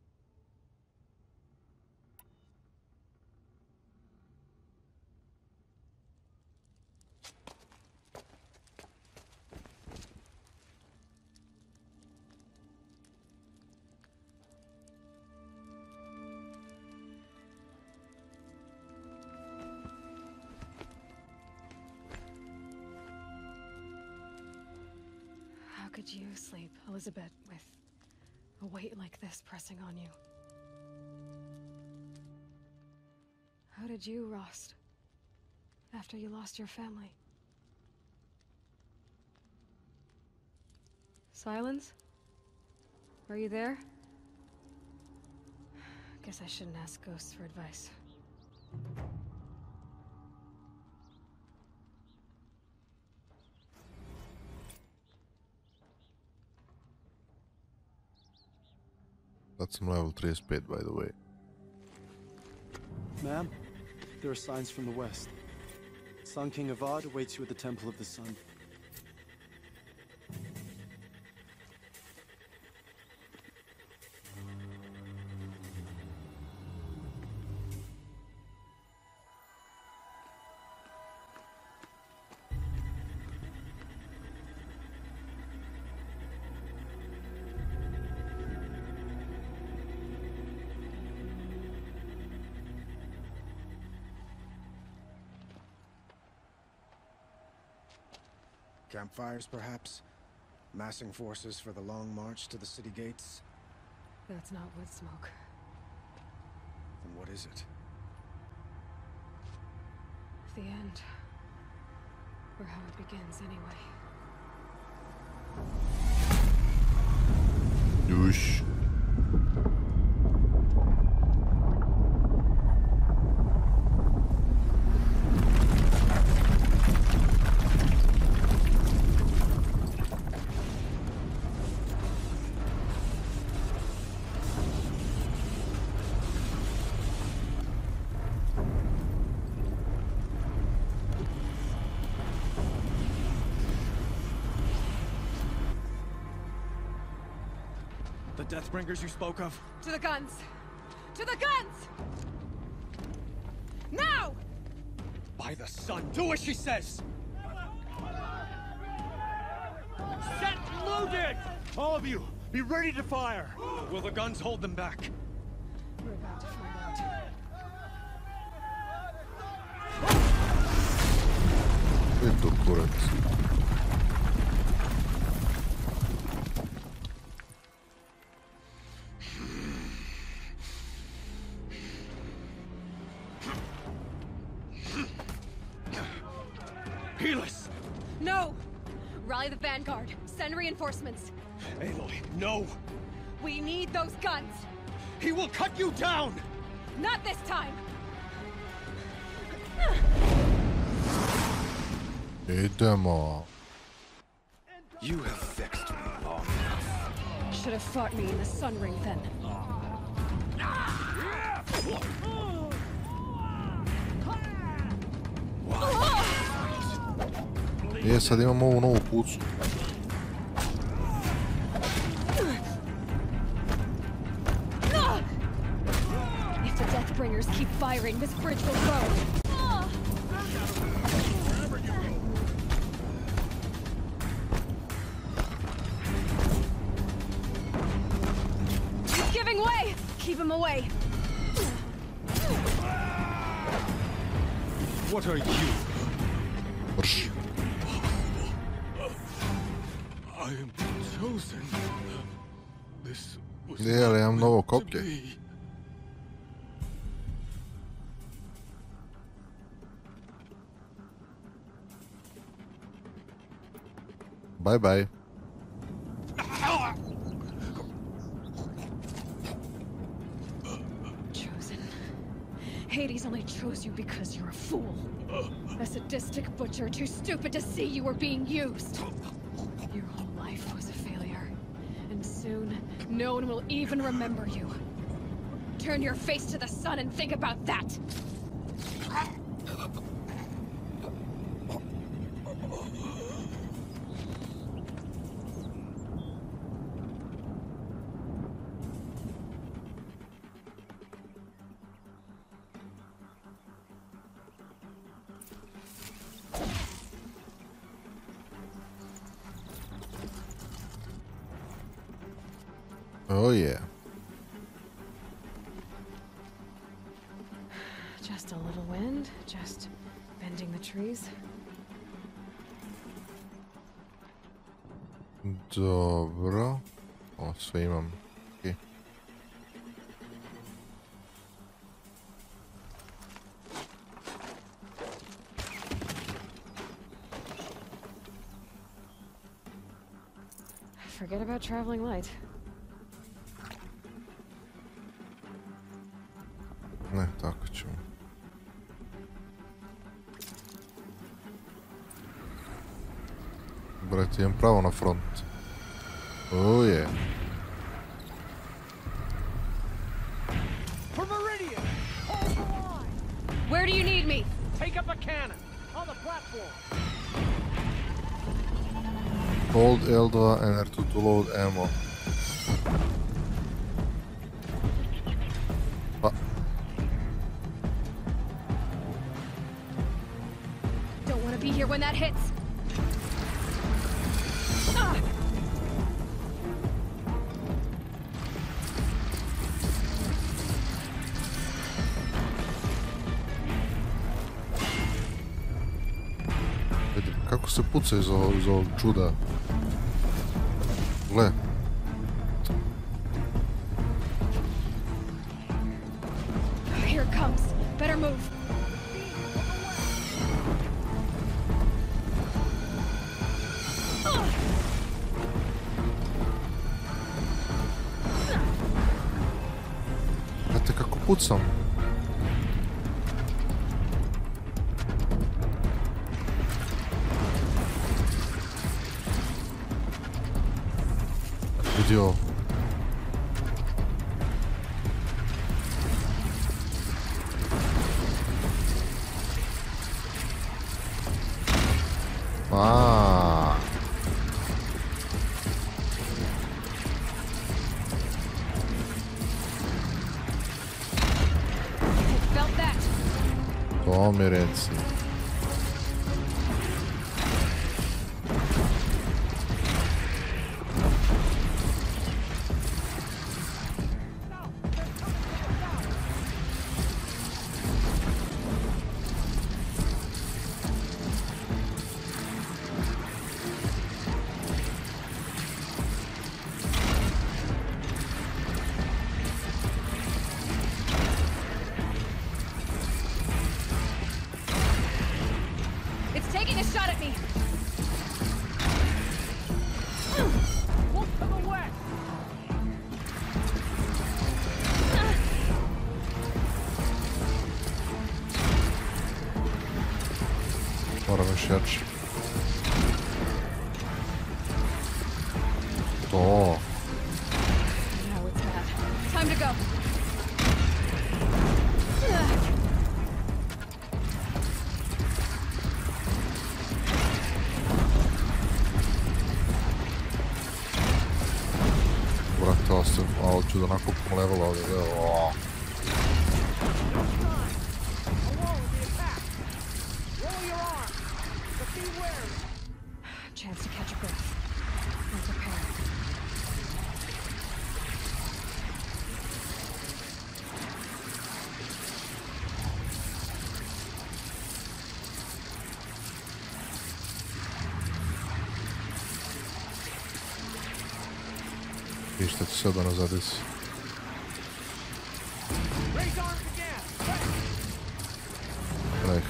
How could you sleep, Elizabeth, with a weight like this pressing on you? How did you, Rost, after you lost your family? Silence? Are you there? Guess I shouldn't ask ghosts for advice. That's level 35, by the way. Ma'am, there are signs from the west. Sun King Avad awaits you at the Temple of the Sun. Campfires, perhaps? Massing forces for the long march to the city gates? That's not wood smoke. Then what is it? The end. Or how it begins, anyway. Douche. The Deathbringers you spoke of? To the guns! To the guns! Now! By the sun, do as she says! Set loaded! All of you, be ready to fire! Will the guns hold them back? We're about to find out. Eto kurac. Helis! No! Rally the Vanguard. Send reinforcements. Aloy, no! We need those guns! He will cut you down! Not this time! Idemo. You have vexed me long enough. Should have fought me in the Sun Ring then. Sad imamo ovu novu pucu. If the Deathbringers keep firing, this bridge will go. He's giving way! Keep him away! What are you? I am chosen. This was ali imam novo koplje. Bye bye. Chosen. Hades only chose you because you're a fool. A sadistic butcher too stupid to see you were being used. Your whole life was a failure. And soon, no one will even remember you. Turn your face to the sun and think about that! Oh yeah. Just a little wind, just bending the trees. Dobro. O, sve imam. Okay. Forget about traveling light. Ne, tako ćemo. Brate, idem pravo na front. Oh yeah. For Meridian! Hold the line! Where do you need me? Take up a cannon! On the platform! Hold L2 and R2 to load ammo. Don't want to be here when that hits. Ah! Kako se puca iz ovog čuda? Gle. Here it comes. Better move. Znate kako pucam? Vidi ovo. Felt that. To mi reci. It's taking a shot at me. Look to the west! Moram još jače. To. Now it's bad. Time to go. Brate, ali ću da nakupim level ovdje. Alone with the attack! Roll your arm! But be wary! Chance to catch a breath. And prepare. I šta će se odano zadesi. Right.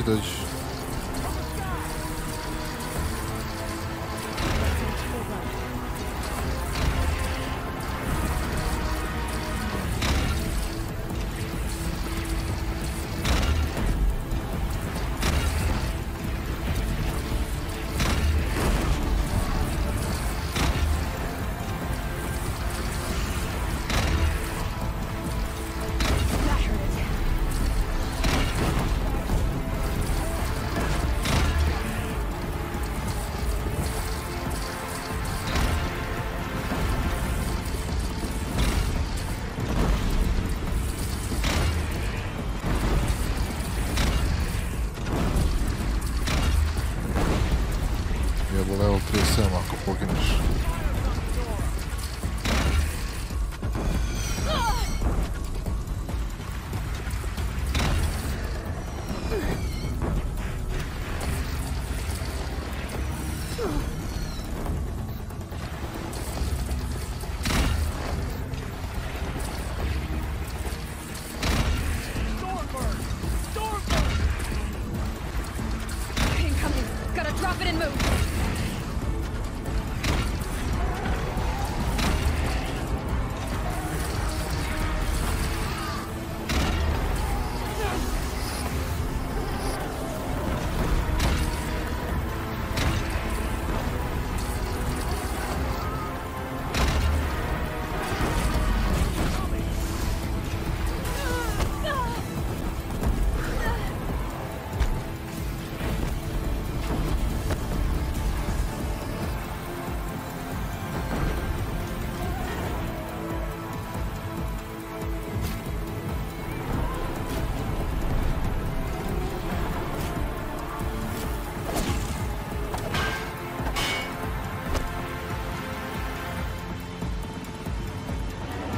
Dođi. Level 37 ako pogineš. Incoming. Gotta drop it and move.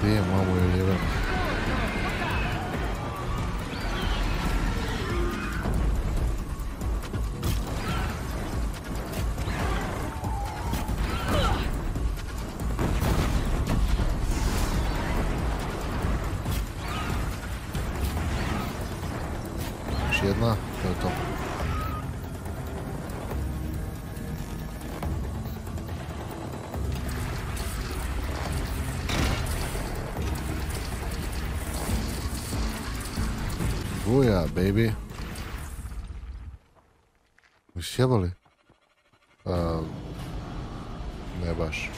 Damn, mamu je jeben. Još jedna, to je to. Booyah, baby. Sjebali? Ne baš.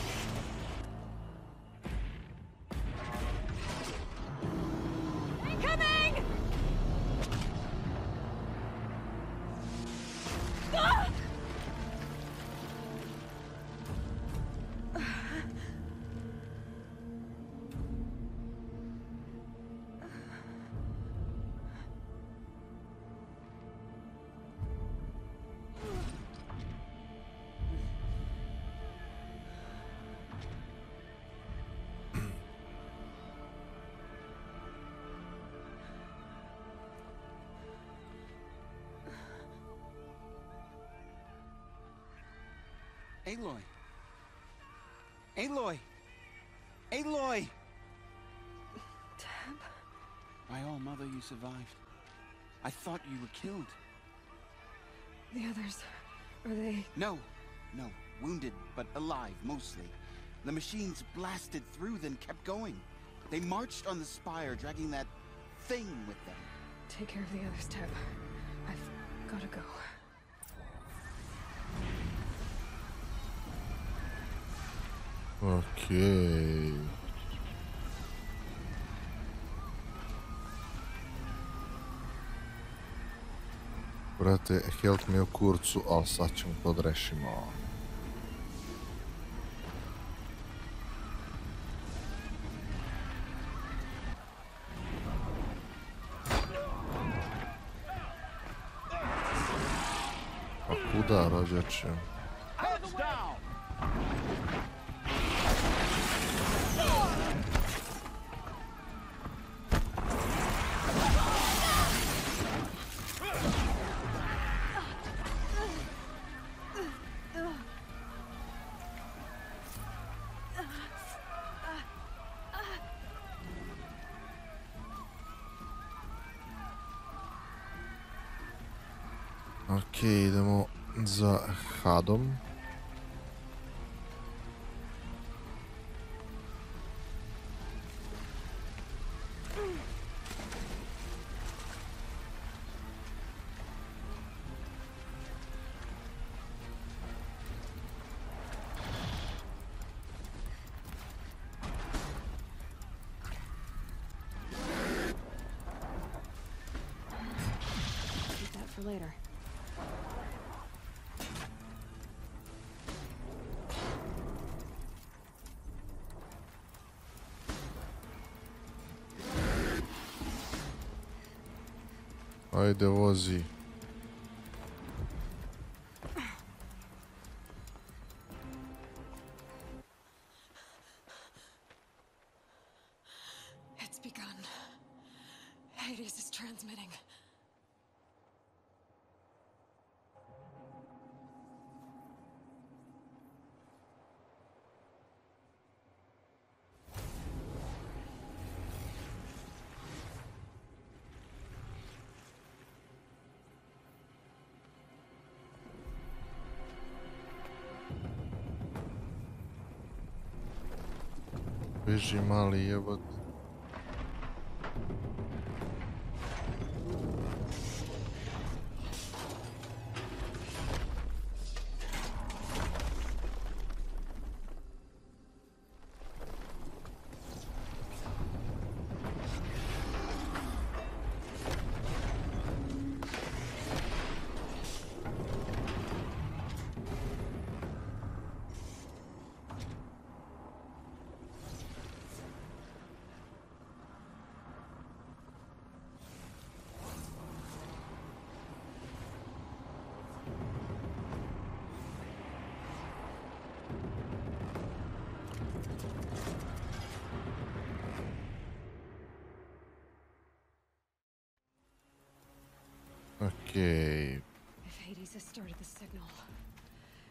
Aloy! Aloy! Aloy! Tab? My all-mother, you survived. I thought you were killed. The others, are they... No. Wounded, but alive, mostly. The machines blasted through, then kept going. They marched on the spire, dragging that thing with them. Take care of the others, Tab. I've gotta go. Okej. Brate, health mi je u kurcu, ali sad ćemo to odrešimo. A kuda, rođače? Ok, idemo za Hadom. Keep that for later. Ajde, vozi. It's begun. Hades is transmitting. Beži mali jebot. Okay. If Hades has started the signal,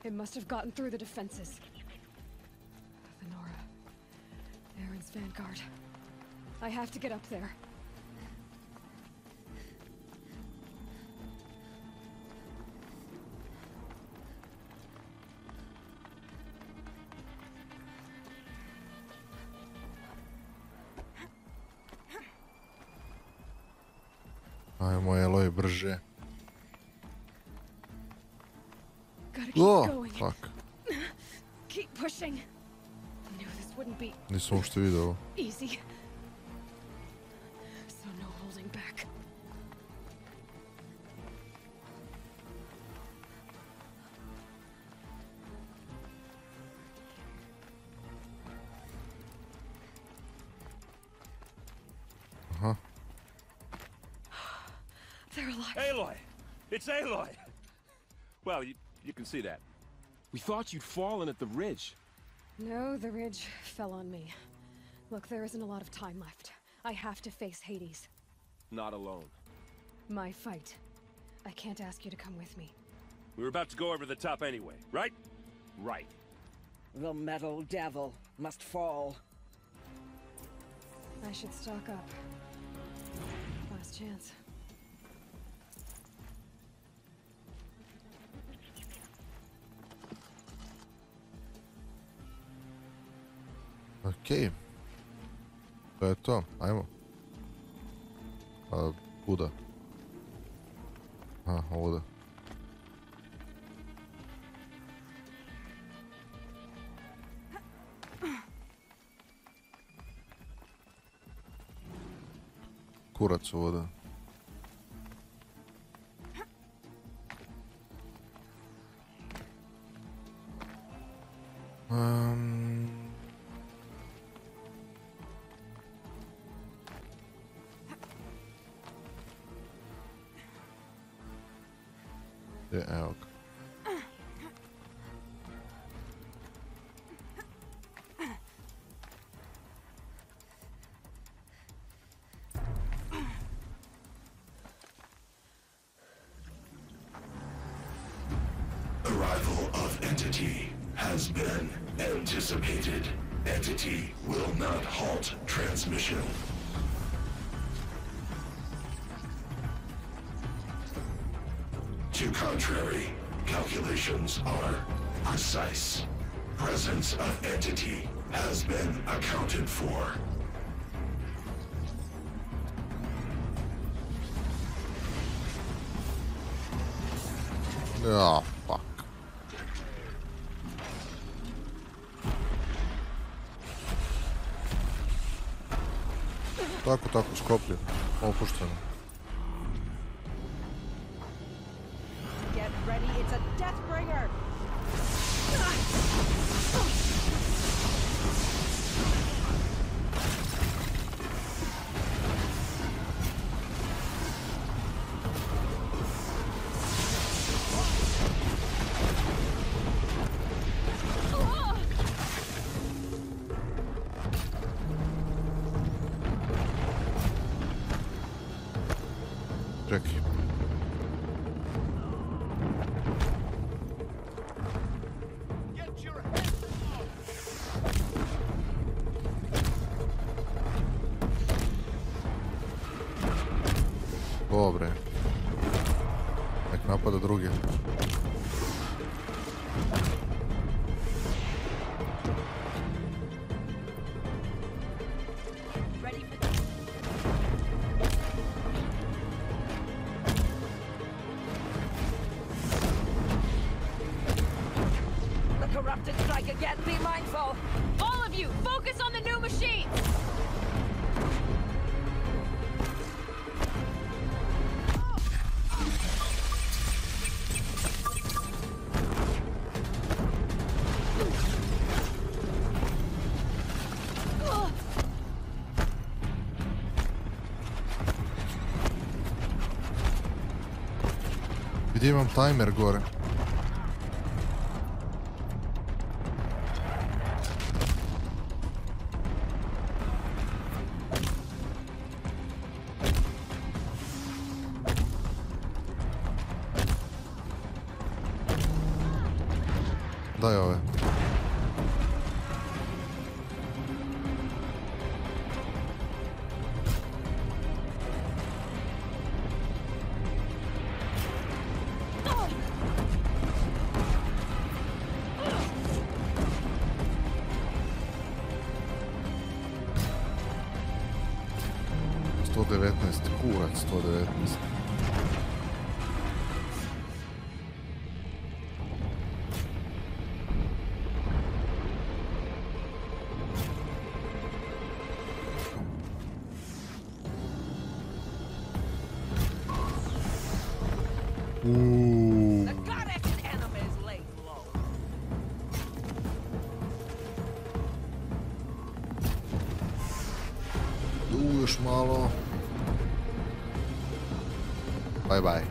it must have gotten through the defenses. Venora. Aaron's vanguard. I have to get up there. Ajmo, Eloy, brže. Gotta keep going. Fuck. Keep pushing. I knew this wouldn't be Nisam uopšte vidio ovo. easy. So no holding back. Aha. They're alive. Aloy! It's Aloy! Well, you can see that. We thought you'd fallen at the ridge. No, the ridge fell on me. Look, there isn't a lot of time left. I have to face Hades. Not alone. My fight. I can't ask you to come with me. We were about to go over the top anyway, right? Right. The metal devil must fall. I should stock up. Last chance. Okej. To je to, ajmo. A, kuda? A, ovdje. kurac ovo da... Evo ga. Arrival of Entity has been anticipated. Entity will not halt transmission. To contrary, calculations are precise. Presence of Entity has been accounted for. Oh, fuck. Tako, sklopljen. Opušteno. Get ready, it's a Deathbringer! Čekaj. Dobre. Nek napada druge. The corrupted strike again, be mindful! All of you, focus on the new machines! Gdje imam timer gore? Daj ove. Kurac 119. The goddess enemies lay low. Još malo. Bye bye.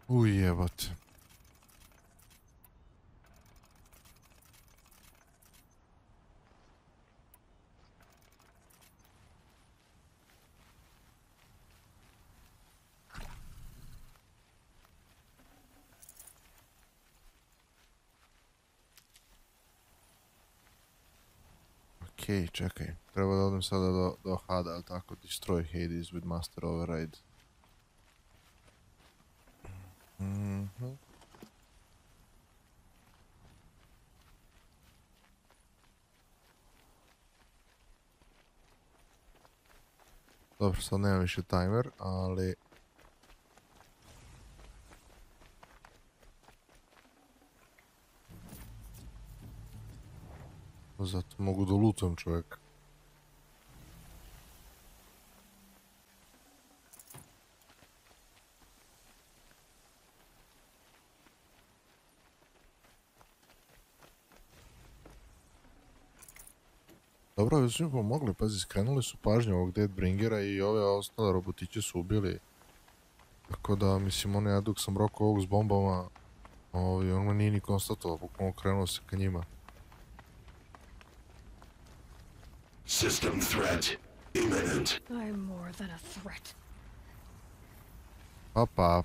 Ujebate. Okej, čekaj. Treba da odem sada do Hada, ali tako? Destroy Hades with Master Override. Dobro, sad nemam više timer, ali... Zato mogu da lutujem čovjeka. Dobro, već su im pomogli, pazi, skrenuli su pažnju ovog Deadbringera i ove ostale robotiće su ubili. Tako da, mislim, ja dok sam rokao ovog s bombama, on me nije ni konstatovao, bukvalno krenuo se ka njima. System threat imminent. I'm more than a threat. Pa.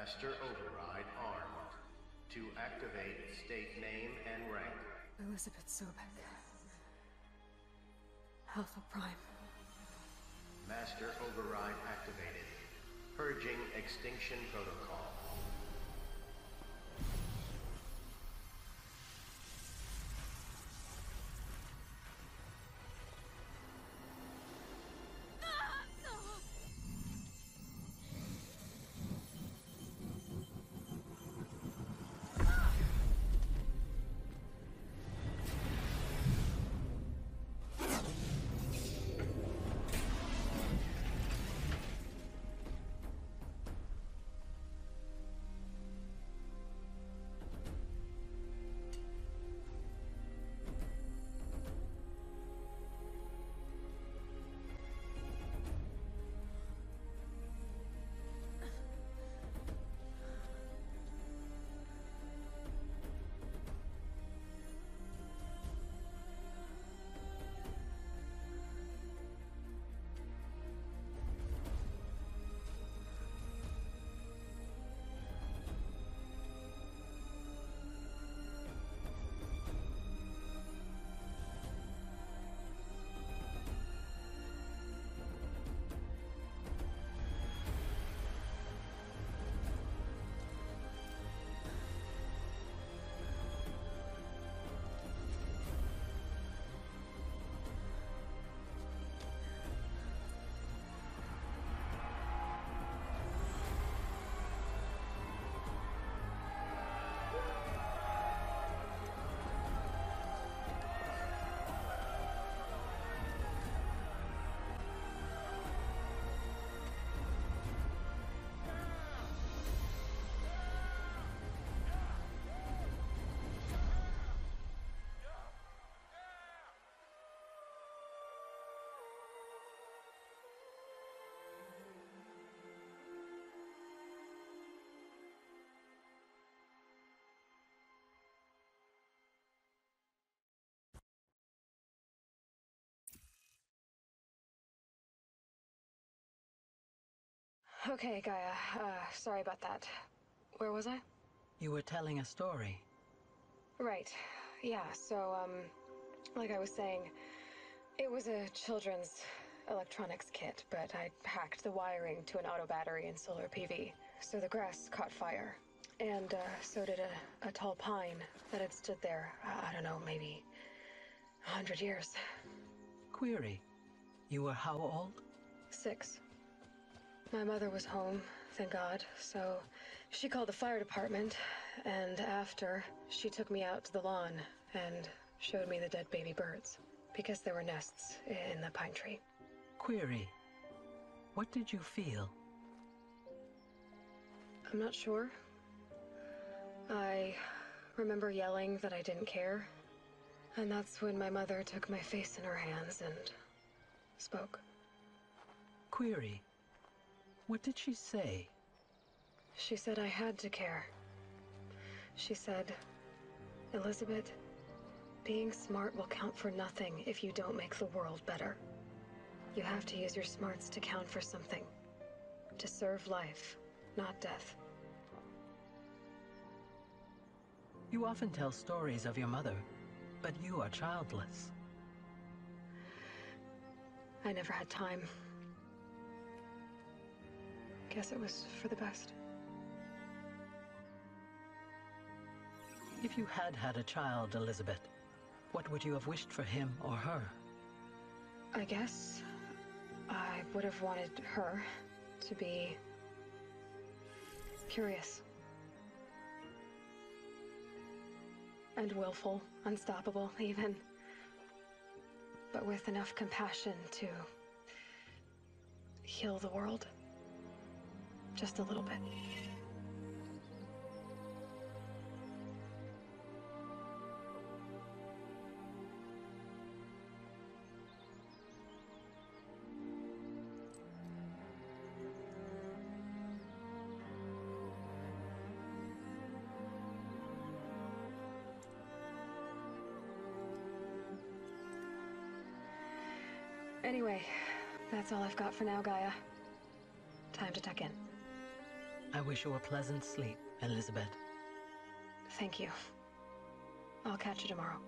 Master Override armed. To activate, state name and rank. Elizabeth Sobek. Alpha Prime. Master Override activated. Purging Extinction Protocol. Okay, Gaia. Sorry about that. Where was I? You were telling a story. Right. Yeah, so, like I was saying, it was a children's electronics kit, but I hacked the wiring to an auto battery and solar PV. So the grass caught fire. And, so did a tall pine that had stood there, I don't know, maybe 100 years. Query. You were how old? 6. My mother was home, thank God, so she called the fire department, and after, she took me out to the lawn and showed me the dead baby birds, because there were nests in the pine tree. Query. What did you feel? I'm not sure. I remember yelling that I didn't care, and that's when my mother took my face in her hands and spoke. Query. What did she say? She said I had to care. She said, Elizabeth, being smart will count for nothing if you don't make the world better. You have to use your smarts to count for something. To serve life, not death. You often tell stories of your mother, but you are childless. I never had time. Guess it was for the best. If you had had a child, Elizabeth, what would you have wished for him or her? I guess I would have wanted her to be curious. And willful, unstoppable, even. But with enough compassion to heal the world. Just a little bit. Anyway, that's all I've got for now, Gaia. Time to tuck in. I wish you a pleasant sleep, Elizabeth. Thank you. I'll catch you tomorrow.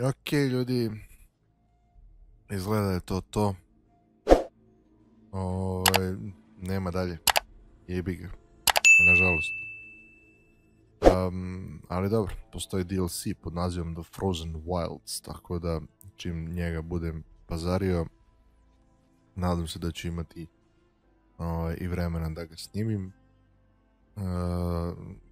Ok, ljudi, izgleda je to. Nema dalje. Jebi ga. Nažalost. Ali dobro, postoji DLC pod nazivom The Frozen Wilds, tako da čim njega budem pazario, nadam se da ću imati i vremena da ga snimim.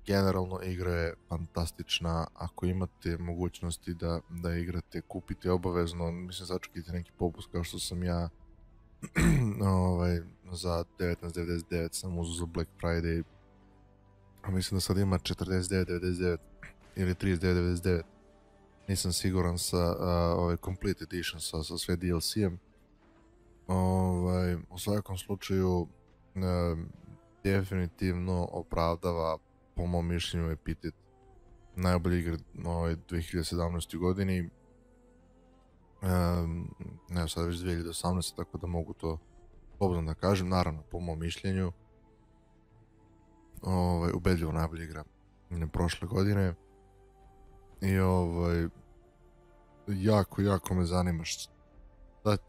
Generalno igra je fantastična, ako imate mogućnosti da igrate, kupite obavezno, mislim začekajte neki popust kao što sam ja za 19.99 sam uzeo za Black Friday, a mislim da sad ima 49.99 ili 39.99, nisam siguran sa Complete Edition sa sve DLC-em. U svakom slučaju definitivno opravdava, po mom mišljenju, epitet najbolje igre 2017. godini. Evo sad već 2018. tako da mogu to slobodno da kažem, naravno po mom mišljenju. Ubedljivo najbolja igra prošle godine. I jako me zanima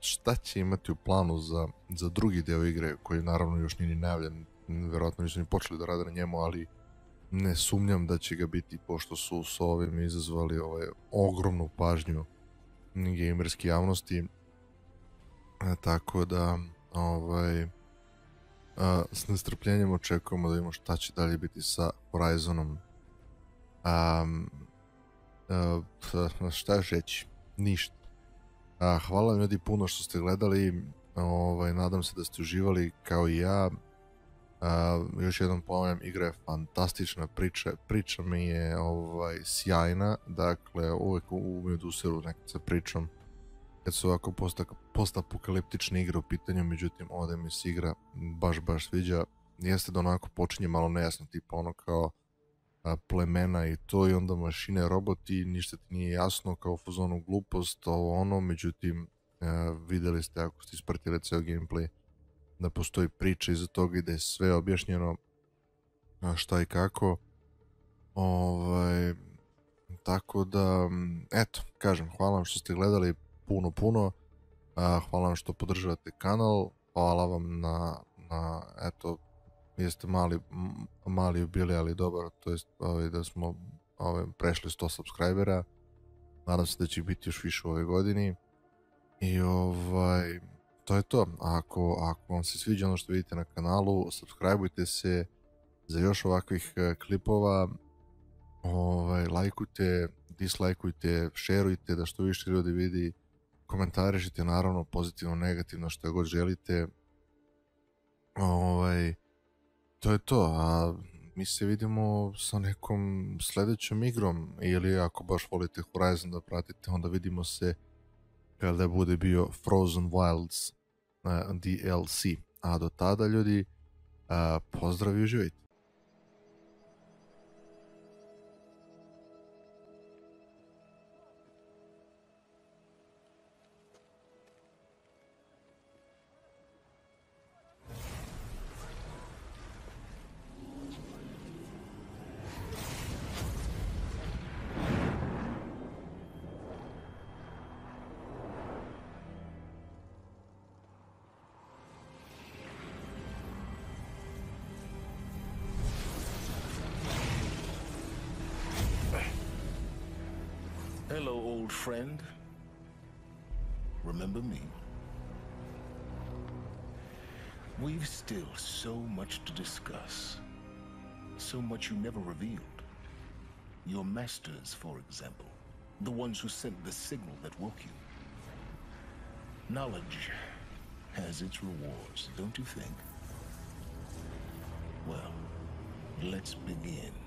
šta će imati u planu za drugi deo igre, koji naravno još nije ni najavljen, verovatno nisu ni počeli da rade na njemu, ali ne sumnjam da će ga biti, pošto su s ovim izazvali ogromnu pažnju gamerske javnosti. Tako da s nestrpljenjem očekujemo da vidimo šta će dalje biti sa Horizonom. Šta još reći? Ništa. Hvala vam ljudi puno što ste gledali, nadam se da ste uživali kao i ja. Još jednom ponavljam, igra je fantastična, priča mi je sjajna, dakle uvijek umijem da useru nekad sa pričom kad su ovako postapokaliptične igre u pitanju, međutim ovdje mi se igra baš sviđa. Jeste da onako počinje malo nejasno, tipa ono kao plemena i to, i onda mašine, roboti, ništa ti nije jasno, kao fuzonu glupost, međutim vidjeli ste ako ste ispratili ceo gameplay da postoji priča iza toga i da je sve objašnjeno šta i kako. Tako da, eto, kažem, hvala vam što ste gledali puno, hvala vam što podržavate kanal, hvala vam na eto, jeste mali bili, ali dobar, to jest da smo prešli 100 subscribera, nadam se da će biti još više u ovoj godini i to je to. Ako vam se sviđa ono što vidite na kanalu, subscribeujte se za još ovakvih klipova, lajkujte, dislajkujte, šerujte da što više ljudi vidi, komentarišite naravno pozitivno, negativno, što god želite. To je to, a mi se vidimo sa nekom sledećom igrom, ili ako baš volite Horizon da pratite, onda vidimo se kada bude bio Frozen Wilds DLC. A do tada, ljudi, pozdrav i uživajte. Hello, old friend. Remember me? We've still so much to discuss. So much you never revealed. Your masters, for example. The ones who sent the signal that woke you. Knowledge has its rewards, don't you think? Well, let's begin.